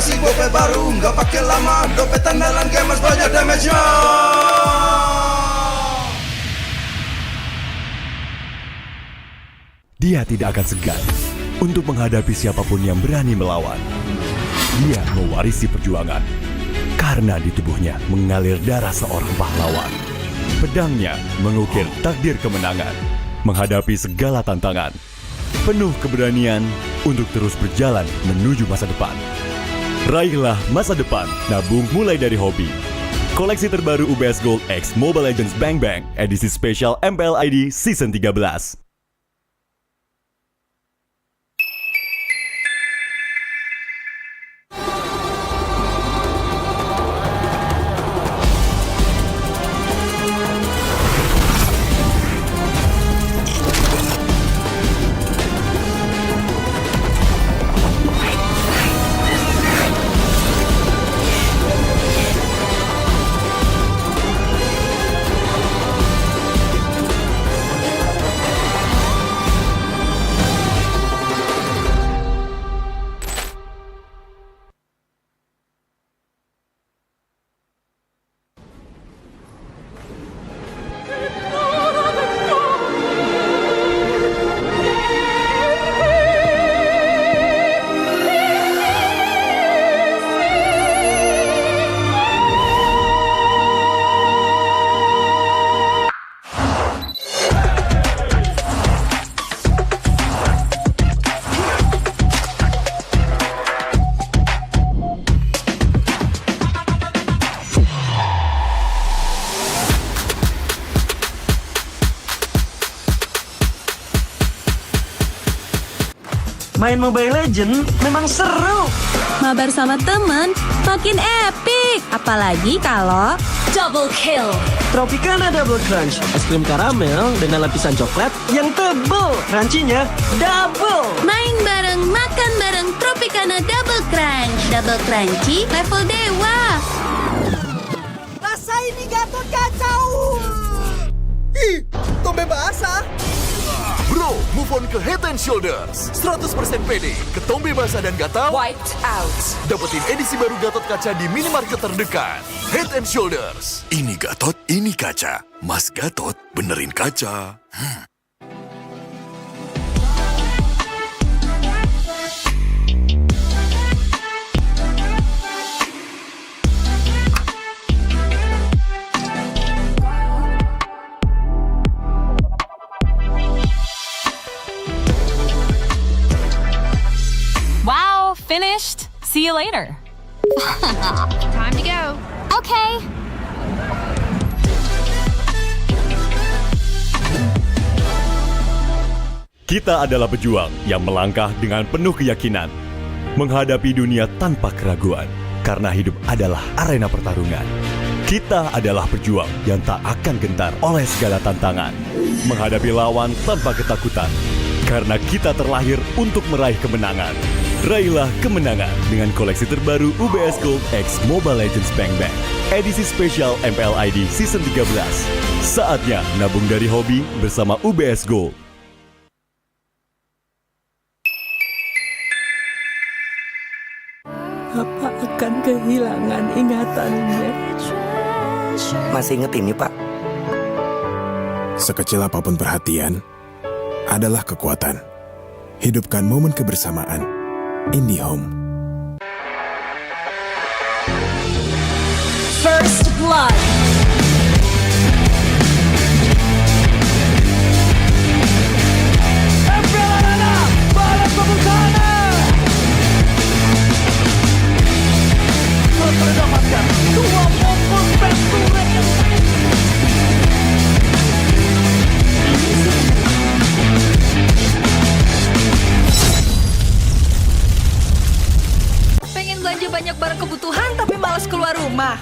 kasih gope baru, nggak pakai lama. Dompet andalan gamers banyak damage-nya. Dia tidak akan segan untuk menghadapi siapapun yang berani melawan. Dia mewarisi perjuangan karena di tubuhnya mengalir darah seorang pahlawan. Pedangnya mengukir takdir kemenangan, menghadapi segala tantangan. Penuh keberanian untuk terus berjalan menuju masa depan. Raihlah masa depan, nabung mulai dari hobi. Koleksi terbaru UBS Gold X Mobile Legends Bang Bang, edisi spesial MPL ID Season 13. Main Mobile Legends memang seru. Mabar sama temen makin epic. Apalagi kalau double kill. Tropicana Double Crunch, es krim karamel dengan lapisan coklat yang tebal. Crunchy-nya double. Main bareng, makan bareng Tropicana Double Crunch. Double crunchy level dewa. Rasa ini Gatot kacau. Ih, tombe basah. Bro, move on ke Head and Shoulders. 100% pede, ketombe basah dan gatal Wiped out. dapetin edisi baru Gatot Kaca di minimarket terdekat. Head and Shoulders. Ini Gatot, ini kaca. Mas Gatot, benerin kaca. Wow, finished. See you later. Time to go. Okay. Kita adalah pejuang yang melangkah dengan penuh keyakinan, menghadapi dunia tanpa keraguan, karena hidup adalah arena pertarungan. Kita adalah pejuang yang tak akan gentar oleh segala tantangan, menghadapi lawan tanpa ketakutan, karena kita terlahir untuk meraih kemenangan. Raihlah kemenangan dengan koleksi terbaru UBS Gold X Mobile Legends Bang Bang, edisi spesial MPL ID Season 13. Saatnya nabung dari hobi bersama UBS Gold. Apa akan kehilangan ingatannya? Masih inget ini, Pak? Sekecil apapun perhatian adalah kekuatan. Hidupkan momen kebersamaan. IndiHome. First blood. Pengen belanja banyak barang kebutuhan tapi malas keluar rumah.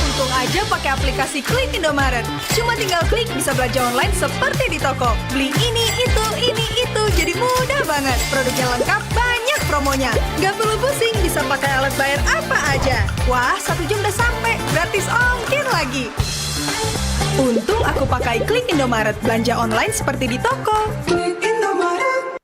Untung aja pakai aplikasi Klik Indomaret. Cuma tinggal klik bisa belanja online seperti di toko. Beli ini, itu, jadi mudah banget. Produknya lengkap, banyak promonya. Gak perlu pusing, bisa pakai alat bayar apa aja. Wah, 1 jam udah sampai, gratis ongkir lagi. Untung aku pakai Klik Indomaret, belanja online seperti di toko. Klik Indomaret.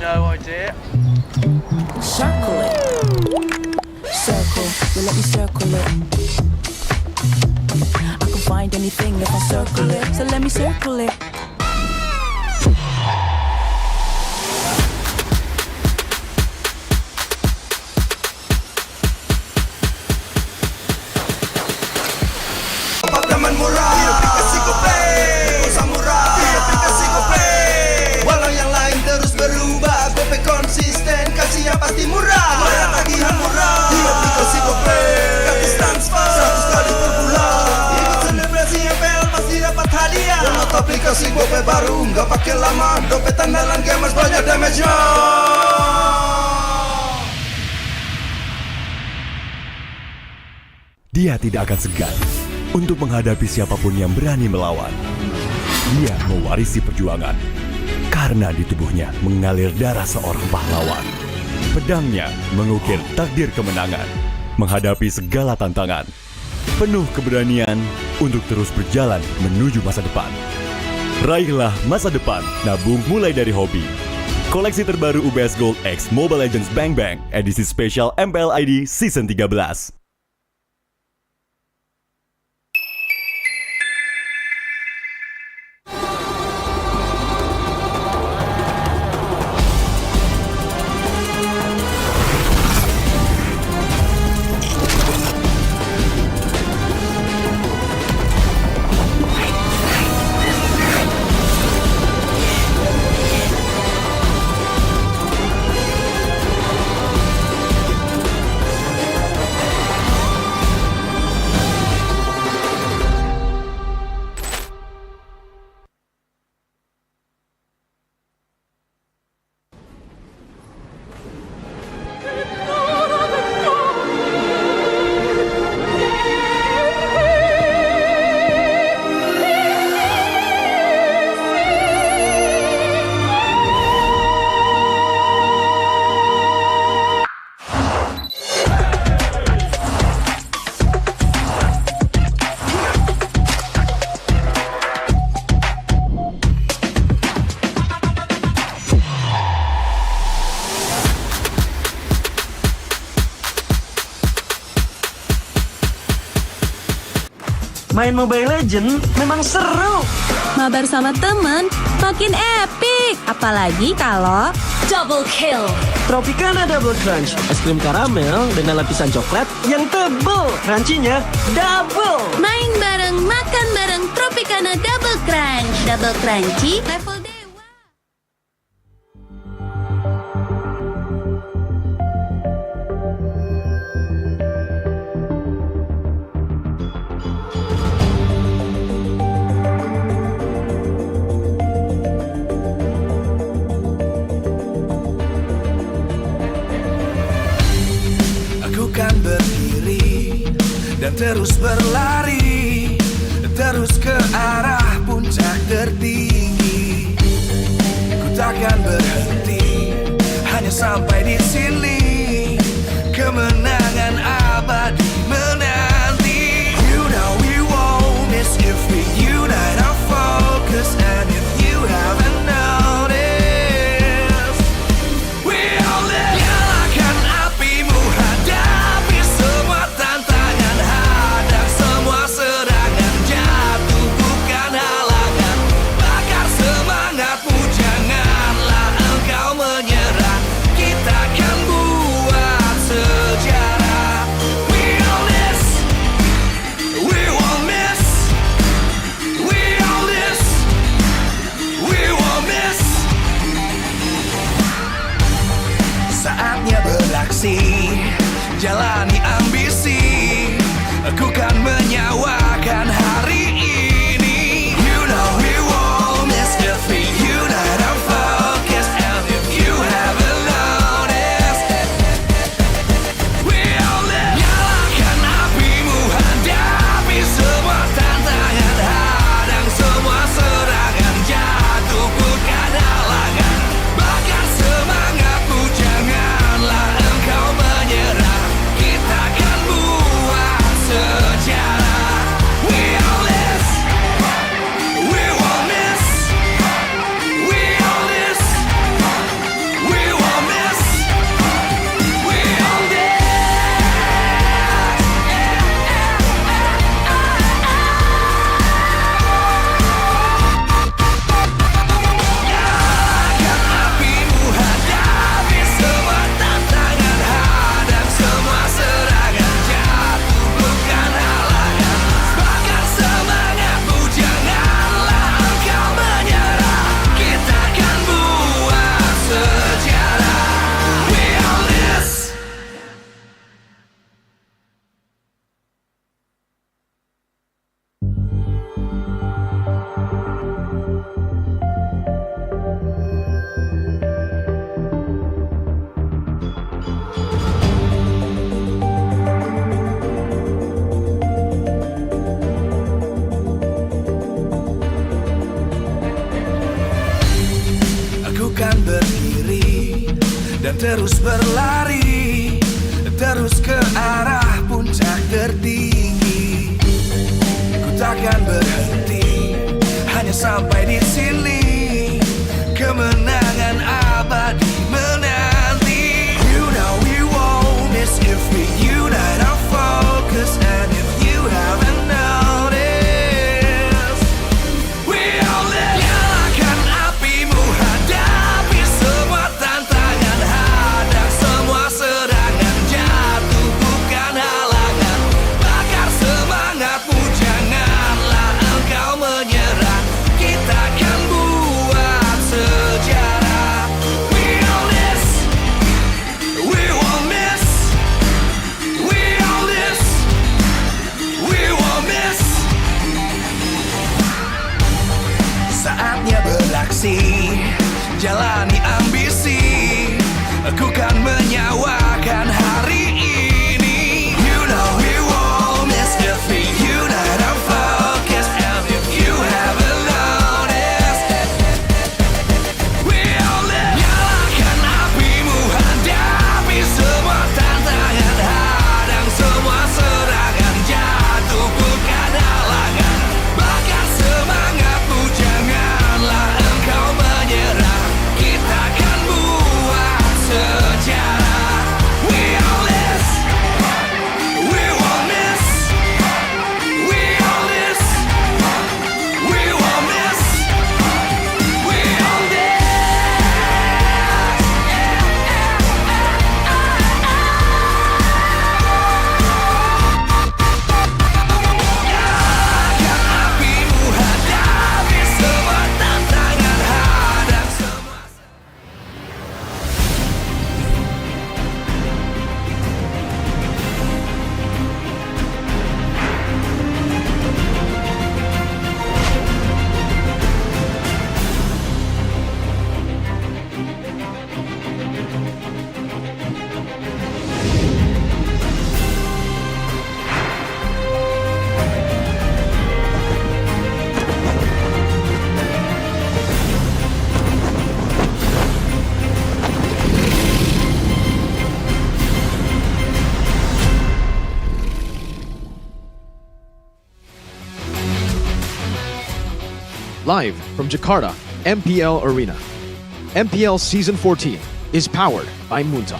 Circle it. Circle, you let me circle it. I can find anything if I circle it, so let me circle it. Teman murah, di aplikasi GoPay. Pulsa murah, di aplikasi GoPay. Walau yang lain terus berubah, GoPay konsisten, kasih yang pasti murah. Bayar tagihan murah, di aplikasi GoPay. Gratis transfer, 100 kali per bulan. Ikut selebrasi MPL pasti dapat hadiah. Download aplikasi GoPay baru, nggak pakai lama. Dompet andalan gamers banyak damage-nya. Dia tidak akan segan untuk menghadapi siapapun yang berani melawan. Dia mewarisi perjuangan karena di tubuhnya mengalir darah seorang pahlawan. Pedangnya mengukir takdir kemenangan, menghadapi segala tantangan. Penuh keberanian untuk terus berjalan menuju masa depan. Raihlah masa depan, nabung mulai dari hobi. Koleksi terbaru UBS Gold X Mobile Legends Bang Bang edisi spesial MPL ID Season 13. Main Mobile Legends memang seru. Mabar sama temen makin epic. Apalagi kalau double kill. Tropicana Double Crunch, es krim karamel dengan lapisan coklat yang tebal. Crunchy-nya double. Main bareng, makan bareng Tropicana Double Crunch. Double crunchy, level dewa. Kan berdiri dan terus berlari, terus ke arah puncak tertinggi. Ku takkan berhenti, hanya sampai di sini. Kemenangan abadi menanti. You know we won't miss if we unite our focus. And if you haven't noticed, we all live. Nyalakan apimu, hadapi semua tantangan, hadang semua serangan, jatuh bukan halangan. Bakar semangatmu, janganlah engkau menyerah. Kita akan buat sejarah. We all this, we won't miss. We all this, we won't miss. Saatnya beraksi, jalani ambisi. Aku kan menyawakan hari ini. You know we won't miss if we unite our focus. And if you haven't noticed, we all live. Nyalakan apimu, hadapi semua tantangan, hadang semua serangan, jatuh bukan halangan. Bakar semangatmu, janganlah engkau menyerah. Kita akan buat sejarah. We dan terus berlari, terus ke arah puncak tertinggi. Ku takkan berhenti, hanya sampai di sini. Kemenangan abadi menanti. You know we won't miss if we unite our focus. And if you haven't noticed, we all live. Nyalakan apimu, hadapi semua tantangan, hadang semua serangan, jatuh bukan halangan. Bakar semangatmu, janganlah engkau menyerah. Kita akan buat sejarah. We all this, we won't miss. We all this, we won't miss. Saatnya beraksi, jalani ambisi. Aku kan menyawakan hari ini. You know we won't miss if we unite our focus. And if you haven't noticed, we all live. Nyalakan apimu, hadapi semua tantangan, hadang semua serangan, jatuh bukan halangan. Bakar semangatmu, janganlah engkau menyerah. Kita akan buat sejarah. We all this, we won't miss. We all this, we won't miss. We all this. Nyalakan apimu, hadapi semua tantangan, hadang semua. Live from Jakarta, MPL Arena. MPL Season 14 is powered by Munta.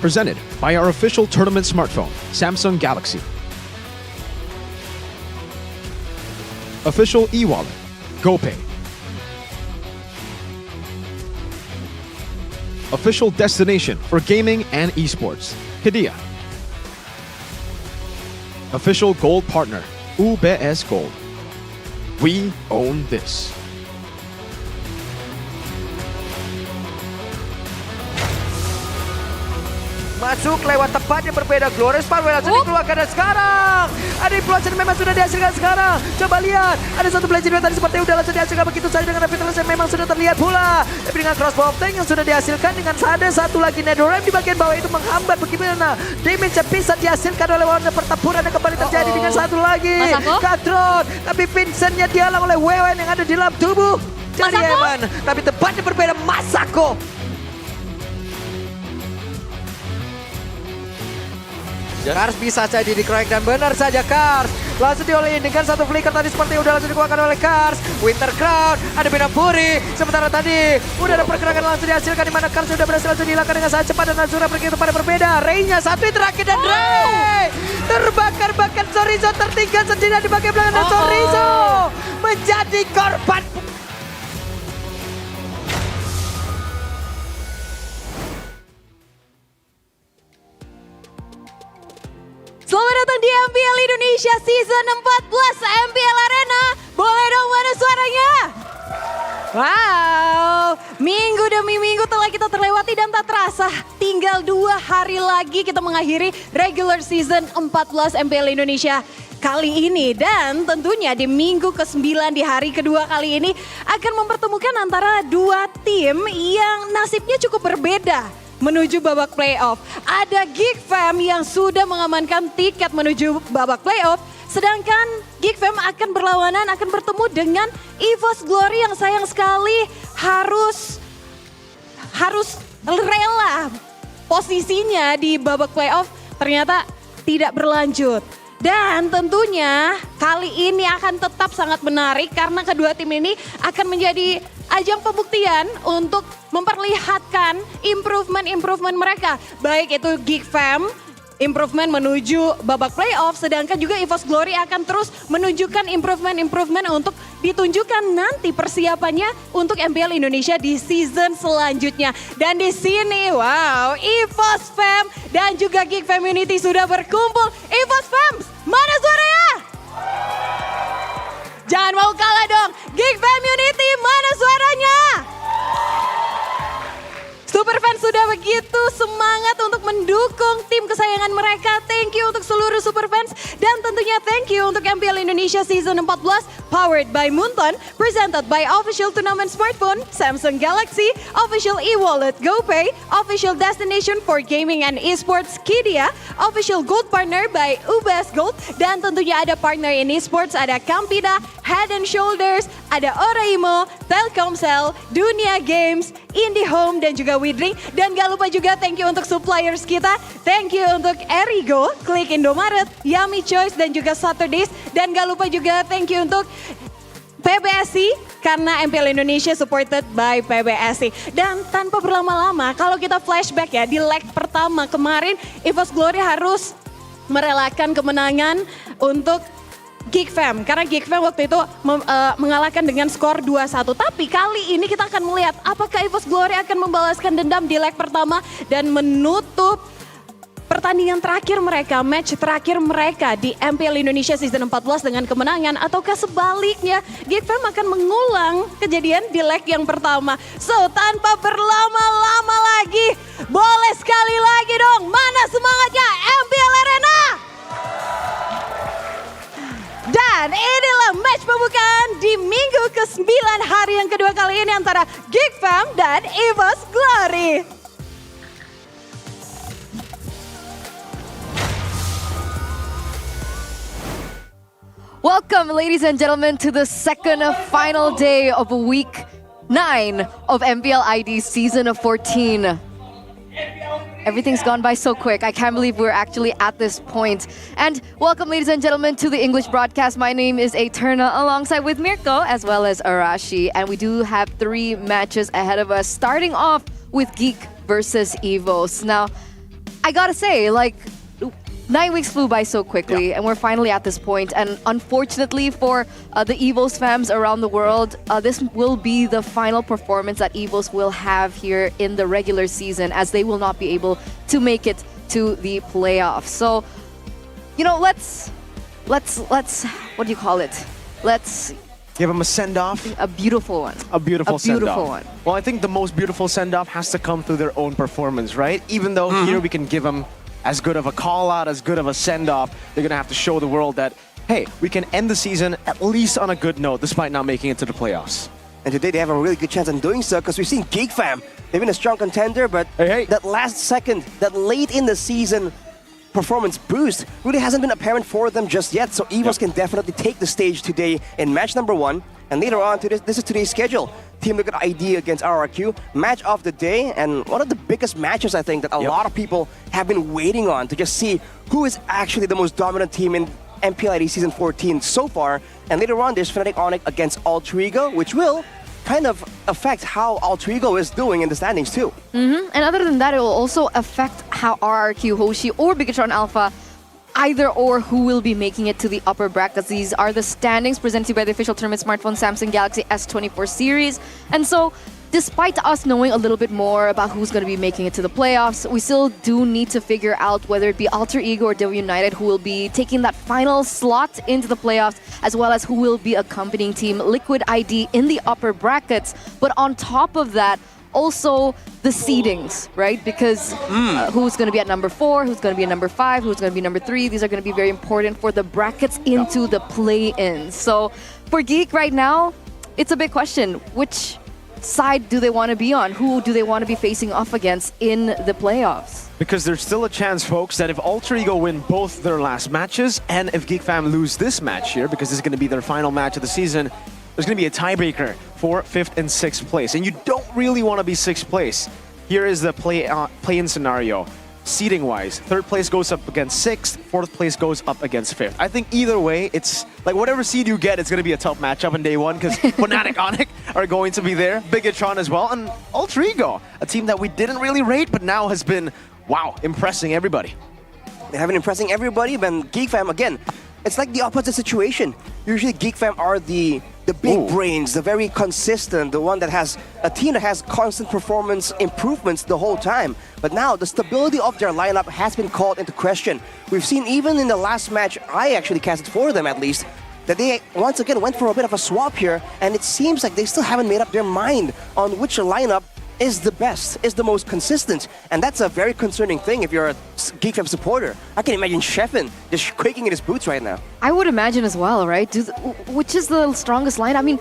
Presented by our official tournament smartphone, Samsung Galaxy. Official e-wallet, GoPay. Official destination for gaming and esports, Kadia. Official gold partner, UBS Gold. We own this. Masuk lewat tempat yang berbeda. Glorious Power langsung dikeluarkan dan sekarang ada influencer yang memang sudah dihasilkan sekarang. Coba lihat, ada satu blade yang tadi seperti udah langsung dihasilkan begitu saja dengan revitalize yang memang sudah terlihat pula. Tapi dengan crossbow of tank yang sudah dihasilkan dengan ada satu lagi netherram di bagian bawah itu menghambat bagaimana damage yang bisa dihasilkan oleh warna pertempuran yang kembali terjadi dengan satu lagi Katron. Tapi Vincentnya dihalang oleh Wewen yang ada di dalam tubuh dari Evan. Tapi tempatnya berbeda, Masako. Kars bisa saja dikeroyok dan benar saja Kars langsung diolehin dengan satu flicker tadi seperti udah langsung dikeluarkan oleh Kars. Winter Crown, ada Binapuri. Sementara tadi udah ada pergerakan langsung dihasilkan di mana Kars sudah berhasil langsung dihilangkan dengan sangat cepat dan Azura begitu pada berbeda. Ray-nya satu terakhir dan Ray terbakar bahkan Chorizo tertinggal sendirian di bagian belakang dan Chorizo menjadi korban. Selamat datang di MPL Indonesia Season 14 MPL Arena. Boleh dong mana suaranya? Wow, minggu demi minggu telah kita terlewati dan tak terasa. Tinggal 2 hari lagi kita mengakhiri regular season 14 MPL Indonesia kali ini. Dan tentunya di minggu ke-9 di hari kedua kali ini akan mempertemukan antara 2 tim yang nasibnya cukup berbeda menuju babak playoff. Ada Geek Fam yang sudah mengamankan tiket menuju babak playoff. Sedangkan Geek Fam akan bertemu dengan EVOS Glory yang sayang sekali harus rela posisinya di babak playoff ternyata tidak berlanjut. Dan tentunya kali ini akan tetap sangat menarik karena kedua tim ini akan menjadi ajang pembuktian untuk memperlihatkan improvement mereka. Baik itu Geek Fam improvement menuju babak playoff, sedangkan juga EVOS Glory akan terus menunjukkan improvement untuk ditunjukkan nanti persiapannya untuk MPL Indonesia di season selanjutnya. Dan di sini, wow, EVOS Fam dan juga Geek Family sudah berkumpul. EVOS Fam, mana suaranya? Jangan mau kalah dong, Geek Family mana suaranya? Superfans sudah begitu semangat untuk mendukung tim kesayangan mereka. Thank you untuk seluruh Superfans. Dan tentunya thank you untuk MPL Indonesia Season 14. Powered by Moonton. Presented by Official Tournament Smartphone, Samsung Galaxy, Official e-wallet GoPay, Official Destination for Gaming and Esports Kidia, Official Gold Partner by UBS Gold. Dan tentunya ada partner in esports, ada Campina, Head and Shoulders, ada Oraimo, Telkomsel, Dunia Games, IndiHome dan juga Widring. Dan gak lupa juga thank you untuk suppliers kita. Thank you untuk Erigo, Klik Indomaret, Yummy Choice dan juga Saturdays. Dan gak lupa juga thank you untuk PBSI karena MPL Indonesia supported by PBSI. Dan tanpa berlama-lama kalau kita flashback ya di leg pertama kemarin EVOS Glory harus merelakan kemenangan untuk Geek Fam. Karena Geek Fam waktu itu mengalahkan dengan skor 2-1. Tapi kali ini kita akan melihat apakah EVOS Glory akan membalaskan dendam di leg pertama dan menutup pertandingan terakhir mereka, match terakhir mereka di MPL Indonesia Season 14 dengan kemenangan. Ataukah sebaliknya Geek Fam akan mengulang kejadian di leg yang pertama. So tanpa berlama-lama lagi, boleh sekali lagi dong, mana semangatnya MPL Arena? Dan inilah match pembukaan di minggu ke-9 hari yang kedua kali ini antara Geek Fam dan EVOS Glory. Welcome, ladies and gentlemen, to the second final day of week 9 of MPL ID Season 14. Everything's gone by so quick. I can't believe we're actually at this point. And welcome, ladies and gentlemen, to the English broadcast. My name is Eterna, alongside with Mirko, as well as Arashi. And we do have 3 matches ahead of us, starting off with Geek versus EVOS. Now, I gotta say, 9 weeks flew by so quickly, and we're finally at this point. And unfortunately for the EVOS fans around the world, this will be the final performance that EVOS will have here in the regular season, as they will not be able to make it to the playoffs. So, let's what do you call it? Let's give him a send-off. A beautiful one. A beautiful send-off. One. Well, I think the most beautiful send-off has to come through their own performance, right? Even though here we can give them as good of a call-out, as good of a send-off, they're going to have to show the world that, hey, we can end the season at least on a good note, despite not making it to the playoffs. And today they have a really good chance in doing so, because we've seen Geek Fam. They've been a strong contender, but that last second, that late in the season performance boost really hasn't been apparent for them just yet. So EVOS can definitely take the stage today in match number 1. And later on, this is today's schedule. Team Liquid ID against RRQ, match of the day, and one of the biggest matches I think that a lot of people have been waiting on to just see who is actually the most dominant team in MPL ID Season 14 so far. And later on, there's Fnatic Onyx against Alter Ego, which will kind of affect how Alter Ego is doing in the standings too. And other than that, it will also affect how RRQ, Hoshi, or Bigatron Alpha either or who will be making it to the upper brackets. These are the standings presented by the official tournament smartphone Samsung Galaxy S24 series. And so, despite us knowing a little bit more about who's going to be making it to the playoffs, we still do need to figure out whether it be Alter Ego or W United who will be taking that final slot into the playoffs, as well as who will be accompanying Team Liquid ID in the upper brackets. But on top of that, also the seedings, right? Because who's going to be at number 4, who's going to be at number 5, who's going to be number 3, these are going to be very important for the brackets into the play-in. So for Geek right now, it's a big question. Which side do they want to be on? Who do they want to be facing off against in the playoffs? Because there's still a chance, folks, that if Alter Ego win both their last matches, and if Geek Fam lose this match here, because this is going to be their final match of the season, there's going to be a tiebreaker for 5th and 6th place. And you don't really want to be 6th place. Here is the play-in scenario. Seating-wise, 3rd place goes up against 6th, 4th place goes up against 5th. I think either way, it's like whatever seed you get, it's going to be a tough matchup in day one because Fnatic Onic are going to be there, Bigatron as well, and Alter Ego, a team that we didn't really rate but now has been, wow, impressing everybody. They have been impressing everybody, but Geek Fam, again, it's like the opposite situation. Usually Geek Fam are the big brains, the very consistent, the one that has a team that has constant performance improvements the whole time. But now the stability of their lineup has been called into question. We've seen even in the last match, I actually casted for them at least, that they once again went for a bit of a swap here, and it seems like they still haven't made up their mind on which lineup is the best, is the most consistent. And that's a very concerning thing if you're a Geek Fam supporter. I can imagine Sheffin just quaking in his boots right now. I would imagine as well, right? Which is the strongest line? I mean,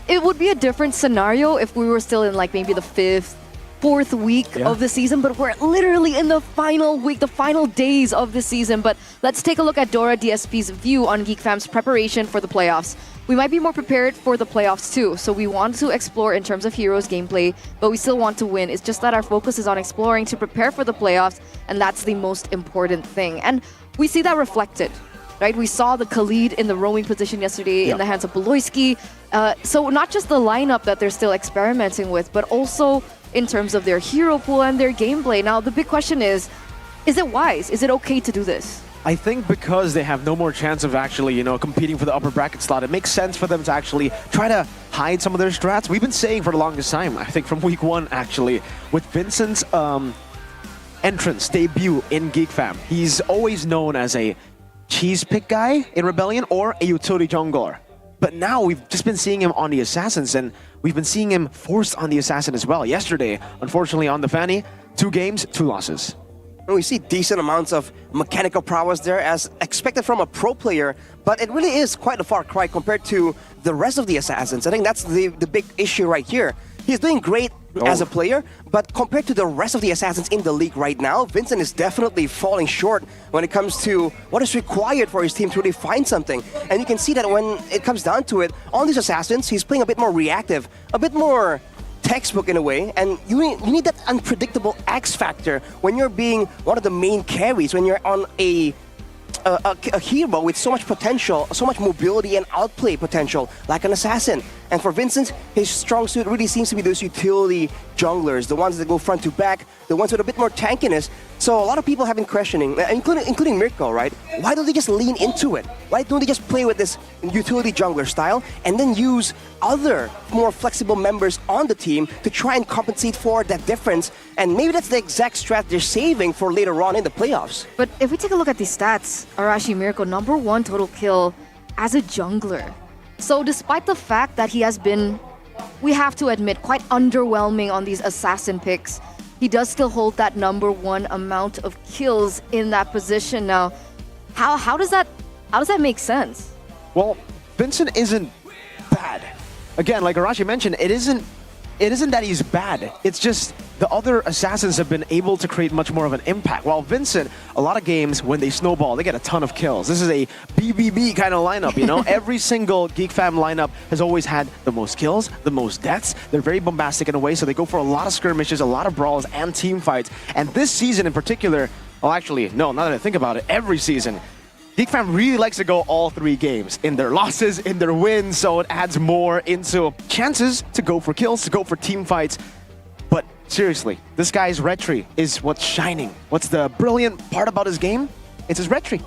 it would be a different scenario if we were still in like maybe the 5th, 4th week of the season, but we're literally in the final week, the final days of the season. But let's take a look at Dora DSP's view on Geek Fam's preparation for the playoffs. We might be more prepared for the playoffs too, so we want to explore in terms of heroes gameplay, but we still want to win. It's just that our focus is on exploring to prepare for the playoffs, and that's the most important thing. And we see that reflected, right? We saw the Khalid in the roaming position yesterday in the hands of Beloyski. So not just the lineup that they're still experimenting with, but also in terms of their hero pool and their gameplay. Now, the big question is it wise? Is it okay to do this? I think because they have no more chance of actually, competing for the upper bracket slot, it makes sense for them to actually try to hide some of their strats. We've been saying for the longest time, I think from week 1 actually, with Vincent's entrance, debut in Geek Fam, he's always known as a cheese pick guy in Rebellion or a utility jungler. But now we've just been seeing him on the Assassins, and we've been seeing him forced on the Assassin as well. Yesterday, unfortunately on the Fanny, 2 games, 2 losses. And we see decent amounts of mechanical prowess there as expected from a pro player, but it really is quite a far cry compared to the rest of the Assassins. I think that's the big issue right here. He's doing great as a player, but compared to the rest of the Assassins in the league right now, Vincent is definitely falling short when it comes to what is required for his team to really find something. And you can see that when it comes down to it, on these Assassins, he's playing a bit more reactive, a bit more textbook in a way, and you need that unpredictable X factor when you're being one of the main carries, when you're on a hero with so much potential, so much mobility and outplay potential, like an Assassin. And for Vincent, his strong suit really seems to be those utility junglers, the ones that go front to back, the ones with a bit more tankiness. So a lot of people have been questioning, including Mirko, right? Why don't they just lean into it? Why don't they just play with this utility jungler style and then use other more flexible members on the team to try and compensate for that difference? And maybe that's the exact strat they're saving for later on in the playoffs. But if we take a look at these stats, Arashi Mirko, #1 total kill as a jungler. So despite the fact that he has been, we have to admit, quite underwhelming on these assassin picks, he does still hold that #1 amount of kills in that position. Now, how does that make sense? Well, Vincent isn't bad. Again, like Arashi mentioned, it isn't that he's bad. It's just the other Assassins have been able to create much more of an impact. While Vincent, a lot of games, when they snowball, they get a ton of kills. This is a BBB kind of lineup, Every single Geek Fam lineup has always had the most kills, the most deaths. They're very bombastic in a way, so they go for a lot of skirmishes, a lot of brawls, and team fights. And this season in particular, well, actually, no, now that I think about it, every season, Geek Fam really likes to go all 3 games, in their losses, in their wins, so it adds more into chances to go for kills, to go for team fights. But seriously, this guy's retry is what's shining. What's the brilliant part about his game? It's his retry.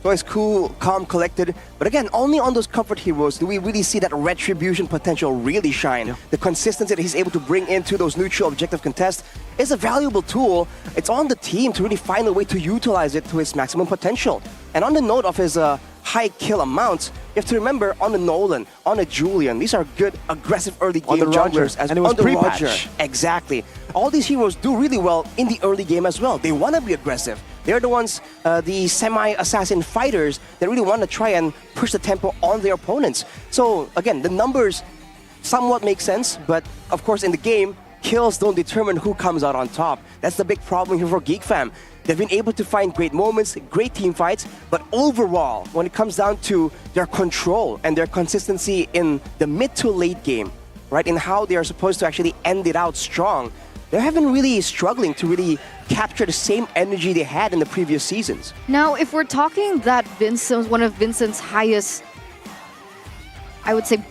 So he's cool, calm, collected. But again, only on those comfort heroes do we really see that retribution potential really shine. Yeah. The consistency that he's able to bring into those neutral objective contests is a valuable tool. It's on the team to really find a way to utilize it to its maximum potential. And on the note of his high kill amounts, you have to remember on the Nolan, on the Julian, these are good, aggressive early game junglers. And it was pre-patch. Exactly. All these heroes do really well in the early game as well. They want to be aggressive. They're the ones, the semi-assassin fighters that really want to try and push the tempo on their opponents. So again, the numbers somewhat makes sense, but of course in the game, kills don't determine who comes out on top. That's the big problem here for Geek Fam. They've been able to find great moments, great team fights, but overall, when it comes down to their control and their consistency in the mid to late game, right, in how they are supposed to actually end it out strong, they have been really struggling to really capture the same energy they had in the previous seasons. Now, if we're talking that one of Vincent's highest, I would say,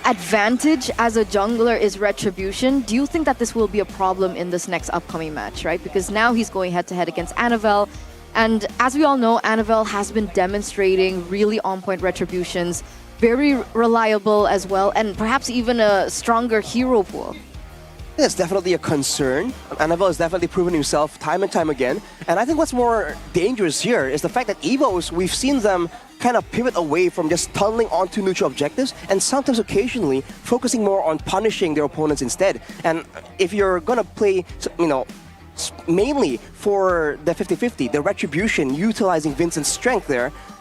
advantage as a jungler is retribution, do you think that this will be a problem in this next upcoming match, right? Because now he's going head-to-head against Annabelle, and as we all know, Annabelle has been demonstrating really on-point retributions, very reliable as well, and perhaps even a stronger hero pool. That's definitely a concern. Annabelle has definitely proven himself time and time again. And I think what's more dangerous here is the fact that EVOs, we've seen them kind of pivot away from just tunneling onto neutral objectives and sometimes occasionally focusing more on punishing their opponents instead. And if you're gonna play, mainly for the 50-50, the retribution, utilizing Vincent's strength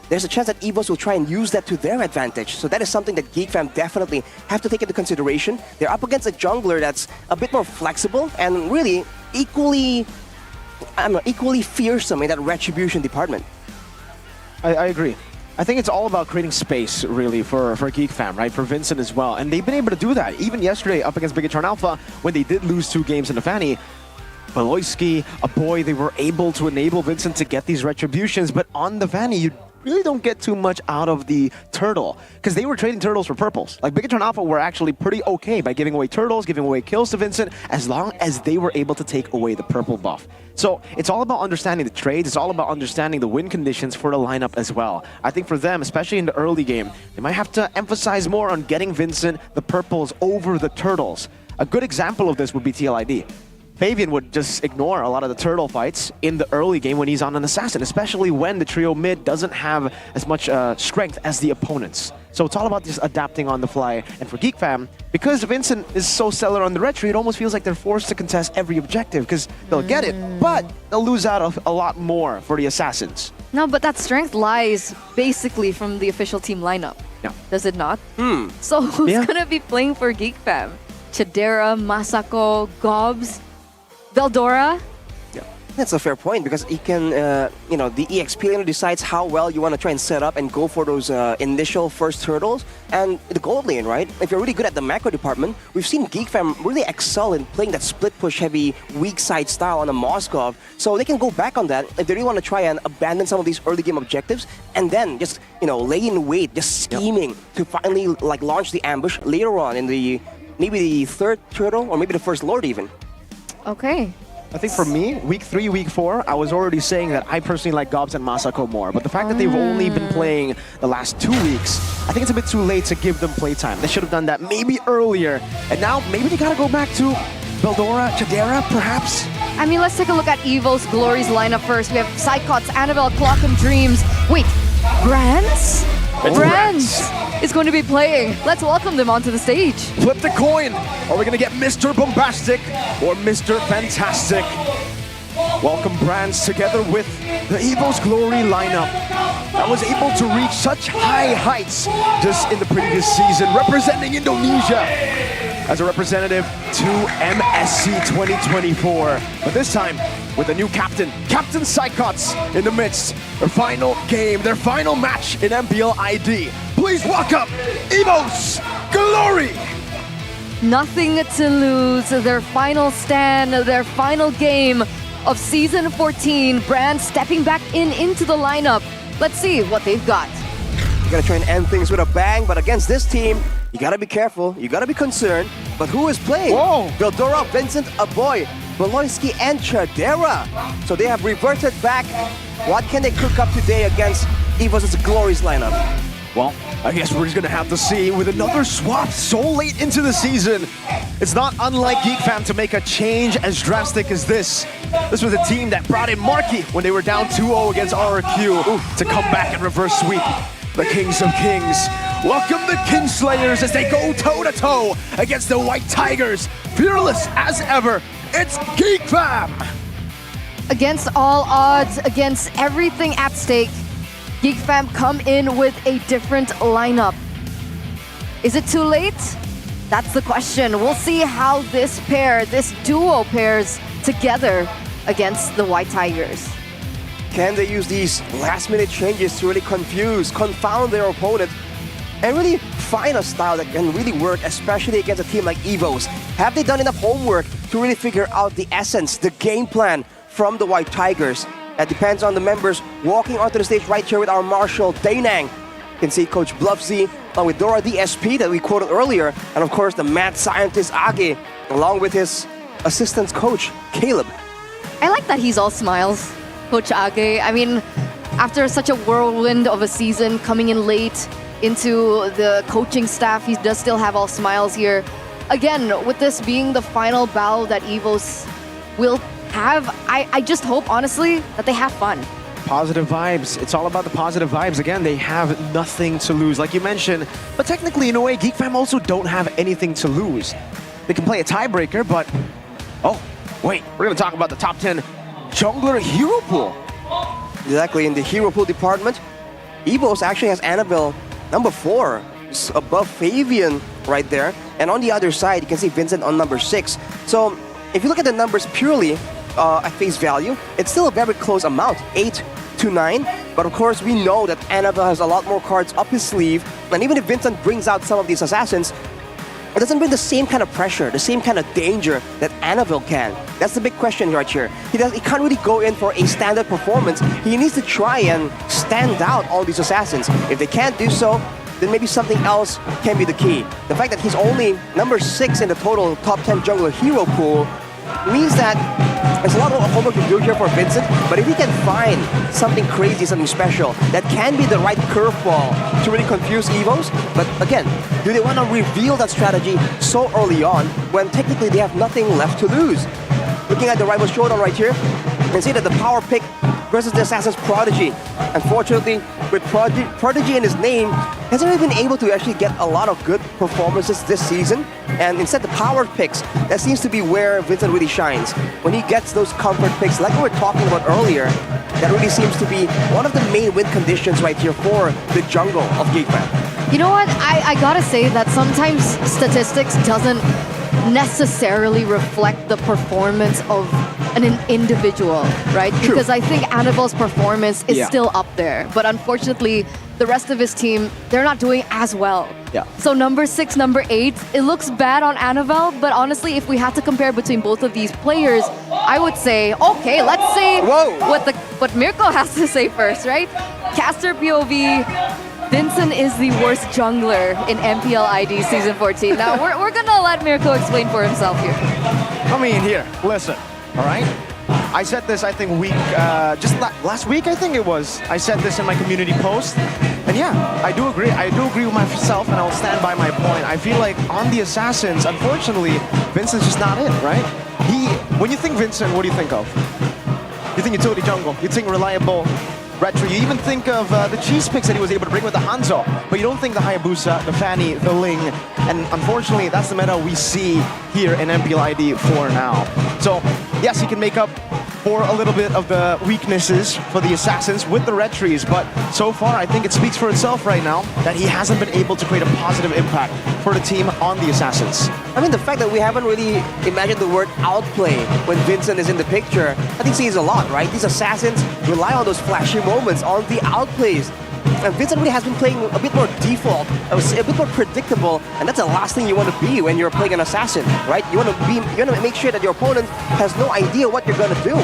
there's a chance that EVOs will try and use that to their advantage. So that is something that Geek Fam definitely have to take into consideration. They're up against a jungler that's a bit more flexible and really equally fearsome in that retribution department. I agree. I think it's all about creating space, really, for Geek Fam, right? For Vincent as well. And they've been able to do that. Even yesterday, up against Bigatron Alpha, when they did lose 2 games in the Fanny, Beloyski, a boy, they were able to enable Vincent to get these retributions. But on the Fanny, you really don't get too much out of the turtle, because they were trading turtles for purples. Like Bigatron Alpha were actually pretty okay by giving away turtles, giving away kills to Vincent, as long as they were able to take away the purple buff. So it's all about understanding the trades, it's all about understanding the win conditions for the lineup as well. I think for them, especially in the early game, they might have to emphasize more on getting Vincent the purples over the turtles. A good example of this would be TLID. Fabian would just ignore a lot of the turtle fights in the early game when he's on an assassin, especially when the trio mid doesn't have as much strength as the opponents. So it's all about just adapting on the fly. And for Geek Fam, because Vincent is so stellar on the retry, it almost feels like they're forced to contest every objective because they'll get it, but they'll lose out a lot more for the assassins. No, but that strength lies basically from the official team lineup. Yeah. Does it not? So who's gonna be playing for Geek Fam? Chidera, Masako, Gobs, Veldora? Yeah, that's a fair point because you can, the EXP laner decides how well you want to try and set up and go for those initial first turtles. And the gold lane, right? If you're really good at the macro department, we've seen Geek Fam really excel in playing that split push heavy weak side style on a Moskov. So they can go back on that if they really want to try and abandon some of these early game objectives and then just, lay in wait, just scheming to finally launch the ambush later on in maybe the third turtle or maybe the first lord even. Okay. I think for me, week 3, week 4, I was already saying that I personally like Gobs and Masako more. But the fact that they've only been playing the last 2 weeks, I think it's a bit too late to give them playtime. They should have done that maybe earlier. And now maybe they gotta go back to Veldora, Chidera, perhaps? I mean, let's take a look at Evo's Glory's lineup first. We have Psychots, Annabelle, Clock and Dreams. Wait, Brands? Brands is going to be playing. Let's welcome them onto the stage. Flip the coin. Are we going to get Mr. Bombastic or Mr. Fantastic? Welcome Brands together with the Evo's Glory lineup that was able to reach such high heights just in the previous season, representing Indonesia as a representative to MSC 2024. But this time, with a new captain, Captain Psychots in the midst. Their final game, their final match in MPL ID. Please welcome Evo's Glory! Nothing to lose, their final stand, their final game of Season 14. Brand stepping back into the lineup. Let's see what they've got. You gotta try and end things with a bang, but against this team, you gotta be careful, you gotta be concerned. But who is playing? Whoa! Veldora, Vincent, Aboy, Beloyski, and Chidera. So they have reverted back. What can they cook up today against Evo's Glory's lineup? Well, I guess we're just gonna have to see with another swap so late into the season. It's not unlike Geek Fam to make a change as drastic as this. This was a team that brought in Marky when they were down 2-0 against RRQ to come back and reverse sweep the Kings of Kings. Welcome the Kingslayers as they go toe-to-toe against the White Tigers. Fearless as ever, it's Geek Fam! Against all odds, against everything at stake, Geek Fam come in with a different lineup. Is it too late? That's the question. We'll see how this pair, this duo pairs together against the White Tigers. Can they use these last-minute changes to really confound their opponent, and really find a style that can really work, especially against a team like EVOS? Have they done enough homework to really figure out the essence, the game plan from the White Tigers? That depends on the members walking onto the stage right here with our Marshal, Dainang. You can see Coach Bluffsy, along with Dora DSP that we quoted earlier, and of course the mad scientist Age, along with his assistant coach, Caleb. I like that he's all smiles, Coach Age. I mean, after such a whirlwind of a season, coming in late into the coaching staff, he does still have all smiles here. Again, with this being the final battle that EVOS will have, I just hope, honestly, that they have fun. Positive vibes. It's all about the positive vibes. Again, they have nothing to lose, like you mentioned. But technically, in a way, Geek Fam also don't have anything to lose. They can play a tiebreaker, but... Oh, wait. We're going to talk about the top 10 jungler hero pool. Exactly, in the hero pool department, EVOS actually has Annabelle number 4. It's above Fabian right there. And on the other side, you can see Vincent on number 6. So, if you look at the numbers purely at face value, it's still a very close amount, 8 to 9. But of course, we know that Annabelle has a lot more cards up his sleeve. And even if Vincent brings out some of these assassins, it doesn't bring the same kind of pressure, the same kind of danger that Annabelle can. That's the big question right here. He can't really go in for a standard performance. He needs to try and stand out all these assassins. If they can't do so, then maybe something else can be the key. The fact that he's only number 6 in the total top 10 jungler hero pool means that there's a lot of homework to do here for Vincent, but if he can find something crazy, something special, that can be the right curveball to really confuse EVOS, but again, do they want to reveal that strategy so early on when technically they have nothing left to lose? Looking at the rival showdown right here, you can see that the power pick versus the Assassin's Prodigy. Unfortunately, with Prodigy in his name, hasn't really been able to actually get a lot of good performances this season. And instead, the power picks, that seems to be where Vincent really shines. When he gets those comfort picks, like we were talking about earlier, that really seems to be one of the main win conditions right here for the jungle of Geek Fam. You know what? I gotta say that sometimes statistics doesn't necessarily reflect the performance of an individual, right? True. Because I think Annabelle's performance is still up there. But unfortunately, the rest of his team, they're not doing as well. Yeah. So number 6, number 8, it looks bad on Annabelle, but honestly, if we had to compare between both of these players, I would say, okay, let's say what Mirko has to say first, right? Caster POV, Vincent is the worst jungler in MPL ID Season 14. Now, we're gonna let Mirko explain for himself here. I mean, here, listen, all right? I said this, I think, just last week, I think it was. I said this in my community post. And yeah, I do agree. I do agree with myself, and I'll stand by my point. I feel like on the Assassins, unfortunately, Vincent's just not it, right? When you think Vincent, what do you think of? You think utility jungle. You think reliable retro. You even think of the cheese picks that he was able to bring with the Hanzo. But you don't think the Hayabusa, the Fanny, the Ling. And unfortunately, that's the meta we see here in MPL ID for now. So, yes, he can make up for a little bit of the weaknesses for the Assassins with the Retries, but so far I think it speaks for itself right now that he hasn't been able to create a positive impact for the team on the Assassins. I mean, the fact that we haven't really imagined the word outplay when Vincent is in the picture, I think says a lot, right? These Assassins rely on those flashy moments, on the outplays. And Vincent really has been playing a bit more default, a bit more predictable, and that's the last thing you want to be when you're playing an assassin, right? You want to make sure that your opponent has no idea what you're going to do.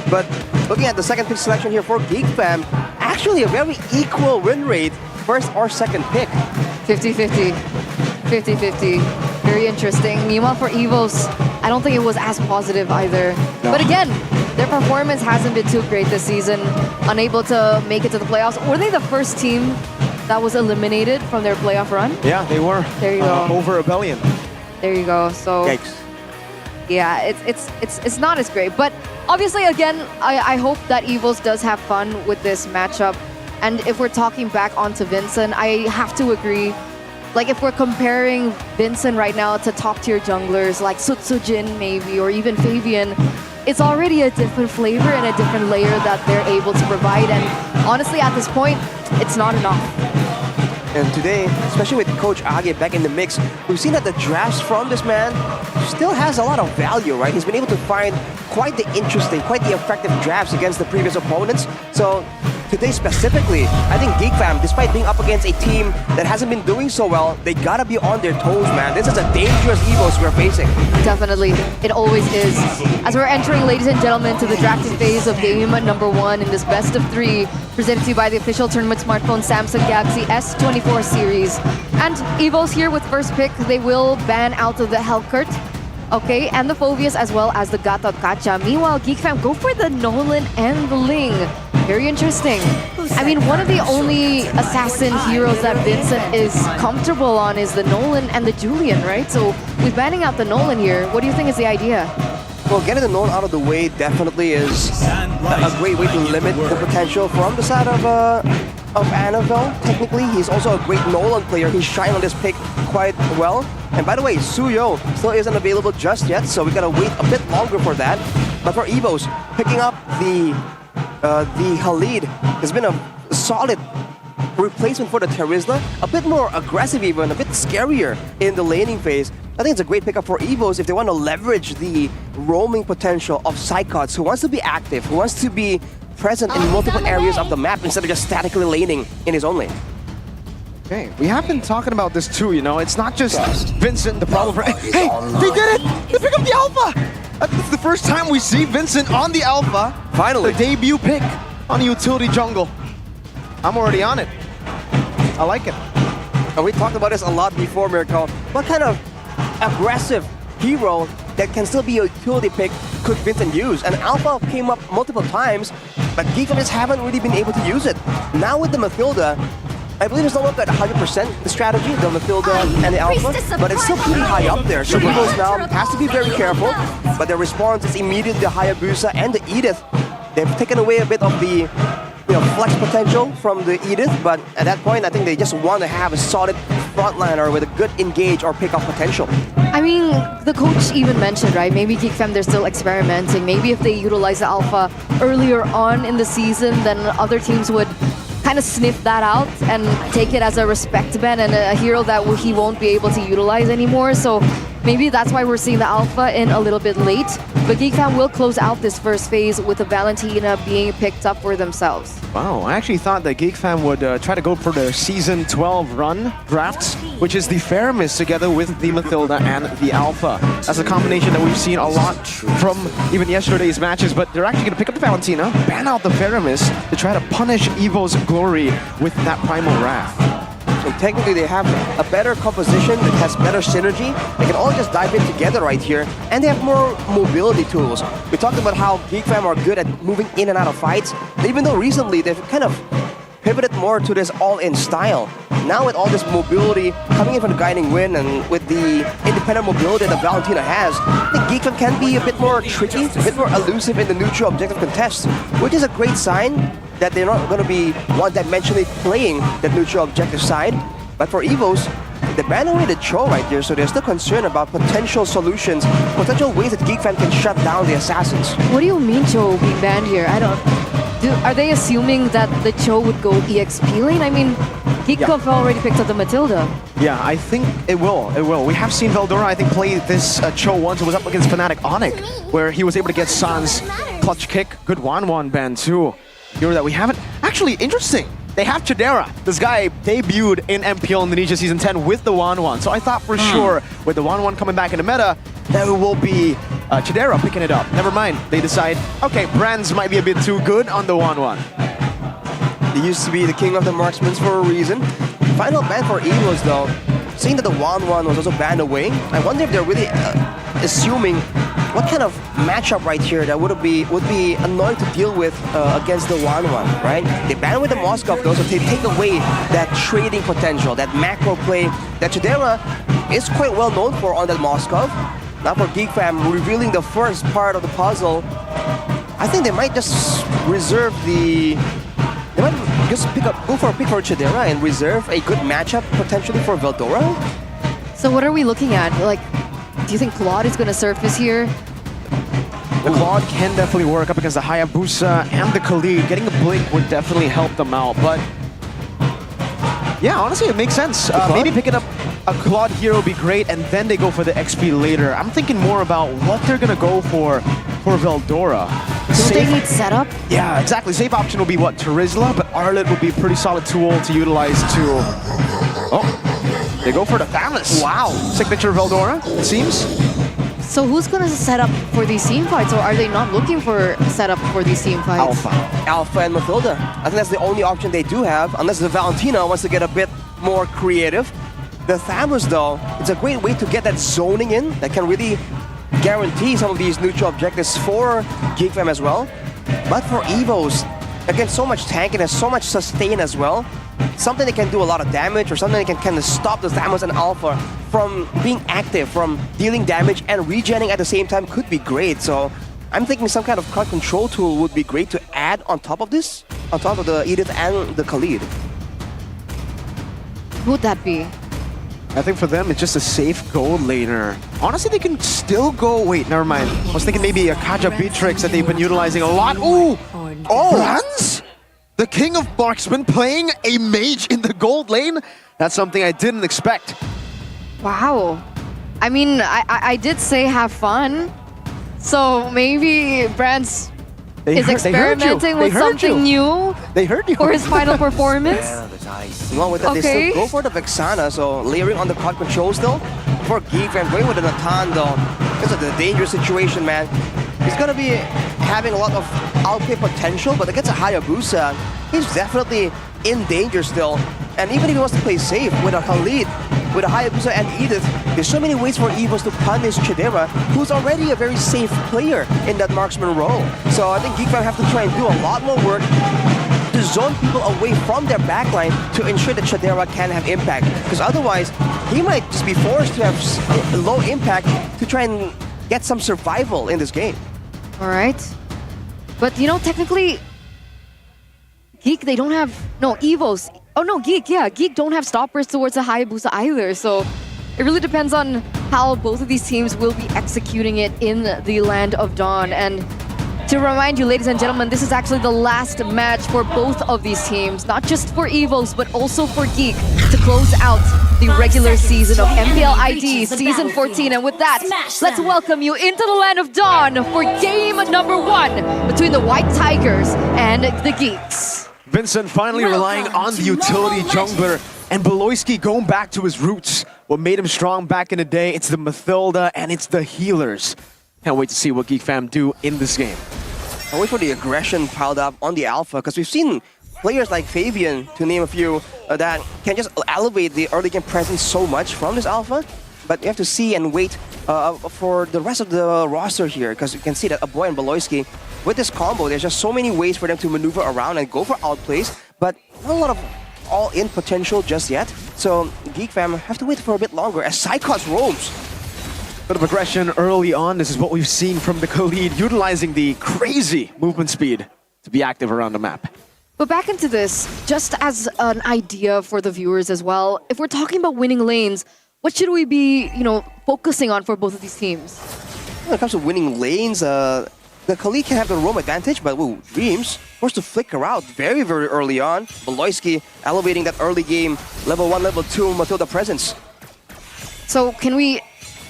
But looking at the second pick selection here for Geek Fam, actually a very equal win rate, first or second pick. 50-50. 50-50. Very interesting. Meanwhile, for EVOS, I don't think it was as positive either. No. But again, their performance hasn't been too great this season. Unable to make it to the playoffs. Were they the first team that was eliminated from their playoff run? Yeah, they were. There you go. Over Rebellion. There you go. So yikes. Yeah, it's not as great. But obviously, again, I hope that EVOS does have fun with this matchup. And if we're talking back onto Vincent, I have to agree. Like, if we're comparing Vincent right now to top-tier junglers like Sutsujin maybe, or even Fabian, it's already a different flavor and a different layer that they're able to provide. And honestly, at this point, it's not enough. And today, especially with Coach Age back in the mix, we've seen that the drafts from this man still has a lot of value, right? He's been able to find quite the interesting, quite the effective drafts against the previous opponents. So today specifically, I think GeekFam, despite being up against a team that hasn't been doing so well, they gotta be on their toes, man. This is a dangerous EVOs we're facing. Definitely, it always is. As we're entering, ladies and gentlemen, to the drafting phase of game number 1 in this best of 3, presented to you by the official tournament smartphone Samsung Galaxy S24 series. And EVOs here with first pick, they will ban out of the Helkurt, okay, and the Phoveus as well as the Gatot Kacha. Meanwhile, GeekFam go for the Nolan and the Ling. Very interesting. I mean, one of the only assassin heroes that Vincent is comfortable on is the Nolan and the Julian, right? So with banning out the Nolan here, what do you think is the idea? Well, getting the Nolan out of the way definitely is a great way to limit the potential from the side of Annabelle. Technically, he's also a great Nolan player. He's shined on this pick quite well. And by the way, Suyo still isn't available just yet, so we gotta wait a bit longer for that. But for EVOs, picking up the Khalid has been a solid replacement for the Terizla, a bit more aggressive even, a bit scarier in the laning phase. I think it's a great pickup for EVOs if they want to leverage the roaming potential of Psychots, who wants to be active, who wants to be present in multiple areas of the map instead of just statically laning in his own lane. Okay, we have been talking about this too, you know, it's not just Vincent the problem for... Hey, they did it! They picked up the Alpha! It's the first time we see Vincent on the Alpha. Finally. The debut pick on a utility jungle. I'm already on it. I like it. And we talked about this a lot before, Miracle. What kind of aggressive hero that can still be a utility pick could Vincent use? And Alpha came up multiple times, but GeekFam just haven't really been able to use it. Now with the Mathilda, I believe it's not up at 100% the strategy, the Mathilda and the Alpha, but it's still pretty high up there. So EVOs now has to be very careful, but their response is immediately the Hayabusa and the Edith. They've taken away a bit of the flex potential from the Edith, but at that point, I think they just want to have a solid frontliner with a good engage or pick-up potential. I mean, the coach even mentioned, right, maybe GeekFam, they're still experimenting. Maybe if they utilize the Alpha earlier on in the season, then other teams would kind of sniff that out and take it as a respect ban and a hero that he won't be able to utilize anymore. So maybe that's why we're seeing the Alpha in a little bit late. But GeekFam will close out this first phase with the Valentina being picked up for themselves. Wow, I actually thought that GeekFam would try to go for the Season 12 run drafts, which is the Faramis together with the Mathilda and the Alpha. That's a combination that we've seen a lot from even yesterday's matches, but they're actually going to pick up the Valentina, ban out the Faramis to try to punish EVO's glory with that Primal Wrath. So technically they have a better composition that has better synergy. They can all just dive in together right here, and they have more mobility tools. We talked about how GeekFam are good at moving in and out of fights, even though recently they've kind of pivoted more to this all-in style. Now with all this mobility coming in from the Guiding Wind and with the independent mobility that Valentina has, I think GeekFam can be a bit more tricky, a bit more elusive in the neutral objective contests, which is a great sign that they're not going to be one-dimensionally playing the neutral objective side. But for EVOs, they ban away the Cho right here, so they're still concerned about potential solutions, potential ways that GeekFam can shut down the assassins. What do you mean Cho being banned here? I don't... Are they assuming that the Cho would go EXP lane? I mean, GeekFam already picked up the Mathilda. Yeah, I think it will. It will. We have seen Veldora, I think, play this Cho once. It was up against Fnatic Onyx, where he was able to get San's clutch kick. Good 1-1 ban too. Hero that we haven't... Actually, interesting. They have Chidera. This guy debuted in MPL Indonesia Season 10 with the 1-1. So I thought for sure, with the 1-1 coming back in the meta, that it will be Chidera picking it up. Never mind. They decide, okay, Brands might be a bit too good on the 1-1. He used to be the king of the marksmen for a reason. Final ban for EVOs though, seeing that the 1-1 was also banned away, I wonder if they're really assuming what kind of matchup right here that would be annoying to deal with against the 1-1, right? They ban with the Moskov though, so they take away that trading potential, that macro play that Chidera is quite well known for on that Moskov. Now for GeekFam revealing the first part of the puzzle, I think they might just reserve the... They might just go for a pick for Chidera and reserve a good matchup potentially for Veldora. So what are we looking at? Like, do you think Claude is going to surface here? The Claude can definitely work up against the Hayabusa and the Khalid. Getting a blink would definitely help them out, but Yeah, honestly, it makes sense. Maybe picking up a Claude hero would be great, and then they go for the XP later. I'm thinking more about what they're gonna go for Veldora. Don't they need setup? Yeah, exactly. Safe option will be what? Terizla, but Arlet would be a pretty solid tool to utilize to... Oh, they go for the Thanos. Wow. Signature Veldora, it seems. So who's gonna set up for these team fights, or are they not looking for setup for these team fights? Alpha and Mathilda. I think that's the only option they do have, unless the Valentina wants to get a bit more creative. The Thanos, though, it's a great way to get that zoning in that can really guarantee some of these neutral objectives for GeekFam as well. But for Evos, again, so much tankiness, so much sustain as well. Something that can do a lot of damage, or something that can kind of stop the Thanos and Alpha from being active, from dealing damage and regenning at the same time could be great. So I'm thinking some kind of card control tool would be great to add on top of this, on top of the Edith and the Khalid. Who would that be? I think for them, it's just a safe gold laner. Honestly, they can still go... Wait, never mind. I was thinking maybe a Kaja Beatrix that they've been utilizing a lot. Ooh! Oh! Franz? The king of marksmen playing a mage in the gold lane? That's something I didn't expect. Wow. I mean, I did say have fun. So maybe Brands is experimenting with something new. They heard you. For his final performance. Along with that, they still go for the Vexana, so layering on the card control still. For GeekFam, going with the Natan though, because of the dangerous situation, man. He's gonna be having a lot of outplay potential, but against a Hayabusa, he's definitely in danger still. And even if he wants to play safe with a Khalid, with a Hayabusa and Edith, there's so many ways for Evos to punish Chidera, who's already a very safe player in that marksman role. So I think GeekFam have to try and do a lot more work to zone people away from their backline to ensure that Chidera can have impact. Because otherwise, he might just be forced to have low impact to try and get some survival in this game. All right. But, you know, technically, Geek, they don't have... No, Evos. Oh, no, Geek, yeah. Geek don't have stoppers towards the Hayabusa either. So it really depends on how both of these teams will be executing it in the Land of Dawn. And to remind you, ladies and gentlemen, this is actually the last match for both of these teams. Not just for Evos, but also for Geek to close out the regular season of MPL ID Season 14. And with that, let's welcome you into the Land of Dawn for game number 1 between the White Tigers and the Geeks. Vincent finally relying on the utility jungler, and Beloyski going back to his roots. What made him strong back in the day, it's the Mathilda and it's the healers. Can't wait to see what GeekFam do in this game. I wait for the aggression piled up on the Alpha, because we've seen players like Fabian, to name a few, that can just elevate the early game presence so much from this Alpha. But you have to see and wait for the rest of the roster here, because you can see that Aboy and Beloyski, with this combo, there's just so many ways for them to maneuver around and go for outplays, but not a lot of all-in potential just yet. So GeekFam have to wait for a bit longer as Psychos roams. Bit of aggression early on. This is what we've seen from the Khalid, utilizing the crazy movement speed to be active around the map. But back into this, just as an idea for the viewers as well, if we're talking about winning lanes, what should we be, focusing on for both of these teams? When it comes to winning lanes, the Khalid can have the roam advantage, but Dreams forced to flicker out very, very early on. Beloyski elevating that early game, level 1, level 2 Mathilda presence. So can we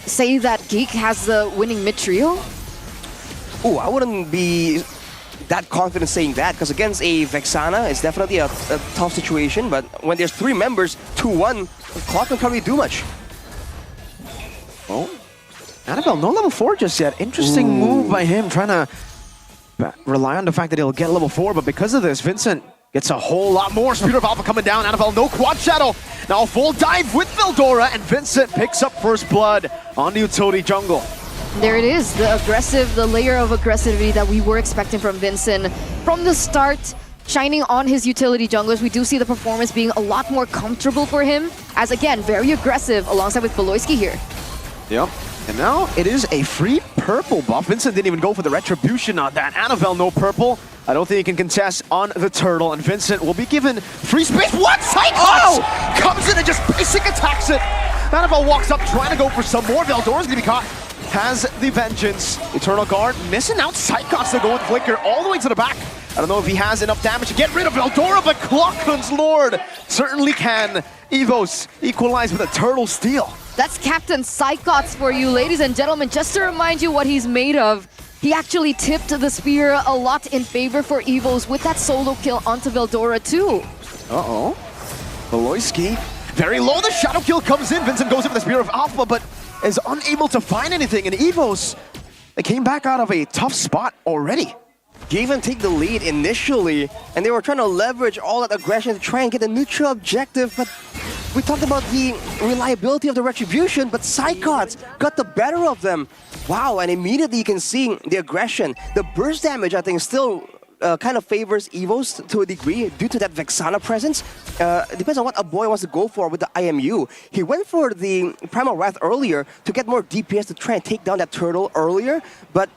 say that Geek has the winning mid trio? Oh, I wouldn't be that confident saying that, because against a Vexana, it's definitely a tough situation, but when there's 3 members, 2-1, Clock can't really do much. Oh, Annabelle, no level 4 just yet. Interesting move by him, trying to rely on the fact that he'll get level 4, but because of this, Vincent gets a whole lot more. Speeder of Alpha coming down. Annabelle, no quad shadow. Now full dive with Veldora, and Vincent picks up first blood on the utility jungle. There it is, the layer of aggressivity that we were expecting from Vincent. From the start, shining on his utility junglers, we do see the performance being a lot more comfortable for him, as again, very aggressive alongside with Beloyski here. Yep, and now it is a free purple buff. Vincent didn't even go for the retribution on that. Annabelle, no purple. I don't think he can contest on the turtle, and Vincent will be given free space. What? Psychos! Comes in and just basic attacks it. Annabelle walks up trying to go for some more. Veldora's gonna be caught. Has the vengeance. Eternal Guard missing out. Psychos to go with Flicker all the way to the back. I don't know if he has enough damage to get rid of Veldora, but Clockun's Lord certainly can. Evos equalize with a turtle steal. That's Captain Psychots for you, ladies and gentlemen. Just to remind you what he's made of, he actually tipped the spear a lot in favor for Evos with that solo kill onto Veldora too. Uh-oh. Beloyski, very low, the shadow kill comes in. Vincent goes in with the Spear of Alpha, but is unable to find anything. And Evos, they came back out of a tough spot already. Gave and take the lead initially, and they were trying to leverage all that aggression to try and get a neutral objective, but we talked about the reliability of the Retribution, but Psychots got the better of them. Wow, and immediately you can see the aggression. The burst damage, I think, still kind of favors Evos to a degree due to that Vexana presence. Depends on what a boy wants to go for with the IMU. He went for the Primal Wrath earlier to get more DPS to try and take down that turtle earlier, but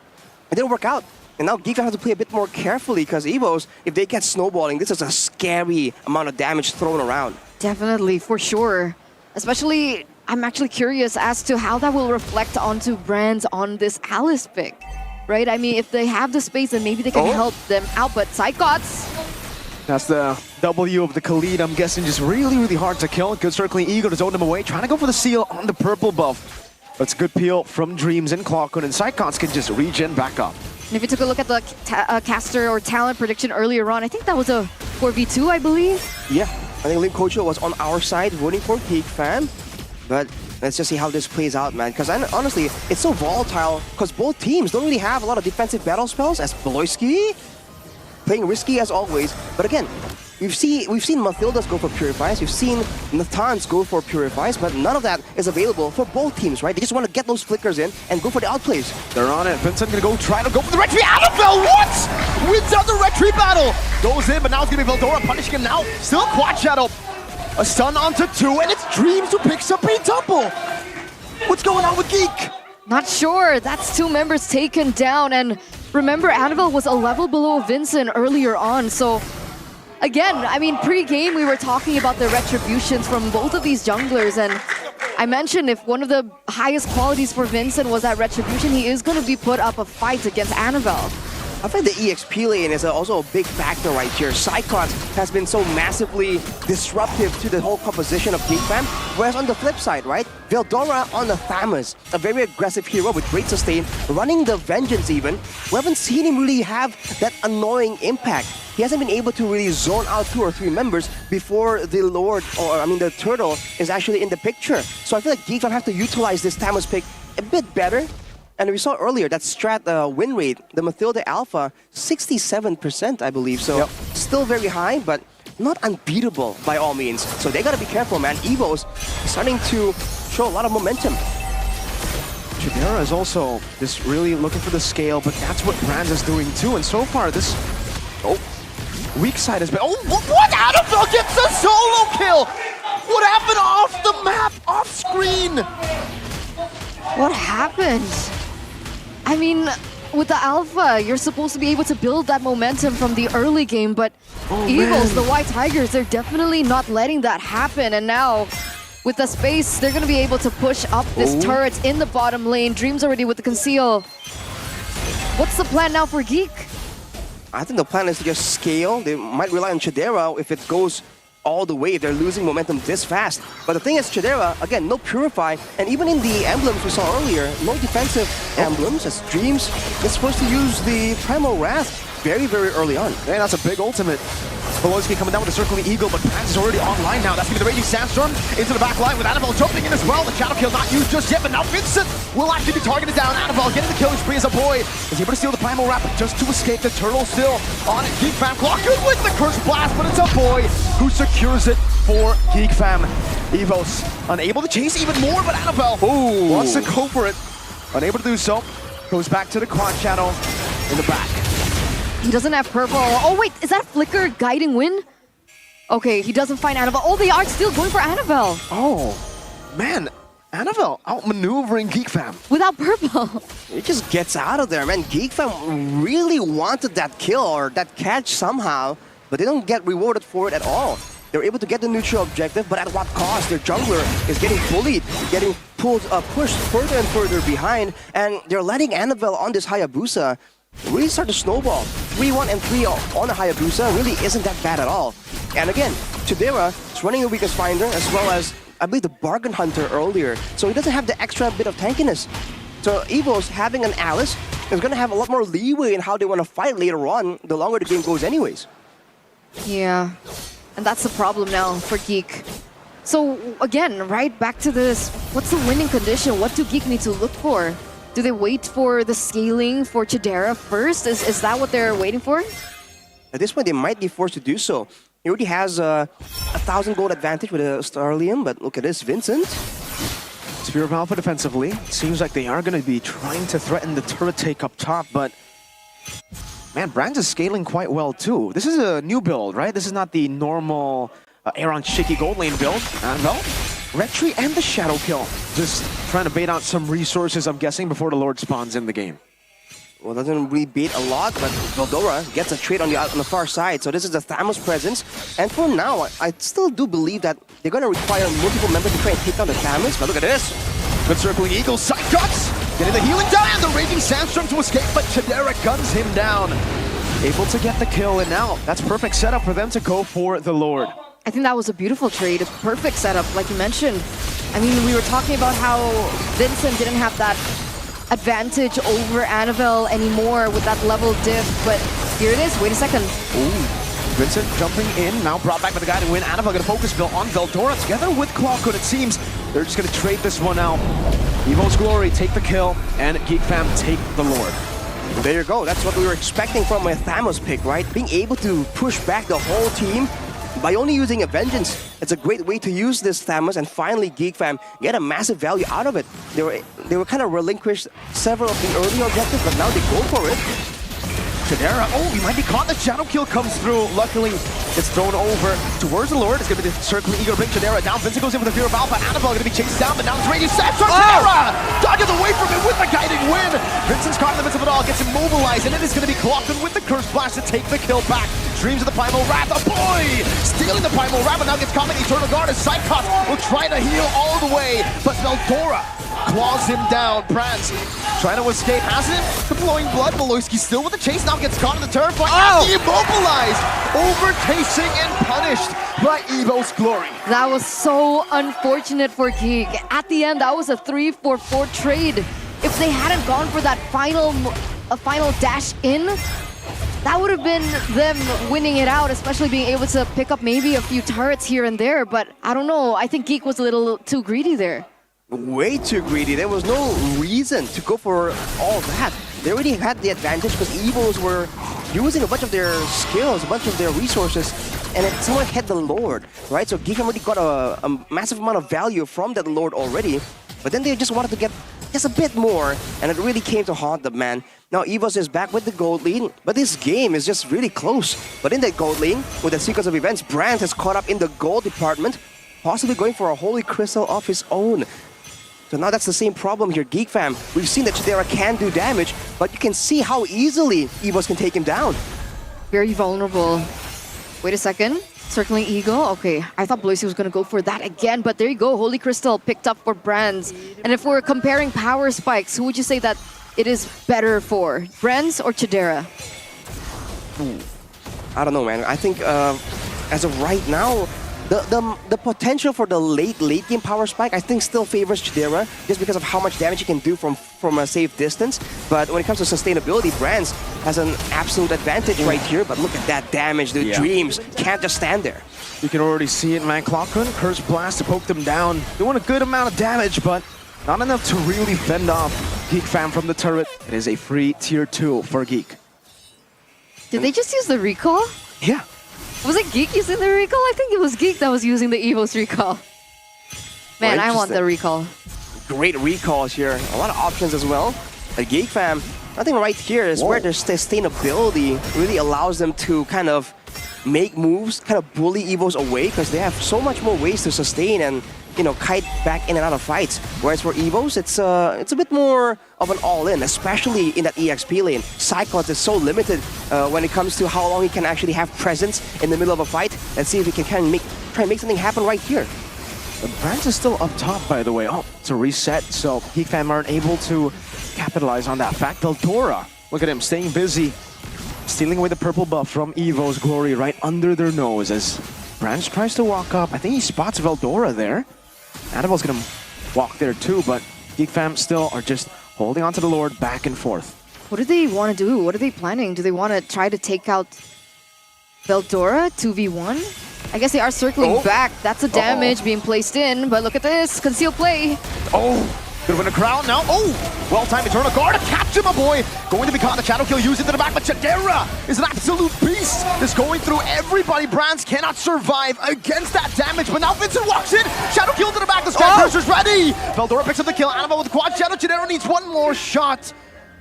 it didn't work out. And now Geek have to play a bit more carefully because Evos, if they get snowballing, this is a scary amount of damage thrown around. Definitely, for sure. Especially, I'm actually curious as to how that will reflect onto brands on this Alice pick. Right? I mean, if they have the space, then maybe they can help them out. But Psychots... That's the W of the Khalid. I'm guessing just really hard to kill. Good circling Eagle to zone them away. Trying to go for the seal on the purple buff. That's good peel from Dreams and Clockun, and Psychots can just regen back up. And if you took a look at the caster or talent prediction earlier on, I think that was a 4v2, I believe. Yeah, I think Lim Kocho was on our side voting for Geek Fam. But let's just see how this plays out, man. Because honestly, it's so volatile because both teams don't really have a lot of defensive battle spells, as Beloyski playing risky as always. But again, we've seen Mathildas go for Purifies, we've seen Nathans go for Purifies, but none of that is available for both teams, right? They just want to get those flickers in and go for the outplays. They're on it. Vincent gonna try to go for the retreat. Annabelle, what? Wins out the retreat battle. Goes in, but now it's gonna be Veldora punishing him now. Still Quad Shadow. A stun onto 2, and it's Dreams who picks up a double. What's going on with Geek? Not sure. That's 2 members taken down, and remember, Annabelle was a level below Vincent earlier on, so again, I mean, pre-game we were talking about the retributions from both of these junglers, and I mentioned if one of the highest qualities for Vincent was that retribution, he is going to be put up a fight against Annabelle. I think the EXP lane is also a big factor right here. Psychots has been so massively disruptive to the whole composition of Geek Fam, whereas on the flip side, right, Veldora on the Thamus, a very aggressive hero with great sustain, running the Vengeance even, we haven't seen him really have that annoying impact. He hasn't been able to really zone out 2 or 3 members before the Lord, or I mean the Turtle, is actually in the picture. So I feel like Geek Fam have to utilize this Thamus pick a bit better. And we saw earlier that strat win rate, the Mathilda Alpha, 67%, I believe. So still very high, but not unbeatable by all means. So they gotta be careful, man. Evo's starting to show a lot of momentum. Chidera is also just really looking for the scale, but that's what Brands is doing too. And so far, this weak side has been. Oh, what? Annabelle gets a solo kill! What happened off the map, off screen? What happened? I mean, with the Alpha, you're supposed to be able to build that momentum from the early game, but Eagles, the White Tigers, they're definitely not letting that happen. And now, with the space, they're going to be able to push up this turret in the bottom lane. Dreams already with the conceal. What's the plan now for Geek? I think the plan is to just scale. They might rely on Chidera if it goes all the way. They're losing momentum this fast. But the thing is, Chidera, again, no Purify, and even in the emblems we saw earlier, no defensive emblems, as Dreams is supposed to use the Primal Wrath very early on. Man, that's a big ultimate. Beloyski coming down with the circling eagle, but Brands is already online now. That's going to be the Raging Sandstorm into the back line with Annabelle jumping in as well. The shadow kill not used just yet, but now Vincent will actually be targeted down. Annabelle getting the killing spree as a boy. Is able to steal the Primal Wrap just to escape. The turtle still on it. Geek Fam Clockun's with the Curse Blast, but it's a boy who secures it for Geek Fam. Evos unable to chase even more, but Annabelle wants to go for it. Unable to do so. Goes back to the Quad Shadow in the back. He doesn't have purple. Oh wait, is that Flicker guiding win? Okay, he doesn't find Annabelle. Oh, they are still going for Annabelle. Oh, man. Annabelle outmaneuvering Geek Fam. Without purple. It just gets out of there, man. Geek Fam really wanted that kill or that catch somehow, but they don't get rewarded for it at all. They're able to get the neutral objective, but at what cost? Their jungler is getting bullied, getting pushed further and further behind, and they're letting Annabelle on this Hayabusa really start to snowball. 3-1 and 3 on a Hayabusa really isn't that bad at all. And again, Chidera is running a Weakest Finder as well as, I believe, the Bargain Hunter earlier. So he doesn't have the extra bit of tankiness. So Evo's having an Alice is going to have a lot more leeway in how they want to fight later on, the longer the game goes anyways. Yeah, and that's the problem now for Geek. So again, right back to this, what's the winning condition? What do Geek need to look for? Do they wait for the scaling for Chidera first? Is that what they're waiting for? At this point, they might be forced to do so. He already has a 1,000 gold advantage with a Starlium, but look at this, Vincent. Spear of Alpha defensively. Seems like they are going to be trying to threaten the turret take up top, but man, Brands is scaling quite well too. This is a new build, right? This is not the normal Aaron Shiki gold lane build. And well, Red Tree and the Shadow Kill. Just trying to bait out some resources, I'm guessing, before the Lord spawns in the game. Well, doesn't really bait a lot, but Veldora gets a trade on the far side. So this is the Thamos presence. And for now, I still do believe that they're going to require multiple members to try and take down the Thamos. But look at this. Good circling Eagle, side cuts! Getting the healing down and the Raging Sandstorm to escape, but Chidera guns him down. Able to get the kill, and now that's perfect setup for them to go for the Lord. I think that was a beautiful trade, a perfect setup, like you mentioned. I mean, we were talking about how Vincent didn't have that advantage over Annabelle anymore with that level diff, but here it is. Wait a second. Ooh. Vincent jumping in, now brought back by the guy to win. Annabelle going to focus Bill on Veldora together with Clawcode. It seems they're just going to trade this one out. Evo's Glory take the kill, and Geek Fam take the Lord. There you go. That's what we were expecting from a Thamos pick, right? Being able to push back the whole team by only using a Vengeance. It's a great way to use this Thamos, and finally Geek Fam get a massive value out of it. They were kind of relinquished several of the earlier objectives, but now they go for it. Chidera, oh, he might be caught. The Shadow Kill comes through. Luckily, it's thrown over towards the Lord. It's going to be the circling Eagle to bring Chidera down. Vincent goes in with the Fear of Alpha. Annabelle going to be chased down, but now it's Raging Sandstorm. Chidera dodges away from it with the guiding win. Vincent's caught in the midst of it all, gets immobilized, and it is going to be Clawcode with the Curse Blast to take the kill back. Dreams of the Primal Wrath. Oh boy! Stealing the Primal Wrath, but now gets caught in Eternal Guard as Psychos will try to heal all the way, but Veldora claws him down. Prance trying to escape, has him deploying blood. Maloyski still with the chase, now gets caught in the turret fight. Immobilized, overtasting and punished by Evo's Glory. That was so unfortunate for Geek. At the end, that was a 3-4-4 trade. If they hadn't gone for that final dash in, that would have been them winning it out, especially being able to pick up maybe a few turrets here and there. But I don't know, I think Geek was a little too greedy there. Way too greedy. There was no reason to go for all that. They already had the advantage because Evos were using a bunch of their skills, a bunch of their resources, and it someone had the Lord, right? So Geek already got a massive amount of value from that Lord already, but then they just wanted to get just a bit more, and it really came to haunt them, man. Now Evos is back with the gold lead, but this game is just really close. But in that gold lead, with the sequence of events, Brandt has caught up in the gold department, possibly going for a Holy Crystal of his own. So now that's the same problem here, Geek Fam. We've seen that Chidera can do damage, but you can see how easily Evos can take him down. Very vulnerable. Wait a second. Circling Eagle. Okay, I thought Bloisy was going to go for that again, but there you go. Holy Crystal picked up for Brands. And if we're comparing power spikes, who would you say that it is better for? Brands or Chidera? I don't know, man. I think as of right now, the potential for the late game power spike, I think still favors Chidera just because of how much damage he can do from a safe distance. But when it comes to sustainability, Brands has an absolute advantage right here. But look at that damage, dude. Yeah. Dreams can't just stand there. You can already see it, man. Clawcode, Curse Blast to poke them down. Doing a good amount of damage, but not enough to really fend off Geek Fam from the turret. It is a free tier 2 for Geek. Did they just use the recall? Yeah. Was it Geek using the recall? I think it was Geek that was using the Evo's recall. Man, I want the recall. Great recalls here. A lot of options as well. At Geek Fam, I think right here is where their sustainability really allows them to kind of make moves, kind of bully Evos away because they have so much more ways to sustain and, you know, kite back in and out of fights. Whereas for Evos, it's a bit more of an all-in, especially in that EXP lane. Psychos is so limited when it comes to how long he can actually have presence in the middle of a fight. Let's see if he can try and make something happen right here. The Brands is still up top, by the way. Oh, it's a reset, so Geek Fam aren't able to capitalize on that fact. Veldora Look at him staying busy, stealing away the purple buff from Evo's Glory right under their nose as Branch tries to walk up. I think he spots Veldora there. Annabelle's gonna walk there too, but Geek Fam still are just holding onto the Lord back and forth. What do they want to do? What are they planning? Do they want to try to take out Veldora 2v1? I guess they are circling back. That's a damage being placed in, but look at this. Conceal play. Good win a crown now. Well-timed Eternal Guard to catch him, my boy. Going to be caught. The Shadow Kill used into the back, but Chadera is an absolute beast. Just going through everybody. Brands cannot survive against that damage, but now Vincent walks in. Shadow Kill to the back. The Sky Piercer's ready. Veldora picks up the kill. Annabelle with the quad shadow. Chadera needs one more shot,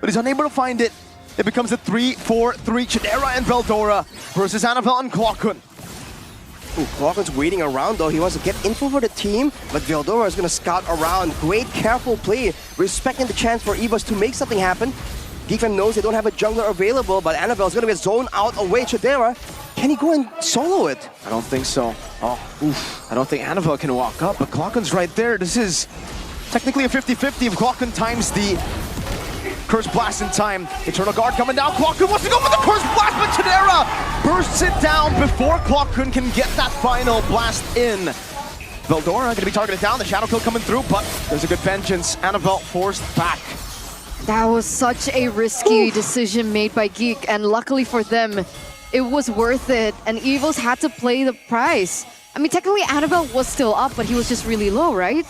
but he's unable to find it. It becomes a 3-4-3. Chadera and Veldora versus Annabelle and Clockun. Clockun's waiting around though. He wants to get info for the team, but Veldora is going to scout around. Great careful play, respecting the chance for Evos to make something happen. Geek Fam knows they don't have a jungler available, but Annabelle's going to get zoned out away. Chadera, can he go and solo it? I don't think so. I don't think Annabelle can walk up, but Clockun's right there. This is technically a 50-50 if Clockun times the Curse Blast in time. Eternal Guard coming down. Clockun wants to go for the Curse Blast, but Chadera bursts it down before Clockun can get that final blast in. Veldora going to be targeted down. The Shadow Kill coming through, but there's a good vengeance. Annabelle forced back. That was such a risky decision made by Geek, and luckily for them, it was worth it, and Evos had to play the price. I mean, technically Annabelle was still up, but he was just really low, right?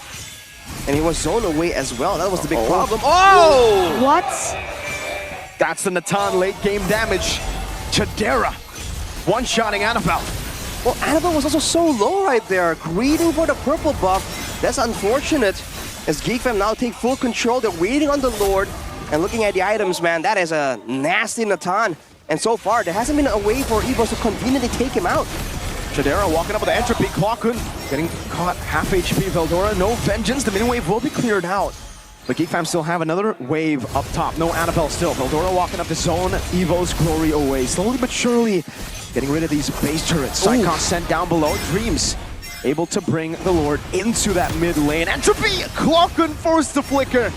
And he was zoned away as well. That was the big problem. What? That's the Natan late game damage. Chadera one-shotting Annabelle. Well, Annabelle was also so low right there. Greeting for the purple buff. That's unfortunate. As Geek Fam now take full control, they're waiting on the Lord. And looking at the items, man, that is a nasty Natan. And so far, there hasn't been a way for Evos to conveniently take him out. Chadera walking up with the entropy. Clockun getting caught half HP. Veldora, no vengeance. The mini wave will be cleared out. But Geek Fam still have another wave up top. No Annabelle still. Veldora walking up the zone. Evo's Glory away. Slowly but surely getting rid of these base turrets. Psychon sent down below. Dreams able to bring the Lord into that mid lane. Entropy! Clockun forced to flicker.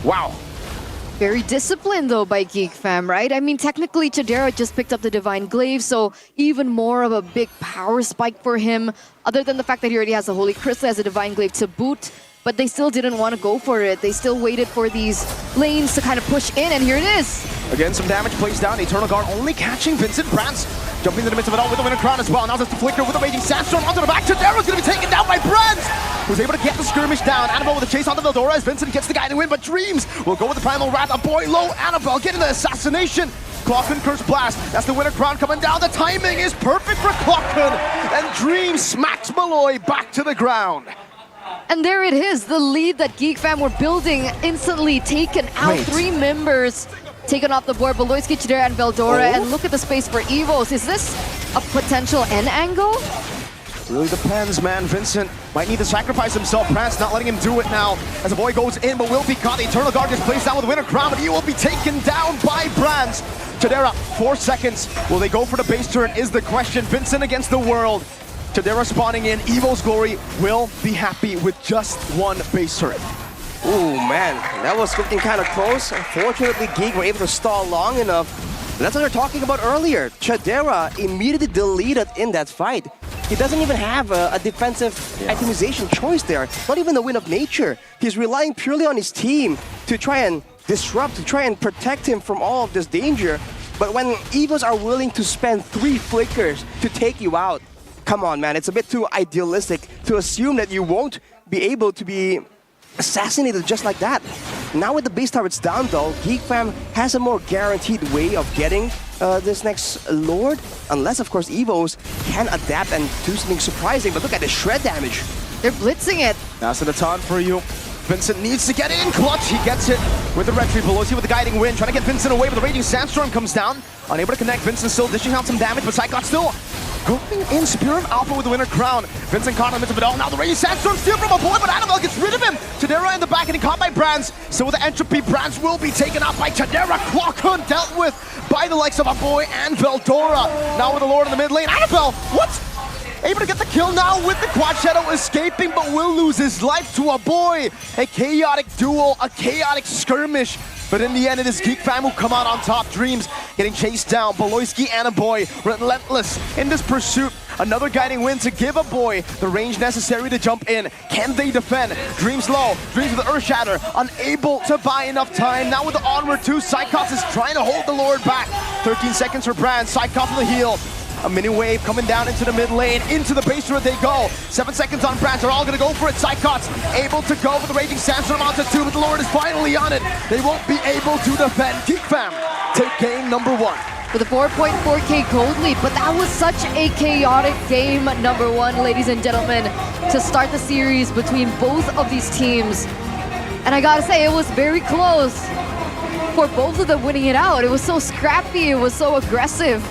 Wow. Very disciplined though by Geek Fam, right? I mean, technically Chadera just picked up the Divine Glaive, so even more of a big power spike for him. Other than the fact that he already has the Holy Crystal as a Divine Glaive to boot, but they still didn't want to go for it. They still waited for these lanes to kind of push in, and here it is. Again, some damage placed down. Eternal Guard only catching Vincent. Brands jumping into the midst of it all with the Winter Crown as well. Now there's the Flicker with the Raging Sandstorm onto the back. Chadera's going to be taken down by Brands, who's able to get the skirmish down. Annabelle with a chase onto Veldora as Vincent gets the guy to win, but Dreams will go with the Primal Wrath. A boy low. Annabelle getting the assassination. Clockun Curse Blast. That's the Winter Crown coming down. The timing is perfect for Clockun. And Dreams smacks Malloy back to the ground. And there it is, the lead that Geek Fam were building instantly taken out. 3 members taken off the board, Beloyski, Chadera, and Veldora. And look at the space for Evos. Is this a potential end angle? Really depends, man. Vincent might need to sacrifice himself. Prance not letting him do it now as the boy goes in, but will be caught. The Eternal Guard gets placed down with Winter Crown, but he will be taken down by Brands. Chadera, 4 seconds. Will they go for the base turn is the question. Vincent against the world. Chadera spawning in. Evo's Glory will be happy with just 1 base turret. Ooh, man, that was looking kind of close. Unfortunately, Geek were able to stall long enough. That's what we were talking about earlier. Chadera immediately deleted in that fight. He doesn't even have a defensive itemization choice there. Not even the Wind of Nature. He's relying purely on his team to try and disrupt, to try and protect him from all of this danger. But when Evos are willing to spend 3 flickers to take you out, come on, man, it's a bit too idealistic to assume that you won't be able to be assassinated just like that. Now with the base turrets down though, Geek Fam has a more guaranteed way of getting this next Lord, unless of course Evos can adapt and do something surprising. But look at the shred damage. They're blitzing it. That's a Natan for you. Vincent needs to get in clutch. He gets it with the retry. Beloyski with the guiding wind, trying to get Vincent away, but the Raging Sandstorm comes down. Unable to connect. Vincent still dishing out some damage, but Psychon still going in. Spirit of Alpha with the Winter Crown. Vincent caught in the midst of it all. Now the Raging Sandstorm steal from a boy, but Annabelle gets rid of him. Chadera in the back, and he caught by Brands. So with the entropy, Brands will be taken out by Chadera. Clockun dealt with by the likes of a boy and Veldora. Now with the Lord in the mid lane. Annabelle, what? Able to get the kill now with the Quad Shadow escaping, but will lose his life to a boy. A chaotic duel, a chaotic skirmish But in the end, it is Geek Fam who come out on top. Dreams getting chased down. Beloyski and a boy relentless in this pursuit. Another guiding win to give a boy the range necessary to jump in. Can they defend? Dreams low. Dreams with the Earth Shatter. Unable to buy enough time. Now with the onward 2, Psychops is trying to hold the Lord back. 13 seconds for Brand. Psychops on the heel. A mini wave coming down into the mid lane. Into the base turret they go. 7 seconds on Brand. They're all going to go for it. Psychops able to go for the Raging Sandstorm onto 2, but the Lord is finally on it. They won't be able to defend. Geek Fam take game number 1. With a 4.4k gold lead, but that was such a chaotic game number 1, ladies and gentlemen, to start the series between both of these teams. And I gotta say, it was very close for both of them winning it out. It was so scrappy, it was so aggressive.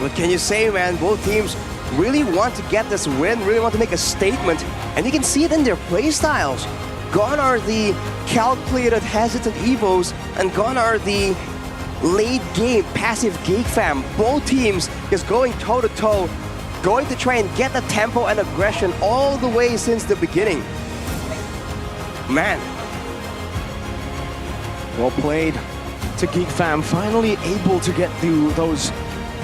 What can you say, man? Both teams really want to get this win, really want to make a statement, and you can see it in their play styles. Gone are the calculated, hesitant Evos, and gone are the late game passive Geek Fam. Both teams is going toe-to-toe, going to try and get the tempo and aggression all the way since the beginning. Man. Well played to Geek Fam, finally able to get through those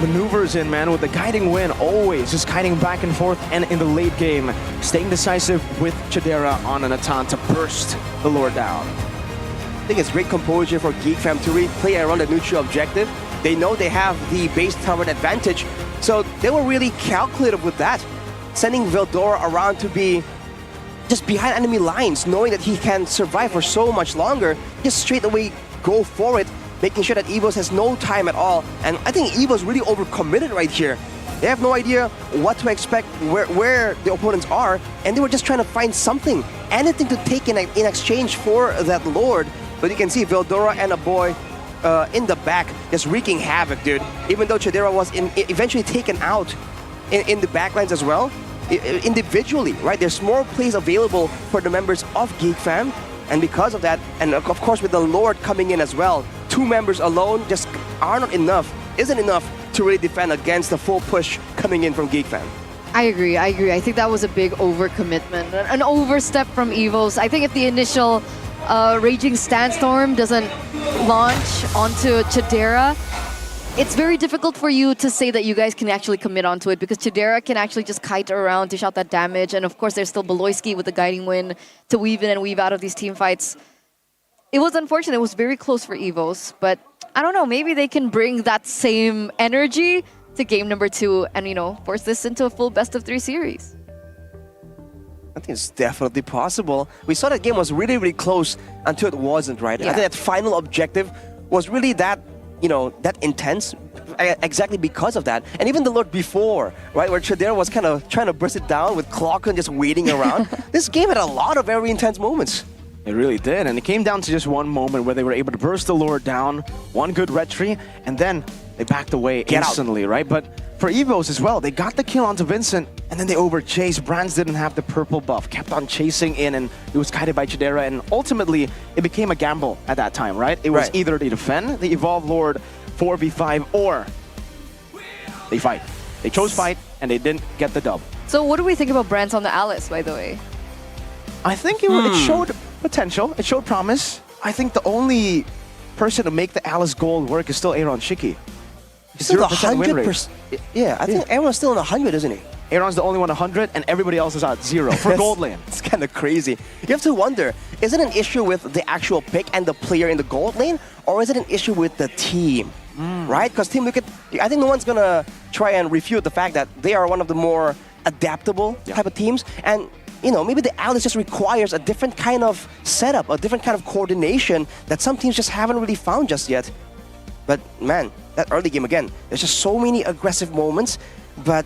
maneuvers in, man, with the guiding win, always just guiding back and forth, and in the late game, staying decisive with Chidera on an Natan to burst the Lord down. I think it's great composure for Geek Fam to really play around the neutral objective. They know they have the base tower advantage, so they were really calculative with that. Sending Veldora around to be just behind enemy lines, knowing that he can survive for so much longer, just straight away go for it, making sure that Evos has no time at all. And I think Evos really overcommitted right here. They have no idea what to expect, where the opponents are, and they were just trying to find something, anything to take in exchange for that Lord. But you can see Veldora and a boy in the back just wreaking havoc, dude. Even though Chidera was eventually taken out in the backlines as well, individually, right? There's more plays available for the members of Geek Fam. And because of that, and of course with the Lord coming in as well, 2 members alone just isn't enough to really defend against the full push coming in from Geek Fam. I agree. I think that was a big overcommitment, an overstep from Evos. I think if the initial Raging Sandstorm doesn't launch onto Chidera, it's very difficult for you to say that you guys can actually commit onto it, because Chidera can actually just kite around, dish out that damage, and of course there's still Beloyski with the guiding win to weave in and weave out of these team fights. It was unfortunate, it was very close for Evos, but I don't know, maybe they can bring that same energy to game number 2 and, you know, force this into a full best-of-3 series. I think it's definitely possible. We saw that game was really, really close until it wasn't, right? Yeah. I think that final objective was really that, you know, that intense, exactly because of that. And even the Lord before, right, where Chidera was kind of trying to burst it down with Clockon just waiting around. This game had a lot of very intense moments. It really did, and it came down to just one moment where they were able to burst the Lord down, one good red tree, and then they backed away instantly, right? But for Evos as well, they got the kill onto Vincent, and then they overchased. Brands didn't have the purple buff, kept on chasing in, and it was guided by Chidera, and ultimately, it became a gamble at that time, right? It was either they defend the Evolved Lord 4v5, or they fight. They chose fight, and they didn't get the dub. So what do we think about Brands on the Alice, by the way? I think it showed potential, it showed promise. I think the only person to make the Alice gold work is still Aaron Shiki. Still 100%. Yeah, I think Aaron's still in 100, isn't he? Aaron's the only one 100, and everybody else is at 0 for gold lane. It's kind of crazy. You have to wonder, is it an issue with the actual pick and the player in the gold lane, or is it an issue with the team? Right? Because Team Liquid, I think no one's gonna try and refute the fact that they are one of the more adaptable type of teams, and you know, maybe the Alice just requires a different kind of setup, a different kind of coordination that some teams just haven't really found just yet. But man, that early game again, there's just so many aggressive moments, but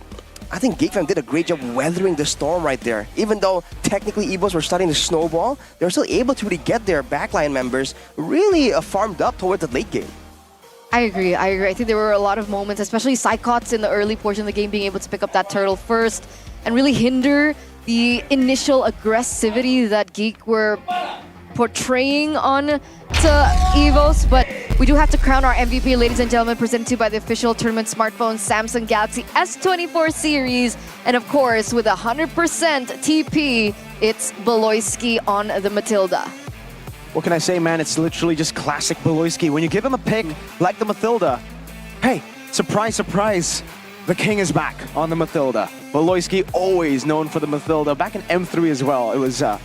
I think Geek Fam did a great job weathering the storm right there. Even though technically Evos were starting to snowball, they were still able to really get their backline members really farmed up towards the late game. I agree. I think there were a lot of moments, especially Psychots in the early portion of the game, being able to pick up that turtle first and really hinder the initial aggressivity that Geek were portraying on to Evos. But we do have to crown our MVP, ladies and gentlemen, presented to you by the official tournament smartphone Samsung Galaxy S24 series. And of course, with 100% TP, it's Beloyski on the Matilda. what can I say, man? It's literally just classic Beloyski. When you give him a pick like the Mathilda, hey, surprise, surprise, the king is back on the Mathilda. Beloyski always known for the Mathilda. Back in M3 as well, it was a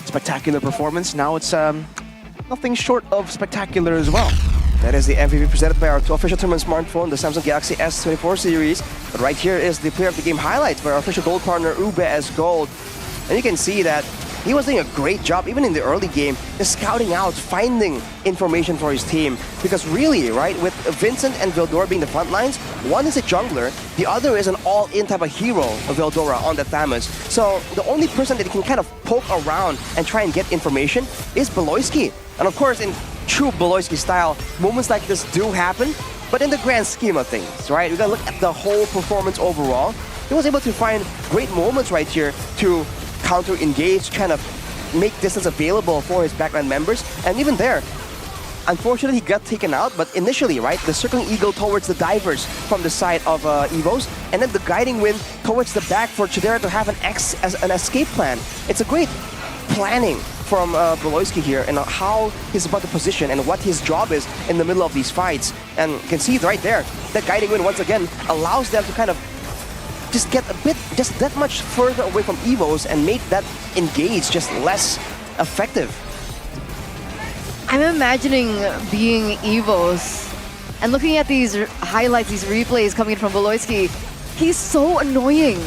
spectacular performance. Now it's nothing short of spectacular as well. That is the MVP presented by our official tournament smartphone, the Samsung Galaxy S24 series. But right here is the player of the game highlights by our official gold partner, Ube as Gold. And you can see that he was doing a great job, even in the early game, just scouting out, finding information for his team. Because really, right, with Vincent and Veldora being the front lines, one is a jungler, the other is an all-in type of hero of Veldora on the Thamus. So the only person that can kind of poke around and try and get information is Beloyski. And of course, in true Beloyski style, moments like this do happen, but in the grand scheme of things, right? We gotta look at the whole performance overall. He was able to find great moments right here to counter-engage, kind of make distance available for his backline members. And even there, unfortunately, he got taken out, but initially, right, the circling eagle towards the divers from the side of Evos, and then the guiding wind towards the back for Chidera to have an escape plan. It's a great planning from Beloyski here and how he's about to position and what his job is in the middle of these fights. And you can see it right there. That guiding wind once again allows them to kind of just get a bit, just that much further away from Evos and make that engage just less effective. I'm imagining being Evos and looking at these highlights, these replays coming from Beloyski. He's so annoying.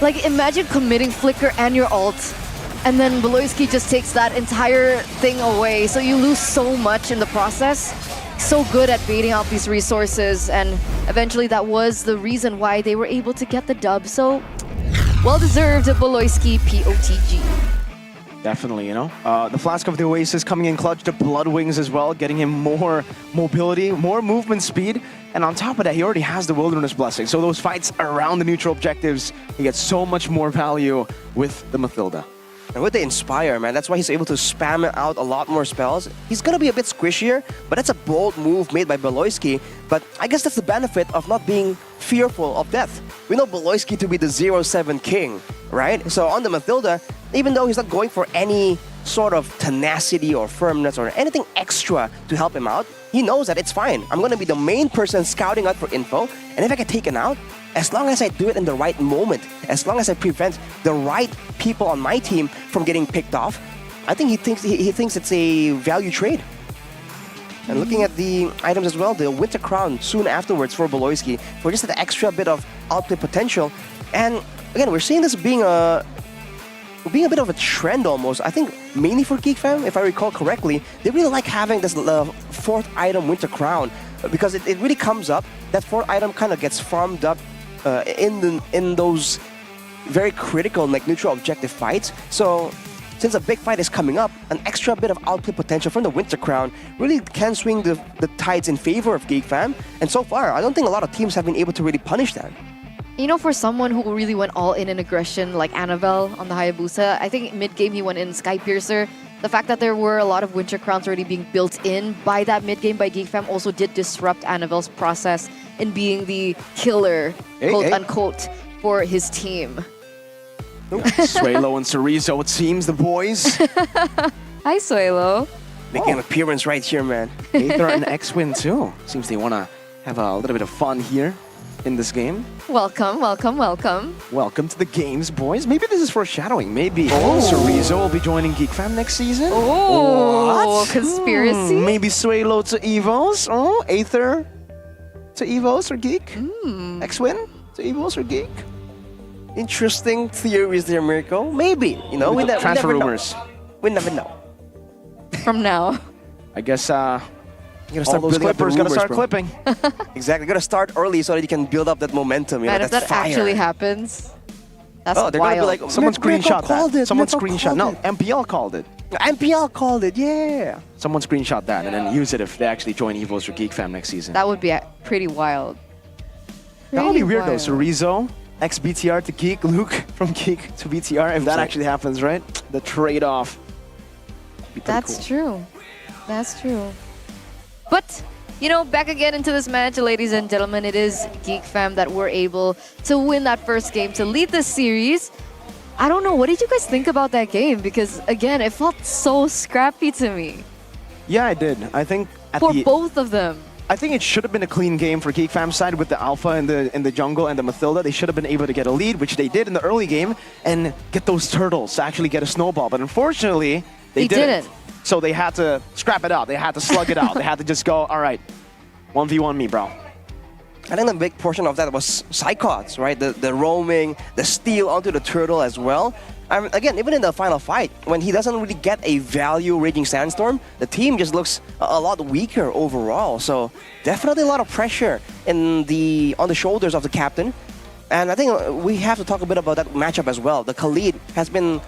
Like, imagine committing flicker and your ult, and then Beloyski just takes that entire thing away, so you lose so much in the process. So good at baiting out these resources, and eventually that was the reason why they were able to get the dub. So, well-deserved Beloyski POTG. Definitely, you know. The Flask of the Oasis coming in clutch, the Blood Wings as well, getting him more mobility, more movement speed. And on top of that, he already has the Wilderness Blessing. So those fights around the neutral objectives, he gets so much more value with the Mathilda. And with the Inspire, man, that's why he's able to spam out a lot more spells. He's gonna be a bit squishier, but that's a bold move made by Beloyski. But I guess that's the benefit of not being fearful of death. We know Beloyski to be the 0-7 king, right? So on the Mathilda, even though he's not going for any sort of tenacity or firmness or anything extra to help him out, he knows that it's fine. I'm gonna be the main person scouting out for info, and if I get taken out, as long as I do it in the right moment, as long as I prevent the right people on my team from getting picked off, I think he thinks it's a value trade. And looking at the items as well, the Winter Crown soon afterwards for Beloyski for just an extra bit of outplay potential. And again, we're seeing this being a bit of a trend almost. I think mainly for Geek Fam, if I recall correctly, they really like having this fourth item Winter Crown because it really comes up. That fourth item kind of gets farmed up in those very critical like neutral objective fights. So since a big fight is coming up, an extra bit of outplay potential from the Winter Crown really can swing the tides in favor of Geek Fam. And so far, I don't think a lot of teams have been able to really punish that. You know, for someone who really went all in aggression like Annabelle on the Hayabusa, I think mid-game he went in Sky Piercer. The fact that there were a lot of Winter Crowns already being built in by that mid-game by Geek Fam also did disrupt Annabelle's process in being the killer, quote-unquote, for his team. Suelo and Cerezo, it seems, the boys. Hi, Suelo. Making an appearance right here, man. Aether and X-Win, too. Seems they want to have a little bit of fun here in this game. Welcome, welcome, welcome. Welcome to the games, boys. Maybe this is foreshadowing. Maybe Cerezo will be joining Geek Fam next season. Oh, what? Conspiracy? Maybe Suelo to Evos. Oh, Aether to Evos or Geek. X-Win to Evos or Geek. Interesting theories there, Mirko. Maybe, you know, transfer rumors. We never know. From now. I guess you gotta start all those clippers gotta start clipping. Exactly, gotta start early so that you can build up that momentum. You know, if that fire. actually happens, that's they're wild. gonna be like, someone screenshot that. Someone Mirko screenshot. No, called MPL called it. MPL called it, yeah. Someone screenshot that and then use it if they actually join Evos or Geek Fam next season. That would be pretty wild. That would be weird though. Cerezo, ex-BTR to Geek, Luke from Geek to BTR. If that actually happens, right? The trade-off. That's true. That's true. But, you know, back again into this match, ladies and gentlemen, it is Geek Fam that were able to win that first game to lead this series. I don't know. What did you guys think about that game? Because again, it felt so scrappy to me. Yeah, I did. I think for both of them. I think it should have been a clean game for Geek Fam's side with the Alpha in the jungle and the Mathilda. They should have been able to get a lead, which they did in the early game, and get those turtles to actually get a snowball. But unfortunately, they didn't. So they had to scrap it out. They had to slug it out. They had to just go, all right, 1v1 me, bro. I think the big portion of that was Psychots, right? The roaming, the steal onto the turtle as well. Again, even in the final fight, when he doesn't really get a value Raging Sandstorm, the team just looks a lot weaker overall. So definitely a lot of pressure on the shoulders of the captain. And I think we have to talk a bit about that matchup as well. The Khalid has been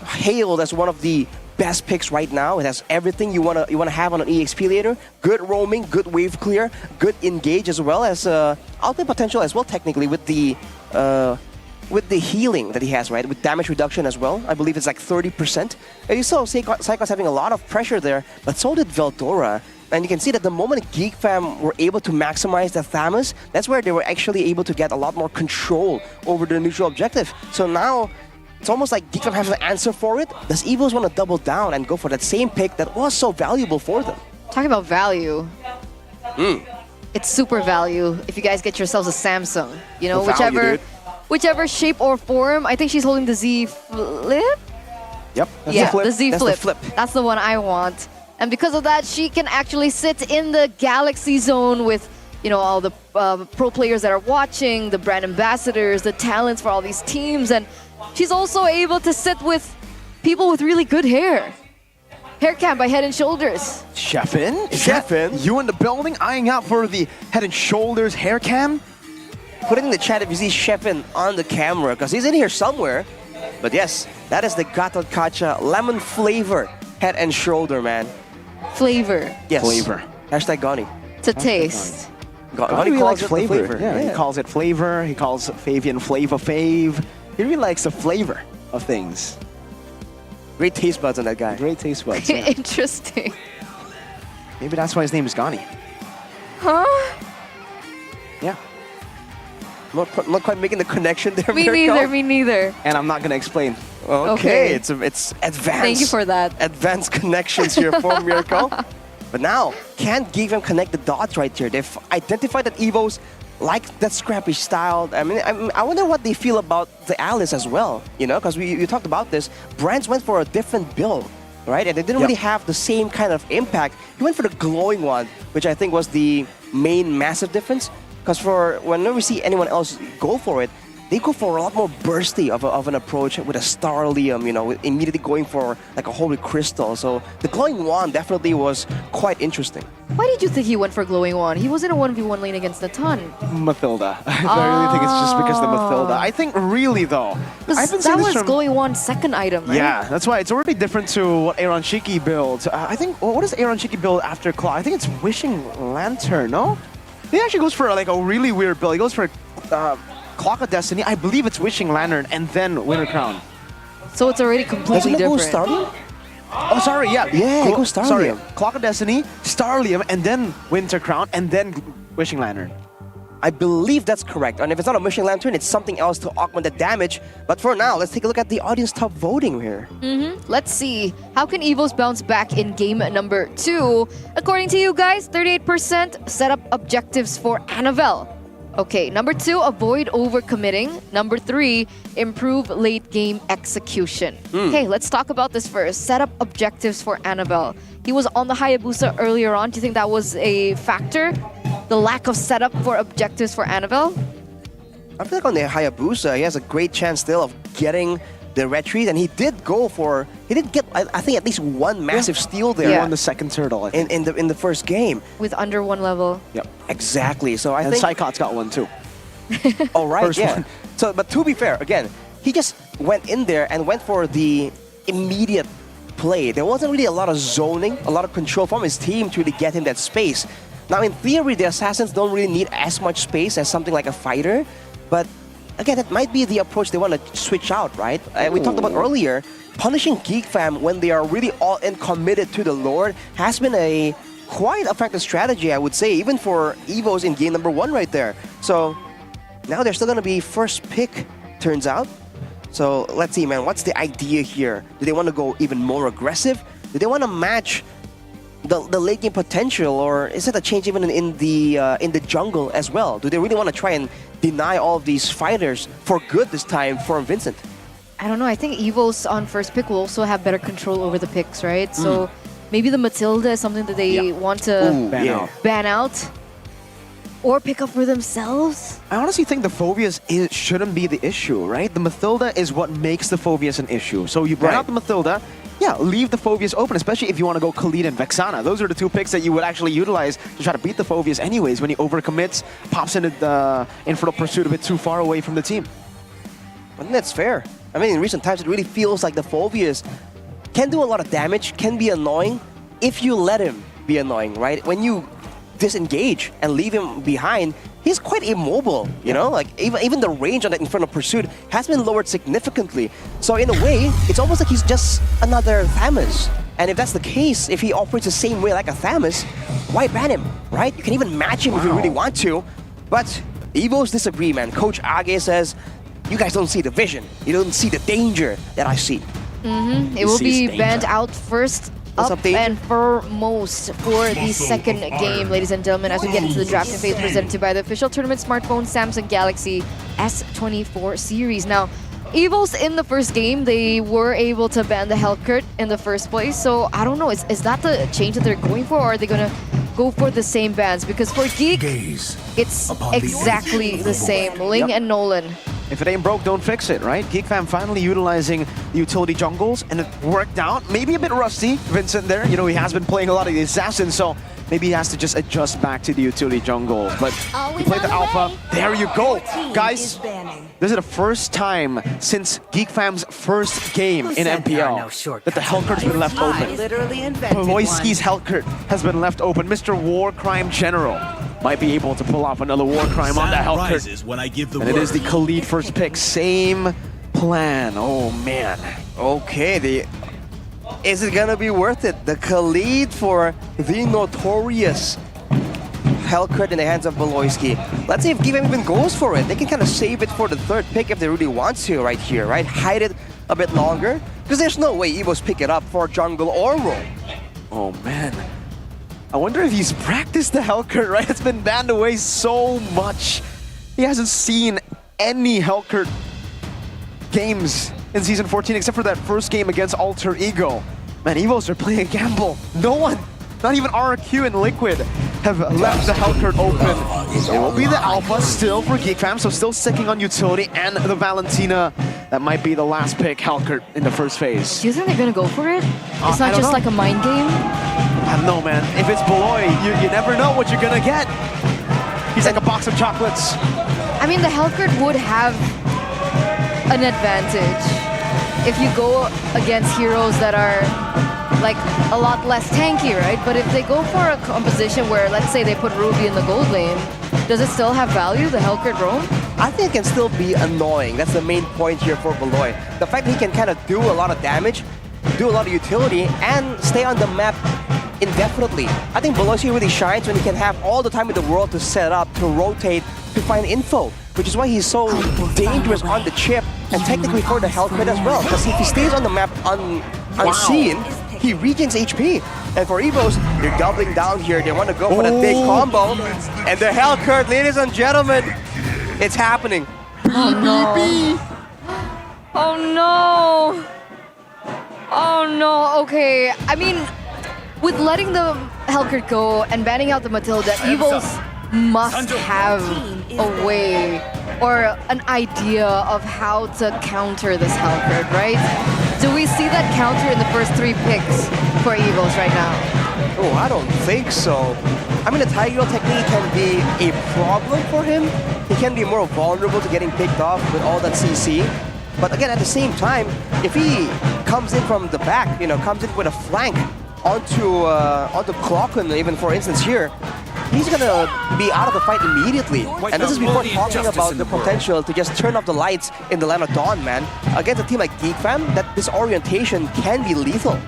hailed as one of the best picks right now. It has everything you wanna have on an EXP later. Good roaming, good wave clear, good engage, as well as ultimate potential as well technically with the healing that he has, right? With damage reduction as well. I believe it's like 30%. And you saw Psycho's having a lot of pressure there, but so did Veldora. And you can see that the moment Geek Fam were able to maximize the Thamus, that's where they were actually able to get a lot more control over the neutral objective. So now, it's almost like Geek Fam has an answer for it. Does Evos want to double down and go for that same pick that was so valuable for them? Talking about value. It's super value if you guys get yourselves a Samsung. You know, whichever shape or form. I think she's holding the Z Flip? Yep. The Z Flip. Flip. That's the one I want. And because of that, she can actually sit in the Galaxy Zone with, you know, all the pro players that are watching, the brand ambassadors, the talents for all these teams. And she's also able to sit with people with really good hair. Hair cam by Head and Shoulders. Chefin? You in the building eyeing out for the Head and Shoulders hair cam? Put it in the chat if you see Chefin on the camera, because he's in here somewhere. But yes, that is the Gatot Kacha lemon flavor Head and Shoulder, man. Flavor. Yes. Flavor. Hashtag Gani. To taste. Gani calls it flavor. Yeah, he calls it flavor. He calls Fabian Flavor Fave. He really likes the flavor of things. Great taste buds on that guy. Great taste buds. Yeah. Interesting. Maybe that's why his name is Gani. Huh? Yeah. Not quite making the connection there. Me neither. And I'm not gonna explain. Okay. It's advanced. Thank you for that. Advanced connections here for Miracle. But now, can't give him connect the dots right here. They've identified that Evos like that scrappy style. I mean, I wonder what they feel about the Alice as well. You know, because we talked about this. Brands went for a different build, right? And they didn't really have the same kind of impact. He went for the glowing one, which I think was the main massive difference. Because whenever we see anyone else go for it, they go for a lot more bursty of an approach with a Starlium, you know, immediately going for like a Holy Crystal. So the glowing wand definitely was quite interesting. Why did you think he went for glowing wand? He was in a 1v1 lane against Natan. Mathilda. I really think it's just because of the Mathilda. I think really though. That was glowing wand's second item, right? Yeah, that's why it's already different to what Aaron Shiki builds. I think, what does Aaron Shiki build after Claw? I think it's Wishing Lantern, no? He actually goes for like a really weird build. He goes for Clock of Destiny. I believe it's Wishing Lantern and then Winter Crown. So it's already completely different. Doesn't it go Starlium? Oh, sorry, yeah. Yeah, it goes Starlium. Sorry. Clock of Destiny, Starlium, and then Winter Crown, and then Wishing Lantern. I believe that's correct. And if it's not a Wishing Lantern, it's something else to augment the damage. But for now, let's take a look at the audience top voting here. Let's see. How can Evos bounce back in game number 2? According to you guys, 38% set up objectives for Annabelle. Okay, number 2, avoid overcommitting. Number 3, improve late game execution. Okay, let's talk about this first. Set up objectives for Annabelle. He was on the Hayabusa earlier on. Do you think that was a factor? The lack of setup for objectives for Annabelle? I feel like on the Hayabusa, he has a great chance still of getting the retreat, and he did get, I think, at least one massive steal there. He won the second turtle, I think. in the first game. With under 1 level. Yep. Exactly. So I think Psychot's got one too. Oh, right, First one. So, but to be fair, again, he just went in there and went for the immediate play. There wasn't really a lot of zoning, a lot of control from his team to really get him that space. Now, in theory, the assassins don't really need as much space as something like a fighter, but again, that might be the approach they want to switch out, right? We talked about earlier, punishing Geek Fam when they are really all in committed to the Lord has been a quite effective strategy, I would say, even for Evos in game number 1 right there. So now they're still going to be first pick, turns out. So let's see, man, what's the idea here? Do they want to go even more aggressive? Do they want to match the late game potential, or is it a change even in the jungle as well? Do they really want to try and deny all of these fighters for good this time for Vincent? I don't know. I think Evos on first pick will also have better control over the picks, right? So maybe the Matilda is something that they want to ban out. Or pick up for themselves? I honestly think the Phobias shouldn't be the issue, right? The Matilda is what makes the Phobias an issue. So you ban out the Matilda, leave the Phobias open, especially if you want to go Khalid and Vexana. Those are the two picks that you would actually utilize to try to beat the Phobias anyways when he overcommits, pops into the Infernal Pursuit a bit too far away from the team. I think that's fair. I mean, in recent times, it really feels like the Phobias can do a lot of damage, can be annoying, if you let him be annoying, right? When you disengage and leave him behind, he's quite immobile, you know? Like, even the range on that Infernal Pursuit has been lowered significantly. So in a way, it's almost like he's just another Thamus. And if that's the case, if he operates the same way like a Thamus, why ban him, right? You can even match him if you really want to. But Evos disagree, man. Coach Age says, you guys don't see the vision. You don't see the danger that I see. It will be banned out first. Up and foremost for the second game, ladies and gentlemen, as we get into the drafting phase presented by the official tournament smartphone Samsung Galaxy S24 series. Now, Evos in the first game, they were able to ban the Hellcurt in the first place. So I don't know, is that the change that they're going for, or are they going to go for the same bans? Because for Geek, it's exactly the same. Ling and Nolan. If it ain't broke, don't fix it, right? Geek Fam finally utilizing the utility jungles, and it worked out. Maybe a bit rusty, Vincent there. You know, he has been playing a lot of the assassins, so maybe he has to just adjust back to the utility jungle. But he played the alpha. There you go. Guys, this is the first time since Geek Fam's first game in MPL that the Hellcurt's been left open. Poloiski's Hellcurt has been left open. Mr. War Crime General might be able to pull off another war crime on that Hellcurt. And it is the Khalid first pick. Same plan. Oh, man. Okay, is it gonna be worth it? The Khalid for the notorious Hellcurt in the hands of Poloiski. Let's see if Geek Fam even goes for it. They can kind of save it for the third pick if they really want to right here, right? Hide it a bit longer. Because there's no way Evos pick it up for jungle or roam. Oh, man. I wonder if he's practiced the Hellcurt, right? It's been banned away so much. He hasn't seen any Hellcurt games in Season 14 except for that first game against Alter Ego. Man, Evos are playing a gamble. No one, not even RQ and Liquid, have left the Hellcurt open. It will be the alpha still for Geek Fam, so still sticking on utility and the Valentina. That might be the last pick, Hellcurt, in the first phase. Do you think they're going to go for it? It's not just like a mind game? I don't know, man. If it's Beloy, you never know what you're gonna get. He's like a box of chocolates. I mean, the Hellcurt would have an advantage if you go against heroes that are like a lot less tanky, right? But if they go for a composition where, let's say they put Ruby in the gold lane, does it still have value, the Hellcurt roam? I think it can still be annoying. That's the main point here for Beloy. The fact that he can kind of do a lot of damage, do a lot of utility, and stay on the map indefinitely. I think Beloy really shines when he can have all the time in the world to set up, to rotate, to find info, which is why he's so dangerous on the chip, and technically for the Hellcurt as well, because if he stays on the map unseen, he regains HP. And for Evos, they're doubling down here. They want to go for the big combo. And the Hellcurt, ladies and gentlemen, it's happening. Oh no. Oh no. Oh no, okay. I mean, with letting the Hellcurt go and banning out the Matilda, Evos must have a way or an idea of how to counter this Hellcurt, right? Do we see that counter in the first three picks for Evos right now? Oh, I don't think so. I mean, the Tiger technique can be a problem for him. He can be more vulnerable to getting picked off with all that CC. But again, at the same time, if he comes in from the back, you know, comes in with a flank onto Clocken, even for instance here, he's gonna be out of the fight immediately. And this is before talking about the potential to just turn off the lights in the Land of Dawn, man. Against a team like Geek Fam, that disorientation can be lethal.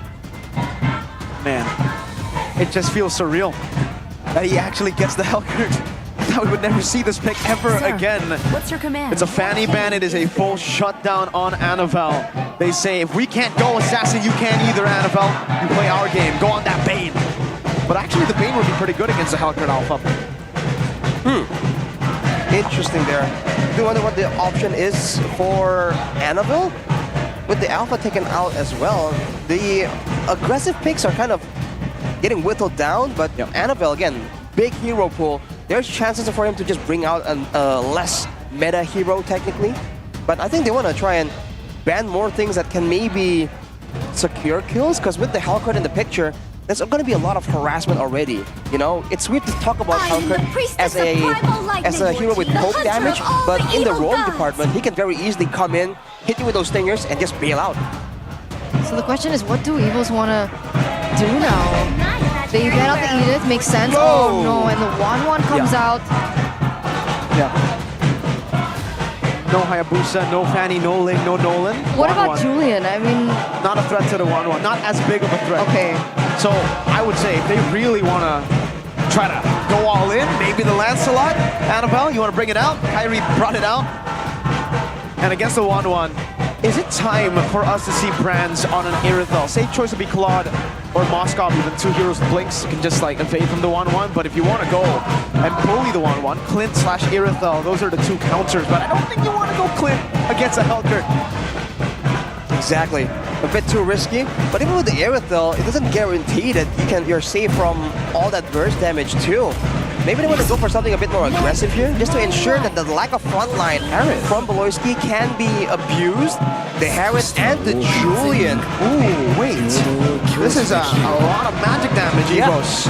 Man, it just feels surreal that he actually gets the Hellcurt. thought we would never see this pick ever again. What's your command? It's a fanny ban. It is a full shutdown on Annabelle. They say, if we can't go Assassin, you can't either, Annabelle. You play our game. Go on that Bane. But actually, the Bane would be pretty good against the Hellcurt Alpha. Interesting there. Do you wonder what the option is for Annabelle? With the Alpha taken out as well, the aggressive picks are kind of getting whittled down, but Annabelle, again, big hero pool. There's chances for him to just bring out a less meta hero, technically. But I think they want to try and ban more things that can maybe secure kills, because with the Hellcurt in the picture, there's going to be a lot of harassment already. You know, it's weird to talk about Hellcurt as a hero with poke damage, but in the roam department, he can very easily come in, hit you with those stingers, and just bail out. So the question is, what do Evos want to do now? They ban out the Edith, makes sense. Oh no, and the 1-1 comes out. No Hayabusa, no Fanny, no Ling, no Nolan. What about Julian? I mean... Not a threat to the 1-1. Not as big of a threat. Okay. So I would say if they really want to try to go all in, maybe the Lancelot. Annabelle, you want to bring it out? Kyrie brought it out. And against the 1-1, is it time for us to see brands on an Irithel? Safe choice would be Claude or Moskov, even 2 heroes with blinks. You can just like evade from the 1-1, but if you want to go and bully the 1-1, Clint/Irithel, those are the 2 counters, but I don't think you want to go Clint against a Hellcurt. Exactly. A bit too risky, but even with the Irithel, it doesn't guarantee that you're safe from all that burst damage too. Maybe they want to go for something a bit more aggressive here, just to ensure that the lack of frontline from Beloyski can be abused. The Harris and the Julian. Ooh, wait. This is a lot of magic damage, Evos.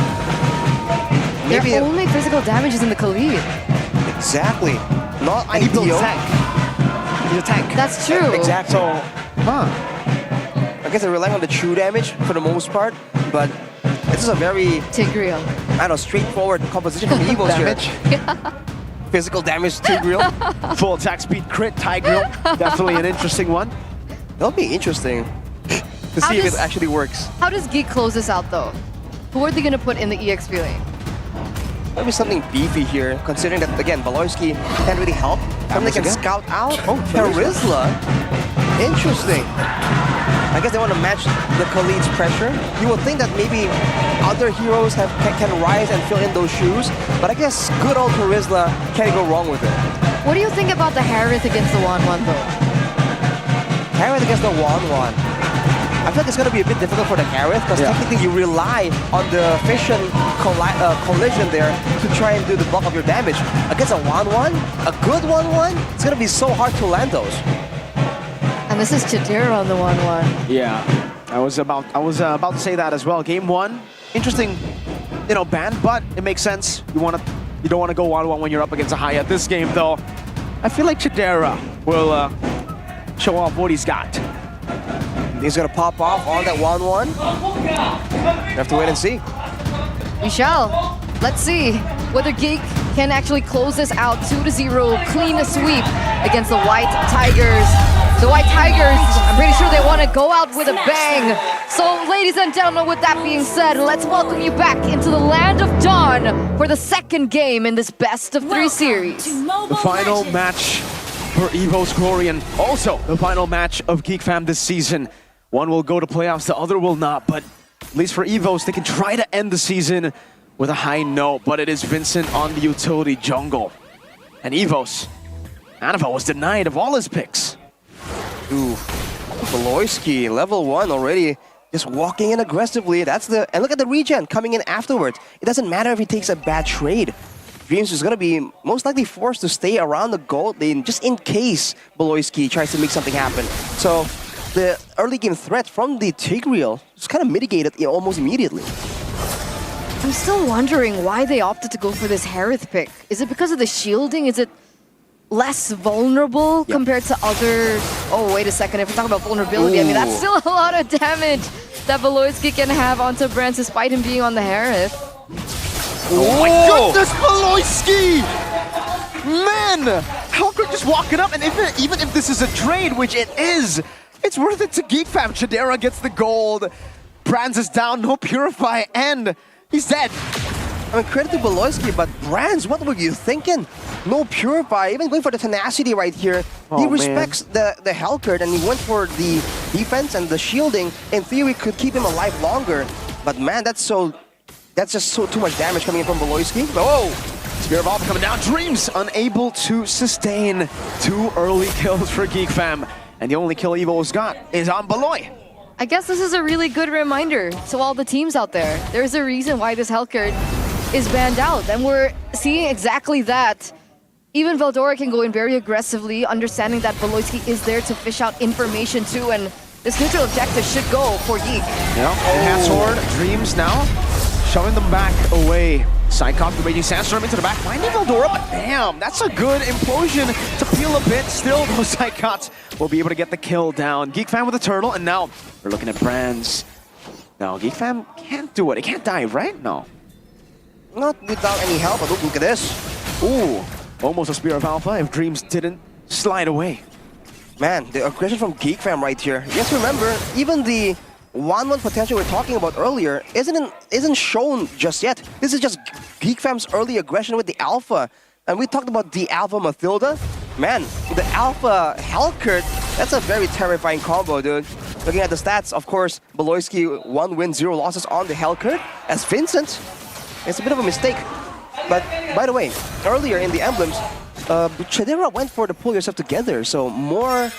Maybe their only physical damage is in the Khalid. Exactly. Not and ideal. He's a tank. That's true. Exactly. So, I guess they're relying on the true damage for the most part, but this is a very Tigreal. I don't know, straightforward composition from Evos here. Physical damage, Tigreal. Full attack speed crit, Tigreal. Definitely an interesting one. That'll be interesting to see if it actually works. How does Geek close this out though? Who are they going to put in the EXP lane? Maybe something beefy here, considering that, again, Beloyski can't really help. Something they can scout out. Harizla. Interesting. I guess they want to match the Khalid's pressure. You would think that maybe other heroes can rise and fill in those shoes, but I guess good old Harizla can't go wrong with it. What do you think about the Harith against the 1-1 though? Harith against the 1-1. I feel like it's going to be a bit difficult for the Harith, because technically you rely on the fission collision there to try and do the bulk of your damage. Against a 1-1, a good 1-1, it's going to be so hard to land those. And this is Chidera on the 1-1. Yeah, I was about to say that as well. Game 1, interesting, ban, but it makes sense. You don't want to go 1-1 when you're up against a Haya. This game though, I feel like Chidera will show off what he's got. He's gonna pop off on that 1-1. We have to wait and see. We shall. Let's see whether Geek can actually close this out 2-0, clean a sweep against the White Tigers. The White Tigers, I'm pretty sure they want to go out with a bang. So, ladies and gentlemen, with that being said, let's welcome you back into the Land of Dawn for the second game in this best-of-3 series. The final match for Evo's Glory, and also the final match of Geek Fam this season. One will go to playoffs, the other will not, but at least for Evos, they can try to end the season with a high note, but it is Vincent on the utility jungle. And Evos, Annabelle was denied of all his picks. Ooh, Beloyski, level 1 already, just walking in aggressively. And look at the regen coming in afterwards. It doesn't matter if he takes a bad trade. Dreams is gonna be most likely forced to stay around the gold lane just in case Beloyski tries to make something happen. So the early game threat from the Tigreal is kind of mitigated almost immediately. I'm still wondering why they opted to go for this Harith pick. Is it because of the shielding? Is it less vulnerable compared to other... Oh, wait a second. If we talk about vulnerability, I mean, that's still a lot of damage that Beloyski can have onto Brands despite him being on the Harith. Oh my goodness, Beloyski! Man! Hellcurt just walking up, and even if this is a trade, which it is, it's worth it to Geek Fam. Chidera gets the gold. Brands is down, no Purify, and he's dead. I mean, credit to Beloyski, but Brands, what were you thinking? No Purify, even going for the tenacity right here. He respects the Hellcurt and he went for the defense and the shielding. In theory, could keep him alive longer. But man, that's just too much damage coming in from Beloyski. Oh! Spear of Alpha coming down. Dreams unable to sustain 2 early kills for Geek Fam. And the only kill Evo's got is on Beloy. I guess this is a really good reminder to all the teams out there. There's a reason why this Hellcurt is banned out, and we're seeing exactly that. Even Veldora can go in very aggressively, understanding that Beloyski is there to fish out information too, and this neutral objective should go for Geek. Yeah, Enhanced Horde, Dreams now, shoving them back away. Cyclops, the Raging Sandstorm into the back, finding Veldora, but damn, that's a good implosion to peel a bit. Still, those Cyclops will be able to get the kill down. Geek Fam with a turtle, and now we're looking at Brands. No, Geek Fam can't do it. It can't dive, right? No. Not without any help, but look at this. Ooh, almost a Spear of Alpha if Dreams didn't slide away. Man, the aggression from Geek Fam right here. You have to remember, even the 1-1 potential we're talking about earlier isn't shown just yet. This is just Geek Fam's early aggression with the Alpha. And we talked about the Alpha Mathilda. Man, the Alpha Hellcurt, that's a very terrifying combo, dude. Looking at the stats, of course, Beloyski 1 win, 0 losses on the Hellcurt. As Vincent, it's a bit of a mistake. But by the way, earlier in the emblems, Chidera went for the pull yourself together, so more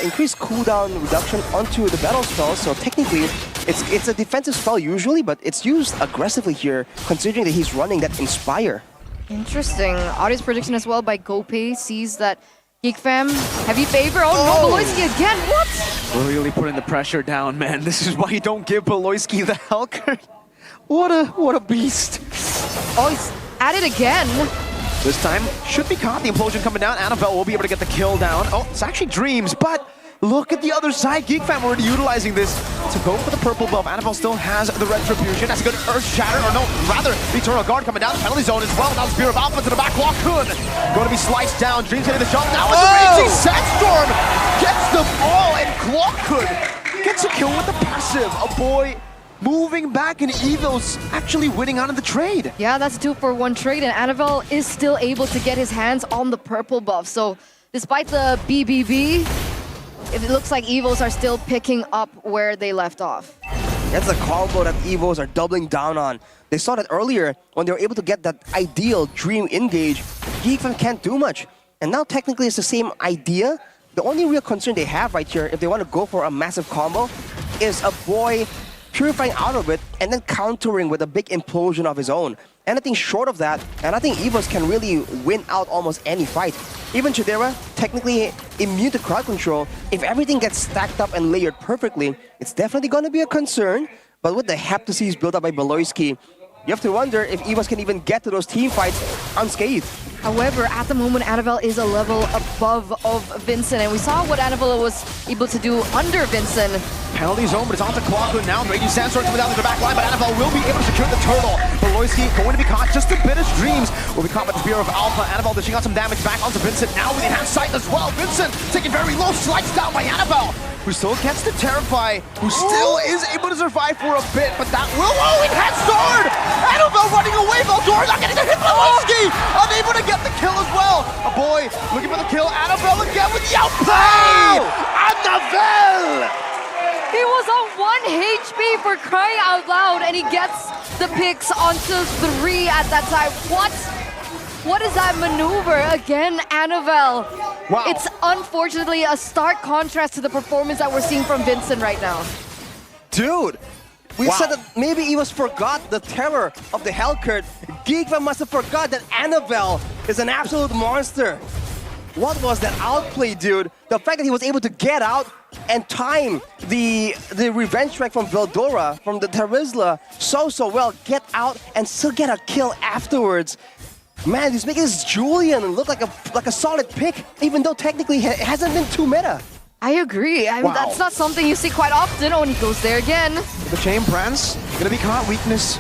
increased cooldown reduction onto the battle spell. So technically, it's a defensive spell usually, but it's used aggressively here, considering that he's running that Inspire. Interesting. Audience prediction as well by GoPay sees that Geek Fam, heavy favor. Oh no, Beloyski again, what? Really putting the pressure down, man. This is why you don't give Beloyski the Hellcurt. What a beast. Oh, he's at it again. This time, should be caught. The implosion coming down. Annabelle will be able to get the kill down. Oh, it's actually Dreams, but look at the other side. Geek Fam already utilizing this to go for the purple buff. Annabelle still has the Retribution. That's a good Earth Shatter, or no, rather, the Eternal Guard coming down. The penalty zone as well. Now Spear of Alpha to the back. Walkun going to be sliced down. Dreams hitting the shot. Now it's a Raging Sandstorm. Gets the ball, and Walkun gets a kill with the passive. A boy moving back, and Evo's actually winning out of the trade. Yeah, that's 2-for-1 trade, and Annabelle is still able to get his hands on the purple buff. So despite the BBB, it looks like Evos are still picking up where they left off. That's a combo that Evos are doubling down on. They saw that earlier when they were able to get that ideal Dream engage. Geek Fam can't do much. And now technically it's the same idea. The only real concern they have right here, if they want to go for a massive combo, is a boy purifying out of it and then countering with a big implosion of his own. Anything short of that, and I think Evos can really win out almost any fight. Even Chidera, technically immune to crowd control. If everything gets stacked up and layered perfectly, it's definitely going to be a concern. But with the Heptasies built up by Beloyski, you have to wonder if Evos can even get to those team fights unscathed. However, at the moment, Annabelle is a level above of Vincent, and we saw what Annabelle was able to do under Vincent. Penalty zone, but it's on to Kwaku now. Raging Sandstorm coming down to the back line, but Annabelle will be able to secure the turtle. Beloyski going to be caught just a bit as Dreams will be caught by the Spear of Alpha. Annabelle dishing out some damage back onto Vincent, now with enhanced sight as well. Vincent taking very low, sliced down by Annabelle, who still gets to Terrify, who still is able to survive for a bit, but that will... Oh, enhanced sword! Annabelle running away, Veldora not getting the hit, Beloyski unable to get the kill as well. A boy looking for the kill, Annabelle again with the outplay! Annabelle! He was on 1 HP for crying out loud, and he gets the picks onto 3 at that time. What is that maneuver? Again, Annabelle. Wow. It's unfortunately a stark contrast to the performance that we're seeing from Vincent right now. Dude, we said that maybe Evos forgot the terror of the Hellcurt. Geek Fam must have forgot that Annabelle is an absolute monster. What was that outplay, dude? The fact that he was able to get out and time the revenge strike from Veldora, from the Terizla, so well, get out and still get a kill afterwards. Man, he's making this Julian look like a solid pick, even though technically it hasn't been too meta. I agree. I mean, that's not something you see quite often when he goes there again. The chain Brands gonna be caught. Weakness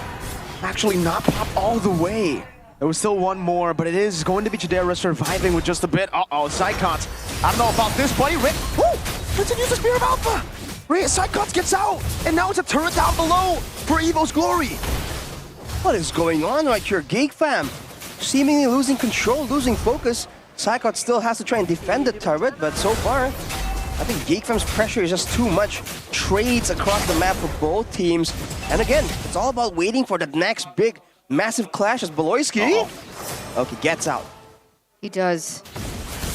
actually not pop all the way. There was still one more, but it is going to be Chidera surviving with just a bit. Uh-oh, Psychots. I don't know about this, buddy. Woo! Vincent uses Spear of Alpha. Psychots gets out, and now it's a turret down below for Evo's glory. What is going on right here? Geek Fam seemingly losing control, losing focus. Psychot still has to try and defend the turret, but so far, I think Geek Fam's pressure is just too much. Trades across the map for both teams. And again, it's all about waiting for the next big, massive clash as Beloyski. Okay, gets out. He does.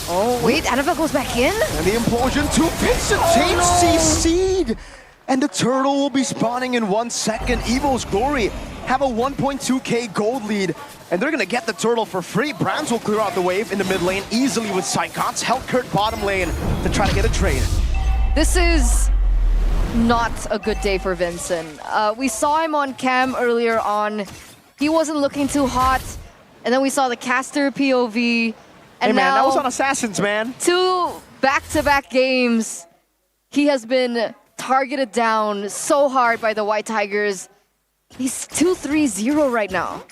Oh, wait, Annabelle goes back in? And the implosion to Vincent takes CC'd. And the turtle will be spawning in 1 second. Evo's Glory have a 1.2k gold lead. And they're gonna get the turtle for free. Brands will clear out the wave in the mid lane easily with Psychots. Hellkurt bottom lane to try to get a trade. This is not a good day for Vincent. We saw him on cam earlier on. He wasn't looking too hot. And then we saw the caster POV. And hey man, now, that was on Assassins, man. 2 back-to-back games. He has been targeted down so hard by the White Tigers. He's 2-3-0 right now.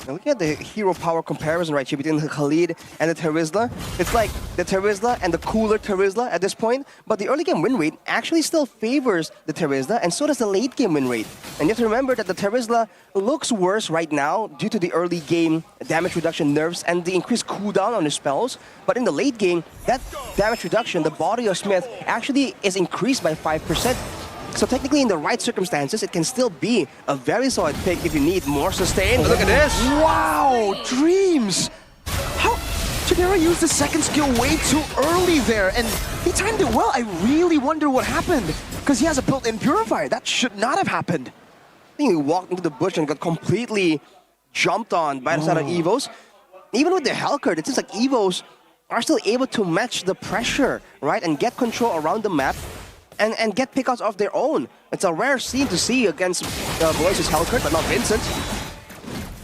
Now look at the hero power comparison right here between the Khalid and the Terizla. It's like the Terizla and the cooler Terizla at this point, but the early game win rate actually still favors the Terizla, and so does the late game win rate. And you have to remember that the Terizla looks worse right now due to the early game damage reduction nerfs and the increased cooldown on his spells. But in the late game, that damage reduction, the body of Smith, actually is increased by 5%. So technically, in the right circumstances, it can still be a very solid pick if you need more sustain. But look at this! Wow, Dreams! How Chidera used the second skill way too early there, and he timed it well. I really wonder what happened, because he has a built-in purifier. That should not have happened. I think he walked into the bush and got completely jumped on by the side of Evos. Even with the Hellkurt, it seems like Evos are still able to match the pressure, right, and get control around the map. And get pickouts of their own. It's a rare scene to see against Beloyski's Hellkurt, but not Vincent.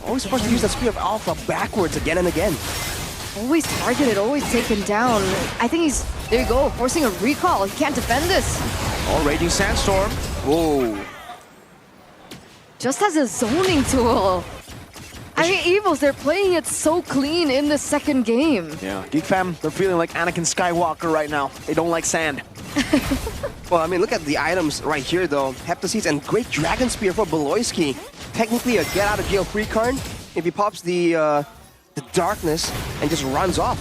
Always forced to use that Spear of Alpha backwards again and again. Always targeted, always taken down. I think he's, there you go, forcing a recall. He can't defend this. Oh, Raging Sandstorm. Whoa. Just as a zoning tool. I mean, Evos, they're playing it so clean in the second game. Yeah, Geek Fam, they're feeling like Anakin Skywalker right now. They don't like sand. Well, I mean, look at the items right here, though. Heptaseeds and Great Dragon Spear for Beloyski. Technically a get-out-of-jail-free card if he pops the darkness and just runs off.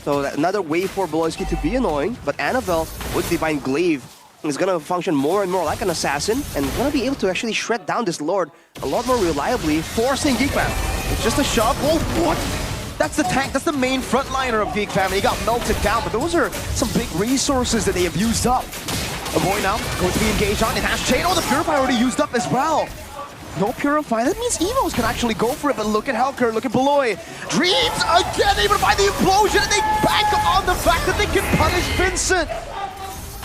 So another way for Beloyski to be annoying, but Annabelle with Divine Glaive is going to function more and more like an assassin and going to be able to actually shred down this Lord a lot more reliably, forcing Geek Fam. It's just a shove. Oh, what? That's the tank. That's the main frontliner of Geek Fam. He got melted down, but those are some big resources that they have used up. A boy now going to be engaged on. It has Chain. Oh, the Purifier already used up as well. No Purify. That means Evos can actually go for it, but look at Hellkurt, look at Beloy. Dreams again, able to find the implosion, and they bank on the fact that they can punish Vincent.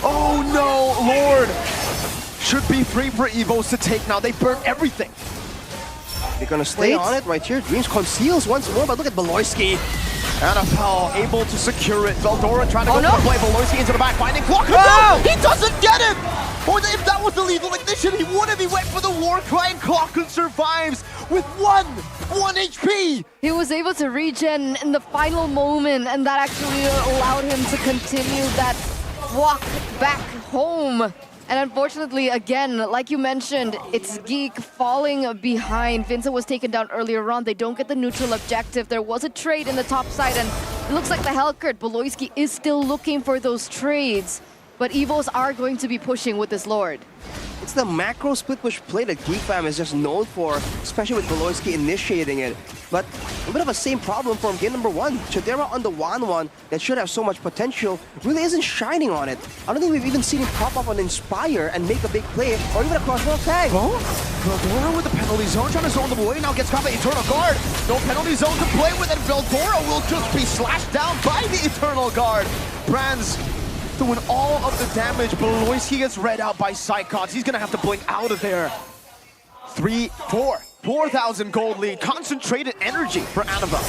Oh no, Lord. Should be free for Evos to take now. They burnt everything. They're gonna stay on it right here. Dreams conceals once more, but look at Beloyski. Annabelle able to secure it. Veldora trying to go for the play. Beloyski into the back, finding Clock. No! He doesn't get him! Or if that was the lethal ignition, he would have. He went for the war cry, and Clockun survives with 1 HP. He was able to regen in the final moment, and that actually allowed him to continue that walk back home. And unfortunately, again, like you mentioned, it's Geek falling behind. Vincent was taken down earlier on. They don't get the neutral objective. There was a trade in the top side, and it looks like the Hellkurt, Beloyski, is still looking for those trades. But Evos are going to be pushing with this Lord. It's the macro split push play that Geek Fam is just known for, especially with Beloyski initiating it. But a bit of a same problem from game number 1. Chidera on the 1-1 that should have so much potential really isn't shining on it. I don't think we've even seen him pop up on Inspire and make a big play, or even a cross-world tag. Oh, Veldora with the penalty zone, trying to zone them away. Now gets caught by Eternal Guard. No penalty zone to play with, and Veldora will just be slashed down by the Eternal Guard. Brands doing all of the damage. Beloyski gets read out by Psychots. He's gonna have to blink out of there. 4,000 gold lead. Concentrated energy for Annabelle.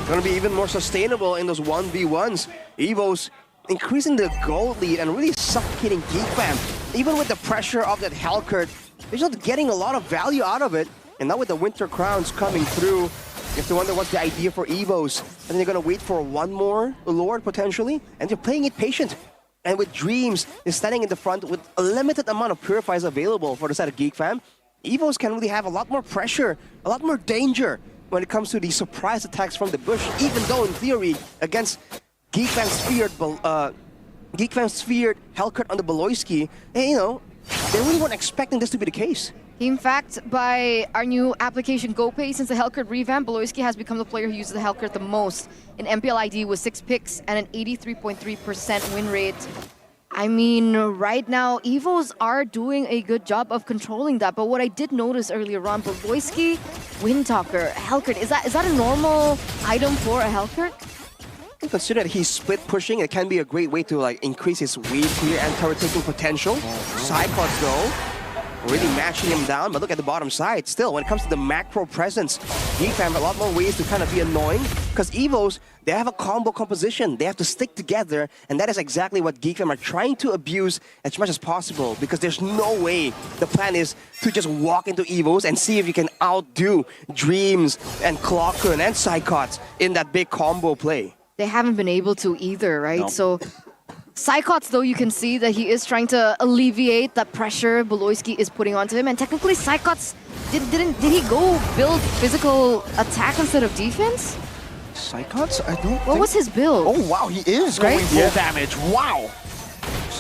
Gonna be even more sustainable in those 1v1s. Evos increasing the gold lead and really suffocating Geek Fam. Even with the pressure of that Hellkurt, they're just getting a lot of value out of it. And now with the Winter Crowns coming through, you have to wonder what's the idea for Evos. And they're gonna wait for one more Lord potentially, and they're playing it patient. And with Dreams, they're standing in the front with a limited amount of Purifiers available for the side of Geek Fam. Evos can really have a lot more pressure, a lot more danger when it comes to the surprise attacks from the bush, even though in theory, against Geekfam's feared Hellcurt on the Beloyski, they really weren't expecting this to be the case. In fact, by our new application GoPay, since the Hellcurt revamp, Beloyski has become the player who uses the Hellcurt the most in MPL ID with 6 picks and an 83.3% win rate. I mean, right now, Evos are doing a good job of controlling that, but what I did notice earlier on, Beloyski, Windtalker, Hellcurt, is that a normal item for a Hellcurt? Consider that he's split pushing, it can be a great way to like increase his wave clear and tower taking potential. Psychots though, really matching him down, but look at the bottom side. Still, when it comes to the macro presence, Geekfam have a lot more ways to kind of be annoying, because Evos, they have a combo composition. They have to stick together, and that is exactly what Geekfam are trying to abuse as much as possible, because there's no way the plan is to just walk into Evos and see if you can outdo Dreams and Clockern and Psychots in that big combo play. They haven't been able to either, right? No. So Psychots, though, you can see that he is trying to alleviate that pressure Beloyski is putting onto him. And technically, Psychots, did he go build physical attack instead of defense? Psychots? I don't What was his build? Oh, wow, he is going full damage. Wow.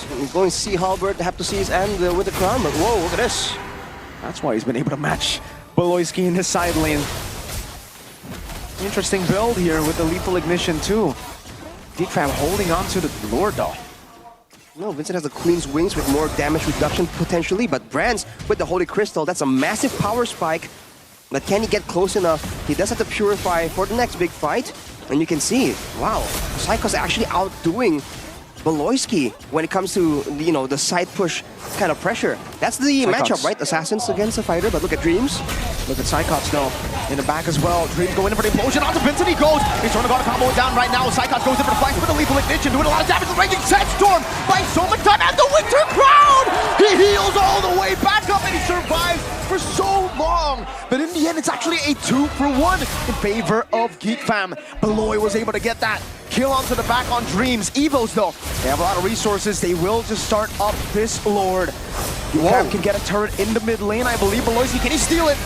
We're going to see Halbert have to see his end with the crown, but whoa, look at this. That's why he's been able to match Beloyski in his side lane. Interesting build here with the lethal ignition too. Geekfam holding on to the Lord though. No, Vincent has the Queen's Wings with more damage reduction potentially, but Brands with the Holy Crystal, that's a massive power spike. But can he get close enough? He does have to purify for the next big fight. And you can see, wow, Psycho's actually outdoing Beloyski when it comes to, the side push kind of pressure. That's the matchup, right? Assassins against a fighter, but look at Dreams. Look at Psychots though, in the back as well. Dreams going in for the implosion onto Vincent, he goes. He's trying to go to combo down right now. Psychots goes in for the flanks with the lethal ignition, doing a lot of damage. The Raging Sandstorm by so much time, and the Winter Crown! He heals all the way back up and he survives for so long. But in the end, it's actually a 2-for-1 in favor of Geekfam. Beloy was able to get that kill onto the back on Dreams. Evos though, they have a lot of resources. They will just start up this Lord. Geekfam can get a turret in the mid lane, I believe. Beloyski, can he steal it?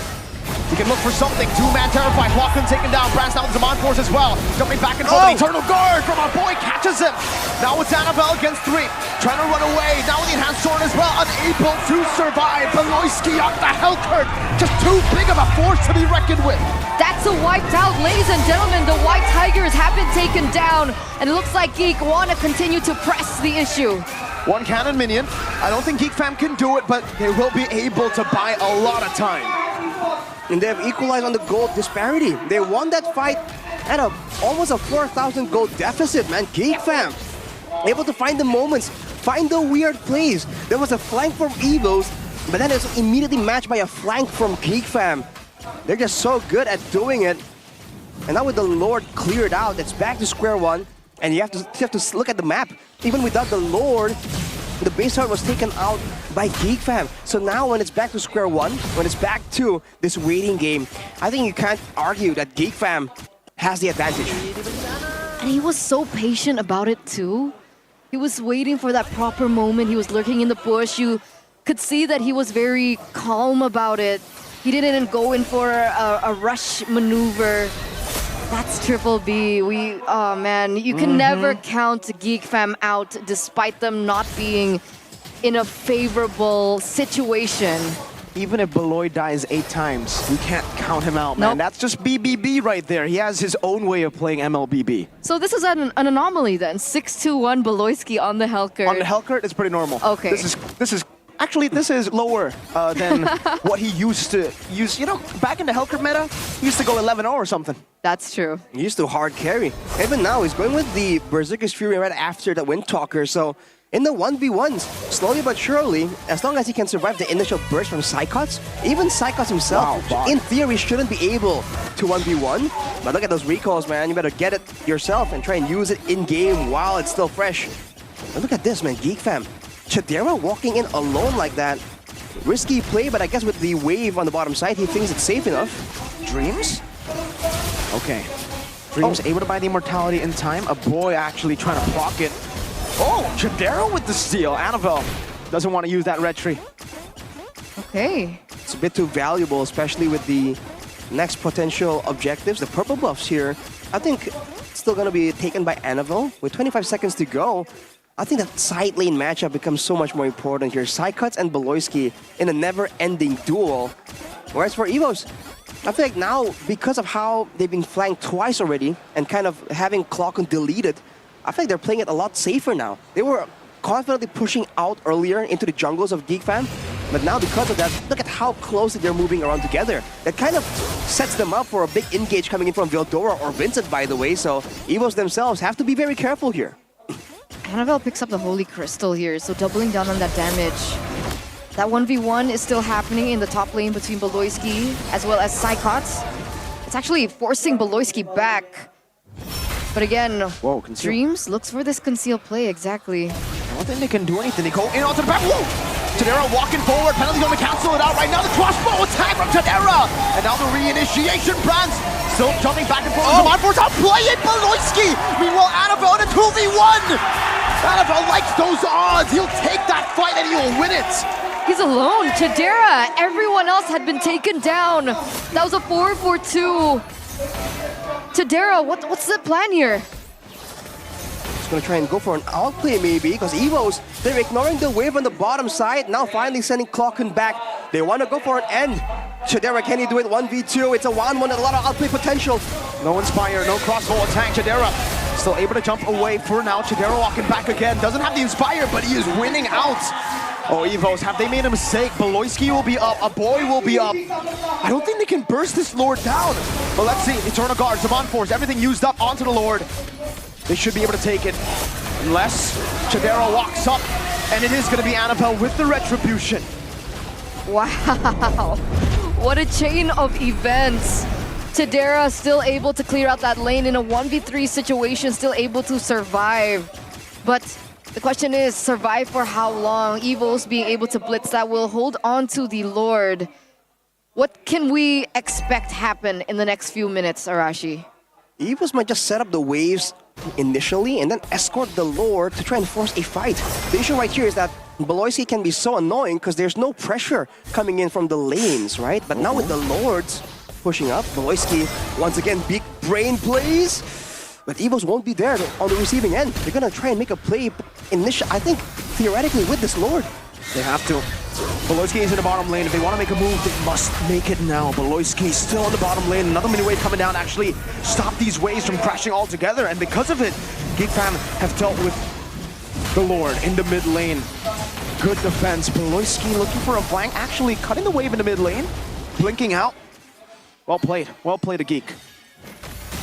He can look for something. Two-man terrified. Clockern taken down. Brands down with Zaman Force as well. Jumping back and forth. Eternal Guard from our boy catches him. Now it's Annabelle against 3. Trying to run away. Now with the enhanced sword as well. Unable to survive. Beloyski on the Hellcurt. Just too big of a force to be reckoned with. That's a wiped out. Ladies and gentlemen, the White Tigers have been taken down. And it looks like Geek want to continue to press the issue. One cannon minion. I don't think Geekfam can do it, but they will be able to buy a lot of time. And they have equalized on the gold disparity. They won that fight at almost a 4,000 gold deficit, man. Geekfam able to find the moments, find the weird plays. There was a flank from Evos, but then it was immediately matched by a flank from Geekfam. They're just so good at doing it. And now with the Lord cleared out, it's back to square one. And you have to look at the map. Even without the Lord, the base heart was taken out by Geekfam. So now when it's back to square one, when it's back to this waiting game, I think you can't argue that Geekfam has the advantage. And he was so patient about it too. He was waiting for that proper moment. He was lurking in the bush. You could see that he was very calm about it. He didn't go in for a rush maneuver. That's Triple B. Oh man, you can never count Geekfam out despite them not being in a favorable situation. Even if Beloy dies 8 times, you can't count him out, man. Nope. That's just BBB right there. He has his own way of playing MLBB. So this is an anomaly then. 6-2-1 Beloyski on the Hellcurt. On the Hellcurt, it's pretty normal. Okay. This is lower than what he used to use. Back in the Hellcurt meta, he used to go 11-0 or something. That's true. He used to hard carry. Even now, he's going with the Berserker's Fury right after the Windtalker. So in the 1v1s, slowly but surely, as long as he can survive the initial burst from Psychots, even Psychots himself, in theory, shouldn't be able to 1v1. But look at those recalls, man. You better get it yourself and try and use it in-game while it's still fresh. But look at this, man. Geekfam. Chadera walking in alone like that. Risky play, but I guess with the wave on the bottom side, he thinks it's safe enough. Dreams? Okay. Dreams able to buy the immortality in time. A boy actually trying to proc it. Oh, Chadera with the steal. Annabelle doesn't want to use that red tree. Okay. It's a bit too valuable, especially with the next potential objectives. The purple buffs here, I think it's still going to be taken by Annabelle. With 25 seconds to go, I think that side lane matchup becomes so much more important here. Psycuts and Beloyski in a never-ending duel. Whereas for Evos, I feel like now, because of how they've been flanked twice already and kind of having Clockun deleted, I feel like they're playing it a lot safer now. They were confidently pushing out earlier into the jungles of GeekFam, but now because of that, look at how closely they're moving around together. That kind of sets them up for a big engage coming in from Vildora or Vincent, by the way, so Evos themselves have to be very careful here. Annabelle picks up the Holy Crystal here, so doubling down on that damage. That 1v1 is still happening in the top lane between Beloyski as well as Psychots. It's actually forcing Beloyski back. But again, whoa, Dreams looks for this concealed play, exactly. I don't think they can do anything. They go in onto the back. Whoa! Tadera walking forward. Penalty going to cancel it out right now. The crossbow attack from Tadera. And now the reinitiation. Brands still jumping back and forth. Oh. Force out play it. Beloyski. Meanwhile, Annabelle in a 2v1. Annabelle likes those odds. He'll take that fight and he'll win it. He's alone. Tadera. Everyone else had been taken down. That was a 4-4-2. Tadera, what's the plan here? He's gonna try and go for an outplay maybe, because Evos, they're ignoring the wave on the bottom side, now finally sending Clockun back. They want to go for an end. Chidera, can he do it? 1v2, it's a 1-1, a lot of outplay potential. No Inspire, no crossbow attack. Chidera still able to jump away for now. Chidera walking back again, doesn't have the Inspire, but he is winning out. Oh, Evos, have they made a mistake? Beloyski will be up, a boy will be up. I don't think they can burst this Lord down. But let's see, Eternal Guard, Zaman Force, everything used up onto the Lord. They should be able to take it, unless Chidera walks up, and it is going to be Annabelle with the Retribution. Wow, what a chain of events. Tadera still able to clear out that lane in a 1v3 situation, still able to survive. But the question is, survive for how long? Evos being able to blitz that will hold on to the Lord. What can we expect happen in the next few minutes, Arashi? Evos might just set up the waves initially and then escort the Lord to try and force a fight. The issue right here is that Beloyski can be so annoying because there's no pressure coming in from the lanes, right? But now with the Lords pushing up, Beloyski, once again, big brain plays. But Evos won't be there on the receiving end. They're gonna try and make a play initial, I think, theoretically with this Lord. They have to. Beloyski is in the bottom lane. If they want to make a move, they must make it now. Beloyski still in the bottom lane. Another mini wave coming down actually stop these waves from crashing all together. And because of it, GeekFam have dealt with the Lord in the mid lane. Good defense. Beloyski looking for a flank. Actually cutting the wave in the mid lane. Blinking out. Well played. Well played, a Geek.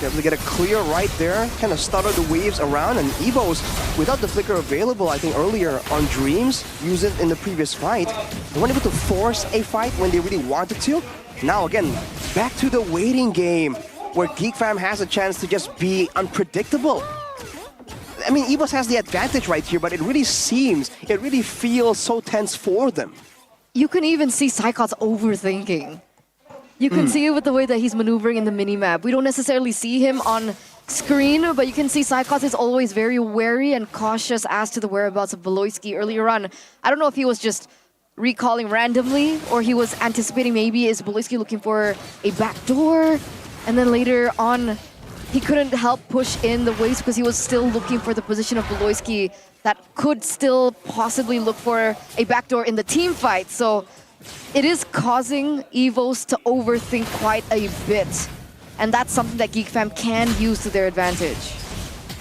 Able to get a clear right there, kind of stutter the waves around, and Evos, without the flicker available, I think earlier on Dreams, used it in the previous fight. They weren't able to force a fight when they really wanted to. Now again, back to the waiting game, where GeekFam has a chance to just be unpredictable. I mean, Evos has the advantage right here, but it really feels so tense for them. You can even see Psychots overthinking. You can see it with the way that he's maneuvering in the minimap. We don't necessarily see him on screen, but you can see Psychots is always very wary and cautious as to the whereabouts of Beloyski earlier on. I don't know if he was just recalling randomly or he was anticipating maybe is Beloyski looking for a backdoor, and then later on he couldn't help push in the waves because he was still looking for the position of Beloyski that could still possibly look for a backdoor in the team fight. So it is causing Evos to overthink quite a bit. And that's something that GeekFam can use to their advantage.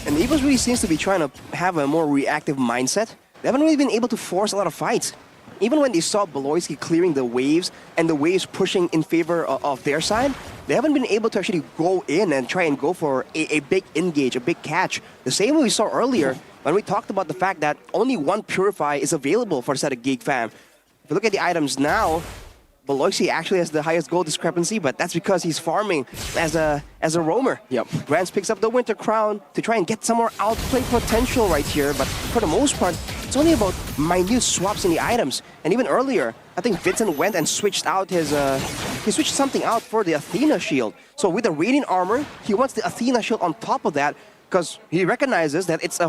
And Evos really seems to be trying to have a more reactive mindset. They haven't really been able to force a lot of fights. Even when they saw Beloyski clearing the waves and the waves pushing in favor of their side, they haven't been able to actually go in and try and go for a big engage, a big catch. The same way we saw earlier when we talked about the fact that only one Purify is available for the side of GeekFam. If you look at the items now, Beloyski actually has the highest goal discrepancy, but that's because he's farming as a roamer. Yep. Grants picks up the Winter Crown to try and get some more outplay potential right here, but for the most part, it's only about minute swaps in the items. And even earlier, I think Vincent went and switched out his, he switched something out for the Athena shield. So with the Radiant armor, he wants the Athena shield on top of that. because he recognizes that it's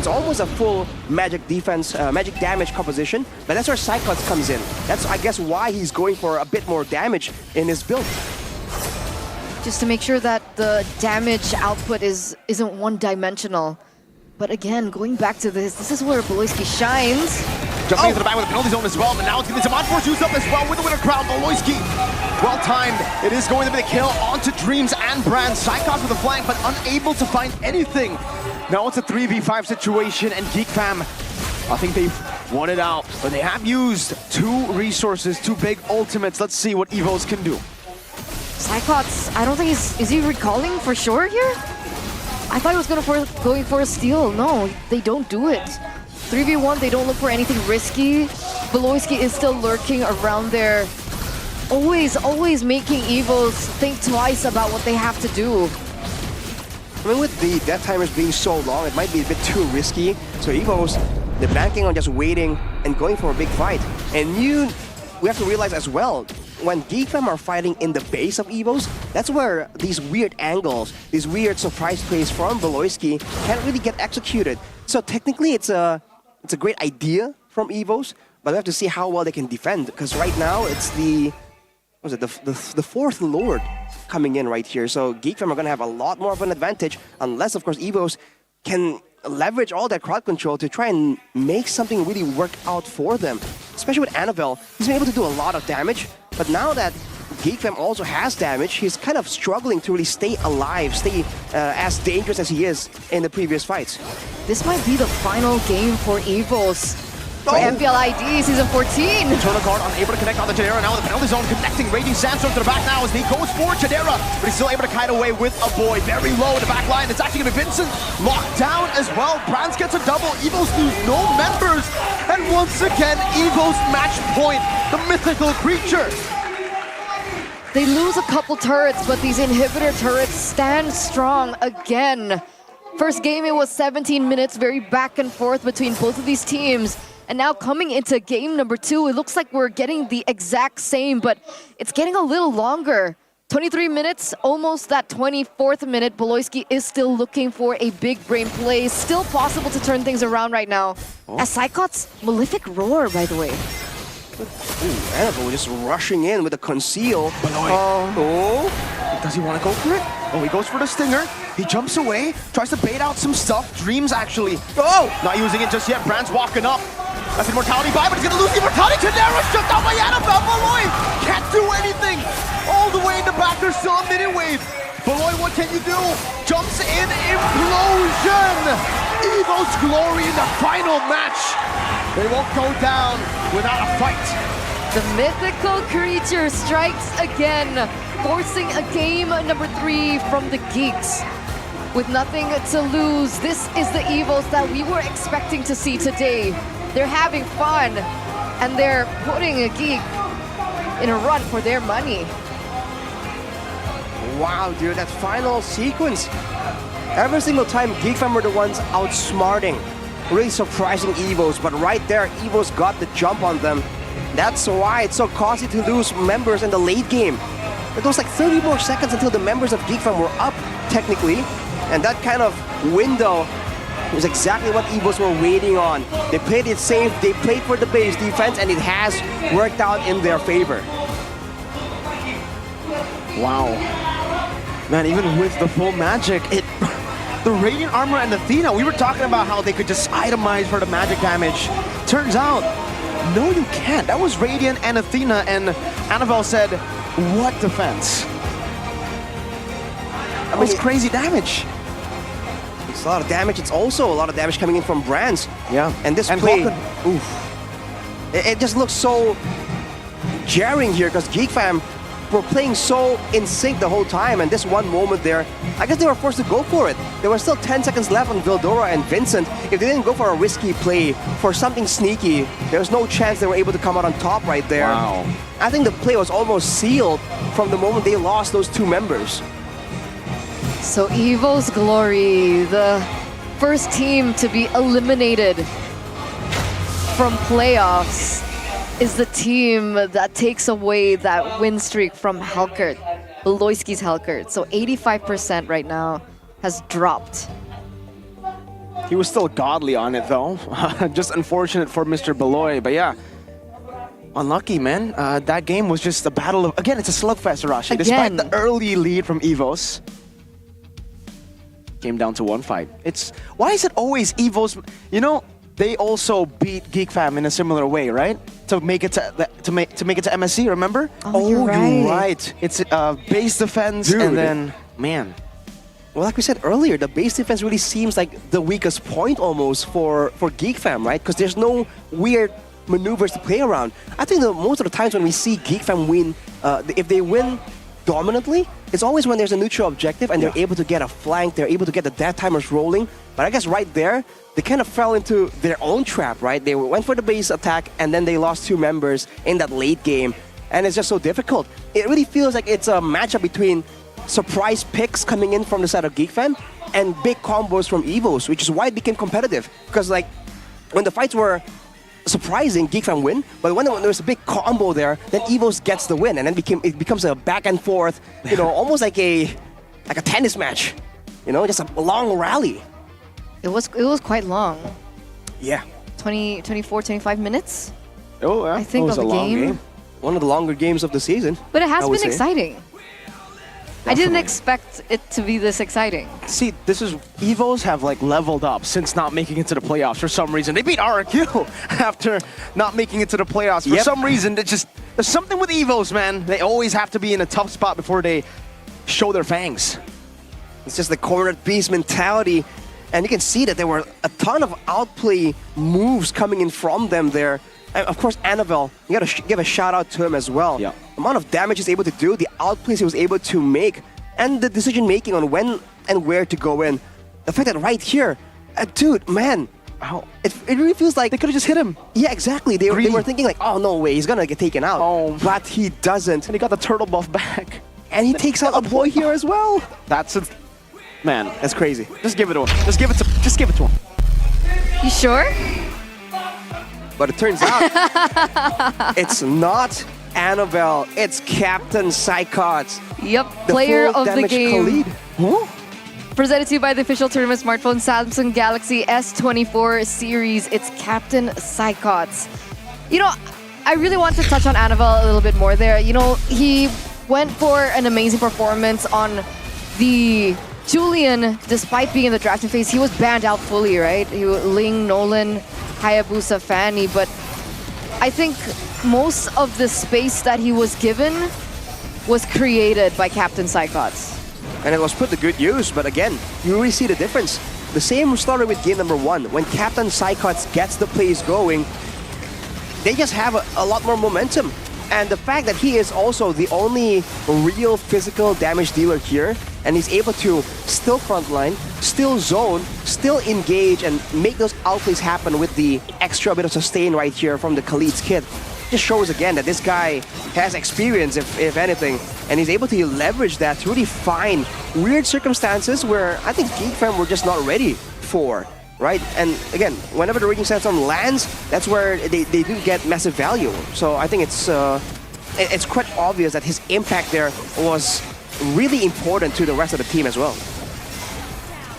almost a full magic defense, magic damage composition, but that's where Cyclops comes in. That's, I guess, why he's going for a bit more damage in his build. Just to make sure that the damage output isn't one-dimensional. But again, going back to this is where Beloyski shines. Jumping into the back with a penalty zone as well, but now it's going to be some on-force used up as well with the winner crown. Beloyski, well timed. It is going to be the kill onto Dreams and Brand. Cyclops with a flank, but unable to find anything. Now it's a 3v5 situation, and Geek Fam, I think they've won it out. But they have used 2 resources, 2 big ultimates. Let's see what Evos can do. Cyclops, I don't think is he recalling for sure here? I thought he was going for a steal. No, they don't do it. 3v1, they don't look for anything risky. Beloyski is still lurking around there. Always making Evos think twice about what they have to do. I mean, with the death timers being so long, it might be a bit too risky. So Evos, they're banking on just waiting and going for a big fight. And we have to realize as well, when Geek Fam are fighting in the base of Evos, that's where these weird angles, these weird surprise plays from Beloyski can't really get executed. So technically, it's a great idea from Evos, but we have to see how well they can defend. Because right now, it's the 4th Lord coming in right here. So Geek Fam are going to have a lot more of an advantage, unless, of course, Evos can leverage all that crowd control to try and make something really work out for them. Especially with Annabelle, he's been able to do a lot of damage, but now that Geek Fam also has damage, he's kind of struggling to really stay alive, stay as dangerous as he is in the previous fights. This might be the final game for Evos. For MPL ID Season 14. Turtle card unable to connect on the Chadera. Now the penalty zone connecting. Raging Sandstorm to the back now as he goes for Chadera. But he's still able to kite away with a boy. Very low in the back line. It's actually going to be Vincent locked down as well. Brands gets a double. Evos lose no members. And once again, Evos match point. The mythical creature. They lose a couple turrets, but these inhibitor turrets stand strong again. First game, it was 17 minutes, very back and forth between both of these teams. And now coming into game number 2, it looks like we're getting the exact same, but it's getting a little longer. 23 minutes, almost that 24th minute. Beloyski is still looking for a big brain play. Still possible to turn things around right now. As Psychot's Malefic Roar, by the way. Ooh, Annabelle just rushing in with a conceal. Does he want to go for it? Oh, he goes for the stinger. He jumps away, tries to bait out some stuff. Dreams actually. Not using it just yet. Brand's walking up. That's immortality by, but he's gonna lose the immortality. Chadera's shut down by Annabelle. Beloy can't do anything. All the way in the back, there's still a mini wave. Beloy, what can you do? Jumps in, implosion. Evo's glory in the final match. They won't go down without a fight. The mythical creature strikes again, forcing a game number 3 from the Geeks. With nothing to lose, this is the Evos that we were expecting to see today. They're having fun, and they're putting a Geek in a run for their money. Wow, dude, that final sequence. Every single time, Geek Fam were the ones outsmarting, really surprising Evos, but right there, Evos got the jump on them. That's why it's so costly to lose members in the late game. It was like 30 more seconds until the members of Geek Fam were up, technically, and that kind of window was exactly what Evos were waiting on. They played it safe, they played for the base defense, and it has worked out in their favor. Wow. Man, even with the full magic, the Radiant Armor and Athena, we were talking about how they could just itemize for the magic damage. Turns out, no you can't. That was Radiant and Athena, and Annabelle said, what defense? That was crazy damage. It's a lot of damage. It's also a lot of damage coming in from Brands. Yeah. And this play, it just looks so jarring here because Geek Fam were playing so in sync the whole time, and this one moment there, I guess they were forced to go for it. There were still 10 seconds left on Vildora and Vincent. If they didn't go for a risky play, for something sneaky, there's no chance they were able to come out on top right there. Wow. I think the play was almost sealed from the moment they lost those 2 members. So Evo's glory, the first team to be eliminated from playoffs, is the team that takes away that win streak from Helkert, Beloyski's Helkert. So 85% right now has dropped He was still godly on it though. Just unfortunate for Mr. Beloy, but yeah. Unlucky, man. That game was just a battle of... Again, it's a slugfest, Arashi. Despite the early lead from EVOS. Came down to one fight. Why is it always EVOS... You know, they also beat GeekFam in a similar way, right? To make it to make it to MSC, remember? Oh, you're right. It's base defense and then... Man. Well, like we said earlier, the base defense really seems like the weakest point almost for GeekFam, right? Because there's no weird maneuvers to play around. I think most of the times when we see GeekFam win, if they win dominantly, it's always when there's a neutral objective and they're able to get a flank, they're able to get the death timers rolling. But I guess right there, they kind of fell into their own trap, right? They went for the base attack and then they lost 2 members in that late game. And it's just so difficult. It really feels like it's a matchup between surprise picks coming in from the side of GeekFam and big combos from EVOS, which is why it became competitive. Because like when the fights were surprising, GeekFam win, but when there's a big combo there, then EVOS gets the win, and then it becomes a back and forth, you know, almost like a tennis match, you know, just a long rally. It was quite long. Yeah. 24, 25 minutes? Oh, yeah. I think it was of a the long game. One of the longer games of the season. But it has been exciting. I didn't expect it to be this exciting. See, EVOS have like leveled up since not making it to the playoffs for some reason. They beat RQ after not making it to the playoffs. For some reason, there's something with EVOS, man. They always have to be in a tough spot before they show their fangs. It's just the cornered beast mentality. And you can see that there were a ton of outplay moves coming in from them there. And of course, Annabelle, you gotta give a shout out to him as well. Yeah. The amount of damage he's able to do, the outplays he was able to make, and the decision making on when and where to go in. The fact that right here, dude, man, it really feels like they could have just hit him. Yeah, exactly. They were thinking like, oh no way, he's gonna get taken out. Oh. But he doesn't. And he got the turtle buff back. And he takes out a boy here as well. Man, that's crazy. Just give it to him. Just give it to him. You sure? But it turns out it's not Annabelle, it's Captain Psychots. Yep, player of the game. Huh? Presented to you by the official tournament smartphone Samsung Galaxy S24 series. It's Captain Psychots. You know, I really want to touch on Annabelle a little bit more there. You know, he went for an amazing performance on the Julian. Despite being in the drafting phase, he was banned out fully, right? Ling, Nolan, Hayabusa, Fanny, but I think most of the space that he was given was created by Captain Psychots. And it was put to good use, but again, you really see the difference. The same started with game number 1. When Captain Psychots gets the plays going, they just have a lot more momentum. And the fact that he is also the only real physical damage dealer here, and he's able to still frontline, still zone, still engage, and make those outplays happen with the extra bit of sustain right here from the Khalid's kit, just shows again that this guy has experience, if anything, and he's able to leverage that to really find weird circumstances where I think GeekFam were just not ready for. Right? And again, whenever the Raging Sandstorm lands, that's where they do get massive value. So I think it's quite obvious that his impact there was really important to the rest of the team as well.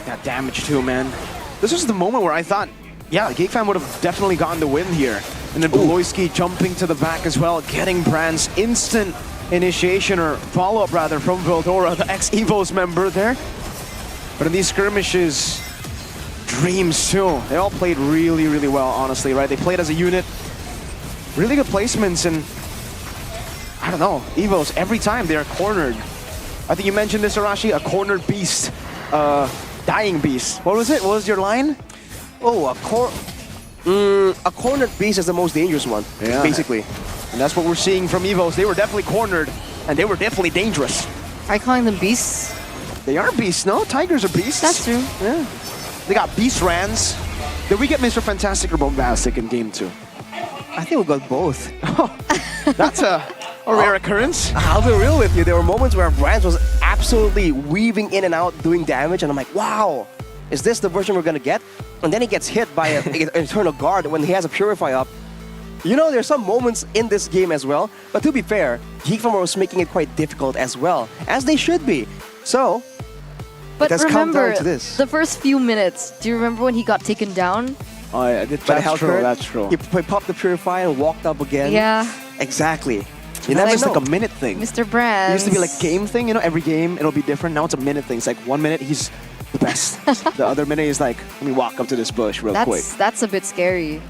Got damage too, man. This was the moment where I thought, yeah, GeekFam would have definitely gotten the win here. And then Beloyski jumping to the back as well, getting Brand's instant initiation, or follow-up rather, from Veldora, the ex-EVOS member there. But in these skirmishes, Dreams too. They all played really, really well, honestly, right? They played as a unit. Really good placements, and I don't know, EVOS, every time they're cornered. I think you mentioned this, Arashi, a cornered beast, dying beast. What was it? What was your line? Oh, a cornered beast is the most dangerous one, basically. And that's what we're seeing from EVOS. They were definitely cornered, and they were definitely dangerous. Are you calling them beasts? They are beasts, no? Tigers are beasts. That's true. Yeah. They got Beast Rans. Did we get Mr. Fantastic or Bombastic in game 2? I think we got both. That's a rare occurrence. I'll be real with you. There were moments where Brands was absolutely weaving in and out, doing damage, and I'm like, wow, is this the version we're gonna get? And then he gets hit by an Eternal Guard when he has a Purify up. You know, there's some moments in this game as well, but to be fair, GeekFam was making it quite difficult as well, as they should be. So, But It has come remember, down to this. the first few minutes, do you remember when he got taken down? Oh yeah, that's true, that's true. He popped the purifier and walked up again. Yeah. Exactly. You Now never it's know. like a minute thing. Mr. Brands. It used to be like game thing, you know, every game it'll be different. Now it's a minute thing. It's like 1 minute he's the best. The other minute is like, let me walk up to this bush real quick. That's a bit scary.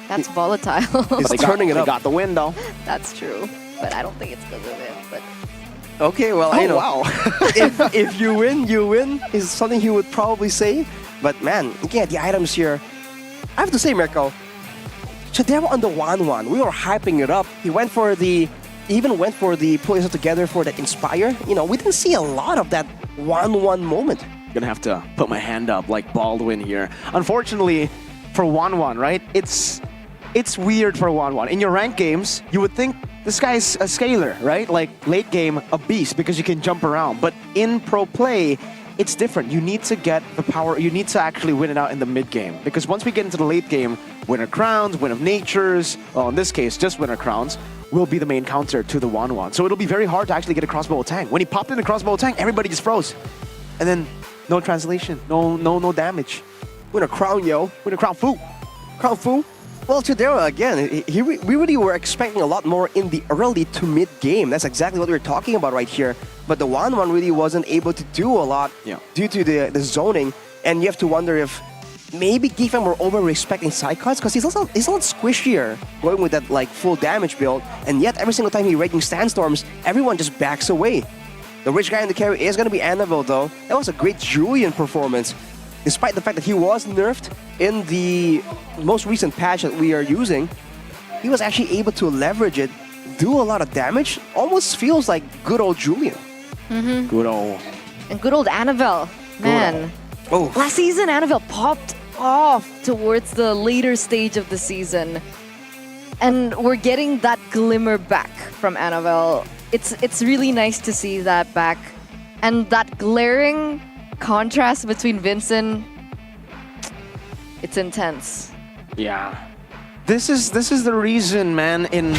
That's volatile. He's They turning it they up. got the win though. That's true. But I don't think it's because of it. But Okay, well, Oh, you know, wow. if you win is something he would probably say. But man, looking at the items here, I have to say, Mirko, Chadero on the 1-1, we were hyping it up. He even went for the pulling us together for the Inspire. You know, we didn't see a lot of that 1-1 moment. Gonna have to put my hand up like Baldwin here. Unfortunately, for 1-1, right? It's weird for 1-1. In your ranked games, you would think this guy's a scaler, right? Like late game, a beast because you can jump around. But in pro play, it's different. You need to get the power. You need to actually win it out in the mid game. Because once we get into the late game, Winter Crowns, Win of Natures, well, in this case, just Winter Crowns, will be the main counter to the 1-1. So it'll be very hard to actually get a crossbow tank. When he popped in the crossbow tank, everybody just froze. And then no translation, no damage. Win a crown, yo. Win a crown, foo. Crown Fu. Well, Chadero, again, we really were expecting a lot more in the early to mid game. That's exactly what we were talking about right here. But the 1-1 really wasn't able to do a lot due to the zoning. And you have to wonder if maybe Gifam were over-respecting side cuts because he's a lot squishier going with that like full damage build. And yet, every single time he raging sandstorms, everyone just backs away. The rich guy in the carry is going to be Annabelle, though. That was a great Julian performance. Despite the fact that he was nerfed in the most recent patch that we are using, he was actually able to leverage it, do a lot of damage. Almost feels like good old Julian. Mm-hmm. Good old. And good old Annabelle. Man. Oh. Last season, Annabelle popped off towards the later stage of the season. And we're getting that glimmer back from Annabelle. It's really nice to see that back. And that glaring contrast between Vincent, it's intense. Yeah. This is the reason, man, in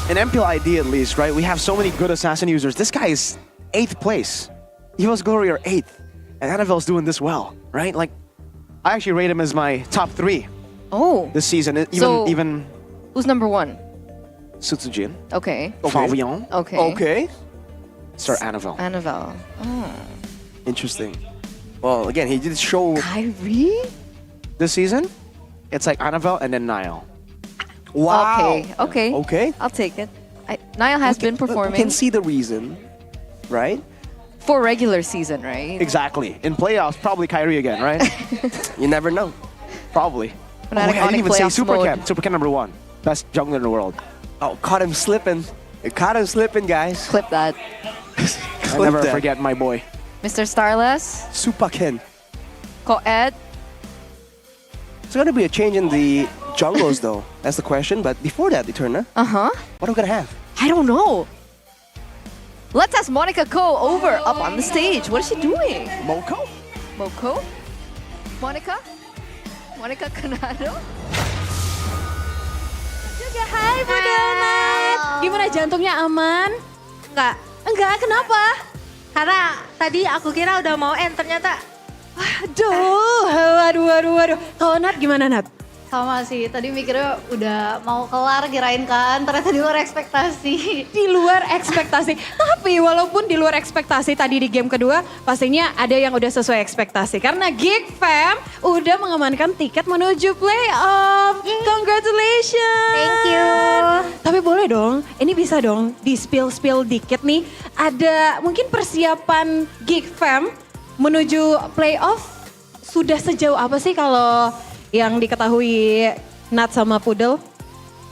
MPL ID at least, right? We have so many good assassin users. This guy is 8th place. Evo's Glory are 8th. And Annabelle's doing this well, right? Like, I actually rate him as my top 3 this season. Even who's number 1? Sutsujin. Okay. Fabian. Okay. Okay. Sir Annabelle. Annabelle. Oh. Interesting. Well, again, he did show... Kyrie? This season, it's like Annabelle and then Niall. Wow. Okay. Okay. I'll take it. Niall has been performing. We can see the reason, right? For regular season, right? Exactly. In playoffs, probably Kyrie again, right? You never know. Probably. Fnatic I didn't even say playoffs Super mode. Cam. Super Cam number 1. Best jungler in the world. Oh, caught him slipping. It caught him slipping, guys. Clip that. I'll never forget my boy. Mr. Starless. Supaken. Ko-Ed. There's going to be a change in the jungles, though. That's the question. But before that, Eterna, Uh-huh. what are we going to have? I don't know. Let's ask Monica Ko over up on the stage. What is she doing? Moko? Moko? Monica? Monica Canado? Juga hai Bu Donat. Gimana jantungnya aman? Enggak, kenapa? Karena tadi aku kira udah mau end, ternyata Waduh. Kalau Nat gimana Nat? sama sih. Tadi mikirnya udah mau kelar kirain kan, ternyata di luar ekspektasi. Di luar ekspektasi. Tapi walaupun di luar ekspektasi tadi di game kedua, pastinya ada yang udah sesuai ekspektasi. Karena Geek Fam udah mengamankan tiket menuju playoff. Congratulations. Thank you. Tapi boleh dong, ini bisa dong di spill dikit nih. Ada mungkin persiapan Geek Fam menuju playoff sudah sejauh apa sih kalau yang diketahui Nat sama Pudel?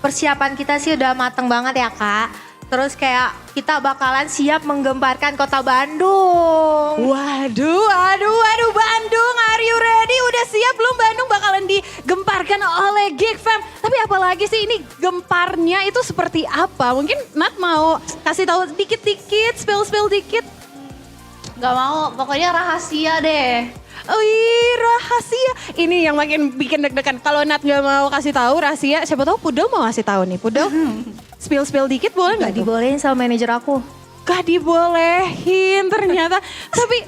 Persiapan kita sih udah mateng banget ya Kak. Terus kayak kita bakalan siap menggemparkan kota Bandung. Waduh, Bandung, are you ready? Udah siap belum Bandung bakalan digemparkan oleh Geek Fam? Tapi apalagi sih ini gemparnya itu seperti apa? Mungkin Nat mau kasih tahu dikit-dikit, spill dikit. Gak mau, pokoknya rahasia deh. Rahasia. Ini yang makin bikin deg-degan. Kalau Nat gak mau kasih tahu rahasia, siapa tahu Pudel mau kasih tahu nih. Pudel, spill dikit boleh nggak? Gak dibolehin sama manajer aku. Gak dibolehin ternyata. tapi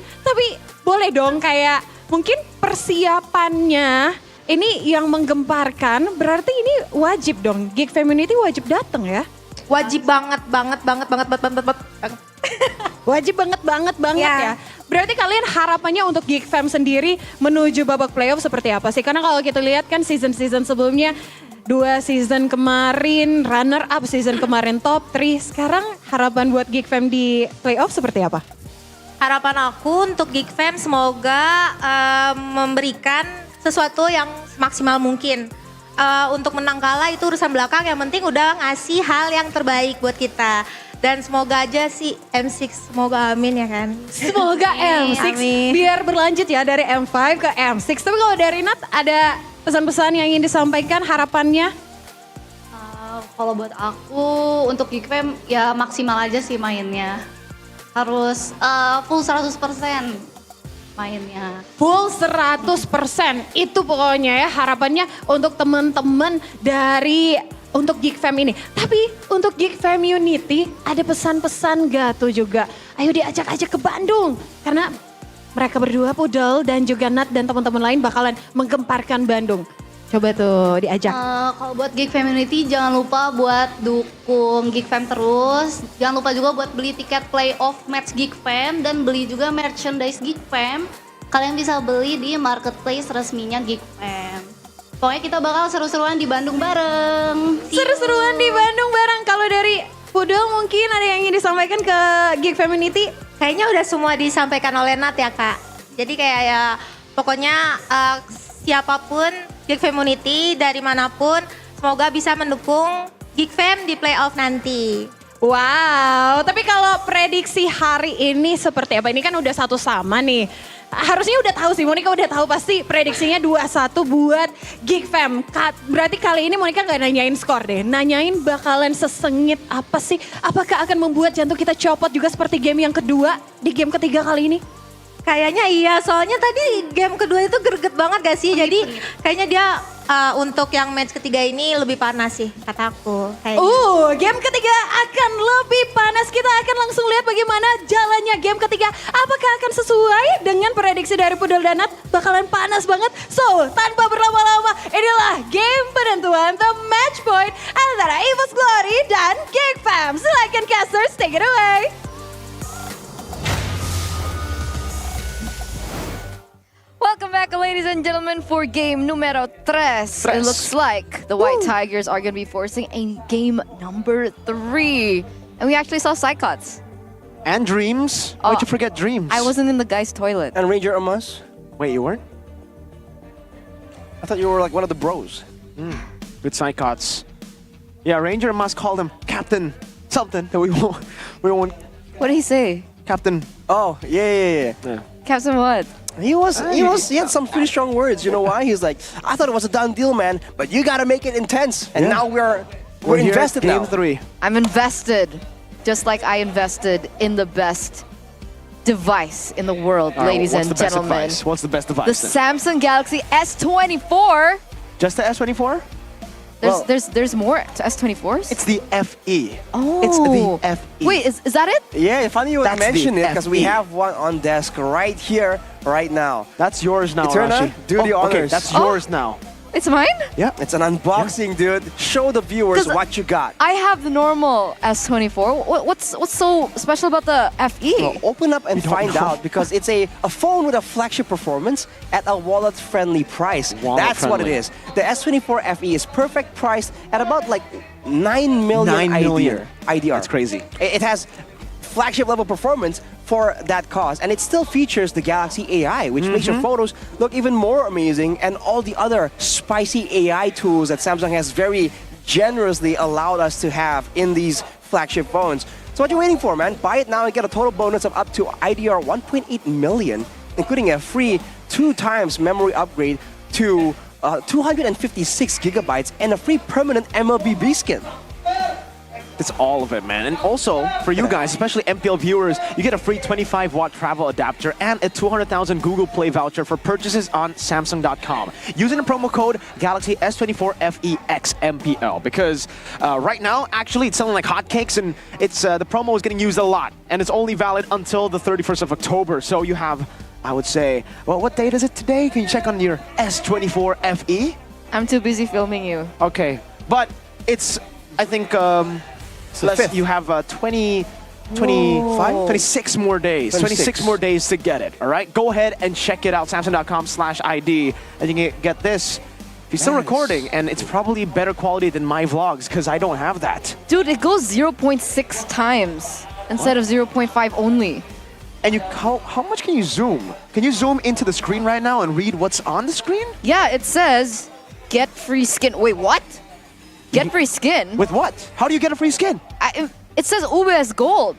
boleh dong kayak mungkin persiapannya ini yang menggemparkan, berarti ini wajib dong, Geek Community wajib datang ya? Wajib banget. Wajib banget ya. Berarti kalian harapannya untuk Geek Fam sendiri menuju babak playoff seperti apa sih? Karena kalau kita lihat kan season-season sebelumnya, 2 season kemarin runner up, season kemarin top 3. Sekarang harapan buat Geek Fam di playoff seperti apa? Harapan aku untuk Geek Fam semoga memberikan sesuatu yang maksimal mungkin. Untuk menang kalah itu urusan belakang, yang penting udah ngasih hal yang terbaik buat kita. Dan semoga aja sih M6, semoga amin ya kan. Semoga M6 biar berlanjut ya dari M5 ke M6. Tapi kalau dari Nat ada pesan-pesan yang ingin disampaikan, harapannya? Kalau buat aku untuk Geek Fam ya maksimal aja sih mainnya. Harus full 100% mainnya. Full 100%, itu pokoknya ya harapannya untuk teman-teman dari untuk Geek Fam ini. Tapi untuk Geek Community ada pesan-pesan gak tuh juga? Ayo diajak-ajak ke Bandung. Karena mereka berdua, Pudel dan juga Nat dan teman-teman lain bakalan menggemparkan Bandung. Coba tuh diajak. Kalau buat Geek Community jangan lupa buat dukung Geek Fam terus. Jangan lupa juga buat beli tiket playoff match Geek Fam dan beli juga merchandise Geek Fam. Kalian bisa beli di marketplace resminya Geek Fam. Pokoknya kita bakal seru-seruan di Bandung bareng. Seru-seruan di Bandung bareng. Kalau dari Pudel mungkin ada yang ingin disampaikan ke Geek Community? Kayaknya udah semua disampaikan oleh Nat ya Kak. Jadi kayak ya pokoknya siapapun Geek Community dari manapun semoga bisa mendukung Geek Fam di playoff nanti. Wow, tapi kalau prediksi hari ini seperti apa? Ini kan udah 1 sama nih. Harusnya udah tahu sih, Monica udah tahu pasti prediksinya 2-1 buat Geek Fam. Berarti kali ini Monica gak nanyain skor deh, nanyain bakalan sesengit apa sih? Apakah akan membuat jantung kita copot juga seperti game yang kedua di game ketiga kali ini? Kayaknya iya, soalnya tadi game kedua itu greget banget gak sih? Jadi kayaknya dia untuk yang match ketiga ini lebih panas sih kataku. Game ketiga akan lebih panas. Kita akan langsung lihat bagaimana jalannya game ketiga. Apakah akan sesuai dengan prediksi dari Pudel dan Nat? Bakalan panas banget. So, tanpa berlama-lama, inilah game penentuan the match point antara Evo's Glory dan Geek Fam. Silakan casters, take it away. Welcome back, ladies and gentlemen, for game numero 3. It looks like the White Tigers are going to be forcing a game number 3. And we actually saw Psychots. And Dreams. Why'd you forget Dreams? I wasn't in the guy's toilet. And Ranger Amos. Wait, you weren't? I thought you were like one of the bros. Good Psychots. Yeah, Ranger must call him Captain something that we won't. What did he say? Captain. Oh, yeah. Captain what? He had some pretty strong words. You know why? He's like, I thought it was a done deal, man, but you gotta make it intense. And now we're invested here at now. Game 3. I'm invested, just like I invested in the best device in the world, ladies and gentlemen. What's the best device? The Samsung Galaxy S24. Just the S24? There's more to S24s? It's the FE. Oh. It's the FE. Wait, is that it? Yeah, funny you would mention it because we FE. have one on desk right here, right now. That's yours now, Eterna, Rashi. do the honors. Okay, that's yours now. It's mine? Yeah. It's an unboxing, dude. Show the viewers 'Cause what you got. I have the normal S24. What's so special about the FE? Well, open up and find out because it's a phone with a flagship performance at a wallet-friendly price. That's what it is. The S24 FE is perfect priced at about like 9 million IDR. That's crazy. It has flagship level performance for that cost, and it still features the Galaxy AI, which makes your photos look even more amazing, and all the other spicy AI tools that Samsung has very generously allowed us to have in these flagship phones. So what are you waiting for, man? Buy it now and get a total bonus of up to IDR 1.8 million, including a free 2x memory upgrade to 256 gigabytes and a free permanent MLBB skin. That's all of it, man. And also, for you guys, especially MPL viewers, you get a free 25-watt travel adapter and a 200,000 Google Play voucher for purchases on Samsung.com. Using the promo code Galaxy S24 FEX MPL because right now, actually, it's selling like hotcakes, and it's the promo is getting used a lot, and it's only valid until the 31st of October. So you have I would say. Well, what date is it today? Can you check on your S14 FE? I'm too busy filming you. Okay, but it's, I think, you have 26 more days. 26 more days to get it, all right? Go ahead and check it out, Samsung.com/ID, and you can get this. He's still recording, and it's probably better quality than my vlogs, because I don't have that. Dude, it goes 0.6 times instead of 0.5 only. And how much can you zoom? Can you zoom into the screen right now and read what's on the screen? Yeah, it says, get free skin. Wait, what? Get free skin? With what? How do you get a free skin? It says UBS Gold.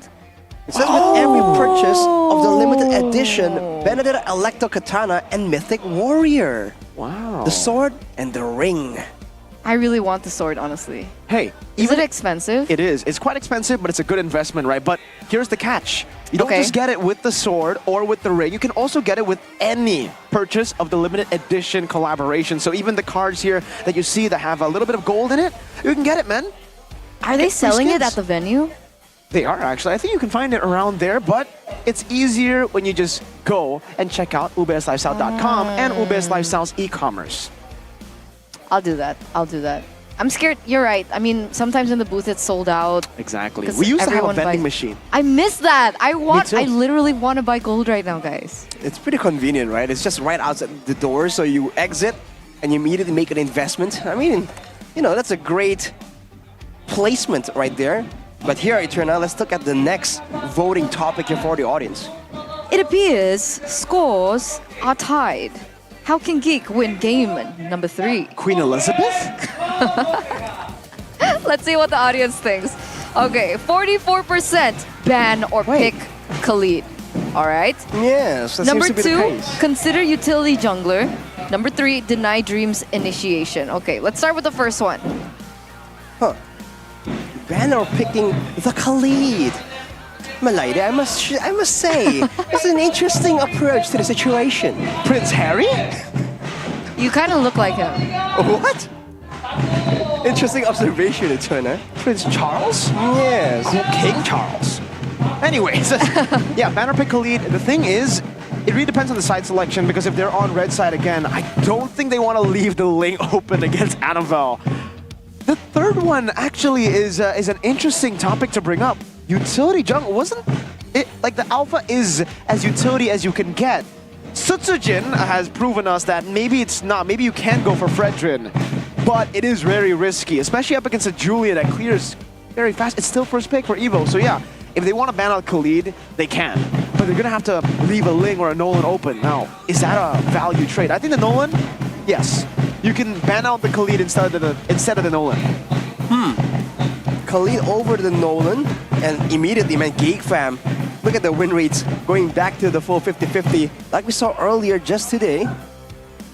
It says with every purchase of the limited edition Benedict Electro Katana and Mythic Warrior. Wow. The sword and the ring. I really want the sword, honestly. Hey, is it expensive? It is. It's quite expensive, but it's a good investment, right? But here's the catch. You don't just get it with the sword or with the ring. You can also get it with any purchase of the limited edition collaboration. So even the cards here that you see that have a little bit of gold in it, you can get it, man. Are they selling it at the venue? They are, actually. I think you can find it around there, but it's easier when you just go and check out ubslifestyle.com and UBS Lifestyle's e-commerce. I'll do that. I'm scared. You're right. I mean, sometimes in the booth it's sold out. Exactly. We used to have a vending machine. I miss that. I too. literally want to buy gold right now, guys. It's pretty convenient, right? It's just right outside the door, so you exit and you immediately make an investment. I mean, you know, that's a great placement right there. But here, Eterna, let's look at the next voting topic here for the audience. It appears scores are tied. How can Geek win game number 3? Queen Elizabeth? Let's see what the audience thinks. Okay, 44% ban or pick Khalid. All right? Yes, that Number seems to be 2, the case. consider utility jungler. Number 3, deny dreams initiation. Okay, let's start with the first one. Ban or picking the Khalid. Malaida, I must say, it's an interesting approach to the situation. Prince Harry? You kind of look like him. What? Interesting observation, Eterna. Prince Charles? Yes. King Charles. Anyways, yeah, ban or pick Khalid. The thing is, it really depends on the side selection, because if they're on red side again, I don't think they want to leave the lane open against Annabelle. The third one actually is an interesting topic to bring up. Utility jungle, wasn't it like the alpha is as utility as you can get? Sutsujin has proven us that maybe it's not. Maybe you can go for Fredrin, but it is very risky, especially up against a Julia that clears very fast. It's still first pick for Evo, so yeah, if they want to ban out Khalid, they can, but they're gonna have to leave a Ling or a Nolan open. Now, is that a value trade? I think the Nolan, yes, you can ban out the Khalid instead of the Nolan. Khalid over the Nolan, and immediately, man, Geek Fam, look at the win rates going back to the full 50-50, like we saw earlier just today.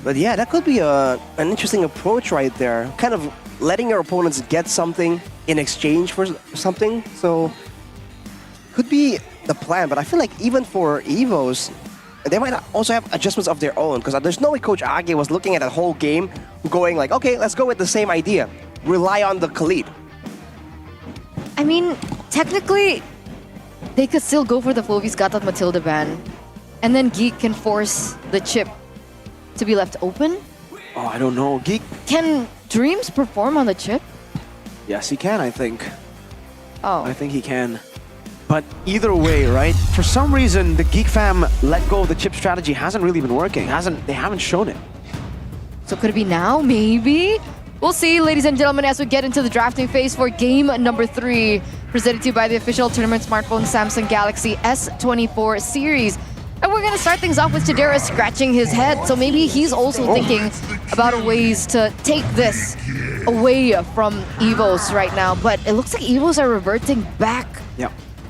But yeah, that could be an interesting approach right there. Kind of letting your opponents get something in exchange for something. So, could be the plan, but I feel like even for Evos, they might also have adjustments of their own, because there's no way Coach Age was looking at the whole game going like, okay, let's go with the same idea. Rely on the Khalid. I mean, technically, they could still go for the Fovi's Gatot Matilda ban, and then Geek can force the chip to be left open. Oh, I don't know. Geek. Can Dreams perform on the chip? Yes, he can, I think. Oh. I think he can. But either way, right? For some reason, the Geek Fam let go of the chip strategy hasn't really been working. They haven't shown it. So could it be now? Maybe? We'll see, ladies and gentlemen, as we get into the drafting phase for game number 3, presented to you by the official tournament smartphone Samsung Galaxy S24 series. And we're going to start things off with Chidera scratching his head, so maybe he's also thinking about ways to take this away from Evos right now. But it looks like Evos are reverting back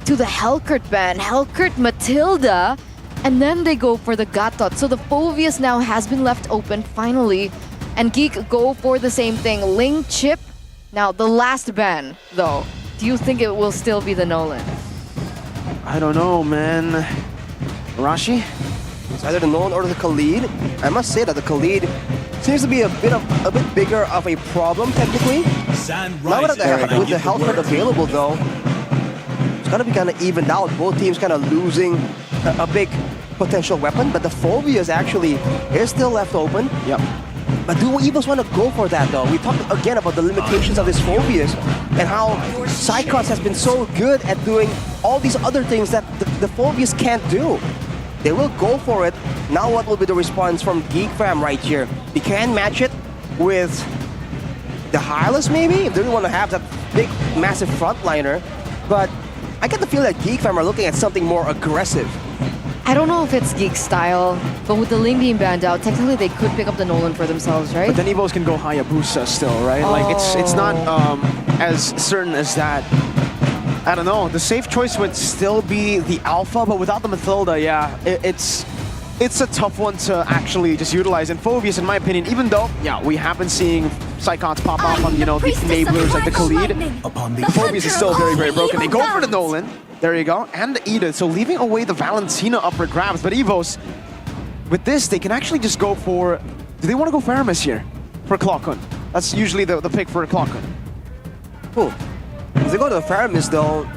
to the Helkert ban, Helkert Matilda, and then they go for the Gatot. So the Fovius now has been left open finally, and Geek go for the same thing, Ling chip. Now the last ban though, do you think it will still be the Nolan? I don't know, man. Rashi? It's either the Nolan or the Khalid. I must say that the Khalid seems to be a bit bigger of a problem technically. Now with the health card available though, it's gonna be kind of evened out. Both teams kind of losing a big potential weapon, but the Phobius actually is still left open. Yep. But do Evos want to go for that though? We talked again about the limitations of this Phobius and how Psychons has been so good at doing all these other things that the Phobius can't do. They will go for it. Now what will be the response from Geek Fam right here? They can match it with the Hylas maybe, if they really want to have that big, massive frontliner. But I get the feeling that Geek Fam are looking at something more aggressive. I don't know if it's Geek style, but with the Ling being banned out, technically they could pick up the Nolan for themselves, right? But then Evos can go Hayabusa still, right? Like it's not as certain as that. I don't know. The safe choice would still be the Alpha, but without the Mathilda, yeah, it's a tough one to actually just utilize. And Phobius, in my opinion, even though, yeah, we have been seeing Psychons pop off on, you know, the enablers like the Khalid, Phobius is still very, very broken. They go for the Nolan. There you go. And the Edith. So leaving away the Valentina up for grabs. But Evos, with this, they can actually just go for... Do they want to go for Aramis here? For Clockun. That's usually the pick for Clockun. Cool. If they go to the Faramis though,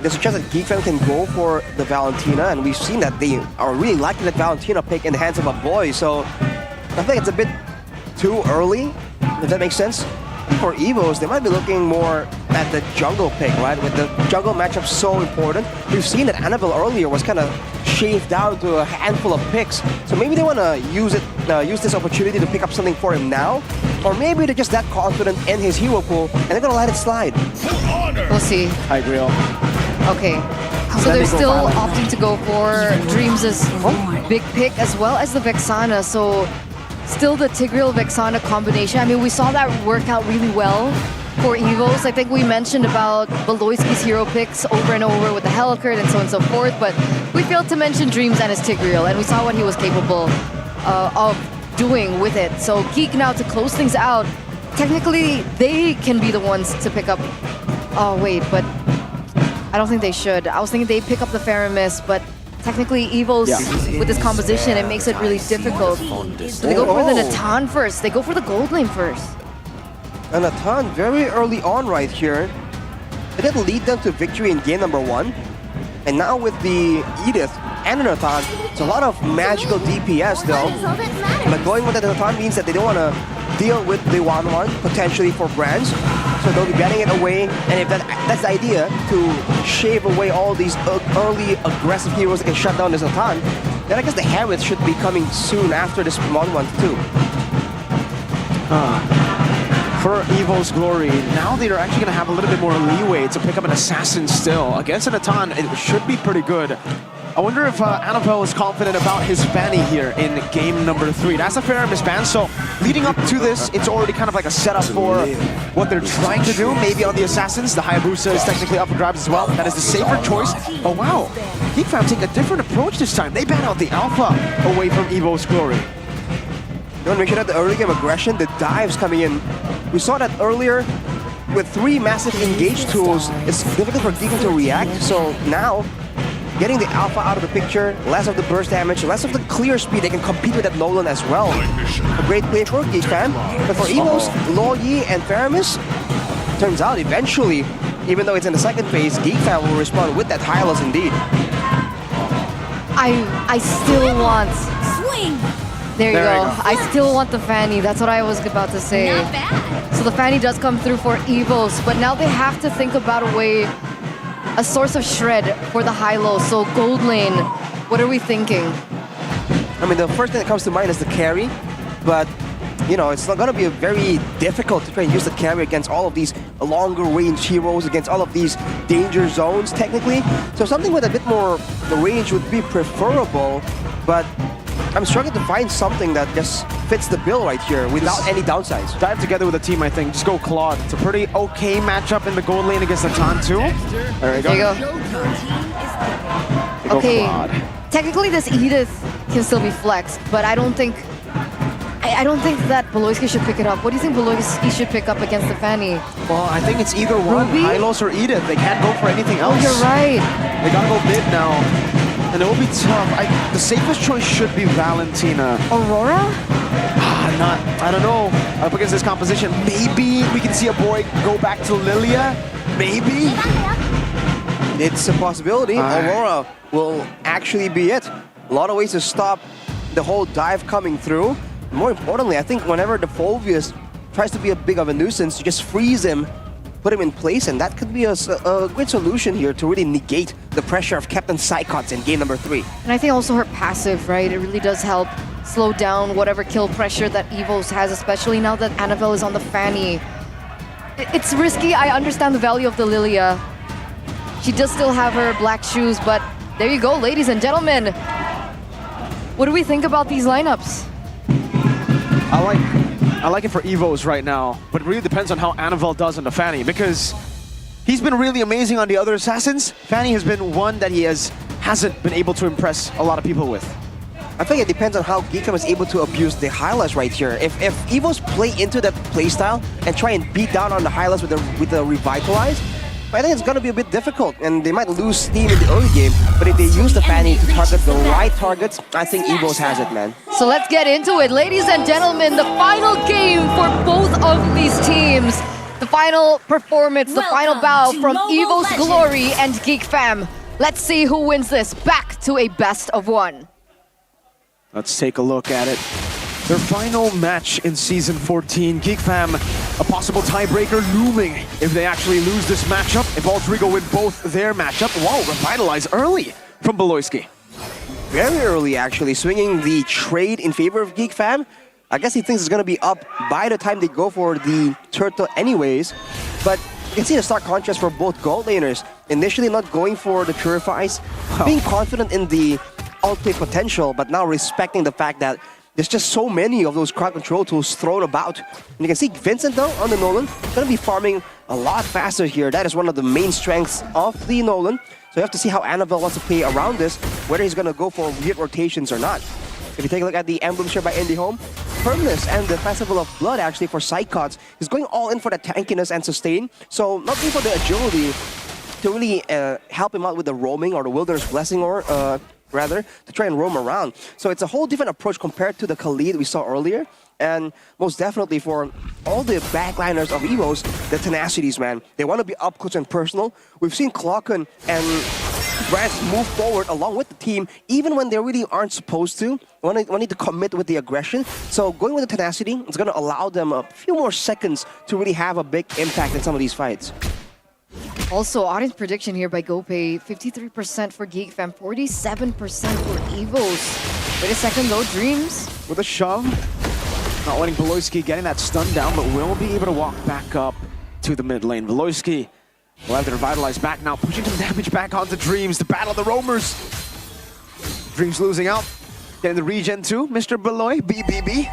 there's a chance that Geek Fam can go for the Valentina, and we've seen that they are really liking that Valentina pick in the hands of a boy, so I think it's a bit too early, if that makes sense. For Evos, they might be looking more at the jungle pick, right? With the jungle matchup so important. We've seen that Annabelle earlier was kind of shaved down to a handful of picks. So maybe they want to use this opportunity to pick up something for him now. Or maybe they're just that confident in his hero pool and they're going to let it slide. We'll see. Hi, Grill. Okay. So they're still opting to go for Dreams' big pick as well as the Vexana. So still the Tigreal-Vexana combination. I mean, we saw that work out really well for Evos. I think we mentioned about Beloyski's hero picks over and over with the Helicurt and so on and so forth, but we failed to mention Dreams and his Tigreal, and we saw what he was capable of doing with it. So Geek now to close things out. Technically, they can be the ones to pick up... Oh, wait, but I don't think they should. I was thinking they pick up the Faramis, but technically Evos, with this composition, it makes it really difficult. So they go for the Natan first. They go for the gold lane first. And Natan very early on right here. It did lead them to victory in game number 1. And now with the Edith and the Natan, it's a lot of magical DPS though. But going with the Natan means that they don't want to deal with the 1-1 potentially for brands. So they'll be getting it away, and if that's the idea, to shave away all these early aggressive heroes that can shut down this Natan, then I guess the Harith should be coming soon after this 1-1 too. For Evo's glory, now they're actually going to have a little bit more leeway to pick up an assassin still. Against an Natan, it should be pretty good. I wonder if Annabelle is confident about his Fanny here in game number 3. That's a fair misban, so leading up to this, it's already kind of like a setup for what they're trying to do. Maybe on the Assassins, the Hayabusa is technically up for grabs as well. That is the safer choice. Oh wow, Geek Fam take a different approach this time. They ban out the Alpha away from Evo's glory. You want to make sure that the early game aggression, the dives coming in. We saw that earlier with 3 massive engage tools, it's difficult for Geek Fam to react, so now getting the Alpha out of the picture, less of the burst damage, less of the clear speed, they can compete with that Nolan as well. A great play for Geek Fam. But for Evos, Lo Yi and Faramis, turns out eventually, even though it's in the second phase, Geek Fam will respond with that Hylos indeed. I still want... Swing! There you go. I still want the Fanny. That's what I was about to say. Not bad. So the Fanny does come through for Evos, but now they have to think about a source of shred for the high-low. So gold lane, what are we thinking? I mean, the first thing that comes to mind is the carry, but you know, it's not going to be very difficult to try and use the carry against all of these longer range heroes, against all of these danger zones technically. So something with a bit more range would be preferable, but I'm struggling to find something that just fits the bill right here without any downsides. Dive together with a team, I think. Just go Claude. It's a pretty okay matchup in the gold lane against the Tan too. There you go. There you go. Okay, technically this Edith can still be flexed, but I don't think that Beloyski should pick it up. What do you think Beloyski should pick up against the Fanny? Well, I think it's either one, Hylos or Edith. They can't go for anything else. Oh, you're right. They gotta go mid now. And it will be tough. The safest choice should be Valentina. Aurora? I don't know. Up against this composition, maybe we can see a boy go back to Lilia. Maybe. It's a possibility. Aurora will actually be it. A lot of ways to stop the whole dive coming through. More importantly, I think whenever the Phobius tries to be a big of a nuisance, you just freeze him, put him in place, and that could be a great solution here to really negate the pressure of Captain Psychots in game number 3. And I think also her passive, right? It really does help slow down whatever kill pressure that Evos has, especially now that Annabelle is on the Fanny. It's risky. I understand the value of the Lilia. She does still have her black shoes, but there you go, ladies and gentlemen. What do we think about these lineups? I like it for Evos right now, but it really depends on how Annabelle does in the Fanny, because he's been really amazing on the other assassins. Fanny has been one that he hasn't been able to impress a lot of people with. I think it depends on how Geekam is able to abuse the Hylas right here. If Evos play into that playstyle and try and beat down on the Hylas with the Revitalize, I think it's going to be a bit difficult, and they might lose steam in the early game, but if they use the Fanny to target the right targets, I think Evos has it, man. So let's get into it. Ladies and gentlemen, the final game for both of these teams. The final performance, the final bow from Evos Glory and Geek Fam. Let's see who wins this. Back to a best of 1. Let's take a look at it. Their final match in Season 14. Geek Fam, a possible tiebreaker looming if they actually lose this matchup. If Altrigo win both their matchup. Wow, Revitalize early from Beloyski. Very early, actually, swinging the trade in favor of Geek Fam. I guess he thinks it's going to be up by the time they go for the turtle anyways. But you can see the stark contrast for both gold laners. Initially not going for the Purifies, being confident in the outplay potential, but now respecting the fact that there's just so many of those crowd control tools thrown about. And you can see Vincent, though, on the Nolan, going to be farming a lot faster here. That is one of the main strengths of the Nolan. So you have to see how Annabelle wants to play around this, whether he's going to go for weird rotations or not. If you take a look at the emblems here by Indie Home, Permanence and the Festival of Blood, actually, for Psychots, is going all in for the tankiness and sustain. So not going for the agility to really help him out with the roaming or the Wilderness Blessing, or rather, to try and roam around. So it's a whole different approach compared to the Khalid we saw earlier. And most definitely for all the backliners of Evos, the tenacities, man. They want to be up close and personal. We've seen Klokken and Brance move forward along with the team, even when they really aren't supposed to. Wanting to commit with the aggression. So going with the tenacity, it's going to allow them a few more seconds to really have a big impact in some of these fights. Also, audience prediction here by GoPay, 53% for Geek Fam, 47% for Evos. Wait a second though, Dreams. With a shove, not letting Beloyski getting that stun down, but will be able to walk back up to the mid lane. Beloyski will have to revitalize back now, pushing some damage back onto Dreams. The battle of the roamers. Dreams losing out, getting the regen too. Mr. Beloy, BBB.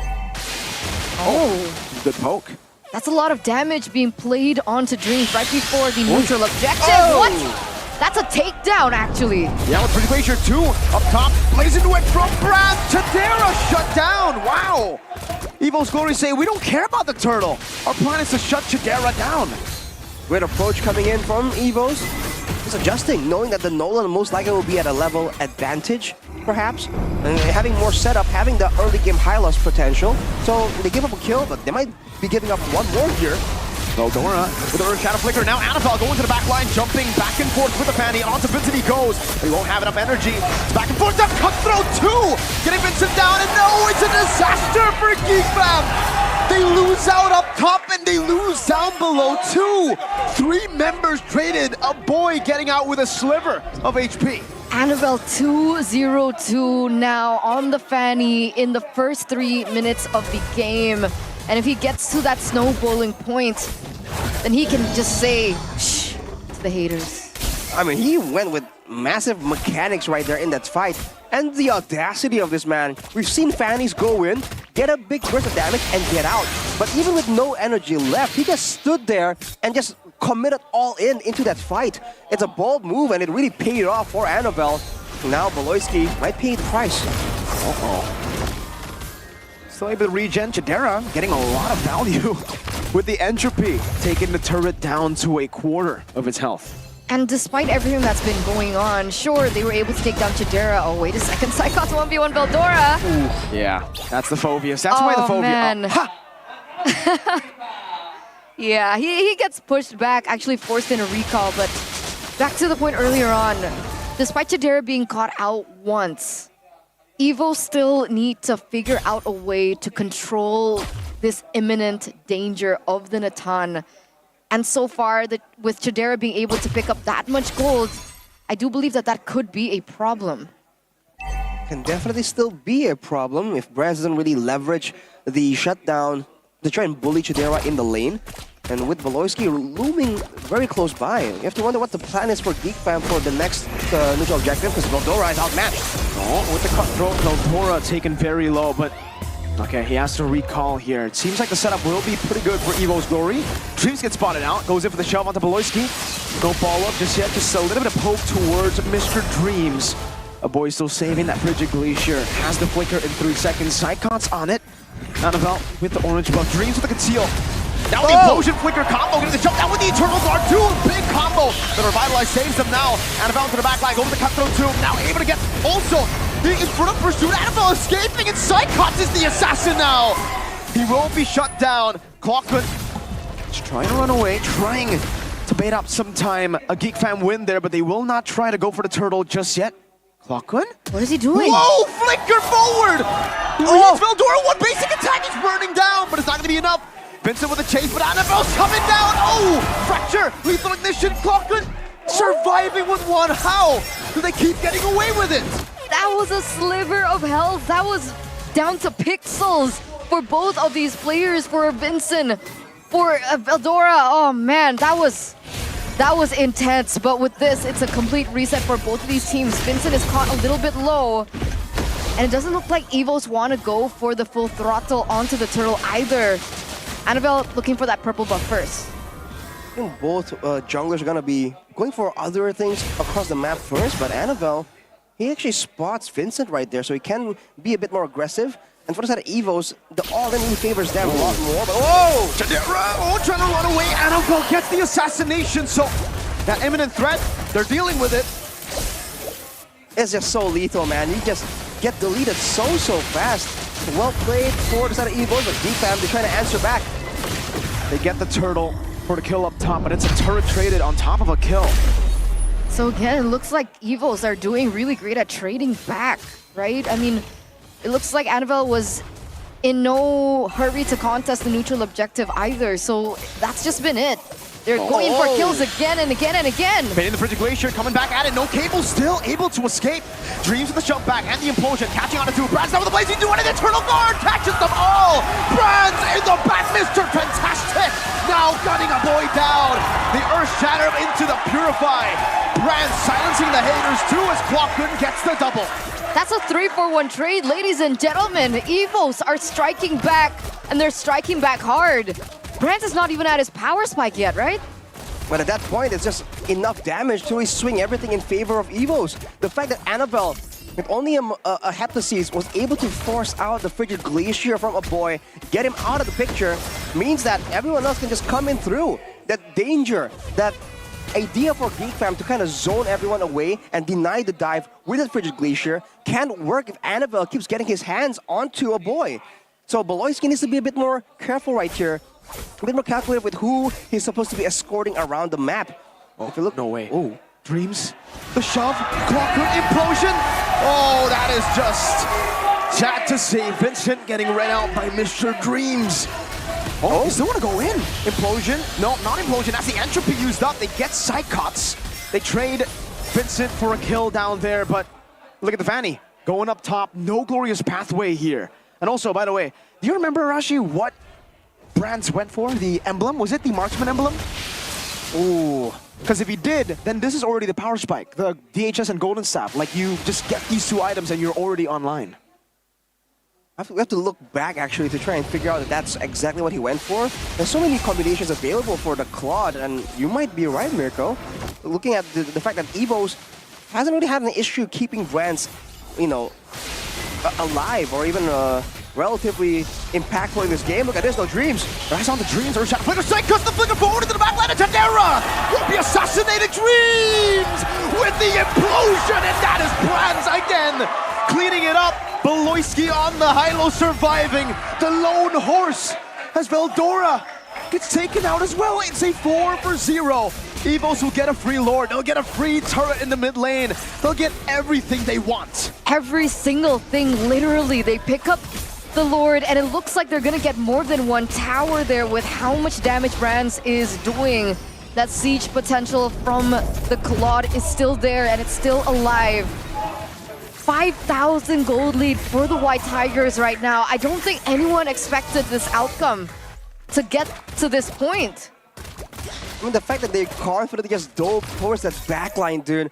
Oh, good poke. That's a lot of damage being played onto Dreams right before the neutral objective. Oh. What? That's a takedown, actually. Yeah, with Pretty Glacier 2 up top, plays into it from Brad. Chadera shut down. Wow. Evos Glory say, we don't care about the turtle. Our plan is to shut Chadera down. Great approach coming in from Evos. Just adjusting, knowing that the Nolan most likely will be at a level advantage, perhaps. And having more setup, having the early game high loss potential. So they give up a kill, but they might be giving up one more here. Veldora with the Earth Shadow Flicker. Now Annabelle going to the back line, jumping back and forth with the Fanny. Onto Vincent he goes, but he won't have enough energy. It's back and forth, that cutthroat too! Getting Vincent down, and no, it's a disaster for Geek Fam! They lose out up top, and they lose down below too! 3 members traded, a boy getting out with a sliver of HP. Annabelle 2-0-2 now on the Fanny in the first 3 minutes of the game. And if he gets to that snowballing point, then he can just say, shh, to the haters. I mean, he went with massive mechanics right there in that fight. And the audacity of this man. We've seen Fannies go in, get a big burst of damage, and get out. But even with no energy left, he just stood there and just committed all into that fight. It's a bold move, and it really paid off for Annabelle. Now Beloyski might pay the price. Uh-oh. Still able to regen. Chadera getting a lot of value with the entropy, taking the turret down to 1/4 of its health. And despite everything that's been going on, sure, they were able to take down Chadera. Oh, wait a second. Psychots 1v1 Veldora. Ooh, yeah, that's the Phobius. That's why the Phobius. Man. Ha! Yeah, he gets pushed back, actually forced in a recall, but back to the point earlier on, despite Chadera being caught out once, Evo still need to figure out a way to control this imminent danger of the Natan. And so far, with Chidera being able to pick up that much gold, I do believe that could be a problem. Can definitely still be a problem if Brands doesn't really leverage the shutdown to try and bully Chidera in the lane. And with Valoisky looming very close by, you have to wonder what the plan is for Geek Fam for the next neutral objective, because Veldora is outmatched. Oh, with the cutthroat, Veldora taken very low, but okay, he has to recall here. It seems like the setup will be pretty good for Evo's Glory. Dreams gets spotted out, goes in for the shove onto Valoisky. No follow-up just yet, just a little bit of poke towards Mr. Dreams. A boy still saving that Frigid Glacier. Has the flicker in 3 seconds. Sidecons on it. Annabelle with the orange buff. Dreams with the conceal. Now the implosion flicker combo, getting the jump down with the Eternal Guard too. Big combo. The Revitalize saves them now. Annabelle to the back line, over the cutthroat too. Now able to get also in front of pursuit. Annabelle escaping, and Psychots is the assassin now. He will be shut down. Clockman is trying to run away, trying to bait up some time. A Geek Fam win there, but they will not try to go for the turtle just yet. Clockman? What is he doing? Whoa! Flicker forward! Oh! Veldora, one basic attack is burning down, but it's not going to be enough. Vincent with a chase, but Annabelle's coming down. Oh! Fracture! Lethal ignition. Clockman surviving with one. How do they keep getting away with it? That was a sliver of health. That was down to pixels for both of these players, for Vincent, for Veldora. Oh man, that was intense. But with this, it's a complete reset for both of these teams. Vincent is caught a little bit low, and it doesn't look like Evos want to go for the full throttle onto the turtle either. Annabelle looking for that purple buff first. I think both junglers are going to be going for other things across the map first, but Annabelle, he actually spots Vincent right there, so he can be a bit more aggressive. And for the side of Evos, the all-in favors them a lot more. But oh! Chidera, trying to run away. Annabelle gets the assassination, so that imminent threat, they're dealing with it. It's just so lethal, man. You just get deleted so fast. Well played for the side of Evos, but Geek Fam, they're trying to answer back. They get the turtle for the kill up top, but it's a turret traded on top of a kill. So again, it looks like Evos are doing really great at trading back, right? I mean, it looks like Annabelle was in no hurry to contest the neutral objective either, so that's just been it. They're going for kills again and again and again. Baiting the Frigid Glacier, coming back at it. No cable, still able to escape. Dreams with the jump back and the implosion, catching onto two. Brands down with the blazing duet, and the Eternal Guard catches them all. Brands in the back, Mr. Fantastic. Now gunning a boy down. The Earth Shatter into the Purify. Brands silencing the haters too as Clockman gets the double. That's a 3-for-1 trade, ladies and gentlemen. Evos are striking back, and they're striking back hard. Brands is not even at his power spike yet, right? But at that point, it's just enough damage to really swing everything in favor of Evos. The fact that Annabelle, with only a Heptasis, was able to force out the Frigid Glacier from a boy, get him out of the picture, means that everyone else can just come in through. That danger, that idea for Geek Fam to kind of zone everyone away and deny the dive with the Frigid Glacier can't work if Annabelle keeps getting his hands onto a boy. So Valoisky needs to be a bit more careful right here. A bit more calculated with who he's supposed to be escorting around the map. If you look, no way. Oh, Dreams, the shove, Clockwork implosion. Oh, that is just sad to see. Vincent getting read out by Mr. Dreams. Oh, you still want to go in. Implosion. No, not implosion. That's the entropy used up. They get Psychots. They trade Vincent for a kill down there, but look at the Vanny. Going up top. No glorious pathway here. And also, by the way, do you remember, Rashi, what Brands went for? The emblem? Was it the marksman emblem? Ooh. Because if he did, then this is already the power spike. The DHS and Golden Staff. Like, you just get these two items and you're already online. We have to look back, actually, to try and figure out that that's exactly what he went for. There's so many combinations available for the Claude, and you might be right, Mirko. Looking at the fact that Evos hasn't really had an issue keeping Brands, you know, alive or even relatively impactful in this game. Look at this, no Dreams. Rise on the Dreams, or shot flicker strike, cuts the flicker forward into the back line, and Chidera will be assassinated. Dreams with the implosion, and that is Brands again, cleaning it up. Valoisky on the high-low surviving. The lone horse as Veldora gets taken out as well. It's a 4-for-0. Evos will get a free Lord. They'll get a free turret in the mid lane. They'll get everything they want. Every single thing, literally. They pick up the Lord, and it looks like they're gonna get more than one tower there with how much damage Brands is doing. That siege potential from the Claude is still there, and it's still alive. 5,000 gold lead for the White Tigers right now. I don't think anyone expected this outcome to get to this point. I mean, the fact that they confidently just dove towards that backline, dude.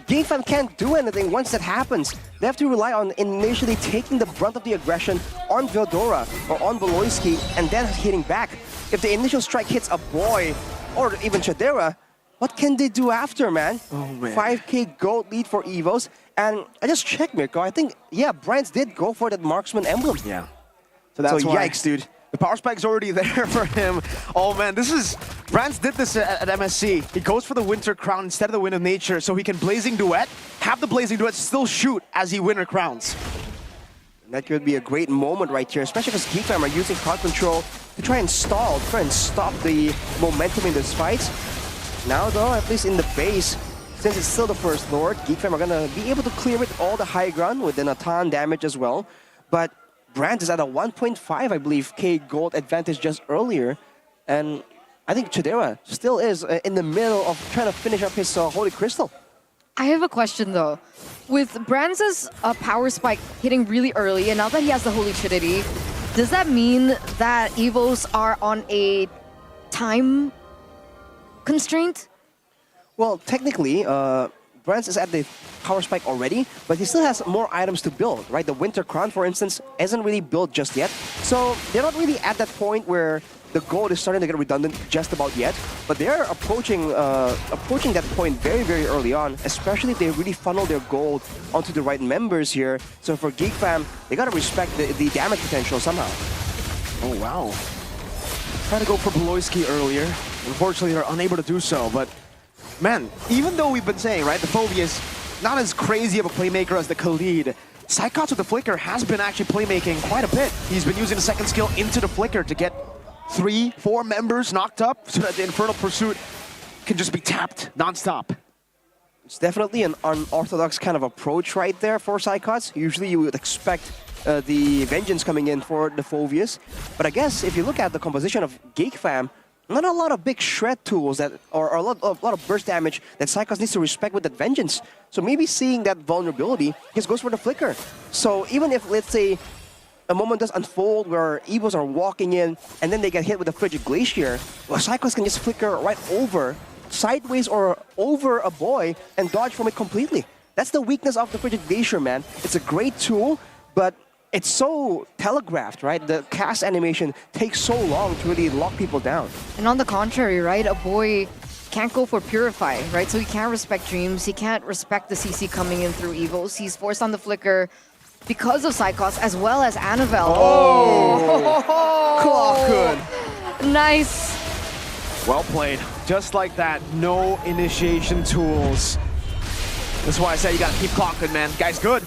GameFam can't do anything once that happens. They have to rely on initially taking the brunt of the aggression on Veldora or on Voloisky and then hitting back. If the initial strike hits a boy or even Chadera, what can they do after, man? Oh, man. 5k gold lead for Evos. And I just checked, Mirko. I think, yeah, Brands did go for that marksman emblem. Yeah. So that's why. Yikes, dude. The power spike's already there for him. Oh man, Brands did this at MSC. He goes for the Winter Crown instead of the Wind of Nature so he can Blazing Duet, have the Blazing Duet still shoot as he Winter Crowns. That could be a great moment right here, especially because GameFam are using card control to try and stall, try and stop the momentum in this fight. Now though, at least in the base, since it's still the first Lord, GameFam are gonna be able to clear with all the high ground with the Natan damage as well. But Brands is at a 1.5, I believe, K gold advantage just earlier. And I think Chadera still is in the middle of trying to finish up his Holy Crystal. I have a question though. With Brands' power spike hitting really early, and now that he has the Holy Trinity, does that mean that Evos are on a time constraint? Well, technically, Brands is at the power spike already, but he still has more items to build, right? The Winter Crown, for instance, isn't really built just yet. So they're not really at that point where the gold is starting to get redundant just about yet, but they're approaching that point very, very early on, especially if they really funnel their gold onto the right members here. So for GameFam, they gotta respect the damage potential somehow. Oh, wow. Tried to go for Voloisky earlier. Unfortunately, they're unable to do so, but man, even though we've been saying, right, the Phobia is not as crazy of a playmaker as the Khalid, Psychots with the Flicker has been actually playmaking quite a bit. He's been using the second skill into the Flicker to get 3-4 members knocked up so that the Infernal Pursuit can just be tapped non-stop. It's definitely an unorthodox kind of approach right there for Psychots. Usually you would expect the Vengeance coming in for the Phobias. But I guess if you look at the composition of GameFam, not a lot of big shred tools that, or a lot of burst damage that Psychots needs to respect with that Vengeance. So maybe seeing that vulnerability, he just goes for the Flicker. So even if, let's say, a moment does unfold where Evos are walking in and then they get hit with a Frigid Glacier, well, Psychots can just flicker right over, sideways or over a boy and dodge from it completely. That's the weakness of the Frigid Glacier, man. It's a great tool, but it's so telegraphed, right? The cast animation takes so long to really lock people down. And on the contrary, right, a boy can't go for Purify, right? So he can't respect Dreams, he can't respect the CC coming in through Evos. He's forced on the Flicker because of Psychos as well as Annabelle. Oh! Clock good. Nice. Well played. Just like that, no initiation tools. That's why I say you gotta keep clocking, man. Guy's good.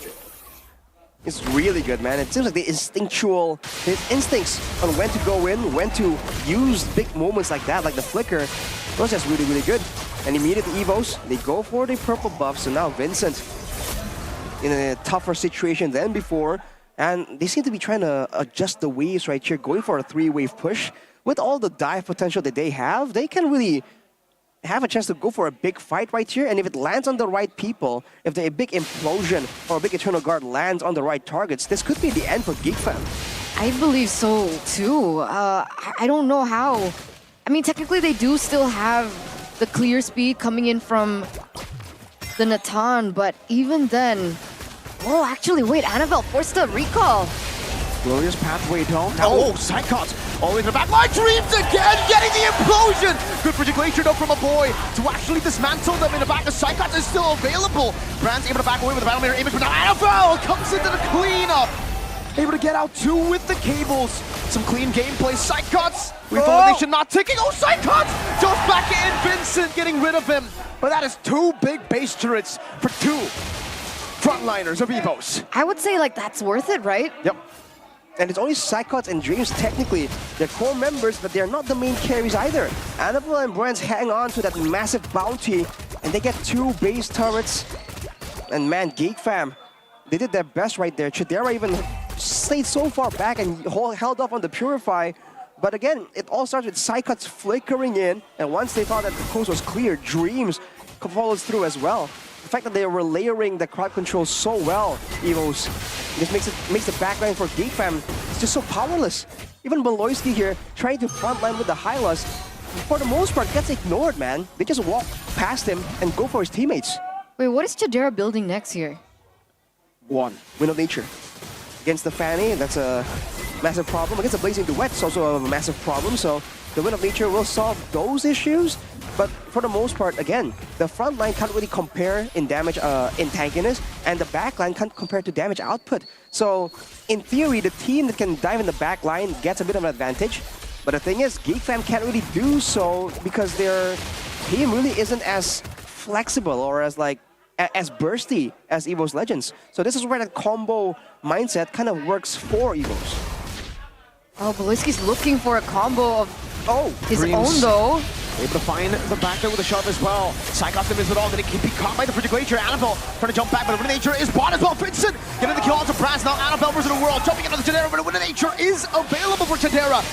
It's really good, man. It seems like his instincts on when to go in, when to use big moments like that, like the Flicker, was just really, really good. And immediately Evos, they go for the purple buff, so now Vincent in a tougher situation than before, and they seem to be trying to adjust the waves right here, going for a 3-wave push. With all the dive potential that they have, they can really have a chance to go for a big fight right here, and if it lands on the right people, if a big implosion or a big Eternal Guard lands on the right targets, this could be the end for GameFam. I believe so too. I don't know how. I mean, technically they do still have the clear speed coming in from the Natan, but even then... Oh, actually, wait, Annabelle forced a recall. Glorious pathway dome. Oh, Psychots all the way to the back line. Dreams again, getting the implosion. Good Frigid Glacier though from a boy to actually dismantle them in the back. The Psychots is still available. Brands able to back away with the Battle Mirror image, but now Annabelle comes into the cleanup. Able to get out too with the cables. Some clean gameplay. Psychots. We thought they should not ticking. Oh, Psychots just back in. Vincent getting rid of him. But that is 2 big base turrets for 2 frontliners of Evos. I would say like that's worth it, right? Yep. And it's only Psychots and Dreams, technically. They're core members, but they're not the main carries either. Annabelle and Brands hang on to that massive bounty, and they get 2 base turrets. And man, Geek Fam, they did their best right there. Chidera even stayed so far back and held off on the Purify. But again, it all starts with Psychots flickering in, and once they thought that the coast was clear, Dreams follows through as well. The fact that they were layering the crowd control so well, Evos, this makes the backline for Geek Fam just so powerless. Even Beloyski here trying to frontline with the Hylas, for the most part, gets ignored, man. They just walk past him and go for his teammates. Wait, what is Chidera building next here? Wind of Nature. Against the Fanny, that's a massive problem. Against the Blazing Duet, it's also a massive problem. So the Wind of Nature will solve those issues. But for the most part, again, the front line can't really compare in damage, in tankiness, and the back line can't compare to damage output. So in theory, the team that can dive in the back line gets a bit of an advantage. But the thing is, Geek Fam can't really do so because their team really isn't as flexible or as bursty as EVO's Legends. So this is where that combo mindset kind of works for EVO's. Oh, Beloyski's looking for a combo of his Dreams. own though. Able to find the back there with a shove as well. Psychots miss it all. Then he be caught by the Frigid Glacier. Annabelle trying to jump back, but the Wind of Nature is bought as well. Vincent getting the kill onto Brass. Now Annabelle versus the world. Jumping into the Chidera, but the Wind of Nature is available for Chidera.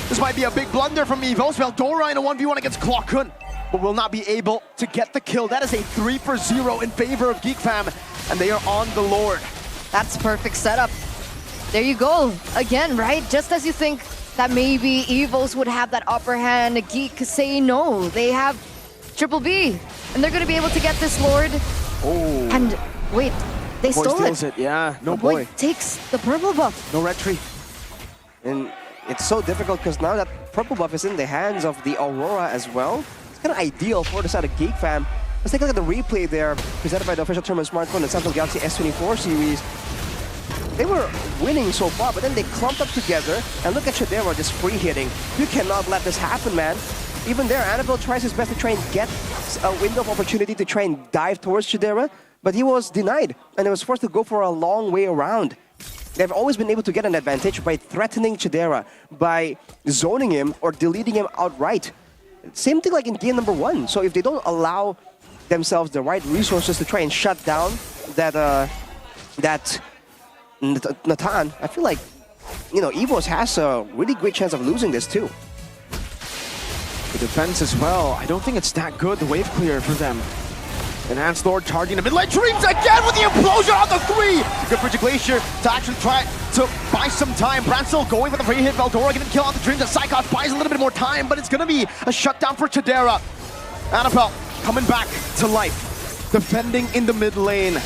This might be a big blunder from EVO's. Veldora in a 1v1 against Clockun, but will not be able to get the kill. That is a 3-for-0 in favor of Geek Fam, and they are on the Lord. That's perfect setup. There you go. Again, right? Just as you think that maybe EVO's would have that upper hand, Geek say no. They have Triple B, and they're going to be able to get this Lord. Oh. And wait, they Boy stole steals it. Yeah, no Boy boy. takes the purple buff. No red tree. And it's so difficult because now that purple buff is in the hands of the Aurora as well, it's kind of ideal for the side of Geek Fam. Let's take a look at the replay there, presented by the official tournament smartphone, the Samsung Galaxy S24 series. They were winning so far, but then they clumped up together, and look at Chidera just free hitting. You cannot let this happen, man. Even there, Annabelle tries his best to try and get a window of opportunity to try and dive towards Chidera, but he was denied, and he was forced to go for a long way around. They've always been able to get an advantage by threatening Chidera, by zoning him or deleting him outright. Same thing like in game number 1. So if they don't allow themselves the right resources to try and shut down that Natan, I feel like, EVO's has a really great chance of losing this too. The defense as well. I don't think it's that good, the wave clear for them. Enhanced Lord charging the mid-lane. Dreams again with the implosion on the 3! Good for Glacier to actually try to buy some time. Bransel going for the free hit. Veldora getting kill on the Dreams. The Psychots buys a little bit more time, but it's going to be a shutdown for Chidera. Annabelle coming back to life. Defending in the mid lane.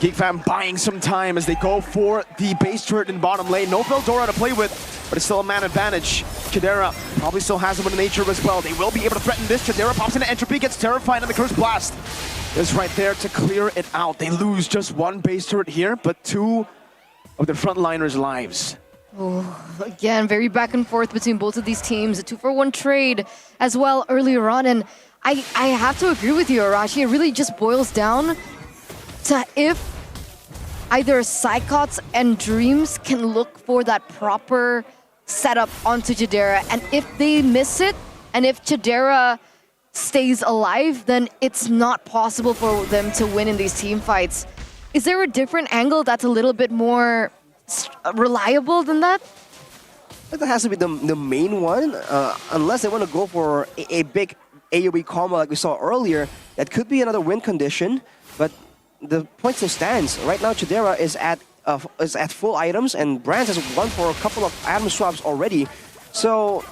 Geek Fam buying some time as they go for the base turret in bottom lane. No Veldora to play with, but it's still a man advantage. Chidera probably still has him in nature as well. They will be able to threaten this. Chidera pops into Entropy, gets terrified, and the Curse Blast is right there to clear it out. They lose just 1 base turret here, but 2 of the frontliners' lives. Oh, again, very back and forth between both of these teams. A 2-for-1 trade as well earlier on, and I have to agree with you, Arashi. It really just boils down to if either Psychots and Dreams can look for that proper setup onto Chidera, and if they miss it, and if Chidera stays alive, then it's not possible for them to win in these team fights. Is there a different angle that's a little bit more reliable than that? That has to be the main one, unless they want to go for a big AoE combo like we saw earlier. That could be another win condition, but the point still stands. Right now, Chidera is at full items, and Brands has won for a couple of item swaps already. So,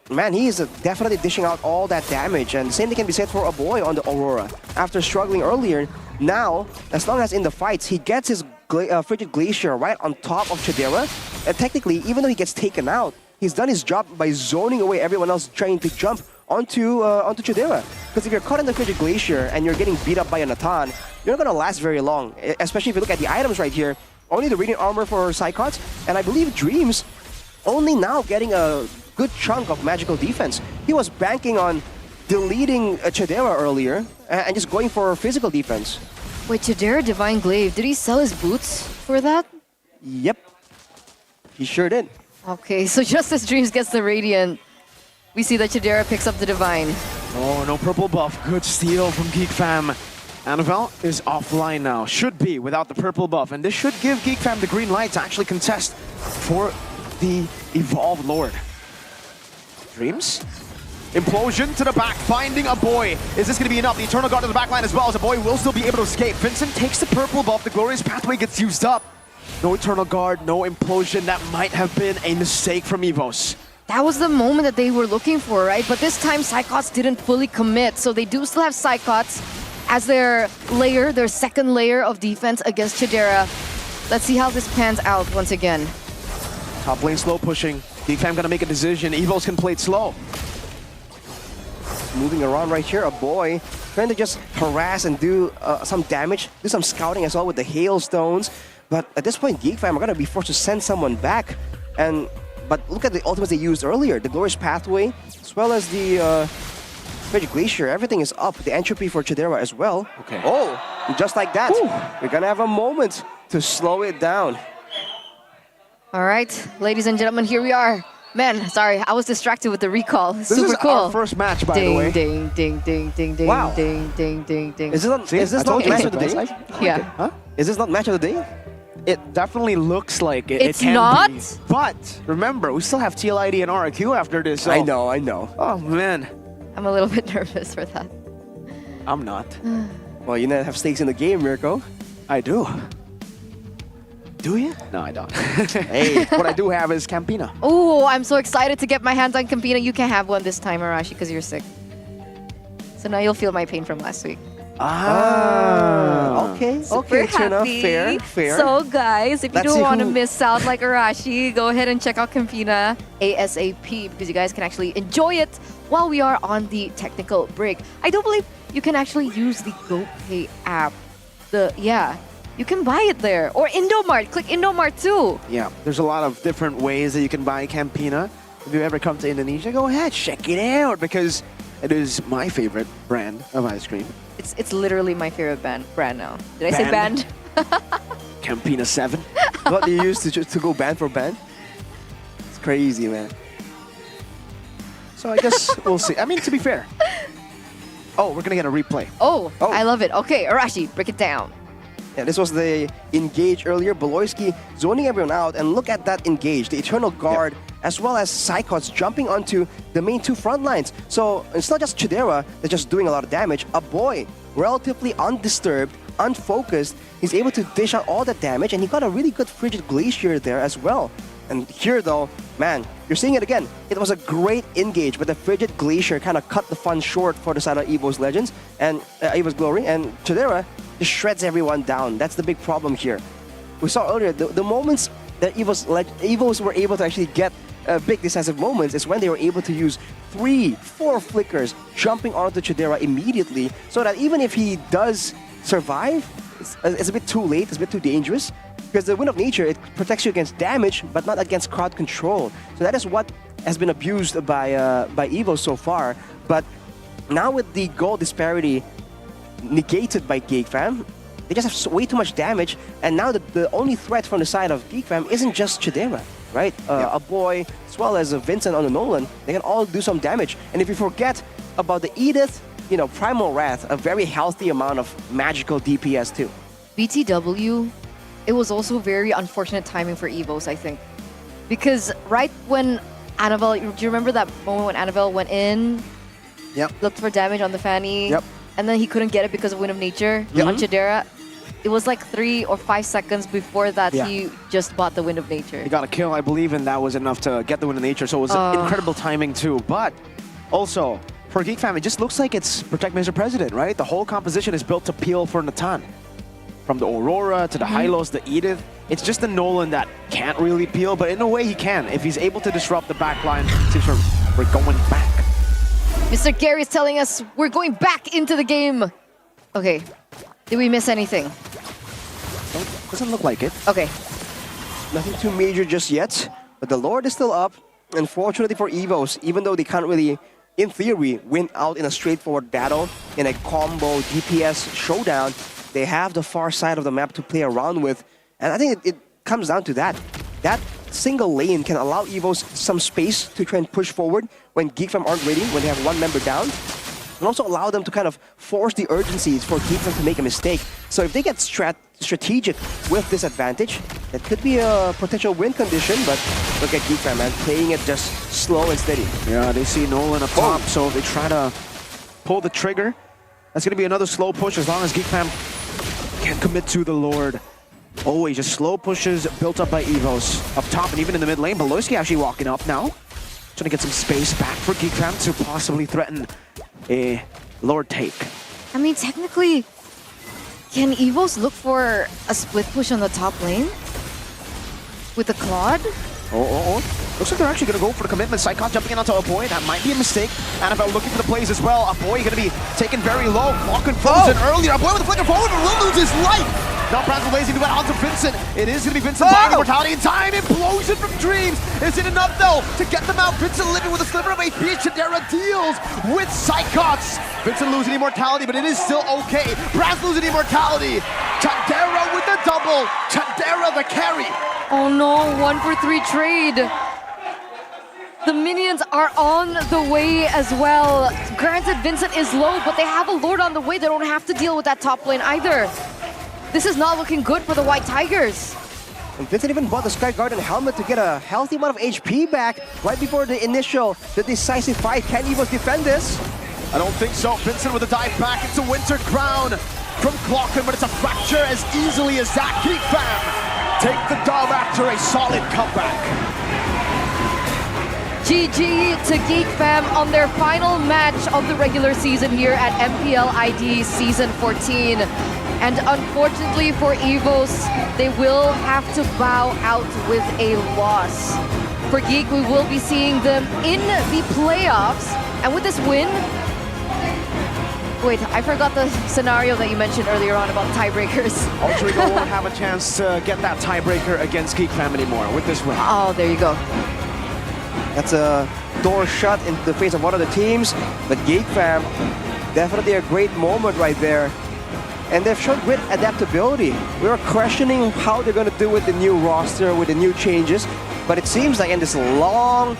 man, he is definitely dishing out all that damage, and the same thing can be said for a boy on the Aurora. After struggling earlier, now, as long as in the fights, he gets his Frigid Glacier right on top of Chidera, and technically, even though he gets taken out, he's done his job by zoning away everyone else trying to jump onto Chidera. Because if you're caught in the Frigid Glacier and you're getting beat up by a Natan, you're not going to last very long, especially if you look at the items right here. Only the Radiant Armor for Psychots, and I believe Dreams only now getting a good chunk of magical defense. He was banking on deleting Chidera earlier and just going for physical defense. Wait, Chidera Divine Glaive, did he sell his boots for that? Yep. He sure did. Okay, so just as Dreams gets the Radiant, we see that Chidera picks up the Divine. Oh, no purple buff. Good steal from Geek Fam. Annabelle is offline now. Should be without the purple buff. And this should give Geek Fam the green light to actually contest for the Evolved Lord. Dreams? Implosion to the back, finding a boy. Is this going to be enough? The Eternal Guard to the back line as well, as a boy will still be able to escape. Vincent takes the purple buff. The Glorious Pathway gets used up. No Eternal Guard, no Implosion. That might have been a mistake from EVOS. That was the moment that they were looking for, right? But this time, Psychots didn't fully commit, so they do still have Psychots as their layer, their second layer of defense against Chidera. Let's see how this pans out once again. Top lane slow pushing. Geek Fam gonna make a decision. EVOS can play it slow. Moving around right here, a boy trying to just harass and do some damage, do some scouting as well with the hailstones. But at this point, Geek Fam are gonna be forced to send someone back. But look at the ultimates they used earlier, the Glorious Pathway, as well as the Frigid Glacier. Everything is up. The entropy for Chidera as well. Okay. Oh, just like that. We're gonna have a moment to slow it down. All right, ladies and gentlemen, here we are. Man, sorry, I was distracted with the recall. This Super is cool. our first match, by the way. Ding, ding, ding, ding, ding, Wow. ding, ding, ding, ding. Is this not match of the day? Yeah. Huh? Is this not match of the day? It definitely looks like it. It's it can not? be. But remember, we still have TLID and RQ after this. So. I know. Oh, man. I'm a little bit nervous for that. I'm not. Well, you know, have stakes in the game, Mirko. I do. Do you? No, I don't. Hey, what I do have is Campina. Oh, I'm so excited to get my hands on Campina. You can't have one this time, Arashi, because you're sick. So now you'll feel my pain from last week. Okay. Super Okay, Tuna. happy. Fair. So guys, if you Let's don't see want to who- miss out like Arashi, go ahead and check out Campina ASAP because you guys can actually enjoy it while we are on the technical break. I don't believe you can actually use the GoPay app. You can buy it there. Or Indomart. Click Indomart too. Yeah, there's a lot of different ways that you can buy Campina. If you ever come to Indonesia, go ahead, check it out because it is my favorite brand of ice cream. It's literally my favorite brand now. Did I say band? Campina 7. What do you use to go band for band? It's crazy, man. So I guess we'll see. I mean, to be fair. Oh, we're gonna get a replay. Oh, I love it. Okay, Arashi, break it down. Yeah, this was the engage earlier. Beloyski zoning everyone out, and look at that engage. The Eternal Guard, as well as Psychots jumping onto the main two front lines. So it's not just Chidera that's just doing a lot of damage. A boy, relatively undisturbed, unfocused, he's able to dish out all that damage, and he got a really good Frigid Glacier there as well. And here though, man, you're seeing it again. It was a great engage, but the Frigid Glacier kind of cut the fun short for the side of EVO's Legends and EVO's Glory, and Chidera just shreds everyone down. That's the big problem here. We saw earlier, the moments that EVOs were able to actually get big decisive moments is when they were able to use 3-4 flickers jumping onto Chidera immediately, so that even if he does survive, it's a bit too late, it's a bit too dangerous. Because the Wind of Nature, it protects you against damage, but not against crowd control. So that is what has been abused by EVO so far. But now with the goal disparity negated by Geek Fam, they just have way too much damage. And now the only threat from the side of Geek Fam isn't just Chidera, right? A boy, as well as a Vincent on the Nolan, they can all do some damage. And if you forget about the Edith, you know, Primal Wrath, a very healthy amount of magical DPS too. BTW, it was also very unfortunate timing for EVOs, I think. Because right when Annabelle, do you remember that moment when Annabelle went in, looked for damage on the Fanny, and then he couldn't get it because of Wind of Nature on Chidera? It was like 3 or 5 seconds before that he just bought the Wind of Nature. He got a kill, I believe, and that was enough to get the Wind of Nature, so it was incredible timing too. But also, for Geek Fam, it just looks like it's Protect Mr. President, right? The whole composition is built to peel for Natan. From the Aurora to the Hylos, the Edith, it's just the Nolan that can't really peel, but in a way he can. If he's able to disrupt the backline, since we're going back. Mr. Gary is telling us we're going back into the game. Okay, did we miss anything? Doesn't look like it. Okay. Nothing too major just yet, but the Lord is still up. Unfortunately for EVOs, even though they can't really, in theory, win out in a straightforward battle, in a combo DPS showdown, they have the far side of the map to play around with. And I think it comes down to that. That single lane can allow EVOs some space to try and push forward when Geek Fam aren't ready, when they have one member down. And also allow them to kind of force the urgencies for Geek Fam to make a mistake. So if they get strategic with this advantage, that could be a potential win condition, but look at Geek Fam, man, playing it just slow and steady. Yeah, they see Nolan up top, so they try to pull the trigger. That's going to be another slow push as long as Geek Fam can't commit to the Lord. Always just slow pushes built up by Evos up top and even in the mid lane. Beloyski actually walking up now. Trying to get some space back for Geek Fam to possibly threaten a Lord take. I mean, technically, can Evos look for a split push on the top lane? With the Claude? Looks like they're actually going to go for the commitment. Psychot jumping in onto a boy. That might be a mistake. Annabelle looking for the plays as well. A boy going to be taken very low. Walking frozen earlier. A boy with a flicker forward, but will lose his life. Now Brazil lazy to onto Vincent. It is going to be Vincent buying immortality in time. Implosion from Dreams. Is it enough though to get them out? Vincent living with a sliver of HP. Chadera deals with Psychots. Vincent losing immortality, but it is still okay. Braz losing immortality. Chadera with the double. Chadera the carry. Oh no, 1-for-3 trade. The minions are on the way as well. Granted, Vincent is low, but they have a Lord on the way. They don't have to deal with that top lane either. This is not looking good for the White Tigers. And Vincent even bought the Sky Garden helmet to get a healthy amount of HP back right before the decisive fight. Can Evos defend this? I don't think so. Vincent with a dive back into Winter Crown from Clocken, but it's a fracture as easily as that. Geek Fam take the dub after a solid comeback. GG to Geek Fam on their final match of the regular season here at MPL ID Season 14. And unfortunately for Evos, they will have to bow out with a loss. For Geek, we will be seeing them in the playoffs. And with this win, wait, I forgot the scenario that you mentioned earlier on about tiebreakers. Alter Ego won't have a chance to get that tiebreaker against Geek Fam anymore with this win. Oh, there you go. That's a door shut in the face of one of the teams, but Geek Fam, definitely a great moment right there. And they've shown great adaptability. We were questioning how they're going to do with the new roster, with the new changes, but it seems like in this long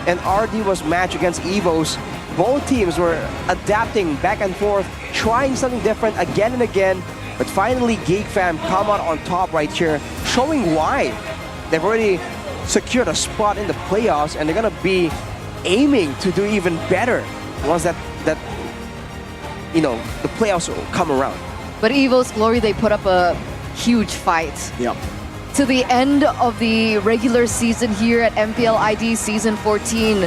and arduous match against Evos, both teams were adapting back and forth, trying something different again and again, but finally Geek Fam come out on top right here, showing why they've already secured a spot in the playoffs, and they're gonna be aiming to do even better once that the playoffs will come around. But Evo's Glory, they put up a huge fight. Yep. To the end of the regular season here at MPL ID Season 14,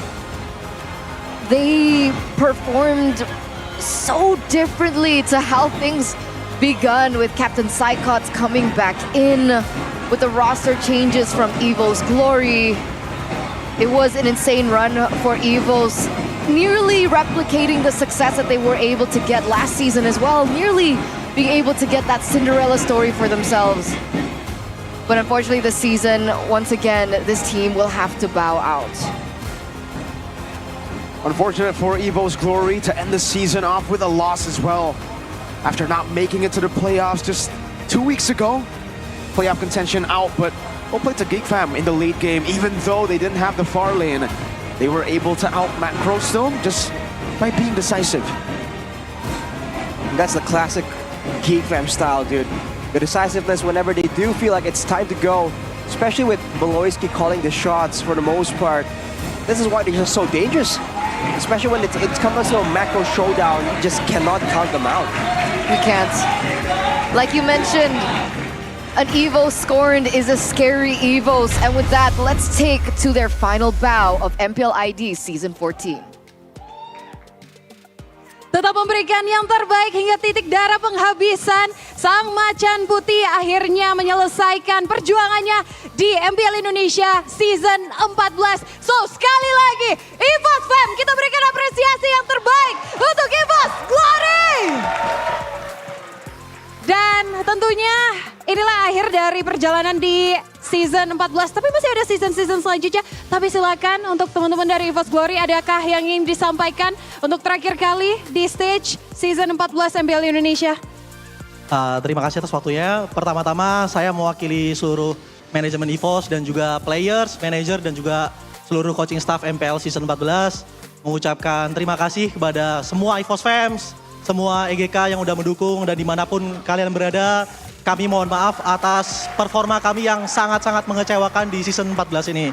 they performed so differently to how things begun, with Captain Psychots coming back in, with the roster changes from Evo's Glory. It was an insane run for Evo's, nearly replicating the success that they were able to get last season as well, nearly being able to get that Cinderella story for themselves. But unfortunately this season, once again, this team will have to bow out. Unfortunate for Evo's Glory to end the season off with a loss as well. After not making it to the playoffs just 2 weeks ago. Playoff contention out, but we'll play to Geek Fam in the late game. Even though they didn't have the far lane, they were able to out-macro still just by being decisive. That's the classic Geek Fam style, dude. The decisiveness whenever they do feel like it's time to go, especially with Beloyski calling the shots for the most part. This is why they're just so dangerous. Especially when it's comes to a macro showdown, you just cannot count them out. You can't. Like you mentioned, an Evo scorned is a scary Evos. And with that, let's take to their final bow of MPL ID Season 14. Tetap memberikan yang terbaik hingga titik darah penghabisan. Sang Macan Putih akhirnya menyelesaikan perjuangannya di MPL Indonesia Season 14. So sekali lagi, EVOS Fam, kita berikan apresiasi yang terbaik untuk EVOS Glory! Dan tentunya inilah akhir dari perjalanan di Season 14. Tapi masih ada season-season selanjutnya. Tapi silakan untuk teman-teman dari EVOS Glory, adakah yang ingin disampaikan untuk terakhir kali di stage Season 14 MPL Indonesia? Terima kasih atas waktunya. Pertama-tama saya mewakili seluruh manajemen EVOS dan juga players, manager dan juga seluruh coaching staff MPL Season 14. Mengucapkan terima kasih kepada semua EVOS fans, semua EGK yang udah mendukung dan dimanapun kalian berada. Kami mohon maaf atas performa kami yang sangat-sangat mengecewakan di Season 14 ini.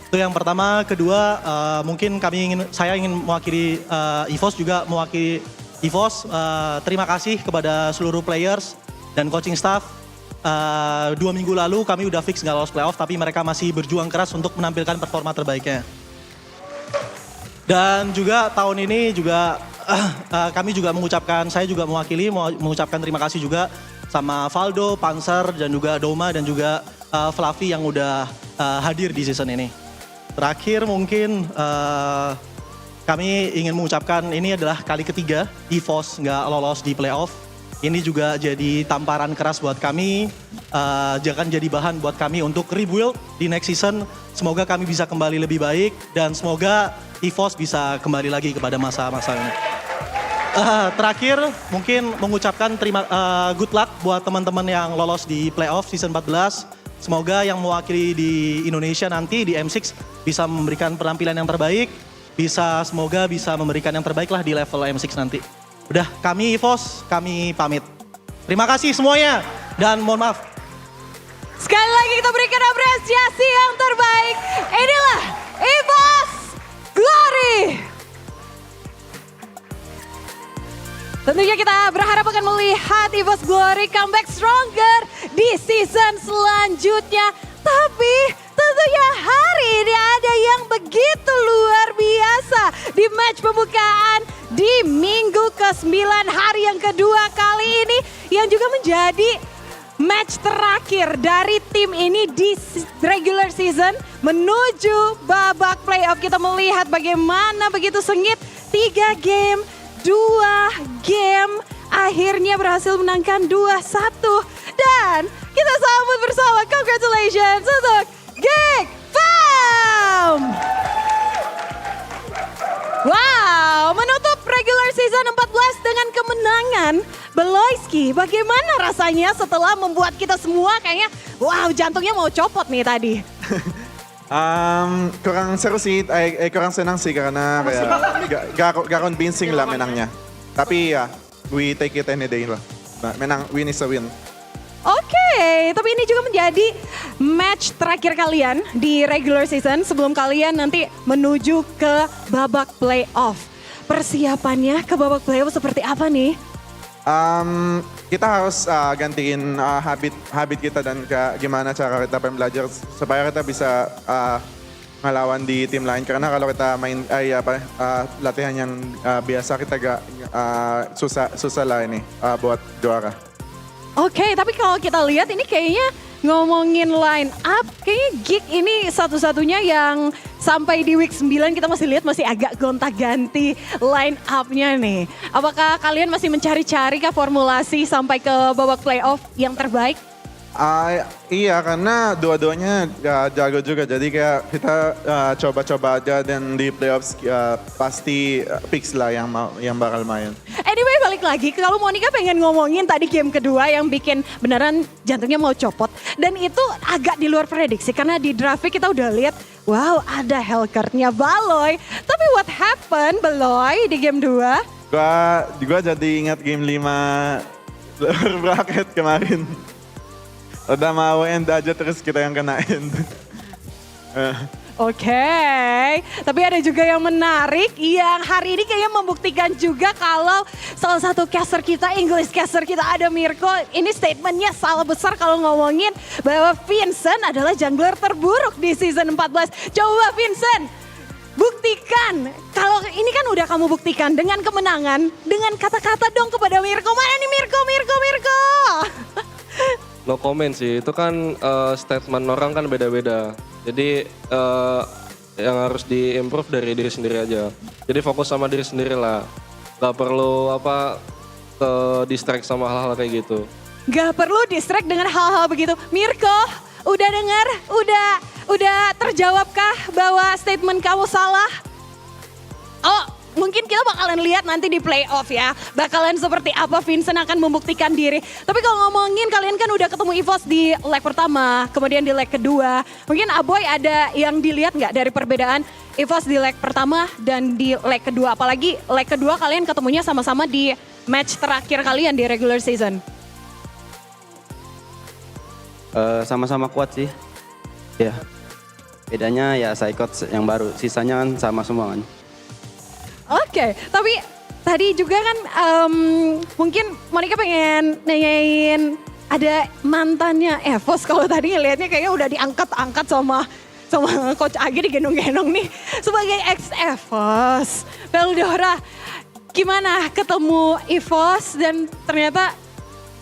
Itu yang pertama. Kedua, mungkin saya ingin mewakili EVOS juga mewakili EVOS. Terima kasih kepada seluruh players dan coaching staff. 2 minggu lalu kami udah fix nggak lolos playoff, tapi mereka masih berjuang keras untuk menampilkan performa terbaiknya. Dan juga tahun ini juga kami juga saya juga mewakili mengucapkan terima kasih juga sama Valdo, Panzer, dan juga Doma, dan juga Fluffy yang udah hadir di season ini. Terakhir mungkin kami ingin mengucapkan ini adalah kali ketiga EVOS nggak lolos di playoff. Ini juga jadi tamparan keras buat kami, jangan jadi bahan buat kami untuk rebuild di next season. Semoga kami bisa kembali lebih baik dan semoga EVOS bisa kembali lagi kepada masa-masa ini. Terakhir mungkin mengucapkan good luck buat teman-teman yang lolos di playoff season 14. Semoga yang mewakili di Indonesia nanti di M6 bisa memberikan penampilan yang terbaik. Semoga bisa memberikan yang terbaik lah di level M6 nanti. Udah, kami EVOS, kami pamit. Terima kasih semuanya dan mohon maaf. Sekali lagi kita berikan apresiasi yang terbaik. Inilah EVOS Glory. Tentunya kita berharap akan melihat EVOS Glory comeback stronger di season selanjutnya. Tapi tentunya hari ini ada yang begitu luar biasa di match pembukaan di minggu ke-9 hari yang kedua kali ini. Yang juga menjadi match terakhir dari tim ini di regular season menuju babak playoff. Kita melihat bagaimana begitu sengit 3 game. 2 game akhirnya berhasil menangkan 2-1 dan kita sambut bersama congratulations untuk Geek Fam. Wow, menutup regular season 14 dengan kemenangan. Beloyski, bagaimana rasanya setelah membuat kita semua kayaknya wow jantungnya mau copot nih tadi. Kurang seru sih, kurang senang sih karena kayak gak convincing lah menangnya. Tapi ya, we take it any day lah. Win is a win. Oke, tapi ini juga menjadi match terakhir kalian di regular season sebelum kalian nanti menuju ke babak playoff. Persiapannya ke babak playoff seperti apa nih? Kita harus gantiin habit kita dan gimana cara kita belajar supaya kita bisa ngelawan di tim lain. Karena kalau kita main latihan yang biasa kita gak susah lah ini buat juara. Oke, tapi kalau kita lihat ini kayaknya ngomongin line up, kayaknya Geek ini satu-satunya yang sampai di week 9 kita masih lihat masih agak gonta-ganti line up-nya nih. Apakah kalian masih mencari-cari ke formulasi sampai ke babak playoff yang terbaik? Iya, karena dua-duanya jago juga. Jadi kayak kita coba-coba aja dan di playoffs pasti fix lah yang bakal main. Anyway, balik lagi kalau Monica pengen ngomongin tadi game kedua yang bikin beneran jantungnya mau copot. Dan itu agak di luar prediksi karena di draft kita udah lihat wow ada Hellcurt-nya Baloy. Tapi what happened Baloy di game 2? Gua jadi ingat game 5 luar bracket kemarin. Udah mau end aja terus kita yang kena end. Oke, tapi ada juga yang menarik yang hari ini kayaknya membuktikan juga kalau salah satu caster kita, English caster kita ada Mirko. Ini statementnya salah besar kalau ngomongin bahwa Vincent adalah jungler terburuk di season 14. Coba Vincent, buktikan. Kalau ini kan udah kamu buktikan dengan kemenangan, dengan kata-kata dong kepada Mirko. Mana nih Mirko? No comment sih, itu kan statement orang kan beda-beda. Jadi yang harus di-improve dari diri sendiri aja. Jadi fokus sama diri sendiri lah. Gak perlu ke distract sama hal-hal kayak gitu. Gak perlu distract dengan hal-hal begitu. Mirko, udah dengar? Udah terjawabkah bahwa statement kamu salah? Oh, mungkin kita bakalan lihat nanti di playoff ya. Bakalan seperti apa Vincent akan membuktikan diri. Tapi kalau ngomongin kalian kan udah ketemu EVOS di leg pertama, kemudian di leg kedua. Mungkin Aboy ada yang dilihat nggak dari perbedaan EVOS di leg pertama dan di leg kedua? Apalagi leg kedua kalian ketemunya sama-sama di match terakhir kalian di regular season. Sama-sama kuat sih. Ya. Bedanya ya Psychots yang baru, sisanya kan sama semua kan. Oke, tapi tadi juga kan mungkin Monica pengen nanyain ada mantannya EVOS. Kalau tadi ngelihatnya kayaknya udah diangkat-angkat sama Coach Agi, digendong-gendong nih sebagai ex-EVOS. Veldora, gimana ketemu EVOS dan ternyata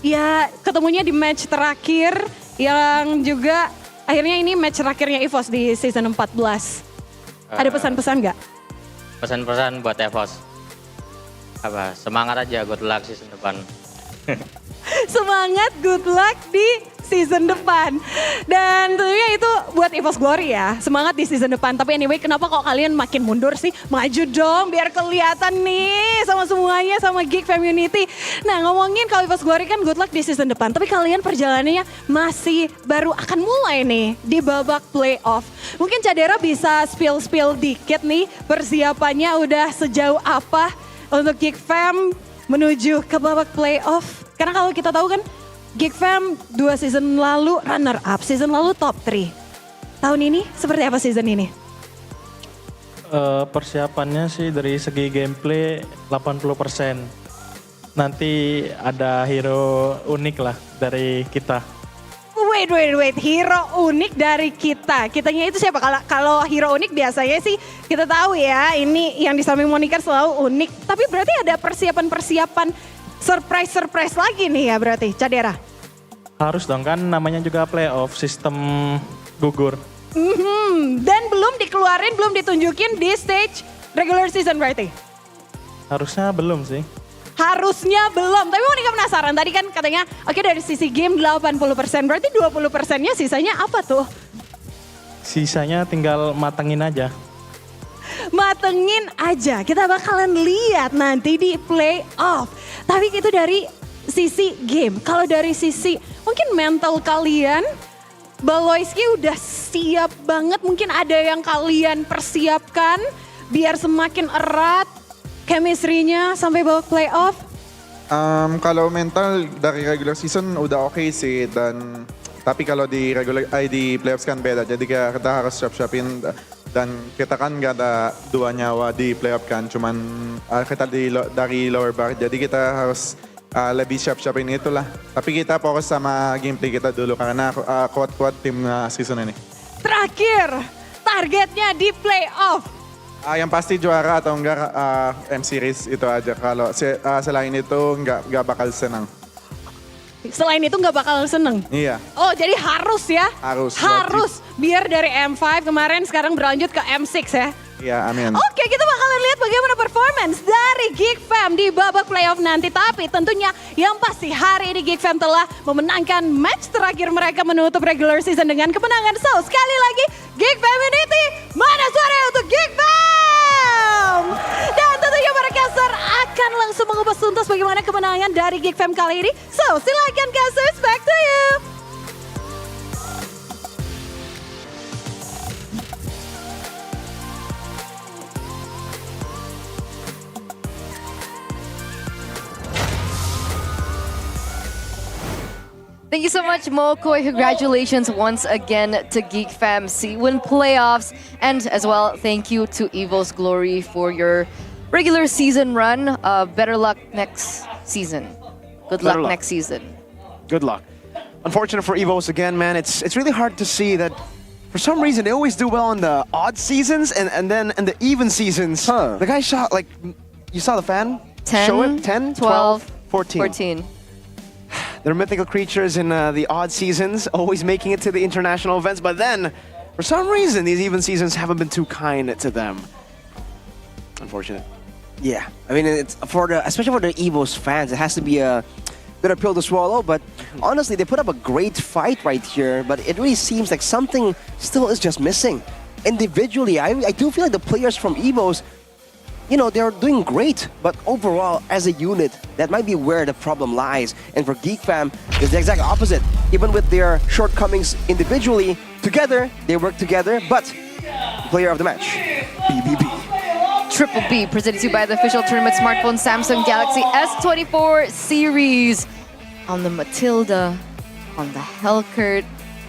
ya ketemunya di match terakhir yang juga akhirnya ini match terakhirnya EVOS di season 14. Ada pesan-pesan nggak? Pesan-pesan buat EVOS. Apa? Semangat aja, good luck season depan. Semangat, good luck di season depan. Dan tentunya itu buat EVOS Glory ya, semangat di season depan. Tapi anyway, kenapa kok kalian makin mundur sih? Maju dong biar kelihatan nih sama semuanya, sama Geek Community. Nah ngomongin kalau EVOS Glory kan good luck di season depan. Tapi kalian perjalanannya masih baru akan mulai nih di babak playoff. Mungkin Cadera bisa spill dikit nih persiapannya udah sejauh apa untuk Geek Fam menuju ke babak playoff. Karena kalau kita tahu kan Geek Fam 2 season lalu runner up, season lalu top 3. Tahun ini seperti apa season ini? Persiapannya sih dari segi gameplay 80%. Nanti ada hero unik lah dari kita. Wait, hero unik dari kita. Kitanya itu siapa? Kalau hero unik biasanya sih kita tahu ya, ini yang di samping Monica selalu unik. Tapi berarti ada persiapan surprise lagi nih ya berarti, Cadera? Harus dong kan, namanya juga playoff, sistem gugur. Dan belum dikeluarin, belum ditunjukin di stage regular season berarti? Harusnya belum sih. Harusnya belum, tapi Monica penasaran. Tadi kan katanya, oke dari sisi game 80%, berarti 20%-nya sisanya apa tuh? Sisanya tinggal matengin aja. Matengin aja, kita bakalan lihat nanti di playoff. Tapi itu dari sisi game. Kalau dari sisi mungkin mental kalian, Baloyski udah siap banget. Mungkin ada yang kalian persiapkan biar semakin erat chemistry-nya sampai babak playoff. Kalau mental dari regular season udah okay sih, dan tapi kalau di playoffs kan beda. Jadi kita harus siap-siapin, dan kita kan nggak ada 2 nyawa di playoff kan, cuman kita dari lower bar. Jadi kita harus lebih siap-siapin itulah. Tapi kita fokus sama gameplay kita dulu karena kuat-kuat tim season ini. Terakhir, targetnya di playoff. Yang pasti juara atau enggak M-Series itu aja. Kalau selain itu nggak bakal senang. Selain itu nggak bakal seneng? Iya. Oh jadi harus ya? Harus. Biar dari M5 kemarin sekarang berlanjut ke M6 ya? Iya, amin. Oke, kita bakalan lihat bagaimana performance dari Geek Fam di babak playoff nanti. Tapi tentunya yang pasti hari ini Geek Fam telah memenangkan match terakhir mereka menutup regular season dengan kemenangan. So, sekali lagi Geek Community, mana suara untuk Geek Fam? Dan tentunya para caster akan langsung mengupas tuntas bagaimana kemenangan dari Geek Fam kali ini. So, silakan casters, back to you. Thank you so much, Mokoi. Congratulations once again to Geek Fam C-Win playoffs. And as well, thank you to EVOS Glory for your regular season run. Better luck next season. Good luck next season. Good luck. Unfortunate for EVOS again, man. It's really hard to see that for some reason they always do well in the odd seasons and then in the even seasons. The guy shot like, you saw the fan? 10, Show it? 10, 12, 14. 14. They're mythical creatures in the odd seasons, always making it to the international events, but then, for some reason, these even seasons haven't been too kind to them. Unfortunate. Yeah, I mean, it's especially for the EVOS fans, it has to be a bitter pill to swallow, but honestly, they put up a great fight right here, but it really seems like something still is just missing. Individually, I do feel like the players from EVOS you know, they're doing great, but overall, as a unit, that might be where the problem lies. And for Geek Fam, it's the exact opposite. Even with their shortcomings individually, together, they work together, but player of the match, BBB. Triple B, presented to you by the official tournament smartphone Samsung Galaxy S24 series. On the Matilda, on the Hellcurt,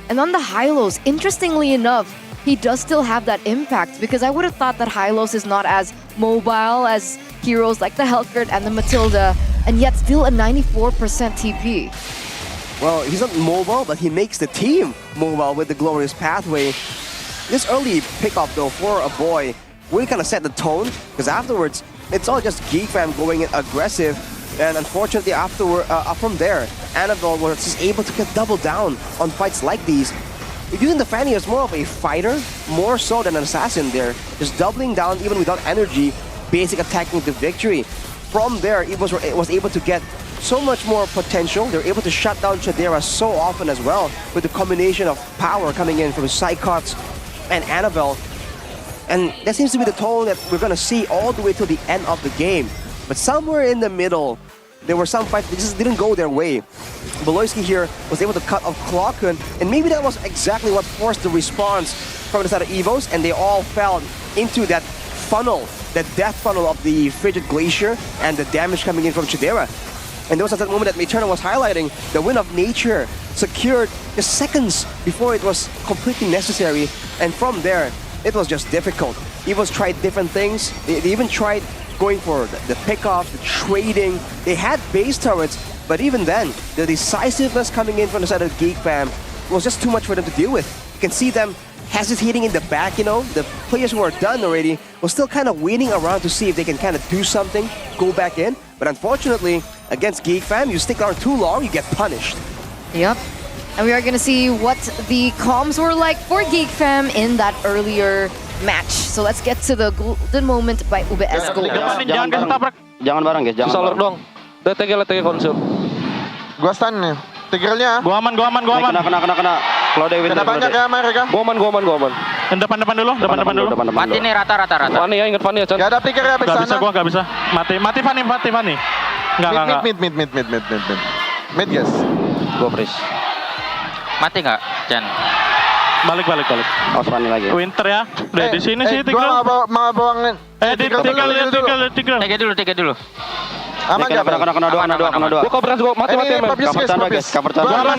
and on the Hylos. Interestingly enough, he does still have that impact, because I would have thought that Hylos is not as mobile as heroes like the Hellcurt and the Matilda, and yet still a 94% TP. Well, he's not mobile, but he makes the team mobile with the glorious pathway. This early pickup, though, for a boy really kind of set the tone, because afterwards, it's all just Geek Fam going in aggressive, and unfortunately, afterward, from there, Annabelle was just able to get double down on fights like these. Using the Fanny as more of a fighter, more so than an assassin there, just doubling down even without energy, basic attacking the victory. From there, it was able to get so much more potential. They're able to shut down Chadera so often as well, with the combination of power coming in from Psychots and Annabelle. And that seems to be the tone that we're going to see all the way till the end of the game. But somewhere in the middle, there were some fights that just didn't go their way. Beloyski here was able to cut off Klokken, and maybe that was exactly what forced the response from the side of EVOs, and they all fell into that funnel, that death funnel of the Frigid Glacier and the damage coming in from Chidera. And there was at that moment that Eternal was highlighting, the Wind of Nature secured just seconds before it was completely necessary, and from there, it was just difficult. EVOs tried different things. They even tried going for the pickoff, the trading. They had base turrets, but even then, the decisiveness coming in from the side of Geek Fam was just too much for them to deal with. You can see them hesitating in the back, you know. The players who are done already were still kind of waiting around to see if they can kind of do something, go back in. But unfortunately, against Geek Fam, you stick around too long, you get punished. Yep. And we are going to see what the comms were like for Geek Fam in that earlier match. So let's get to the golden moment by UBS Gold. Jangan bareng guys, jangan Salur dong. LTG konsum. Gua stun nih. Tigernya. Gua aman. Kena. Kalau Dewi Kena banyak ya mereka. Gua aman. Yang depan dulu. Mati nih rata. Fanny ya, ingat Fanny ya, Chan. Gak ada tiger ya abis sana. Gak bisa. Mati Fanny. Enggak. Mid guys. Gua freeze. Mati nggak, Chan? Balik. Awas Fanny lagi. Winter ya. Udah di sini sih Tigel. Gua mau bawangin. Tigel. Tiga dulu. Aman gak? Kena dua. Gua cover mati. Cover canda guys. Gua aman.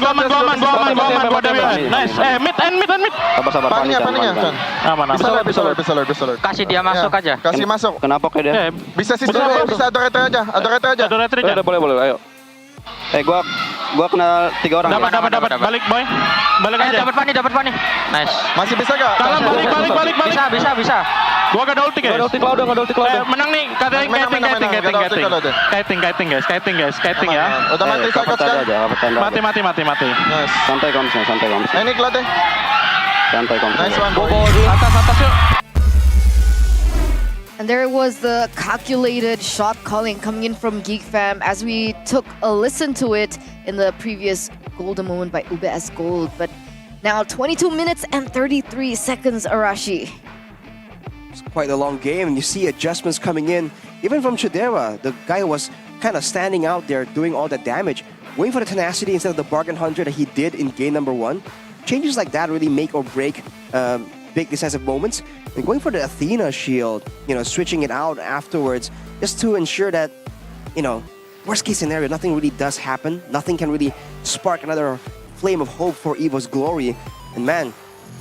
Gua Dewi. Nice. Mid. Sabar Paninya. Aman. Bisa. Kasih dia masuk aja. Kasih masuk. Kenapa kayak dia? Bisa sistem bisa adorator aja. Udah, Boleh, ayo. Gua kena 3 orang. Dapat. Balik, boy. Balik aja. Dapat Fanny. Nice. Masih bisa gak? Kalah, balik. Bisa. Gua gak ada ulti guys. Gak ada ulti cloud. Menang nih, kiting guys. Kiting ya. Udah mati sakot kan? Mati. Nice. Santai komsnya. Ini cloud deh. Santai komsnya. Nice one boy. Atas yuk. And there was the calculated shot calling coming in from Geek Fam as we took a listen to it in the previous golden moment by UBS Gold. But now 22 minutes and 33 seconds, Arashi. It's quite a long game, and you see adjustments coming in. Even from Chidera, the guy was kind of standing out there doing all that damage, waiting for the tenacity instead of the bargain hunter that he did in game number 1. Changes like that really make or break big decisive moments. And going for the Athena shield, you know, switching it out afterwards, just to ensure that, you know, worst case scenario, nothing really does happen. Nothing can really spark another flame of hope for Evo's glory. And man,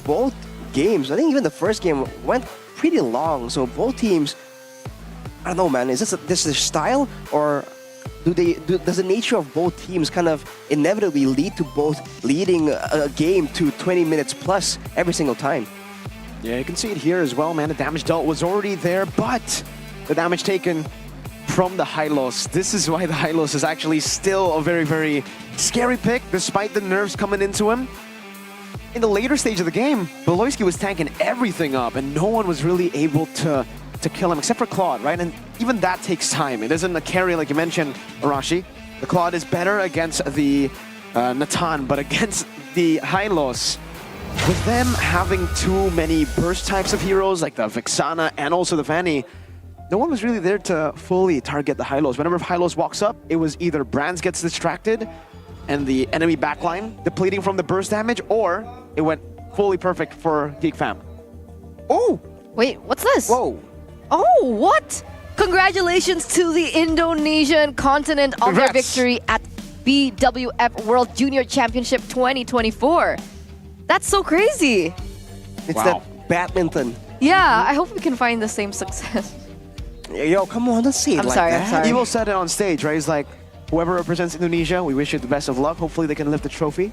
both games, I think even the first game went pretty long. So both teams, I don't know, man, is this their style, or does the nature of both teams kind of inevitably lead to both leading a game to 20 minutes plus every single time? Yeah, you can see it here as well, man. The damage dealt was already there, but the damage taken from the Hylos. This is why the Hylos is actually still a very, very scary pick, despite the nerfs coming into him. In the later stage of the game, Beloyski was tanking everything up, and no one was really able to kill him, except for Claude, right? And even that takes time. It isn't a carry like you mentioned, Arashi. The Claude is better against the Natan, but against the Hylos, with them having too many burst types of heroes like the Vexana and also the Fanny, no one was really there to fully target the high-lows. Whenever high-lows walks up, it was either Brands gets distracted and the enemy backline depleting from the burst damage, or it went fully perfect for Geek Fam. Oh! Wait, what's this? Whoa. Oh, what? Congratulations to the Indonesian continent on their Congrats. victory at BWF World Junior Championship 2024. That's so crazy. It's that badminton. Yeah, I hope we can find the same success. Yo, come on, let's see it I'm like sorry, that. I'm sorry. Evo said it on stage, right? He's like, whoever represents Indonesia, we wish you the best of luck. Hopefully they can lift the trophy.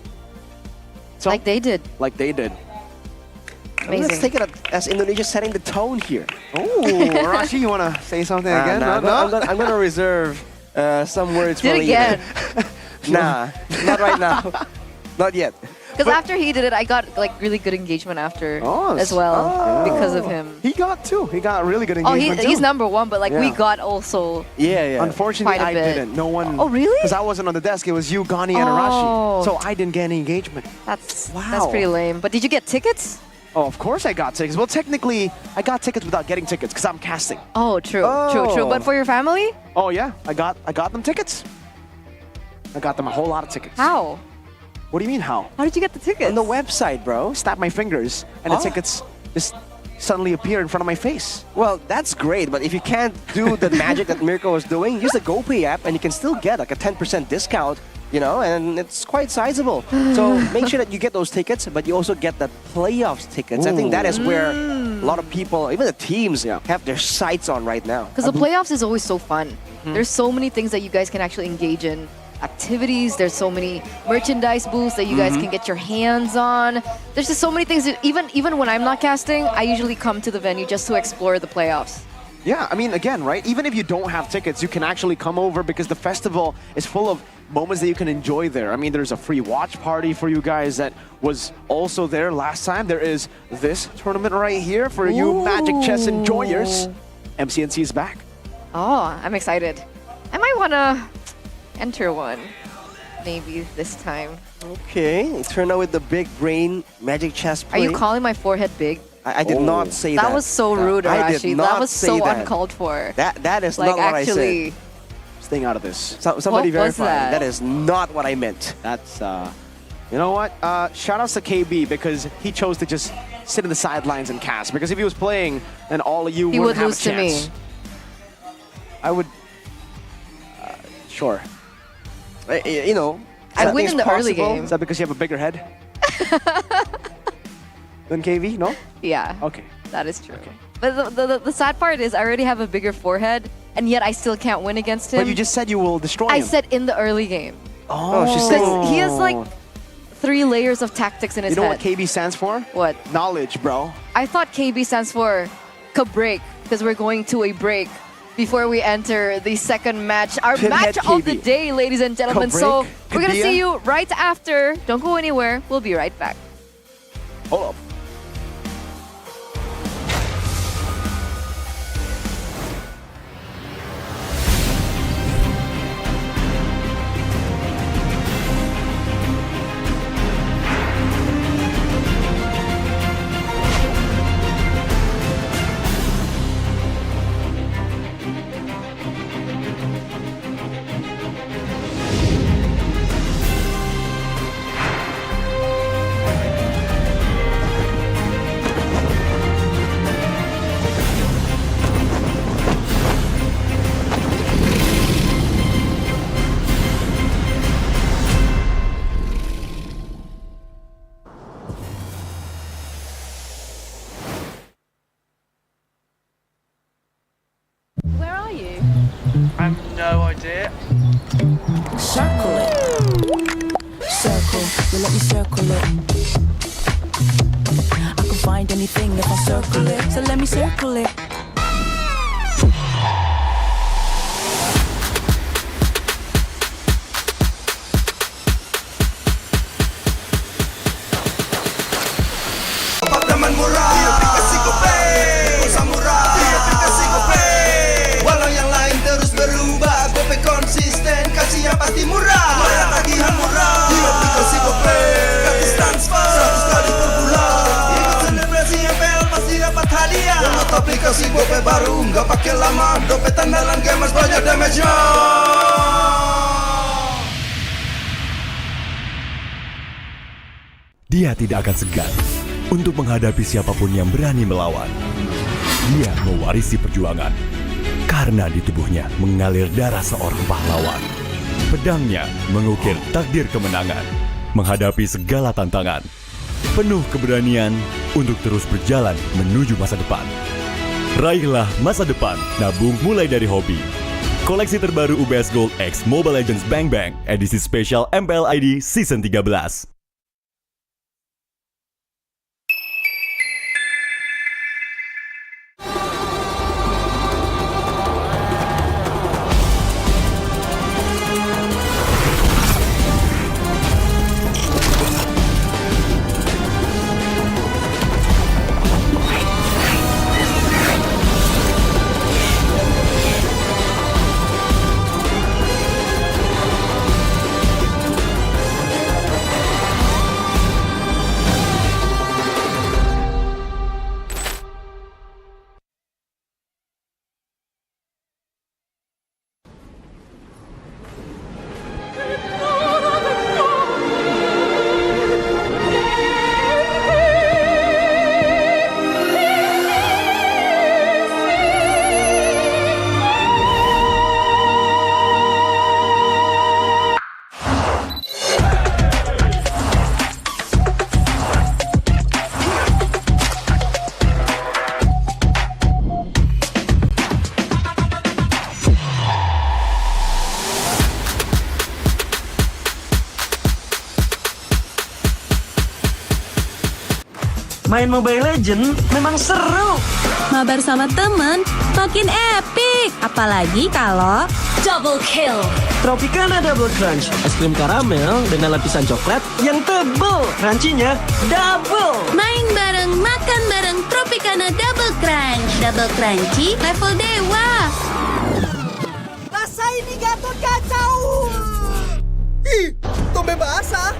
So, like they did. Like they did. Let's take it as Indonesia setting the tone here. Oh, Rashi, you want to say something again? Nah, No? I'm gonna reserve some words Did for again. later. Nah, not right now. Not yet. Because after he did it, I got like really good engagement after as well because of him. He got too. He got really good Oh, engagement he's too. number one, but like we Yeah. got also Unfortunately, quite a I bit. didn't. No one. Oh, really? Because I wasn't on the desk. It was you, Gani, and Oh. Arashi. So I didn't get any engagement. That's pretty lame. But did you get tickets? Oh, of course I got tickets. Well, technically, I got tickets without getting tickets because I'm casting. Oh, true. But for your family? Oh yeah, I got them tickets. I got them a whole lot of tickets. How? What do you mean how? How did you get the tickets? On the website, bro. Snap my fingers, and the tickets just suddenly appear in front of my face. Well, that's great, but if you can't do the magic that Mirko was doing, use the GoPay app and you can still get like a 10% discount, you know, and it's quite sizable. So make sure that you get those tickets, but you also get the playoffs tickets. I think that is where a lot of people, even the teams, have their sights on right now. Because the playoffs is always so fun. There's so many things that you guys can actually engage in. Activities, there's so many merchandise booths that you guys can get your hands on. There's just so many things that even when I'm not casting, I usually come to the venue just to explore the playoffs. Yeah, I mean, again, right? Even if you don't have tickets, you can actually come over because the festival is full of moments that you can enjoy there. I mean, there's a free watch party for you guys that was also there last time. There is this tournament right here for you Magic Chess enjoyers. MCNC is back. Oh, I'm excited. I might want to enter one, maybe this time. Okay, turn out with the big brain Magic Chess Are play. you calling my forehead big? I did not say that. That was so rude, I did Arashi. not That was say so that. uncalled for. That is like, not what actually, I said. Staying out of this. Somebody What was verify. that? That is not what I meant. That's, you know what? Shout outs to KB because he chose to just sit in the sidelines and cast. Because if he was playing, then all of you He wouldn't would have lose a to me. chance. I would. Sure. You know, I win something's in the early possible. game. Is that because you have a bigger head? Than KV? No? Yeah. Okay. That is true. But the sad part is I already have a bigger forehead, and yet I still can't win against him. But you just said you will destroy I him. said in the early game. Oh, she's Because he has like 3 layers of tactics in his You know head. what KB stands for? What? Knowledge, bro. I thought KB stands for break because we're going to a break before we enter the second match. Our Pinhead match of the KB. day, ladies and gentlemen. Ka-break? So we're going to Kabia? see you right after. Don't go anywhere. We'll be right back. Hold up. Where are you? I have no idea. Circle it. Circle, you let me circle it. I can find anything if I circle it, so let me circle it. Teman murah, dia kasih gope, samurai, dia kasih gope. Walau yang lain terus berubah, gope konsisten, kasih yang pasti murah. Bayar tagihan murah, dia kasih gope, gratis transfer, 100 kali per bulan. Ikut selebrasi MPL pasti dapat hadiah. Motor kasih gope baru, nggak pakai lama. Dompet andalan gamers banyak damage-nya. Dia tidak akan segan untuk menghadapi siapapun yang berani melawan. Dia mewarisi perjuangan karena di tubuhnya mengalir darah seorang pahlawan. Pedangnya mengukir takdir kemenangan, menghadapi segala tantangan. Penuh keberanian untuk terus berjalan menuju masa depan. Raihlah masa depan, nabung mulai dari hobi. Koleksi terbaru UBS Gold X Mobile Legends Bang Bang, edisi spesial MPL ID Season 13. Main Mobile Legends memang seru. Mabar sama temen makin epic. Apalagi kalau double kill. Tropicana Double Crunch, es krim karamel dengan lapisan coklat yang tebal. Crunchy-nya double. Main bareng, makan bareng Tropicana Double Crunch. Double crunchy level dewa. Rasa ini Gatot kacau. Ih, tombe basah.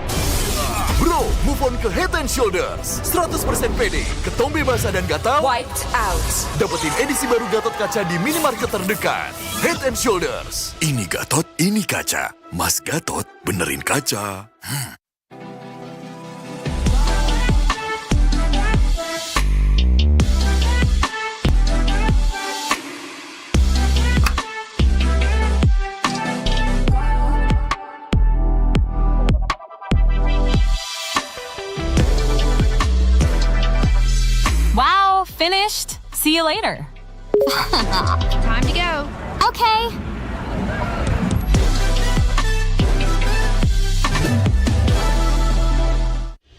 Bro, move on ke Head and Shoulders. 100% pede, ketombe basah dan gatal Wiped out. dapetin edisi baru Gatot kaca di minimarket terdekat. Head and Shoulders. Ini Gatot, ini kaca. Mas Gatot, benerin kaca. Wow, finished. See you later. Time to go. Okay.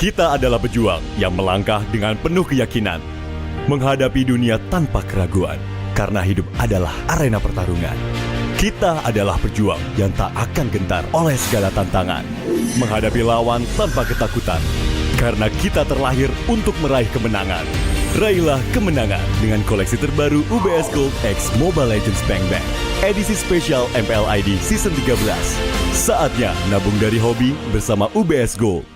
Kita adalah pejuang yang melangkah dengan penuh keyakinan, menghadapi dunia tanpa keraguan, karena hidup adalah arena pertarungan. Kita adalah pejuang yang tak akan gentar oleh segala tantangan, menghadapi lawan tanpa ketakutan, karena kita terlahir untuk meraih kemenangan. Raihlah kemenangan dengan koleksi terbaru UBS Gold X Mobile Legends Bang Bang, edisi spesial MPL ID Season 13. Saatnya nabung dari hobi bersama UBS Gold.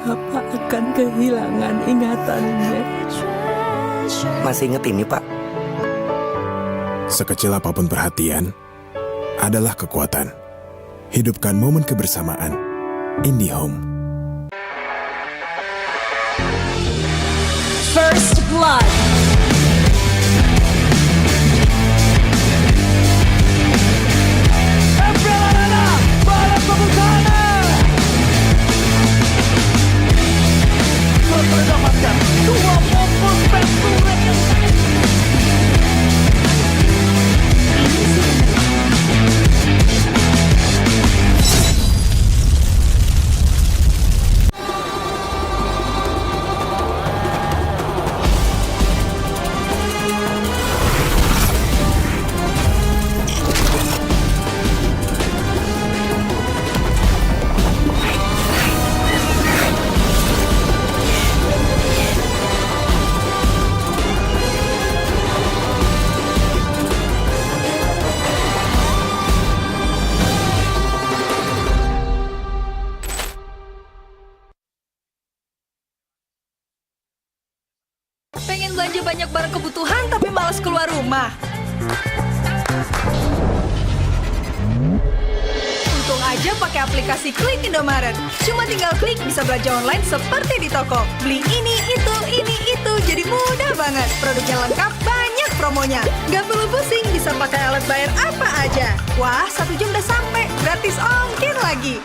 Papa akan kehilangan ingatannya. Masih inget ini, Pak? Sekecil apapun perhatian adalah kekuatan. Hidupkan momen kebersamaan. IndiHome. First blood. Mendapatkan 2 fokus penturet yang pengen belanja banyak barang kebutuhan tapi malas keluar rumah. Untung aja pakai aplikasi Klik Indomaret. Cuma tinggal klik bisa belanja online seperti di toko. Beli ini, itu, jadi mudah banget. Produknya lengkap, banyak promonya. Gak perlu pusing, bisa pakai alat bayar apa aja. Wah, 1 jam udah sampai, gratis ongkir lagi.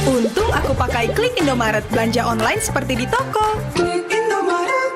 Untung aku pakai Klik Indomaret, belanja online seperti di toko. Klik Indomaret.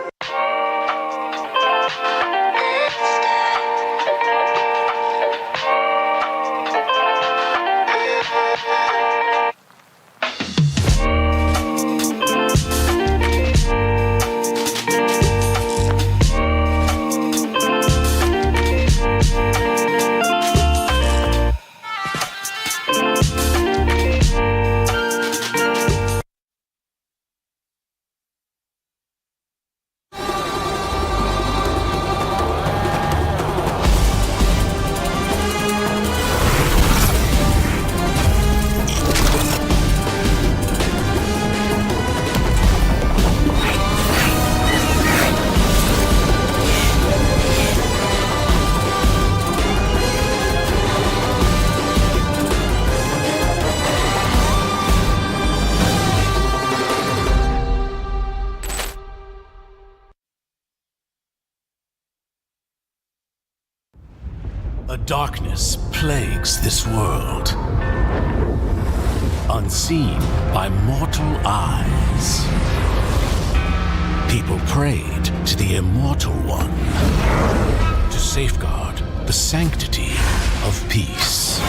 A darkness plagues this world, unseen by mortal eyes. People prayed to the Immortal One to safeguard the sanctity of peace.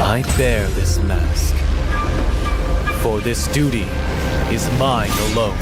I bear this mask, for this duty is mine alone.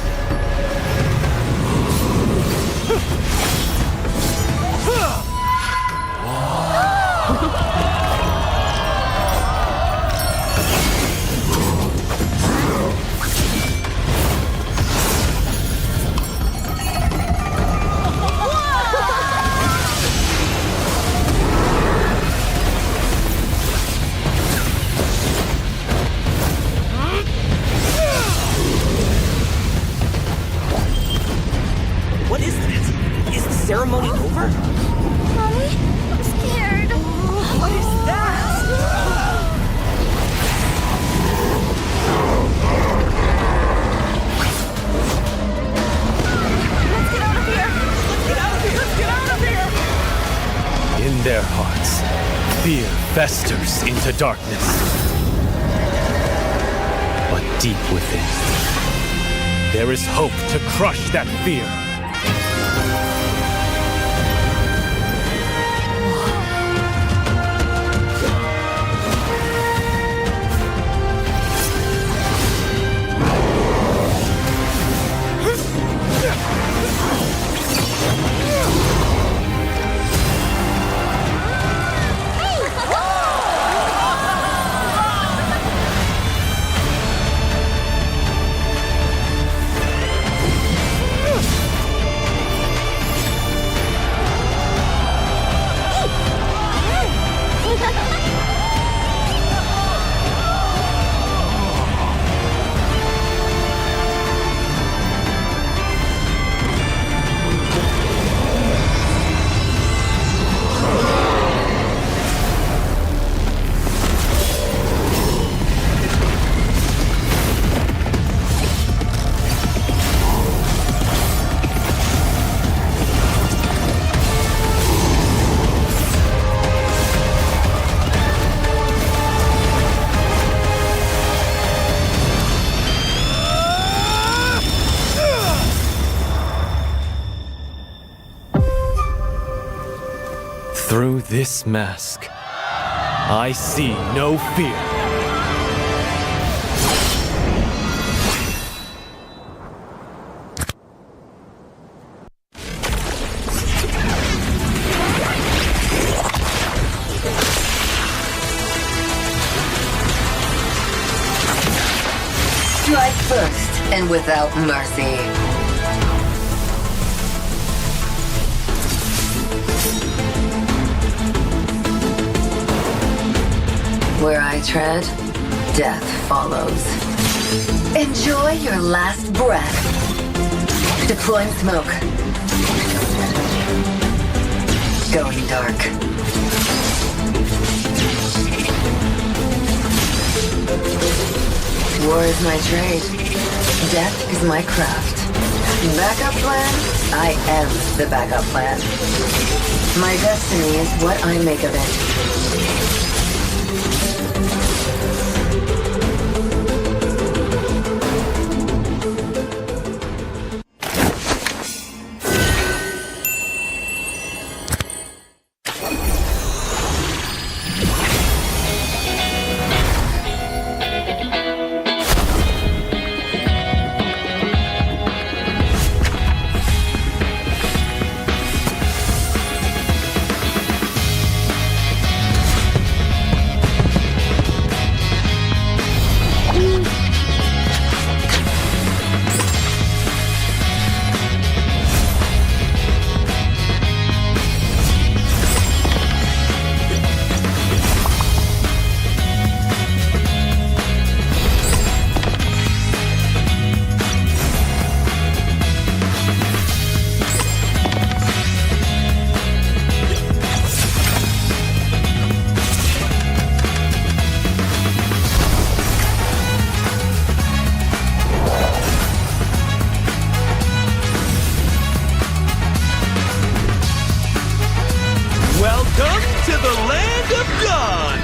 What is this? Is the ceremony over? Mommy, I'm scared. What is that? Let's get out of here. Let's get out of here. Let's get out of here. In their hearts, fear festers into darkness. But deep within, there is hope to crush that fear. Through this mask, I see no fear. Strike first and without mercy. Where I tread, death follows. Enjoy your last breath. Deploying smoke. Going dark. War is my trade. Death is my craft. Backup plan? I am the backup plan. My destiny is what I make of it. Welcome to the land of God!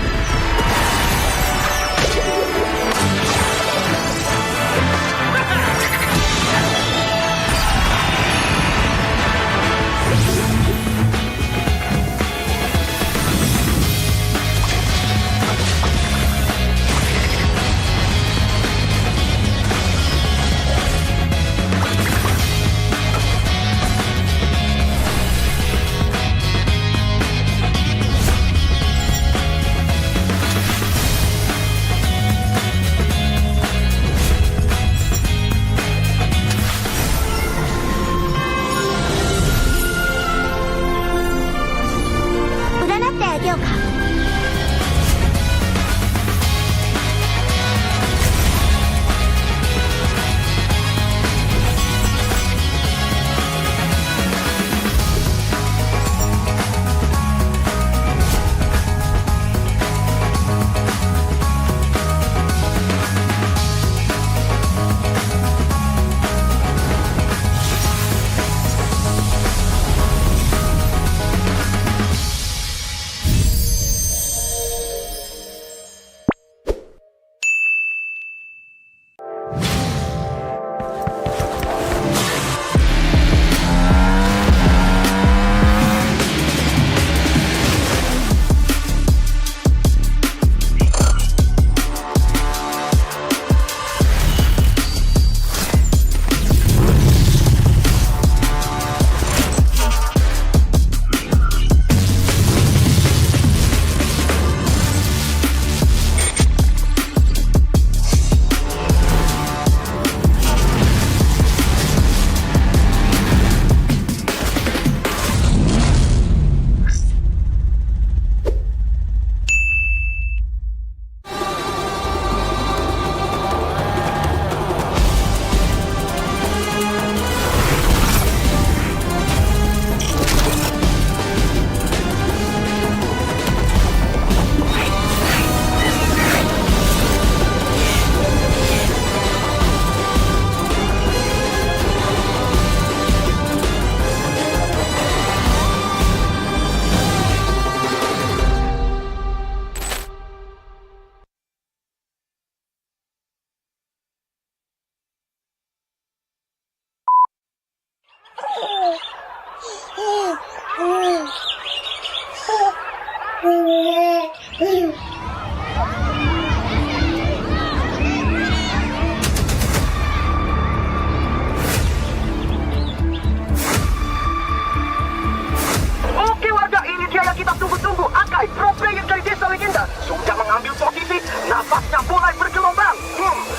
Nafasnya mulai bergelombang.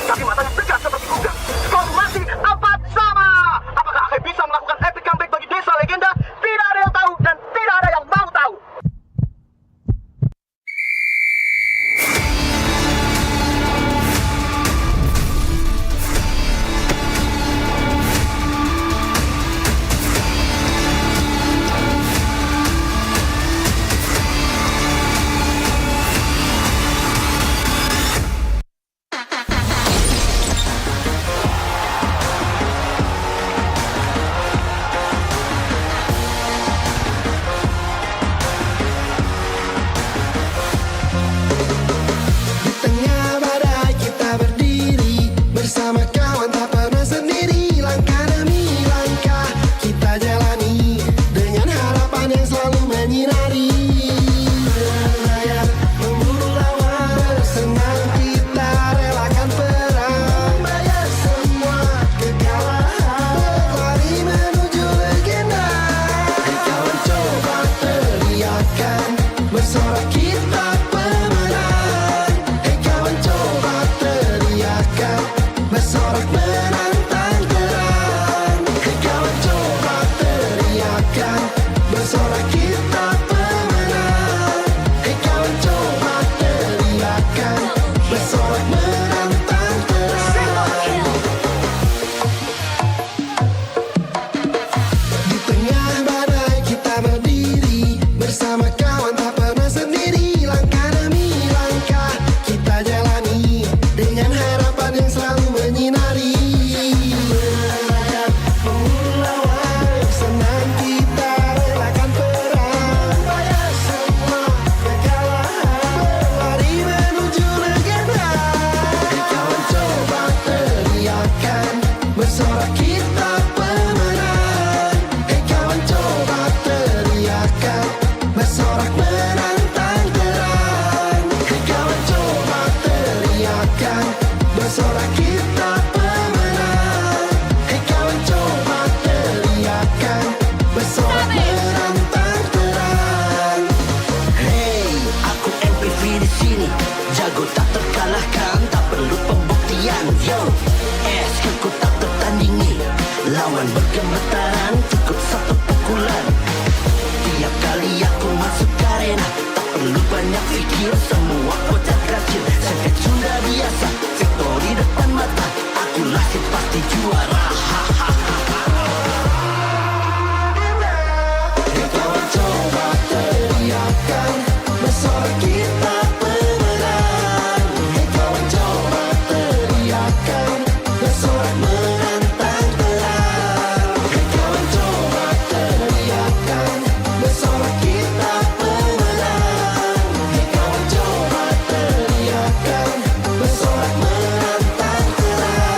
Tapi matanya tegas seperti bersorak menantang terang. Hei kawan coba teriakan, bersorak kita pemenang. Hei kawan coba teriakan, bersorak menantang terang. Di tengah badai kita berdiri, bersama kawan tak pernah sendiri. Langkah demi langkah kita jalani, dengan harapan yang selalu menyinari. Mengalahkan pemburu lawan, senang kita relakan perang. Bayar semua kekalahan, berlari menuju legenda. Hei kawan coba teriakan, bersorak kita pemenang. Hei kawan coba teriakan, bersorak menantang terang. Hei kawan coba teriakan, bersorak kita pemenang. Hei kawan coba teriakan, bersorak menantang terang. Hey, aku MPV di sini, jago tak terkalahkan, tak perlu pembuktian. Yo, ku tak tertandingi, lawan bergemetaran, cukup satu pukulan. Tiap kali aku masuk arena, tak perlu banyak fikir, semua kocak kacil. Sengket sudah biasa, victory depan mata, akulah si pasti juara. Hei kawan coba teriakan, bersorak kita pemenang. Hei kawan coba teriakan, bersorak menantang terang. Hei kawan coba teriakan, bersorak kita pemenang. Hei kawan coba teriakan, bersorak menantang terang.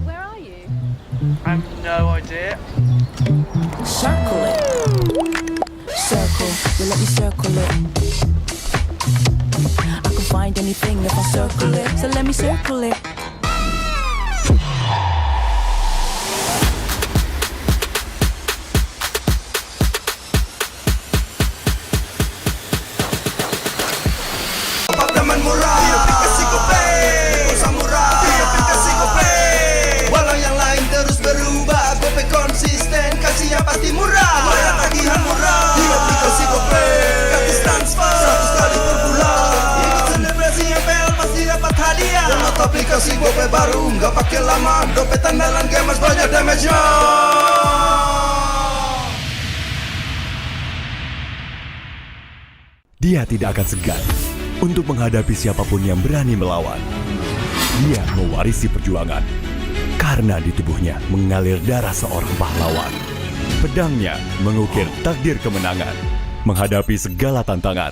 Where are you? I have no idea. Circle it. Circle, you let me circle it. I can find anything if I circle it, so let me circle it. Teman murah, dia aplikasi GoPay. Samurai, dia aplikasi GoPay. Walau yang lain terus berubah, GoPay konsisten, kasih yang pasti murah. Bayar tagihan murah, dia aplikasi GoPay. Gratis transfer, 100 kali per bulan. Ikut selebrasi MPL pasti dapat hadiah. Download aplikasi GoPay baru, nggak pakai lama. GoPay tandalan gamers banyak damage-nya. Dia tidak akan segan untuk menghadapi siapapun yang berani melawan. Dia mewarisi perjuangan karena di tubuhnya mengalir darah seorang pahlawan. Pedangnya mengukir takdir kemenangan, menghadapi segala tantangan.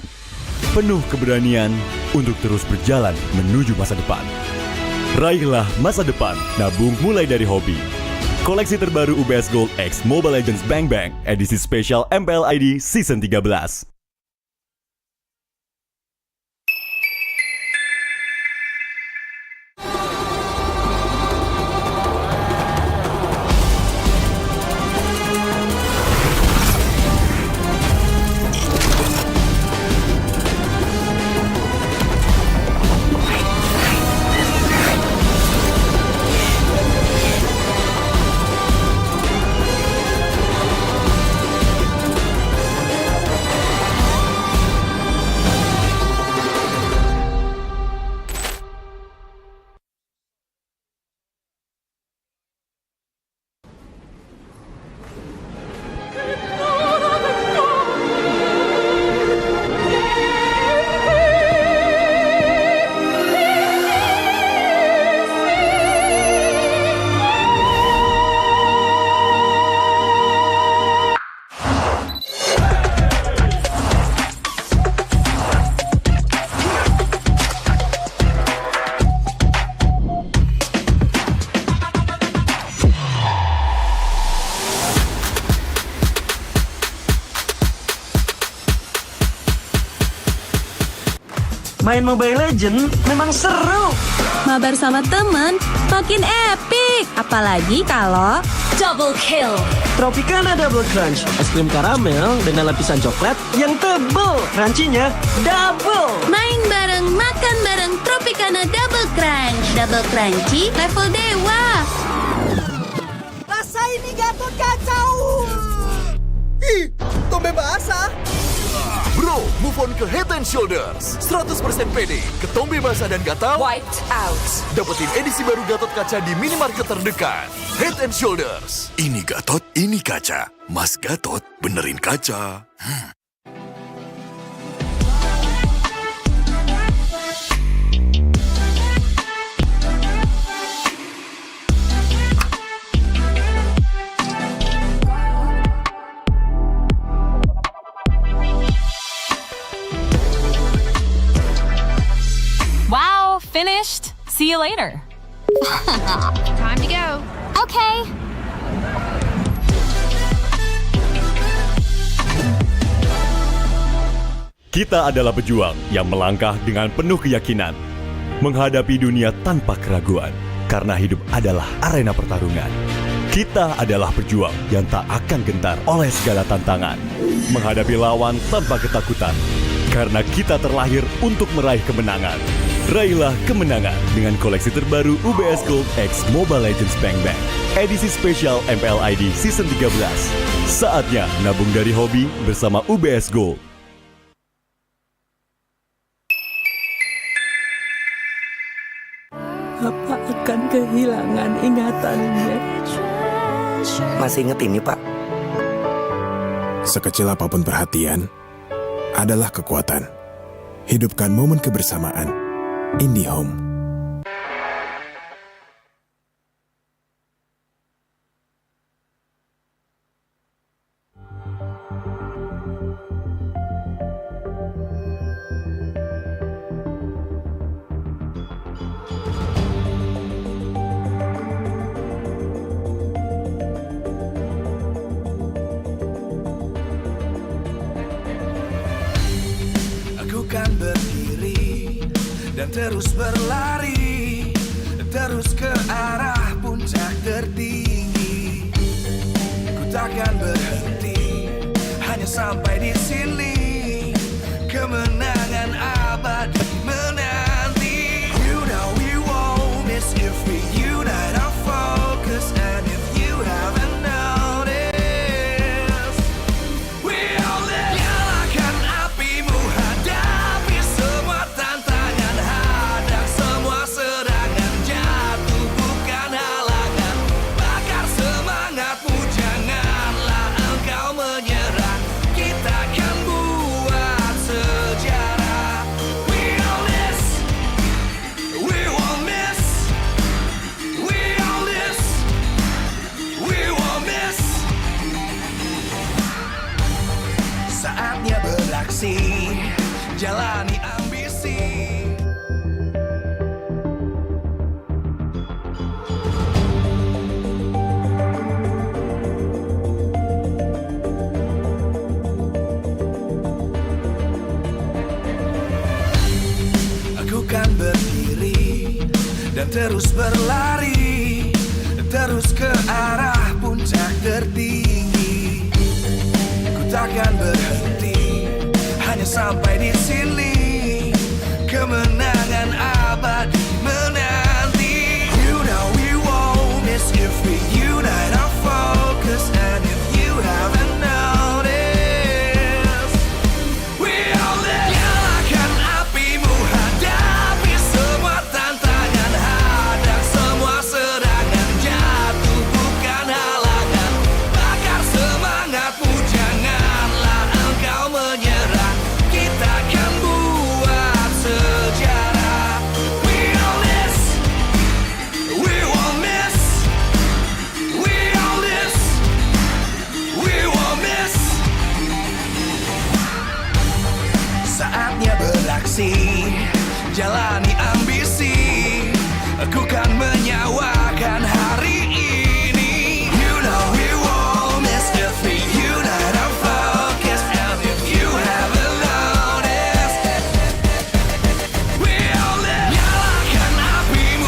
Penuh keberanian untuk terus berjalan menuju masa depan. Raihlah masa depan, nabung mulai dari hobi. Koleksi terbaru UBS Gold X Mobile Legends Bang Bang edisi spesial MPL ID Season 13. Main Mobile Legends memang seru. Mabar sama temen makin epic. Apalagi kalau double kill. Tropicana Double Crunch, es krim karamel dengan lapisan coklat yang tebel. Crunchy-nya double. Main bareng, makan bareng Tropicana Double Crunch. Double crunchy level dewa. Rasa ini Gatot kacau. Ih, tombe basah. Bro, move on ke Head and Shoulders. 100% pede, ketombe basah dan gatal Wiped out. dapetin edisi baru Gatot kaca di minimarket terdekat. Head and Shoulders. Ini Gatot, ini kaca. Mas Gatot benerin kaca. Wow, finished. See you later. Time to go. Okay. Kita adalah pejuang yang melangkah dengan penuh keyakinan, menghadapi dunia tanpa keraguan, karena hidup adalah arena pertarungan. Kita adalah pejuang yang tak akan gentar oleh segala tantangan, menghadapi lawan tanpa ketakutan, karena kita terlahir untuk meraih kemenangan. Raihlah kemenangan dengan koleksi terbaru UBS Gold X Mobile Legends Bang Bang, edisi spesial MPL ID Season 13. Saatnya nabung dari hobi bersama UBS Gold. Apa akan kehilangan ingatannya? Masih inget ini, Pak? Sekecil apapun perhatian adalah kekuatan. Hidupkan momen kebersamaan. IndiHome. Aku kan berdiri dan terus berlari, terus ke arah puncak tertinggi. Ku takkan berhenti, hanya sampai di sini. Kemenangan abadi menanti. You know we won't miss if we unite our focus. And if you haven't noticed, we all live. Nyalakan apimu, hadapi semua tantangan, hadang semua serangan, jatuh bukan halangan. Bakar semangatmu, janganlah engkau menyerah. Kita akan buat sejarah. We all this, we won't miss. We all this, we won't miss. Saatnya beraksi, jalani ambisi. Aku kan berdiri dan terus berlari, terus ke arah puncak tertinggi. Ku takkan berhenti, hanya sampai di sini. Kemenangan abadi menanti. You know we won't miss if we unite our focus. And if you haven't noticed, we all live. Nyalakan apimu, hadapi semua tantangan, hadang semua serangan, jatuh bukan halangan. Bakar semangatmu, janganlah engkau menyerah. Kita akan buat sejarah. We all this, we won't miss. We all this, we won't miss. Saatnya beraksi, jalani ambisi. Aku kan menyawakan hari ini. You know we won't miss if we unite our focus. And if you haven't noticed, we all live. Nyalakan apimu,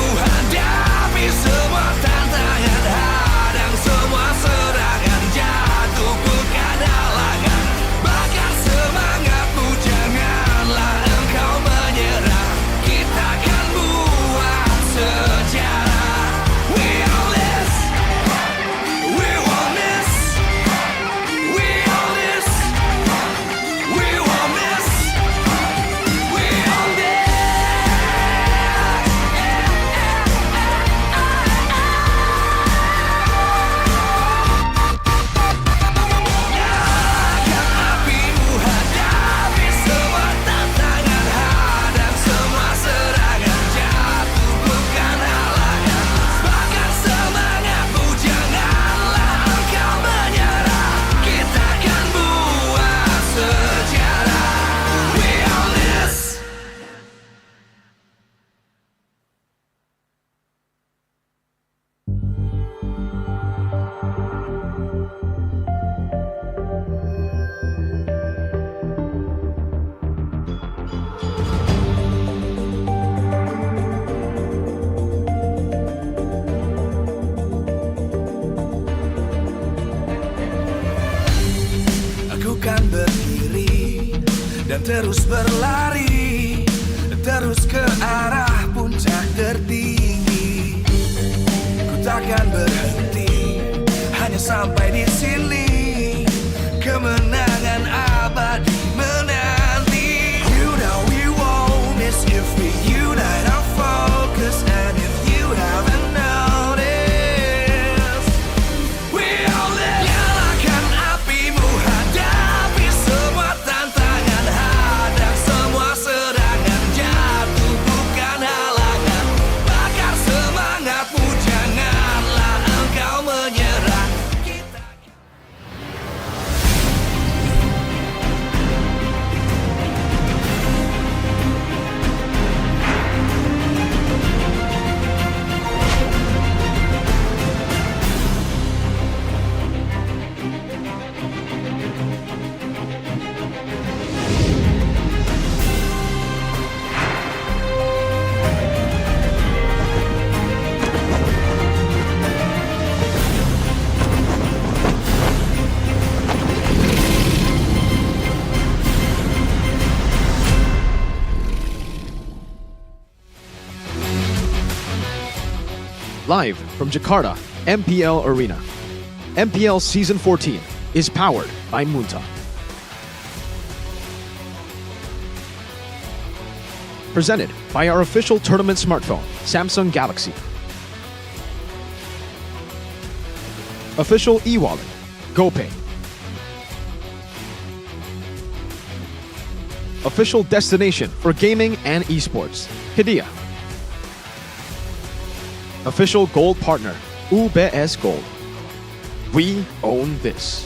dan terus berlari, terus ke arah puncak tertinggi. Ku takkan berhenti, hanya sampai di sini. Kemenangan abadi menanti. You know we won't miss if we unite our focus. And if you haven't noticed, we all live. Nyalakan apimu, hadapi semua tantangan, hadang semua serangan, jatuh bukan halangan. Bakar semangatmu, janganlah engkau menyerah. Live from Jakarta, MPL Arena. MPL Season 14 is powered by Munta. Presented by our official tournament smartphone, Samsung Galaxy. Official e-wallet, GoPay. Official destination for gaming and esports, Hidea. Official gold partner, UBS Gold. We own this.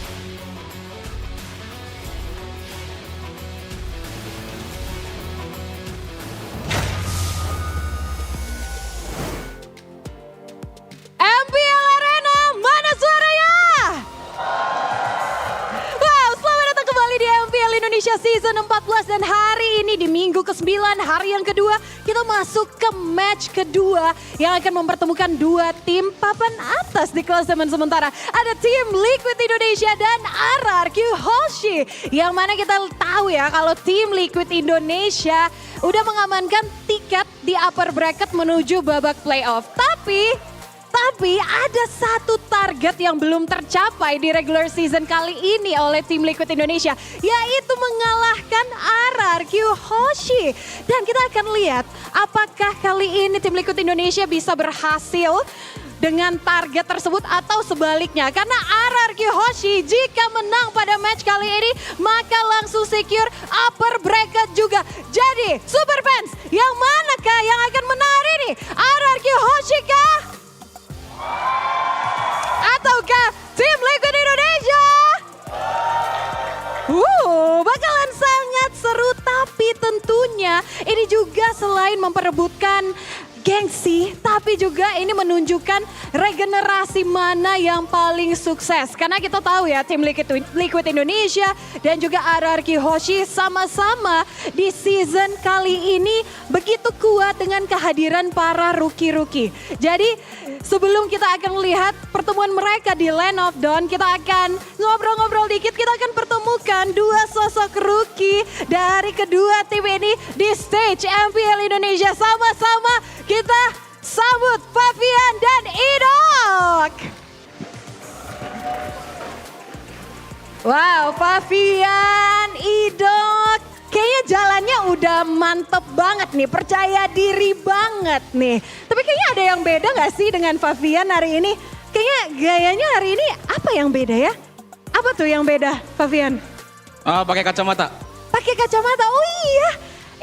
MPL Arena, mana suaranya? Wow, selamat datang kembali di MPL Indonesia Season 14 dan hari ini di minggu ke-9, hari yang kedua, kita masuk ke match kedua yang akan mempertemukan dua tim papan atas di klasemen sementara. Ada tim Liquid Indonesia dan RRQ Hoshi. Yang mana kita tahu ya kalau tim Liquid Indonesia udah mengamankan tiket di upper bracket menuju babak playoff. Tapi ada satu target yang belum tercapai di regular season kali ini oleh tim Liquid Indonesia, yaitu mengalahkan RRQ Hoshi. Dan kita akan lihat apakah kali ini tim Liquid Indonesia bisa berhasil dengan target tersebut atau sebaliknya. Karena RRQ Hoshi jika menang pada match kali ini maka langsung secure upper bracket juga. Jadi Super Fans, yang manakah yang akan menang hari ini? RRQ Hoshi kah? Ataukah tim Liquid Indonesia? Bakalan sangat seru, tapi tentunya ini juga selain memperebutkan gengsi, tapi juga ini menunjukkan regenerasi mana yang paling sukses. Karena kita tahu ya tim Liquid Indonesia dan juga RRQ Hoshi sama-sama di season kali ini begitu kuat dengan kehadiran para rookie-rookie. Jadi sebelum kita akan melihat pertemuan mereka di Land of Dawn, kita akan ngobrol-ngobrol dikit, kita akan pertemukan dua sosok rookie dari kedua tim ini di stage MPL Indonesia. Sama-sama kita sambut Favian dan Idok. Wow, Favian, Idok. Kayaknya jalannya udah mantep banget nih, percaya diri banget nih. Tapi kayaknya ada yang beda gak sih dengan Favian hari ini? Kayaknya gayanya hari ini apa yang beda ya? Apa tuh yang beda, Favian? Pakai kacamata. Pakai kacamata, oh iya.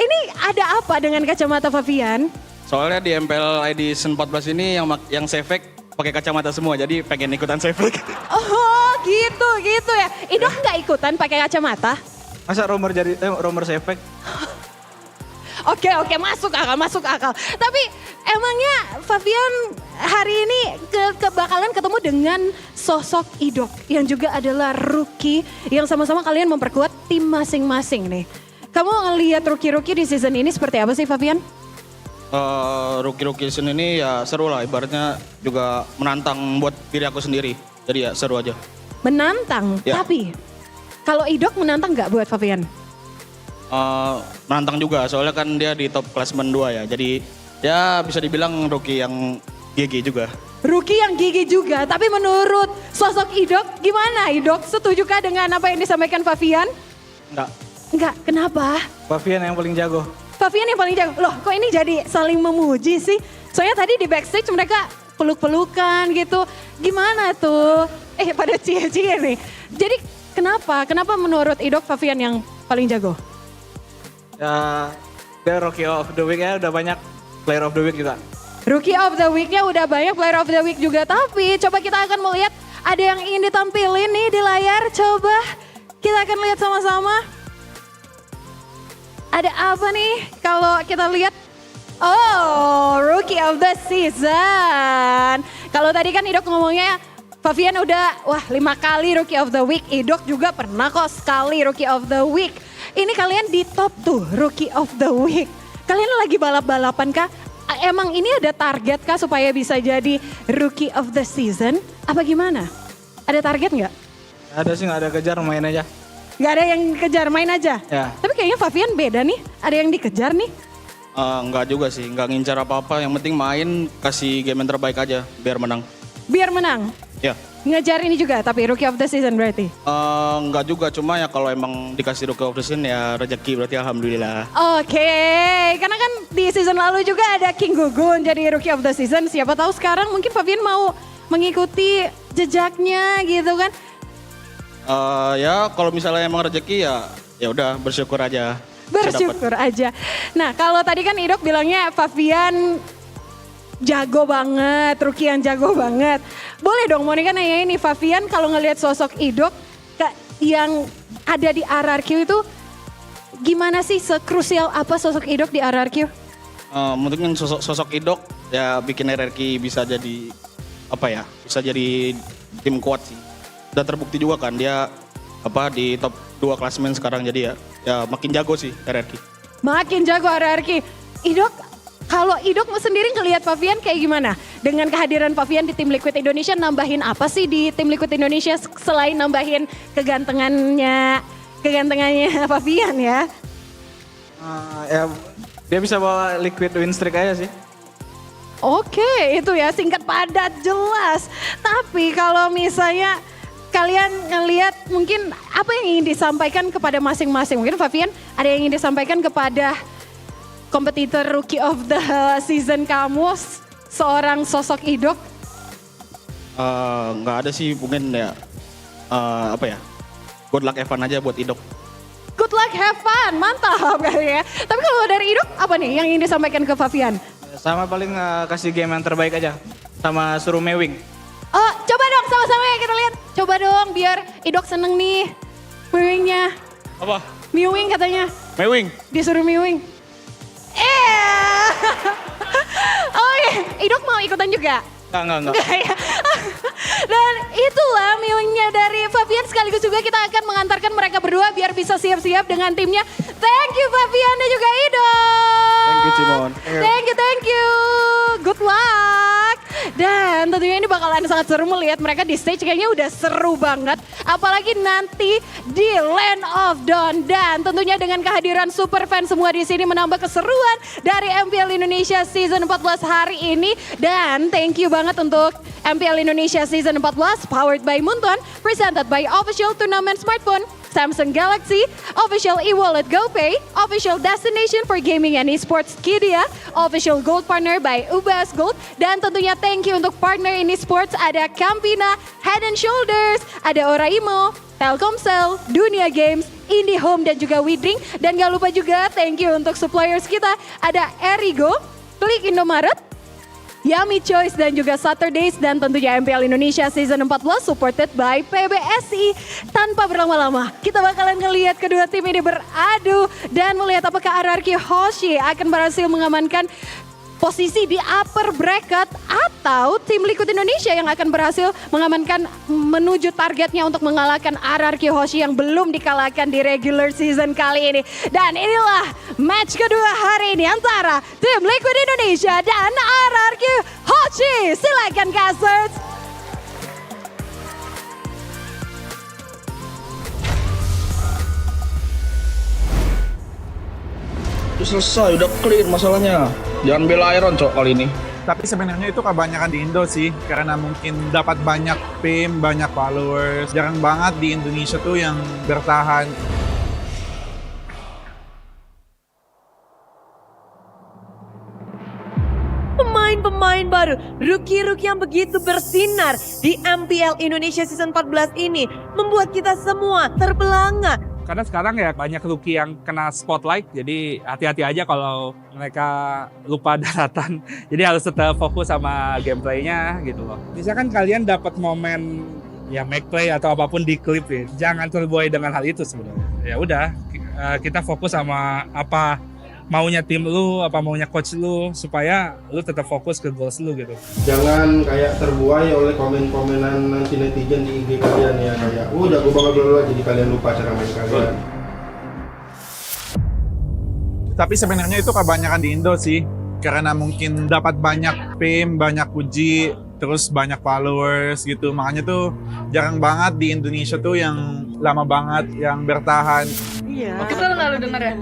Ini ada apa dengan kacamata Favian? Soalnya di MPL ID 14 ini yang sefek pakai kacamata semua, jadi pengen ikutan sefek. Oh gitu ya. Idok nggak ikutan pakai kacamata? Masa romer sefek? Oke, masuk akal. Tapi emangnya Favian hari ini bakalan ketemu dengan sosok Idok yang juga adalah rookie yang sama-sama kalian memperkuat tim masing-masing nih. Kamu ngelihat rookie-rookie di season ini seperti apa sih Favian? Rookie-rookie season ini ya seru lah, ibaratnya juga menantang buat diri aku sendiri. Jadi ya seru aja. Menantang, ya. Tapi kalau Idok menantang nggak buat Favian? menantang juga, soalnya kan dia di top klasmen 2 ya. Jadi ya bisa dibilang rookie yang GG juga. Rookie yang gigi juga, tapi menurut sosok Idok, gimana Idok? Setujukah dengan apa yang disampaikan Favian? Enggak, kenapa? Favian yang paling jago. Favian yang paling jago. Loh, kok ini jadi saling memuji sih? Soalnya tadi di backstage mereka peluk-pelukan gitu. Gimana tuh? Pada cie-cie nih. Jadi kenapa? Kenapa menurut Idok Favian yang paling jago? Ya, dia rookie of the week ya, udah banyak player of the week juga. Rookie of the week-nya udah banyak, player of the week juga. Tapi coba kita akan melihat ada yang ingin ditampilin nih di layar. Coba kita akan lihat sama-sama. Ada apa nih kalau kita lihat? Oh, rookie of the season. Kalau tadi kan Idok ngomongnya Favian udah 5 kali rookie of the week. Idok juga pernah kok sekali rookie of the week. Ini kalian di top tuh rookie of the week. Kalian lagi balap-balapan kah? Emang ini ada target kah supaya bisa jadi rookie of the season? Apa gimana? Ada target nggak? Ada sih, nggak ada kejar, main aja. Nggak ada yang kejar, main aja? Ya. Tapi kayaknya Favian beda nih, ada yang dikejar nih. Nggak juga sih, nggak ngincar apa-apa. Yang penting main, kasih game yang terbaik aja, biar menang. Biar menang? Ya. Ngejar ini juga, tapi rookie of the season berarti? Nggak juga, cuma ya kalau emang dikasih rookie of the season ya rezeki berarti alhamdulillah. Oke, karena kan di season lalu juga ada King Gugun jadi rookie of the season. Siapa tahu sekarang mungkin Favian mau mengikuti jejaknya gitu kan? Ya kalau misalnya emang rezeki ya udah bersyukur aja. Bersyukur aja. Nah kalau tadi kan Idok bilangnya Favian jago banget, rookie yang jago banget. Boleh dong Monica nanya ini, Favian kalau ngelihat sosok Idok yang ada di RRQ itu gimana sih, sekrusial apa sosok Idok di RRQ? Mungkin sosok Idok ya bikin RRQ bisa jadi bisa jadi tim kuat sih. Dan terbukti juga kan dia di top 2 klasemen sekarang, jadi ya makin jago sih RRQ. Makin jago RRQ. Idok, kalau Idok sendiri ngelihat Favian kayak gimana? Dengan kehadiran Favian di tim Liquid Indonesia, nambahin apa sih di tim Liquid Indonesia selain nambahin kegantengannya Favian ya? Ya dia bisa bawa Liquid win streak aja sih. Oke, itu ya singkat padat jelas. Tapi kalau misalnya kalian ngelihat mungkin apa yang ingin disampaikan kepada masing-masing? Mungkin Favian ada yang ingin disampaikan kepada kompetitor rookie of the season kamu, seorang sosok Idok? Nggak ada sih, mungkin ya good luck have fun aja buat Idok. Good luck have fun, mantap kali ya. Tapi kalau dari Idok apa nih yang ingin disampaikan ke Favian? Sama paling kasih game yang terbaik aja, sama suruh mewing. Oh, coba dong sama-sama ya kita lihat. Coba dong biar Idok seneng nih mewingnya. Apa? Mewing katanya. Mewing? Disuruh mewing. Oke, Idok mau ikutan juga? Enggak. Ya. Dan itulah mewingnya dari Favian, sekaligus juga kita akan mengantarkan mereka berdua biar bisa siap-siap dengan timnya. Thank you Favian dan juga Idok. Thank you Cimon. Thank you. Good luck. Dan tentunya ini bakalan sangat seru melihat mereka di stage, kayaknya udah seru banget. Apalagi nanti di Land of Dawn. Dan tentunya dengan kehadiran super fan semua di sini menambah keseruan dari MPL Indonesia Season 14 hari ini. Dan thank you banget untuk MPL Indonesia Season 14 powered by Munton, presented by Official Tournament Smartphone, Samsung Galaxy, Official e-wallet GoPay, Official Destination for Gaming and Esports Kidia, Official Gold Partner by Ubas Gold, dan tentunya thank you untuk partner in esports ada Campina, Head and Shoulders, ada Oraimo, Telkomsel, Dunia Games, IndiHome dan juga Widring. Dan gak lupa juga thank you untuk suppliers kita ada Erigo, Klik Indomaret, Yummy Choice dan juga Saturdays, dan tentunya MPL Indonesia Season 14 supported by PBSI. Tanpa berlama-lama kita bakalan ngelihat kedua tim ini beradu dan melihat apakah RRQ Hoshi akan berhasil mengamankan posisi di upper bracket atau tim Liquid Indonesia yang akan berhasil mengamankan menuju targetnya untuk mengalahkan RRQ Hoshi yang belum dikalahkan di regular season kali ini. Dan inilah match kedua hari ini antara tim Liquid Indonesia dan RRQ Hoshi. Silakan casters. Selesai, udah clear masalahnya. Jangan bela Iron cok kali ini. Tapi sebenarnya itu kebanyakan di Indo sih, karena mungkin dapat banyak fame, banyak followers. Jarang banget di Indonesia tuh yang bertahan. Pemain-pemain baru, rookie-rookie yang begitu bersinar di MPL Indonesia Season 14 ini membuat kita semua terbelanga. Karena sekarang ya banyak rookie yang kena spotlight, jadi hati-hati aja kalau mereka lupa daratan. Jadi harus tetap fokus sama gameplaynya gitu loh. Misalkan kalian dapat momen ya make play atau apapun di klip ya, jangan terbuai dengan hal itu sebenarnya. Ya udah, kita fokus sama apa maunya tim lu, apa maunya coach lu, supaya lu tetap fokus ke goals lu gitu. Jangan kayak terbuai oleh komen-komenan nanti netizen di IG kalian ya, kayak jago banget dulu, jadi kalian lupa cara main kalian. Tapi sebenarnya itu kebanyakan di Indo sih, karena mungkin dapat banyak fame, banyak puji, terus banyak followers gitu. Makanya tuh jarang banget di Indonesia tuh yang lama banget, yang bertahan. Iya. Betul nggak lu denger ya?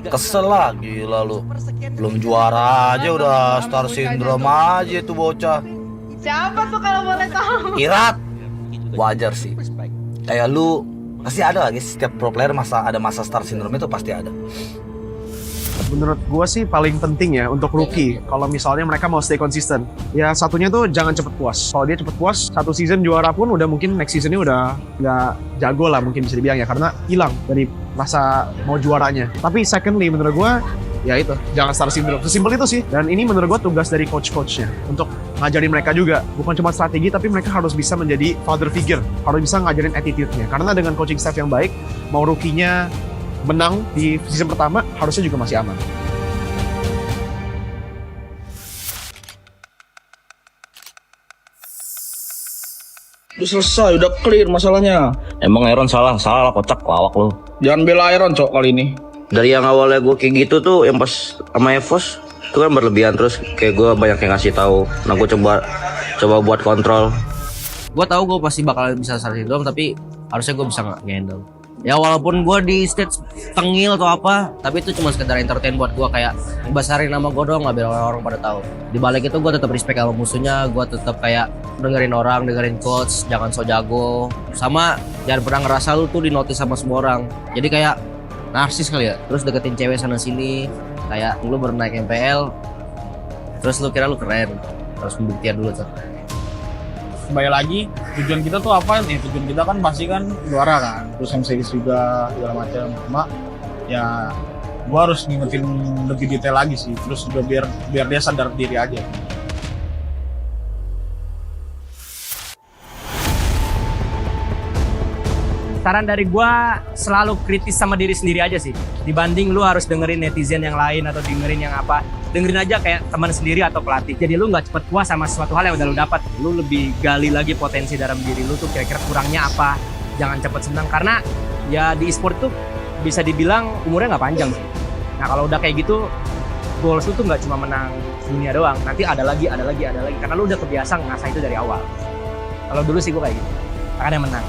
Kesel lah, gila lu. Belum juara aja udah star syndrome aja itu bocah. Siapa tuh kalau boleh tahu? Irat. Wajar sih. Kayak lu, pasti ada lagi setiap pro player ada masa star syndrome itu pasti ada. Menurut gue sih paling penting ya untuk rookie, kalau misalnya mereka mau stay konsisten, ya satunya tuh jangan cepet puas. Kalau dia cepet puas, satu season juara pun udah mungkin next seasonnya udah nggak jago lah mungkin bisa dibilang ya, karena hilang dari rasa mau juaranya. Tapi secondly menurut gue, ya itu, jangan star syndrome. Sesimpel itu sih. Dan ini menurut gue tugas dari coach-coachnya untuk ngajarin mereka juga. Bukan cuma strategi, tapi mereka harus bisa menjadi father figure, harus bisa ngajarin attitude-nya. Karena dengan coaching staff yang baik, mau rookie-nya menang di season pertama harusnya juga masih aman. Udah selesai, udah clear masalahnya. Emang Iron salah lah kocak lawak lu. Jangan bela Iron cok kali ini. Dari yang awalnya gue kayak gitu tuh, yang pas sama Evos itu kan berlebihan, terus kayak gue banyak yang ngasih tahu. Nah gue coba buat kontrol. Gue tahu gue pasti bakal bisa star syndrome, tapi harusnya gue bisa nge-handle. Ya walaupun gue di stage tengil atau apa, tapi itu cuma sekedar entertain buat gue, kayak ngebesarin nama gue doang, nggak biar orang-orang pada tahu. Di balik itu gue tetap respect sama musuhnya, gue tetap kayak dengerin orang, dengerin coach, jangan so jago, sama jangan pernah ngerasa lu tuh di notice sama semua orang. Jadi kayak narsis kali ya, terus deketin cewek sana sini, kayak lu baru naik MPL, terus lu kira lu keren, harus membuktikan dulu tuh. Kembali lagi, tujuan kita tuh apa nih? Tujuan kita kan pasti kan juara kan, terus series juga segala macam. Cuma ya gua harus ngingetin lebih detail lagi sih, terus juga biar dia sadar diri aja. Saran dari gua selalu kritis sama diri sendiri aja sih, dibanding lu harus dengerin netizen yang lain atau dengerin yang apa. Dengerin aja kayak teman sendiri atau pelatih. Jadi lu nggak cepet puas sama sesuatu hal yang udah lu dapat. Lu lebih gali lagi potensi dalam diri lu tuh, kira-kira kurangnya apa. Jangan cepet senang, karena ya di e-sport tuh bisa dibilang umurnya nggak panjang sih. Nah kalau udah kayak gitu, goals lu tuh nggak cuma menang dunia doang. Nanti ada lagi. Karena lu udah kebiasa ngasah itu dari awal. Kalau dulu sih gua kayak gitu, akan yang menang.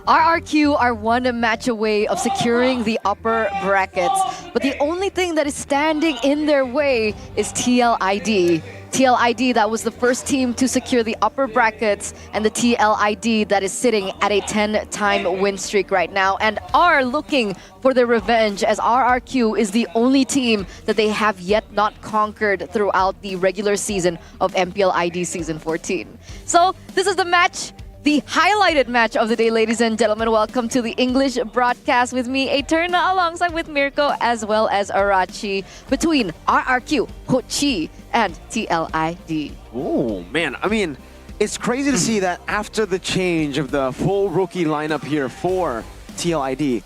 RRQ are one match away of securing the upper brackets, but the only thing that is standing in their way is TLID. TLID, that was the first team to secure the upper brackets, and the TLID that is sitting at a 10-time win streak right now and are looking for their revenge, as RRQ is the only team that they have yet not conquered throughout the regular season of MPL ID Season 14. So this is the match, the highlighted match of the day, ladies and gentlemen. Welcome to the English broadcast with me, Eterna, alongside with Mirko, as well as Arachi, between RRQ, Hochi, and TLID. Oh, man. I mean, it's crazy to see that after the change of the full rookie lineup here for TLID,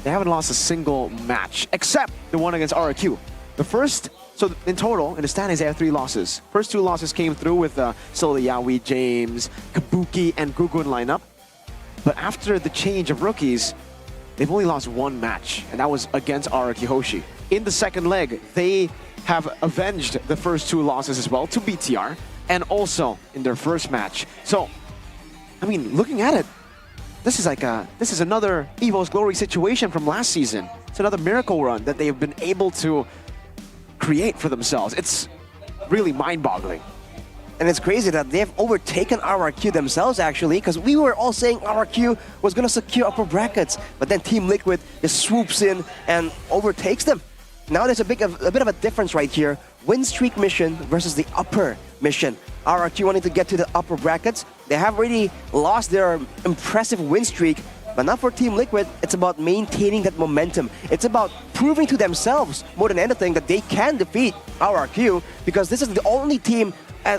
they haven't lost a single match, except the one against RRQ. The first... So in total, in the standings, they have 3 losses. First 2 losses came through with still the Yaoi, James, Kabuki, and Gugun lineup. But after the change of rookies, they've only lost 1 match, and that was against RRQ Hoshi. In the second leg, they have avenged the first 2 losses as well to BTR, and also in their first match. So I mean, looking at it, this is another Evo's Glory situation from last season. It's another miracle run that they have been able to create for themselves. It's really mind-boggling. And it's crazy that they've overtaken RRQ themselves, actually, because we were all saying RRQ was going to secure upper brackets, but then Team Liquid just swoops in and overtakes them. Now there's a bit of a difference right here. Win streak mission versus the upper mission. RRQ wanting to get to the upper brackets. They have already lost their impressive win streak, but now for Team Liquid, it's about maintaining that momentum. It's about proving to themselves more than anything that they can defeat RRQ, because this is the only team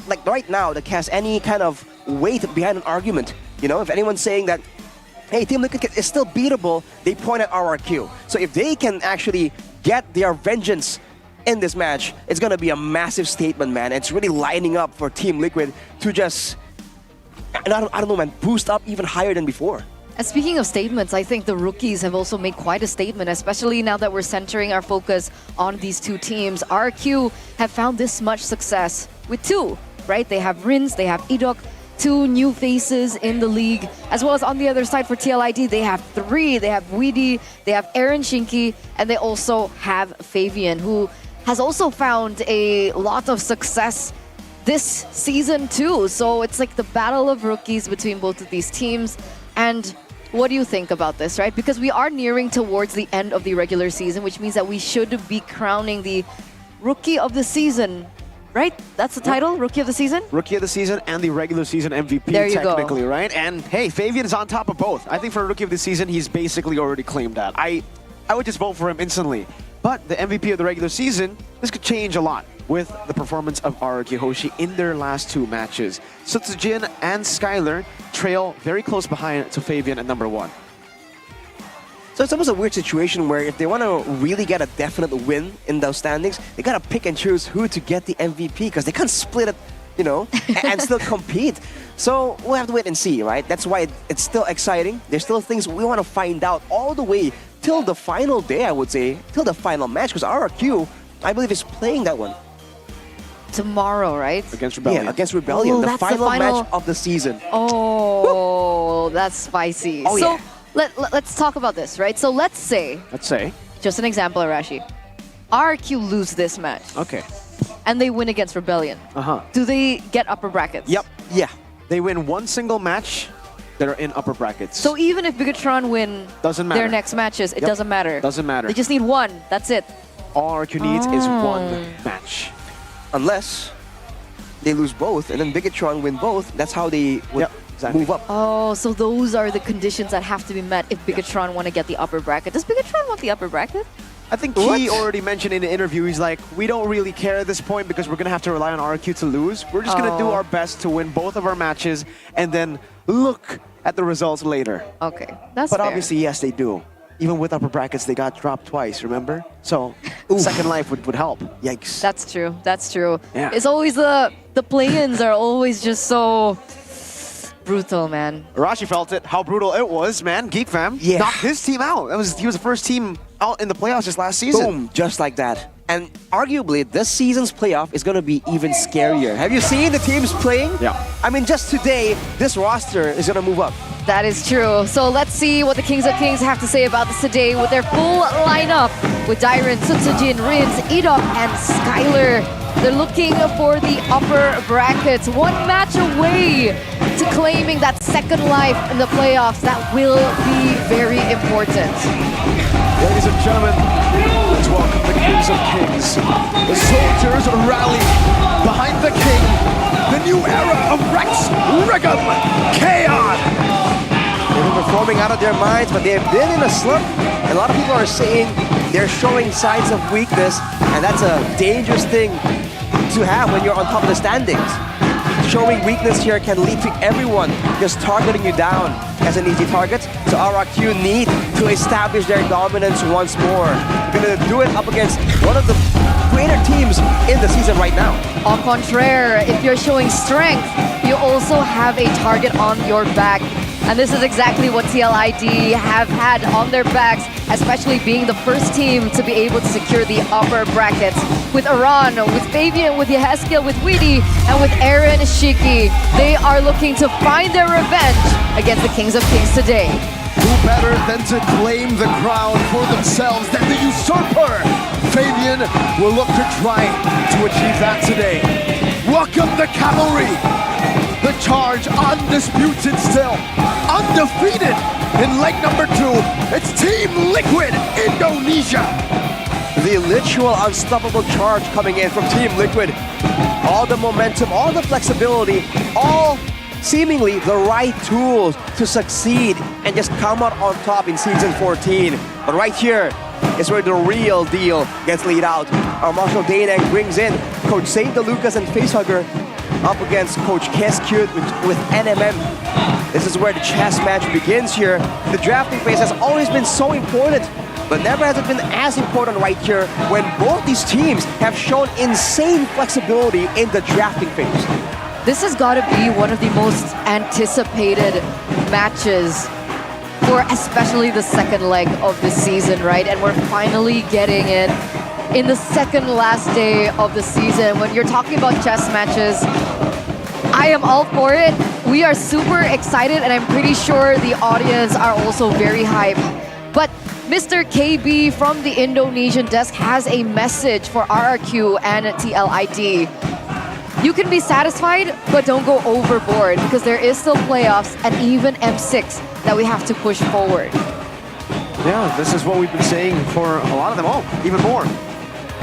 like right now that has any kind of weight behind an argument. You know, if anyone's saying that, hey, Team Liquid is still beatable, they point at RRQ. So if they can actually get their vengeance in this match, it's gonna be a massive statement, man. It's really lining up for Team Liquid to just, I don't know, man, boost up even higher than before. And speaking of statements, I think the rookies have also made quite a statement, especially now that we're centering our focus on these two teams. RQ have found this much success with two, right? They have Rins, they have Idok, two new faces in the league, as well as on the other side for TLID, they have three. They have Weedy, they have Aaron Shinky, and they also have Fabian, who has also found a lot of success this season too. So it's like the battle of rookies between both of these teams. And what do you think about this, right? Because we are nearing towards the end of the regular season, which means that we should be crowning the Rookie of the Season, right? That's the title, Rookie of the Season? Rookie of the Season and the regular season MVP, there you technically, go. right? And hey, Fabian is on top of both. I think for Rookie of the Season, he's basically already claimed that. I would just vote for him instantly. But the MVP of the regular season, this could change a lot with the performance of RRQ Hoshi in their last two matches. Sutsujin and Skylar trail very close behind to Fabian at number 1. So it's almost a weird situation where if they want to really get a definite win in those standings, they got to pick and choose who to get the MVP, because they can't split it, you know, and still compete. So we'll have to wait and see, right? That's why it's still exciting. There's still things we want to find out all the way till the final day, I would say, till the final match, because RRQ, I believe, is playing that one. Tomorrow, right? Against Rebellion. Yeah, against Rebellion, Oh, the that's final match of the season. Oh, that's spicy. Oh, so yeah. let's talk about this, right? So let's say, just an example, Arashi, RQ lose this match. Okay. And they win against Rebellion. Do they get upper brackets? Yep. Yeah. They win one single match, they're in upper brackets. So even if Bigatron win doesn't matter. their next matches, it doesn't matter. Doesn't matter. They just need one. That's it. All RQ needs is one match. Unless they lose both and then Bigatron win both, that's how they would move up. Oh, so those are the conditions that have to be met if Bigatron want to get the upper bracket. Does Bigatron want the upper bracket? I think he already mentioned in the interview, he's like, we don't really care at this point because we're going to have to rely on RQ to lose. We're just going to do our best to win both of our matches and then look at the results later. Okay, that's But fair. obviously, yes, they do. Even with upper brackets, they got dropped twice, remember? So second life would help. Yikes. That's true. That's true. Yeah. It's always the play-ins are always just so brutal, man. Arashi felt it, how brutal it was, man. Geek Fam knocked his team out. He was the first team out in the playoffs just last season. Boom, just like that. And arguably, this season's playoff is going to be even scarier. Have you seen the teams playing? Yeah. I mean, just today, this roster is going to move up. That is true. So let's see what the Kings of Kings have to say about this today with their full lineup with Dairon, Sutsujin, Rins, Idok, and Skylar. They're looking for the upper brackets. One match away to claiming that second life in the playoffs. That will be very important. Ladies and gentlemen, let's welcome the Kings of Kings. The soldiers rally behind the king. The new era of Rex Regum Kaon. They've been performing out of their minds, but they've been in a slump. And a lot of people are saying they're showing signs of weakness, and that's a dangerous thing to have when you're on top of the standings. Showing weakness here can lead to everyone just targeting you down as an easy target. So RRQ need to establish their dominance once more. They're gonna do it up against one of the greater teams in the season right now. Au contraire, if you're showing strength, you also have a target on your back. And this is exactly what TLID have had on their backs, especially being the first team to be able to secure the upper brackets. with Aran, with Fabian, with Yeheskel, with Weedy, and with Aaron Shiki. They are looking to find their revenge against the Kings of Kings today. Who better than to claim the crown for themselves than the usurper? Fabian will look to try to achieve that today. Welcome the cavalry. The charge undisputed still, undefeated in leg number 2. It's Team Liquid Indonesia. The literal unstoppable charge coming in from Team Liquid. All the momentum, all the flexibility, all seemingly the right tools to succeed and just come out on top in Season 14. But right here is where the real deal gets laid out. Our Marshall Daynang brings in Coach Saint DeLucas and Facehugger up against Coach Keskute with NMM. This is where the chess match begins here. The drafting phase has always been so important, but never has it been as important right here when both these teams have shown insane flexibility in the drafting phase. This has got to be one of the most anticipated matches for especially the second leg of the season, right? And we're finally getting it in the second last day of the season. When you're talking about chess matches, I am all for it. We are super excited, and I'm pretty sure the audience are also very hyped. But Mr. KB from the Indonesian desk has a message for RRQ and TLID. You can be satisfied, but don't go overboard because there is still playoffs and even M6 that we have to push forward. Yeah, this is what we've been saying for a lot of them. Oh, even more.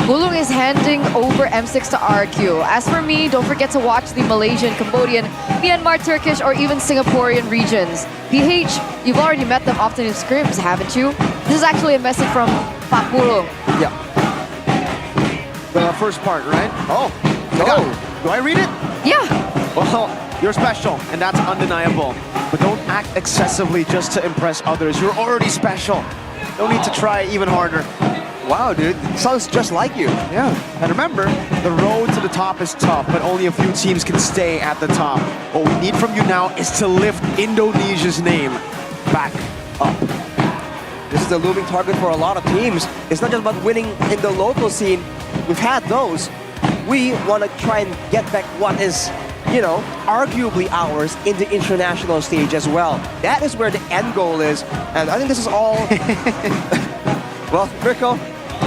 Bulung is handing over M6 to RRQ. As for me, don't forget to watch the Malaysian, Cambodian, Myanmar, Turkish, or even Singaporean regions. PH, you've already met them often in scrims, haven't you? This is actually a message from Pak Bulung. Yeah. The first part, right? Oh, do I read it? Yeah. Well, you're special, and that's undeniable. But don't act excessively just to impress others. You're already special. Don't need to try even harder. Wow, dude, sounds just like you. Yeah, and remember, the road to the top is tough, but only a few teams can stay at the top. What we need from you now is to lift Indonesia's name back up. This is a looming target for a lot of teams. It's not just about winning in the local scene. We've had those. We want to try and get back what is, you know, arguably ours in the international stage as well. That is where the end goal is. And I think this is all... Well, Mirko,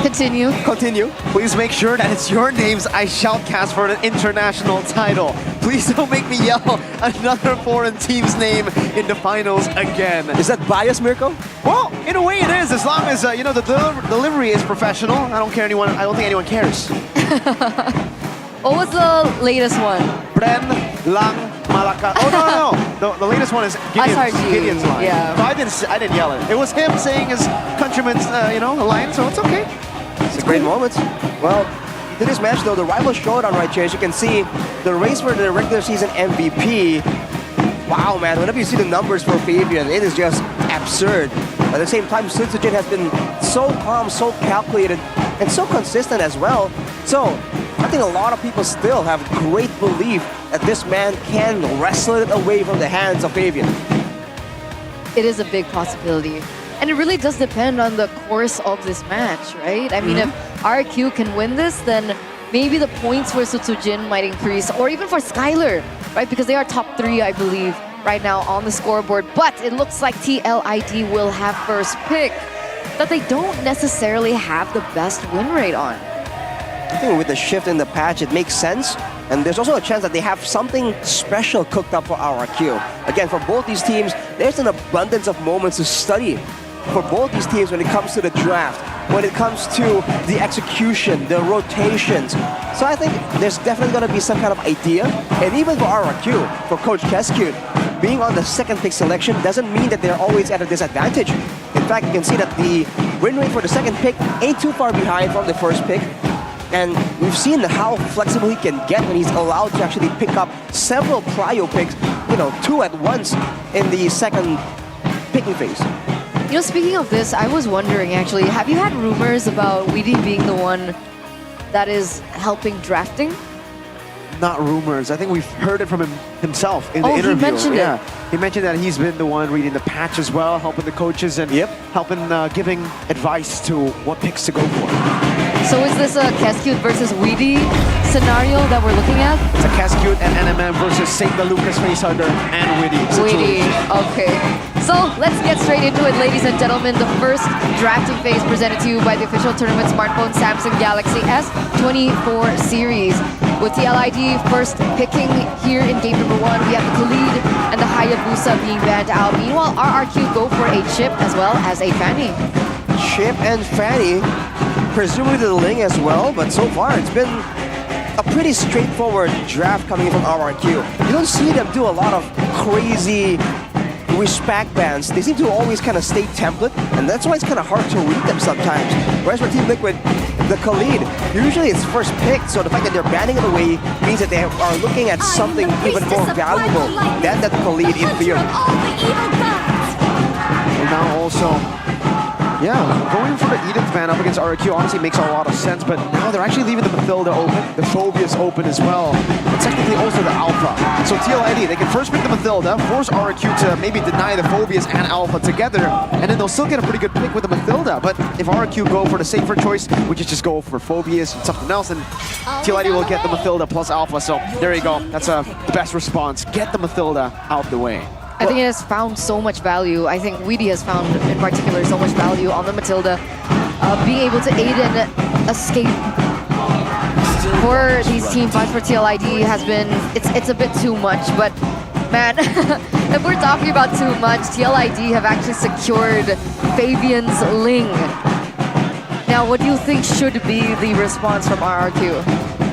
Continue. Please make sure that it's your names I shoutcast for the international title. Please don't make me yell another foreign team's name in the finals again. Is that biased, Mirko? Well, in a way it is, as long as you know the delivery is professional. I don't think anyone cares. What was the latest one? Bren Lang Malaka. Oh no. The latest one is Gideon's line. Yeah. So I didn't yell it. It was him saying his countrymen's line, so it's okay. It's a great moment. Well, in this match though, the rival showdown right here, as you can see, the race for the regular season MVP. Wow, man, whenever you see the numbers for Fabian, it is just absurd. At the same time, Sutsujin has been so calm, so calculated, and so consistent as well. So, I think a lot of people still have great belief that this man can wrestle it away from the hands of Fabian. It is a big possibility. And it really does depend on the course of this match, right? I mean, if RQ can win this, then maybe the points for Sutsujin might increase, or even for Skylar, right? Because they are top 3, I believe, right now on the scoreboard. But it looks like TLID will have first pick that they don't necessarily have the best win rate on. I think with the shift in the patch, it makes sense. And there's also a chance that they have something special cooked up for RRQ. Again, for both these teams, there's an abundance of moments to study for both these teams when it comes to the draft, when it comes to the execution, the rotations. So I think there's definitely going to be some kind of idea. And even for RRQ, for Coach Keskute, being on the second pick selection doesn't mean that they're always at a disadvantage. In fact, you can see that the win rate for the second pick ain't too far behind from the first pick. And we've seen how flexible he can get when he's allowed to actually pick up several prio picks, 2 at once in the second picking phase. Speaking of this, I was wondering actually, have you had rumors about Weedy being the one that is helping drafting? Not rumors. I think we've heard it from himself in the interview. He mentioned it. He mentioned that he's been the one reading the patch as well, helping the coaches and helping giving advice to what picks to go for. So is this a Cascute versus Weedy scenario that we're looking at? It's a Cascute and NMM versus St. Lucas Facehugger and Widdy. Weedy, okay. So let's get straight into it, ladies and gentlemen. The first drafting phase presented to you by the official tournament smartphone Samsung Galaxy S24 series. With TLID first picking here in game number 1, we have the Khalid and the Hayabusa being banned out. Meanwhile, RRQ go for a Chip as well as a Fanny. Chip and Fanny, presumably the Ling as well, but so far it's been a pretty straightforward draft coming in from RRQ. You don't see them do a lot of crazy respect bans. They seem to always kind of stay template, and that's why it's kind of hard to read them sometimes. Whereas for Team Liquid, the Khalid, usually it's first picked, so the fact that they're banning it away means that they are looking at something even more valuable than that Khalid in theory. And now also, yeah, going for the Edith ban up against RRQ honestly makes a lot of sense, but now they're actually leaving the Mathilda open, the Phobias open as well, and technically also the Alpha. So TLID, they can first pick the Mathilda, force RRQ to maybe deny the Phobias and Alpha together, and then they'll still get a pretty good pick with the Mathilda. But if RRQ go for the safer choice, which is just go for Phobias and something else, and TLID will get the Mathilda plus Alpha. So there you go, that's the best response. Get the Mathilda out the way. I think it has found so much value. I think Weedy has found, in particular, so much value on the Matilda. Being able to aid and escape for these team fights for TLID has been, it's a bit too much, but man, if we're talking about too much, TLID have actually secured Fabian's Ling. Now, what do you think should be the response from RRQ?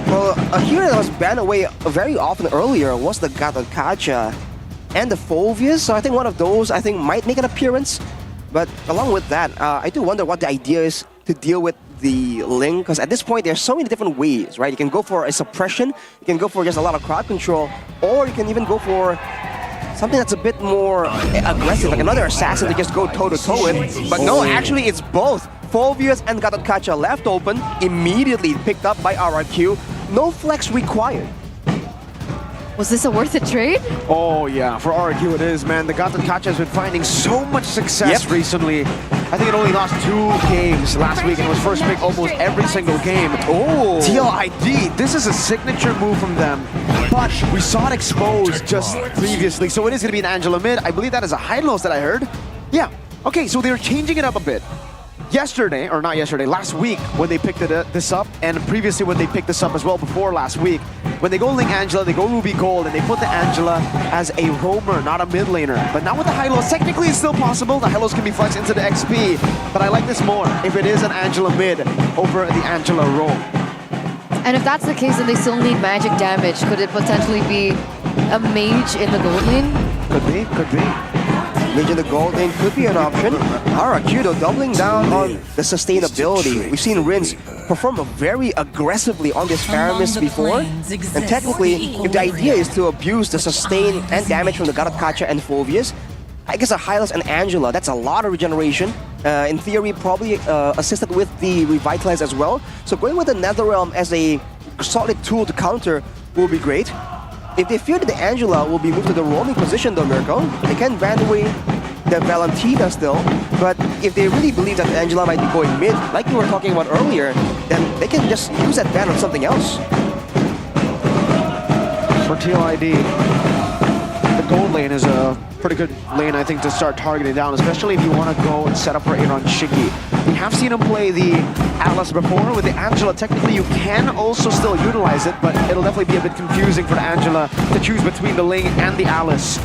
Well, a hero that was banned away very often earlier was the Gatotkacha and the Phobias, so I think one of those might make an appearance. But along with that, I do wonder what the idea is to deal with the Ling, because at this point there's so many different ways, right? You can go for a suppression, you can go for just a lot of crowd control, or you can even go for something that's a bit more aggressive, like another assassin to just go toe-to-toe with. But no, actually it's both. Phobias and Gatotkacha left open, immediately picked up by RRQ. No flex required. Was this a worth it trade? Oh yeah, for RRQ it is, man. The Gatotkacha has been finding so much success recently. I think it only lost 2 games last week and it was first pick almost every single game. Oh, TLID, this is a signature move from them. But we saw it exposed just previously, so it is going to be an Angela mid. I believe that is a high loss that I heard. Yeah, okay, so they're changing it up a bit. Yesterday, or not yesterday, last week when they picked this up, and previously when they picked this up as well before last week, when they go Ling Angela, they go Ruby Gold, and they put the Angela as a roamer, not a mid laner. But now with the high-lows, technically it's still possible. The high-lows can be flexed into the XP, but I like this more if it is an Angela mid over the Angela roam. And if that's the case, then they still need magic damage. Could it potentially be a mage in the gold lane? Could be, could be. Mage in the gold lane could be an option. RRQ though doubling down on the sustainability. We've seen Rins perform very aggressively on this Faramis before. And technically, if the idea is to abuse the sustain and damage from the Gatotkacha and Phobias, I guess a Hylas and Angela, that's a lot of regeneration. In theory, probably assisted with the Revitalize as well. So going with the Netherrealm as a solid tool to counter will be great. If they fear that the Angela will be moved to the roaming position though, Mirko, they can ban away the Valentina still, but if they really believe that Angela might be going mid, like we were talking about earlier, then they can just use that ban on something else. For TLID, the gold lane is a pretty good lane, I think, to start targeting down, especially if you want to go and set up for Aaron Shiki. We have seen him play the Atlas before. With the Angela, technically you can also still utilize it, but it'll definitely be a bit confusing for the Angela to choose between the Ling and the Alice.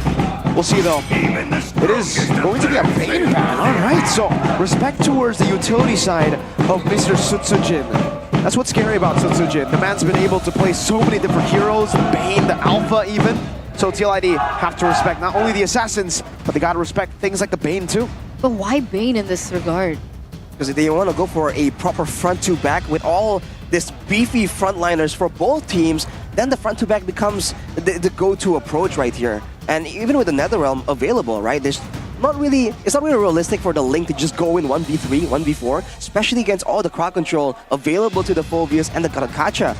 We'll see though. It is going to be a Bane ban. Alright, so respect towards the utility side of Mr. Sutsujin. That's what's scary about Sutsujin. The man's been able to play so many different heroes, the Bane, the Alpha even. So TLID have to respect not only the Assassins, but they gotta respect things like the Bane too. But why Bane in this regard? Because if they want to go for a proper front-to-back with all this beefy frontliners for both teams, then the front-to-back becomes the go-to approach right here. And even with the Netherrealm available, right, it's not really realistic for the Link to just go in 1v3, 1v4, especially against all the crowd control available to the Phobias and the Gatotkacha.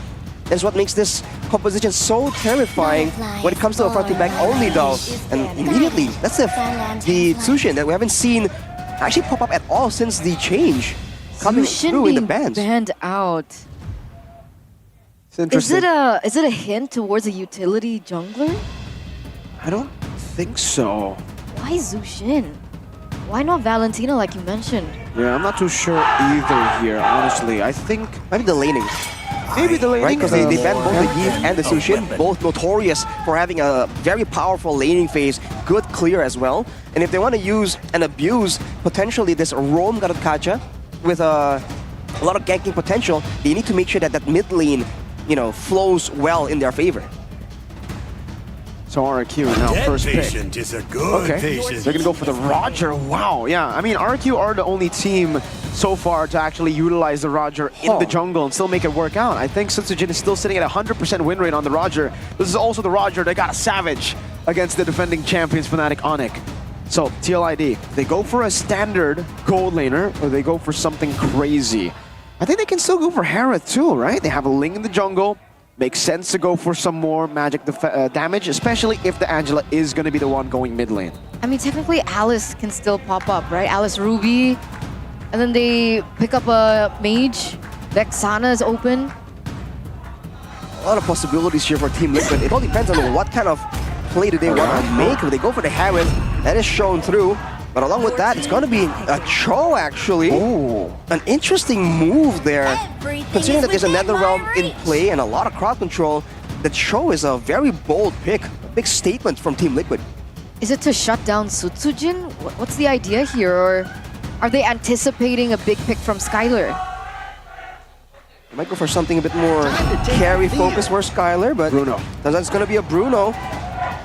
That's what makes this composition so terrifying when it comes to a front-to-back only though. And immediately, that's the Tsushin that we haven't seen actually pop up at all since the change. coming Zushin through in the being bans. banned out. It's interesting. Is it a hint towards a utility jungler? I don't think so. Why Zushin? Why not Valentina like you mentioned? Yeah, I'm not too sure either here, honestly. I think maybe the laning. Maybe the laning. Right, because they banned both the Yi and the Sushin, both notorious for having a very powerful laning phase, good clear as well. And if they want to use and abuse potentially this Roam Garukacha with a lot of ganking potential, they need to make sure that that mid lane, you know, flows well in their favor. So RQ now Dead first pick. patient is a good Okay, patient. they're gonna go for the Roger. Wow, yeah. I mean, RQ are the only team so far to actually utilize the Roger in the jungle and still make it work out. I think Sutsujin is still sitting at 100% win rate on the Roger. This is also the Roger that got a savage against the defending champions Fnatic Onic. So TLID, they go for a standard gold laner or they go for something crazy. I think they can still go for Harith too, right? They have a Ling in the jungle. Makes sense to go for some more magic damage, especially if the Angela is going to be the one going mid lane. I mean, technically Alice can still pop up, right? Alice Ruby, and then they pick up a mage. Vexana is open. A lot of possibilities here for Team Liquid. It all depends on what kind of play do they want to make. If they go for the Harith, that is shown through. But along with that, it's going to be a Cho, actually. Ooh. An interesting move there. Considering that there's a Netherrealm in play and a lot of crowd control, the Cho is a very bold pick. A big statement from Team Liquid. Is it to shut down Sutsujin? What's the idea here? Or are they anticipating a big pick from Skylar? They might go for something a bit more carry focus for Skylar, but Bruno. turns out it's going to be a Bruno.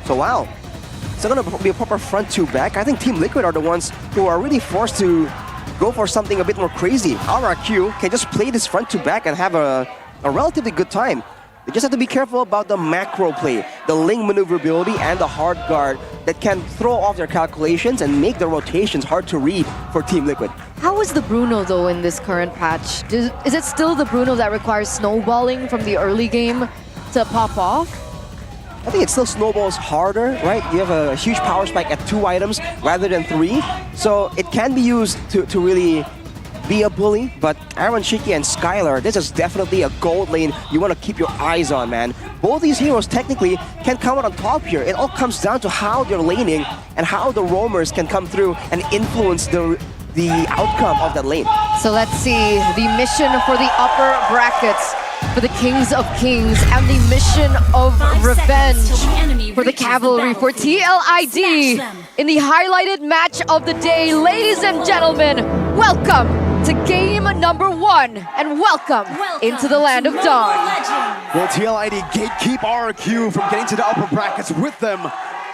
So wow. It's going to be a proper front to back. I think Team Liquid are the ones who are really forced to go for something a bit more crazy. RRQ can just play this front to back and have a relatively good time. They just have to be careful about the macro play, the Ling maneuverability and the hard guard that can throw off their calculations and make the rotations hard to read for Team Liquid. How is the Bruno though in this current patch? Is it still the Bruno that requires snowballing from the early game to pop off? I think it still snowballs harder, right? You have a huge power spike at 2 items rather than 3. So it can be used to really be a bully. But Aaron Shiki and Skylar, this is definitely a gold lane you want to keep your eyes on, man. Both these heroes technically can come out on top here. It all comes down to how they're laning and how the roamers can come through and influence the outcome of that lane. So let's see the mission for the upper brackets for the Kings of Kings and the mission of revenge for the Cavalry for TLID in the highlighted match of the day. Ladies and gentlemen, welcome to game number 1 and welcome into the land of dawn. Will TLID gatekeep RRQ from getting to the upper brackets with them?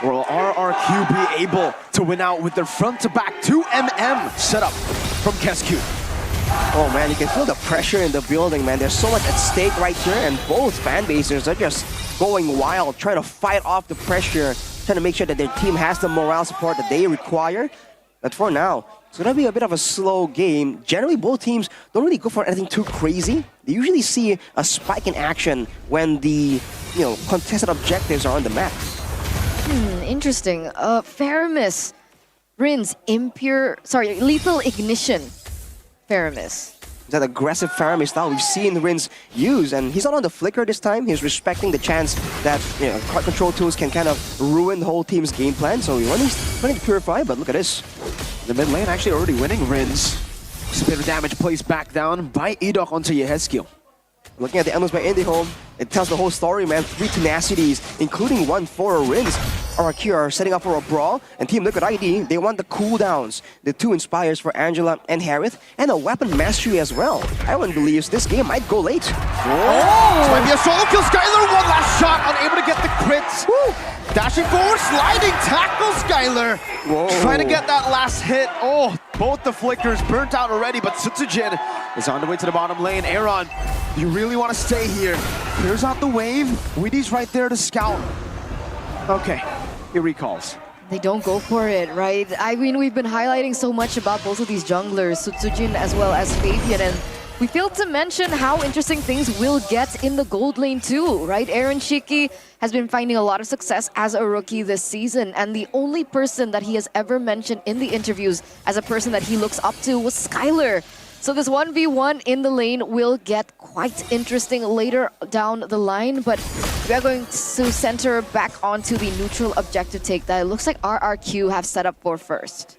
Or will RRQ be able to win out with their front-to-back 2MM setup from Kescu? Oh man, you can feel the pressure in the building, man. There's so much at stake right here, and both fan bases are just going wild, trying to fight off the pressure, trying to make sure that their team has the morale support that they require. But for now, it's gonna be a bit of a slow game. Generally, both teams don't really go for anything too crazy. They usually see a spike in action when the contested objectives are on the map. Interesting. Faramis, Rin's Lethal Ignition. Faramis. That aggressive Faramis style we've seen Rins use, and he's not on the flicker this time. He's respecting the chance that card control tools can kind of ruin the whole team's game plan. So he's running to Purify, but look at this. The mid lane actually already winning. Rins. Spit of damage placed back down by Edok onto Yehezkiel. Looking at the emblems by IndieHome, it tells the whole story, man. 3 tenacities, including 1 for Rins. RRQ are setting up for a brawl, and Team Liquid ID, they want the cooldowns. The 2 inspires for Angela and Harith, and a weapon mastery as well. Everyone believes this game might go late. Oh! This might be a solo kill. Skylar, one last shot, unable to get the crits. Woo! Dashing forward, sliding tackle, Skylar. Whoa. Trying to get that last hit. Oh, both the flickers burnt out already, but Sutsujin is on the way to the bottom lane. Aaron, you really want to stay here. Clears out the wave. Weedy's right there to scout. Okay, he recalls. They don't go for it, right? I mean, we've been highlighting so much about both of these junglers, Sutsujin as well as Fabian, and we failed to mention how interesting things will get in the gold lane too, right? Aaron Shiki has been finding a lot of success as a rookie this season, and the only person that he has ever mentioned in the interviews as a person that he looks up to was Skylar. So this 1v1 in the lane will get quite interesting later down the line, but we are going to center back onto the neutral objective take that it looks like RRQ have set up for first.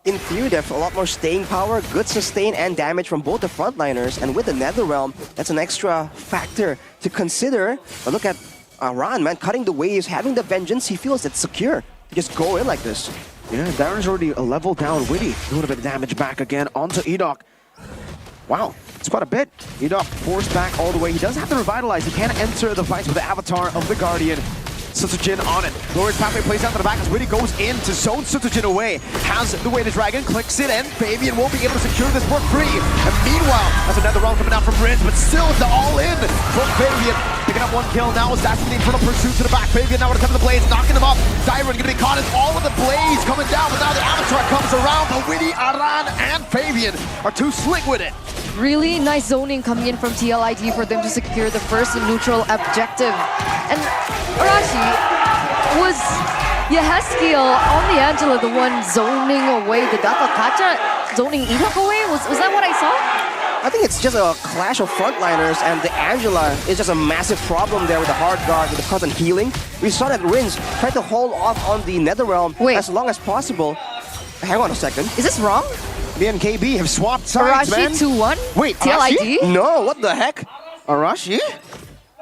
In theory, they have a lot more staying power, good sustain and damage from both the frontliners, and with the Netherrealm, that's an extra factor to consider. But look at Ran, man, cutting the waves, having the vengeance, he feels it's secure. Just go in like this. Yeah, Darren's already a level down. Witty, a little bit of damage back again onto Edok. Wow, it's quite a bit. Edok forced back all the way. He does have to revitalize. He can't enter the fights with the avatar of the Guardian. Sutujin on it. Glorious pathway plays out to the back as Witty goes in to zone Sutujin away. Has the way to Dragon, clicks it in. Fabian won't be able to secure this for free. And meanwhile, that's another round coming out from Rinz, but still it's the all-in from Fabian. Picking up one kill now is Assassin in front of pursuit to the back. Fabian now with the top of the blades, knocking him up. Dyron gonna be caught in all of the blades coming down, but now the avatar comes around. But Witty, Aran, and Fabian are too slick with it. Really nice zoning coming in from TLID for them to secure the first neutral objective. And Arashi, was Yehezkiel on the Angela the one zoning away the Data Kacha, zoning Edok away? Was that what I saw? I think it's just a clash of frontliners, and the Angela is just a massive problem there with the hard guard, with the constant healing. We saw that Rinz tried to hold off on the Netherrealm as long as possible. Hang on a second. Is this wrong? Me and KB have swapped sides, man. Arashi 2-1? Wait, TLID? Arashi? No, what the heck? Arashi?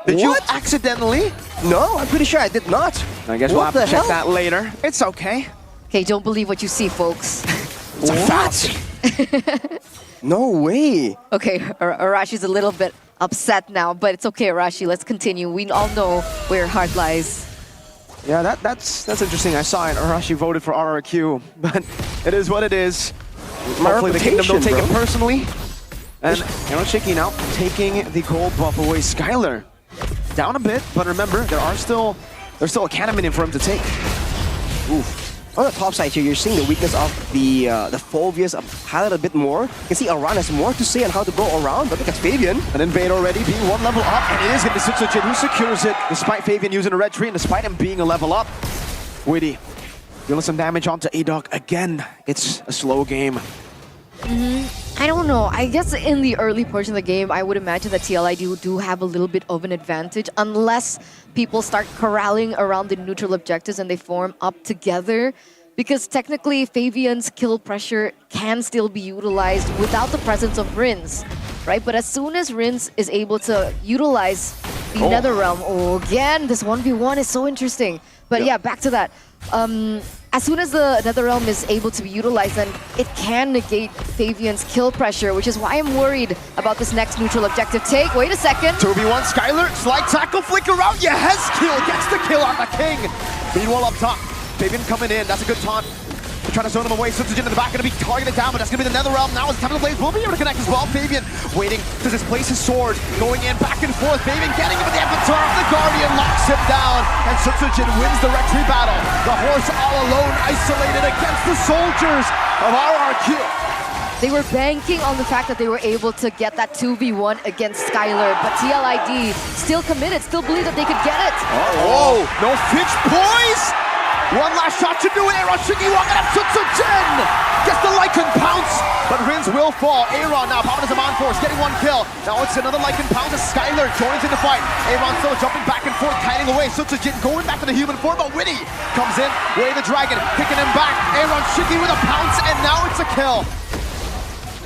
Did you accidentally? No, I'm pretty sure I did not. I guess we'll have to check that later. It's okay. Okay, don't believe what you see, folks. It's a fact. No way. Okay, Arashi's a little bit upset now, but it's okay, Arashi. Let's continue. We all know where heart lies. Yeah, that's interesting. I saw it. Arashi voted for RRQ, but it is what it is. Hopefully the Kingdom don't take it personally. And Aaron Shiki now taking the gold buff away. Skylar down a bit, but remember, there's still a cannon minion for him to take. Oof. On the top side here, you're seeing the weakness of the Phobias highlighted a bit more. You can see Aran has more to say on how to go around, but look at Fabian. An invade already being one level up, and it is going to be Sutujin who secures it, despite Fabian using a red tree, and despite him being a level up. Witty dealing some damage onto Edok again. It's a slow game. I don't know. I guess in the early portion of the game, I would imagine that TLID do have a little bit of an advantage unless people start corralling around the neutral objectives and they form up together. Because technically, Fabian's kill pressure can still be utilized without the presence of Rinz, right? But as soon as Rinz is able to utilize the Netherrealm, again, this 1v1 is so interesting. But yeah, back to that. As soon as the Netherrealm is able to be utilized, then it can negate Fabian's kill pressure, which is why I'm worried about this next neutral objective take. Wait a second. 2v1 Skylar, slide tackle, flick around, Yehezkiel gets the kill on the King. Meanwhile up top, Fabian coming in, that's a good taunt. They're trying to zone him away, Sutujin in the back, gonna be targeted down, but that's gonna be the Netherrealm. Now it's time to blaze, will be able to connect as well. Fabian waiting to displace his sword, going in back and forth. Fabian getting him with the avatar of the Guardian, locks him down, and Sutujin wins the retry battle. The horse all alone, isolated against the soldiers of RRQ. They were banking on the fact that they were able to get that 2v1 against Skylar, but TLID still committed, still believe that they could get it. Oh, no Finch boys! One last shot to do it. Aaron Shiki walking up. Sutujin gets the Lycan pounce, but Rinz will fall. Aaron now popping as a man force, getting one kill. Now it's another Lycan pounce as Skylar joins in the fight. Aaron still jumping back and forth, kiting away. Sutujin going back to the human form, but Witty comes in, way the dragon, kicking him back. Aaron Shiki with a pounce, and now it's a kill.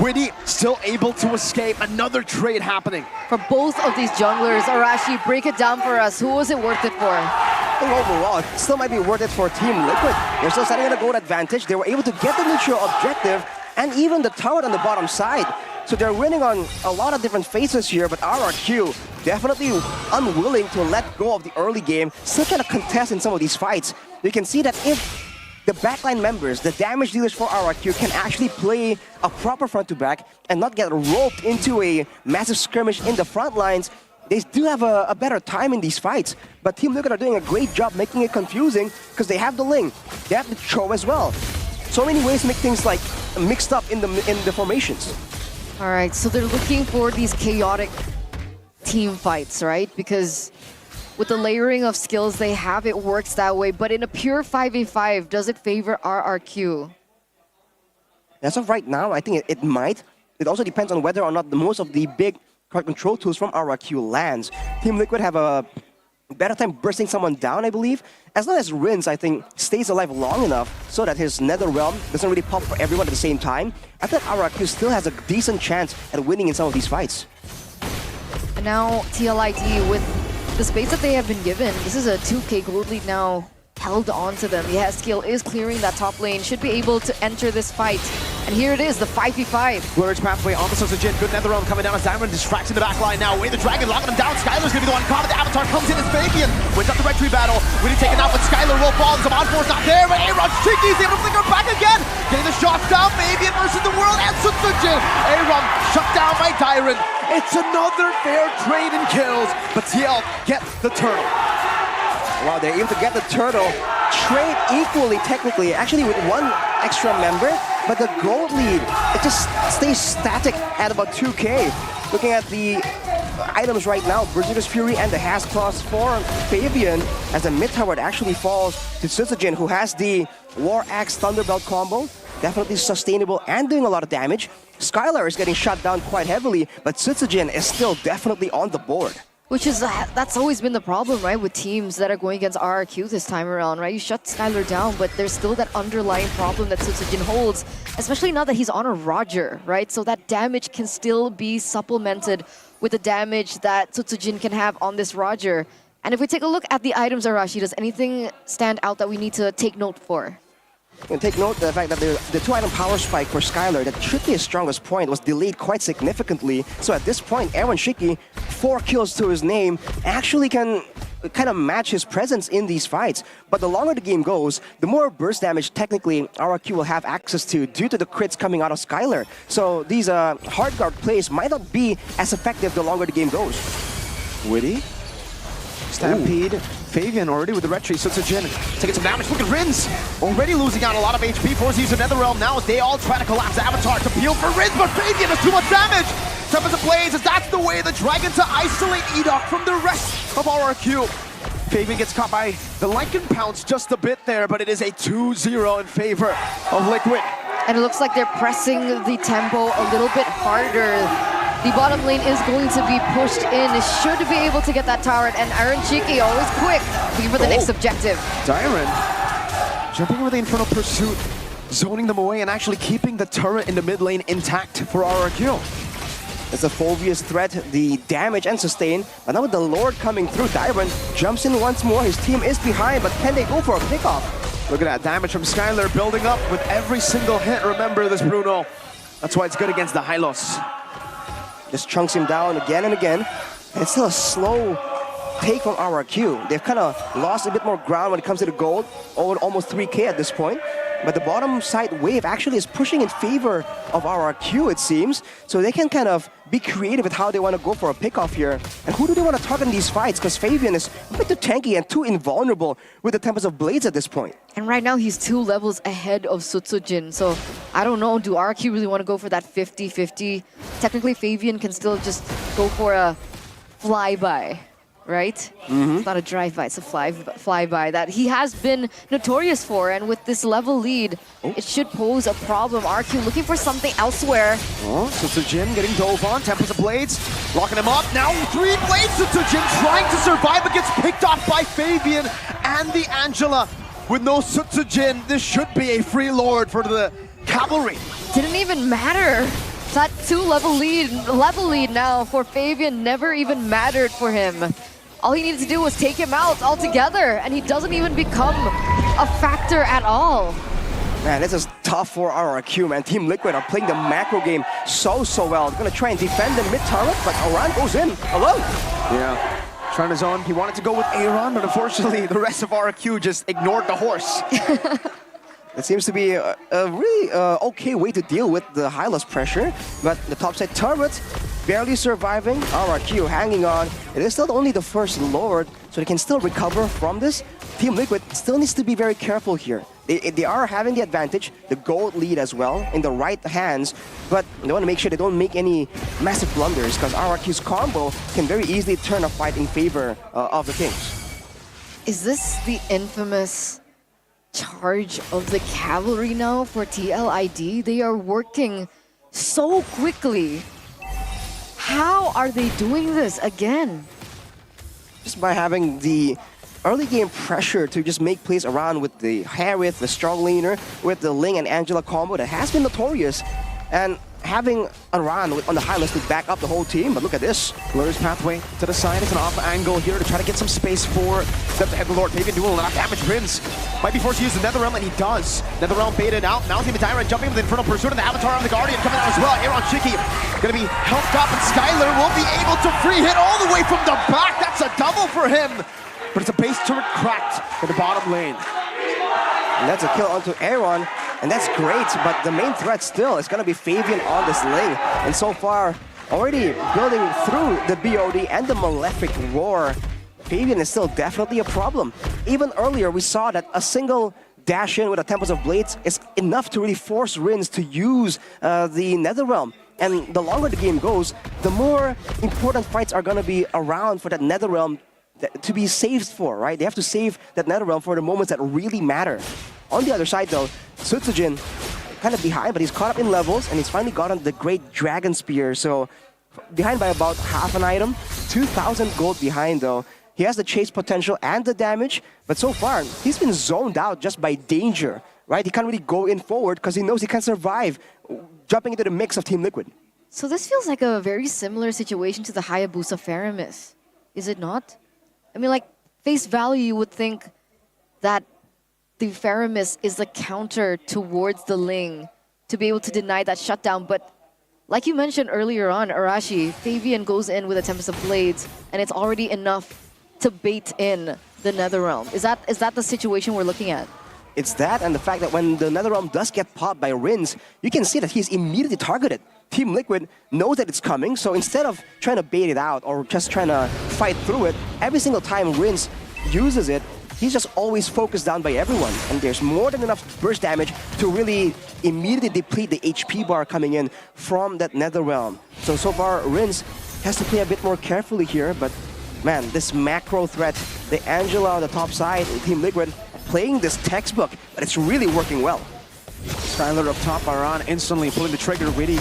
Witty still able to escape. Another trade happening. For both of these junglers, Arashi, break it down for us. Who was it worth it for? I think overall, it still might be worth it for Team Liquid. They're still setting in a gold advantage. They were able to get the neutral objective and even the tower on the bottom side. So they're winning on a lot of different phases here, but RRQ definitely unwilling to let go of the early game. Still trying to contest in some of these fights. You can see that if the backline members, the damage dealers for RRQ, can actually play a proper front-to-back and not get roped into a massive skirmish in the front lines, they do have a better time in these fights. But Team Liquid are doing a great job making it confusing because they have the Ling, they have the Cho as well. So many ways to make things like mixed up in the formations. All right, so they're looking for these chaotic team fights, right? Because with the layering of skills they have, it works that way. But in a pure 5v5, does it favor RRQ? As of right now, I think it might. it also depends on whether or not most of the big card control tools from RRQ lands. Team Liquid have a better time bursting someone down, I believe. As long as Rins, I think, stays alive long enough so that his Nether Realm doesn't really pop for everyone at the same time, I think RRQ still has a decent chance at winning in some of these fights. And now TLID with the space that they have been given, this is a 2k gold lead now held on to them. Yeah, Skill is clearing that top lane, should be able to enter this fight. And here it is, the 5v5. Blurridge pathway on the Jin. Good Nether Realm coming down as Diamond distracts in the back line now. Away the Dragon, locking him down. Skylar's gonna be the one caught. The Avatar comes in as Fabian. Wins up the retry battle. Really taken out with Skylar will fall. The Monfor's not there, but Aaron Cheeky's able to flicker back again. Getting the shots down. Fabian versus the world and Jin. Aaron shut down by Tyron. It's another fair trade in kills, but TL get the turtle. Wow, they're able to get the turtle. Trade equally, technically, actually with one extra member, but the gold lead, it just stays static at about 2k. Looking at the items right now, Berserker's Fury and the Has Claws for Fabian, as the mid tower actually falls to Jin, who has the War Axe Thunderbelt combo. Definitely sustainable and doing a lot of damage. Skylar is getting shut down quite heavily, but Jin is still definitely on the board. Which is, that's always been the problem, right, with teams that are going against RRQ this time around, right? You shut Skylar down, but there's still that underlying problem that Jin holds, especially now that he's on a Roger, right? So that damage can still be supplemented with the damage that Jin can have on this Roger. And if we take a look at the items, Arashi, does anything stand out that we need to take note for? And take note of the fact that the 2-item power spike for Skylar, that should be his strongest point, was delayed quite significantly. So at this point, Aaron Shiki, 4 kills to his name, actually can kind of match his presence in these fights. But the longer the game goes, the more burst damage technically RRQ will have access to due to the crits coming out of Skylar. So these hard guard plays might not be as effective the longer the game goes. Witty. Stampede. Ooh. Fabian already with the retreat. Jin taking some damage. Look at Rins. Already losing out a lot of HP. Force user Nether Realm now as they all try to collapse Avatar to peel for Rins, but Fabian has too much damage. Tempest Blaze, as that's the way the Dragon to isolate Edok from the rest of RRQ. Fabian gets caught by the Lycan Pounce just a bit there, but it is a 2-0 in favor of Liquid. And it looks like they're pressing the tempo a little bit harder. The bottom lane is going to be pushed in. It should be able to get that tower. And Aaron Cheeky, always quick, looking for the next objective. Dyron jumping over the Infernal Pursuit, zoning them away and actually keeping the turret in the mid lane intact for RRQ. It's a Fulvius threat, the damage and sustain. But now with the Lord coming through, Dyron jumps in once more. His team is behind, but can they go for a pickoff? Look at that damage from Skylar building up with every single hit. Remember this, Bruno. That's why it's good against the Hylos. Just chunks him down again and again. And it's still a slow take from RRQ. They've kind of lost a bit more ground when it comes to the gold, almost 3k at this point. But the bottom side wave actually is pushing in favor of RRQ, it seems. So they can kind of be creative with how they want to go for a pickoff here. And who do they want to target in these fights? Because Fabian is a bit too tanky and too invulnerable with the Tempest of Blades at this point. And right now he's 2 levels ahead of Jin. So I don't know, do RRQ really want to go for that 50-50? Technically Fabian can still just go for a flyby. Right? It's not a drive-by, it's a flyby that he has been notorious for, and with this level lead, it should pose a problem. RQ looking for something elsewhere. Oh, Jin getting dove on, Tempest of Blades, locking him up. Now 3 blades, Jin trying to survive, but gets picked off by Fabian and the Angela. With no Jin, this should be a free lord for the cavalry. Didn't even matter. That 2-level lead now for Fabian never even mattered for him. All he needed to do was take him out altogether, and he doesn't even become a factor at all. Man, this is tough for RRQ, man. Team Liquid are playing the macro game so well. They're gonna try and defend the mid-turret, but Aran goes in alone. Yeah, trying his own. He wanted to go with Aaron, but unfortunately, the rest of RRQ just ignored the horse. It seems to be a really okay way to deal with the Hylos pressure, but the topside turret barely surviving. RRQ hanging on. It is still only the first Lord, so they can still recover from this. Team Liquid still needs to be very careful here. They are having the advantage, the gold lead as well, in the right hands, but they want to make sure they don't make any massive blunders, because RRQ's combo can very easily turn a fight in favor of the Kings. Is this the infamous charge of the cavalry now for TLID? They are working so quickly. How are they doing this again? Just by having the early game pressure to just make plays around with the Harith, the strong laner, with the Ling and Angela combo that has been notorious, and having Aran on the highlights to back up the whole team. But look at this. Blur's pathway to the side. It's an off angle here to try to get some space for them to head the Lord. Fabian doing a lot of damage. Rinse might be forced to use the Netherrealm, and he does. Netherrealm baited out. Now Team Tyra jumping with the Infernal Pursuit, and the Avatar on the Guardian coming out as well. Aaron Shiki gonna be helped up, and Skylar will be able to free hit all the way from the back. That's a double for him. But it's a base turret cracked in the bottom lane. And that's a kill onto Aaron, and that's great, but the main threat still is going to be Fabian on this Ling. And so far, already building through the BOD and the Malefic Roar, Fabian is still definitely a problem. Even earlier, we saw that a single dash in with a Tempest of Blades is enough to really force Rins to use the Netherrealm. And the longer the game goes, the more important fights are going to be around for that Netherrealm to be saved for, right? They have to save that Netherrealm for the moments that really matter. On the other side though, Sutsujin kind of behind, but he's caught up in levels, and he's finally gotten the Great Dragon Spear. So behind by about half an item, 2,000 gold behind though. He has the chase potential and the damage, but so far, he's been zoned out just by danger, right? He can't really go in forward because he knows he can't survive jumping into the mix of Team Liquid. So this feels like a very similar situation to the Hayabusa Faramis, is it not? I mean, like, face value, you would think that the Faramis is the counter towards the Ling to be able to deny that shutdown. But like you mentioned earlier on, Arashi, Fabian goes in with a Tempest of Blades, and it's already enough to bait in the Netherrealm. Is that the situation we're looking at? It's that, and the fact that when the Netherrealm does get popped by Rins, you can see that he's immediately targeted. Team Liquid knows that it's coming, so instead of trying to bait it out or just trying to fight through it, every single time Rins uses it, he's just always focused down by everyone. And there's more than enough burst damage to really immediately deplete the HP bar coming in from that Netherrealm. So far, Rins has to play a bit more carefully here, but man, this macro threat, the Angela on the top side, Team Liquid, playing this textbook, but it's really working well. Skylar up top, Aran instantly pulling the trigger. Witty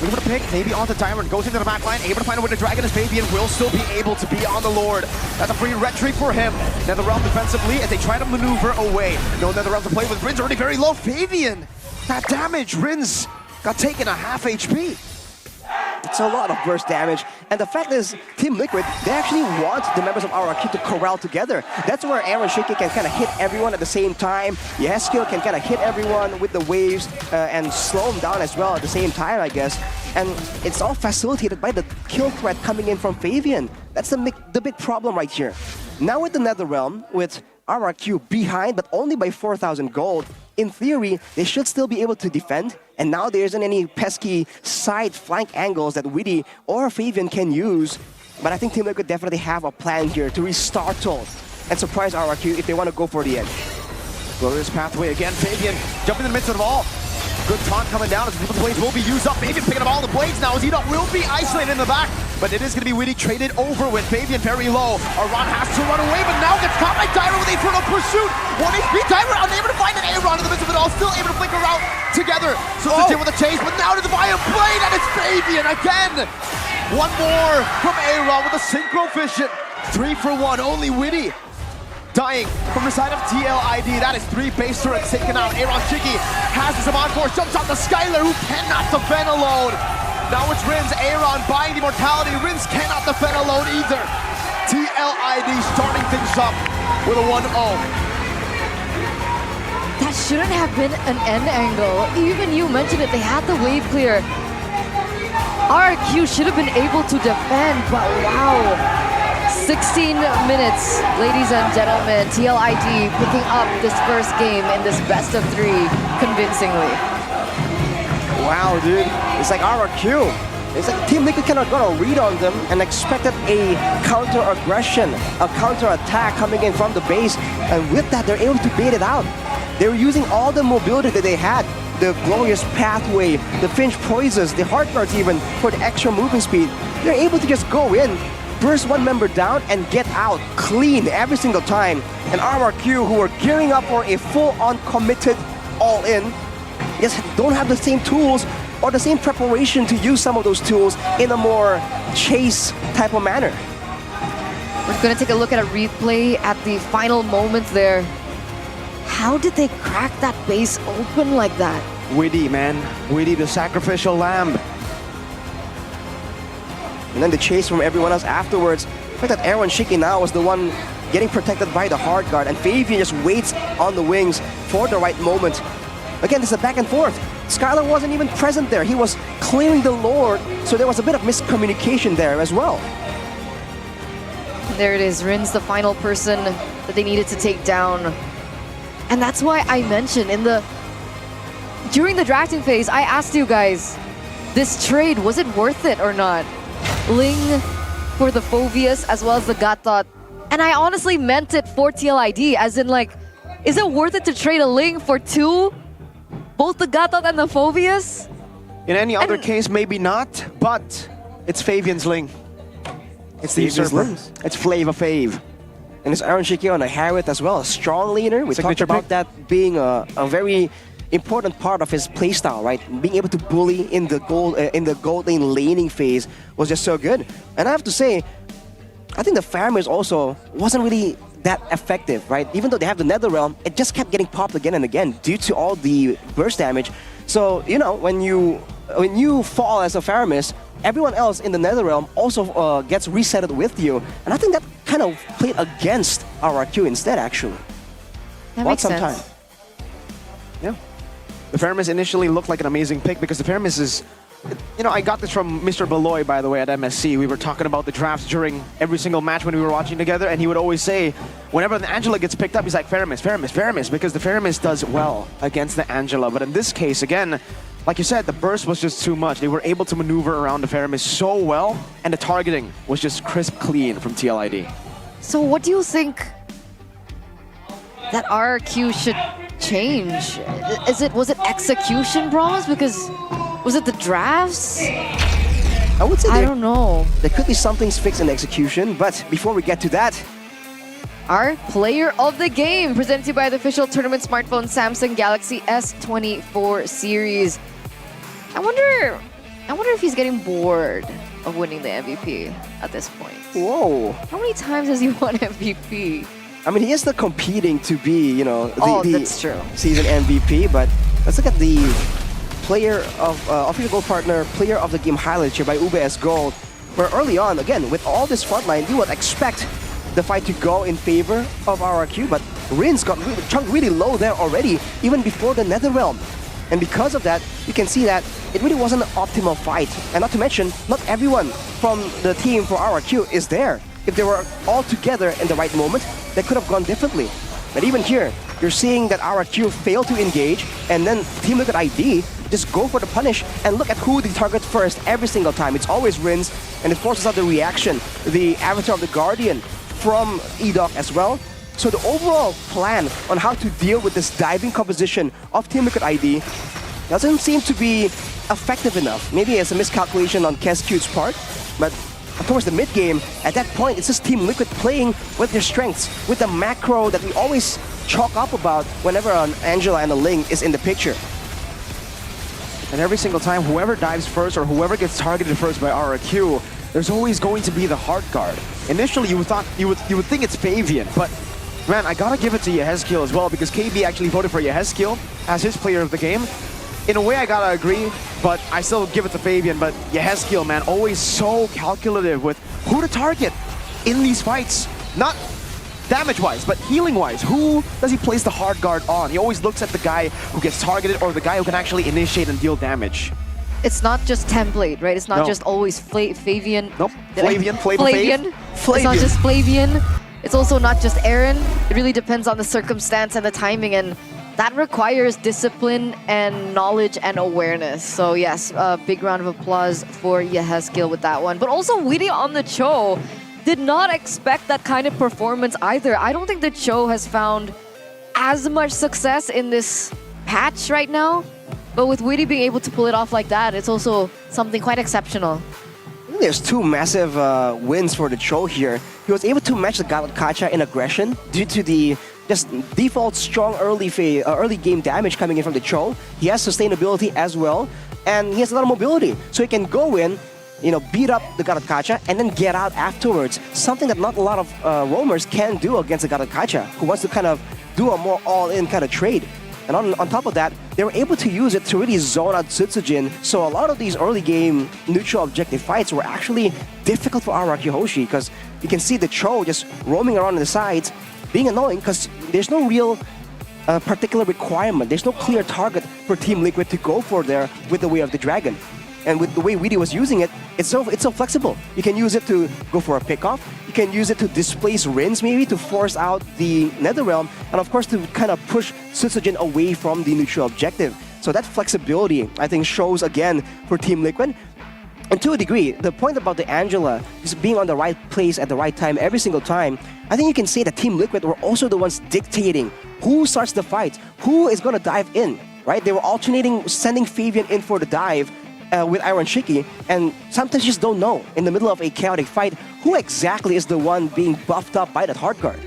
looking for the pick, maybe onto Tyrant, goes into the back line, able to find out where the Dragon is. Fabian will still be able to be on the Lord. That's a free retreat for him. Netherrealm defensively as they try to maneuver away. No Netherrealm to play with. Rins already very low. Fabian, that damage. Rins got taken a half HP. It's a lot of burst damage, and the fact is, Team Liquid, they actually want the members of RRQ to corral together. That's where Aaron Shiki can kind of hit everyone at the same time. Yeskill can kind of hit everyone with the waves and slow them down as well at the same time, I guess. And it's all facilitated by the kill threat coming in from Fabian. That's the big problem right here. Now with the Netherrealm, with RRQ behind, but only by 4,000 gold, in theory, they should still be able to defend, and now there isn't any pesky side flank angles that Witty or Fabian can use. But I think Team Liquid definitely have a plan here to restartle and surprise RRQ if they want to go for the end. Glorious pathway again, Fabian jumping in the midst of it all. Good taunt coming down as the blades will be used up. Fabian picking up all the blades now as Enoch will be isolated in the back. But it is going to be Witty traded over with Fabian very low. Aran has to run away, but now gets caught by Tyra with a Infernal Pursuit. 1 HP, Tyra unable to find an Aaron in the midst of it all. Still able to flicker out together. So it's with a chase, but now to the Fire Blade, and it's Fabian again. One more from Aaron with a Synchro Vision. 3 for 1, only Witty dying from the side of TLID. That is 3 base turrets taken out. Aaron Shiki has the Saman Force, jumps out to Skylar, who cannot defend alone. Now it's Rins, Aaron buying the immortality. Rins cannot defend alone either. TLID starting things up with a 1-0. That shouldn't have been an end angle. Even you mentioned it, they had the wave clear. RRQ should have been able to defend, but wow. 16 minutes, ladies and gentlemen. TLID picking up this first game in this best of 3 convincingly. Wow, dude. It's like RRQ. It's like Team Liquid cannot got a read on them and expected a counter-aggression, a counter-attack coming in from the base. And with that, they're able to bait it out. They were using all the mobility that they had. The Glorious Pathway, the Finch Poisons, the Heart Guards even, for the extra movement speed. They're able to just go in, burst one member down, and get out clean every single time. And RRQ, who are gearing up for a full-on committed all-in, just don't have the same tools or the same preparation to use some of those tools in a more chase type of manner. We're gonna take a look at a replay at the final moment there. How did they crack that base open like that? Witty, man. Witty, the sacrificial lamb. And then the chase from everyone else afterwards. I think that Aaron Shiki now was the one getting protected by the hard guard, and Fabian just waits on the wings for the right moment. Again, this is a back and forth. Skylar wasn't even present there. He was clearing the Lord, so there was a bit of miscommunication there as well. There it is, Rin's the final person that they needed to take down. And that's why I mentioned during the drafting phase, I asked you guys, this trade, was it worth it or not? Ling for the Phoveus as well as the Gatot. And I honestly meant it for TLID, as in like, is it worth it to trade a Ling for two? Both the Gatot and the Phoveus? In any other case, maybe not, but it's Fabian's Ling. It's the usurper. It's Flava Fave. And it's Aaron Shiki on a Harriet as well, a strong leaner. We talked about that being a very important part of his playstyle, right? Being able to bully in the gold lane laning phase was just so good. And I have to say, I think the farmers also wasn't really that effective, right? Even though they have the Netherrealm, it just kept getting popped again and again due to all the burst damage. So, you know, when you fall as a Faramis, everyone else in the Netherrealm also gets resetted with you. And I think that kind of played against RRQ instead, actually. That makes sense. Time. Yeah. The Faramis initially looked like an amazing pick because the Faramis is... You know, I got this from Mr. Beloy, by the way, at MSC. We were talking about the drafts during every single match when we were watching together, and he would always say, whenever the Angela gets picked up, he's like, Faramis, Faramis, Faramis, because the Faramis does well against the Angela. But in this case, again, like you said, the burst was just too much. They were able to maneuver around the Faramis so well, and the targeting was just crisp clean from TLID. So what do you think that RRQ should change? Was it execution, bros? Because was it the drafts? I would say I don't know. There could be some things fixed in execution, but before we get to that, our player of the game, presented to you by the official tournament smartphone Samsung Galaxy S24 series. I wonder if he's getting bored of winning the MVP at this point. Whoa! How many times has he won MVP? I mean, he is still competing to be, you know, the that's true. season MVP, but let's look at the player of official gold partner, player of the game highlights here by UBS Gold, where early on, again, with all this frontline, you would expect the fight to go in favor of RRQ, but Rin's got chunked really low there already, even before the Netherrealm. And because of that, you can see that it really wasn't an optimal fight. And not to mention, not everyone from the team for RRQ is there. If they were all together in the right moment, that could have gone differently. But even here, you're seeing that RRQ failed to engage, and then Team Liquid ID just go for the punish and look at who they target first every single time. It's always Rins, and it forces out the reaction, the Avatar of the Guardian from EDOC as well. So the overall plan on how to deal with this diving composition of Team Liquid ID doesn't seem to be effective enough. Maybe it's a miscalculation on KSQ's part, but towards the mid game, at that point, it's just Team Liquid playing with their strengths, with the macro that we always chalk up about whenever an Angela and a Ling is in the picture. And every single time, whoever dives first or whoever gets targeted first by RRQ, there's always going to be the hard guard. Initially, you would think it's Fabian, but man, I gotta give it to Yehezkiel as well, because KB actually voted for Yehezkiel as his player of the game. In a way, I gotta agree, but I still give it to Fabian. But Yehezkiel, man, always so calculative with who to target in these fights. Not damage-wise, but healing-wise. Who does he place the hard guard on? He always looks at the guy who gets targeted or the guy who can actually initiate and deal damage. It's not just template, right? It's not just always Fabian. Nope. Flavian. It's not just Flavian. It's also not just Aaron. It really depends on the circumstance and the timing, and that requires discipline and knowledge and awareness. So yes, a big round of applause for Yehezkiel with that one. But also Witty on the Cho did not expect that kind of performance either. I don't think the Cho has found as much success in this patch right now. But with Witty being able to pull it off like that, it's also something quite exceptional. There's two massive wins for the Cho here. He was able to match the Kacha in aggression due to the just default strong early game damage coming in from the Cho. He has sustainability as well. and he has a lot of mobility. So he can go in, beat up the Gatot Kaca and then get out afterwards. Something that not a lot of roamers can do against the Gatot Kaca, who wants to kind of do a more all-in kind of trade. And on top of that, they were able to use it to really zone out Tsujin. So a lot of these early game neutral objective fights were actually difficult for RRQ Hoshi, because you can see the Cho just roaming around on the sides, being annoying because there's no real particular requirement. There's no clear target for Team Liquid to go for there with the Way of the Dragon. And with the way Weedy was using it, it's so flexible. You can use it to go for a pickoff. You can use it to displace Rins maybe to force out the Netherrealm, and of course to kind of push Tsujin away from the neutral objective. So that flexibility, I think, shows again for Team Liquid. And to a degree, the point about the Angela just being on the right place at the right time every single time, I think you can say that Team Liquid were also the ones dictating who starts the fight, who is going to dive in, right? They were alternating, sending Fabian in for the dive with Iron Shiki, and sometimes you just don't know in the middle of a chaotic fight who exactly is the one being buffed up by that hard guard.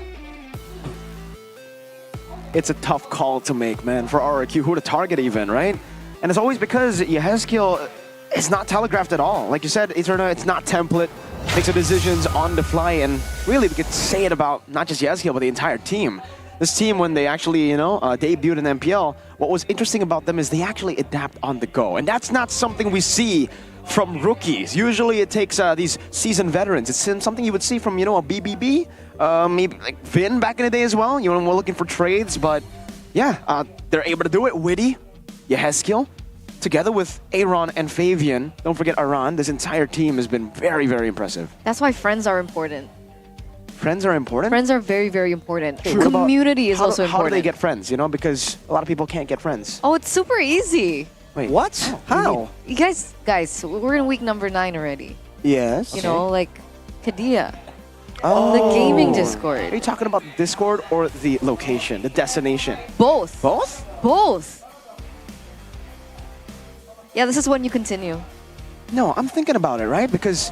It's a tough call to make, man, for RRQ, who to target even, right? And it's always because Yehezkiel is not telegraphed at all. Like you said, Eterna, it's not template, makes the decisions on the fly, and really we could say it about not just Yehezkiel, but the entire team. This team, when they actually, debuted in MPL, what was interesting about them is they actually adapt on the go. And that's not something we see from rookies. Usually it takes these seasoned veterans. It's something you would see from, a BBB, maybe like Vin back in the day as well, when we're looking for trades. But yeah, they're able to do it. Witty, Yehezkiel, together with Aaron and Fabian. Don't forget Aran. This entire team has been very, very impressive. That's why friends are important. Friends are important? Friends are very, very important. True. Community is also important. How do they get friends, Because a lot of people can't get friends. Oh, it's super easy. Wait, what? How? You guys, we're in week number 9 already. Yes. Like Kadia. Oh. The gaming Discord. Are you talking about Discord or the location, the destination? Both. Both? Both. Yeah, this is when you continue. No, I'm thinking about it, right? Because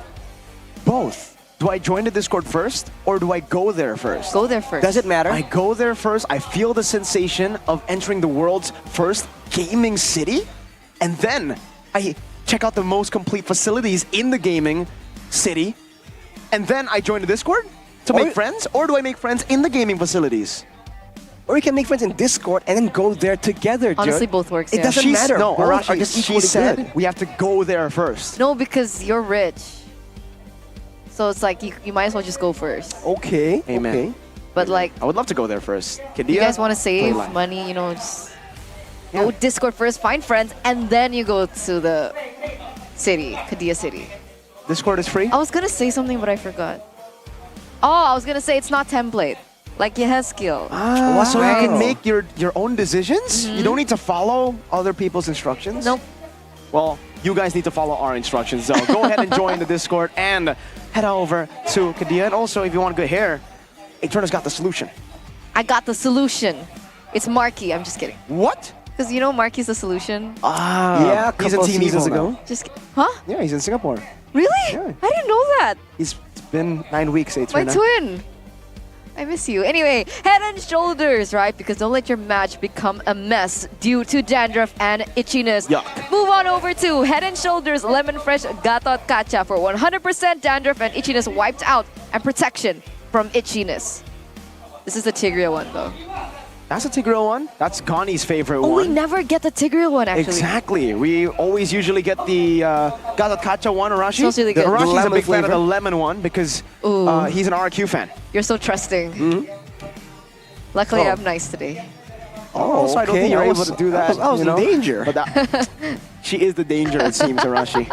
both. Do I join the Discord first or do I go there first? Go there first. Does it matter? I go there first. I feel the sensation of entering the world's first gaming city. And then I check out the most complete facilities in the gaming city. And then I join the Discord to make friends? Or do I make friends in the gaming facilities? Or you can make friends in Discord and then go there together, dude. Honestly, both works, It doesn't matter. No, Both are Arashi, just she equally said good. we have to go there first. No, because you're rich. So it's like you might as well just go first. Okay. Amen. Okay. But like, I would love to go there first. Kadia, you guys want to save play live. money, just go Discord first, find friends, and then you go to the city, Kadia City. Discord is free? I was gonna say something, but I forgot. Oh, I was gonna say it's not template, like Yehezkiel. Ah, so you can make your own decisions? You don't need to follow other people's instructions? Nope. Well, you guys need to follow our instructions, though. Go ahead and join the Discord and head over to Kadia. And also, if you want good hair, Eterna's got the solution. I got the solution. It's Marky. I'm just kidding. What? Because Marky's the solution. Ah, yeah, he's in couple Team seasons Evo ago. now. Just huh? Yeah, he's in Singapore. Really? Yeah. I didn't know that. It's been 9 weeks, My Eterna. twin. I miss you. Anyway, head and shoulders, right? Because don't let your match become a mess due to dandruff and itchiness. Yuck. Move on over to Head and Shoulders Lemon Fresh Gatot Kaca for 100% dandruff and itchiness wiped out and protection from itchiness. This is the Tigreal one, though. That's a Tigreal one. That's Ghani's favorite Oh, one. we never get the Tigreal one, actually. Exactly. We always usually get the Gatot Kaca one, Arashi. Smells really good. Arashi's a lemon big fan of flavor. the lemon one because he's an RQ fan. You're so trusting. Luckily, I'm nice today. Oh, so I don't think you're able to do that. I was in danger. But that, she is the danger, it seems, Arashi.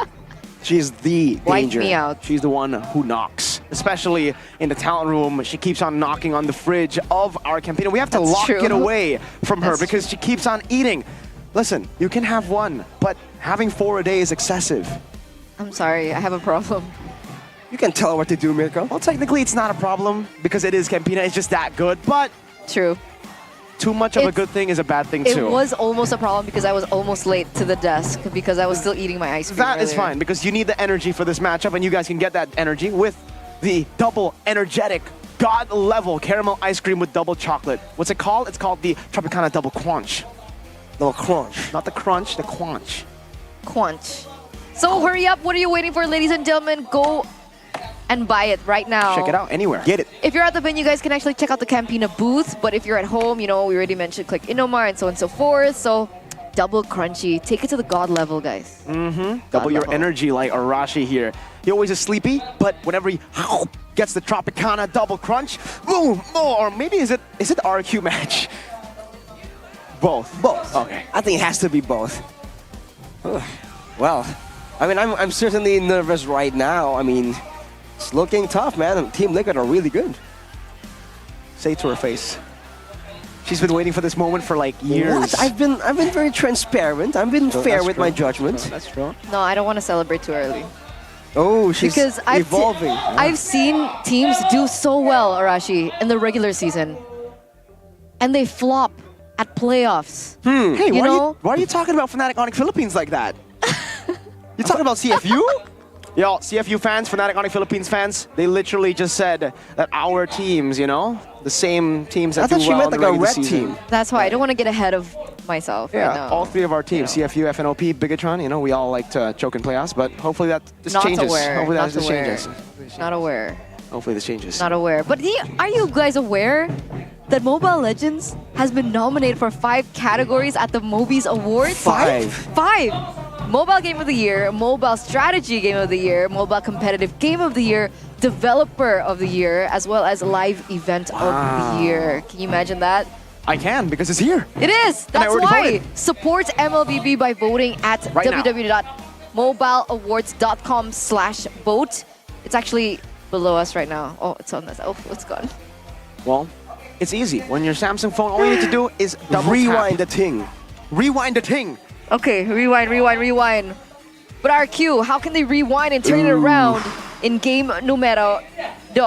She's the Wipe danger. me out. She's the one who knocks, especially in the talent room. She keeps on knocking on the fridge of our campaign. We have to That's lock true. it away from her That's because she keeps on eating. Listen, you can have one, but having 4 a day is excessive. I'm sorry, I have a problem. You can tell her what to do, Mirko. Well, technically, it's not a problem because it is Campina. It's just that good, but True. too much of a good thing is a bad thing It too. was almost a problem because I was almost late to the desk because I was still eating my ice cream That is earlier. fine because you need the energy for this matchup, and you guys can get that energy with the double energetic god level caramel ice cream with double chocolate. What's it called? It's called the Tropicana Double Crunch. Double crunch. Not the crunch, the quanch. Quanch. So hurry up, what are you waiting for, ladies and gentlemen? Go and buy it right now. Check it out anywhere. Get it. If you're at the venue, you guys can actually check out the Campina booth. But if you're at home, you know, we already mentioned click Indomar and so on and so forth. So double crunchy. Take it to the god level, guys. Double your energy like Arashi here. He always is sleepy, but whenever he gets the Tropicana double crunch, boom, or maybe is it RQ match? Both. Okay. I think it has to be both. Well, I mean, I'm certainly nervous right now. I mean, it's looking tough, man. Team Liquid are really good. Say it to her face. She's been waiting for this moment for like years. What? I've been very transparent. I've been fair with my judgment. That's true. No, I don't want to celebrate too early. Oh, she's because evolving. I've seen teams do so well, Arashi, in the regular season. And they flop at playoffs. Hey, you know? why are you talking about Fnatic Onyx Philippines like that? You talking about CFU? Yo, CFU fans, Fnatic Onyx Philippines fans, they literally just said that our teams, you know, the same teams that do well in the regular season. That's why I don't want to get ahead of myself right now. All three of our teams, CFU, FNOP, Bigatron, you know, we all like to choke in playoffs, but hopefully that just changes. Hopefully that just changes. Not aware. Hopefully this changes. Not aware. But are you guys aware that Mobile Legends has been nominated for 5 categories at the Mobies Awards? 5! Mobile Game of the Year, Mobile Strategy Game of the Year, Mobile Competitive Game of the Year, Developer of the Year, as well as Live Event of the Year. Can you imagine that? I can, because it's here. It is! That's why! Support MLBB by voting at www.mobileawards.com/vote. It's actually below us right now. Oh, it's on this. Oh, it's gone. Well, it's easy. When your Samsung phone, all you need to do is double rewind the ting. Rewind the ting. Okay, rewind. But RQ, how can they rewind and turn it around in game numero 2?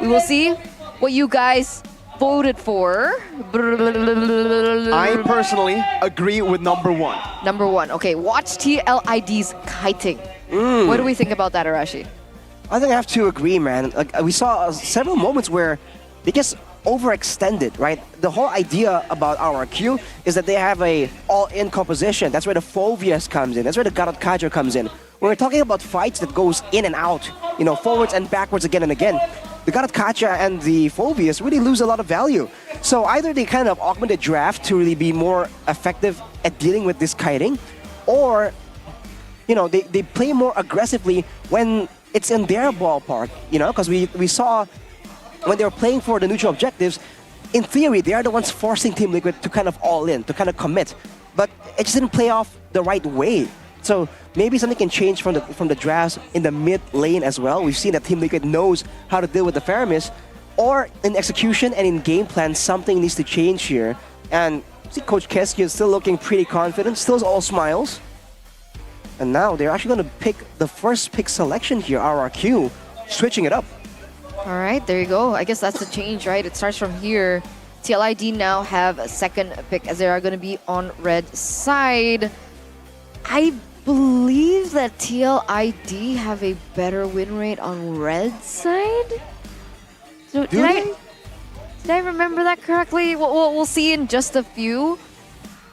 We will see what you guys voted for. I personally agree with number 1. Number 1. Okay, watch TLID's kiting. What do we think about that, Arashi? I think I have to agree, man. Like, we saw several moments where they just overextended, right? The whole idea about RRQ is that they have a all-in composition. That's where the Phobias comes in. That's where the Garot Kaja comes in. When we're talking about fights that goes in and out, you know, forwards and backwards again and again, the Garot Kaja and the Phobias really lose a lot of value. So either they kind of augment the draft to really be more effective at dealing with this kiting, or, you know, they play more aggressively when it's in their ballpark, you know, because we saw when they were playing for the neutral objectives, in theory, they are the ones forcing Team Liquid to kind of all in, to kind of commit. But it just didn't play off the right way. So maybe something can change from the drafts in the mid lane as well. We've seen that Team Liquid knows how to deal with the Faramis. Or in execution and in game plan, something needs to change here. And see Coach Keski is still looking pretty confident, still all smiles. And now they're actually going to pick the first pick selection here, RRQ, switching it up. All right, there you go. I guess that's the change, right? It starts from here. TLID now have a second pick as they are going to be on red side. I believe that TLID have a better win rate on red side. So did I remember that correctly? We'll see in just a few.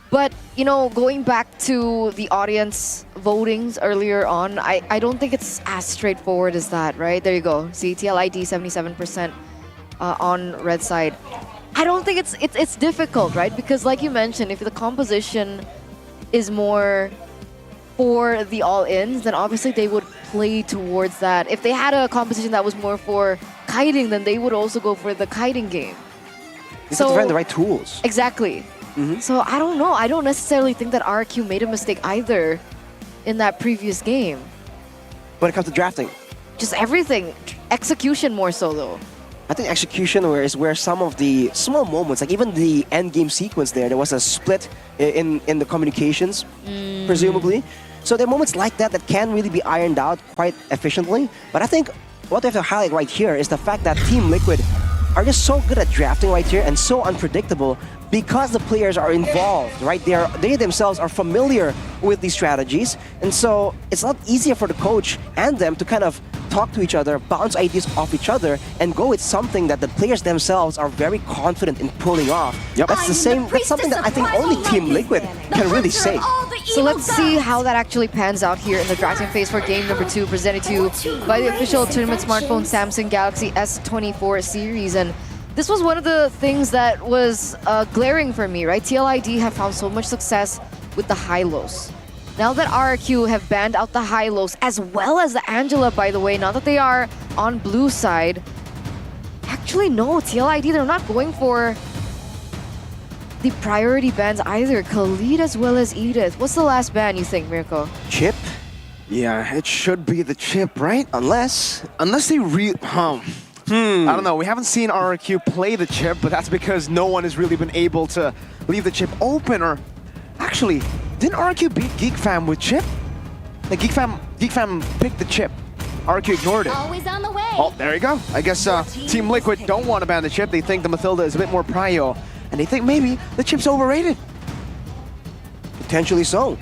But, you know, going back to the audience votings earlier on, I don't think it's as straightforward as that, right? There you go. See, TLID 77% on red side. I don't think it's difficult, right? Because like you mentioned, if the composition is more for the all-ins, then obviously they would play towards that. If they had a composition that was more for kiting, then they would also go for the kiting game. You have to find the right tools. Exactly. So I don't know. I don't necessarily think that RQ made a mistake either in that previous game. When it comes to drafting? Just everything. Execution more so though. I think execution is where some of the small moments, like even the end game sequence there was a split in the communications, presumably. So there are moments like that that can really be ironed out quite efficiently. But I think what we have to highlight right here is the fact that Team Liquid are just so good at drafting right here and so unpredictable because the players are involved, right? They themselves are familiar with these strategies, and so it's a lot easier for the coach and them to kind of talk to each other, bounce ideas off each other, and go with something that the players themselves are very confident in pulling off. That's the same. That's something that I think only Team Liquid can really say. All the So let's see how that actually pans out here in the drafting phase for game number 2, presented to you by the official tournament smartphone Samsung Galaxy S24 series. And this was one of the things that was glaring for me, right? TLID have found so much success with the high-lows. Now that RRQ have banned out the high-lows, as well as the Angela, by the way, now that they are on blue side, actually no, TLID, they're not going for the priority bans either. Khalid as well as Edith. What's the last ban you think, Mirko? Chip? Yeah, it should be the chip, right? Unless they I don't know. We haven't seen RRQ play the chip, but that's because no one has really been able to leave the chip open. Or actually, didn't RRQ beat GeekFam with chip? The GeekFam picked the chip. RRQ ignored it. Always on the way. Oh, there you go. I guess Team Liquid don't want to ban the chip. They think the Mathilda is a bit more prio, and they think maybe the chip's overrated. Potentially so.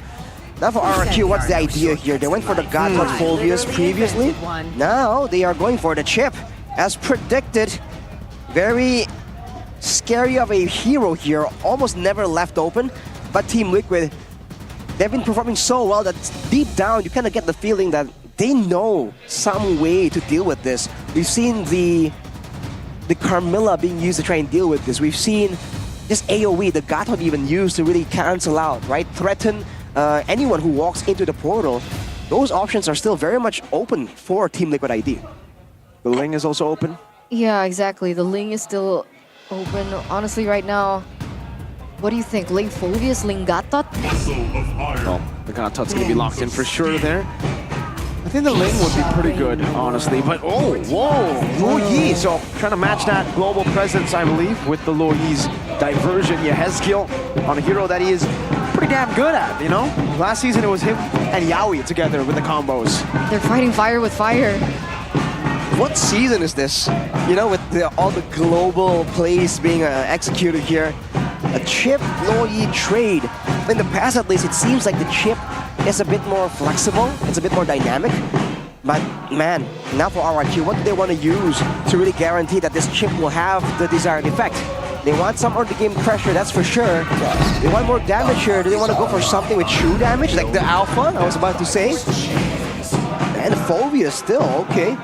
Now for RRQ, what's the idea here? They went for the Gatot Fulvius previously. Now they are going for the chip. As predicted, very scary of a hero here, almost never left open. But Team Liquid, they've been performing so well that deep down you kind of get the feeling that they know some way to deal with this. We've seen the Carmilla being used to try and deal with this. We've seen this AoE, the Gatot even used to really cancel out, right? Threaten anyone who walks into the portal. Those options are still very much open for Team Liquid ID. The Ling is also open? Yeah, exactly. The Ling is still open. Honestly, right now, what do you think? Ling Fulvius, Ling Gatot? Well, the Gatot's gonna be locked in for sure there. I think the Ling would be pretty good, honestly. But oh, whoa, Luo Yi. So trying to match that global presence, I believe, with the Luo Yi's diversion. Yehezkiel on a hero that he is pretty damn good at, you know? Last season it was him and Yaoi together with the combos. They're fighting fire with fire. What season is this? You know, with all the global plays being executed here. A chip Luo Yi trade. In the past, at least, it seems like the chip is a bit more flexible. It's a bit more dynamic. But man, now for RRQ, what do they want to use to really guarantee that this chip will have the desired effect? They want some early game pressure, that's for sure. They want more damage here. Do they want to go for something with true damage, like the Alpha, I was about to say? And Fulvius still, okay.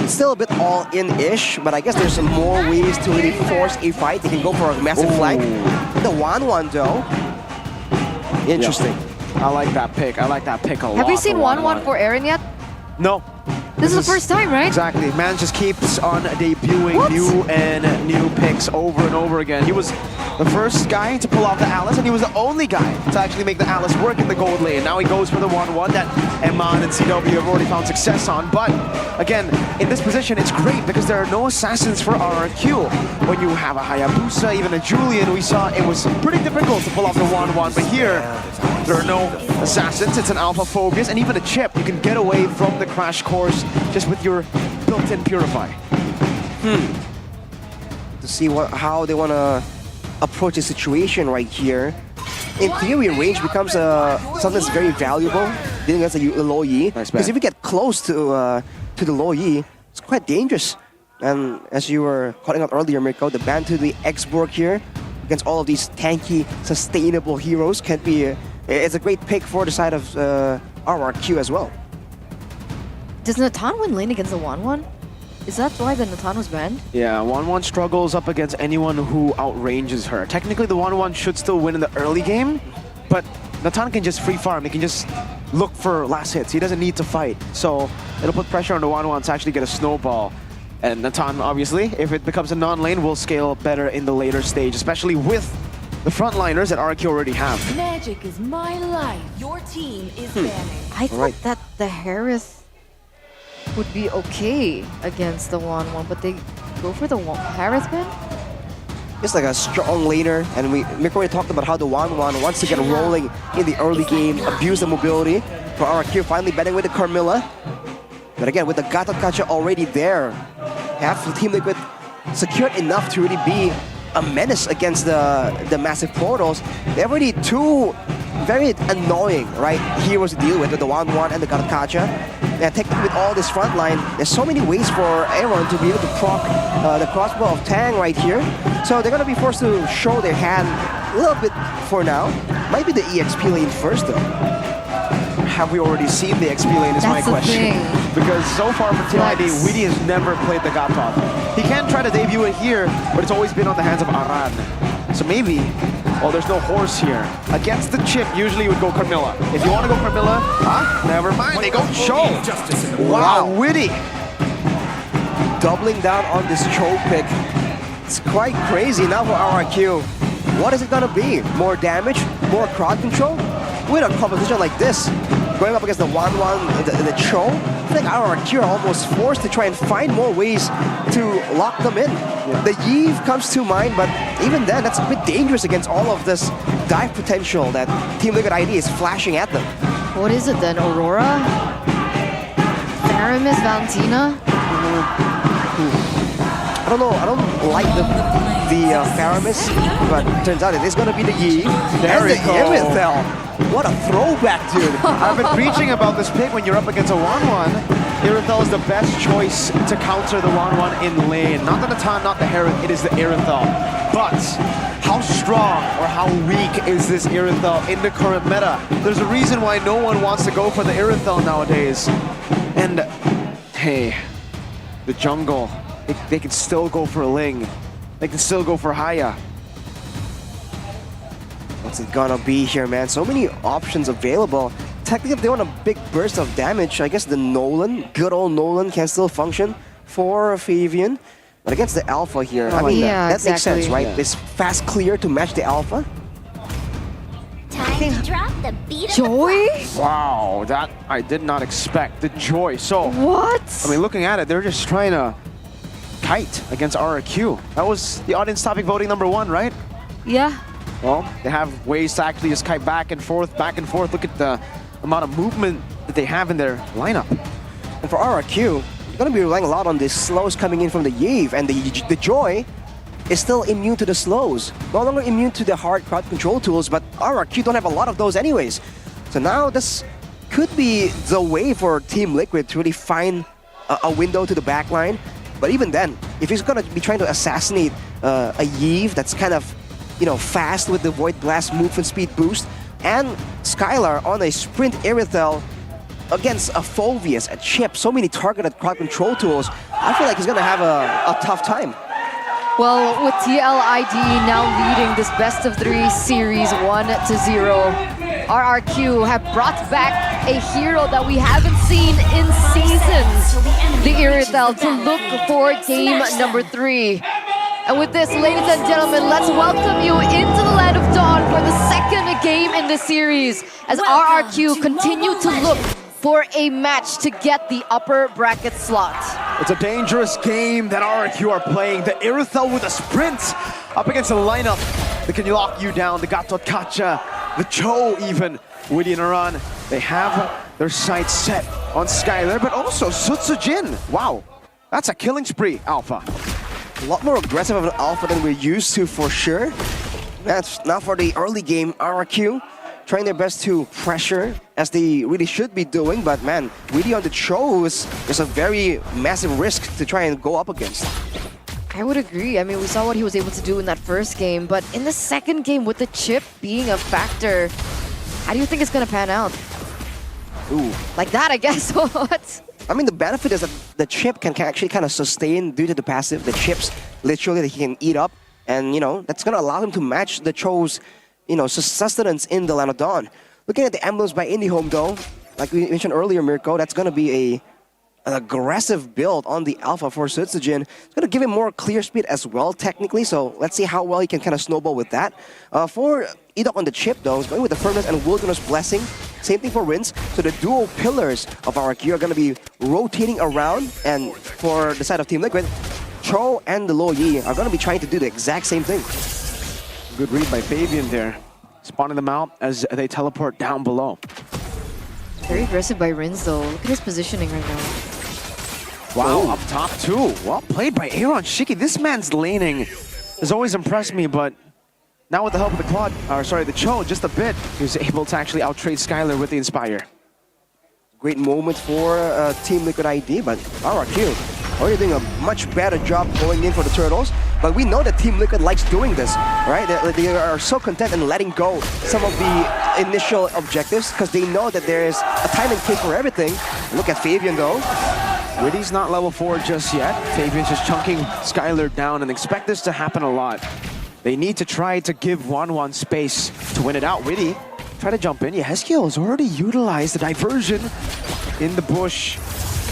It's still a bit all-in-ish, but I guess there's some more ways to really force a fight. They can go for a massive flank. The 1-1 though. Interesting. Yeah. I like that pick. I like that pick a lot. Have you seen 1-1 for Eren yet? No. This is the first time, right? Exactly. Man just keeps on debuting new picks over and over again. He was the first guy to pull off the Alice, and he was the only guy to actually make the Alice work in the gold lane. Now he goes for the 1-1 that Eman and CW have already found success on. But again, in this position, it's great because there are no assassins for RRQ. When you have a Hayabusa, even a Julian, we saw it was pretty difficult to pull off the 1-1. But here, there are no assassins. It's an Alpha Phobius, and even a chip. You can get away from the crash course just with your built-in Purify. To see how they want to approach the situation right here. In theory, range becomes something that's very valuable dealing against a Luo Yi. Because if you get close to the Luo Yi, it's quite dangerous. And as you were calling out earlier, Mirko, the ban to the X-Borg here against all of these tanky, sustainable heroes can be it's a great pick for the side of RRQ as well. Does Natan win lane against the 1-1? Is that why the Natan was banned? Yeah, 1-1 struggles up against anyone who outranges her. Technically, the 1-1 should still win in the early game, but Natan can just free farm. He can just look for last hits. He doesn't need to fight. So it'll put pressure on the 1-1 to actually get a snowball. And Natan, obviously, if it becomes a non-lane, will scale better in the later stage, especially with the frontliners that RRQ already have. Magic is my life. Your team is banning. I thought that the Harith would be okay against the 1-1, but they go for the Harith ban? It's like a strong laner, and Mirko already talked about how the 1-1 wants to get rolling in the early game, abuse the mobility. For RRQ, finally betting with the Carmilla. But again, with the Gatot Kacha already there, have Team Liquid secured enough to really be a menace against the massive portals. They have already two very annoying, right, heroes to deal with the 1-1 and the Gatot Kacha. And technically with all this front line, there's so many ways for Aaron to be able to proc the crossbow of Tang right here. So they're going to be forced to show their hand a little bit for now. Might be the EXP lane first though. Have we already seen the XP lane is my question. Because so far for TLID, Witty has never played the Gatot. He can try to debut it here, but it's always been on the hands of Aran. So maybe, oh, there's no horse here. Against the chip, usually you would go Carmilla. If you want to go Carmilla, never mind, they go Cho. Wow, Witty. Doubling down on this Cho pick. It's quite crazy now for RRQ. What is it gonna be? More damage? More crowd control? With a composition like this, going up against the 1-1, the Cho, I think RRQ are almost forced to try and find more ways to lock them in. The Yeve comes to mind, but even then, that's a bit dangerous against all of this dive potential that Team Liquid ID is flashing at them. What is it then? Aurora? Aramis, Valentina? I don't know, I don't like the Faramis, but turns out it is going to be the Yeve. There we go. Irithel. What a throwback, dude. I've been preaching about this pick when you're up against a 1-1. Irithel is the best choice to counter the 1-1 in lane. Not the Natan, not the Hereth, it is the Irithel. But how strong or how weak is this Irithel in the current meta? There's a reason why no one wants to go for the Irithel nowadays. And hey, the jungle, they can still go for Ling. They can still go for Haya. What's it gonna be here, man? So many options available. Technically, if they want a big burst of damage, I guess the Nolan, good old Nolan, can still function for Fabian. But against the Alpha here, I mean, that makes sense, right? It's fast clear to match the Alpha. Time to drop the beat. Joy? Wow, that I did not expect. The Joy. So, what? I mean, looking at it, they're just trying to kite against RRQ. That was the audience topic voting #1, right? Yeah. Well, they have ways to actually just kite back and forth, back and forth. Look at the amount of movement that they have in their lineup. And for RRQ, you're going to be relying a lot on the slows coming in from the Yeve, and the Joy is still immune to the slows. No longer immune to the hard crowd control tools, but RRQ don't have a lot of those anyways. So now this could be the way for Team Liquid to really find a window to the backline. But even then, if he's going to be trying to assassinate a Yeve that's kind of, you know, fast with the Void Blast movement speed boost, and Skylar on a sprint Irithel against a Phoveus, a Chip, so many targeted crowd control tools, I feel like he's going to have a tough time. Well, with TLID now leading this best-of-3 series 1-0, RRQ have brought back a hero that we haven't seen in seasons, the Irithel, to look for game #3. And with this, ladies and gentlemen, let's welcome you into the Land of Dawn for the second game in the series, as RRQ continue to look for a match to get the upper bracket slot. It's a dangerous game that RRQ are playing. The Irithel with a sprint up against a lineup that can lock you down. The Gatot Kacha, the Cho even, Witty and Aran. They have their sights set on Skylar, but also Sutsujin. Wow, that's a killing spree, Alpha. A lot more aggressive of an Alpha than we're used to, for sure. That's now for the early game, RRQ trying their best to pressure, as they really should be doing, but man, Witty on the Cho is a very massive risk to try and go up against. I would agree. I mean, we saw what he was able to do in that first game, but in the second game, with the chip being a factor, how do you think it's gonna pan out? Ooh. Like that, I guess. What? I mean, the benefit is that the chip can actually kind of sustain due to the passive. The chips, literally, that he can eat up. And, you know, that's going to allow him to match the Cho's, you know, sustenance in the Land of Dawn. Looking at the emblems by IndieHome, though, like we mentioned earlier, Mirko, that's going to be an aggressive build on the Alpha for Sutsujin. It's going to give him more clear speed as well, technically. So let's see how well he can kind of snowball with that. For Edok on the chip, though, he's going with the Firmness and Wilderness Blessing. Same thing for Rinse. So the dual pillars of RRQ are going to be rotating around. And for the side of Team Liquid, Cho and the Lo Yi are going to be trying to do the exact same thing. Good read by Fabian there. Spawning them out as they teleport down below. Very aggressive by Rins, though. Look at his positioning right now. Wow, up top too. Well played by Aaron Shiki. This man's laning has always impressed me, but now with the help of the Cho, just a bit, he was able to actually out-trade Skylar with the Inspire. Great moment for Team Liquid ID, but RRQ already doing a much better job going in for the Turtles. But we know that Team Liquid likes doing this, right? They are so content in letting go some of the initial objectives because they know that there is a time and place for everything. Look at Fabian though. Widdy's not level 4 just yet. Fabian's just chunking Skylar down and expect this to happen a lot. They need to try to give 1-1 space to win it out. Widdy, try to jump in. Yehezkiel has already utilized the diversion in the bush.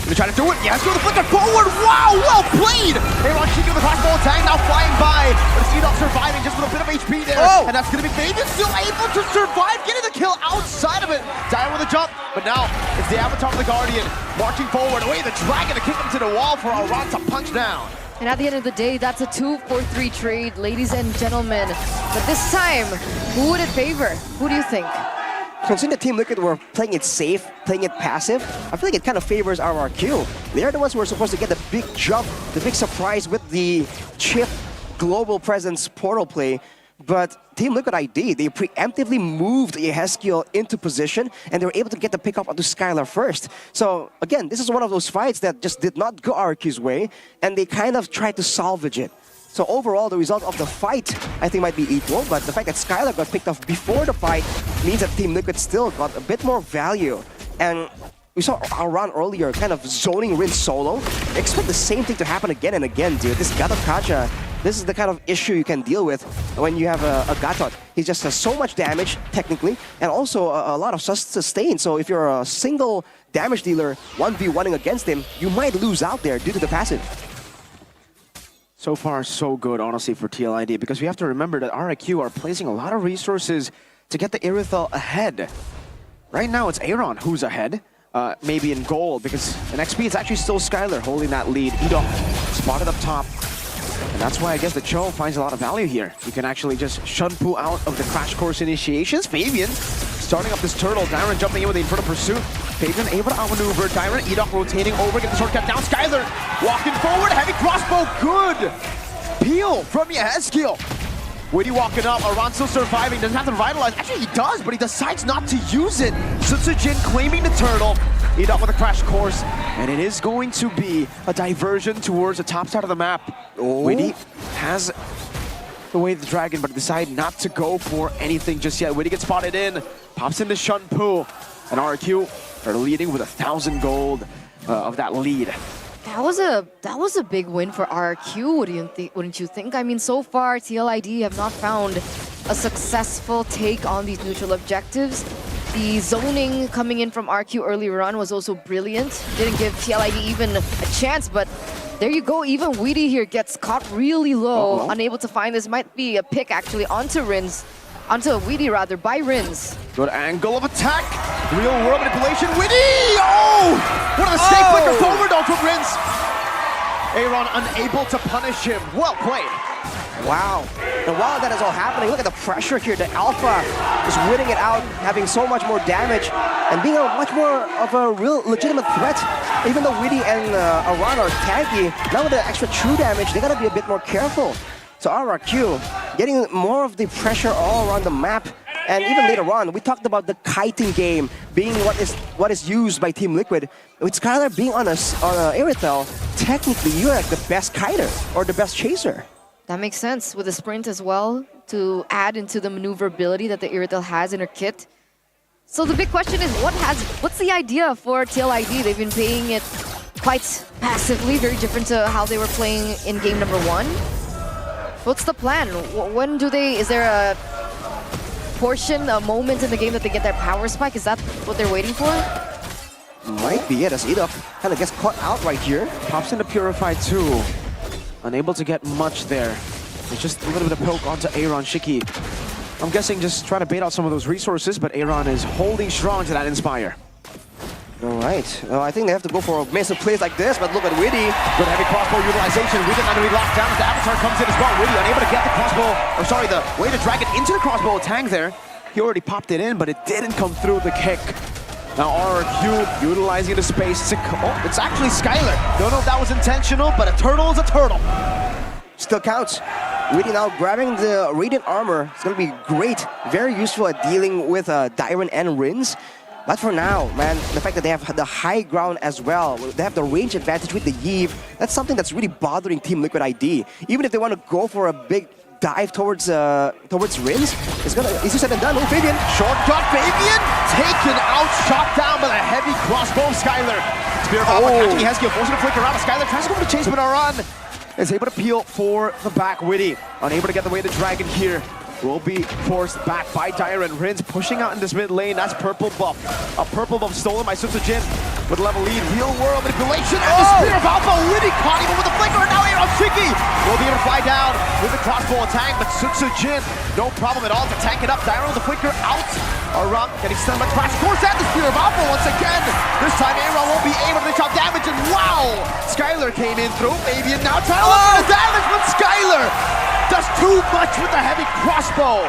Gonna try to do it. Yehezkiel the flicker forward. Wow, well played! Aaron Shiki with the crossbow attack now flying by. But it's not surviving, just with a bit of HP there. Oh! And that's gonna be Fabian still able to survive, getting the kill outside of it. Dire with a jump, but now it's the Avatar of the Guardian marching forward. Away the dragon to kick him to the wall for Aran to punch down. And at the end of the day, that's a 2-4-3 trade, ladies and gentlemen. But this time, who would it favor? Who do you think? Considering the Team Liquid were playing it safe, playing it passive, I feel like it kind of favors RRQ. They're the ones who are supposed to get the big jump, the big surprise with the chip global presence portal play. But Team Liquid ID, they preemptively moved Yehezkiel into position and they were able to get the pickup onto Skylar first. So again, this is one of those fights that just did not go RRQ's way and they kind of tried to salvage it. So overall, the result of the fight, I think, might be equal, but the fact that Skylar got picked off before the fight means that Team Liquid still got a bit more value. And we saw Aran earlier kind of zoning Rin solo. Expect the same thing to happen again and again, dude. This Gatot Kacha, this is the kind of issue you can deal with when you have a Gatot. He just has so much damage, technically, and also a lot of sustain. So if you're a single damage dealer 1v1ing against him, you might lose out there due to the passive. So far, so good, honestly, for TLID, because we have to remember that RIQ are placing a lot of resources to get the Irithel ahead. Right now, it's Aaron who's ahead, maybe in gold, because in XP, it's actually still Skylar holding that lead. Edok spotted up top, and that's why I guess the Cho finds a lot of value here. You can actually just Shunpu out of the Crash Course initiations. Fabian starting up this turtle, Dyron jumping in with the Inferno Pursuit. Fabian able to outmaneuver, Dyron, Edok rotating over, get the shortcut down, Skylar walking forward, heavy crossbow, good! Peel from Yehezkiel. Widdy walking up, Aran still surviving, doesn't have to revitalize. Actually, he does, but he decides not to use it. Sutsujin claiming the turtle. Edok with a Crash Course, and it is going to be a diversion towards the top side of the map. Widdy has the way of the dragon, but decide not to go for anything just yet. Widdy gets spotted in, pops into Shunpu, and RQ are leading with 1,000 gold of that lead. That was a big win for RRQ, wouldn't you think? I mean, so far, TLID have not found a successful take on these neutral objectives. The zoning coming in from RQ earlier on was also brilliant. Didn't give TLID even a chance, but there you go. Even Widdy here gets caught really low, unable to find this. Might be a pick, actually, onto Widdy rather, by Rins. Good angle of attack. Real world manipulation. Widdy! Oh! What a snake flicker forward though from Rins. Aaron unable to punish him. Well played. Wow. And while that is all happening, look at the pressure here. The Alpha is winning it out, having so much more damage, and being a much more of a real legitimate threat. Even though Widdy and Aran are tanky, now with the extra true damage, they gotta be a bit more careful. So RRQ getting more of the pressure all around the map. And even later on, we talked about the kiting game being what is used by Team Liquid. With Skylar being on a Irithel, technically you're like the best kiter or the best chaser. That makes sense with the sprint as well to add into the maneuverability that the Irithel has in her kit. So the big question is, what's the idea for TLID? They've been playing it quite passively, very different to how they were playing in game number 1. What's the plan? When do they? Is there a portion, a moment in the game that they get their power spike? Is that what they're waiting for? Might be it, as Edok kind of gets caught out right here. Pops into Purify too. Unable to get much there. It's just a little bit of poke onto Aaron Shiki. I'm guessing just trying to bait out some of those resources, but Aaron is holding strong to that Inspire. Alright, well, I think they have to go for massive plays like this, but look at Widdy. Good heavy crossbow utilization. Widdy not going to be locked down as the Avatar comes in as well. Widdy unable to get the crossbow, or sorry, the way to drag it into the crossbow tank there. He already popped it in, but it didn't come through the kick. Now RRQ utilizing the space. It's actually Skylar. Don't know if that was intentional, but a turtle is a turtle. Still counts. Widdy now grabbing the Radiant Armor. It's going to be great. Very useful at dealing with Dyron and Rins. But for now, man, the fact that they have the high ground as well, they have the range advantage with the Yves, that's something that's really bothering Team Liquid ID. Even if they want to go for a big dive towards Rins, it's easier said than done. Oh, Fabian. Shortcut, Fabian taken out, shot down by a heavy crossbow of Skylar. Spear of Alpha catching Heskio, forcing to flick around. Skylar tries to go for the chase, but Aran is able to peel for the back. Witty, unable to get away the dragon here. Will be forced back by Dyren. Rins pushing out in this mid lane. That's purple buff. A purple buff stolen by Sutsujin with level lead. Real world manipulation. And the Spear of Alpha. Witty caught even with the flicker. And now Shiki will be able to fly down with the crossbow attack. But Sutsujin, no problem at all to tank it up. Dyren with the flicker out. Aram getting stunned by Crash Course and the Spear of Alpha once again. This time Aaron won't be able to chop damage. And wow! Skylar came in through. Fabian now trying to look for the damage, but Skylar does too much with the heavy crossbow.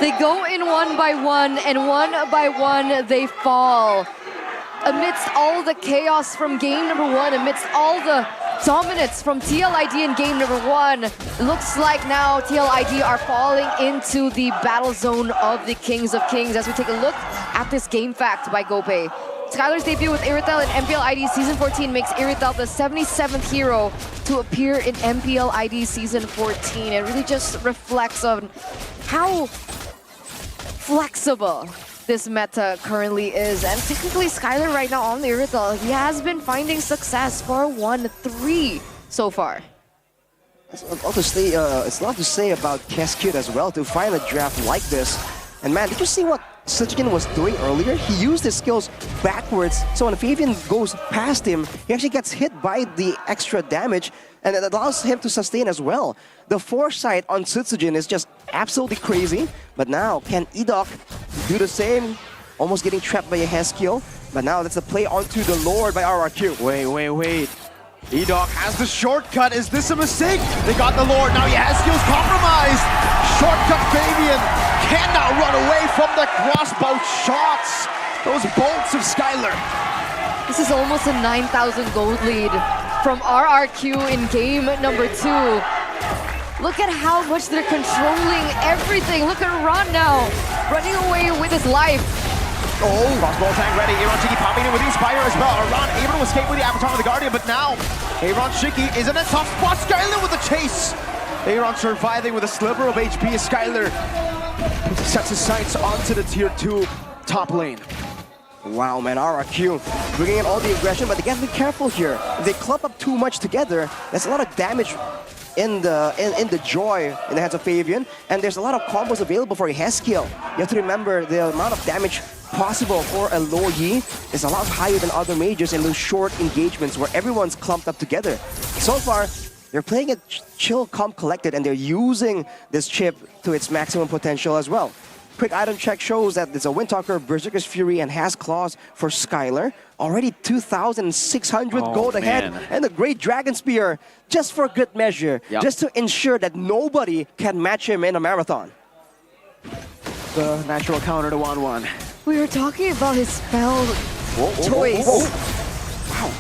They go in one by one, and one by one they fall. Amidst all the chaos from game number one, amidst all the dominance from TLID in game number one, it looks like now TLID are falling into the battle zone of the Kings of Kings as we take a look at this game fact by Gope. Skylar's debut with Iritel in MPL ID Season 14 makes Iritel the 77th hero to appear in MPL ID Season 14. It really just reflects on how flexible this meta currently is. And technically Skylar right now on the Iritel, he has been finding success for 1-3 so far. It's a lot to say about Cascade as well to find a draft like this. And man, did you see what Sutsujin was doing earlier? He used his skills backwards, so when Fabian goes past him, he actually gets hit by the extra damage, and it allows him to sustain as well. The foresight on Sutsujin is just absolutely crazy, but now can Edok do the same? Almost getting trapped by a Heskio, but now that's a play onto the Lord by RRQ. Wait. Edok has the shortcut. Is this a mistake? They got the Lord. Now he has skills compromised. Shortcut Fabian cannot run away from the crossbow shots. Those bolts of Skylar. This is almost a 9,000 gold lead from RRQ in game number 2. Look at how much they're controlling everything. Look at Ron now, running away with his life. Oh, crossbow attack ready. Aaron Shiki popping in with the Inspire as well. Aran able to escape with the Avatar of the Guardian, but now Aaron Shiki is in a tough spot. Skylar with the chase. Aaron surviving with a sliver of HP as Skylar sets his sights onto the tier 2 top lane. Wow, man, RRQ bringing in all the aggression, but they gotta be careful here. If they clump up too much together, there's a lot of damage in the joy in the hands of Fabian, and there's a lot of combos available for a Heskio. You have to remember the amount of damage possible for a low Yi is a lot higher than other mages in those short engagements where everyone's clumped up together. So far, they're playing it chill, calm, collected, and they're using this chip to its maximum potential as well. Quick item check shows that there's a Windtalker, Berserker's Fury, and Has Claws for Skylar. Already 2,600 gold ahead, and a great Dragon Spear, just for good measure, just to ensure that nobody can match him in a marathon. The natural counter to 1-1. We were talking about his spell choice. Wow.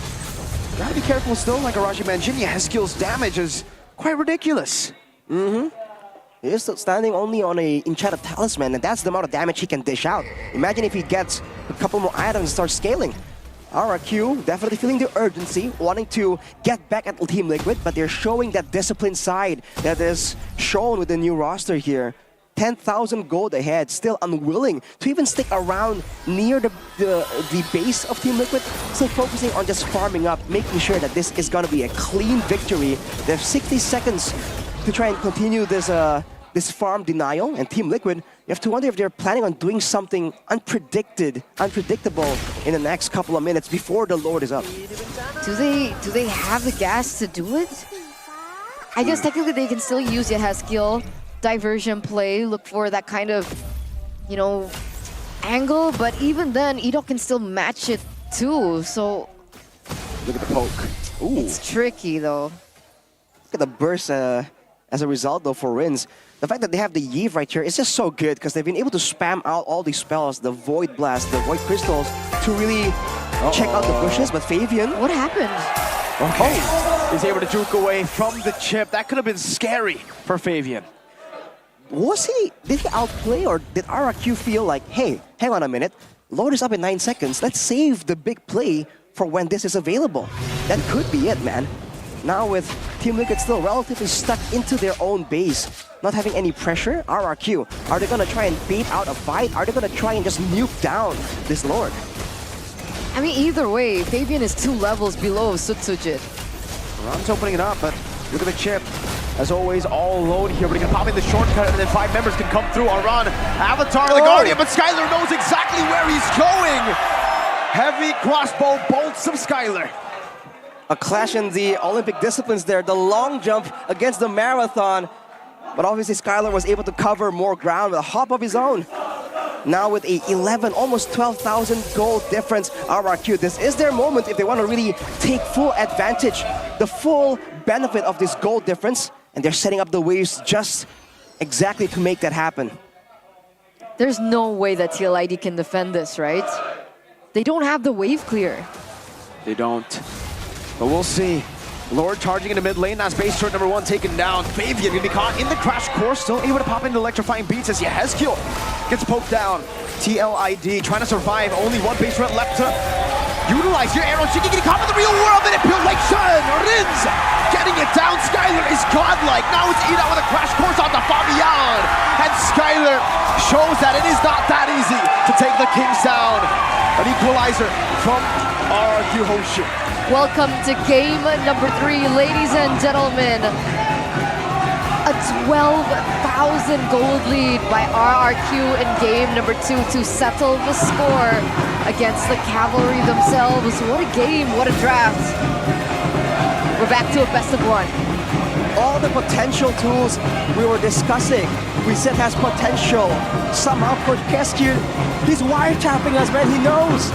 Gotta be careful still, like Arashi mentioned. Yeah, his skills damage is quite ridiculous. He is standing only on a enchanted talisman, and that's the amount of damage he can dish out. Imagine if he gets a couple more items and starts scaling. RRQ definitely feeling the urgency, wanting to get back at Team Liquid, but they're showing that disciplined side that is shown with the new roster here. 10,000 gold ahead, still unwilling to even stick around near the base of Team Liquid, still focusing on just farming up, making sure that this is going to be a clean victory. They have 60 seconds to try and continue this farm denial, and Team Liquid, you have to wonder if they're planning on doing something unpredictable in the next couple of minutes before the Lord is up. Do they have the gas to do it? I guess technically they can still use it as skill, diversion play, look for that kind of, you know, angle, but even then, Edok can still match it too, so... Look at the poke. Ooh. It's tricky though. Look at the burst as a result though for Rins. The fact that they have the Yves right here is just so good because they've been able to spam out all these spells, the Void Blast, the Void Crystals, to really check out the bushes, but Fabian... What happened? Okay, he's able to juke away from the chip. That could have been scary for Fabian. Did he outplay, or did RRQ feel like, hey, hang on a minute, Lord is up in 9 seconds. Let's save the big play for when this is available. That could be it, man. Now with Team Liquid still relatively stuck into their own base, not having any pressure, RRQ, are they gonna try and bait out a fight? Are they gonna try and just nuke down this Lord? I mean, either way, Fabian is 2 levels below Sutsujit. Ron's opening it up, but look at the chip. As always, all alone here, but he can pop in the shortcut and then 5 members can come through. Aran, Avatar, the Guardian, but Skylar knows exactly where he's going. Heavy crossbow bolts of Skylar. A clash in the Olympic disciplines there, the long jump against the marathon. But obviously Skylar was able to cover more ground with a hop of his own. Now with a 11, almost 12,000 gold difference, RRQ, this is their moment if they want to really take full advantage, the full benefit of this gold difference. And they're setting up the waves just exactly to make that happen. There's no way that TLID can defend this, right? They don't have the wave clear. They don't. But we'll see. Lord charging into mid lane. That's base turret number 1 taken down. Fabian gonna be caught in the crash course. Still able to pop into electrifying beats as Yehezkiel gets poked down. TLID trying to survive. Only 1 base turret left to utilize here. Arrow Shiki getting caught in the real world. And it feels like Shen Rins getting it down. Skylar is godlike. Now it's Ida with a crash course onto Fabian. And Skylar shows that it is not that easy to take the Kings down. An equalizer from RRQ Hoshu. Welcome to game number 3, ladies and gentlemen. A 12,000 gold lead by RRQ in game number 2 to settle the score against the Cavalry themselves. What a game, what a draft. We're back to a best of 1. All the potential tools we were discussing, we said has potential. Somehow Coach Kescu, he's wiretapping us, man, he knows.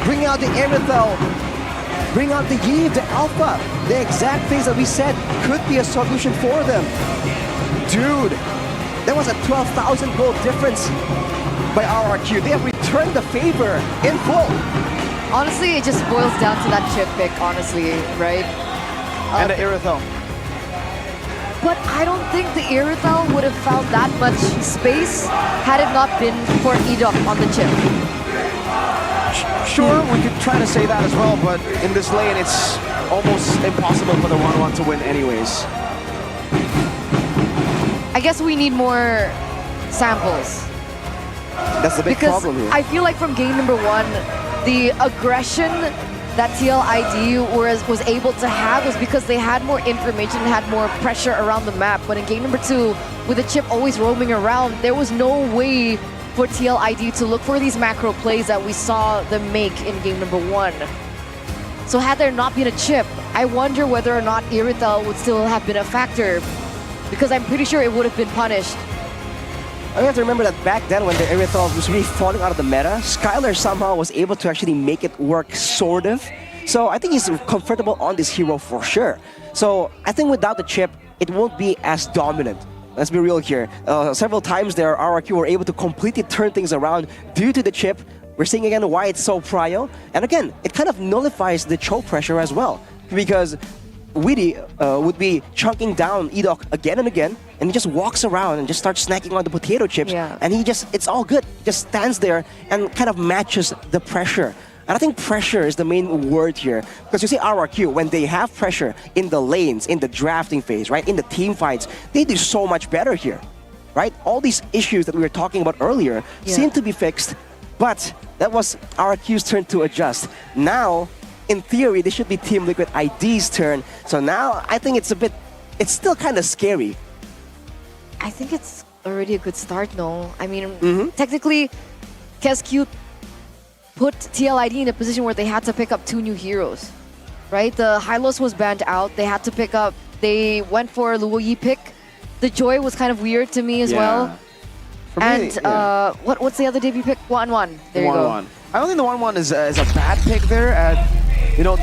Bring out the Aerithel. Bring out the Eve, the Alpha, the exact things that we said could be a solution for them. Dude, that was a 12,000 gold difference by RRQ. They have returned the favor in full. Honestly, it just boils down to that chip pick, honestly, right? And the Aerithel. But I don't think the Aerithel would have found that much space had it not been for Edok on the chip. Sure, we could try to say that as well, but in this lane, it's almost impossible for the 1-1 to win anyways. I guess we need more samples. That's the big problem here. I feel like from game number 1, the aggression that TLID was able to have was because they had more information and had more pressure around the map. But in game number 2, with the chip always roaming around, there was no way for TLID to look for these macro plays that we saw them make in game number 1. So had there not been a chip, I wonder whether or not Aerithel would still have been a factor, because I'm pretty sure it would have been punished. I have to remember that back then when the Aerithel was really falling out of the meta, Skylar somehow was able to actually make it work, sort of. So I think he's comfortable on this hero for sure. So I think without the chip, it won't be as dominant. Let's be real here. Several times there, RRQ were able to completely turn things around due to the chip. We're seeing again why it's so prio. And again, it kind of nullifies the choke pressure as well. Because Witty would be chunking down Edok again and again, and he just walks around and just starts snacking on the potato chips. Yeah. And it's all good. Just stands there and kind of matches the pressure. And I think pressure is the main word here. Because you see RRQ, when they have pressure in the lanes, in the drafting phase, right, in the team fights, they do so much better here, right? All these issues that we were talking about earlier seem to be fixed, but that was RRQ's turn to adjust. Now, in theory, this should be Team Liquid ID's turn. So now, I think it's still kind of scary. I think it's already a good start, no? I mean, technically, Kescu put TLID in a position where they had to pick up 2 new heroes, right? The Hylos was banned out. They had to pick up, they went for Luo Yi pick. The Joy was kind of weird to me as well. For and me, what's the other debut pick? 1-1. There you go. 1-1. I don't think the 1-1 is a bad pick there. You know,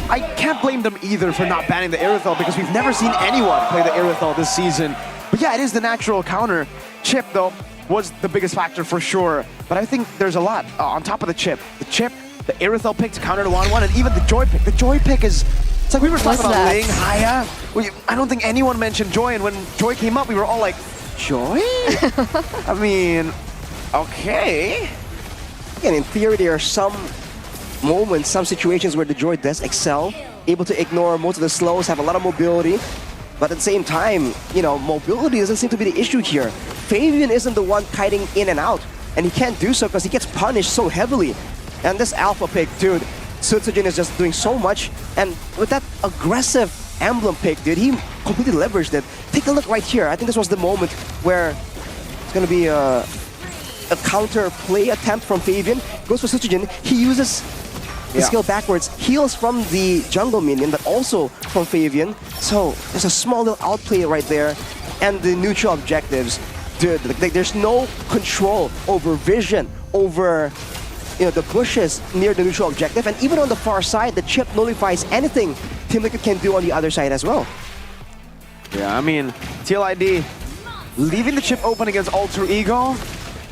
I can't blame them either for not banning the Aerithel because we've never seen anyone play the Aerithel this season. But yeah, it is the natural counter. Chip, though, was the biggest factor for sure. But I think there's a lot on top of the chip. The chip, the Aerithel pick to counter the 1-1, and even the Joy pick. The Joy pick is... It's like we were talking about Ling, Haya. I don't think anyone mentioned Joy, and when Joy came up, we were all like, Joy? I mean, okay. again, in theory, there are some moments, some situations where the droid does excel, able to ignore most of the slows, have a lot of mobility. But at the same time, you know, mobility doesn't seem to be the issue here. Fabian isn't the one kiting in and out, and he can't do so because he gets punished so heavily. And this alpha pick, dude, Sutsujin is just doing so much, and with that aggressive emblem pick, dude, he completely leveraged it. Take a look right here. I think this was the moment where it's gonna be a counter play attempt from Fabian. Goes for Sutsujin. He uses the skill backwards, heals from the jungle minion, but also from Fabian. So there's a small little outplay right there, and the neutral objectives, dude. Like, there's no control over vision, over the bushes near the neutral objective, and even on the far side, the chip nullifies anything Team Liquid can do on the other side as well. Yeah, I mean, TLID leaving the chip open against Alter Ego.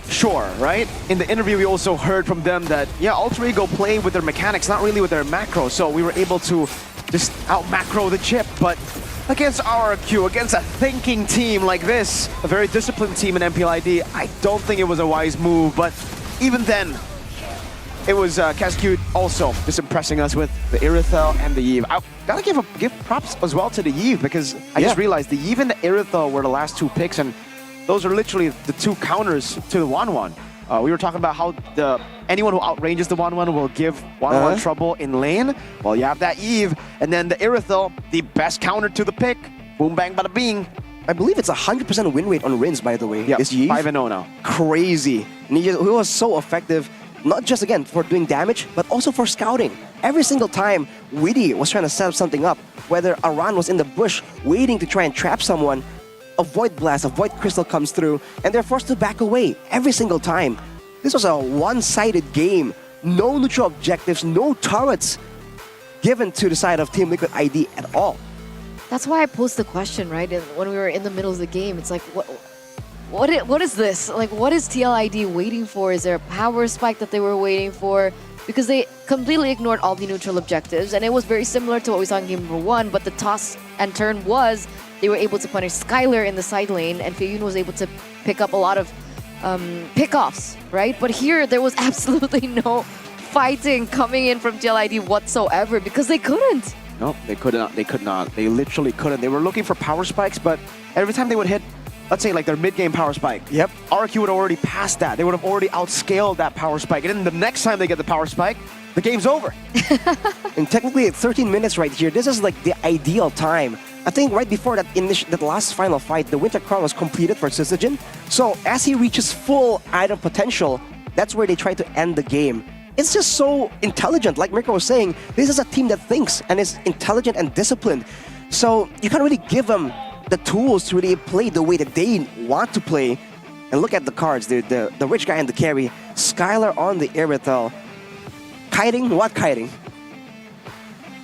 Sure, right? In the interview, we also heard from them that, yeah, Alter Ego play with their mechanics, not really with their macro, so we were able to just out-macro the chip, but against RRQ, against a thinking team like this, a very disciplined team in MPLID, I don't think it was a wise move, but even then, it was Cascute also just impressing us with the Irithel and the Eve. I gotta give props as well to the Eve, because I just realized the Eve and the Irithel were the last two picks, and those are literally the two counters to the 1-1. We were talking about how anyone who outranges the 1-1 will give 1-1 trouble in lane. Well, you have that Eve, and then the Irithel, the best counter to the pick. Boom, bang, bada bing. I believe it's 100% win rate on Rins, by the way. Yeah, Is Eve 5-0 now. Crazy. And he was so effective, not just, again, for doing damage, but also for scouting. Every single time Witty was trying to set something up, whether Aran was in the bush waiting to try and trap someone, a Void Blast, a Void Crystal comes through, and they're forced to back away every single time. This was a one-sided game. No neutral objectives, no turrets given to the side of Team Liquid ID at all. That's why I posed the question, right? When we were in the middle of the game, it's like, what is this? Like, what is TLID waiting for? Is there a power spike that they were waiting for? Because they completely ignored all the neutral objectives, and it was very similar to what we saw in game number 1, but the toss and turn was they were able to punish Skylar in the side lane, and Fabian was able to pick up a lot of pickoffs, right? But here, there was absolutely no fighting coming in from TLID whatsoever, because they couldn't. No, they could not. They could not. They literally couldn't. They were looking for power spikes, but every time they would hit, let's say like their mid-game power spike, RQ would have already passed that. They would have already outscaled that power spike. And then the next time they get the power spike, the game's over. And technically, at 13 minutes right here, this is like the ideal time. I think right before that last final fight, the Winter Crown was completed for Syzygen. So as he reaches full item potential, that's where they try to end the game. It's just so intelligent. Like Mirko was saying, this is a team that thinks and is intelligent and disciplined. So you can't really give them the tools to really play the way that they want to play. And look at the cards, dude. The rich guy and the carry. Skylar on the Irithel. Kiting? What kiting?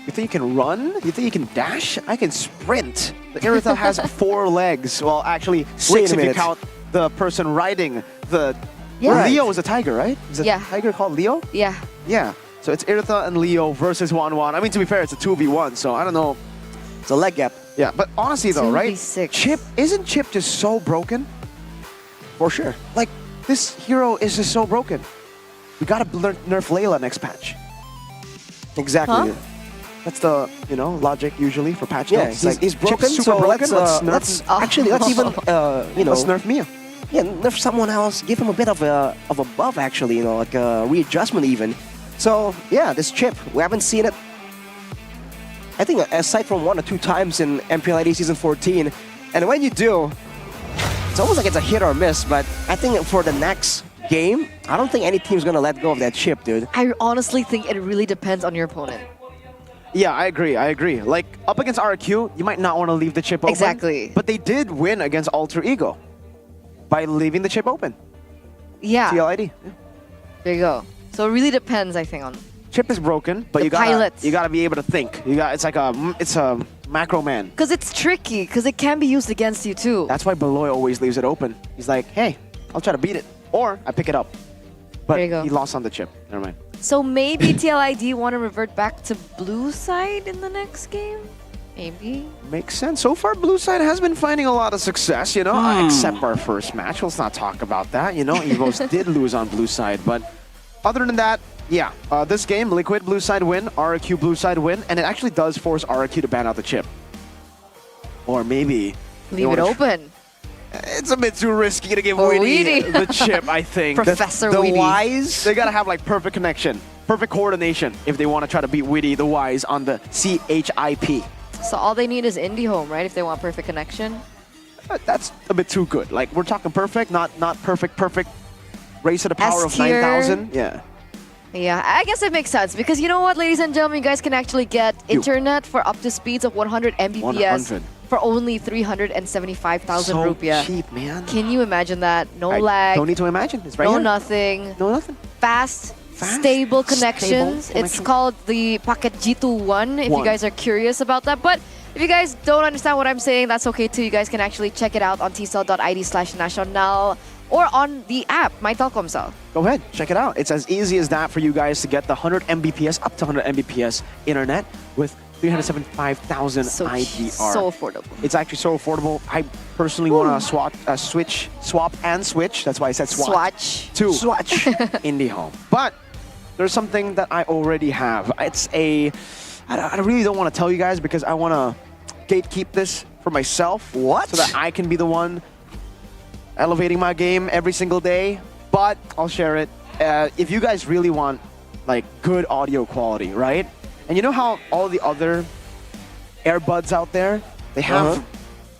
You think you can run? You think you can dash? I can sprint. The Irithel has 4 legs. Well, actually 6 if you count the person riding the... Yeah. Leo is a tiger, right? Is a tiger called Leo? Yeah. Yeah. So it's Irithel and Leo versus 1-1. I mean, to be fair, it's a 2v1, so I don't know. It's a leg gap. Yeah, but honestly though, right? 2v6. Chip, isn't Chip just so broken? For sure. Like, this hero is just so broken. We gotta nerf Layla next patch. Exactly. Huh? That's the, logic usually for patch Yeah, notes. he's broken, Chip's super so broken. let's even, let's nerf Mia. Yeah, nerf someone else, give him a bit of a buff actually, like a readjustment even. So yeah, this Chip, we haven't seen it, I think aside from 1 or 2 times in MPLID Season 14. And when you do, it's almost like it's a hit or miss, but I think for the next game, I don't think any team's gonna let go of that Chip, dude. I honestly think it really depends on your opponent. Yeah, I agree. Like, up against RQ, you might not want to leave the chip open. Exactly. But they did win against Alter Ego by leaving the chip open. Yeah. TLID. Yeah. There you go. So it really depends, I think, on... Chip is broken, but you gotta be able to think. It's a macro man. Because it's tricky, because it can be used against you too. That's why Beloy always leaves it open. He's like, hey, I'll try to beat it. Or I pick it up. But there you go. He lost on the chip. Never mind. So maybe TLID want to revert back to blue side in the next game? Maybe. Makes sense. So far, blue side has been finding a lot of success, except our first match. Let's not talk about that. EVOS did lose on blue side, but Other than that, yeah, this game, Liquid blue side win, RRQ blue side win, and it actually does force RRQ to ban out the chip. Or maybe... Leave it open. It's a bit too risky to give For Weedy Weedy. the chip, I think. Professor the Weedy. Wise, they gotta have like perfect connection, perfect coordination if they want to try to beat Weedy the Wise on the CHIP. So all they need is indie home, right? If they want perfect connection. That's a bit too good. Like we're talking perfect, not perfect. Raise to the power of S-tier. 9,000. Yeah. Yeah, I guess it makes sense because you know what, ladies and gentlemen, you guys can actually get internet for up to speeds of 100 Mbps 100. for only 375,000 So rupiah. cheap, man. Can you imagine that? No I lag. don't need to imagine. It's right no here. nothing. No nothing. Fast, stable connections. stable It's connection. called the Packet G21 if you One. guys are curious about that. But if you guys don't understand what I'm saying, that's okay too. You guys can actually check it out on tcell.id/national or on the app, My Telkomsel. Go ahead, check it out. It's as easy as that for you guys to get the 100 Mbps, up to 100 Mbps internet with 375,000 IDR. So affordable. It's actually so affordable. I personally want to swap and switch. That's why I said swatch. To Swatch. IndyHome. But there's something that I already have. It's I really don't want to tell you guys because I want to gatekeep this for myself. What? So that I can be the one elevating my game every single day. But I'll share it. If you guys really want like good audio quality, right? And you know how all the other earbuds out there, they have,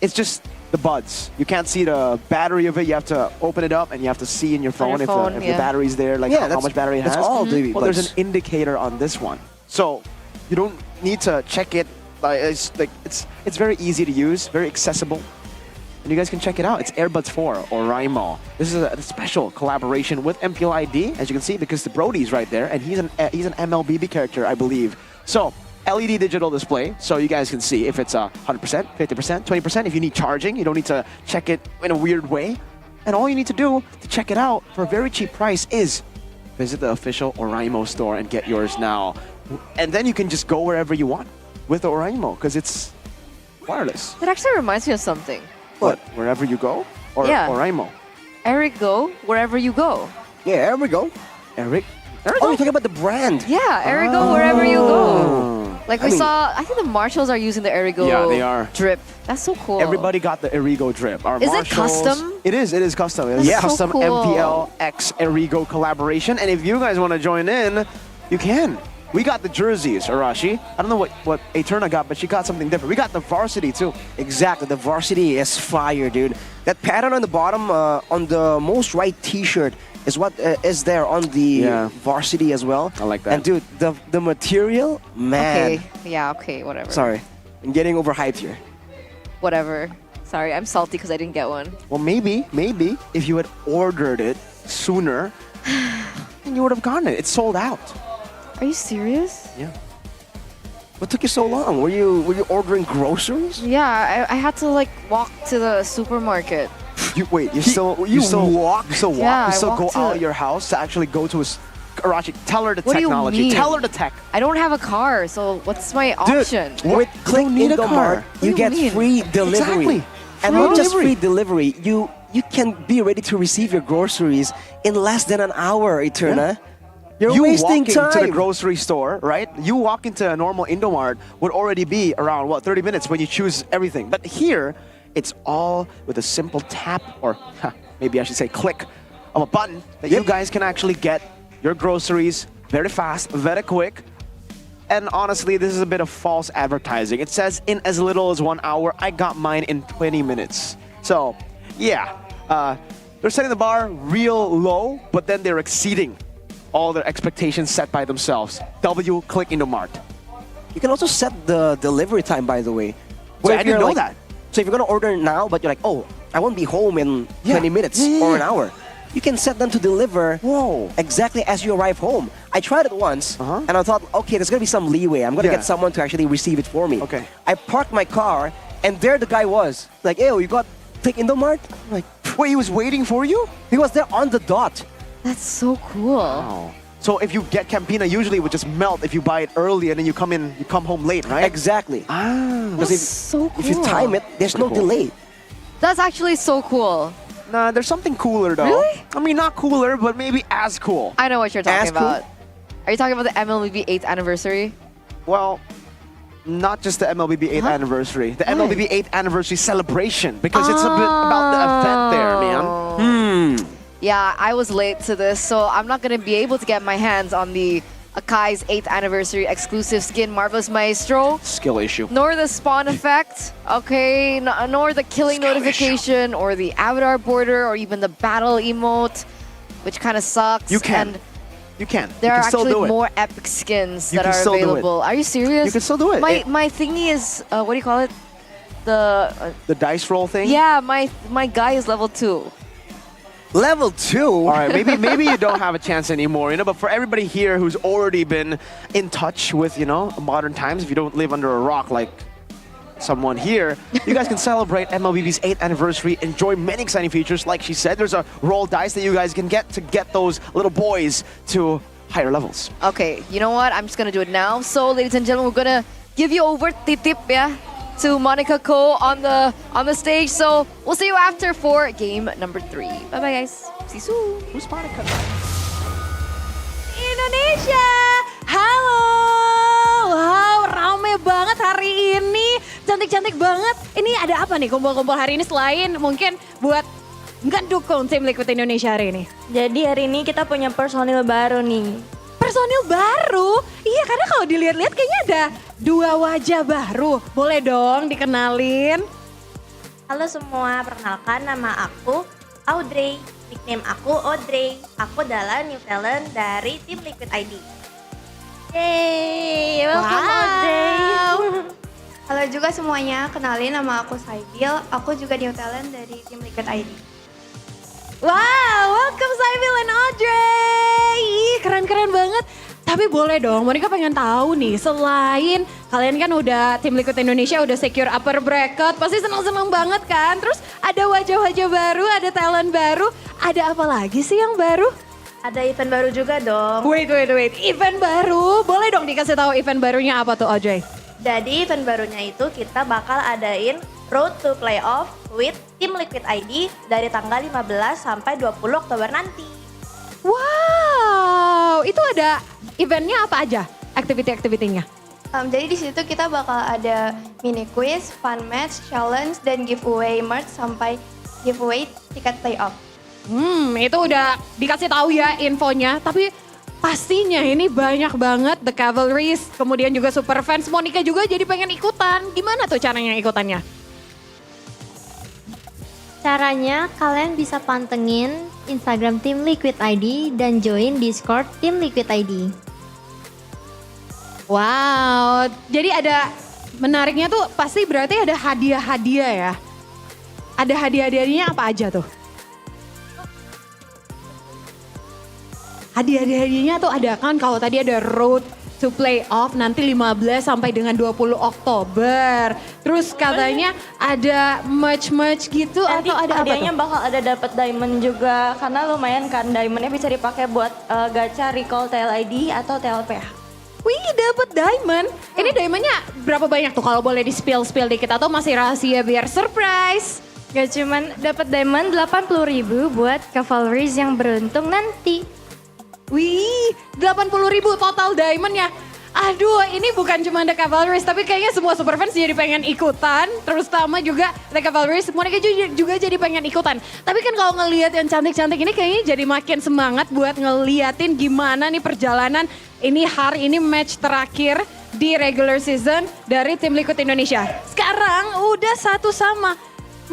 it's just the buds. You can't see the battery of it. You have to open it up and you have to see in your phone, if the battery's there, like how much battery it has. That's all the Well, there's buds. an indicator on this one. So you don't need to check it. It's very easy to use, very accessible. And you guys can check it out. It's Airbuds 4 or Raimo. This is a special collaboration with MPL ID, as you can see, because the Brody's right there, and he's an MLBB character, I believe. So LED digital display, so you guys can see if it's 100%, 50%, 20%. If you need charging, you don't need to check it in a weird way. And all you need to do to check it out for a very cheap price is visit the official Oraimo store and get yours now. And then you can just go wherever you want with the Oraimo because it's wireless. It actually reminds me of something. What? Wherever you go? Or Yeah. Oraimo? Eric Go, wherever you go. Yeah, there we go. Eric? Oh, you're talking about the brand. Yeah, Erigo wherever you go. Like I we mean- saw, I think the Marshalls are using the Erigo Yeah, they are. drip. That's so cool. Everybody got the Erigo drip. Our Is it Marshalls- custom? It is custom. It's That's so custom cool. MPL X Erigo collaboration. And if you guys want to join in, you can. We got the jerseys, Arashi. I don't know what Eterna got, but she got something different. We got the varsity too. Exactly, the varsity is fire, dude. That pattern on the bottom, on the most right T-shirt, is what is there on the varsity as well. I like that. And dude, the material, man. Okay, yeah, okay, whatever. Sorry, I'm getting overhyped here. Whatever. Sorry, I'm salty because I didn't get one. Well, maybe if you had ordered it sooner, then you would have gotten it. It's sold out. Are you serious? Yeah. What took you so long? Were you ordering groceries? Yeah, I had to like walk to the supermarket. You still walk? Yeah, You still I go walked out to- of your house to actually go to a Arashi, tell her the What do you technology. mean? Tell her the tech. I don't have a car, so what's my option? With Click need a car. Indomart, What do you you get mean? free delivery. Exactly. And Free not just delivery. free delivery, you can be ready to receive your groceries in less than an hour, Eterna. You're You wasting walking time. to the grocery store, right? You walk into a normal Indomart would already be around, 30 minutes when you choose everything. But here, it's all with a simple tap, or maybe I should say click, of a button that you guys can actually get your groceries very fast, very quick. And honestly, this is a bit of false advertising. It says in as little as 1 hour. I got mine in 20 minutes. So, yeah, they're setting the bar real low, but then they're exceeding all their expectations set by themselves. Click Indomart. You can also set the delivery time, by the way. Wait, if I didn't you're know like- that. So if you're gonna order now, but you're like, oh, I won't be home in 20 minutes or an hour, you can set them to deliver exactly as you arrive home. I tried it once, and I thought, okay, there's gonna be some leeway. I'm gonna get someone to actually receive it for me. Okay. I parked my car, and there the guy was. Like, hey, you got Click Indomart? I'm like, wait, he was waiting for you? He was there on the dot. That's so cool. Wow. So if you get Campina, usually it would just melt if you buy it early and then you come home late, right? Exactly. Ah. That's so cool. If you time it, there's no delay. That's actually so cool. Nah, there's something cooler though. Really? I mean, not cooler, but maybe as cool. I know what you're talking As cool? about. Are you talking about the MLBB 8th anniversary? Well, not just the MLBB 8th anniversary. The MLBB 8th anniversary celebration, because it's a bit about the event there, man. Yeah, I was late to this, so I'm not gonna be able to get my hands on the Akai's 8th anniversary exclusive skin, Marvelous Maestro. Skill issue. Nor the spawn effect, okay, nor the killing notification, or the avatar border, or even the battle emote, which kind of sucks. You can. And you can. there you are can still actually do it. more epic skins You that can are still do it. available. Are you serious? You can still do it. My thingy is, what do you call it? The dice roll thing? Yeah, my guy is level 2. Level 2? All right, maybe you don't have a chance anymore, you know, but for everybody here who's already been in touch with, you know, modern times, if you don't live under a rock like someone here, you guys can celebrate MLBB's 8th anniversary, enjoy many exciting features. Like she said, there's a roll dice that you guys can get to get those little boys to higher levels. Okay, you know what? I'm just gonna do it now. So, ladies and gentlemen, we're gonna give you over titip, yeah, to Monica Ko on the stage. So we'll see you after for game number 3. Bye bye guys. See you soon. Who's Monica? Indonesia, halo. Wow, rame banget hari ini. Cantik-cantik banget. Ini ada apa nih kumpul-kumpul hari ini selain mungkin buat ngedukung tim Liquid Indonesia hari ini? Jadi hari ini kita punya personil baru nih. Personil baru? Iya, karena kalau dilihat-lihat kayaknya ada 2 wajah baru. Boleh dong dikenalin? Halo semua, perkenalkan nama aku Audrey. Nickname aku Audrey. Aku adalah new talent dari tim Liquid ID. Yeay, welcome Audrey. Halo juga semuanya, kenalin nama aku Saibil. Aku juga new talent dari tim Liquid ID. Wow, welcome Saibil and Audrey. Ih, keren-keren banget. Tapi boleh dong, Monica pengen tahu nih, selain kalian kan udah tim Liquid Indonesia udah secure upper bracket, pasti seneng-seneng banget kan? Terus ada wajah-wajah baru, ada talent baru, ada apa lagi sih yang baru? Ada event baru juga dong. Wait, event baru? Boleh dong dikasih tahu event barunya apa tuh Audrey? Jadi event barunya itu kita bakal adain Road to Playoff with Tim Liquid ID dari tanggal 15 sampai 20 Oktober nanti. Wow, itu ada eventnya apa aja? Aktiviti-aktivitinya? Jadi di situ kita bakal ada mini quiz, fun match, challenge, dan giveaway merch sampai giveaway tiket playoff. Itu udah dikasih tahu ya infonya, tapi pastinya ini banyak banget The Cavalries, kemudian juga super fans. Monica juga jadi pengen ikutan. Gimana tuh caranya ikutannya? Caranya kalian bisa pantengin Instagram Tim Liquid ID dan join Discord Tim Liquid ID. Wow, jadi ada menariknya tuh pasti berarti ada hadiah-hadiah ya. Ada hadiah-hadiahnya apa aja tuh? Hadiah-hadiahnya tuh ada kan, kalau tadi ada Road to Playoff nanti 15 sampai dengan 20 Oktober. Terus katanya ada merch gitu Nanti atau ada apa hadiahnya tuh? bakal ada dapat diamond juga karena lumayan kan diamondnya bisa dipakai buat gacha recall TLID atau TLPH. Wih, dapat diamond. Ini diamondnya berapa banyak tuh kalau boleh di-spill dikit atau masih rahasia biar surprise? Gak cuman dapat diamond 80.000 buat Cavalries yang beruntung nanti. Wih, 80.000 total diamondnya. Aduh, ini bukan cuma The Cavalries, tapi kayaknya semua superfans jadi pengen ikutan. Terutama juga The Cavalries, Monica juga jadi pengen ikutan. Tapi kan kalau ngelihat yang cantik-cantik ini kayaknya jadi makin semangat buat ngeliatin gimana nih perjalanan ini hari ini match terakhir di regular season dari tim Liquid Indonesia. Sekarang udah 1 sama.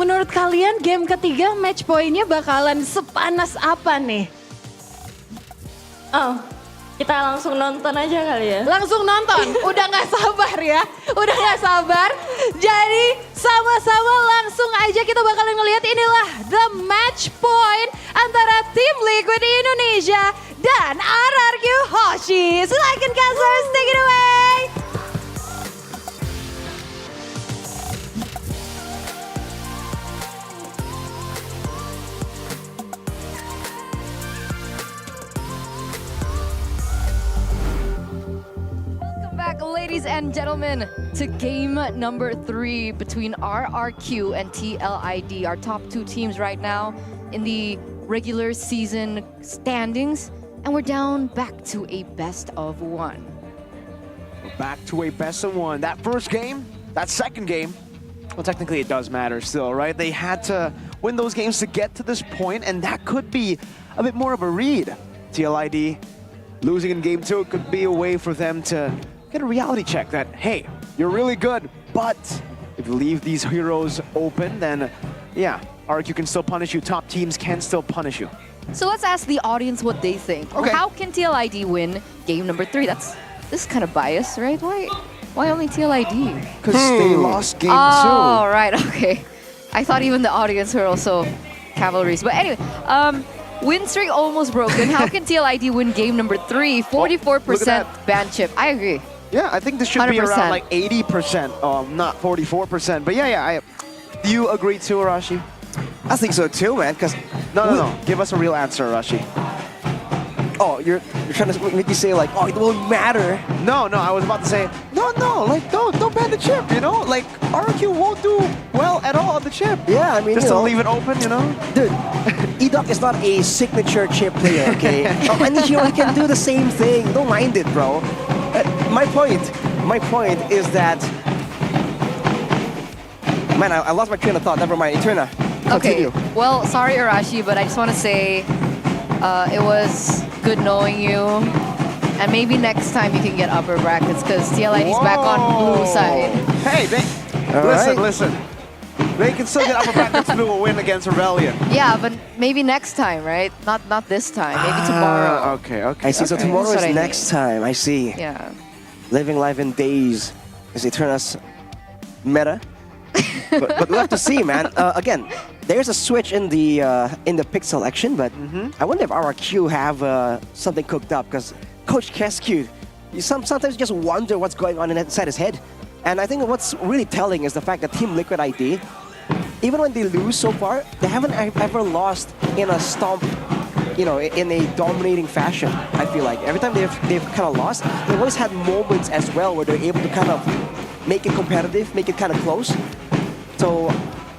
Menurut kalian game ketiga match poinnya bakalan sepanas apa nih? Oh, kita langsung nonton aja kali ya. Langsung nonton, udah gak sabar ya. Udah gak sabar. Jadi sama-sama langsung aja kita bakalan ngelihat inilah the match point antara tim Liquid Indonesia dan RRQ Hoshi. Silakan Kazers, take it away. ladies and gentlemen, to game number 3 between RRQ and TLID, our top 2 teams right now in the regular season standings, and we're down back to a best of 1. Back to a best of 1. That first game, that second game, well, technically it does matter still, right? They had to win those games to get to this point, and that could be a bit more of a read. TLID losing in game 2 could be a way for them to get a reality check that, hey, you're really good, but if you leave these heroes open, then yeah, RQ can still punish you, top teams can still punish you. So let's ask the audience what they think. Okay. How can TLID win game number 3? This is kind of biased, right? Why only TLID? Because they lost game 2. Oh, right, okay. I thought even the audience were also cavalries. But anyway, win streak almost broken. How can TLID win game number 3? 44% ban chip. I agree. Yeah, I think this should be 100%. around like 80%, not 44%. But yeah, do you agree too, Arashi? I think so too, man, because... No. Give us a real answer, Arashi. Oh, you're trying to make me say like, oh, it won't matter. No, I was about to say, no, like, don't ban the chip, you know? Like, RQ won't do well at all on the chip. Yeah, I mean, just to leave it open, you know? Dude, Edok is not a signature chip player, okay? And Nishio can do the same thing. Don't mind it, bro. My point is that... Man, I lost my train of thought. Never mind. Eterna, continue. Okay, well, sorry, Arashi, but I just want to say it was good knowing you. And maybe next time you can get upper brackets because TLID's back on blue side. Hey, listen. They can still get upper brackets to do a win against Rebellion. Yeah, but maybe next time, right? Not this time. Maybe tomorrow. Okay. I see. So tomorrow That's is what I next time. I see. Yeah. Living life in days is Eterna's meta. but we'll have to see, man. Again, there's a switch in the pick selection, but I wonder if RRQ have something cooked up because Coach Kescue, sometimes you just wonder what's going on inside his head. And I think what's really telling is the fact that Team Liquid ID, even when they lose so far, they haven't ever lost in a stomp, in a dominating fashion. I feel like every time they've kind of lost, they've always had moments as well where they're able to kind of make it competitive, make it kind of close. So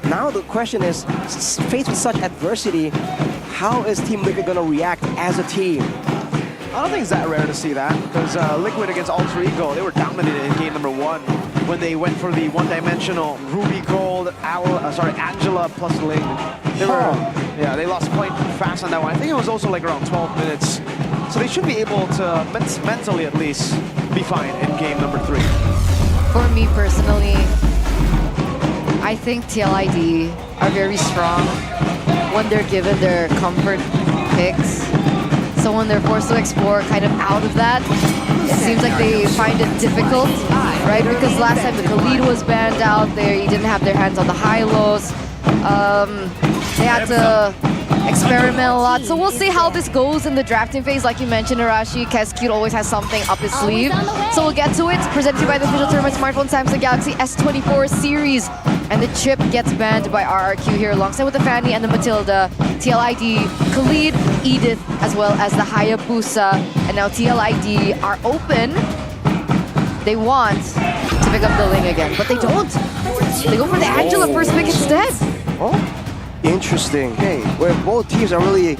now the question is, faced with such adversity, how is Team Liquid going to react as a team? I don't think it's that rare to see that because Liquid against Alter Ego, they were dominated in game number 1 when they went for the one-dimensional Ruby Gold, Angela plus Ling. They lost quite fast on that one. I think it was also like around 12 minutes. So they should be able to, mentally at least, be fine in game number 3. For me personally, I think TLID are very strong when they're given their comfort picks. So when they're forced to explore kind of out of that, it seems like they find it difficult, right? Because last time the Khalid was banned out there, you didn't have their hands on the high-lows. They had to experiment a lot. So we'll see how this goes in the drafting phase. Like you mentioned, Arashi, Kescue always has something up his sleeve. So we'll get to it. Presented by the official tournament smartphone Samsung Galaxy S24 series. And the chip gets banned by RRQ here alongside with the Fanny and the Matilda, TLID, Khalid, Edith, as well as the Hayabusa. And now TLID are open. They want to pick up the Ling again, but they don't. They go for the Angela first pick instead. Oh, interesting. Hey, where both teams are really,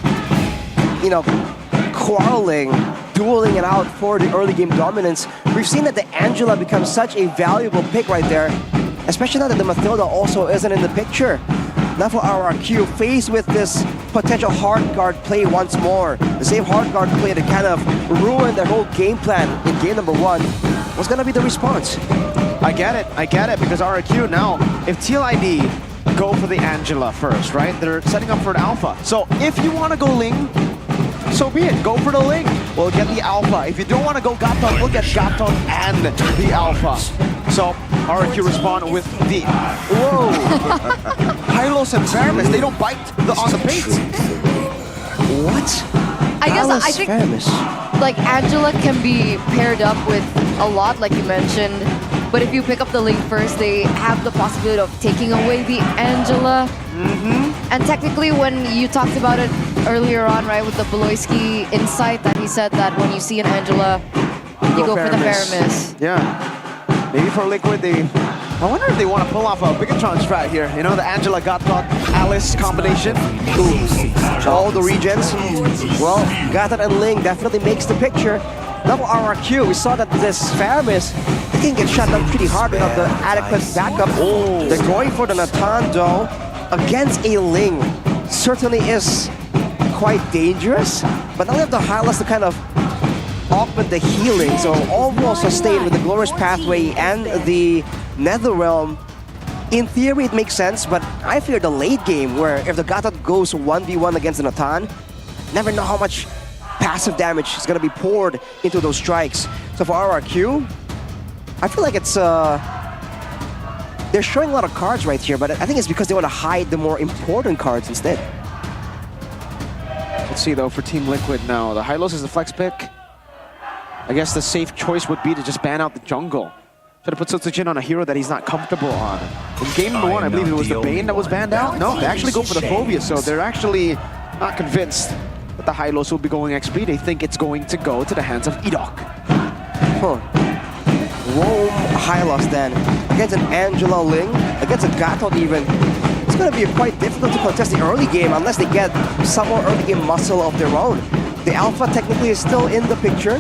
quarreling, dueling it out for the early game dominance. We've seen that the Angela becomes such a valuable pick right there, especially now that the Matilda also isn't in the picture. Now for RRQ, faced with this potential hard guard play once more, the same hard guard play that kind of ruined their whole game plan in game number 1, what's going to be the response? I get it, because RRQ now, if TLID go for the Angela first, right? They're setting up for an Alpha. So if you want to go Ling, so be it. Go for the Ling. We'll get the Alpha. If you don't want to go Gaton, we'll get Gaton and the Alpha. So RRQ respond with the... Whoa! Hylos and Faramis, they don't bite on the bait. What? I think like Angela can be paired up with a lot, like you mentioned. But if you pick up the Ling first, they have the possibility of taking away the Angela. And technically, when you talked about it earlier on, right, with the Beloyski insight that he said that when you see an Angela, you go for the Faramis. Yeah. Maybe for Liquid, I wonder if they want to pull off a Bigatron strat here. You know, the Angela Gatot Alice combination. All the regens. Well, Gatot and Ling definitely makes the picture. Double RRQ, we saw that this Faramis can get shut down pretty hard without the adequate backup. They're going for the Natan though against a Ling. Certainly is quite dangerous, but now they have the Hylas to kind of augment the healing. So overall sustained with the Glorious Pathway and the Netherrealm. In theory, it makes sense, but I fear the late game where if the Gatot goes 1v1 against the Natan, never know how much passive damage is going to be poured into those strikes. So for RRQ, I feel like it's they're showing a lot of cards right here, but I think it's because they want to hide the more important cards instead. Let's see though for Team Liquid now. The Hylos is the flex pick. I guess the safe choice would be to just ban out the jungle. Try to put Sotsujin on a hero that he's not comfortable on. In game number 1, I believe it was the Bane that was banned out. No, they actually go for the Phobia, so they're actually not convinced that the Hylos will be going XP. They think it's going to go to the hands of Edok. Roam Hylos then against an Angela Ling, against a Gatot even. It's going to be quite difficult to contest the early game unless they get some more early game muscle of their own. The Alpha technically is still in the picture.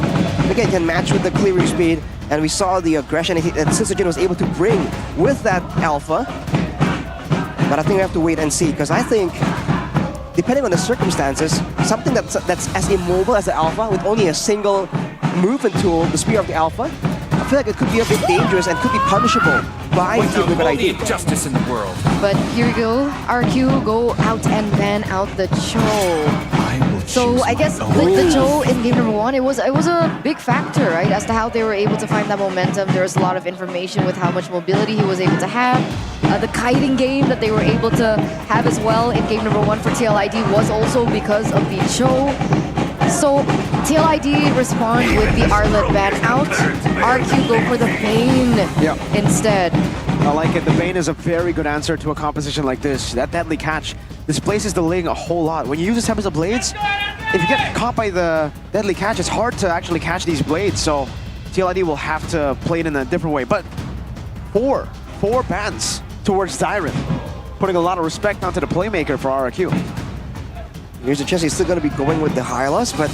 Again, can match with the clearing speed, and we saw the aggression that Sotsujin was able to bring with that Alpha. But I think we have to wait and see, because I think, depending on the circumstances, something that's as immobile as the Alpha with only a single movement tool, the Spear of the Alpha, I feel like it could be a bit dangerous and could be punishable by Team Liquid ID. Justice in the world. But here we go. RQ go out and ban out the Cho. So I guess the Cho in game number 1, it was a big factor, right? As to how they were able to find that momentum. There was a lot of information with how much mobility he was able to have. The kiting game that they were able to have as well in game number 1 for TLID was also because of the Cho. So TLID respond with the Arlet ban out. RQ go for the Bane instead. I like it. The Bane is a very good answer to a composition like this. That deadly catch displaces the Ling a whole lot. When you use the Tempest of Blades, if you get caught by the deadly catch, it's hard to actually catch these blades. So TLID will have to play it in a different way. But four bans towards Dyron, putting a lot of respect onto the playmaker for RRQ. Here's a chance he's still going to be going with the Hylos, but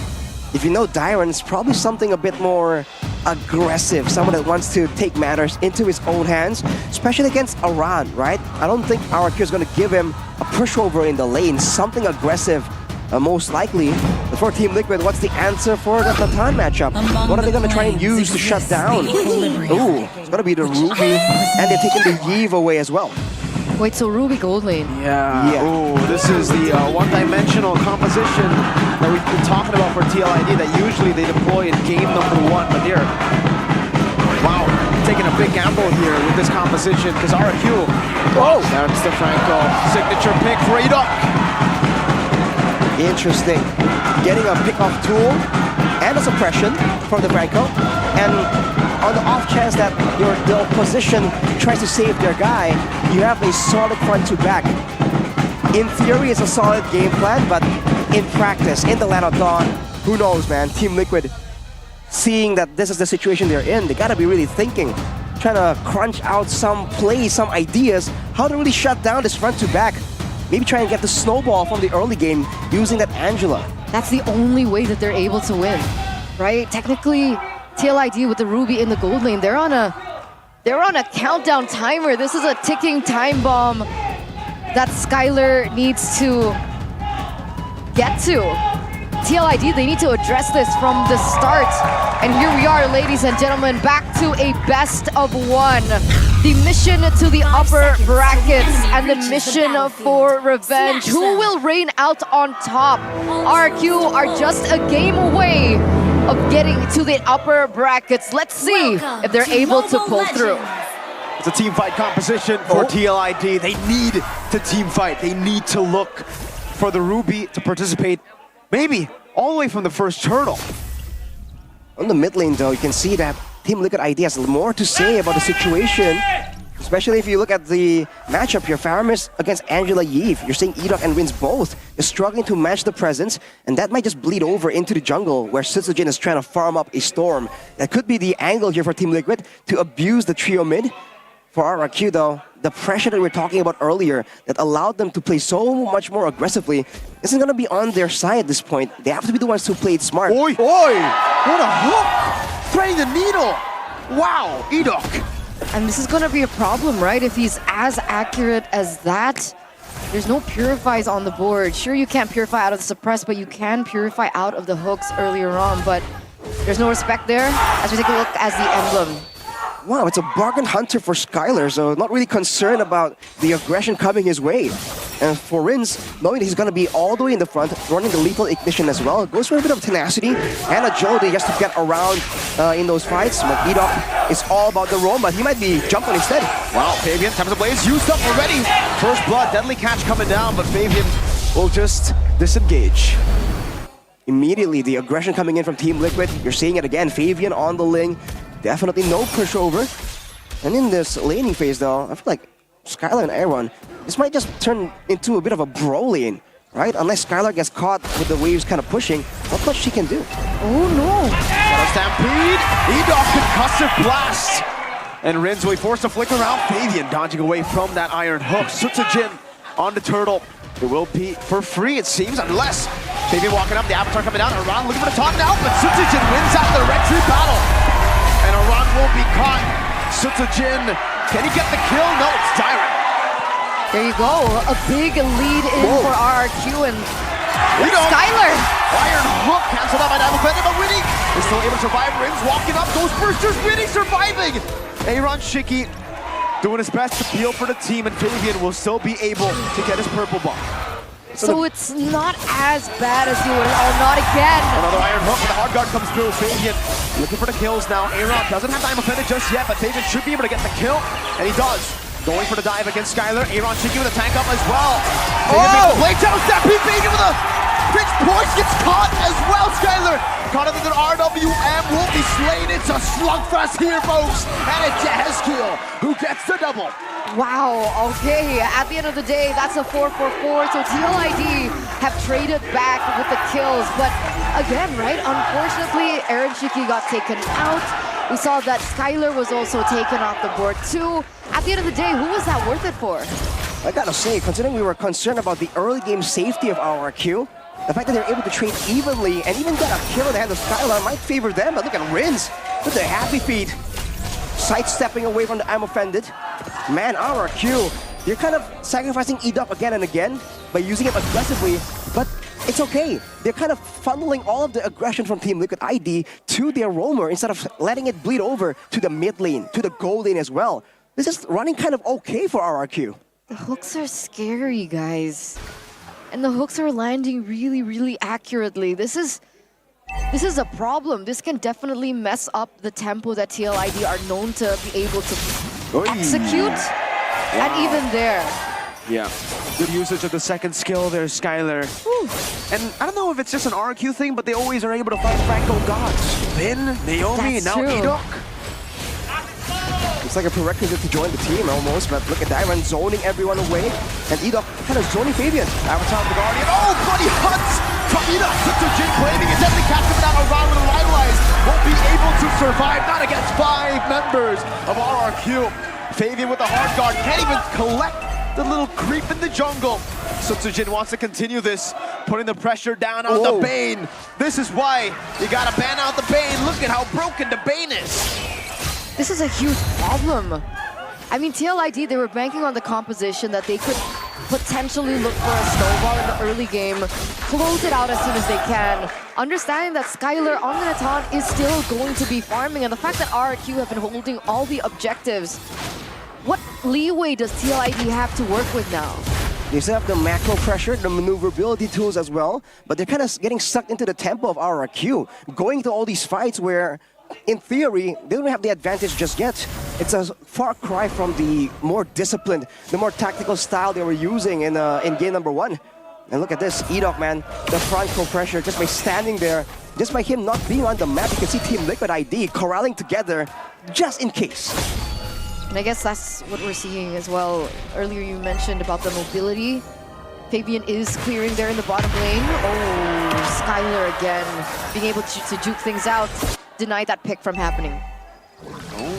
if you know Dyron, it's probably something a bit more aggressive, someone that wants to take matters into his own hands, especially against Aran, right? I don't think RRQ is going to give him a pushover in the lane, something aggressive, most likely. But for Team Liquid, what's the answer for the Natan matchup? What are they going to try and use to shut down? Ooh, it's going to be the Ruby, and they're taking the Yve away as well. Wait, so Ruby gold lane? Yeah. Ooh, this is the one-dimensional composition that we've been talking about for TLID that usually they deploy in game number 1, but they're, wow, taking a big gamble here with this composition, because RQ, that's the Franco signature pick for Edok. Interesting. Getting a pick-off tool and a suppression from the Franco, and on the off chance that the opposition tries to save their guy, you have a solid front to back. In theory, it's a solid game plan, but in practice, in the land of dawn, who knows, man? Team Liquid, seeing that this is the situation they're in, they gotta be really thinking, trying to crunch out some plays, some ideas, how to really shut down this front to back. Maybe try and get the snowball from the early game using that Angela. That's the only way that they're able to win, right? Technically, TLID with the Ruby in the gold lane, they're on a countdown timer. This is a ticking time bomb that Skylar needs to get to. TLID, they need to address this from the start. And here we are, ladies and gentlemen, back to a best of 1. The mission to the upper brackets and the mission for revenge. Who will reign out on top? RQ are just a game away of getting to the upper brackets. Let's see if they're able to pull through. It's a team fight composition for TLID. They need to team fight. They need to look for the Ruby to participate, maybe all the way from the first turtle. On the mid lane though, you can see that Team Liquid ID has more to say about the situation. Especially if you look at the matchup here, Faramis against Angela Yee. You're seeing Edok and Wins both is struggling to match the presence, and that might just bleed over into the jungle where Sutsujin is trying to farm up a storm. That could be the angle here for Team Liquid to abuse the trio mid. For RRQ though, the pressure that we were talking about earlier that allowed them to play so much more aggressively isn't going to be on their side at this point. They have to be the ones who played smart. Oi! What a hook! Threading the needle! Wow, Edok! And this is going to be a problem, right? If he's as accurate as that, there's no purifies on the board. Sure, you can't purify out of the suppress, but you can purify out of the hooks earlier on. But there's no respect there as we take a look as the emblem. Wow, it's a bargain hunter for Skylar, so not really concerned about the aggression coming his way. And for Rins, knowing that he's going to be all the way in the front, running the lethal ignition as well, goes for a bit of tenacity and agility just to get around in those fights. But Edok is all about the roam, but he might be jumping instead. Wow, Fabian, Times of Blaze used up already. First blood, deadly catch coming down, but Fabian will just disengage. Immediately, the aggression coming in from Team Liquid. You're seeing it again, Fabian on the Ling. Definitely no pushover. And in this laning phase though, I feel like Skylar and Aaron, this might just turn into a bit of a bro lane, right? Unless Skylar gets caught with the waves kind of pushing, not much she can do. Oh no! Got a stampede! Edok concussive blast! And Rins will be forced to flick around. Fabian dodging away from that iron hook. Sutsujin on the turtle. It will be for free, it seems, unless Fabian walking up, the Avatar coming down, Aran looking for the top now, but Sutsujin wins out the retreat battle. And Aran will be caught. Sutsujin, can he get the kill? No, it's Dyron. There you go, a big lead in for RRQ and Skylar. Iron hook canceled out by Diamond Fender, but Winnie is still able to survive. Rins walking up, Ghostbursters, Winnie surviving. Aaron Shiki doing his best to peel for the team, and Fabian will still be able to get his purple buff. So it's not as bad as you were. Oh, not again. Another iron hook, but the hard guard comes through. Fabian looking for the kills now. Aaron doesn't have time offended just yet, but Fabian should be able to get the kill, and he does. Going for the dive against Skylar. Aaron Shiki with a tank up as well. Fabian makes the play down, stampede Fabian with a bridge push, gets caught as well. Skylar caught under the RWM, will be slain. It's a slugfest here, folks, and it's Jehezkiel who gets the double. Wow, okay, at the end of the day, that's a 4-4-4, so TLID have traded back with the kills, but again, right, unfortunately, Aaron Shiki got taken out. We saw that Skylar was also taken off the board too. At the end of the day, who was that worth it for? I gotta say, considering we were concerned about the early game safety of RRQ, the fact that they're able to trade evenly and even get a kill in the hand of Skylar might favor them, but look at Rins with the happy feet. Sidestepping away from the I'm offended. Man, RRQ, they're kind of sacrificing Edok again and again by using it aggressively, but it's okay. They're kind of funneling all of the aggression from Team Liquid ID to their roamer instead of letting it bleed over to the mid lane, to the gold lane as well. This is running kind of okay for RRQ. The hooks are scary, guys. And the hooks are landing really, really accurately. This is a problem. This can definitely mess up the tempo that TLID are known to be able to execute. Wow. And even there. Yeah, good usage of the second skill there, Skylar. And I don't know if it's just an RQ thing, but they always are able to fight Franco gods. Finn, Naomi, That's now true. Edok. It's like a prerequisite to join the team almost, but look at Dyron zoning everyone away, and Edok kind of zoning Fabian. Avatar of the Guardian, oh, bloody hunts from Edok! Sutsujin claiming it, definitely catching him out around with the Revitalize. Won't be able to survive, not against 5 members of RRQ. Fabian with the hard guard, can't even collect the little creep in the jungle. Sutsujin wants to continue this, putting the pressure down on the Bane. This is why you gotta ban out the Bane. Look at how broken the Bane is. This is a huge problem. I mean, TLID, they were banking on the composition that they could potentially look for a snowball in the early game, close it out as soon as they can, understanding that Skylar on the Natan is still going to be farming, and the fact that RRQ have been holding all the objectives. What leeway does TLID have to work with now? They still have the macro pressure, the maneuverability tools as well, but they're kind of getting sucked into the tempo of RRQ, going to all these fights where, in theory, they don't have the advantage just yet. It's a far cry from the more disciplined, the more tactical style they were using in game number 1. And look at this, Edok, man, the front row pressure just by standing there, just by him not being on the map. You can see Team Liquid ID corralling together just in case. And I guess that's what we're seeing as well. Earlier you mentioned about the mobility. Fabian is clearing there in the bottom lane. Oh, Skylar again being able to juke things out. Deny that pick from happening. Oh,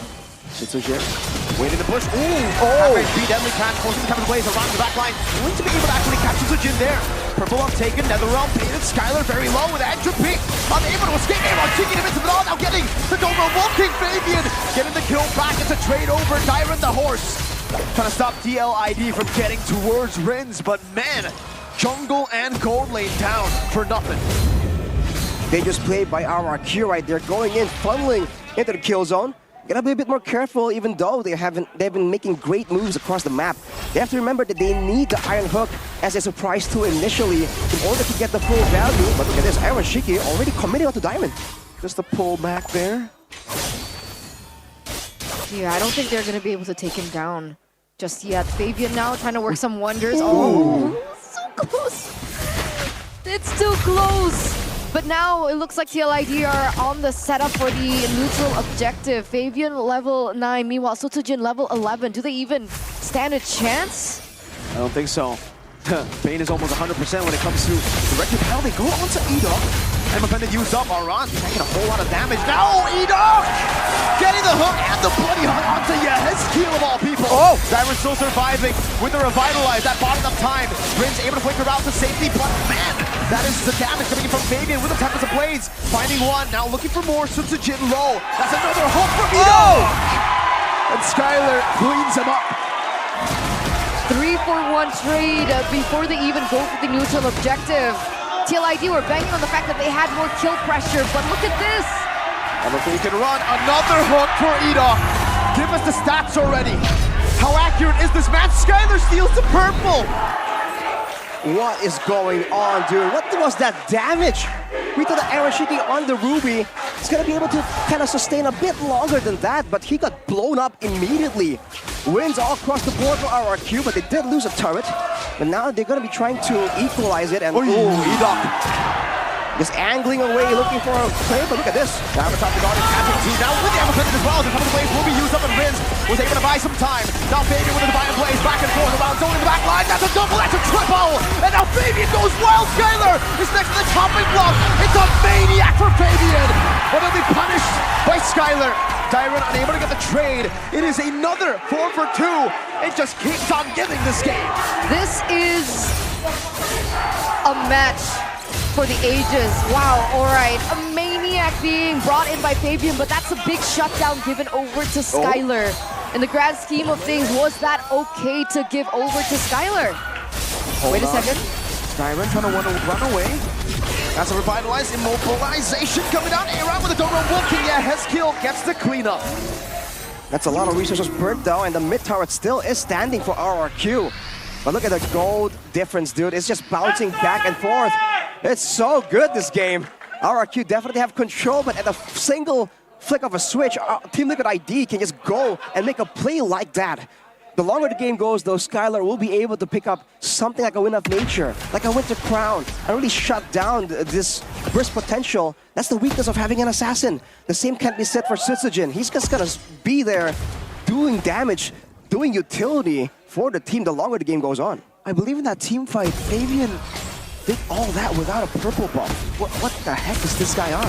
Shitsujin waiting in the bush. Average B, deadly catch, forcing the cover blaze around the back line. Going to be able to actually catch Shitsujin there. Purple up taken, NetherRealm painted, Skylar very low with entropy. Unable to escape, Aaron kicking him into the now getting the Dobro walking Fabian. Getting the kill back, it's a trade over, Dyron the horse. Trying to stop TLID from getting towards Rins, but man, jungle and gold lane down for nothing. They just played by RRQ right there, going in, funneling into the kill zone. Gotta be a bit more careful, even though they've been making great moves across the map. They have to remember that they need the Iron Hook as a surprise tool initially in order to get the full value. But look at this, Aaron Shiki already committing onto Diamond. Just a pull back there. Yeah, I don't think they're gonna be able to take him down just yet. Fabian now trying to work some wonders. Oh, so close. It's too close. But now it looks like TLID are on the setup for the neutral objective. Fabian level 9, meanwhile Shitsujin level 11. Do they even stand a chance? I don't think so. Bane is almost 100% when it comes to direct repel. They go onto Edok. And MPL used up Aran, taking a whole lot of damage. Now Edok! Getting the hook and the bloody hunt onto Yehezkiel of all people. Oh! Dyron still surviving with the Revitalize. That bought enough time. Rin's able to flicker out to safety, but man, that is the damage coming in from Fabian with the Tempest of Blades. Finding one, now looking for more. Shitsujin low. That's another hook from Edok! And Skylar cleans him up. 3-for-1 trade before they even go for the neutral objective. TLID were banging on the fact that they had more kill pressure, but look at this. I don't think he can run. Another hook for Edok. Give us the stats already. How accurate is this man? Skylar steals the purple. What is going on, dude? What was that damage? We thought that Aaron Shiki on the Ruby is going to be able to kind of sustain a bit longer than that, but he got blown up immediately. Wins all across the board for RRQ, but they did lose a turret. But now they're going to be trying to equalize it, and Edok just angling away, looking for a play, but look at this. Now top the guard is catching two. Now with the Amazon as well, the top of the blaze will be used up, and Riz was able to buy some time. Now Fabian with the Divine Blaze, back and forth around zone in the back line. That's a double, that's a triple! And now Fabian goes wild. Skylar is next to the topping block. It's a maniac for Fabian, but he'll be punished by Skylar. Dyron unable to get the trade. It is another 4-for-2. It just keeps on giving this game. This is a match for the ages. Wow, all right. A maniac being brought in by Fabian, but that's a big shutdown given over to Skylar. In the grand scheme of things, was that okay to give over to Skylar? Wait a second. Dyron trying to run away. That's a revitalized immobilization coming down. Aaron with a Dobro walking. Yeah, Yehezkiel gets the cleanup. That's a lot of resources burnt though, and the mid turret still is standing for RRQ. But look at the gold difference, dude. It's just bouncing back and forth. It's so good, this game. RRQ definitely have control, but at a single flick of a switch, Team Liquid ID can just go and make a play like that. The longer the game goes, though, Skylar will be able to pick up something like a Wind of Nature, like a Winter Crown, and really shut down this burst potential. That's the weakness of having an assassin. The same can't be said for Shitsujin. He's just gonna be there doing damage, doing utility for the team the longer the game goes on. I believe in that team fight, Fabian did all that without a purple buff. What the heck is this guy on?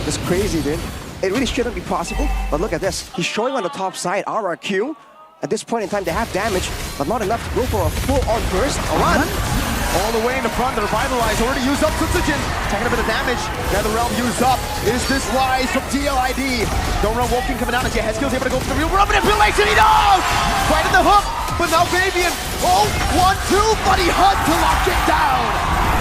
It's crazy, dude. It really shouldn't be possible, but look at this. He's showing on the top side, RRQ. At this point in time, they have damage, but not enough to go for a full-on burst. Aran! All the way in the front, the Revitalize already used up Shitsujin. Taking a bit of damage. NetherRealm used up. Is this wise from TLID? Don't walking coming down as Yehezkiel's able to go for the real run manipulation. He does! Right in the hook, but now Fabian. Oh, 1-2, buddy hunt to lock it down.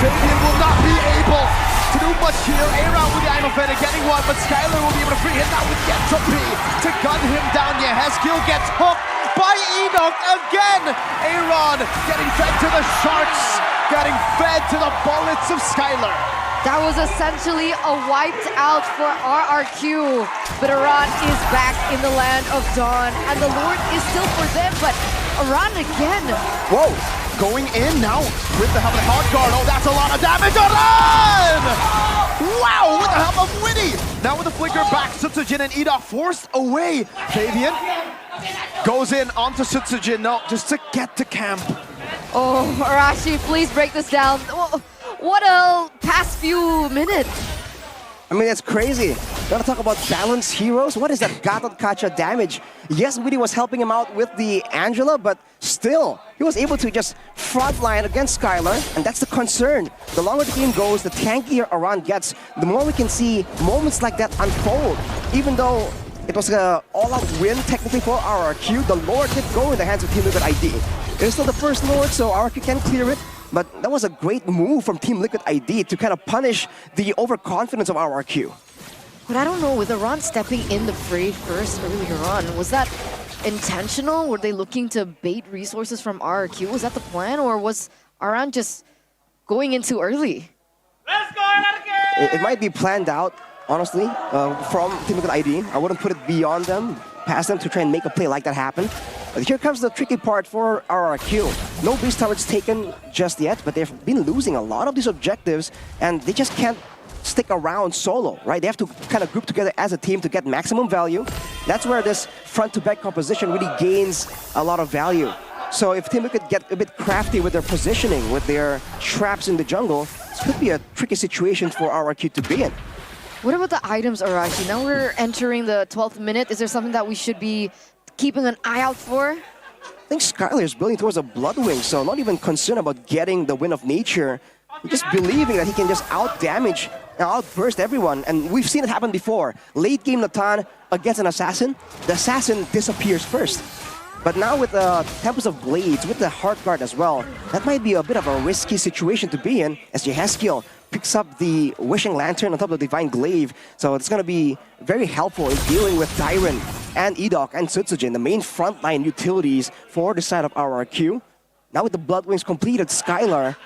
Fabian will not be able to do much here. Aaron with the Iron Feder getting one, but Skylar will be able to free him now with the entropy to gun him down. Yehezkiel gets hooked by Edok again. Aaron getting fed to the sharks, getting fed to the bullets of Skylar. That was essentially a wiped out for RRQ, but Aran is back in the land of Dawn, and the Lord is still for them, but Aran again. Whoa, going in now with the helmet hard guard. Oh, that's a lot of damage. Aran! Wow, with the help of Winnie. Now with the flicker back, Sutsujin and Ida forced away. Fabian goes in onto Sutsujin, no, just to get to camp. Oh, Arashi, please break this down. What a past few minutes. I mean, that's crazy. Gotta talk about balanced heroes. What is that Gatot Kacha damage? Yes, Winnie was helping him out with the Angela, but still, he was able to just frontline against Skylar, and that's the concern. The longer the game goes, the tankier Aran gets, the more we can see moments like that unfold. Even though it was an all-out win technically for RRQ, the Lord did go in the hands of Team Liquid ID. It is still the first Lord, so RRQ can clear it. But that was a great move from Team Liquid ID to kind of punish the overconfidence of RRQ. But I don't know, with Aran stepping in the fray first earlier on, was that intentional? Were they looking to bait resources from RRQ? Was that the plan? Or was Aran just going in too early? It might be planned out, honestly, from Team Liquid ID. I wouldn't put it beyond them, past them to try and make a play like that happen. But here comes the tricky part for RRQ. No base towers taken just yet, but they've been losing a lot of these objectives, and they just can't stick around solo, right? They have to kind of group together as a team to get maximum value. That's where this front-to-back composition really gains a lot of value. So if Team Liquid get a bit crafty with their positioning, with their traps in the jungle, this could be a tricky situation for RRQ to be in. What about the items, Arashi? Now we're entering the 12th minute. Is there something that we should be keeping an eye out for? I think Skylar is building towards a Bloodwing, so not even concerned about getting the Wind of Nature. Just believing that he can just out-damage and outburst everyone. And we've seen it happen before. Late game Natan against an Assassin, the Assassin disappears first. But now with the Tempest of Blades, with the Heart Guard as well, that might be a bit of a risky situation to be in, as Jeheskiel picks up the Wishing Lantern on top of the Divine Glaive. So it's going to be very helpful in dealing with Tyron and Edok and Sutsujin, the main frontline utilities for the side of RRQ. Now with the Bloodwings completed, Skylar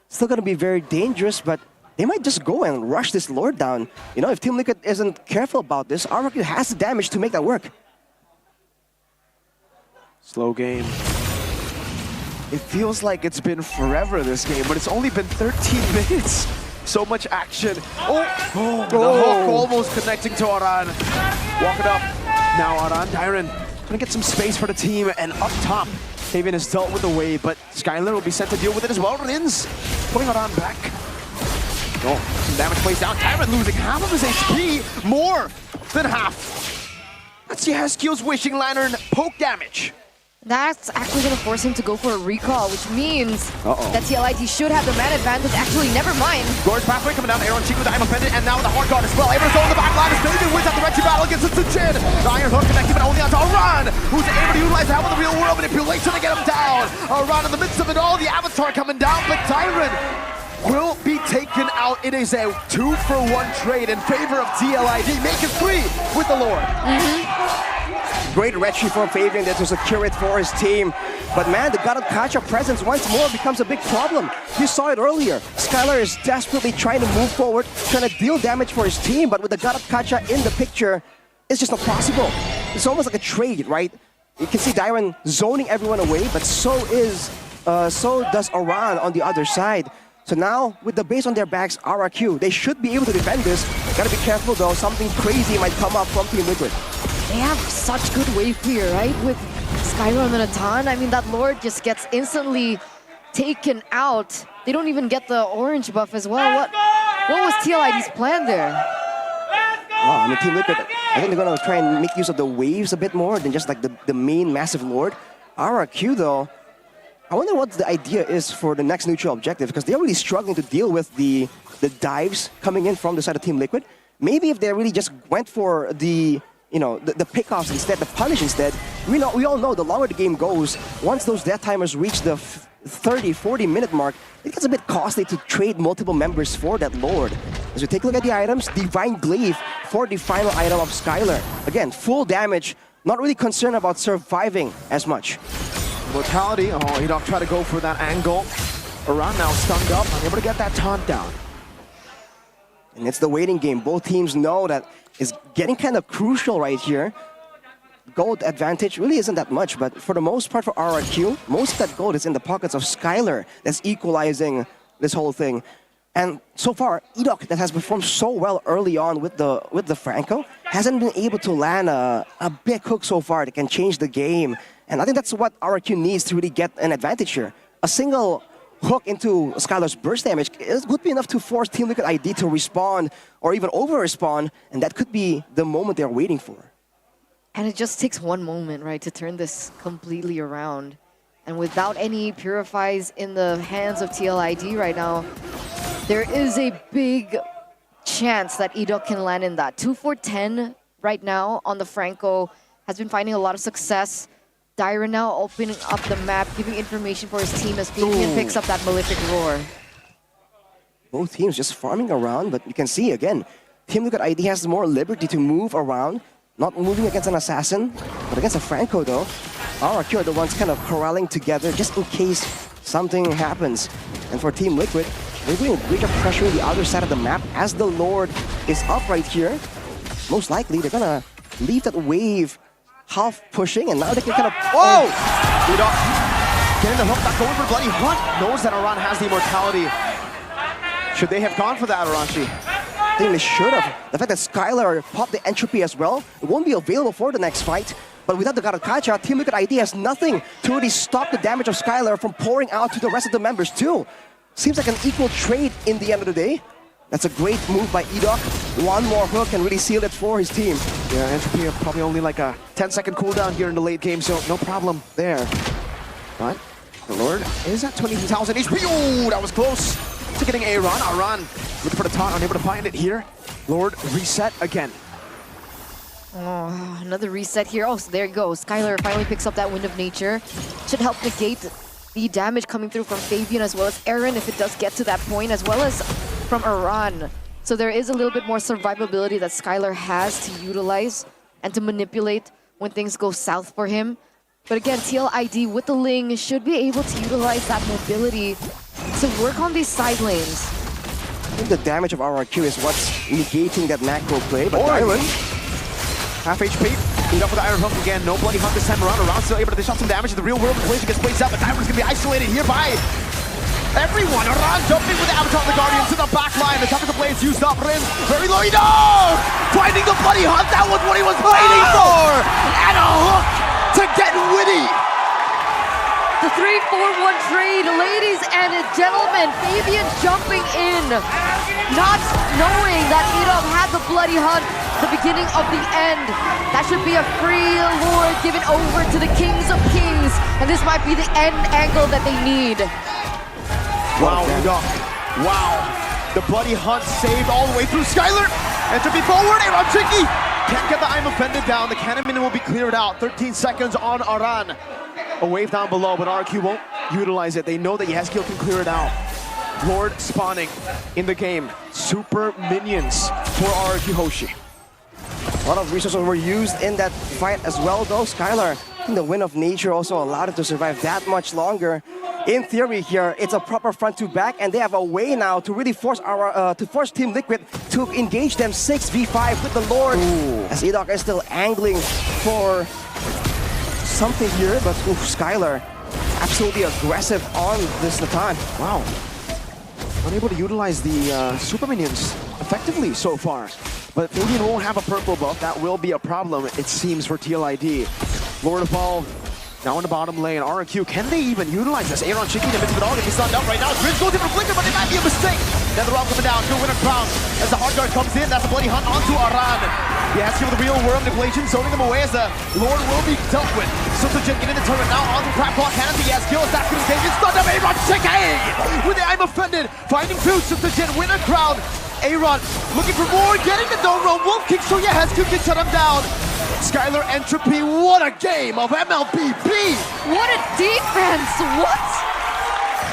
still going to be very dangerous, but they might just go and rush this Lord down. You know, if Team Liquid isn't careful about this, RRQ has the damage to make that work. Slow game. It feels like it's been forever, this game, but it's only been 13 minutes. So much action. Oh, the hook almost connecting to Aran. Walk it up. Now Aran, Tyron, gonna get some space for the team, and up top, Fabian has dealt with the wave, but Skylar will be sent to deal with it as well. Rins pulling Aran back. Oh, some damage plays down. Tyron losing half of his HP, more than half. That's Jeheskiel's Wishing Lantern poke damage. That's actually going to force him to go for a recall, which means that TLID should have the man advantage. Actually, never mind. Gorge pathway coming down. Aaron Cheek with the Diamond Pendant, and now with the Hard Guard as well. Able to throw in the back line as Fabian wins out the Retry battle against the Jin. The Iron Hook connecting, but only onto Aran, who's able to utilize the help of the real world manipulation to get him down. Aran in the midst of it all, the Avatar coming down, but Tyron will be taken out. It is a 2-for-1 trade in favor of TLID, making 3 with the Lord. Great retry from Fabian there to secure it for his team. But man, the Gatot Kacha presence once more becomes a big problem. You saw it earlier. Skylar is desperately trying to move forward, trying to deal damage for his team, but with the Gatot Kacha in the picture, it's just not possible. It's almost like a trade, right? You can see Dyron zoning everyone away, but so does Aran on the other side. So now, with the base on their backs, RRQ, they should be able to defend this. Gotta be careful though, something crazy might come up from Team Liquid. They have such good wave clear, right? With Skylar and the Natan, I mean, that Lord just gets instantly taken out. They don't even get the orange buff as well. What was TLID's plan there? Wow, I mean, Team Liquid, I think they're gonna try and make use of the waves a bit more than just like the main massive Lord. RRQ though, I wonder what the idea is for the next neutral objective, because they're really struggling to deal with the dives coming in from the side of Team Liquid. Maybe if they really just went for the pickoffs instead, the punish instead. We all know the longer the game goes, once those death timers reach the 30-40 minute mark, it gets a bit costly to trade multiple members for that Lord. As we take a look at the items, Divine Glaive for the final item of Skylar. Again, full damage, not really concerned about surviving as much. Mortality, Edok try to go for that angle. Aran now stunned up, unable to get that taunt down. And it's the waiting game. Both teams know that it's getting kind of crucial right here. Gold advantage really isn't that much, but for the most part for RRQ, most of that gold is in the pockets of Skylar that's equalizing this whole thing. And so far, Edok, that has performed so well early on with the Franco, hasn't been able to land a big hook so far that can change the game. And I think that's what RRQ needs to really get an advantage here. A single hook into Skylar's burst damage would be enough to force Team Liquid ID to respond or even over-respond, and that could be the moment they're waiting for. And it just takes one moment, right, to turn this completely around. And without any purifies in the hands of TLID right now, there is a big chance that Edok can land in that. 2 for 10 right now on the Franco, has been finding a lot of success. Dyra now opening up the map, giving information for his team as Fabian picks up that Malefic Roar. Both teams just farming around, but you can see again, Team Liquid ID has more liberty to move around, not moving against an assassin, but against a Franco though. RRQ are the ones kind of corralling together just in case something happens. And for Team Liquid, they're doing a great job pressuring the other side of the map as the Lord is up right here. Most likely, they're gonna leave that wave half pushing, and now they can kind of... Whoa! Getting the hook, not going for Bloody Hunt. Knows that Aran has the immortality. Should they have gone for that, Aranchi? I think they should have. The fact that Skylar popped the entropy as well, it won't be available for the next fight. But without the Garakacha, Team Liquid ID has nothing to really stop the damage of Skylar from pouring out to the rest of the members too. Seems like an equal trade in the end of the day. That's a great move by Edok. One more hook can really seal it for his team. Yeah, entropy probably only like a 10-second cooldown here in the late game, so no problem there. But the Lord is at 20,000 HP. Oh, that was close to getting Aran. Aran looking for the taunt, unable to find it here. Lord reset again. Oh, another reset here. Oh, so there you go. Skylar finally picks up that Wind of Nature. Should help negate the damage coming through from Fabian as well as Aaron if it does get to that point, as well as from Aran. So there is a little bit more survivability that Skylar has to utilize and to manipulate when things go south for him. But again, TLID with the Ling should be able to utilize that mobility to work on these side lanes. I think the damage of RRQ is what's negating that macro play, but Iron, half HP. Beat up with the Iron Hook again. No Bloody Hunt this time around. Around still able to dish out some damage. The real world equation gets placed out, but Iron's going to be isolated here by everyone. Aran jumping with the Avatar of the Guardian to the back line. The toughest of plays used up. Rin very low. No! Finding the Bloody Hunt. That was what he was waiting for. And a hook to get witty. The 3-4-1 trade, ladies and gentlemen. Fabian jumping in, not knowing that Edom had the Bloody Hunt, the beginning of the end. That should be a free Lord given over to the Kings of Kings. And this might be the end angle that they need. Wow, Edom. Wow. The Bloody Hunt saved all the way through Skylar. Entropy forward, Aaron Tricky. Can't get the I'm Offended down. The cannon will be cleared out. 13 seconds on Aran. A wave down below, but RQ won't utilize it. They know that Yezkiel can clear it out. Lord spawning in the game. Super minions for RQ Hoshi. a lot of resources were used in that fight as well though. Skylar, the Wind of Nature also allowed him to survive that much longer. In theory here, it's a proper front to back, and they have a way now to really force Team Liquid to engage them 6v5 with the Lord. As Edok is still angling for something here, but Skylar absolutely aggressive on this Natan. Wow. Unable to utilize the super minions effectively so far. But Fabian won't have a purple buff. That will be a problem, it seems, for TLID. Lord Evolve now in the bottom lane. RQ, can they even utilize this? Aaron Shiki in the midst of it all, gonna be stunned up right now. Grizz goes in for Flicker, but it might be a mistake. Then the round coming down to Winter Crown. As the hard guard comes in, that's a bloody hunt onto Aran. Yeah, it's with the real worm manipulation, zoning them away as the Lord will be dealt with. Sutujin getting the turret now onto Crab Claw Cannon. Yes, kill is that's gonna take it. Stunned up Aaron Shiki! With the I'm Offended, finding two, Sutujin, Winter Crown. Aaron looking for more, getting the dome roll. Wolf King, so yeah, Hesku can shut him down. Skylar Entropy, what a game of MLBB! What a defense! What?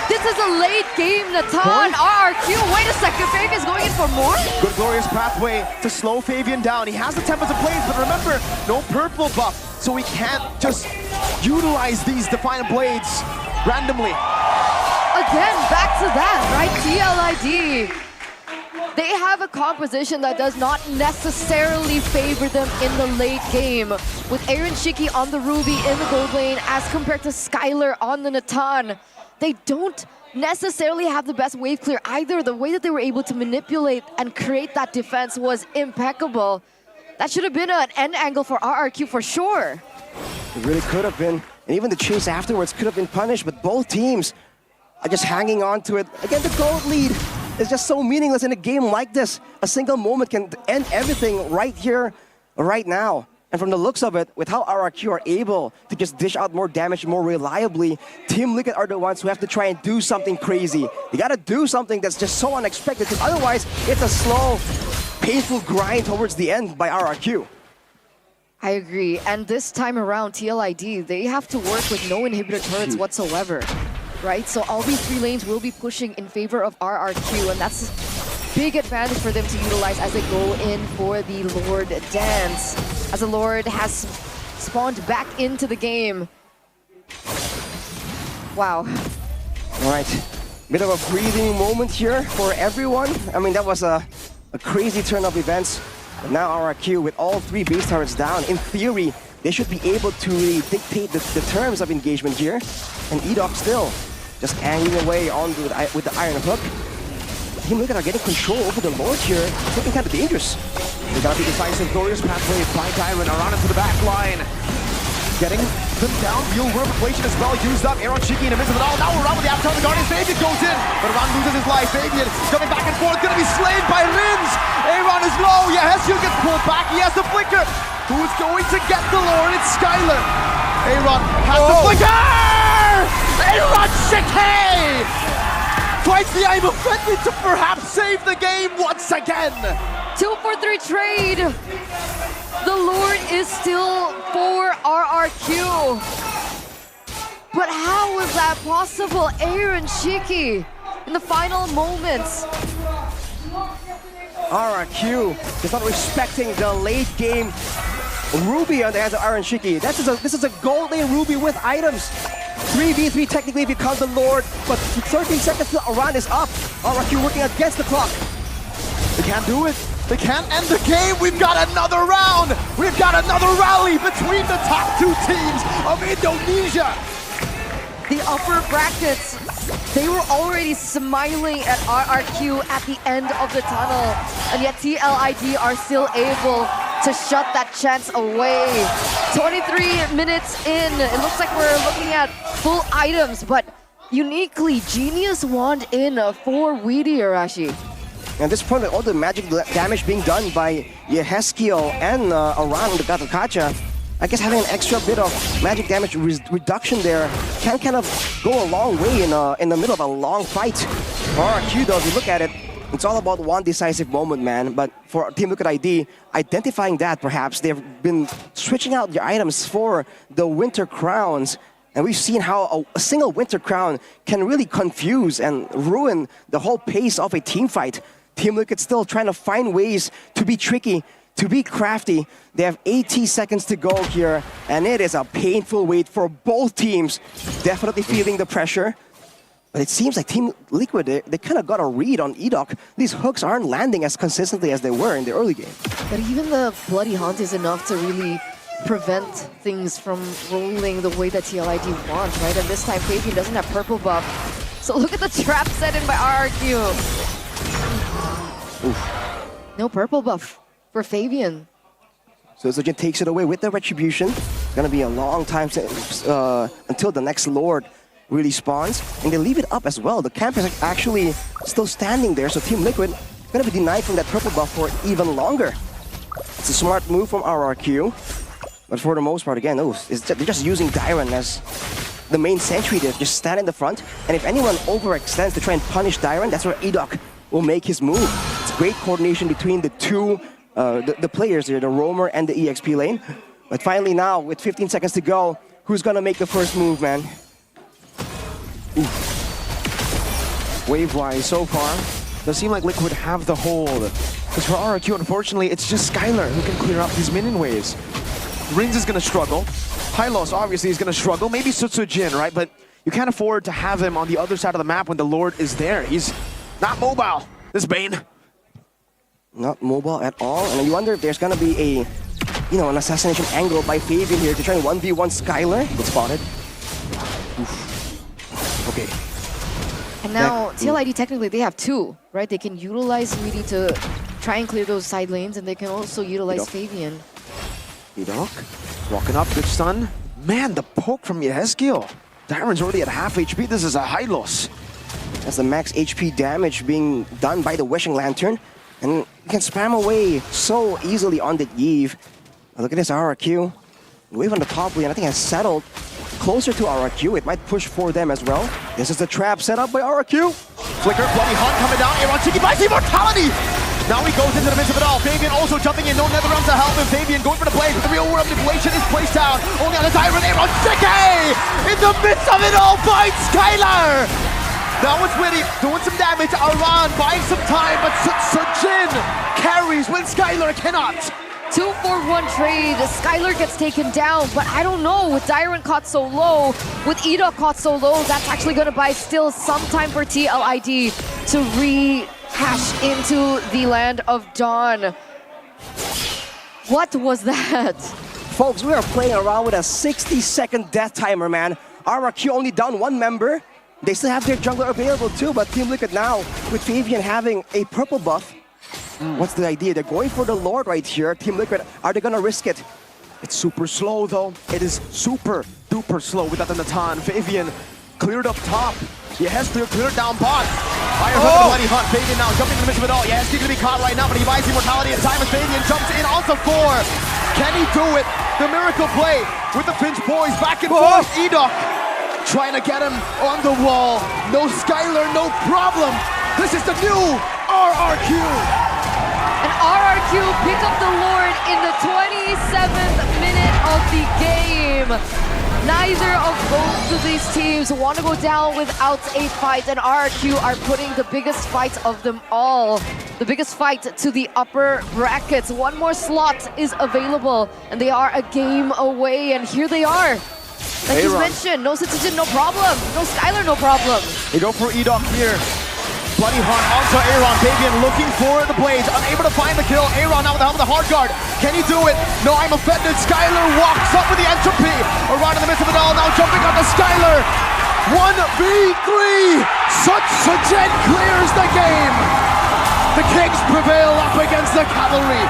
This is a late game, Natan. RRQ, wait a second, Fabian's going in for more? Good glorious pathway to slow Fabian down. He has the tempers of blades, but remember, no purple buff, so we can't just utilize these Defiant Blades randomly. Again, back to that, right? TLID. They have a composition that does not necessarily favor them in the late game. With Aaron Shiki on the Ruby in the gold lane as compared to Skylar on the Natan. They don't necessarily have the best wave clear either. The way that they were able to manipulate and create that defense was impeccable. That should have been an end angle for RRQ for sure. It really could have been. And even the chase afterwards could have been punished, but both teams are just hanging on to it. Again, the gold lead is just so meaningless in a game like this. A single moment can end everything right here, right now. And from the looks of it, with how RRQ are able to just dish out more damage more reliably, Team Liquid are the ones who have to try and do something crazy. You gotta do something that's just so unexpected, because otherwise it's a slow, painful grind towards the end by RRQ. I agree. And this time around, TLID, they have to work with no inhibitor turrets whatsoever, right? So all these 3 lanes will be pushing in favor of RRQ, and that's a big advantage for them to utilize as they go in for the Lord Dance, as the Lord has spawned back into the game. Wow. All right, bit of a breathing moment here for everyone. I mean, that was a crazy turn of events. But now RRQ, with all 3 base turrets down, in theory, they should be able to really dictate the terms of engagement here. And Edoc still just angling away on with the Iron Hook. Team Liquid are getting control over the Lord here. It's looking kind of dangerous. They gotta be decisive. Glorious pathway by Dyron around into the back line. Getting them down. Real world equation as well used up. Aaron Shiki in the midst of it all. Now we're around with the after the Guardian. Fabian goes in, but Aaron loses his life. Fabian coming back and forth, gonna be slain by Rins. Aaron is low. Yehesio gets pulled back. He has the flicker. Who's going to get the Lord? It's Skylar. Aaron has the flicker. Aaron Shiki finds the aim of Fenton to perhaps save the game once again. 2 for 3 trade. The Lord is still for RRQ. But how was that possible? Aaron Shiki in the final moments. RRQ is not respecting the late game Ruby on the hands of Aaron Shiki. This is a gold lane Ruby with items. 3v3 technically if you count the Lord, but 13 seconds till a round is up. RRQ working against the clock. They can't do it. They can't end the game. We've got another round. We've got another rally between the top 2 teams of Indonesia. The upper brackets, they were already smiling at RRQ at the end of the tunnel, and yet TLID are still able to shut that chance away. 23 minutes in, it looks like we're looking at full items, but uniquely, Genius wand in for Weedy Arashi. At this point, with all the magic damage being done by Yehesio and around the Gatot Kaca, I guess having an extra bit of magic damage reduction there can kind of go a long way in the middle of a long fight. For RRQ though, if you look at it, it's all about one decisive moment, man. But for Team Liquid ID, identifying that perhaps, they've been switching out their items for the Winter Crowns. And we've seen how a single Winter Crown can really confuse and ruin the whole pace of a team fight. Team Liquid still trying to find ways to be tricky, to be crafty. They have 80 seconds to go here, and it is a painful wait for both teams. Definitely feeling the pressure. But it seems like Team Liquid, they kind of got a read on Edoc. These hooks aren't landing as consistently as they were in the early game. But even the Bloody Hunt is enough to really prevent things from rolling the way that TLID wants, right? And this time, Fabian doesn't have purple buff. So look at the trap set in by RRQ. No purple buff for Fabian. So Zojin takes it away with the Retribution. It's gonna be a long time until the next Lord really spawns. And they leave it up as well. The camp is actually still standing there, so Team Liquid is gonna be denied from that purple buff for even longer. It's a smart move from RRQ. But for the most part, again, they're just using Dyron as the main sentry there. Just stand in the front. And if anyone overextends to try and punish Dyron, that's where Edoc will make his move. It's great coordination between the two the players here, the roamer and the EXP lane. But finally now, with 15 seconds to go, who's gonna make the first move, man? Wave-wise, so far, does seem like Liquid have the hold. Because for RRQ, unfortunately, it's just Skylar who can clear up these minion waves. Rins is gonna struggle. Hylos obviously is gonna struggle. Maybe Sutsujin, right? But you can't afford to have him on the other side of the map when the Lord is there. He's not mobile, this Bane. Not mobile at all. And you wonder if there's gonna be an assassination angle by Fabian here to try and 1v1 Skylar. Get spotted. Oof. Okay. And now TLID technically they have two, right? They can utilize Sweetie to try and clear those side lanes, and they can also utilize Fabian. Edok walking up, good stun. Man, the poke from Yehezkiel. Darren's already at half HP. This is a high loss. That's the max HP damage being done by the Wishing Lantern. And you can spam away so easily on the Eve. Look at this RRQ. Wave on the top lane, I think has settled closer to RRQ. It might push for them as well. This is the trap set up by RRQ. Flicker, Bloody Hunt coming down. Aaron Chicky buys immortality! Now he goes into the midst of it all. Fabian also jumping in. No Netherrealm to help him. Fabian going for the play. The real world manipulation is placed down. Only on the Tyrant. Aaron Chicky! In the midst of it all, finds Skylar! Now it's Witty doing some damage. Aran buying some time, but Sujin carries when Skylar cannot. 2-4-1 trade. Skylar gets taken down, but I don't know. With Dyrant caught so low, with Edok caught so low, that's actually going to buy still some time for TLID to rehash into the land of Dawn. What was that? Folks, we are playing around with a 60-second death timer, man. RRQ only down one member. They still have their jungler available too, but Team Liquid now, with Fabian having a purple buff, what's the idea? They're going for the Lord right here. Team Liquid, are they gonna risk it? It's super slow though. It is super duper slow without the Natan. Fabian cleared up top. Yehezkiel cleared down bot. Fire hook and Bloody Hunt. Fabian now jumping in the midst of it all. Yehezkiel gonna be caught right now, but he buys immortality in time as Fabian jumps in onto 4. Can he do it? The miracle play with the Finch boys back and forth. Edok trying to get him on the wall. No Skylar, no problem. This is the new RRQ. And RRQ pick up the Lord in the 27th minute of the game. Neither of both of these teams want to go down without a fight, and RRQ are putting the biggest fight of them all. The biggest fight to the upper brackets. One more slot is available, and they are a game away, and here they are. Like he's mentioned, no Citizen, no problem. No Skylar, no problem. They go for Edok here. Bloody Hunt onto Aaron. Fabian looking for the blades, unable to find the kill. Aaron now with the help of the hard guard. Can he do it? No, I'm offended. Skylar walks up with the entropy. Around in the midst of it all, now jumping on the Skylar. 1v3. Sujin clears the game. The Kings prevail up against the Cavalry.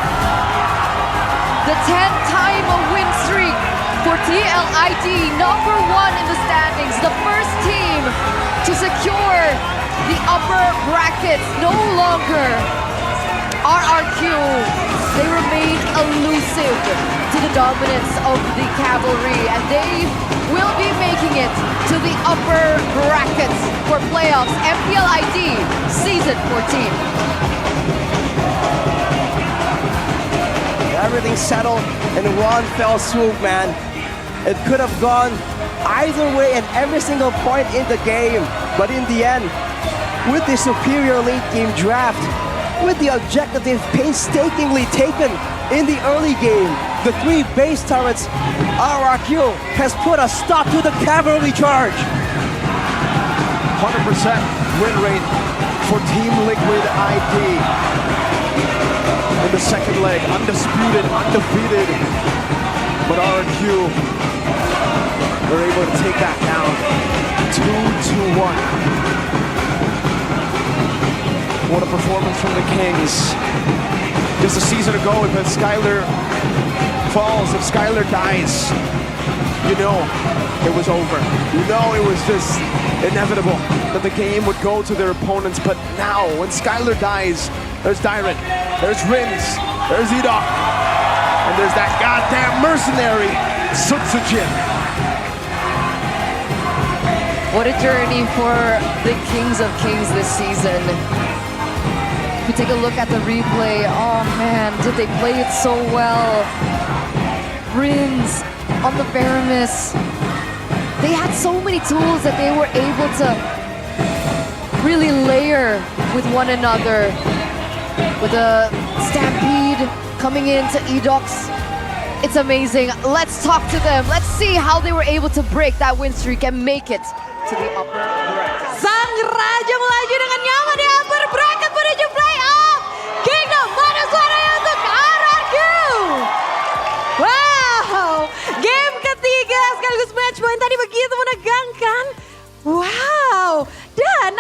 The 10th-time win streak for TLID, number 1 in the standings. The first team to secure the upper brackets. No longer RRQ. They remain elusive to the dominance of the Cavalry, and they will be making it to the upper brackets for playoffs. MPL ID Season 14. Everything settled in one fell swoop, man. It could have gone either way at every single point in the game. But in the end, with the superior late game draft, with the objective painstakingly taken in the early game, the 3 base turrets, RRQ has put a stop to the Cavalry charge. 100% win rate for Team Liquid ID. In the second leg, undisputed, undefeated. But RRQ, they're able to take that down. 2-1. What a performance from the Kings. Just a season ago, if Skylar falls, if Skylar dies, you know it was over. You know it was just inevitable that the game would go to their opponents. But now, when Skylar dies, there's Dyrant, there's Rins, there's Edok, and there's that goddamn mercenary, Sujin. What a journey for the Kings of Kings this season. If you take a look at the replay, oh man, did they play it so well. Rins on the Veramis. They had so many tools that they were able to really layer with one another. With a Stampede coming into Edok's. It's amazing. Let's talk to them. Let's see how they were able to break that win streak and make it to the upper bracket. Sang Raja melaju dengan nyaman di upper bracket menuju playoff. Kingdom, mana suaranya untuk RRQ? Wow, game ketiga sekaligus match point tadi begitu menegangkan. Wow, dan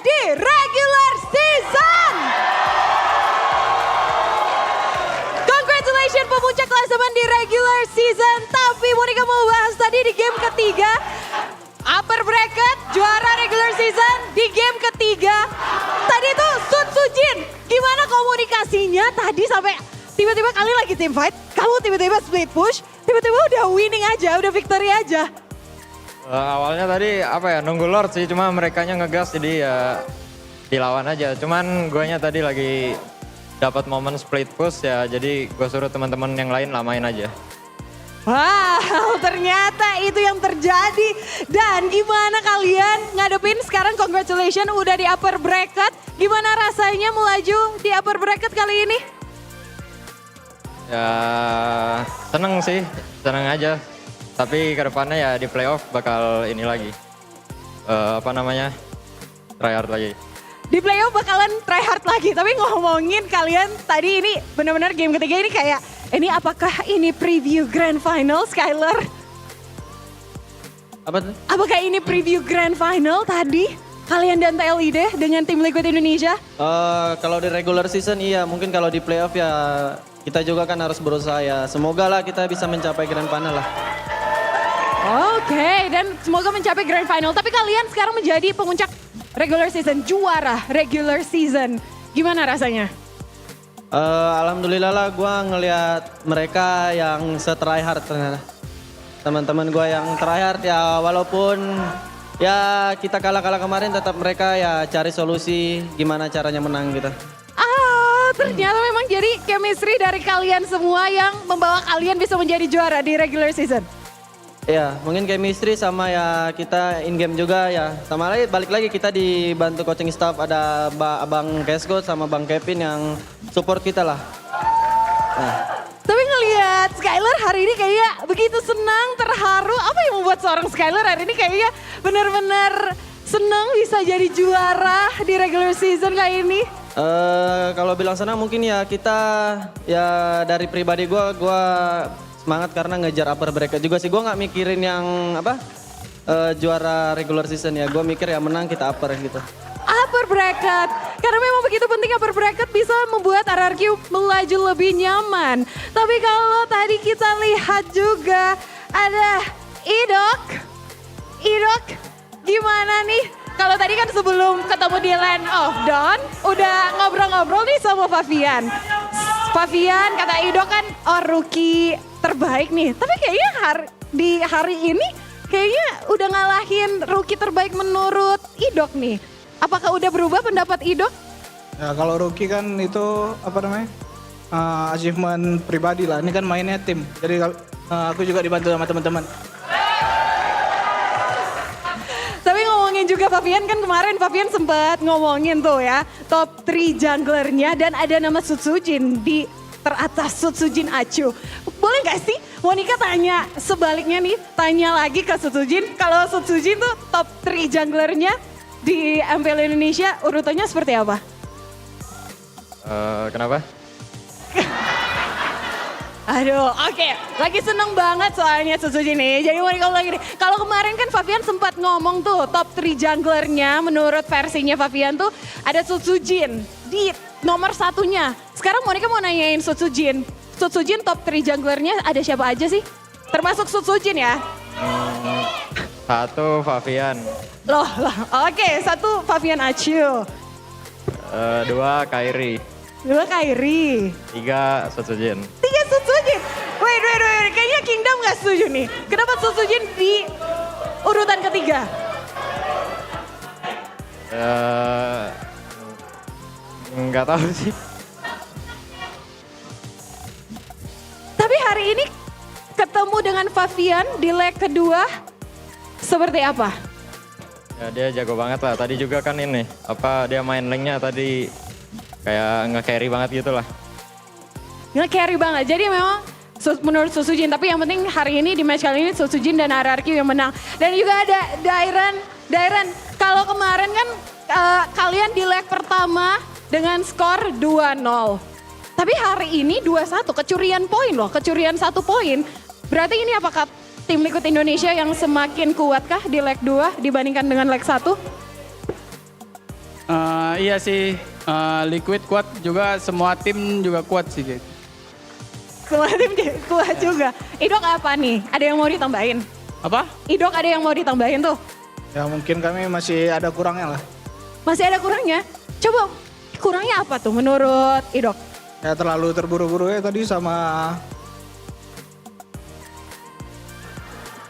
di regular season. Congratulations pemuncak klasemen di regular season. Tapi Monica mau bahas tadi di game ketiga. Upper bracket, juara regular season di game ketiga. Tadi tuh Sun Sujin, gimana komunikasinya tadi sampai tiba-tiba kalian lagi team fight, kamu tiba-tiba split push, tiba-tiba udah winning aja, udah victory aja. Awalnya tadi nunggu Lord sih, cuma merekanya ngegas jadi ya dilawan aja. Cuman guanya tadi lagi dapat momen split push ya, jadi gue suruh teman-teman yang lain lamain aja. Wow, ternyata itu yang terjadi. Dan gimana kalian ngadepin sekarang congratulations udah di upper bracket. Gimana rasanya melaju di upper bracket kali ini? Ya seneng sih, seneng aja. Tapi kedepannya ya di playoff bakal ini lagi. Try hard lagi. Di playoff bakalan try hard lagi. Tapi ngomongin kalian tadi ini benar-benar game ketiga ini kayak, ini apakah ini preview grand final Skylar? Apa tuh? Apakah ini preview grand final tadi? Kalian dan TLID dengan tim Liquid Indonesia? Kalau di regular season iya, mungkin kalau di playoff ya kita juga kan harus berusaha ya. Semoga lah kita bisa mencapai grand final lah. Oke, dan semoga mencapai grand final. Tapi kalian sekarang menjadi pemuncak regular season, juara regular season. Gimana rasanya? Alhamdulillah lah gue ngelihat mereka yang se-try hard ternyata. Teman-teman gue yang try hard ya, walaupun ya kita kalah-kalah kemarin tetap mereka ya cari solusi gimana caranya menang gitu. Ternyata memang jadi chemistry dari kalian semua yang membawa kalian bisa menjadi juara di regular season. Iya, mungkin chemistry sama ya kita in game juga ya. Sama lagi balik lagi kita dibantu coaching staff, ada Abang Kesgo sama Bang Kevin yang support kita lah. Tapi ngelihat Skylar hari ini kayak begitu senang, terharu. Apa yang membuat seorang Skylar hari ini kayaknya benar-benar senang bisa jadi juara di regular season kali ini? Kalau bilang senang mungkin ya kita ya dari pribadi gue semangat karena ngejar upper bracket juga sih. Gue nggak mikirin yang juara regular season ya. Gue mikir ya menang kita upper gitu. Upper bracket, karena memang begitu penting upper bracket bisa membuat RRQ melaju lebih nyaman. Tapi kalau tadi kita lihat juga ada Idok, gimana nih? Kalau tadi kan sebelum ketemu di Land of Dawn, udah ngobrol-ngobrol nih sama Favian. Favian kata Idok kan, rookie terbaik nih. Tapi kayaknya di hari ini kayaknya udah ngalahin rookie terbaik menurut Idok nih. Apakah udah berubah pendapat Idok? Ya kalau rookie kan itu achievement pribadi lah. Ini kan mainnya tim. Jadi aku juga dibantu sama teman-teman. Tapi ngomongin juga Favian kan kemarin Favian sempat ngomongin tuh ya top 3 junglernya dan ada nama Sutsujin di teratas Sutsujin Acu. Boleh gak sih Monica tanya sebaliknya nih, tanya lagi ke Sutsujin, kalau Sutsujin tuh top 3 junglernya di MPL Indonesia urutannya seperti apa? Kenapa? Aduh, oke. Lagi seneng banget soalnya Sutsujin nih. Jadi Monica lagi nih. Kalau kemarin kan Favian sempat ngomong tuh top 3 junglernya menurut versinya Favian tuh ada Sutsujin di nomor satunya. Sekarang Monica mau nanyain Sutsujin. Sutsujin top 3 junglernya ada siapa aja sih? Termasuk Sutsujin ya? Satu Favian. Loh, oke. Satu Favian Acu. 2 Kairi. 2 Kairi. 3 Sutsujin. 3 Sutsujin. Wait. Kayaknya Kingdom gak setuju nih. Kenapa Sutsujin di urutan ketiga? Nggak tahu sih. Tapi hari ini ketemu dengan Favian di leg kedua seperti apa? Ya dia jago banget lah. Tadi juga kan ini, dia main lane-nya tadi kayak nge-carry banget gitu lah. Nge-carry banget. Jadi memang menurut Sutsujin, tapi yang penting hari ini di match kali ini Sutsujin dan RRQ yang menang. Dan juga ada Dairen. Kalau kemarin kan kalian di leg pertama dengan skor 2-0. Tapi hari ini 2-1, kecurian poin loh, kecurian 1 poin. Berarti ini apakah tim Liquid Indonesia yang semakin kuatkah di leg 2 dibandingkan dengan leg 1? Iya sih, Liquid kuat juga, semua tim juga kuat sih. Gitu. Semua tim kuat juga. Idok apa nih? Ada yang mau ditambahin? Apa? Idok ada yang mau ditambahin tuh? Ya mungkin kami masih ada kurangnya lah. Masih ada kurangnya? Coba kurangnya apa tuh menurut Idok? Ya terlalu terburu-buru ya tadi sama...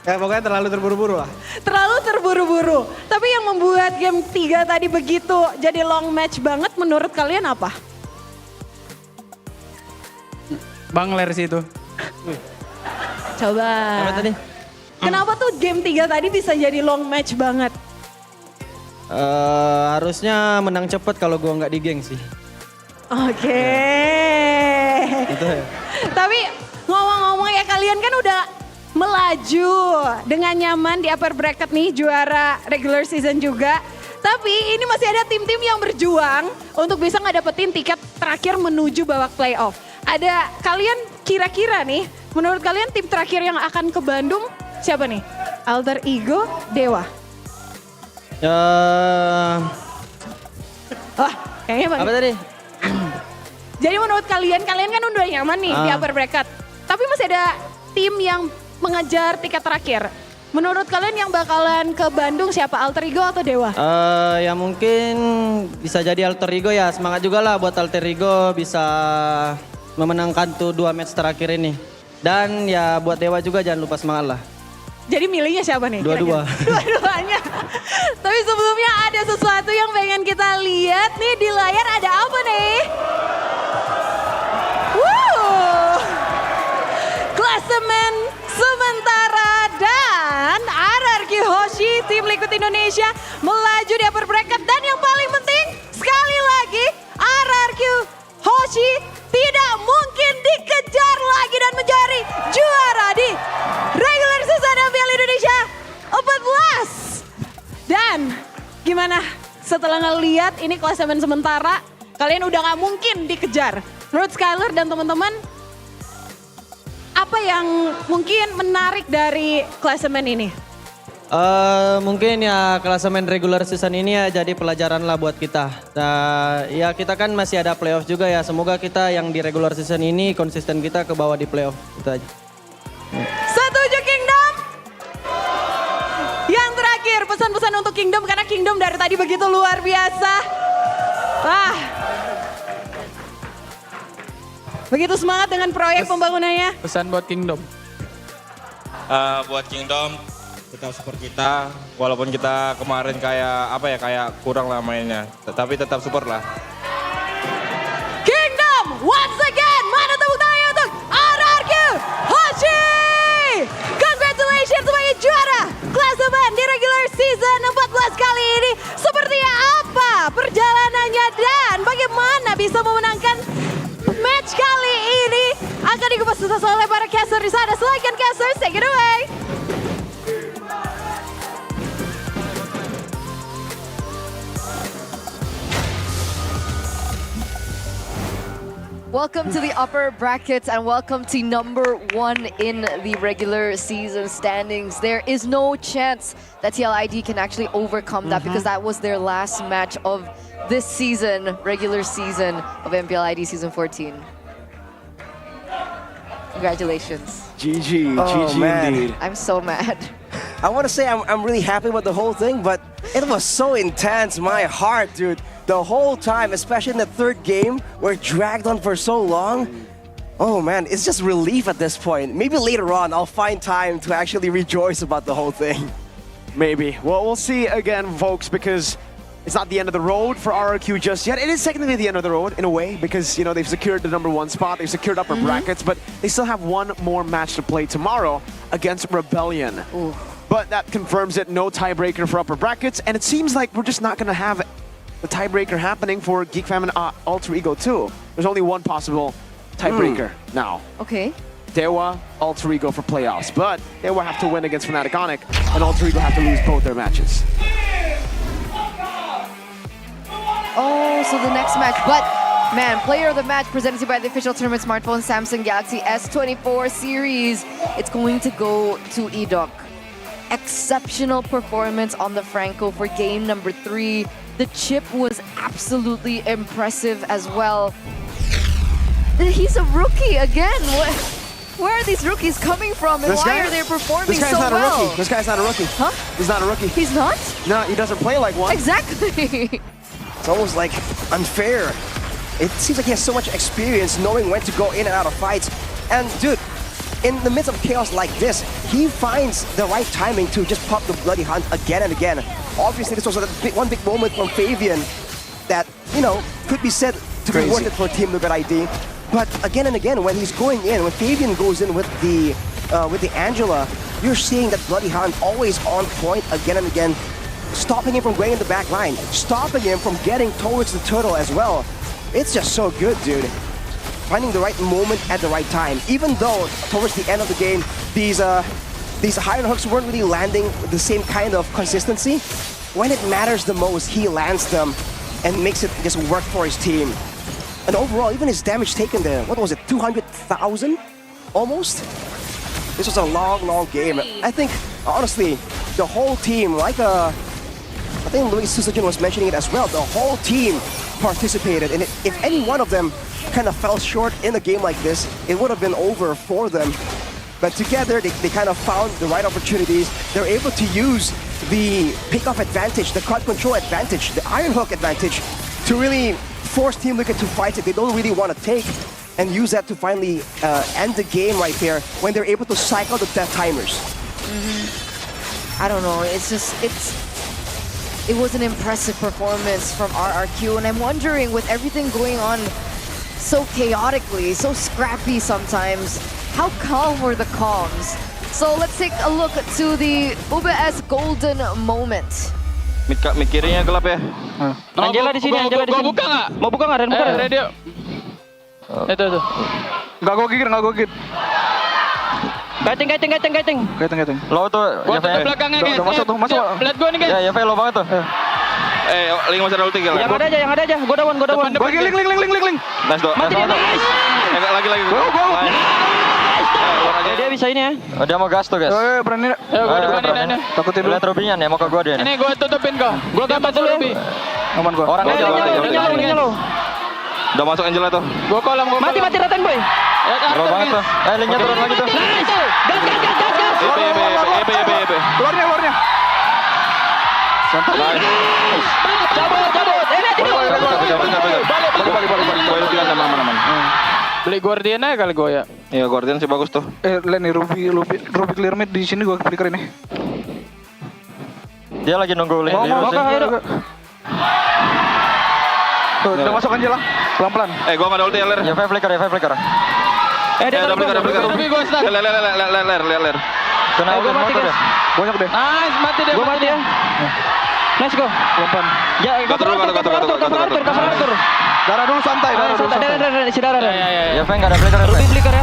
Ya pokoknya terlalu terburu-buru lah. Terlalu terburu-buru. Tapi yang membuat game 3 tadi begitu jadi long match banget menurut kalian apa? Bangler sih itu. Coba. Apa tadi? Kenapa tuh game 3 tadi bisa jadi long match banget? Harusnya menang cepet kalau gua nggak di geng sih. Oke. Itu ya. Tapi ngomong-ngomong ya kalian kan udah melaju dengan nyaman di upper bracket nih juara regular season juga. Tapi ini masih ada tim-tim yang berjuang untuk bisa ngedapetin tiket terakhir menuju babak playoff. Ada kalian kira-kira nih, menurut kalian tim terakhir yang akan ke Bandung siapa nih? Alter Ego, Dewa. Wah, kayaknya Apa tadi? Jadi menurut kalian kan udah nyaman nih di upper bracket. Tapi masih ada tim yang mengejar tiket terakhir. Menurut kalian yang bakalan ke Bandung siapa? Alter Ego atau Dewa? Ya mungkin bisa jadi Alter Ego ya. Semangat juga lah buat Alter Ego bisa memenangkan tuh 2 match terakhir ini. Dan ya buat Dewa juga jangan lupa semangat lah. Jadi milihnya siapa nih? Dua-dua. Dua-duanya. Tapi sebelumnya ada sesuatu yang pengen kita lihat nih di layar, ada apa nih? Klasemen sementara dan RRQ Hoshi tim Liquid Indonesia melaju di upper bracket dan yang paling penting sekali lagi RRQ Hoshi tidak mungkin dikejar lagi dan menjadi juara di regular season MPL Indonesia 14. Dan gimana setelah ngeliat ini klasemen sementara kalian udah gak mungkin dikejar. Menurut Skyler dan teman-teman apa yang mungkin menarik dari klasemen ini? Mungkin ya klasemen regular season ini ya jadi pelajaran lah buat kita. Nah, ya kita kan masih ada playoff juga ya. Semoga kita yang di regular season ini konsisten kita ke bawah di playoff. Itu aja. Setuju Kingdom? Yang terakhir pesan-pesan untuk Kingdom karena Kingdom dari tadi begitu luar biasa. Wah. Begitu semangat dengan proyek pembangunannya. Pesan buat Kingdom. Buat Kingdom tetap support kita, walaupun kita kemarin kayak kurang lah mainnya, tapi tetap support lah. Kingdom once again, mana tepuk tangannya untuk RRQ Hoshi. Congratulations sebagai juara klasemen di regular season 14 kali ini. Seperti apa perjalanannya dan bagaimana bisa memenangkan match kali ini akan dikupas tuntas oleh para caster di sana. Silakan caster, take it away. Welcome to the upper brackets and welcome to number 1 in the regular season standings. There is no chance that TLID can actually overcome that because that was their last match of this season, regular season of MPL ID Season 14. Congratulations. GG, GG indeed. I'm so mad. I want to say I'm really happy with the whole thing, but it was so intense. My heart, dude. The whole time, especially in the third game, we're dragged on for so long. Oh man, it's just relief at this point. Maybe later on, I'll find time to actually rejoice about the whole thing. Maybe. Well, we'll see again, folks, because it's not the end of the road for RRQ just yet. It is technically the end of the road in a way because, you know, they've secured the #1 spot, they've secured upper brackets, but they still have one more match to play tomorrow against Rebellion. Ooh. But that confirms it, no tiebreaker for upper brackets, and it seems like we're just not going to have the tiebreaker happening for Geek Fam and Alter Ego too. There's only one possible tiebreaker now. Okay. Dewa, Alter Ego for playoffs, but Dewa have to win against Fnatic Onic, and Alter Ego have to lose both their matches. Oh, so the next match, but man, player of the match presented by the official tournament smartphone Samsung Galaxy S24 series. It's going to go to Edok. Exceptional performance on the Franco for game number 3. The chip was absolutely impressive as well. He's a rookie again. Where are these rookies coming from, and why are they performing this guy's so not a well? rookie. This guy's not a rookie. Huh? He's not a rookie. He's not? No, he doesn't play like one. Exactly. It's almost like unfair. It seems like he has so much experience knowing when to go in and out of fights. And dude, in the midst of chaos like this, he finds the right timing to just pop the Bloody Hunt again and again. Obviously, this was one big moment from Fabian that, you know, could be said to be worth it for Team Liquid ID. But again and again, when he's going in, when Fabian goes in with the Angela, you're seeing that Bloody Hunt always on point again and again, stopping him from going in the back line, stopping him from getting towards the turtle as well. It's just so good, dude. Finding the right moment at the right time. Even though towards the end of the game, these iron hooks weren't really landing with the same kind of consistency, when it matters the most, he lands them and makes it just work for his team. And overall, even his damage taken there, what was it, 200,000? Almost? This was a long game. I think, honestly, the whole team, like I think Luis Susujin was mentioning it as well, the whole team participated. And if any one of them kind of fell short in a game like this, it would have been over for them. But together, they kind of found the right opportunities. They're able to use the pick-off advantage, the card control advantage, the iron hook advantage to really force Team Liquid to fight it they don't really want to take and use that to finally end the game right there when they're able to cycle the death timers. I don't know, it was an impressive performance from RRQ, and I'm wondering, with everything going on so chaotically, so scrappy sometimes, how calm were the comms? So let's take a look to the UBS golden moment. Mid kirinya gelap ya. Angela di sini, Angela di sini. Gua buka nggak? Mau buka nggak? Buka. Radio. Itu. Nggak gua gigit. Kiting. Lo tuh. Gua tuh belakangnya guys. Masuk. Lihat gua nih guys. Ya, lo banget tuh. Link masih ada ulti gila. Yang ada aja. Gua dawan. Gua link. Nice do. Mati dia guys. Lagi. Gua. Dia bisa ini ya. Dia mau gas tuh guys. Berani. Gua depanin ini. Takutin dulu. Lihat Rubinya nih, mau ke gua dia. Ini gua tutupin kau. Gua gambar dulu Ruby. Aman gua. Orang aja. Nyalo. Udah masuk Angela tuh. Gua kolam. Mati raten boy. Lo banget tuh. Linknya turun lagi tuh. Nice tuh. Gas. EP. Keluarnya. Santai. Cabut. Ini Balik. Aman. Beli Guardian aja kali gua ya. Iya, Guardian sih bagus tuh. Len nih Ruby clear mid di sini gua flicker ini. Dia lagi nunggu link. Mau ke Tuh, udah masuk Angela. Pelan-pelan. Gua enggak ada ulti ya, Ler. Ya, flicker. Dia udah flicker. Ruby gua start. Ler. Kena gua mati guys. Banyak deh. Nice, mati dia. Gua mati ya. Let's go. Pelan. Ya, cover atur. Darah dulu santai. Darah. Ya, Feng enggak ada flicker. Ruby flicker ya.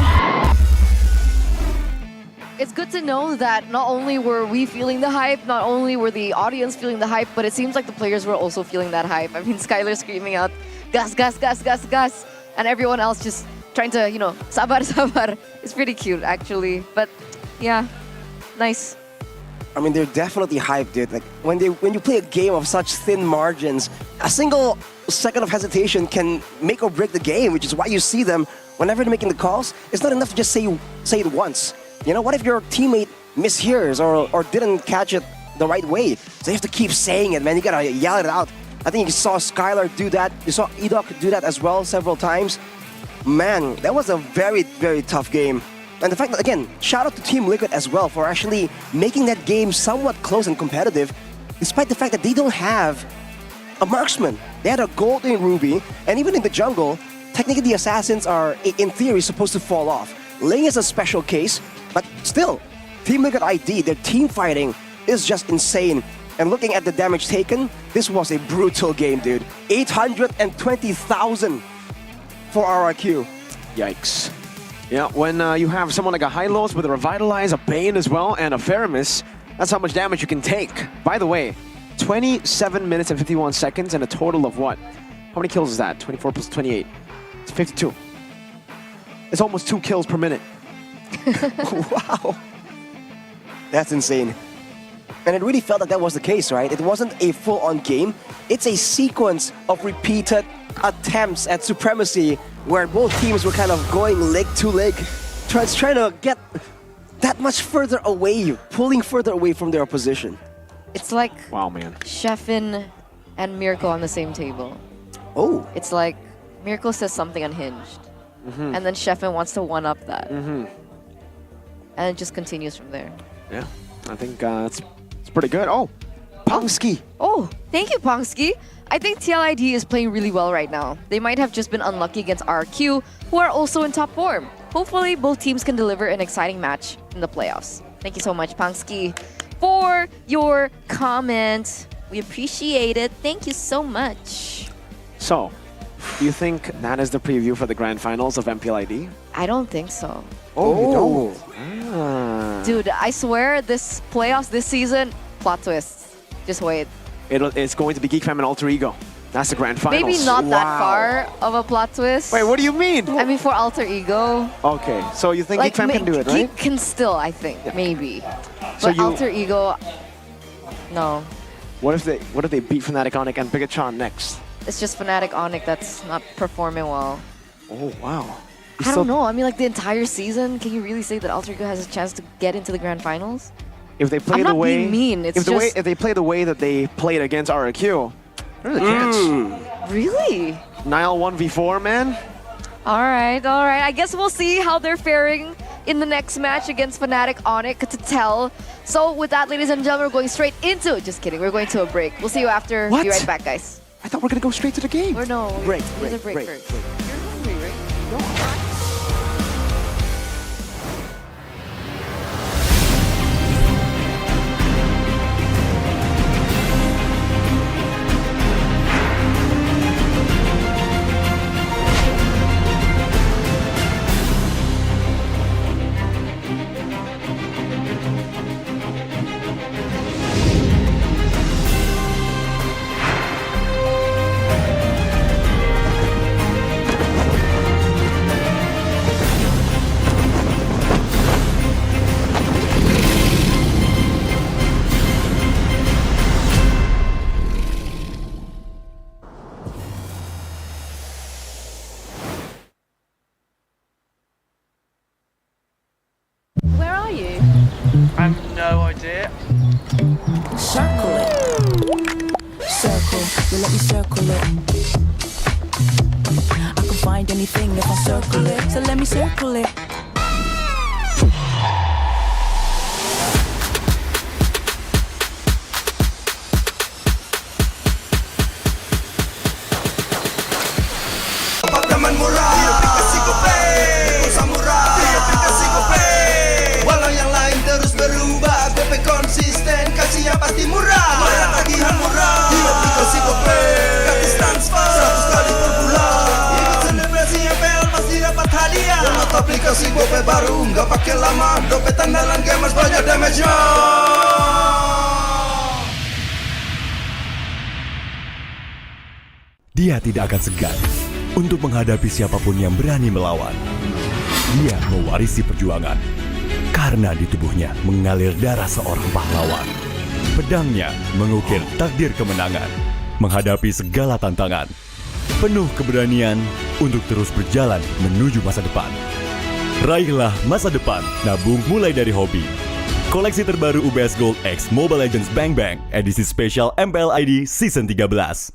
It's good to know that not only were we feeling the hype, not only were the audience feeling the hype, but it seems like the players were also feeling that hype. I mean, Skylar screaming out, gas, and everyone else just trying to, sabar. It's pretty cute, actually. But yeah, nice. I mean, they're definitely hyped, dude. Like when you play a game of such thin margins, a single second of hesitation can make or break the game, which is why you see them whenever they're making the calls. It's not enough to just say it once. You know, what if your teammate mishears or didn't catch it the right way? So you have to keep saying it, man. You gotta yell it out. I think you saw Skylar do that. You saw Edok do that as well several times. Man, that was a very, very tough game. And the fact that, again, shout out to Team Liquid as well for actually making that game somewhat close and competitive, despite the fact that they don't have a marksman. They had a golden Ruby, and even in the jungle, technically the assassins are, in theory, supposed to fall off. Ling is a special case, but still, Team Liquid ID, their team fighting is just insane. And looking at the damage taken, this was a brutal game, dude. 820,000 for RRQ. Yikes. Yeah, when you have someone like a Hylos with a Revitalize, a Bane as well, and a Feramis, that's how much damage you can take. By the way, 27 minutes and 51 seconds and a total of what? How many kills is that? 24 plus 28. It's 52. It's almost 2 kills per minute. Wow. That's insane. And it really felt like that was the case, right? It wasn't a full-on game. It's a sequence of repeated attempts at supremacy where both teams were kind of going leg to leg, trying to get that much further away, pulling further away from their opposition. It's like wow, man. Sheffin and Miracle on the same table. Oh. It's like Miracle says something unhinged, and then Sheffin wants to one-up that. And it just continues from there. Yeah, I think it's pretty good. Oh, Pongski. Oh, thank you, Pongski. I think TLID is playing really well right now. They might have just been unlucky against RQ, who are also in top form. Hopefully, both teams can deliver an exciting match in the playoffs. Thank you so much, Pongski, for your comment. We appreciate it. Thank you so much. So, do you think that is the preview for the grand finals of MPLID? I don't think so. Oh, you don't? Ah. Dude, I swear this playoffs this season, plot twists. Just wait. It's going to be Geek Fam and Alter Ego. That's the grand finals. Maybe not that far of a plot twist. Wait, what do you mean? I mean, for Alter Ego. Okay, so you think Geek Fam can do it, right? Geek can still, I think, maybe. So But Alter Ego, no. What if they beat Fnatic Onyx and Bigatron next? It's just Fnatic Onyx that's not performing well. Oh, wow. I don't know. I mean, like the entire season, can you really say that Alter Ego has a chance to get into the grand finals? If they play I'm the not way being mean. It's if they play the way that they played against RQ, there's a chance. Really? Nile 1v4, man. All right. I guess we'll see how they're faring in the next match against Fnatic Onyx to tell. So with that, ladies and gentlemen, we're going straight into. Just kidding. We're going to a break. We'll see you after. What? Be right back, guys. I thought we're gonna go straight to the game. Or no. Break. There's a break first. You're hungry, right? Where are you? I have no idea. Circle it. Circle, you let me circle it. I can find anything if I circle it, so let me circle it. Teman murah, dia kasih gope, samurai, dia kasih gope. Walau yang lain terus berubah, gope konsisten, kasih yang pasti murah. Bayar tagihan murah, dia kasih gope, gratis transfer, 100 kali per bulan. Ikut selebrasi MPL pasti dapat hadiah. Download aplikasi gope baru, nggak pakai lama. Dompet andalan gamers banyak damage-nya. Dia tidak akan segan untuk menghadapi siapapun yang berani melawan. Dia mewarisi perjuangan karena di tubuhnya mengalir darah seorang pahlawan. Pedangnya mengukir takdir kemenangan, menghadapi segala tantangan. Penuh keberanian untuk terus berjalan menuju masa depan. Raihlah masa depan, nabung mulai dari hobi. Koleksi terbaru UBS Gold X Mobile Legends Bang Bang edisi spesial MPL ID Season 13.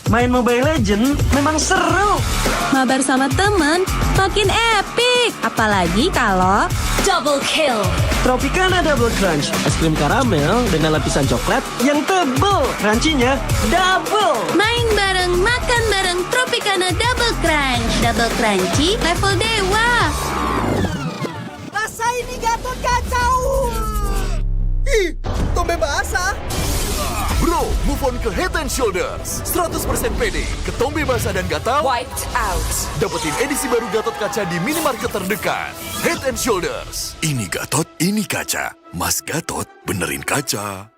Main Mobile Legend memang seru. Mabar sama temen makin epic. Apalagi kalau double kill. Tropicana Double Crunch, es krim karamel dengan lapisan coklat yang tebal. Crunchy-nya double. Main bareng, makan bareng Tropicana Double Crunch. Double crunchy level dewa. Rasa ini Gatot kacau. Ih, tombe basah. Bro, move on ke Head and Shoulders. 100% pede, ketombe basah dan gatal. Wiped out. Dapetin edisi baru Gatot Kaca di minimarket terdekat. Head and Shoulders. Ini Gatot, ini kaca. Mas Gatot, benerin kaca.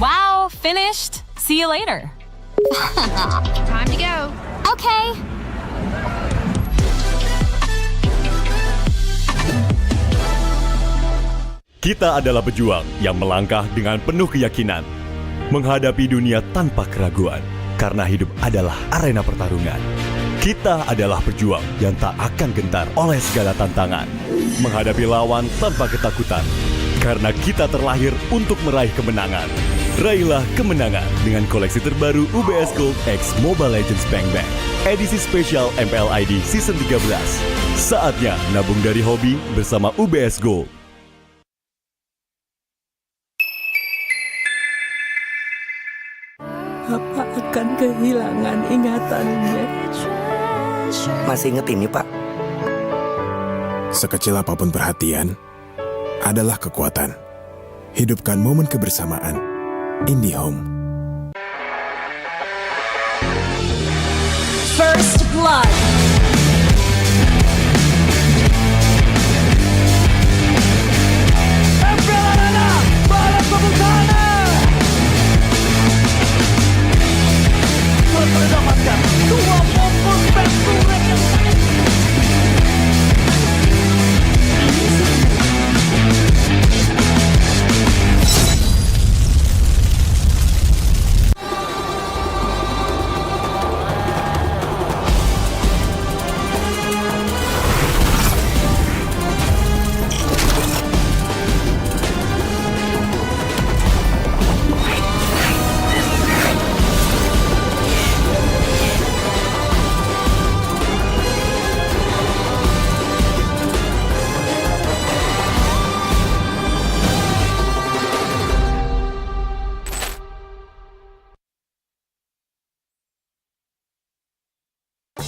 Wow, finished. See you later. Time to go. Okay. Kita adalah pejuang yang melangkah dengan penuh keyakinan, menghadapi dunia tanpa keraguan, karena hidup adalah arena pertarungan. Kita adalah pejuang yang tak akan gentar oleh segala tantangan, menghadapi lawan tanpa ketakutan, karena kita terlahir untuk meraih kemenangan. Raihlah kemenangan dengan koleksi terbaru UBS Gold X Mobile Legends Bang Bang, edisi spesial MPL ID Season 13. Saatnya nabung dari hobi bersama UBS Gold. Apa akan kehilangan ingatannya? Masih inget ini, Pak? Sekecil apapun perhatian adalah kekuatan. Hidupkan momen kebersamaan. IndiHome. First blood. Mendapatkan 2 momen back-to-back yang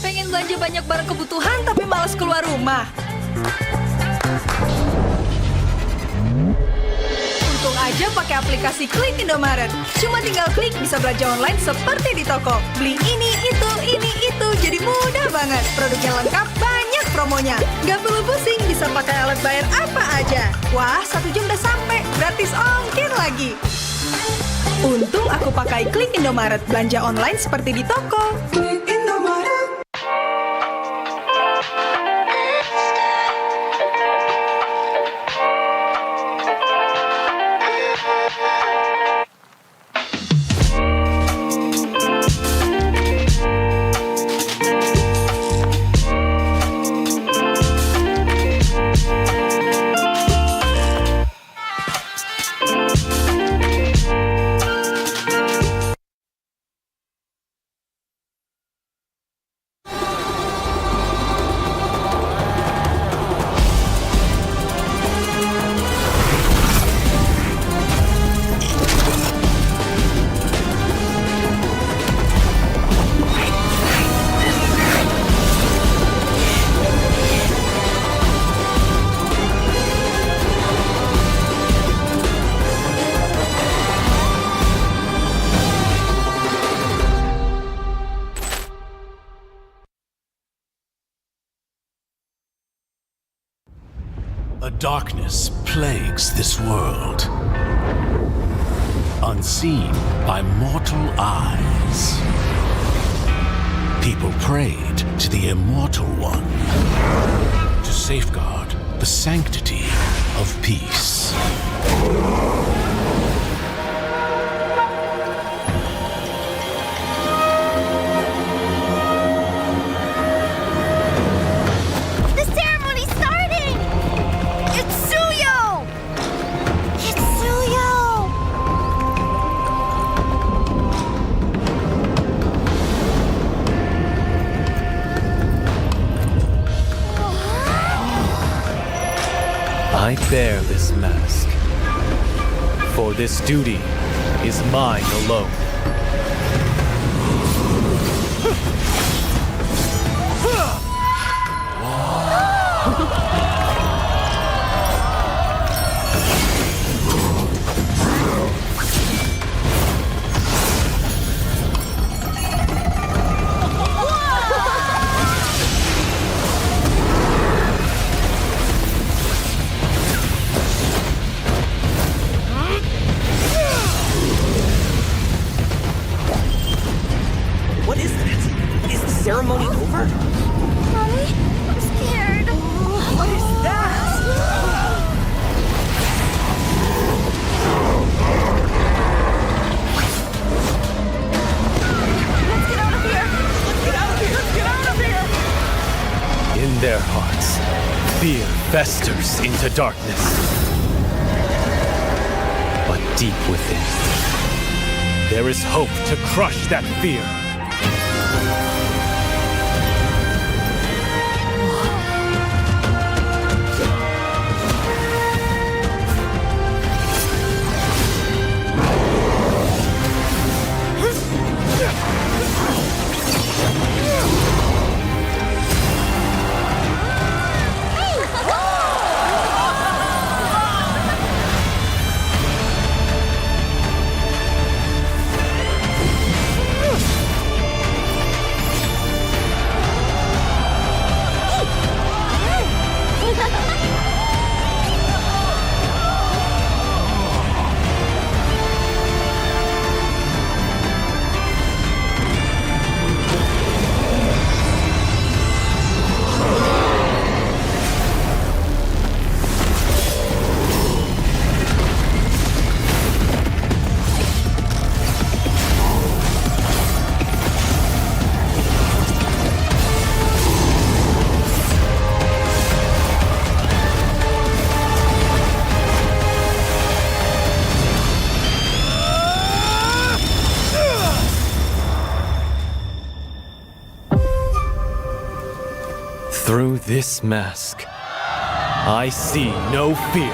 Pengen belanja banyak barang kebutuhan tapi malas keluar rumah. Untung aja pakai aplikasi Klik Indomaret. Cuma tinggal klik bisa belanja online seperti di toko. Beli ini, itu, jadi mudah banget. Produknya lengkap, banyak promonya. Gak perlu pusing, bisa pakai alat bayar apa aja. Wah, 1 jam udah sampai, gratis ongkir lagi. Untung aku pakai Klik Indomaret, belanja online seperti di toko. Klik Indomaret. A darkness plagues this world, unseen by mortal eyes. People prayed to the Immortal One to safeguard the sanctity of peace. for this duty is mine alone. What is that? Is the ceremony over? Mommy, I'm scared. What is that? Let's get out of here. Let's get out of here. Let's get out of here. In their hearts, fear festers into darkness. But deep within, there is hope to crush that fear. Through this mask, I see no fear.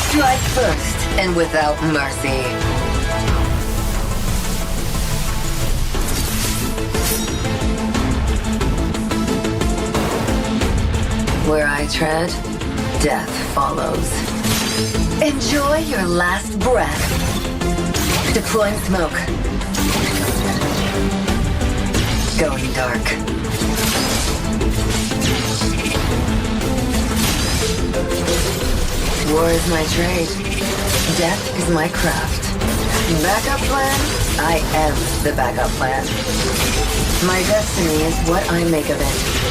Strike first and without mercy. Where I tread, death follows. Enjoy your last breath. Deploying smoke. Going dark. War is my trade. Death is my craft. Backup plan? I am the backup plan. My destiny is what I make of it.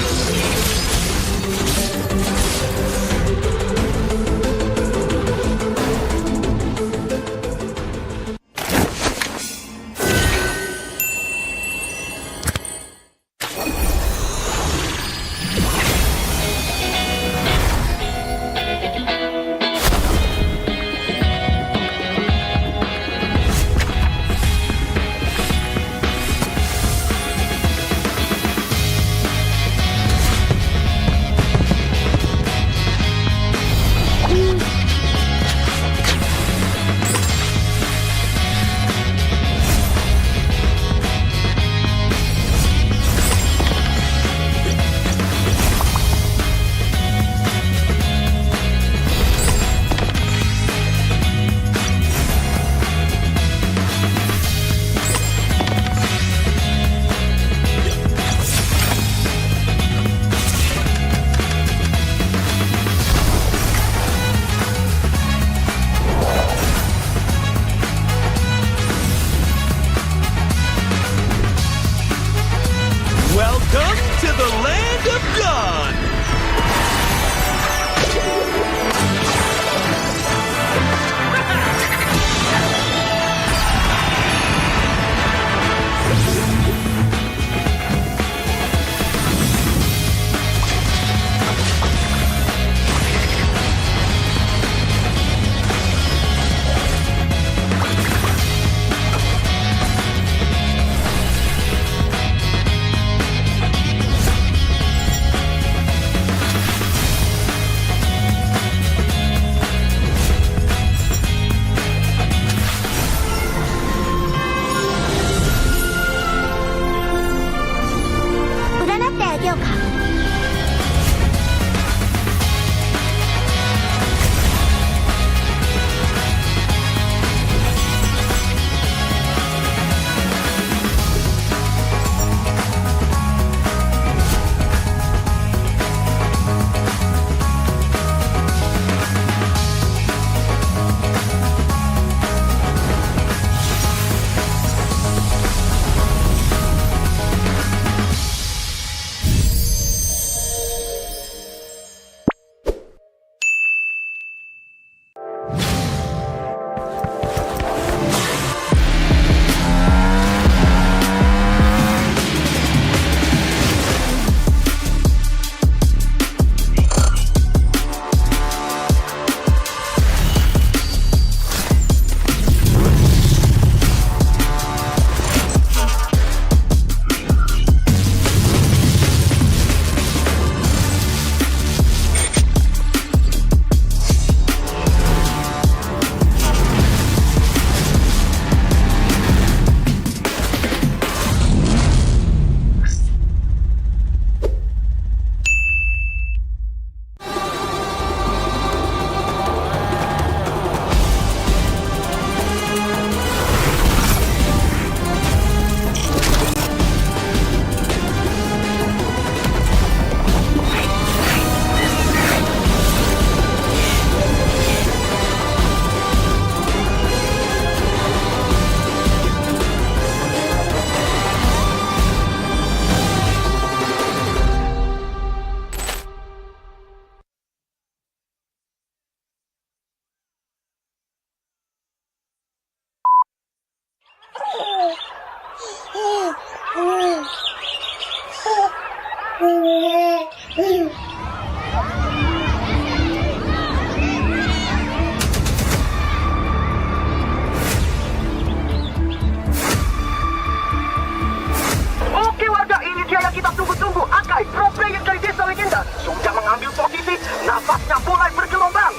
Oke warga, ini dia yang kita tunggu-tunggu. Akai, pro player dari desa legenda, sudah mengambil posisi. Nafasnya mulai bergelombang.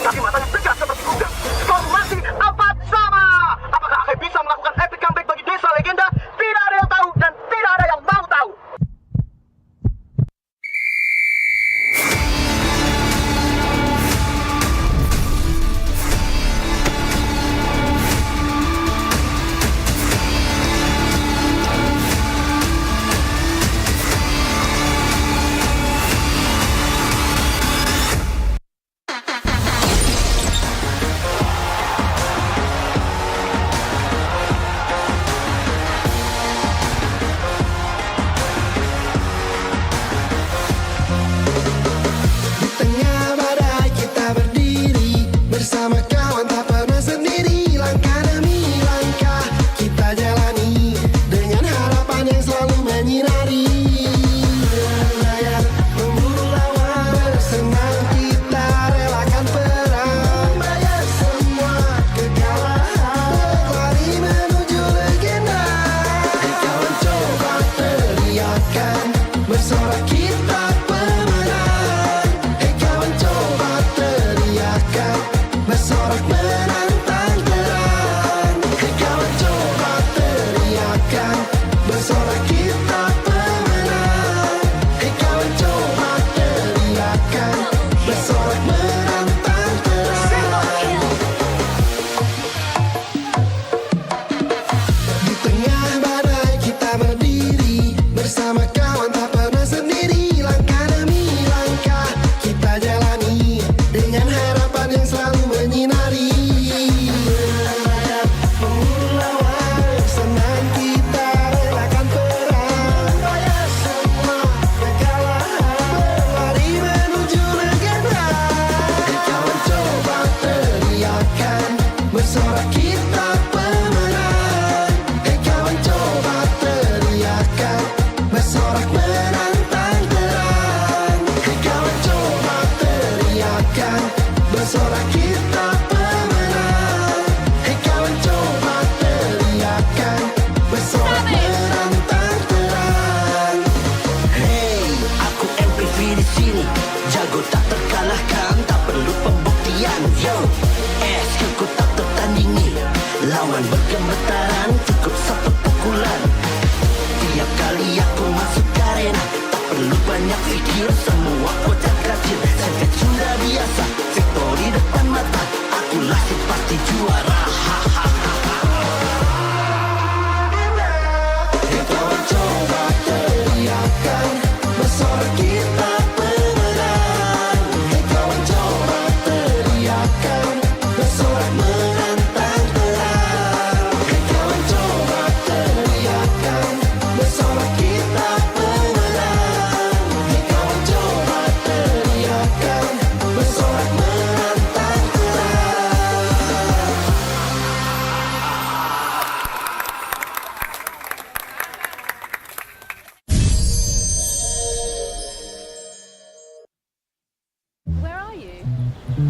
Tapi matanya tegas seperti kuda. Skor masih 4-sama. Apakah Akai bisa melakukan epic comeback bagi desa legenda? Tidak ada yang tahu dan tidak ada yang mau tahu.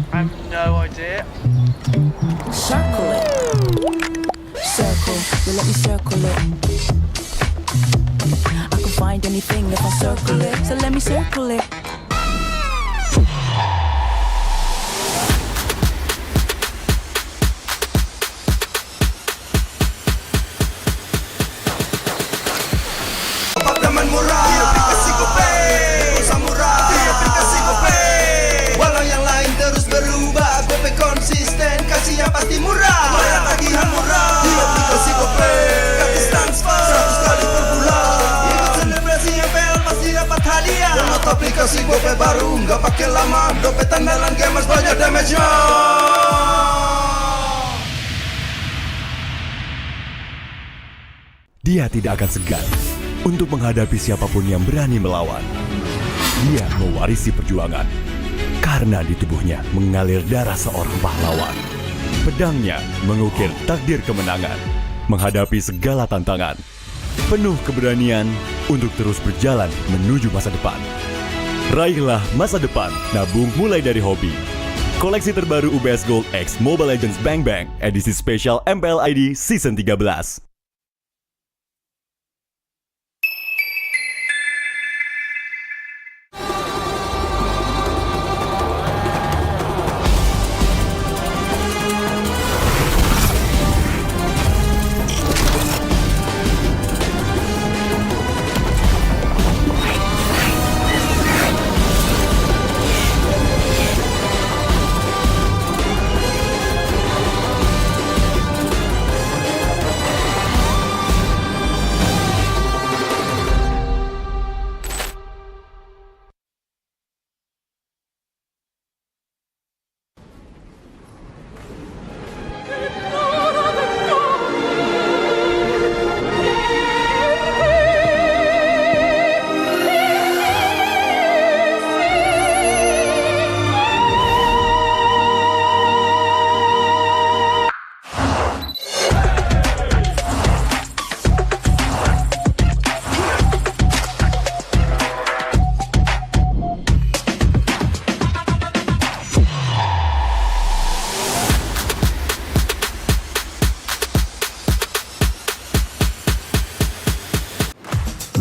I have no idea. Circle it. Circle, you let me circle it. I can find anything if I circle it, so let me circle it. Apartemen murah, dia kasih gope. Pulsa murah, dia kasih gope. Walau yang lain terus berubah, gope konsisten, kasih yang pasti murah. Bayar tagihan murah, dia kasih gope. Gratis transfer, 100 kali per bulan. Ikut selebrasi MPL pasti dapat hadiah. Download aplikasi gope baru, nggak pakai lama. Dompet andalan gamers banyak damage-nya. Dia tidak akan segan untuk menghadapi siapapun yang berani melawan. Dia mewarisi perjuangan karena di tubuhnya mengalir darah seorang pahlawan. Pedangnya mengukir takdir kemenangan, menghadapi segala tantangan. Penuh keberanian untuk terus berjalan menuju masa depan. Raihlah masa depan, nabung mulai dari hobi. Koleksi terbaru UBS Gold X Mobile Legends Bang Bang, edisi spesial MPL ID Season 13.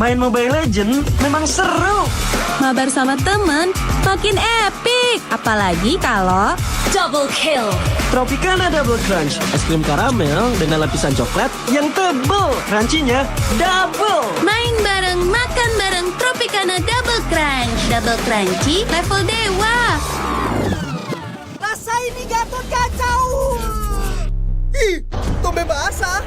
Main Mobile Legends memang seru. Mabar sama temen makin epic. Apalagi kalau double kill. Tropicana Double Crunch, es krim karamel dengan lapisan coklat yang tebal. Crunchy-nya double. Main bareng, makan bareng Tropicana Double Crunch. Double crunchy level dewa. Rasa ini Gatot kacau. Ih, tombe basah.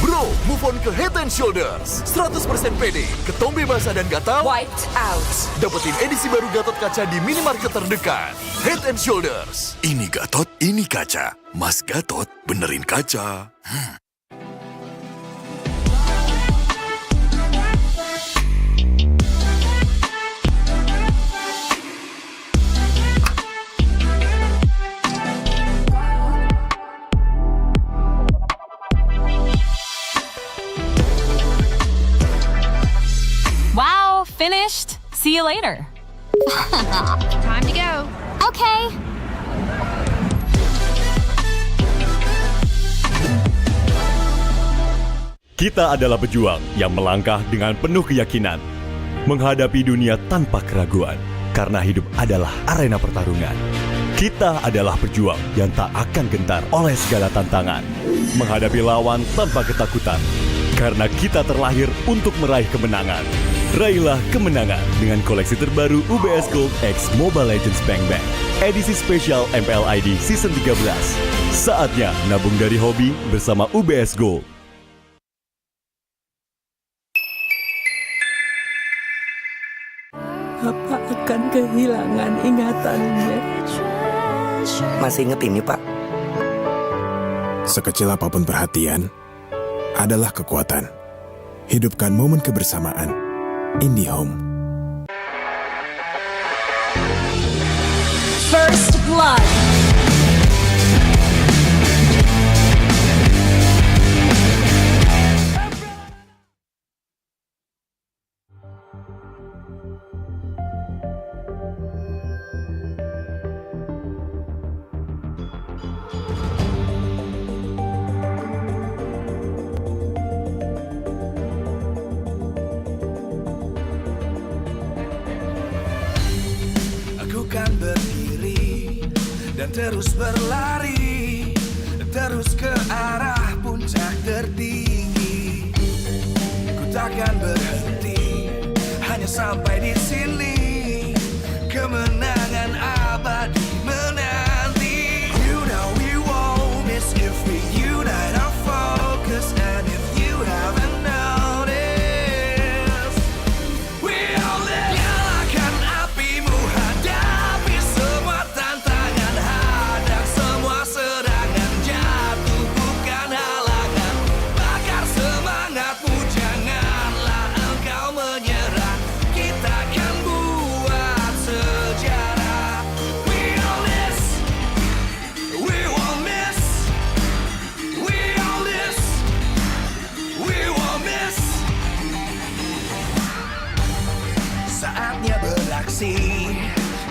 Bro, move on ke Head and Shoulders. 100% pede, ketombe basah dan gatal Wiped out. dapetin edisi baru Gatot Kaca di minimarket terdekat. Head and Shoulders. Ini Gatot, ini kaca. Mas Gatot, benerin kaca. Wow, finished. See you later. Time to go. Okay. Kita adalah pejuang yang melangkah dengan penuh keyakinan, menghadapi dunia tanpa keraguan, karena hidup adalah arena pertarungan. Kita adalah pejuang yang tak akan gentar oleh segala tantangan, menghadapi lawan tanpa ketakutan, karena kita terlahir untuk meraih kemenangan. Raihlah kemenangan dengan koleksi terbaru UBS Gold X Mobile Legends Bang Bang, edisi spesial MPL ID Season 13. Saatnya nabung dari hobi bersama UBS Gold. Bapak akan kehilangan ingatannya. Masih inget ini, Pak? Sekecil apapun perhatian adalah kekuatan. Hidupkan momen kebersamaan. IndiHome. First blood. dan terus berlari, terus ke arah puncak tertinggi. Ku takkan berhenti, hanya sampai di sini. Kemenangan abadi menanti. You know we won't miss if we unite our focus. And if you haven't noticed, we all live. Nyalakan apimu, hadapi semua tantangan, hadang semua serangan, jatuh bukan halangan. Bakar semangatmu, janganlah engkau menyerah. Kita akan buat sejarah. We all this, we won't miss. We all this, we won't miss. Saatnya beraksi,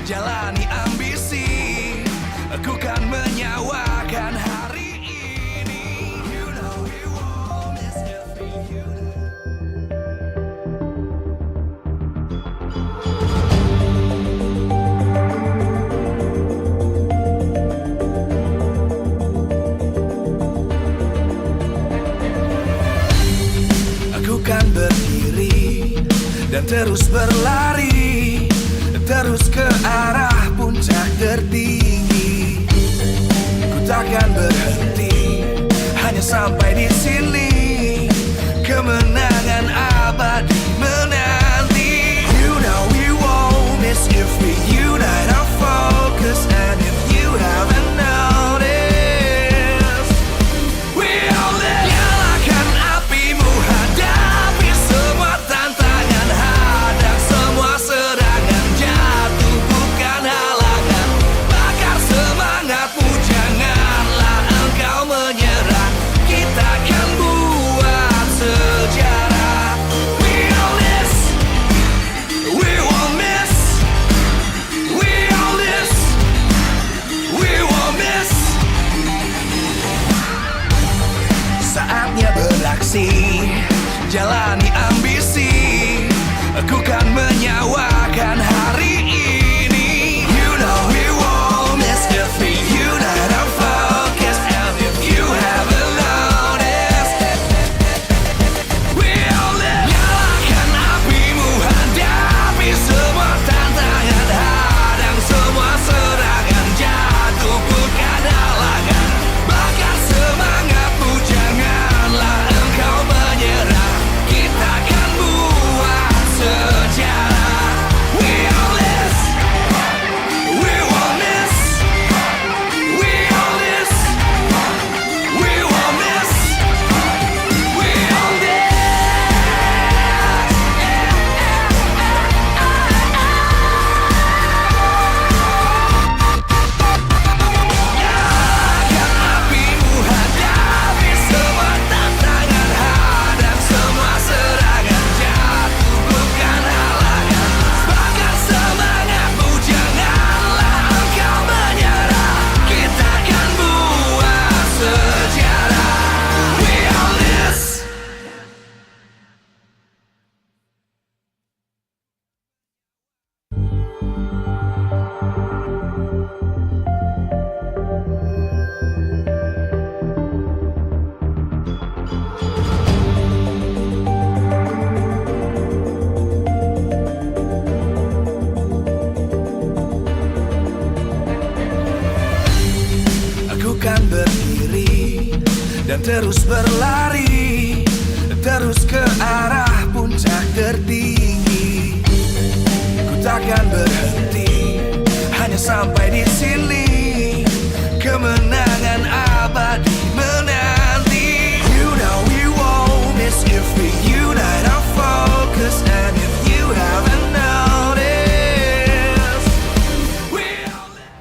jalani ambisi. Aku kan menyawakan hari ini. You know we won't miss if we Aku kan berdiri dan terus berlari, terus ke arah puncak tertinggi. Ku takkan berhenti, hanya sampai di sini. Kemenangan abadi menanti. You know we won't miss if we unite our focus. And if you haven't noticed, we all live. Nyalakan apimu, hadapi semua tantangan, hadang semua serangan, jatuh bukan halangan. Bakar semangatmu, janganlah engkau menyerah. Kita akan buat sejarah. We all this, we won't miss. We all this, we won't miss. Saatnya beraksi, jalani ambisi. Aku kan menyawakan hari ini. You know we won't miss if we unite our focus. And if you haven't noticed, we all live. Nyalakan apimu, hadapi semua tantangan, hadang semua serangan, jatuh bukan halangan. Bakar semangatmu, janganlah engkau menyerah. Kita akan buat sejarah. We all this, we won't miss. We all this, we won't miss. We all this. Nyalakan apimu, hadapi semua tantangan, hadang semua serangan, jatuh bukan halangan. Bakar semangatmu, janganlah engkau menyerah. Kita akan buat sejarah. We all this. Aku kan berdiri dan terus berlari, terus ke arah puncak tertinggi. Ku takkan berhenti, hanya sampai di sini. Kemenangan abadi menanti. You know we won't miss if we unite our focus. And if you haven't noticed, we all live.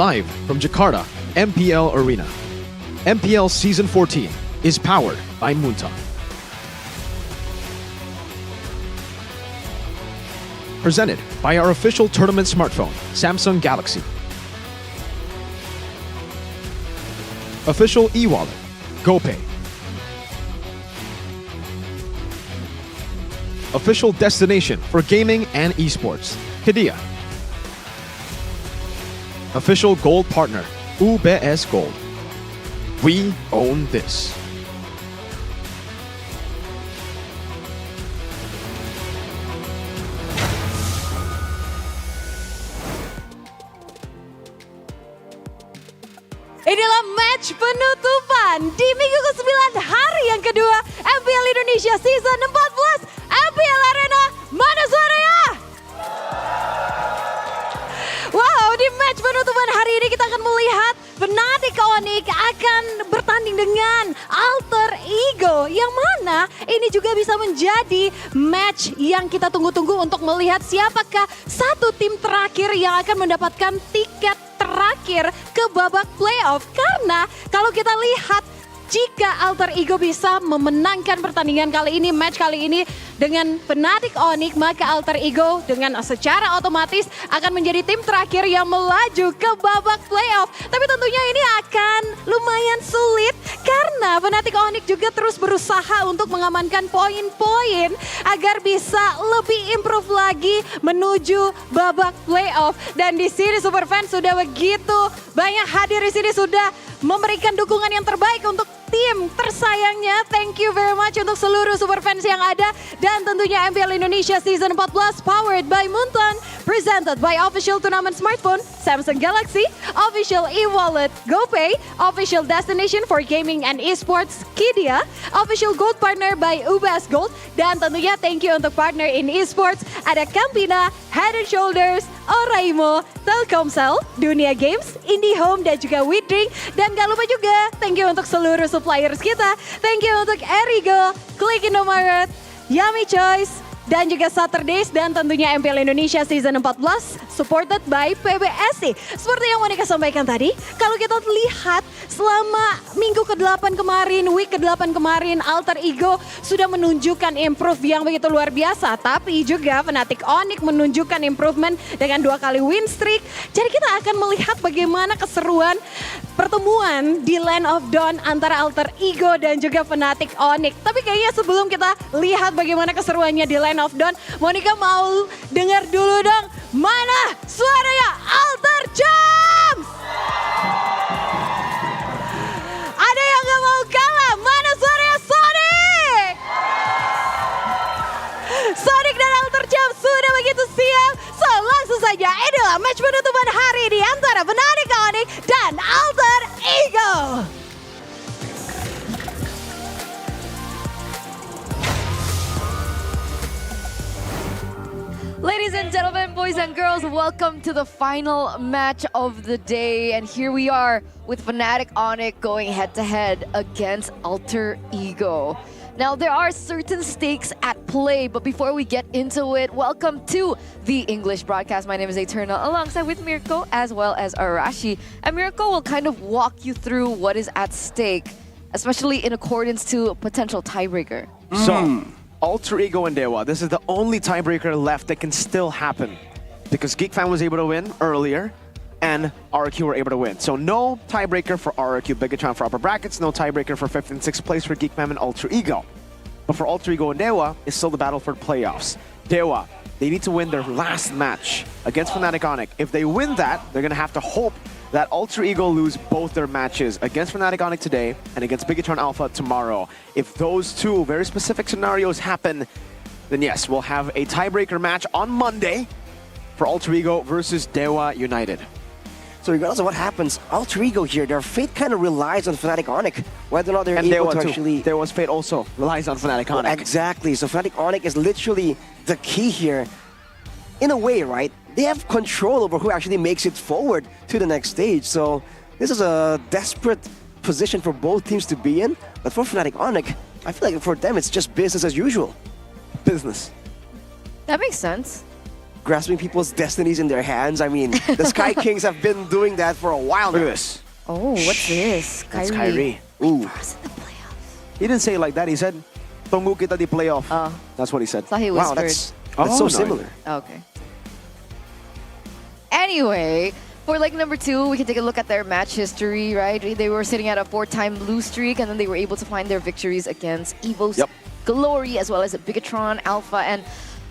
Live from Jakarta, MPL Arena. MPL Season 14 is powered by Muntan. Presented by our official tournament smartphone, Samsung Galaxy. Official e-wallet, GoPay. Official destination for gaming and esports, Hidea. Official gold partner, UBS Gold. We own this. Inilah match penutupan di minggu ke-9 hari yang kedua MPL Indonesia Season 14 MPL Arena. Mana suaranya? Wow, di match penutupan hari ini kita akan melihat Fnatic Onyx akan bertanding dengan Alter Ego, yang mana ini juga bisa menjadi match yang kita tunggu-tunggu untuk melihat siapakah satu tim terakhir yang akan mendapatkan tiket terakhir ke babak playoff. Karena kalau kita lihat, jika Alter Ego bisa memenangkan pertandingan kali ini, match kali ini dengan Fnatic Onyx, maka Alter Ego dengan secara otomatis akan menjadi tim terakhir yang melaju ke babak playoff. Tapi tentunya ini akan lumayan sulit karena Fnatic Onyx juga terus berusaha untuk mengamankan poin-poin agar bisa lebih improve lagi menuju babak playoff. Dan di sini Superfans sudah begitu banyak hadir di sini, sudah memberikan dukungan yang terbaik untuk tim tersayangnya. Thank you very much untuk seluruh Superfans yang ada. Dan tentunya MPL Indonesia Season 14 powered by Muntan, presented by official tournament smartphone Samsung Galaxy, official e-wallet GoPay, official destination for gaming and esports Hidea, official gold partner by UBS Gold, dan tentunya thank you untuk partner in esports ada Campina, Head and Shoulders, Oraimo, Telkomsel, Dunia Games, IndiHome, dan juga WeDrink. Dan gak lupa juga thank you untuk seluruh suppliers kita. Thank you untuk Erigo, Click Indomaret, Yummy Choice, dan juga Saturdays, dan tentunya MPL Indonesia Season 14 supported by PBSI. Seperti yang Monica sampaikan tadi, kalau kita lihat selama minggu ke-8 kemarin, week ke-8 kemarin, Alter Ego sudah menunjukkan improve yang begitu luar biasa. Tapi juga Fnatic Onyx menunjukkan improvement dengan 2 kali win streak. Jadi kita akan melihat bagaimana keseruan pertemuan di Land of Dawn antara Alter Ego dan juga Fnatic Onyx. Tapi kayaknya sebelum kita lihat bagaimana keseruannya di Land of Dawn, Monica mau dengar dulu dong, mana suaranya Alter Champs? Ada yang gak mau kalah, mana suaranya Sonic? Sonic dan Alter Champs sudah begitu siap. So langsung saja, inilah match penutupan hari ini antara Fnatic Onyx dan Alter Ego. Ladies and gentlemen, boys and girls, welcome to the final match of the day. And here we are with Fnatic Onyx going head-to-head against Alter Ego. Now, there are certain stakes at play, but before we get into it, welcome to the English broadcast. My name is Eternal, alongside with Mirko as well as Arashi. And Mirko will kind of walk you through what is at stake, especially in accordance to a potential tiebreaker. So, Alter Ego and Dewa, this is the only tiebreaker left that can still happen. Because GeekFam was able to win earlier, and RRQ were able to win. So no tiebreaker for RRQ, Bigatron for upper brackets, no tiebreaker for 5th and 6th place for GeekFam and Alter Ego. But for Alter Ego and Dewa, it's still the battle for the playoffs. Dewa, they need to win their last match against Fnatic Onyx. If they win that, they're going to have to hope that Alter Ego lose both their matches against Fnatic Onyx today and against Bigatron Alpha tomorrow. If those two very specific scenarios happen, then yes, we'll have a tiebreaker match on Monday for Alter Ego versus Dewa United. So regardless of what happens, Alter Ego here, their fate kind of relies on Fnatic Onyx, whether or not they're and able Dewa to too. actually... Dewa's fate also relies on Fnatic Onyx. Well, exactly, so Fnatic Onyx is literally the key here. In a way, right? They have control over who actually makes it forward to the next stage. So this is a desperate position for both teams to be in. But for Fnatic Onyx, I feel like for them it's just business as usual. Business. That makes sense. grasping people's destinies in their hands. I mean, the Sky Kings have been doing that for a while now. Look at this. Oh, what's this? That's Kyrie. Ooh. He didn't say it like that. He said, "Tunggu kita di playoff." That's what he said. So he Wow, whispered. that's so similar. Okay. Anyway, for leg number 2, we can take a look at their match history, right? They were sitting at a 4-time lose streak, and then they were able to find their victories against Evo's Glory, as well as Bigatron, Alpha, and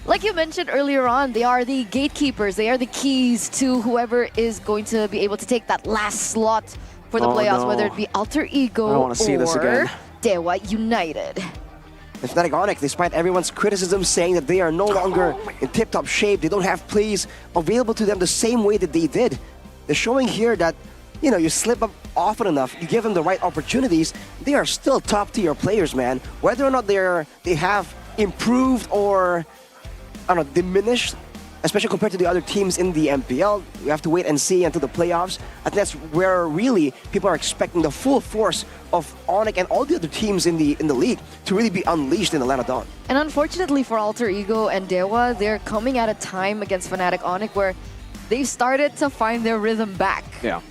like you mentioned earlier on, they are the gatekeepers. They are the keys to whoever is going to be able to take that last slot for the playoffs, whether it be Alter Ego I don't wanna see this again. or Dewa United. The Fnatic Onyx, despite everyone's criticism saying that they are no longer in tip-top shape, they don't have plays available to them the same way that they did. They're showing here that, you know, you slip up often enough, you give them the right opportunities, they are still top-tier players, man. Whether or not they have improved or, I don't know, diminished, especially compared to the other teams in the MPL, we have to wait and see until the playoffs. I think that's where really people are expecting the full force of Onyx and all the other teams in the league to really be unleashed in the Land of Dawn. And unfortunately for Alter Ego and Dewa, they're coming at a time against Fnatic Onyx where they've started to find their rhythm back. Yeah.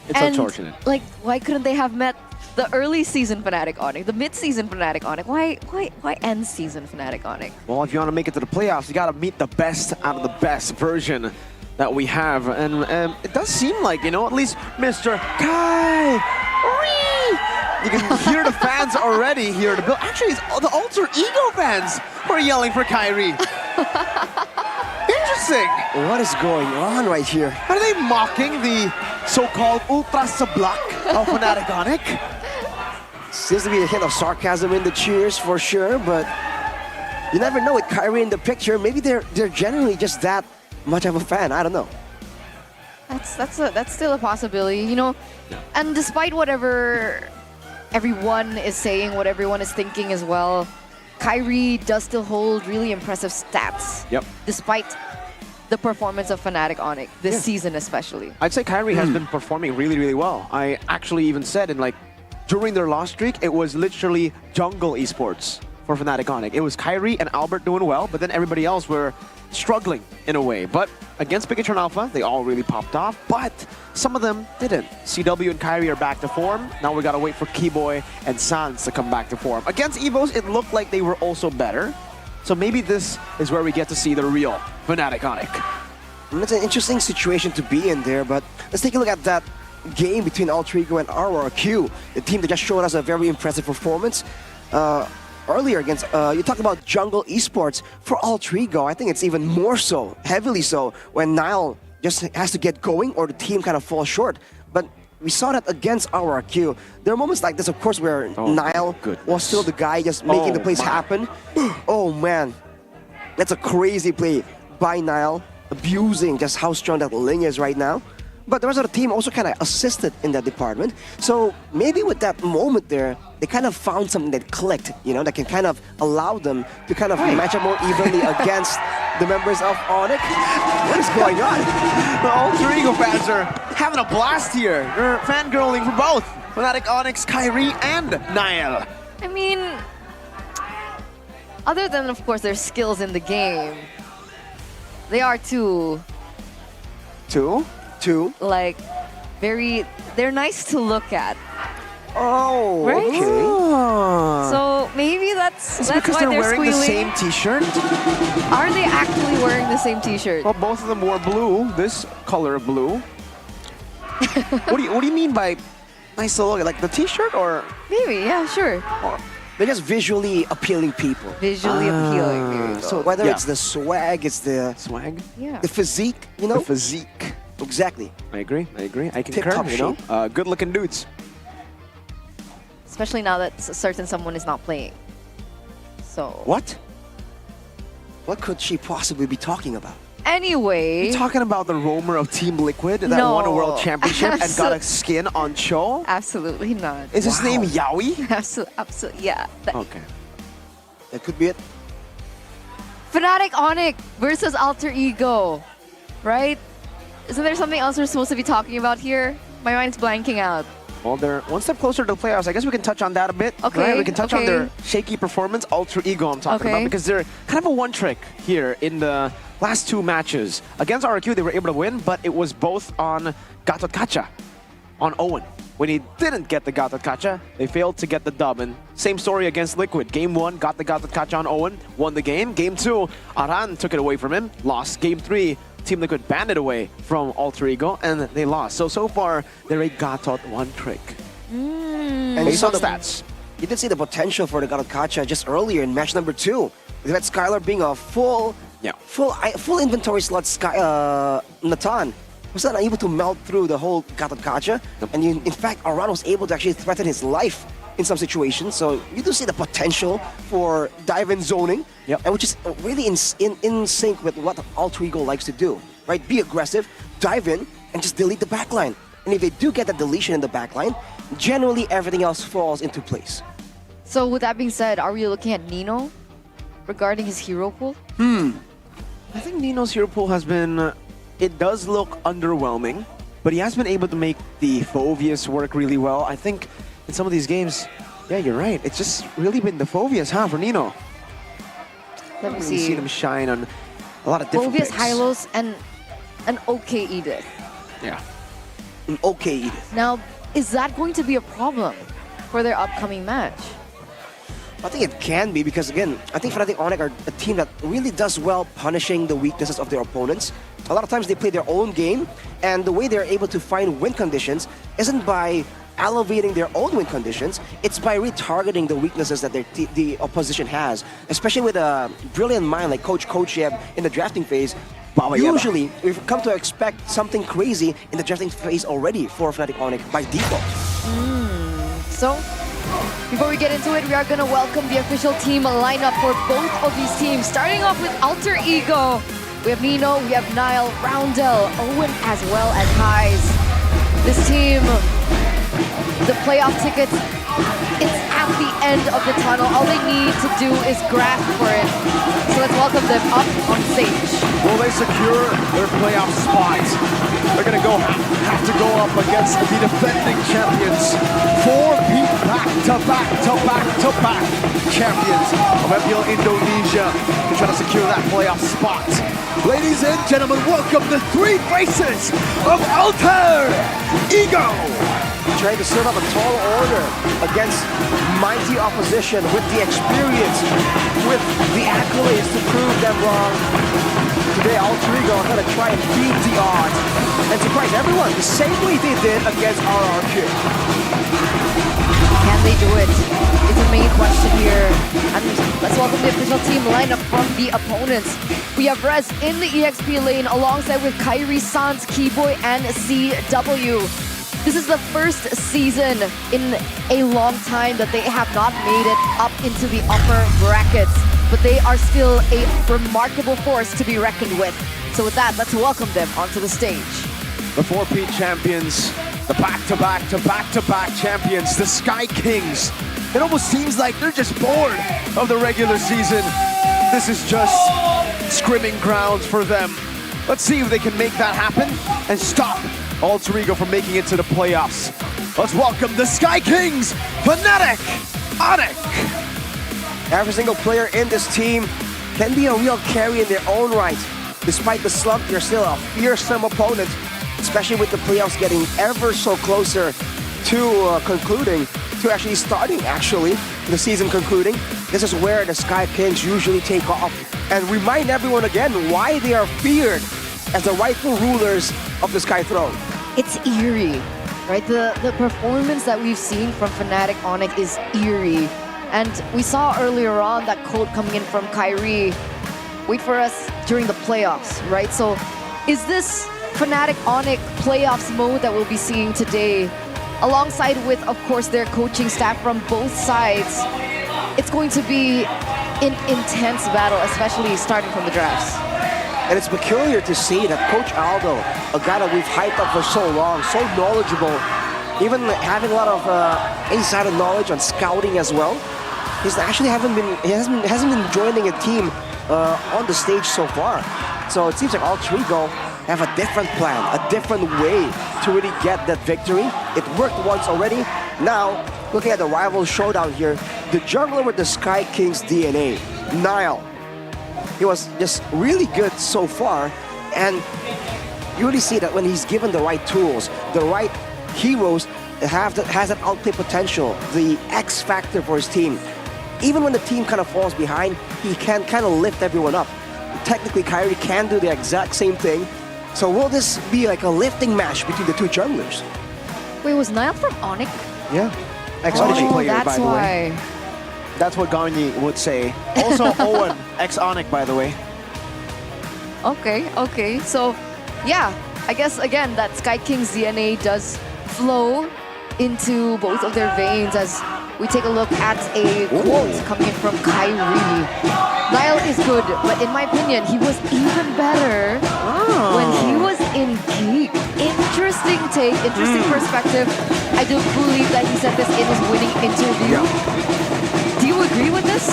It's and, unfortunate. Like, why couldn't they have met the early season Fnatic Onyx, the mid-season Fnatic Onyx? Why end season Fnatic Onyx? Well, if you want to make it to the playoffs, you got to meet the best out of the best version that we have. And it does seem like, you know, at least Mr. Kai. You can hear the fans already here. Actually, it's the Alter Ego fans who are yelling for Kyrie. Interesting. What is going on right here? Are they mocking the so-called Ultra Sablak of Fnatic Onyx? Seems to be a hint of sarcasm in the cheers for sure, but you never know with Kyrie in the picture. Maybe they're genuinely just that much of a fan. I don't know. That's still a possibility, you know. And despite whatever everyone is saying, what everyone is thinking as well, Kyrie does still hold really impressive stats. Yep. Despite the performance of Fnatic Onyx this season, especially. I'd say Kyrie has been performing really, really well. I actually even said in during their loss streak, it was literally jungle esports for Fnatic Onyx. It was Kyrie and Albert doing well, but then everybody else were struggling in a way. But against Bigatron Alpha, they all really popped off, but some of them didn't. CW and Kyrie are back to form. Now we gotta wait for Keyboy and Sans to come back to form. Against Evos, it looked like they were also better. So maybe this is where we get to see the real Fnatic Onyx. It's an interesting situation to be in there, but let's take a look at that game between Alter Ego and RRQ, the team that just showed us a very impressive performance. Earlier against, you talked about jungle esports. For Alter Ego, I think it's even more so, heavily so, when Nile just has to get going or the team kind of falls short. But we saw that against RRQ. There are moments like this, of course, where Nile was still the guy just making the plays happen. Oh man, that's a crazy play by Nile, abusing just how strong that Ling is right now. But the rest of the team also kind of assisted in that department. So maybe with that moment there, they kind of found something that clicked, you know, that can kind of allow them to kind of match up more evenly against the members of Onyx. What is going on? The Alter Ego fans are having a blast here. They're fangirling for both Fnatic Onyx, Kyrie, and Niall. I mean, other than, of course, their skills in the game, they are two, like, they're nice to look at. Oh, right? okay. So maybe that's because why they're they're wearing squealing. the same t-shirt? Are they actually wearing the same t-shirt? Well, both of them wore blue, this color of blue. What do you mean by nice to look at? Like the t-shirt or? Maybe, yeah, sure. They're just visually appealing people. Visually appealing. There you go. So whether it's the swag, it's the yeah, the physique, you know? The physique. Exactly. I agree. I concur, Tip-top you know? Good-looking dudes. especially now that someone is not playing. So What could she possibly be talking about? Anyway, You talking about the roamer of Team Liquid that No. won a world championship and got a skin on Cho? absolutely not. Is his name Yaoi? Absolutely, yeah. Okay. That could be it. Fnatic Onyx versus Alter Ego, right? Isn't there something else we're supposed to be talking about here? My mind's blanking out. Well, they're one step closer to the playoffs. I guess we can touch on that a bit. Okay, Right? We can touch on okay. their shaky performance, Alter Ego I'm talking Okay. about, because they're kind of a one trick here in the last two matches. Against RRQ, they were able to win, but it was both on Gatot Kaca, on Owen. When he didn't get the Gatot Kaca, they failed to get the dub. And same story against Liquid. Game 1, got the Gatot Kaca on Owen, won the game. Game 2, Aran took it away from him, lost. Game 3, Team Liquid banned it away from Alter Ego, and they lost. So far, they're a Gatot one trick. And Based on the stats. You did see the potential for the Gatot Kaca just earlier in match number 2. We had Skylar being a full inventory slot. Natan was not able to melt through the whole Gatot Kaca, and in fact, Aran was able to actually threaten his life in some situations. So you do see the potential for dive-in zoning, and which is really in sync with what Alter Ego likes to do. Right, be aggressive, dive in, and just delete the backline. And if they do get that deletion in the backline, generally everything else falls into place. So with that being said, are we looking at Nino regarding his hero pool? I think Nino's hero pool has been, it does look underwhelming, but he has been able to make the Phoveus work really well. I think in some of these games, yeah, you're right. It's just really been the Phoveus, for Nino. Let me We've see. seen him shine on a lot of different Phoveus, picks. Hylos, and an okay Edith. Yeah. An okay Edith. Now, is that going to be a problem for their upcoming match? I think it can be because, again, I think Fnatic Onyx are a team that really does well punishing the weaknesses of their opponents. A lot of times they play their own game, and the way they're able to find win conditions isn't by elevating their own win conditions, it's by retargeting the weaknesses that the opposition has. Especially with a brilliant mind like Coach Yeb in the drafting phase. Usually, we've come to expect something crazy in the drafting phase already for Fnatic Onyx by default. So, before we get into it, we are going to welcome the official team lineup for both of these teams. Starting off with Alter Ego. We have Nino, we have Nile, Roundel, Owen, as well as Highs. This team, the playoff tickets, it's at the end of the tunnel. All they need to do is grasp for it. So let's welcome them up on stage. Will they secure their playoff spots? They're going to have to go up against the defending champions. 4-peat back-to-back champions of MPL Indonesia to try to secure that playoff spot. Ladies and gentlemen, welcome the three faces of Alter Ego. Trying to serve up a tall order against mighty opposition with the experience, with the accolades to prove them wrong. Today, Alter Ego are going to try and beat the odds and surprise everyone the same way they did against RRQ. Can they do it? It's a main question here. And let's welcome the official team lineup from the opponents. We have Rez in the EXP lane alongside with Kyrie, Sans, Keyboy, and CW. This is the first season in a long time that they have not made it up into the upper brackets, but they are still a remarkable force to be reckoned with. So with that, let's welcome them onto the stage. The 4-peat champions, the back-to-back champions, the Sky Kings. It almost seems like they're just bored of the regular season. This is just scrimming grounds for them. Let's see if they can make that happen and stop Alter Ego from making it to the playoffs. Let's welcome the Sky Kings, Fnatic Onyx. Every single player in this team can be a real carry in their own right. Despite the slump, they're still a fearsome opponent, especially with the playoffs getting ever so closer to concluding, to actually starting, the season concluding. This is where the Sky Kings usually take off and remind everyone again why they are feared as the rightful rulers of the Sky Throne. It's eerie, right? The performance that we've seen from Fnatic Onyx is eerie. And we saw earlier on that quote coming in from Kyrie, wait for us during the playoffs, right? So is this Fnatic Onyx playoffs mode that we'll be seeing today, alongside with, of course, their coaching staff from both sides? It's going to be an intense battle, especially starting from the drafts. And it's peculiar to see that Coach Aldo, a guy that we've hyped up for so long, so knowledgeable, even having a lot of insider knowledge on scouting as well, he hasn't been joining a team on the stage so far. So it seems like Alter Ego have a different plan, a different way to really get that victory. It worked once already. Now, looking at the rival showdown here, the jungler with the Sky King's DNA, Nile. He was just really good so far, and you really see that when he's given the right tools, the right heroes that has that outplay potential, the X factor for his team. Even when the team kind of falls behind, he can kind of lift everyone up. Technically, Kyrie can do the exact same thing. So will this be like a lifting match between the two junglers? Wait, was Nile from Onyx? Yeah. Ex-Onyx player, that's by the way. why. That's what Gagne would say. Also, Owen, ex-Onyx, by the way. Okay. So, yeah, I guess, again, that Sky King's DNA does flow into both of their veins as we take a look at a quote coming in from Kyrie. Nile is good, but in my opinion, he was even better when he was in Geek. Interesting take, interesting perspective. I do believe that he said this in his winning interview. Do you agree with this?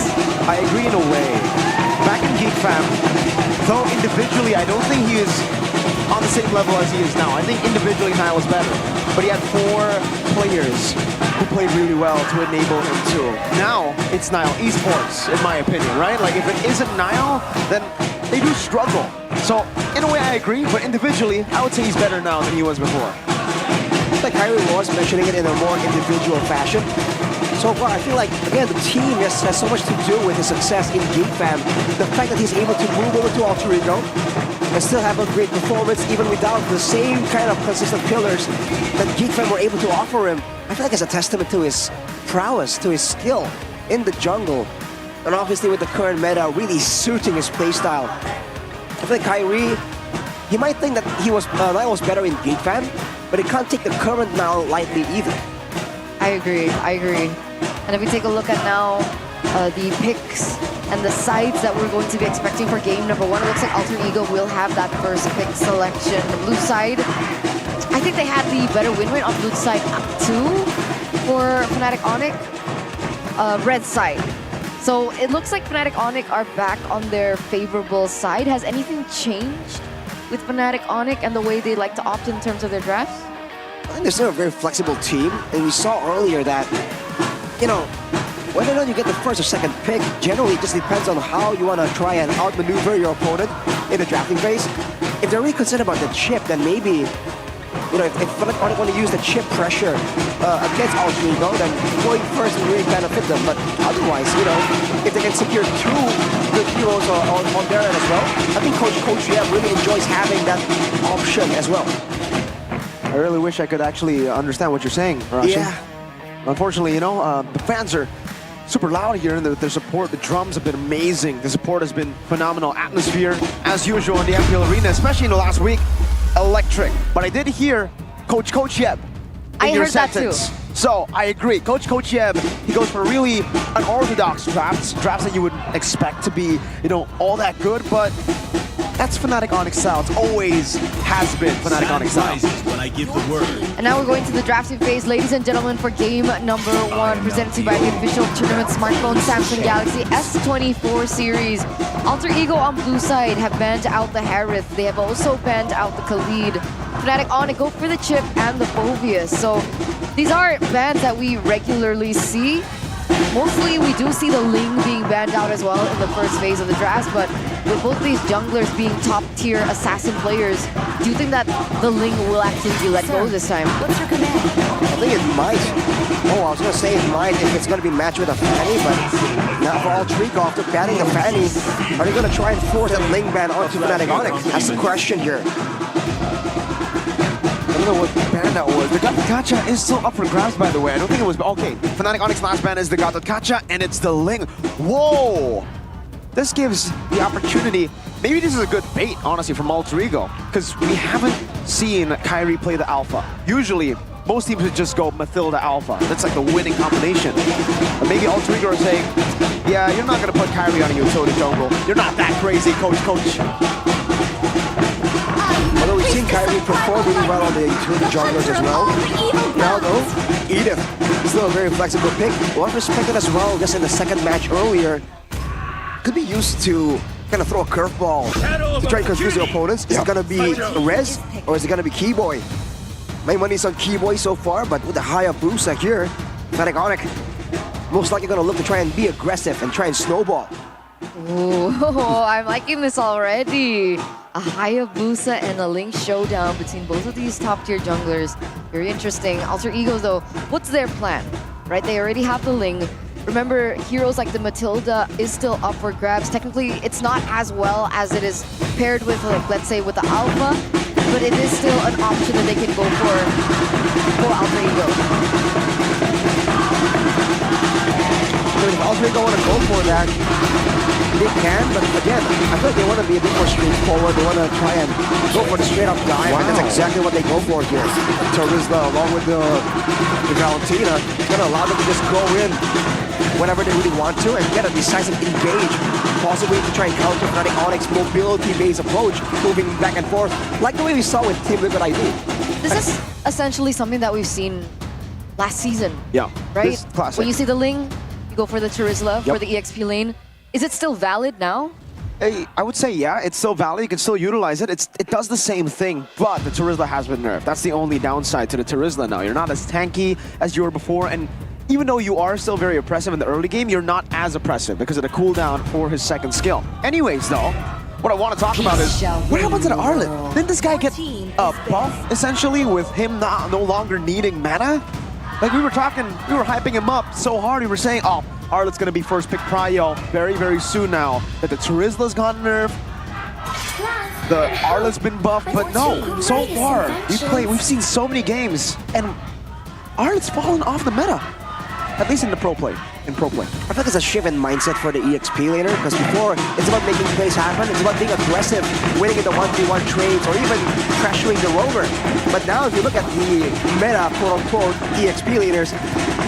I agree in a way. Back in Geek Fam, though individually I don't think he is on the same level as he is now. I think individually Nile was better, but he had 4 players who played really well to enable him to. Now, it's Nile Esports, in my opinion, right? Like, if it isn't Nile, then they do struggle. So, in a way, I agree, but individually, I would say he's better now than he was before. I feel like Kyrie was mentioning it in a more individual fashion. So far, I feel like, again, the team has so much to do with his success in Geek Fam. The fact that he's able to move over to Alter Ego and still have a great performance even without the same kind of consistent pillars that Geek Fam were able to offer him. I feel like it's a testament to his prowess, to his skill in the jungle. And obviously with the current meta really suiting his playstyle. I feel like Kyrie, he might think that Nile was better in Geek Fam, but he can't take the current Nile lightly either. I agree. And if we take a look at now the picks and the sides that we're going to be expecting for game number 1, it looks like Alter Ego will have that first pick selection. The blue side, I think they had the better win rate on blue side too for Fnatic Onyx. Red side. So it looks like Fnatic Onyx are back on their favorable side. Has anything changed with Fnatic Onyx and the way they like to opt in terms of their drafts? I think they're still a very flexible team, and we saw earlier that, you know, whether or not you get the first or second pick, generally it just depends on how you want to try and outmaneuver your opponent in the drafting phase. If they're really concerned about the chip, then maybe, you know, if Fnatic want to use the chip pressure against Alter Ego, then going first will really benefit them. But otherwise, you know, if they can secure 2 good heroes on their end as well, I think Coach Yeb really enjoys having that option as well. I really wish I could actually understand what you're saying, Rashi. Yeah. Unfortunately, you know, the fans are super loud here, and their support, the drums have been amazing. The support has been phenomenal. Atmosphere, as usual, in the MPL Arena, especially in the last week, electric. But I did hear Coach Yeb in your sentence. So I agree. Coach Yeb, he goes for really unorthodox drafts that you would expect to be, you know, all that good, but that's Fnatic Onyx style. It always has been Fnatic Onyx style. When I give the word. And now we're going to the drafting phase, ladies and gentlemen, for game number 1, presented to you by the official tournament smartphone Samsung Galaxy S24 series. Alter Ego on blue side have banned out the Harith. They have also banned out the Khalid. Fnatic Onyx go for the Chip and the Phobius. So these are bans that we regularly see. Mostly we do see the Ling being banned out as well in the first phase of the draft, but with both these junglers being top-tier assassin players, do you think that the Ling will actually be let go this time? What's your command? I think it might. Oh, I was going to say it might if it's going to be matched with a Fanny, but now for Alter Ego, after banning the Fanny, are they going to try and force that Ling ban onto Fnatic Onyx? That's the question here. I don't know what ban that was. The Gacha is still up for grabs, by the way. I don't think it was... Okay, Fnatic Onyx last ban is the Gacha, and it's the Ling. Whoa! This gives the opportunity... Maybe this is a good bait, honestly, from Alter Ego, because we haven't seen Kyrie play the Alpha. Usually, most teams would just go Mathilda Alpha. That's like the winning combination. But maybe Alter Ego are saying, yeah, you're not going to put Kyrie on a utility jungle. You're not that crazy, coach. Although we've seen Kyrie perform really well on the utility junglers as well. Now though, Edith, still a very flexible pick. Was respected as well just in the second match earlier. Could be used to kind of throw a curveball to try and confuse the opponents. Is it gonna be Rez or is it gonna be Keyboy? My money's on Keyboy so far, but with the Hayabusa here, Fnatic Onyx most likely gonna look to try and be aggressive and try and snowball. Ooh, I'm liking this already. A Hayabusa and a Link showdown between both of these top-tier junglers. Very interesting. Alter Ego, though, what's their plan? Right, they already have the Ling. Remember, heroes like the Matilda is still up for grabs. Technically, it's not as well as it is paired with, like, let's say, with the Alpha, but it is still an option that they can go for Alter Ego. So if Alter Ego want to go for that, they can, but again, I feel like they want to be a bit more straightforward. They want to try and go for the straight-up dive, and that's exactly what they go for here. Terizla, along with the Valentina, is going to allow them to just go in whenever they really want to and get a decisive engage, possibly to try and counter Fnatic Onyx mobility-based approach, moving back and forth, like the way we saw with Team Liquid ID. This is essentially something that we've seen last season. Yeah, right? Classic. When you see the Ling, you go for the Terizla for the EXP lane. Is it still valid now? Hey, I would say yeah, it's still valid. You can still utilize it. It does the same thing, but the Terizla has been nerfed. That's the only downside to the Terizla now. You're not as tanky as you were before, and even though you are still very oppressive in the early game, you're not as oppressive because of the cooldown for his second skill. Anyways, though, what I want to talk about is what happened to the Arlet? Didn't this guy get a buff essentially with him no longer needing mana? Like we were hyping him up so hard. We were saying, oh, Arlet's gonna be first pick prio very, very soon now. That the Terizla's gone nerfed, the Arlet's been buffed, but no, so far we've seen so many games and Arlet's fallen off the meta. At least in the pro play. I feel like it's a shift in mindset for the EXP laner, because before, it's about making plays happen, it's about being aggressive, winning in the 1v1 trades, or even pressuring the rover. But now, if you look at the meta, quote-unquote, EXP laners,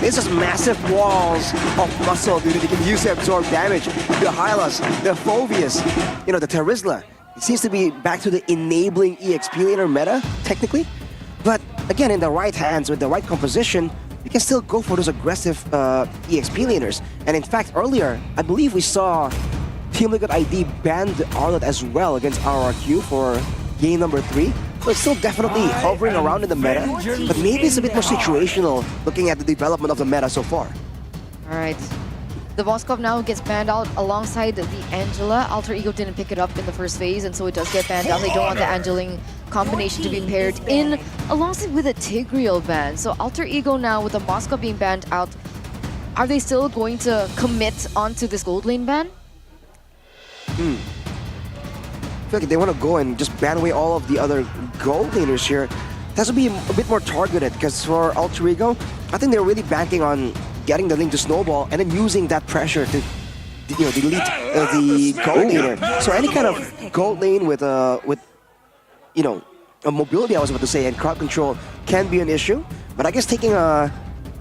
it's just massive walls of muscle, dude, that you can use to absorb damage. The Hylas, the Phoveus, you know, the Terizla. It seems to be back to the enabling EXP laner meta, technically. But again, in the right hands, with the right composition, you can still go for those aggressive EXP laners. And in fact, earlier, I believe we saw Team Liquid ID ban Arlet as well against RRQ for game number 3. So it's still definitely hovering around in the meta, but maybe it's a bit more situational looking at the development of the meta so far. All right. The Moskov now gets banned out alongside the Angela. Alter Ego didn't pick it up in the first phase, and so it does get banned out. They don't want the Angeling combination to be paired in alongside with a Tigreal ban. So Alter Ego now with the Moskov being banned out, are they still going to commit onto this gold lane ban? I feel like they want to go and just ban away all of the other gold laners here. It has to be a bit more targeted, because for Alter Ego, I think they're really banking on getting the Link to snowball and then using that pressure to, you know, delete the gold laner. So any kind of gold lane with you know, a mobility, I was about to say, and crowd control can be an issue. But I guess taking a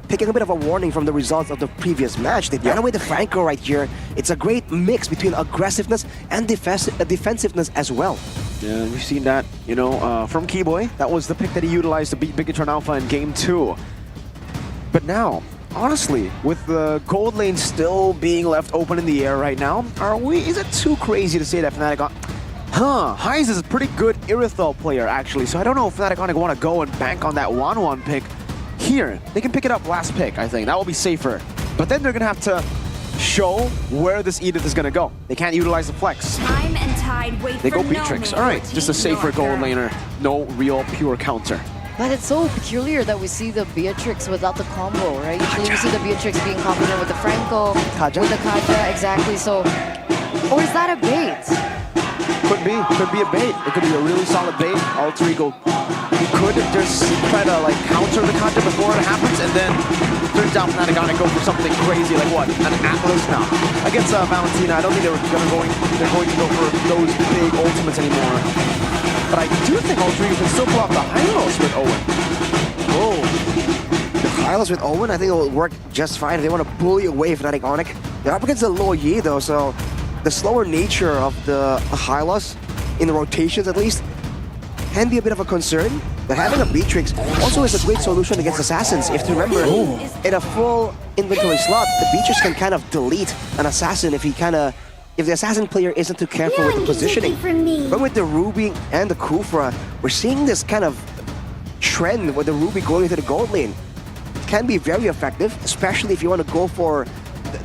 bit of a warning from the results of the previous match, they ran away the Franco right here. It's a great mix between aggressiveness and defensiveness as well. Yeah, we've seen that, you know, from Keyboy. That was the pick that he utilized to beat Bigatron Alpha in game 2. But now, honestly, with the gold lane still being left open in the air right now, is it too crazy to say that Fnatic Heinz is a pretty good Irithel player, actually, so I don't know if Fnatic want to go and bank on that 1-1 pick here. They can pick it up last pick, I think. That will be safer. But then they're going to have to show where this Edith is going to go. They can't utilize the flex. Time and tide wait they go for Beatrix. no All right, just a safer gold laner. No real pure counter. But it's so peculiar that we see the Beatrix without the combo, right? Usually we see the Beatrix being combined with the Franco, with the Kaja, exactly. So, or is that a bait? Could be a bait. It could be a really solid bait. Alter Ego, he could just try to like counter the Kaja before it happens, and then turns out Fnatic gonna go for something crazy like what? An Atlas now against Valentina. I don't think they're going to go for those big ultimates anymore. But I do think Alter Ego can still pull off the Hylos with Owen. Oh, the Hylos with Owen, I think it will work just fine if they want to bully away Fnatic Onyx. They're up against the low Yi though, so the slower nature of the Hylos, in the rotations at least, can be a bit of a concern. But having a Beatrix also is a great solution against Assassins. If you remember, in a full inventory slot, the Beatrix can kind of delete an Assassin if he kind of if the assassin player isn't too careful with the positioning. But with the Ruby and the Kufra, we're seeing this kind of trend with the Ruby going into the gold lane. It can be very effective, especially if you want to go for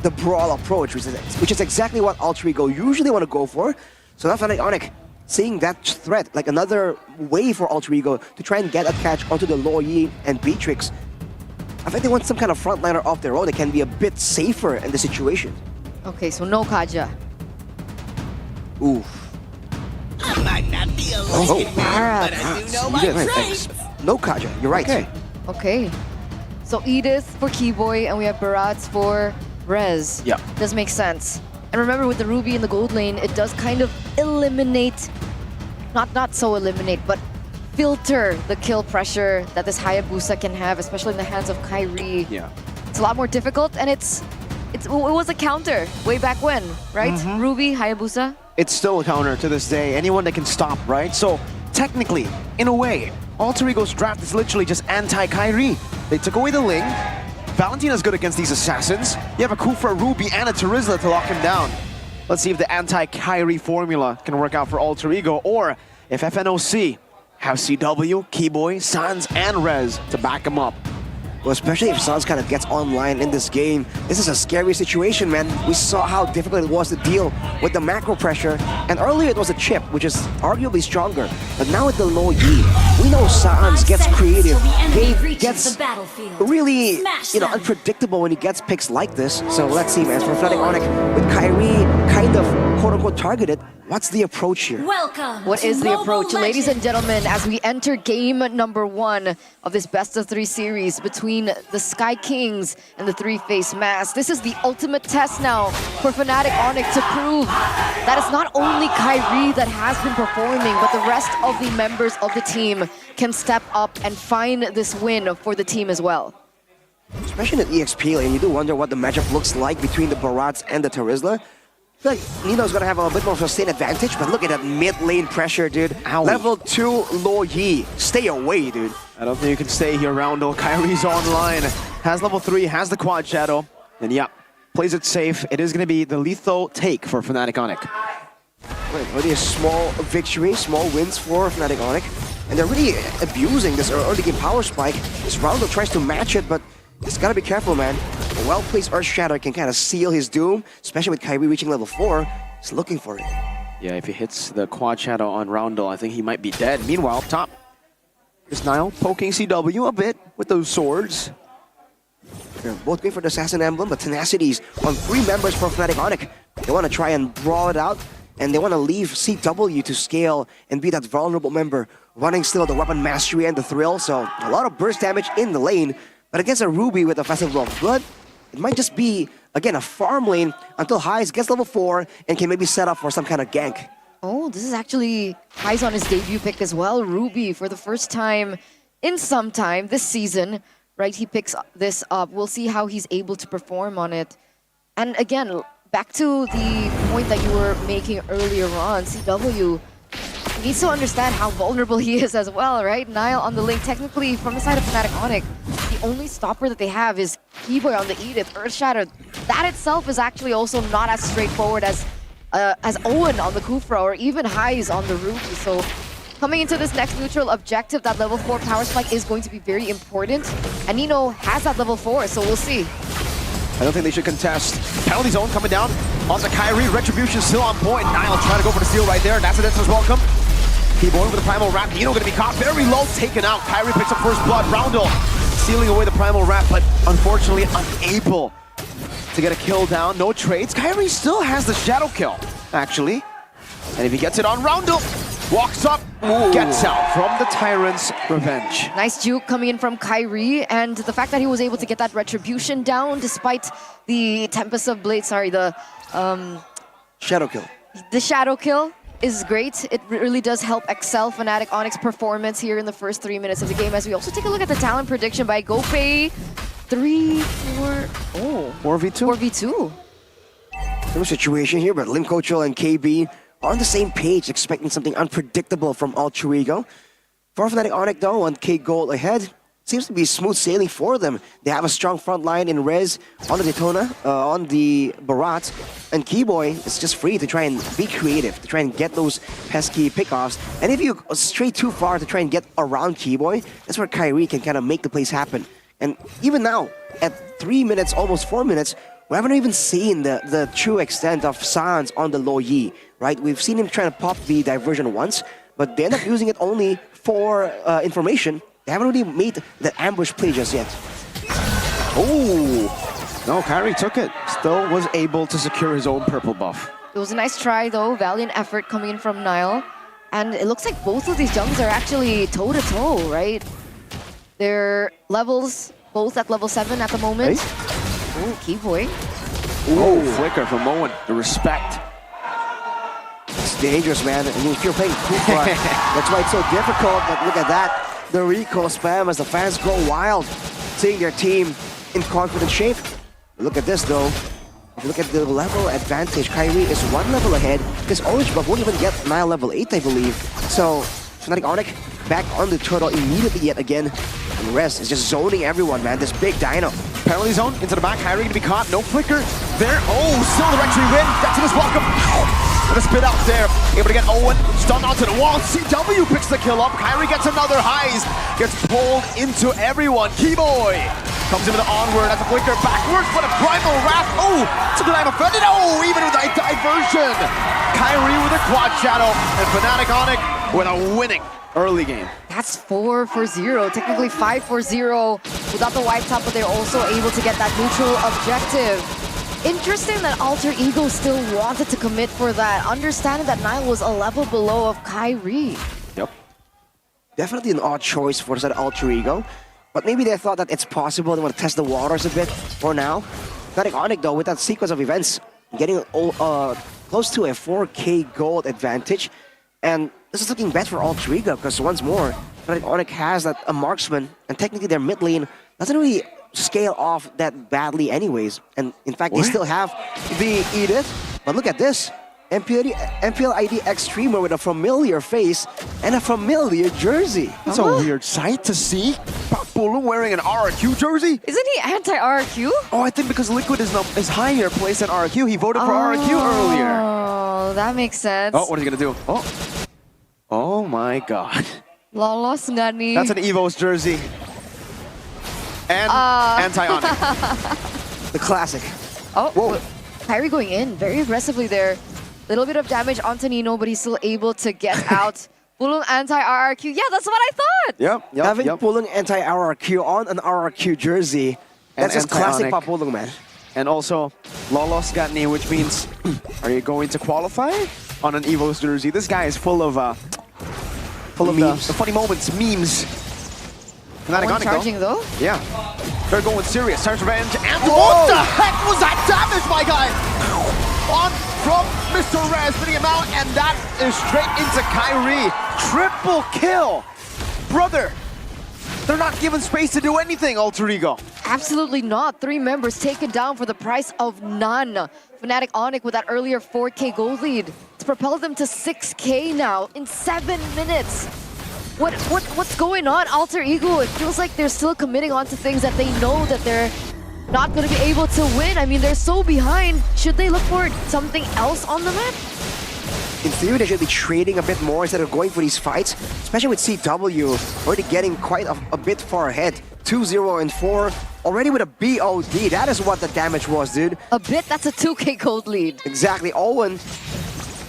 the brawl approach, which is exactly what Alter Ego usually want to go for. So that's Fnatic Onyx seeing that threat, like another way for Alter Ego to try and get a catch onto the Lo Yi and Beatrix. I think they want some kind of frontliner of their own that can be a bit safer in the situation. Okay, so no Kaja. Oof. No Kaja, you're right. Okay. So Edith for Keyboy, and we have Barats for Rez. Yeah. Does make sense. And remember, with the Ruby in the gold lane, it does kind of eliminate, not so eliminate, but filter the kill pressure that this Hayabusa can have, especially in the hands of Kairi. Yeah. It's a lot more difficult, and it was a counter way back when, right? Ruby, Hayabusa. It's still a counter to this day. Anyone that can stop, right? So technically, in a way, Alter Ego's draft is literally just anti-Kairi. They took away the Ling. Valentina's good against these assassins. You have a Kufra, Ruby, and a Terizla to lock him down. Let's see if the anti-Kairi formula can work out for Alter Ego, or if FNOC have CW, Keyboy, Sans, and Rez to back him up. Well, especially if Sans kind of gets online in this game. This is a scary situation, man. We saw how difficult it was to deal with the macro pressure. And earlier it was a chip, which is arguably stronger. But now with the Lo Yi, we know Sans gets creative. He gets really, unpredictable when he gets picks like this. So let's see, man. For Fnatic Onyx, with Kairi kind of quote-unquote targeted, what's the approach here? What is the approach? Ladies and gentlemen, as we enter game number 1 of this best-of-3 series between the Sky Kings and the Three-Face Mask, this is the ultimate test now for Fnatic Onyx to prove that it's not only Kairi that has been performing, but the rest of the members of the team can step up and find this win for the team as well. Especially in the EXP lane, you do wonder what the matchup looks like between the Barats and the Terizla. I feel like Nino's gonna have a bit more sustained advantage, but look at that mid lane pressure, dude. Owie. Level 2 Lo Yi. Stay away, dude. I don't think you can stay here, Roundel. Kairi's online. Has level 3, has the quad shadow. And yeah, plays it safe. It is gonna be the lethal take for Fnatic Onyx. Right, already a small victory, small wins for Fnatic Onyx. And they're really abusing this early game power spike. This Roundel tries to match it, but he's gotta be careful, man. A well-placed Earth Shatter can kind of seal his doom, especially with Kairi reaching level 4. He's looking for it. Yeah, if he hits the quad shadow on Roundel, I think he might be dead. Meanwhile, up top, is Nile poking CW a bit with those swords. They're both going for the Assassin Emblem, but Tenacities on 3 members for Fnatic Onyx. They want to try and brawl it out, and they want to leave CW to scale and be that vulnerable member, running still the weapon mastery and the thrill, so a lot of burst damage in the lane. But against a Ruby with a Festival of Blood, it might just be, again, a farm lane until Heis gets level 4 and can maybe set up for some kind of gank. Oh, this is actually Heis on his debut pick as well. Ruby for the first time in some time this season, right? He picks this up. We'll see how he's able to perform on it. And again, back to the point that you were making earlier on, CW needs to understand how vulnerable he is as well, right? Nile on the lane, technically from the side of Fnatic Onyx, the only stopper that they have is Keyboy on the Edith, Earthshatter. That itself is actually also not as straightforward as Owen on the Kufra or even Heis on the Ruby. So coming into this next neutral objective, that level 4 power spike is going to be very important. And Nino has that level 4, so we'll see. I don't think they should contest. Penalty zone coming down on the Kairi. Retribution still on point. Nile trying to go for the steal right there. That's welcome. Keyboy with the Primal Wrap. Nino gonna be caught very low, taken out. Kairi picks up first blood. Roundel sealing away the Primal Wrap, but unfortunately unable to get a kill down. No trades. Kairi still has the shadow kill, actually. And if he gets it on Roundel, walks up, gets out from the Tyrant's Revenge. Nice juke coming in from Kairi, and the fact that he was able to get that retribution down despite the Tempest of Blade, the shadow kill. The shadow kill is great. It really does help excel Fnatic Onyx performance here in the first 3 minutes of the game, as we also take a look at the talent prediction by GoPay. 4v2. 4v2. No situation here, but Limcocho and KB are on the same page, expecting something unpredictable from Alter Ego. For Fnatic Onyx though, 1K gold ahead. seems to be smooth sailing for them. They have a strong front line in Rez on the Daytona, on the Barat, and Keyboy is just free to try and be creative, to try and get those pesky pickoffs. And if you stray too far to try and get around Keyboy, that's where Kyrie can kind of make the plays happen. And even now, at 3 minutes, almost 4 minutes, we haven't even seen the true extent of Sans on the low Yi, right? We've seen him trying to pop the diversion once, but they end up using it only for information. They haven't really made the ambush play just yet. Oh! No, Kyrie took it. Still was able to secure his own purple buff. It was a nice try though, valiant effort coming in from Nile. And it looks like both of these jungs are actually toe-to-toe, right? Their levels, both at level 7 at the moment. Hey? Oh, Keyboy. Oh, flicker from Moen. The respect. It's dangerous, man. I mean, if you're playing Kufa, that's why it's so difficult. But look at that. The recall spam as the fans go wild, seeing their team in confident shape. Look at this, though. If you look at the level advantage, Kyrie is 1 level ahead. This orange buff won't even get Nile level 8, I believe. So, Fnatic Onyx back on the turtle immediately yet again. And Rez is just zoning everyone, man. This big dino. Penalty zone into the back. Kyrie gonna be caught. No flicker there. Oh, still the retry win. That's his welcome. With a spit out there. Able to get Owen stunned onto the wall. CW picks the kill up. Kyrie gets another heist. Gets pulled into everyone. Keyboy comes in with the onward as a flicker backwards. But a primal wrath. Oh, it's a good time offended. Oh, even with a diversion. Kyrie with a quad shadow. And Fnatic Onyx with a winning early game. That's 4-0, technically 5-0 without the wipe top, but they're also able to get that neutral objective. Interesting that Alter Ego still wanted to commit for that, understanding that Nile was a level below of Kyrie. Yep. Definitely an odd choice for that Alter Ego, but maybe they thought that it's possible. They want to test the waters a bit for now. Fnatic Onyx, though, with that sequence of events, getting close to a 4K gold advantage, and this is looking bad for Alter Ego because once more, Fnatic Onyx has that a marksman, and technically their mid lane doesn't really scale off that badly anyways. And in fact, they still have the Edith. But look at this. MPL ID Extremer with a familiar face and a familiar jersey. That's a weird sight to see. Papulu wearing an RRQ jersey? Isn't he anti-RRQ? Oh, I think because Liquid is higher placed than RRQ. He voted for RRQ earlier. Oh, that makes sense. Oh, what is he gonna do? Oh my god. Lolos nggak nih? That's an Evo's jersey. And anti-Onyx. The classic. Oh, whoa. Kyrie going in very aggressively there. Little bit of damage onto Nino, but he's still able to get out. Pulung anti-RRQ. Yeah, that's what I thought. Yep. Having Pulung anti-RRQ on an RRQ jersey. That's just classic Papulung, man. And also, Lolos got knee, which means, are you going to qualify on an Evo's jersey? This guy is full of memes. The funny moments, memes. One charging though? Yeah. They're going serious. Search revenge. And what the heck was that damage, my guy? On from Mr. Rez, spinning him out, and that is straight into Kyrie. Triple kill. Brother, they're not given space to do anything, Alter Ego. Absolutely not. 3 members taken down for the price of none. Fnatic Onyx with that earlier 4K gold lead. It's propelled them to 6K now in 7 minutes. What's going on, Alter Ego? It feels like they're still committing on to things that they know that they're not going to be able to win. I mean, they're so behind. Should they look for something else on the map? In theory, they should be trading a bit more instead of going for these fights, especially with CW already getting quite a bit far ahead. 2-0 and 4, already with a BOD. That is what the damage was, dude. A bit, that's a 2K gold lead. Exactly. Owen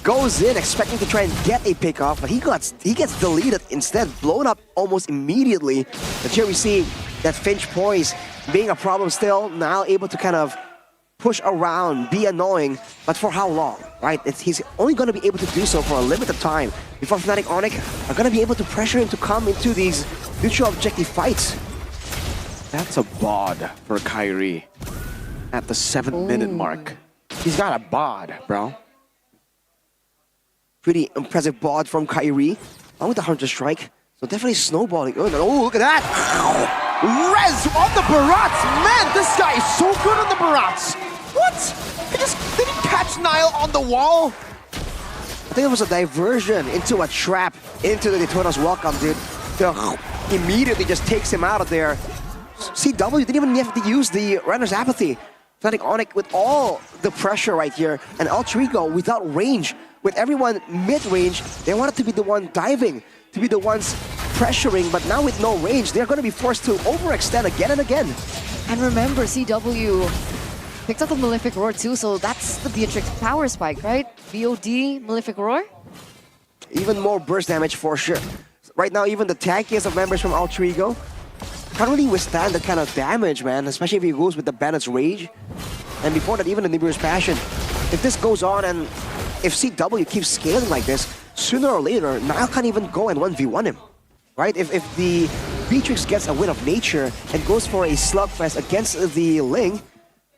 goes in expecting to try and get a pick off, but he gets deleted instead, blown up almost immediately. But here we see that Finch poise being a problem still, now able to kind of push around, be annoying, but for how long, right? He's only going to be able to do so for a limited time before Fnatic Onyx are going to be able to pressure him to come into these neutral objective fights. That's a bod for Kyrie at the 7-minute mark. He's got a bod, bro. Pretty impressive bod from Kyrie, along with the Hunter Strike. So definitely snowballing. Oh, look at that! Rez on the Barats! Man, this guy is so good on the Barats! What? Did he catch Nile on the wall? I think it was a diversion into a trap into the Daytona's welcome, dude. immediately just takes him out of there. CW didn't even have to use the Renner's Apathy. Fnatic Onyx with all the pressure right here, and Alter Ego without range. With everyone mid-range, they wanted to be the one diving, to be the ones pressuring, but now with no range, they're going to be forced to overextend again and again. And remember, CW picked up the Malefic Roar too, so that's the Beatrix power spike, right? BOD, Malefic Roar? Even more burst damage for sure. Right now, even the tankiest of members from Alter Ego can't really withstand that kind of damage, man, especially if he goes with the Bandit's Rage. And before that, even the Nibiru's Passion. If this goes on and if CW keeps scaling like this, sooner or later, Nile can't even go and 1v1 him, right? If the Beatrix gets a win of nature and goes for a slugfest against the Ling,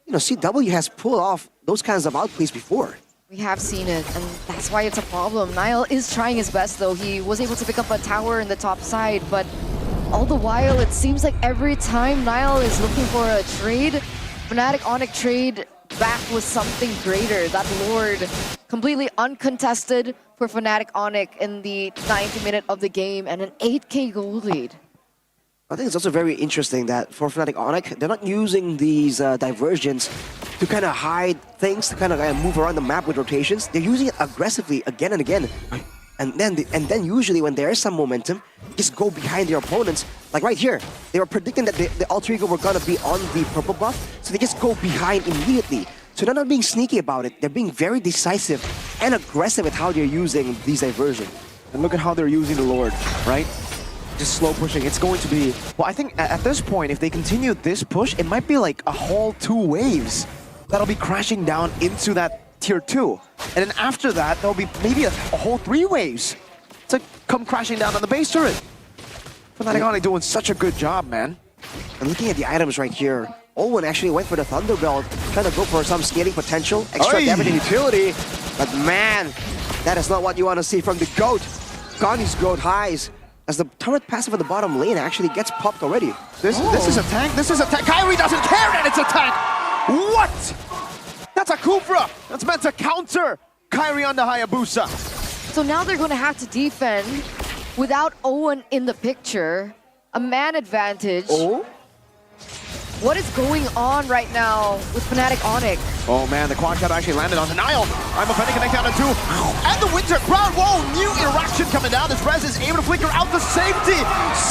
you know, CW has pulled off those kinds of outplays before. We have seen it, and that's why it's a problem. Nile is trying his best, though. He was able to pick up a tower in the top side, but all the while, it seems like every time Nile is looking for a trade, Fnatic Onyx trade back with something greater. That Lord, completely uncontested for Fnatic Onyx in the 90th minute of the game, and an 8k gold lead. I think it's also very interesting that for Fnatic Onyx, they're not using these diversions to kind of hide things, to kind of move around the map with rotations. They're using it aggressively again and again. And then usually when there is some momentum, just go behind their opponents. Like right here, they were predicting that the Alter Ego were going to be on the purple buff, so they just go behind immediately. So they're not being sneaky about it. They're being very decisive and aggressive at how they're using these diversions. And look at how they're using the Lord, right? Just slow pushing. It's going to be... Well, I think at this point, if they continue this push, it might be like a whole 2 waves that'll be crashing down into that tier 2. And then after that, there'll be maybe a whole 3 waves to come crashing down on the base turret. Fnatic Onyx doing such a good job, man. And looking at the items right here, Owen actually went for the Thunderbelt, trying to go for some scaling potential, extra damage and utility. But man, that is not what you want to see from the GOAT. Gonni's GOAT highs. As the turret passive at the bottom lane actually gets popped already. This is a tank. This is a tank. Kyrie doesn't care that it's a tank. What? That's a Kufra. That's meant to counter Kyrie on the Hayabusa. So now they're going to have to defend without Owen in the picture. A man advantage. Oh? What is going on right now with Fnatic Onyx? Oh man, the quad shot actually landed on the Nile. I'm a Fnatic connect down to 2. And the Winter Crown. Whoa, new interaction coming down. This Rez is able to flicker out the safety.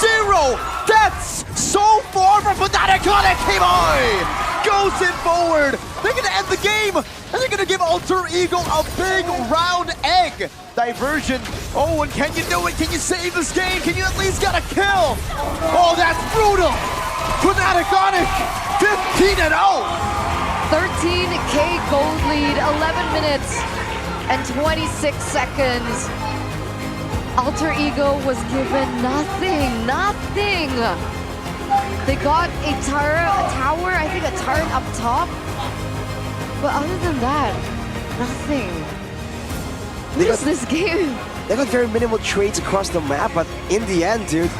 0 deaths so far from Fnatic Onyx. Came on! Goes in forward. They're going to end the game. And they're going to give Alter Ego a big round egg. Diversion. Oh, and can you do it? Can you save this game? Can you at least get a kill? Oh, that's brutal. Fnatic Onyx, 15-0. 13k gold lead, 11 minutes and 26 seconds. Alter Ego was given nothing. They got a tower, I think a turret up top. But other than that, nothing. What is this game? They got very minimal trades across the map, but in the end, dude,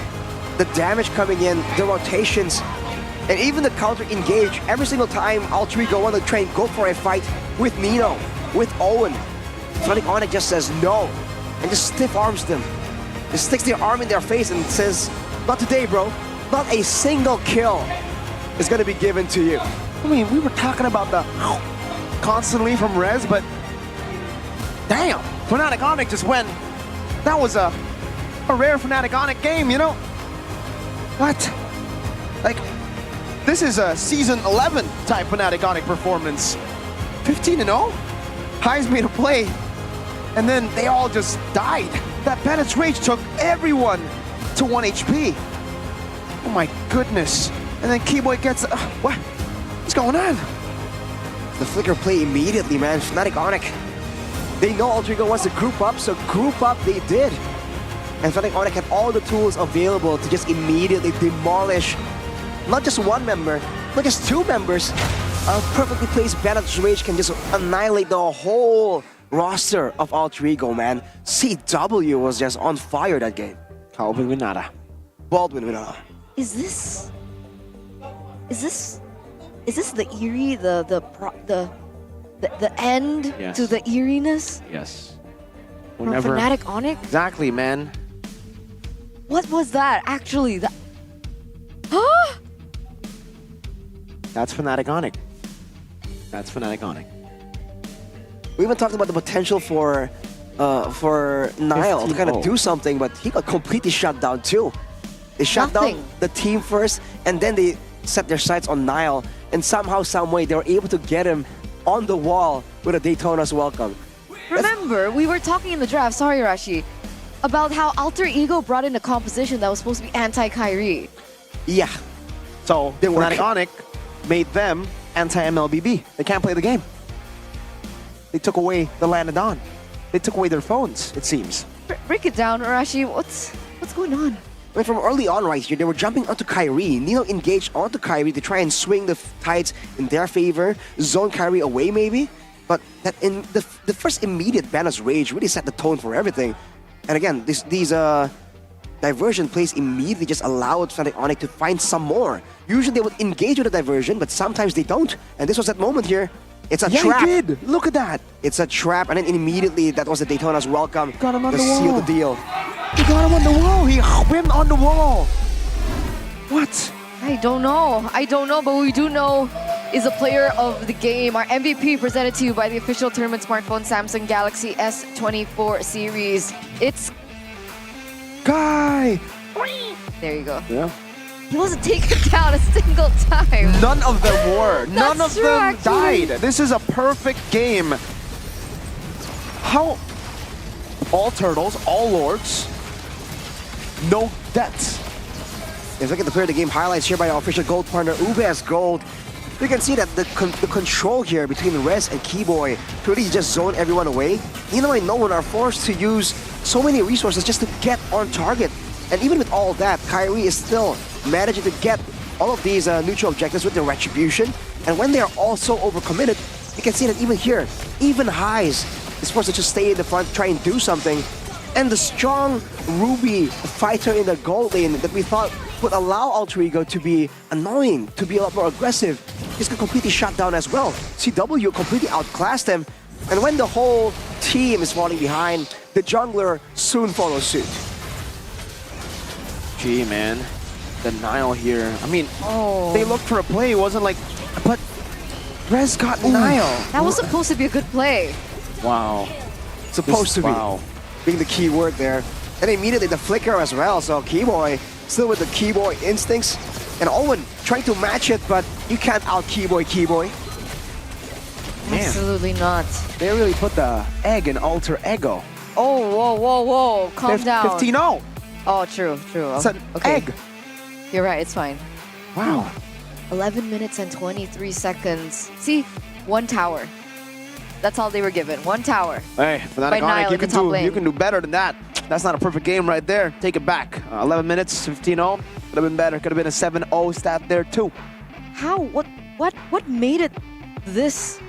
the damage coming in, the rotations, and even the counter engage. Every single time Alter Ego want to try and go for a fight with Nino, with Owen, Fnatic Onyx just says no, and just stiff arms them. Just sticks their arm in their face and says, not today, bro. Not a single kill is going to be given to you. I mean, we were talking about the constantly from Rez, but damn, Fnatic Onyx just went. That was a rare Fnatic Onyx game, you know? What? Like, this is a season 11 type Fnatic Onyx performance. 15-0, highest made a play, and then they all just died. That Bandit's Rage took everyone to 1 HP. Oh my goodness. And then Keyboy gets, what? What's going on? The flicker play immediately, man. Fnatic Onyx. They know Alter Ego wants to group up, so group up they did. And Fnatic Onyx had all the tools available to just immediately demolish not just one member, not just 2 members. A perfectly placed Bandit's Rage can just annihilate the whole roster of Alter Ego, man. CW was just on fire that game. Baldwin Winata. Baldwin Winata. Is this the eerie, the end Yes. to the eeriness Yes. from Fnatic Onyx? Exactly, man. What was that? Actually, that. That's Fnatic Onic. That's Fnatic Onic. We even talked about the potential for Nile to kind of do something, but he got completely shut down too. They shut down the team first, and then they set their sights on Nile, and somehow, some way, they were able to get him on the wall with a Daytona's welcome. Remember, we were talking in the draft, sorry Rashi, about how Alter Ego brought in a composition that was supposed to be anti-Kyrie. Yeah. So, Fnatic Onic made them anti-MLBB. They can't play the game. They took away the Land of Dawn. They took away their phones, it seems. Break it down, Rashi. What's going on? I mean, from early on right here, they were jumping onto Kyrie. Nino engaged onto Kyrie to try and swing the tides in their favor, zone Kyrie away maybe. But that in the first immediate Banner's Rage really set the tone for everything. And again, these diversion plays immediately just allowed Fnatic Onic to find some more. Usually they would engage with a diversion, but sometimes they don't. And this was that moment here. It's a trap. He did. Look at that. It's a trap, and then immediately that was the Daytona's welcome. Got him on the seal wall. the deal. He got him on the wall. He whipped on the wall. What? I don't know, but we do know is a player of the game. Our MVP presented to you by the official tournament smartphone Samsung Galaxy S24 series. It's Guy. There you go. Yeah. He wasn't taken down a single time. None of them were. None of true, them actually. died. This is a perfect game. How? All turtles, all lords, no deaths. If you look at the player of the game highlights here by our official gold partner, Ubes Gold, you can see that the control here between Rez and Keyboy to really just zone everyone away. Nino and Nolan are forced to use so many resources just to get on target. And even with all that, Kyrie is still managing to get all of these neutral objectives with the Retribution. And when they are also overcommitted, you can see that even here, even Highs is forced to just stay in the front, try and do something. And the strong Ruby fighter in the gold lane that we thought would allow Alter Ego to be annoying, to be a lot more aggressive, is completely shut down as well. CW completely outclassed them. And when the whole team is falling behind, the jungler soon follows suit. Gee, man. The Nile here. I mean, they looked for a play. It wasn't like... But Rez got Nile. That was supposed to be a good play. Wow. Supposed to be. Wow. Being the key word there. And immediately the flicker as well. So Keyboy still with the Keyboy instincts. And Owen trying to match it, but you can't out Keyboy. Man. Absolutely not. They really put the egg in Alter Ego. Oh, whoa. Calm down. 15-0. Oh, true. It's an egg. You're right, it's fine. Wow. 11 minutes and 23 seconds. See, one tower. That's all they were given. One tower. Hey, By Nile Fnatic in the top lane. you can do better than that. That's not a perfect game right there. Take it back. 11 minutes, 15-0. Could have been better. Could have been a 7-0 stat there too. How? What made it this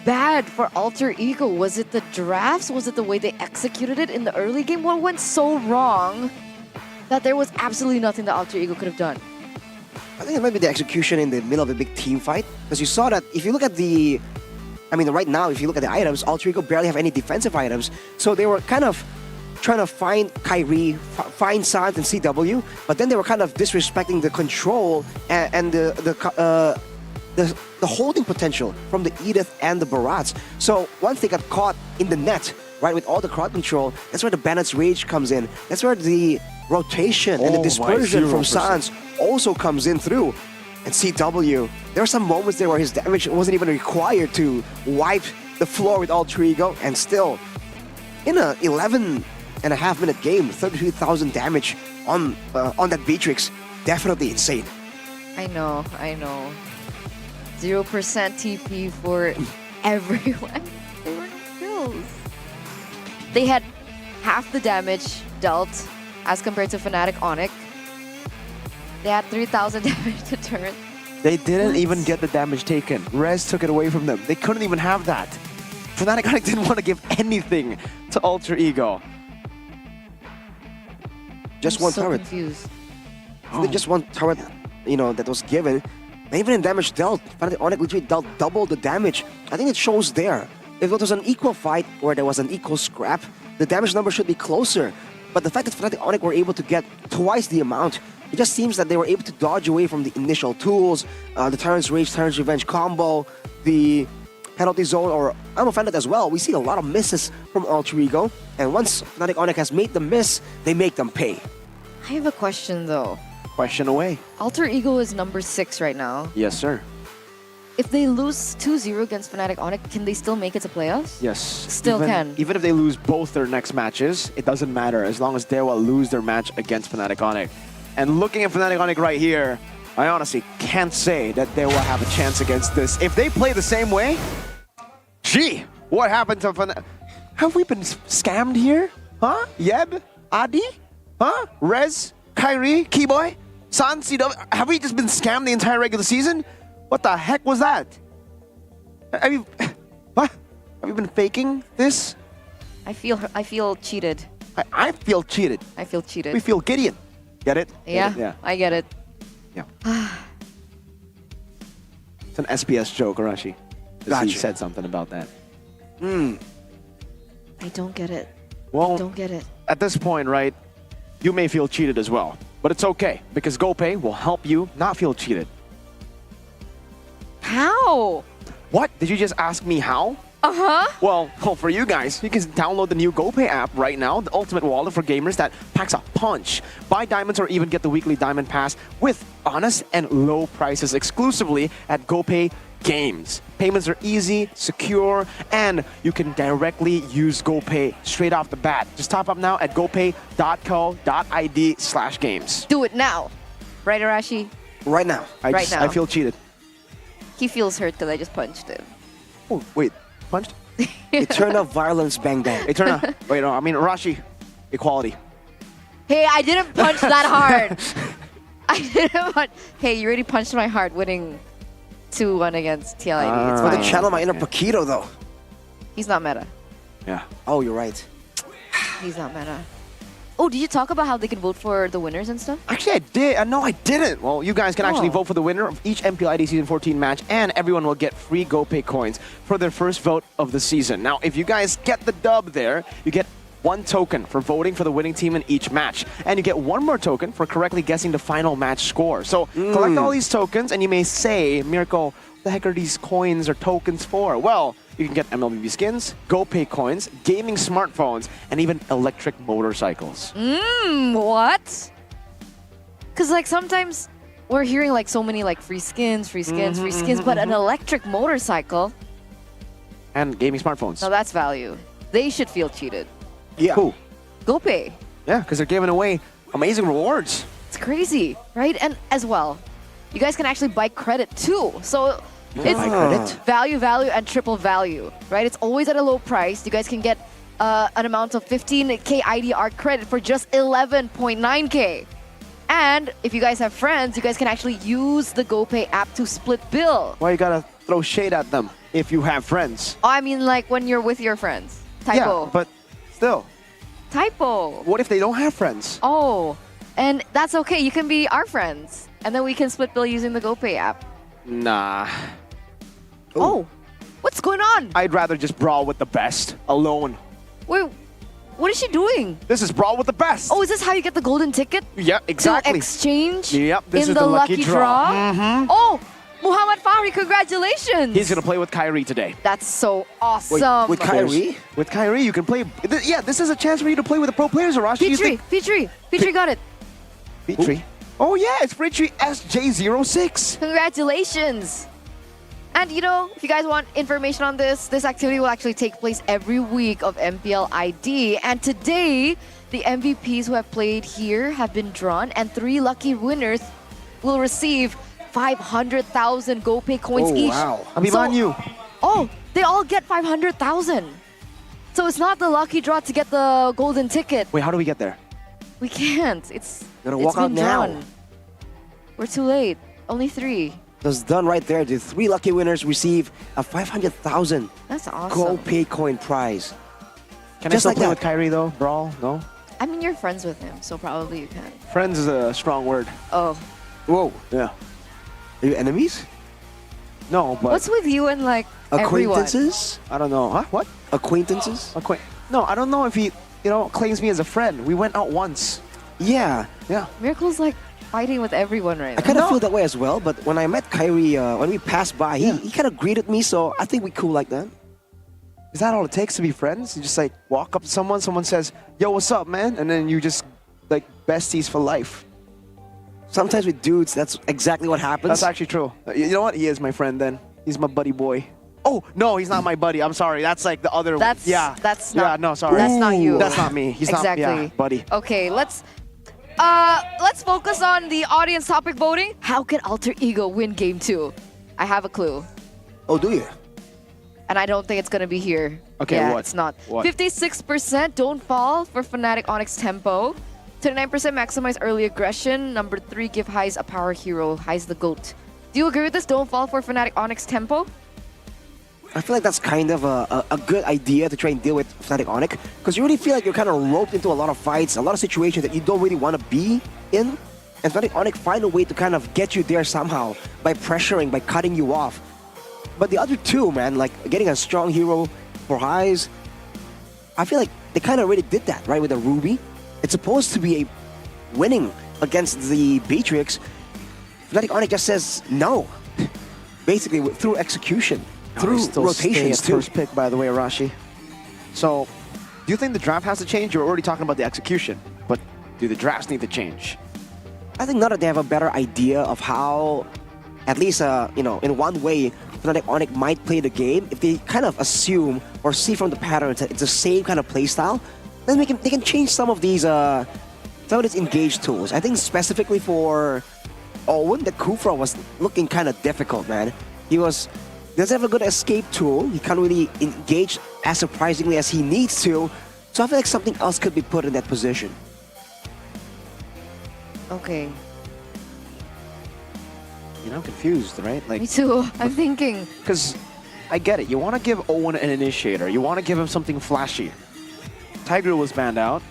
bad for Alter Ego? Was it the drafts? Was it the way they executed it in the early game? What went so wrong that there was absolutely nothing that Alter Ego could have done? I think it might be the execution in the middle of a big team fight. Because you saw that if you look at right now, if you look at the items, Alter Ego barely have any defensive items. So they were kind of trying to find Kyrie, find Sans and CW, but then they were kind of disrespecting the control and the holding potential from the Edith and the Barats. So once they got caught in the net, right, with all the crowd control, that's where the Banner's Rage comes in. That's where the rotation and the dispersion from Sans also comes in through. And CW, there were some moments there where his damage wasn't even required to wipe the floor with Alter Ego, and still, in a 11.5-minute game, 33,000 damage on that Beatrix, definitely insane. I know. 0% TP for everyone. There were no kills. They had half the damage dealt as compared to Fnatic Onic. They had 3,000 damage to turn. They didn't even get the damage taken. Rez took it away from them. They couldn't even have that. Fnatic Onic didn't want to give anything to Alter Ego. Just one turret. Confused. Just one turret, that was given. And even in damage dealt, Fnatic Onic literally dealt double the damage. I think it shows there. If it was an equal fight or there was an equal scrap, the damage number should be closer. But the fact that Fnatic Onyx were able to get twice the amount, it just seems that they were able to dodge away from the initial tools, the Tyrant's Rage, Tyrant's Revenge combo, the penalty zone, or I'm offended as well. We see a lot of misses from Alter Ego, and once Fnatic Onyx has made them miss, they make them pay. I have a question though. Question away. Alter Ego is number 6 right now. Yes, sir. If they lose 2-0 against Fnatic Onyx, can they still make it to playoffs? Yes. Still can. Even if they lose both their next matches, it doesn't matter as long as Dewa lose their match against Fnatic Onyx. And looking at Fnatic Onyx right here, I honestly can't say that Dewa have a chance against this. If they play the same way, gee, what happened to Fnatic? Have we been scammed here? Huh? Yeb? Adi? Huh? Rez? Kyrie? Keyboy? San? CW? Have we just been scammed the entire regular season? What the heck was that? Have you, what? Have you been faking this? I feel cheated. I feel cheated. I feel cheated. We feel Gideon. Get it? Yeah, Get it? Yeah. I get it. Yeah. It's an SPS joke, Arashi. Gotcha. He said something about that. I don't get it. Well, I don't get it. At this point, right, you may feel cheated as well. But it's okay, because GoPay will help you not feel cheated. How? What? Did you just ask me how? Uh-huh. Well, for you guys, you can download the new GoPay app right now, the ultimate wallet for gamers that packs a punch. Buy diamonds or even get the weekly diamond pass with honest and low prices exclusively at GoPay Games. Payments are easy, secure, and you can directly use GoPay straight off the bat. Just top up now at gopay.co.id/games. Do it now. Right, Arashi? Right now. I feel cheated. He feels hurt because I just punched him. Oh, wait. Punched? Eternal violence, bang bang. Eternal. Wait, no, I mean Rashi. Equality. Hey, I didn't punch that hard. I didn't punch. Hey, you already punched my heart winning 2-1 against TLID. It's For fine. the channel, my inner Paquito, though. He's not meta. Yeah. Oh, you're right. He's not meta. Oh, did you talk about how they can vote for the winners and stuff? Actually, I did. No, I didn't. Well, you guys can actually vote for the winner of each MPL ID Season 14 match, and everyone will get free GoPay coins for their first vote of the season. Now, if you guys get the dub there, you get 1 token for voting for the winning team in each match. And you get 1 more token for correctly guessing the final match score. So collect all these tokens, and you may say, Miracle, what the heck are these coins or tokens for? Well, you can get MLBB skins, GoPay coins, gaming smartphones, and even electric motorcycles. What? Because like sometimes we're hearing like so many like free skins, but an electric motorcycle, And gaming smartphones. now that's value. They should feel cheated. Yeah. Who? GoPay. Yeah, because they're giving away amazing rewards. It's crazy, right? And as well, you guys can actually buy credit too. So it's buy credit? value, and triple value, right? It's always at a low price. You guys can get an amount of 15K IDR credit for just 11.9K. And if you guys have friends, you guys can actually use the GoPay app to split bill. Why you gotta throw shade at them if you have friends? Oh, I mean like when you're with your friends. Typo. Yeah, but still. Typo. What if they don't have friends? Oh, and that's okay. You can be our friends. And then we can split bill using the GoPay app. Nah. Oh, what's going on? I'd rather just brawl with the best, alone. Wait, what is she doing? This is brawl with the best. Oh, is this how you get the golden ticket? Yeah, exactly. To exchange Yep, this in is the lucky draw. Oh, Muhammad Fahri, congratulations. He's gonna play with Kyrie today. That's so awesome. With Kyrie? With Kyrie, you can play. Yeah, this is a chance for you to play with the pro players, Arashi. Petrie got it. Petrie. Oh yeah, it's Petrie SJ06. Congratulations. And you know, if you guys want information on this activity will actually take place every week of MPL ID. And today, the MVPs who have played here have been drawn, and 3 lucky winners will receive 500,000 GoPay coins each. Wow. Abimanyu. Oh, they all get 500,000. So it's not the lucky draw to get the golden ticket. Wait, how do we get there? We can't. It's Gotta it's walk out been now. drawn. We're too late. Only 3. That's done right there. The 3 lucky winners receive a 500,000 That's awesome. GoPay coin prize. Can Just I still like play that. with Kyrie though? Brawl? No? I mean, you're friends with him, so probably you can. Friends is a strong word. Oh. Whoa. Yeah. Are you enemies? No, but What's with you and like everyone? Acquaintances? I don't know. Huh? What? Acquaintances? No, I don't know if he claims me as a friend. We went out once. Yeah. Yeah. Miracle's like fighting with everyone right I now. kind of feel that way as well, but when I met Kyrie, when we passed by, he kind of greeted me, so I think we cool like that. Is that all it takes to be friends? You just like walk up to someone says, "Yo, what's up, man?" And then you just like besties for life. Sometimes with dudes, that's exactly what happens. That's actually true. You know what? He is my friend then. He's my buddy boy. Oh, no, he's not my buddy. I'm sorry. That's like the other That's yeah. That's Yeah, not. no, sorry. That's not you. That's not me. He's exactly. not buddy. Okay, let's focus on the audience topic voting. How can Alter Ego win game 2? I have a clue. Oh, do you? And I don't think it's gonna be here. Okay, yeah, what? It's not. What? 56% don't fall for Fnatic Onyx Tempo. 29% maximize early aggression. Number 3, give Heist a power hero. Heist the GOAT. Do you agree with this? Don't fall for Fnatic Onyx Tempo? I feel like that's kind of a good idea to try and deal with Fnatic Onyx, because you really feel like you're kind of roped into a lot of fights, a lot of situations that you don't really want to be in. And Fnatic Onyx find a way to kind of get you there somehow by pressuring, by cutting you off. But the other two, man, like getting a strong hero for Heist, I feel like they kind of already did that, right, with the Ruby. It's supposed to be a winning against the Beatrix. Fnatic Onyx just says no, basically through execution, through rotations too. First pick, by the way, Arashi. So, do you think the draft has to change? You're already talking about the execution, but do the drafts need to change? I think now that they have a better idea of how, at least in one way, Fnatic Onyx might play the game, if they kind of assume or see from the patterns that it's the same kind of playstyle, then they can change some of these engage tools. I think specifically for Owen, the Kufra was looking kind of difficult, man. He doesn't have a good escape tool. He can't really engage as surprisingly as he needs to. So I feel like something else could be put in that position. Okay. I'm confused, right? Like Me too. I'm thinking. Because I get it. You want to give Owen an initiator. You want to give him something flashy. Tiger was banned out.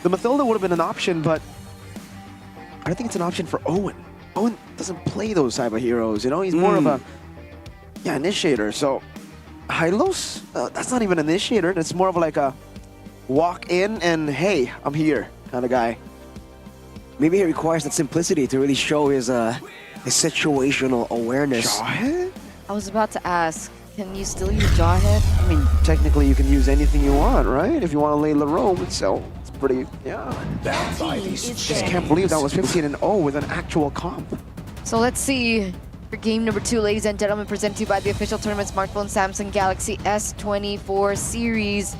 The Mathilda would have been an option, but I don't think it's an option for Owen. Owen doesn't play those type of heroes, He's more of a initiator. So Hylos, that's not even an initiator. That's more of like a walk in and hey, I'm here kind of guy. Maybe he requires that simplicity to really show his situational awareness. Jawhead? I was about to ask, can you still use Jawhead? I mean, technically you can use anything you want, right? If you want to lay Larome, so it's pretty, Just can't believe that was 15-0 with an actual comp. So let's see for game number 2, ladies and gentlemen, presented to you by the official tournament smartphone Samsung Galaxy S24 series.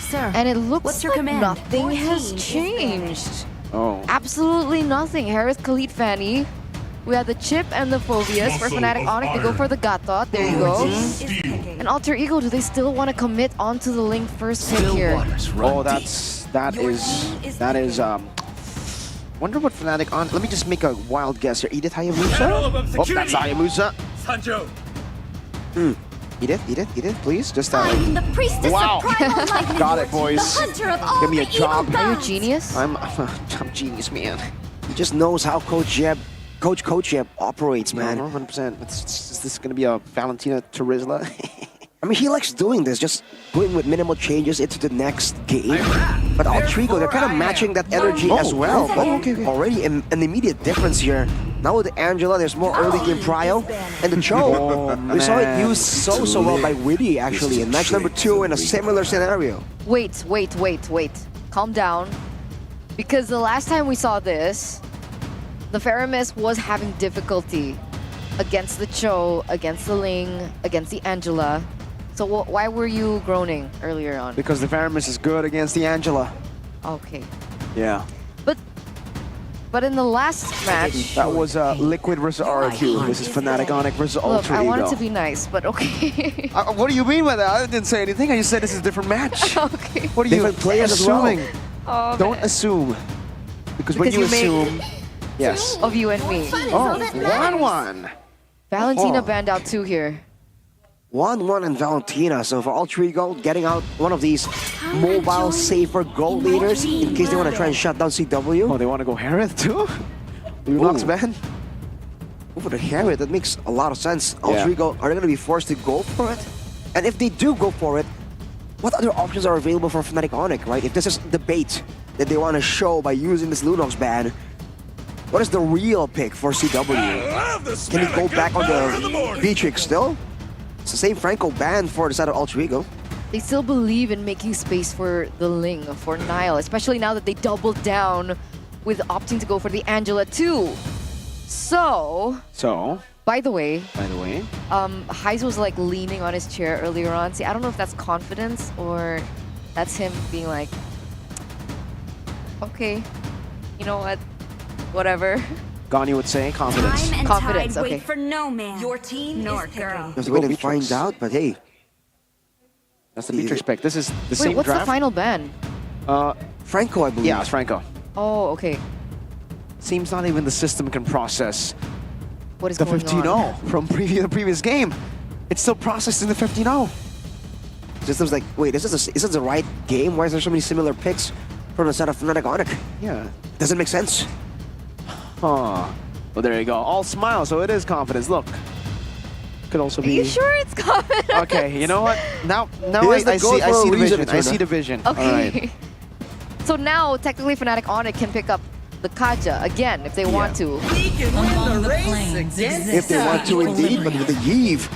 Sir, and it looks what's your like command? nothing has changed. Oh. Absolutely nothing. Harith Khalid Fanny. We have the Chip and the Phobius. For Fnatic Onyx, they go for the Gatot. There you go. And Alter Ego, do they still want to commit onto the Link first pick here? Oh, that is wonder what Fnatic on. Let me just make a wild guess here. Edith Hayabusa? Oh, that's Hayabusa. Edith, please. Just I'm the priestess wow. of primal lightning. Got it, boys. The hunter of all Give me a the job. evil Are you a gods. genius? I'm genius, man. He just knows how Coach Jeb operates, man. 100%. Is this going to be a Valentina Terizla? I mean, he likes doing this, just going with minimal changes into the next game. But Alter Ego, they're kind of matching that energy as well. But already an immediate difference here. Now with the Angela, there's more early game prio. And the Cho, we saw it used so well by Witty, actually, in match number 2 in a similar scenario. Wait. Calm down. Because the last time we saw this, the Faramis was having difficulty against the Cho, against the Ling, against the Angela. So why were you groaning earlier on? Because the Faramis is good against the Angela. Okay. Yeah. But in the last match... That was Liquid versus RQ. This is Fnatic Onyx versus Look, Alter Ego. I wanted to be nice, but okay. What do you mean by that? I didn't say anything. I just said this is a different match. Okay. What are you Different players as well. assuming? Oh, Don't man. assume. Because when you assume... Yes. Of you and me. Oh, 1-1. Valentina banned out 2 here. 1-1 and Valentina. So for Alter Ego, getting out one of these mobile, safer gold leaders in case they want to try and shut down CW. Oh, they want to go Harith too? Lunox ban? For the Harith, that makes a lot of sense. Alter Ego, are they going to be forced to go for it? And if they do go for it, what other options are available for Fnatic Onyx, right? If this is the bait that they want to show by using this Lunox ban, what is the real pick for CW? Can he go back on the Beatrix still? It's the same Franco ban for the side of Alter Ego. They still believe in making space for the Ling, for Nile, especially now that they doubled down with opting to go for the Angela too. So, by the way, Heiz was like leaning on his chair earlier on. See, I don't know if that's confidence or that's him being like, okay, you know what, whatever. Gani would say confidence. Time and Confidence, tide okay. wait for no man. Your team is picking. There's a way to find out, but hey. That's the Beatrix pick. This is the Wait, same what's draft. the final ban? Franco, I believe. Yeah, it's Franco. Oh, okay. Seems not even the system can process What is the going 15-0 on? from the previous game. It's still processed in the 15-0. System's like, wait, is this the right game? Why is there so many similar picks from the side of Fnatic Onyx? Yeah. Doesn't make sense. Huh. Well, there you go. All smile, so it is confidence. Look. Could also be... Are you sure it's confidence? Okay, you know what? Now Here's the I goal see for a the reason, vision. I see Turner. the vision. Okay. All right. So now, technically, Fnatic Onyx can pick up the Kaja again if they want to. If they want to indeed, but with the Yves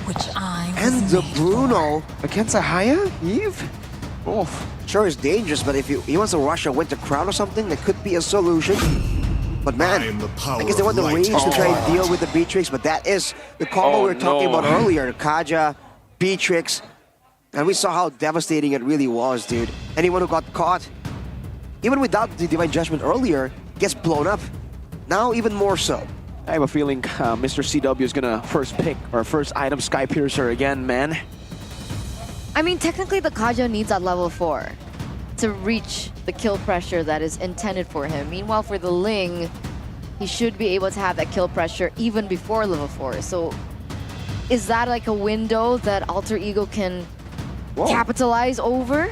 and the Bruno against a Haya? Yves? Oh, sure it's dangerous, but if he wants to rush a Winter Crown or something, that could be a solution. But man, I guess they want the range to try and deal with the Beatrix, but that is the combo we were talking about earlier. Kaja, Beatrix, and we saw how devastating it really was, dude. Anyone who got caught, even without the Divine Judgment earlier, gets blown up. Now even more so. I have a feeling Mr. CW is gonna first pick or first item Sky Piercer again, man. I mean, technically, the Kaja needs at level 4 to reach the kill pressure that is intended for him. Meanwhile, for the Ling, he should be able to have that kill pressure even before level 4. So, is that like a window that Alter Ego can capitalize over?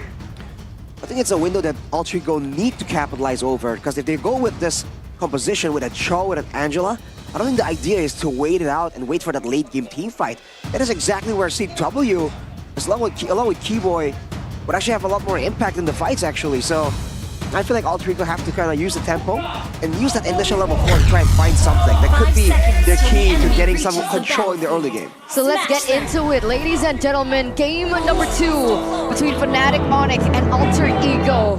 I think it's a window that Alter Ego need to capitalize over, because if they go with this composition with a Cho, with an Angela, I don't think the idea is to wait it out and wait for that late game team fight. That is exactly where CW, along with Keyboy, would actually have a lot more impact in the fights actually. So I feel like Alter Ego have to kind of use the tempo and use that initial level 4 to try and find something that could be their key to getting some control in the early game. So let's get into it, ladies and gentlemen. Game number 2 between Fnatic Onyx and Alter Ego.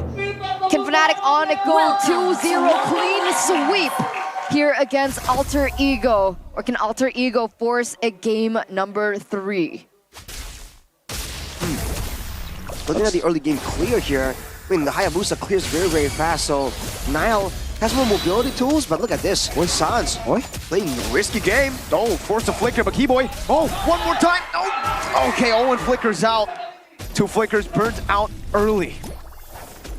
Can Fnatic Onyx go 2-0 clean sweep here against Alter Ego? Or can Alter Ego force a game number 3? Looking at the early game clear here, I mean, the Hayabusa clears very, very fast, so Nile has more mobility tools, but look at this. Sans playing a risky game. Oh, forced a flicker, but Keyboy. Oh, one more time. Oh, okay, Owen flickers out. 2 flickers burnt out early.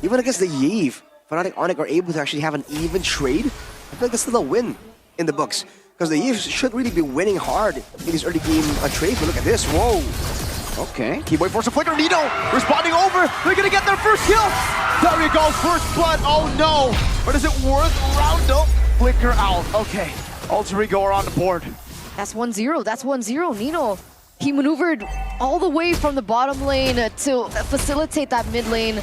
Even against the Yves, Fnatic Onyx are able to actually have an even trade. I feel like that's still a win in the books, because the Yves should really be winning hard in these early game trades, but look at this. Whoa. Okay, Keyboy forced a flicker. Nino responding over. They're gonna get their first kill. There we go, first blood. Oh no. But is it worth Rondo? Flicker out. Okay, Alter Ego are on the board. That's 1-0. That's 1-0. Nino, he maneuvered all the way from the bottom lane to facilitate that mid lane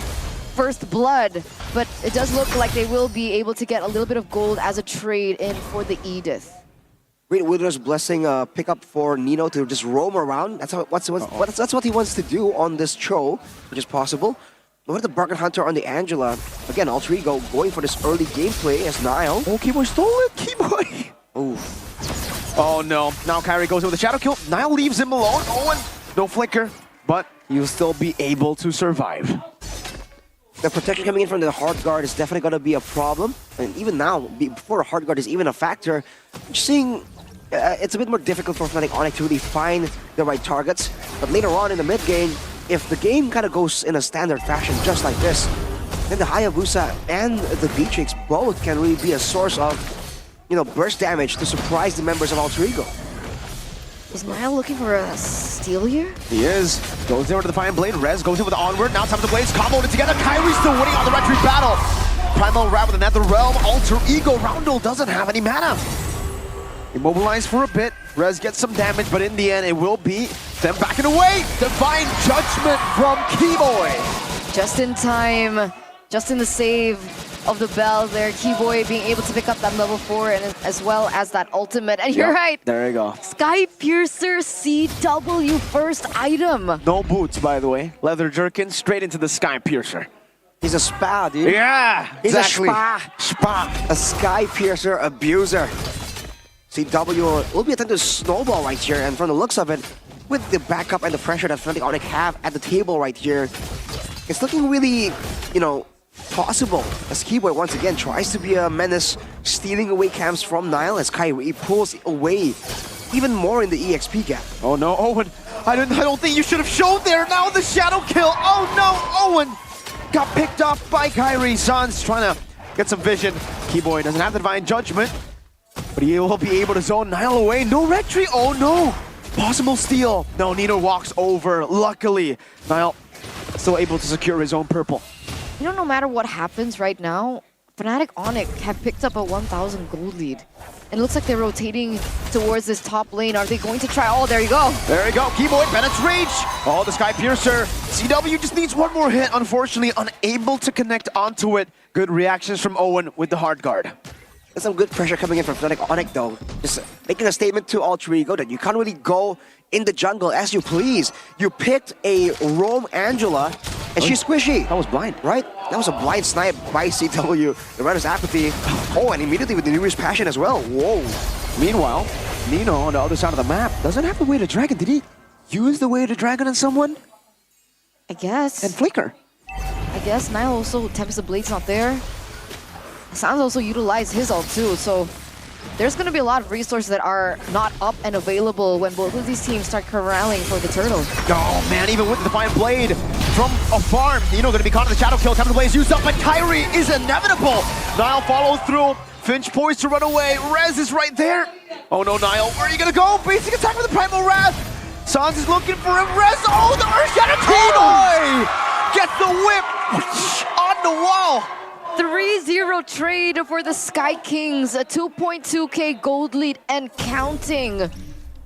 first blood. But it does look like they will be able to get a little bit of gold as a trade in for the Edith. Great Wilderness Blessing pickup for Nino to just roam around. That's what he wants to do on this Cho, which is possible. But with the Bargain Hunter on the Angela, again, Alter Ego going for this early gameplay as Nile. Oh, Keyboy stole it. Keyboy. Oh no. Now Kyrie goes in with a shadow kill. Nile leaves him alone. Owen, no flicker, but he'll still be able to survive. The protection coming in from the hard guard is definitely going to be a problem. And even now, before a hard guard is even a factor, I'm seeing it's a bit more difficult for Fnatic Onyx to really find the right targets. But later on in the mid game, if the game kind of goes in a standard fashion just like this, then the Hayabusa and the Beatrix both can really be a source of, burst damage to surprise the members of Alter Ego. Is Nile looking for a steal here? He is. Goes in with the Defiant Blade. Rez goes in with the Onward. Now time for the Blades comboed it together. Kyrie's still winning on the retreat battle. Primal Rat with the Nether Realm. Alter Ego. Roundel doesn't have any mana. Immobilized for a bit. Rez gets some damage, but in the end, it will be Then backing away. Divine Judgment from Keyboy. Just in time, just in the save of the bell there. Keyboy being able to pick up that level 4 and as well as that ultimate. And you're right. There you go. Sky Piercer CW first item. No boots, by the way. Leather jerkin straight into the Sky Piercer. He's a spa, dude. Yeah, He's exactly. a spa. A Sky Piercer abuser. CW will be attempting to snowball right here, and from the looks of it, with the backup and the pressure that Fnatic Onyx have at the table right here, it's looking really, possible as Keyboy once again tries to be a menace, stealing away camps from Nile as Kyrie pulls away even more in the EXP gap. Oh no, Owen. I don't think you should have showed there. Now the shadow kill. Oh no, Owen got picked up by Kyrie. Suns trying to get some vision. Keyboy doesn't have the Divine Judgment, but he will be able to zone Nile away. No rectory. Oh no. Possible steal. No, Nino walks over. Luckily, Nile still able to secure his own purple. No matter what happens right now, Fnatic Onyx have picked up a 1,000 gold lead. It looks like they're rotating towards this top lane. Are they going to try? Oh, there you go. There you go. Keyboy penetrates. Oh, the Sky Piercer. CW just needs one more hit. Unfortunately, unable to connect onto it. Good reactions from Owen with the hard guard. There's some good pressure coming in from Fnatic Onyx though. Just making a statement to Alter Ego that you can't really go in the jungle as you please. You picked a Roam Angela, and she's squishy. That was blind. Right? That was a blind snipe by CW. The Runner's Apathy. Oh, and immediately with the Numerous Passion as well. Whoa. Meanwhile, Nino on the other side of the map doesn't have the Weighted Dragon. Did he use the Weighted Dragon on someone? I guess. And Flicker. I guess Nile also, Tempest Blade's not there. Sans also utilized his ult too, so there's going to be a lot of resources that are not up and available when both of these teams start corralling for the turtle. Oh man, even with the Defiant Blade from a farm, Nino going to be caught in the Shadow Kill. Tempest Blade is used up, but Kyrie is inevitable. Nile follows through. Finch poised to run away. Rez is right there. Oh no, Nile, where are you going to go? Basic attack with the Primal Wrath. Sans is looking for him. Rez, oh, the Earth Shadow Kill! Gets the whip on the wall. 3-0 trade for the Sky Kings, a 2.2k gold lead and counting.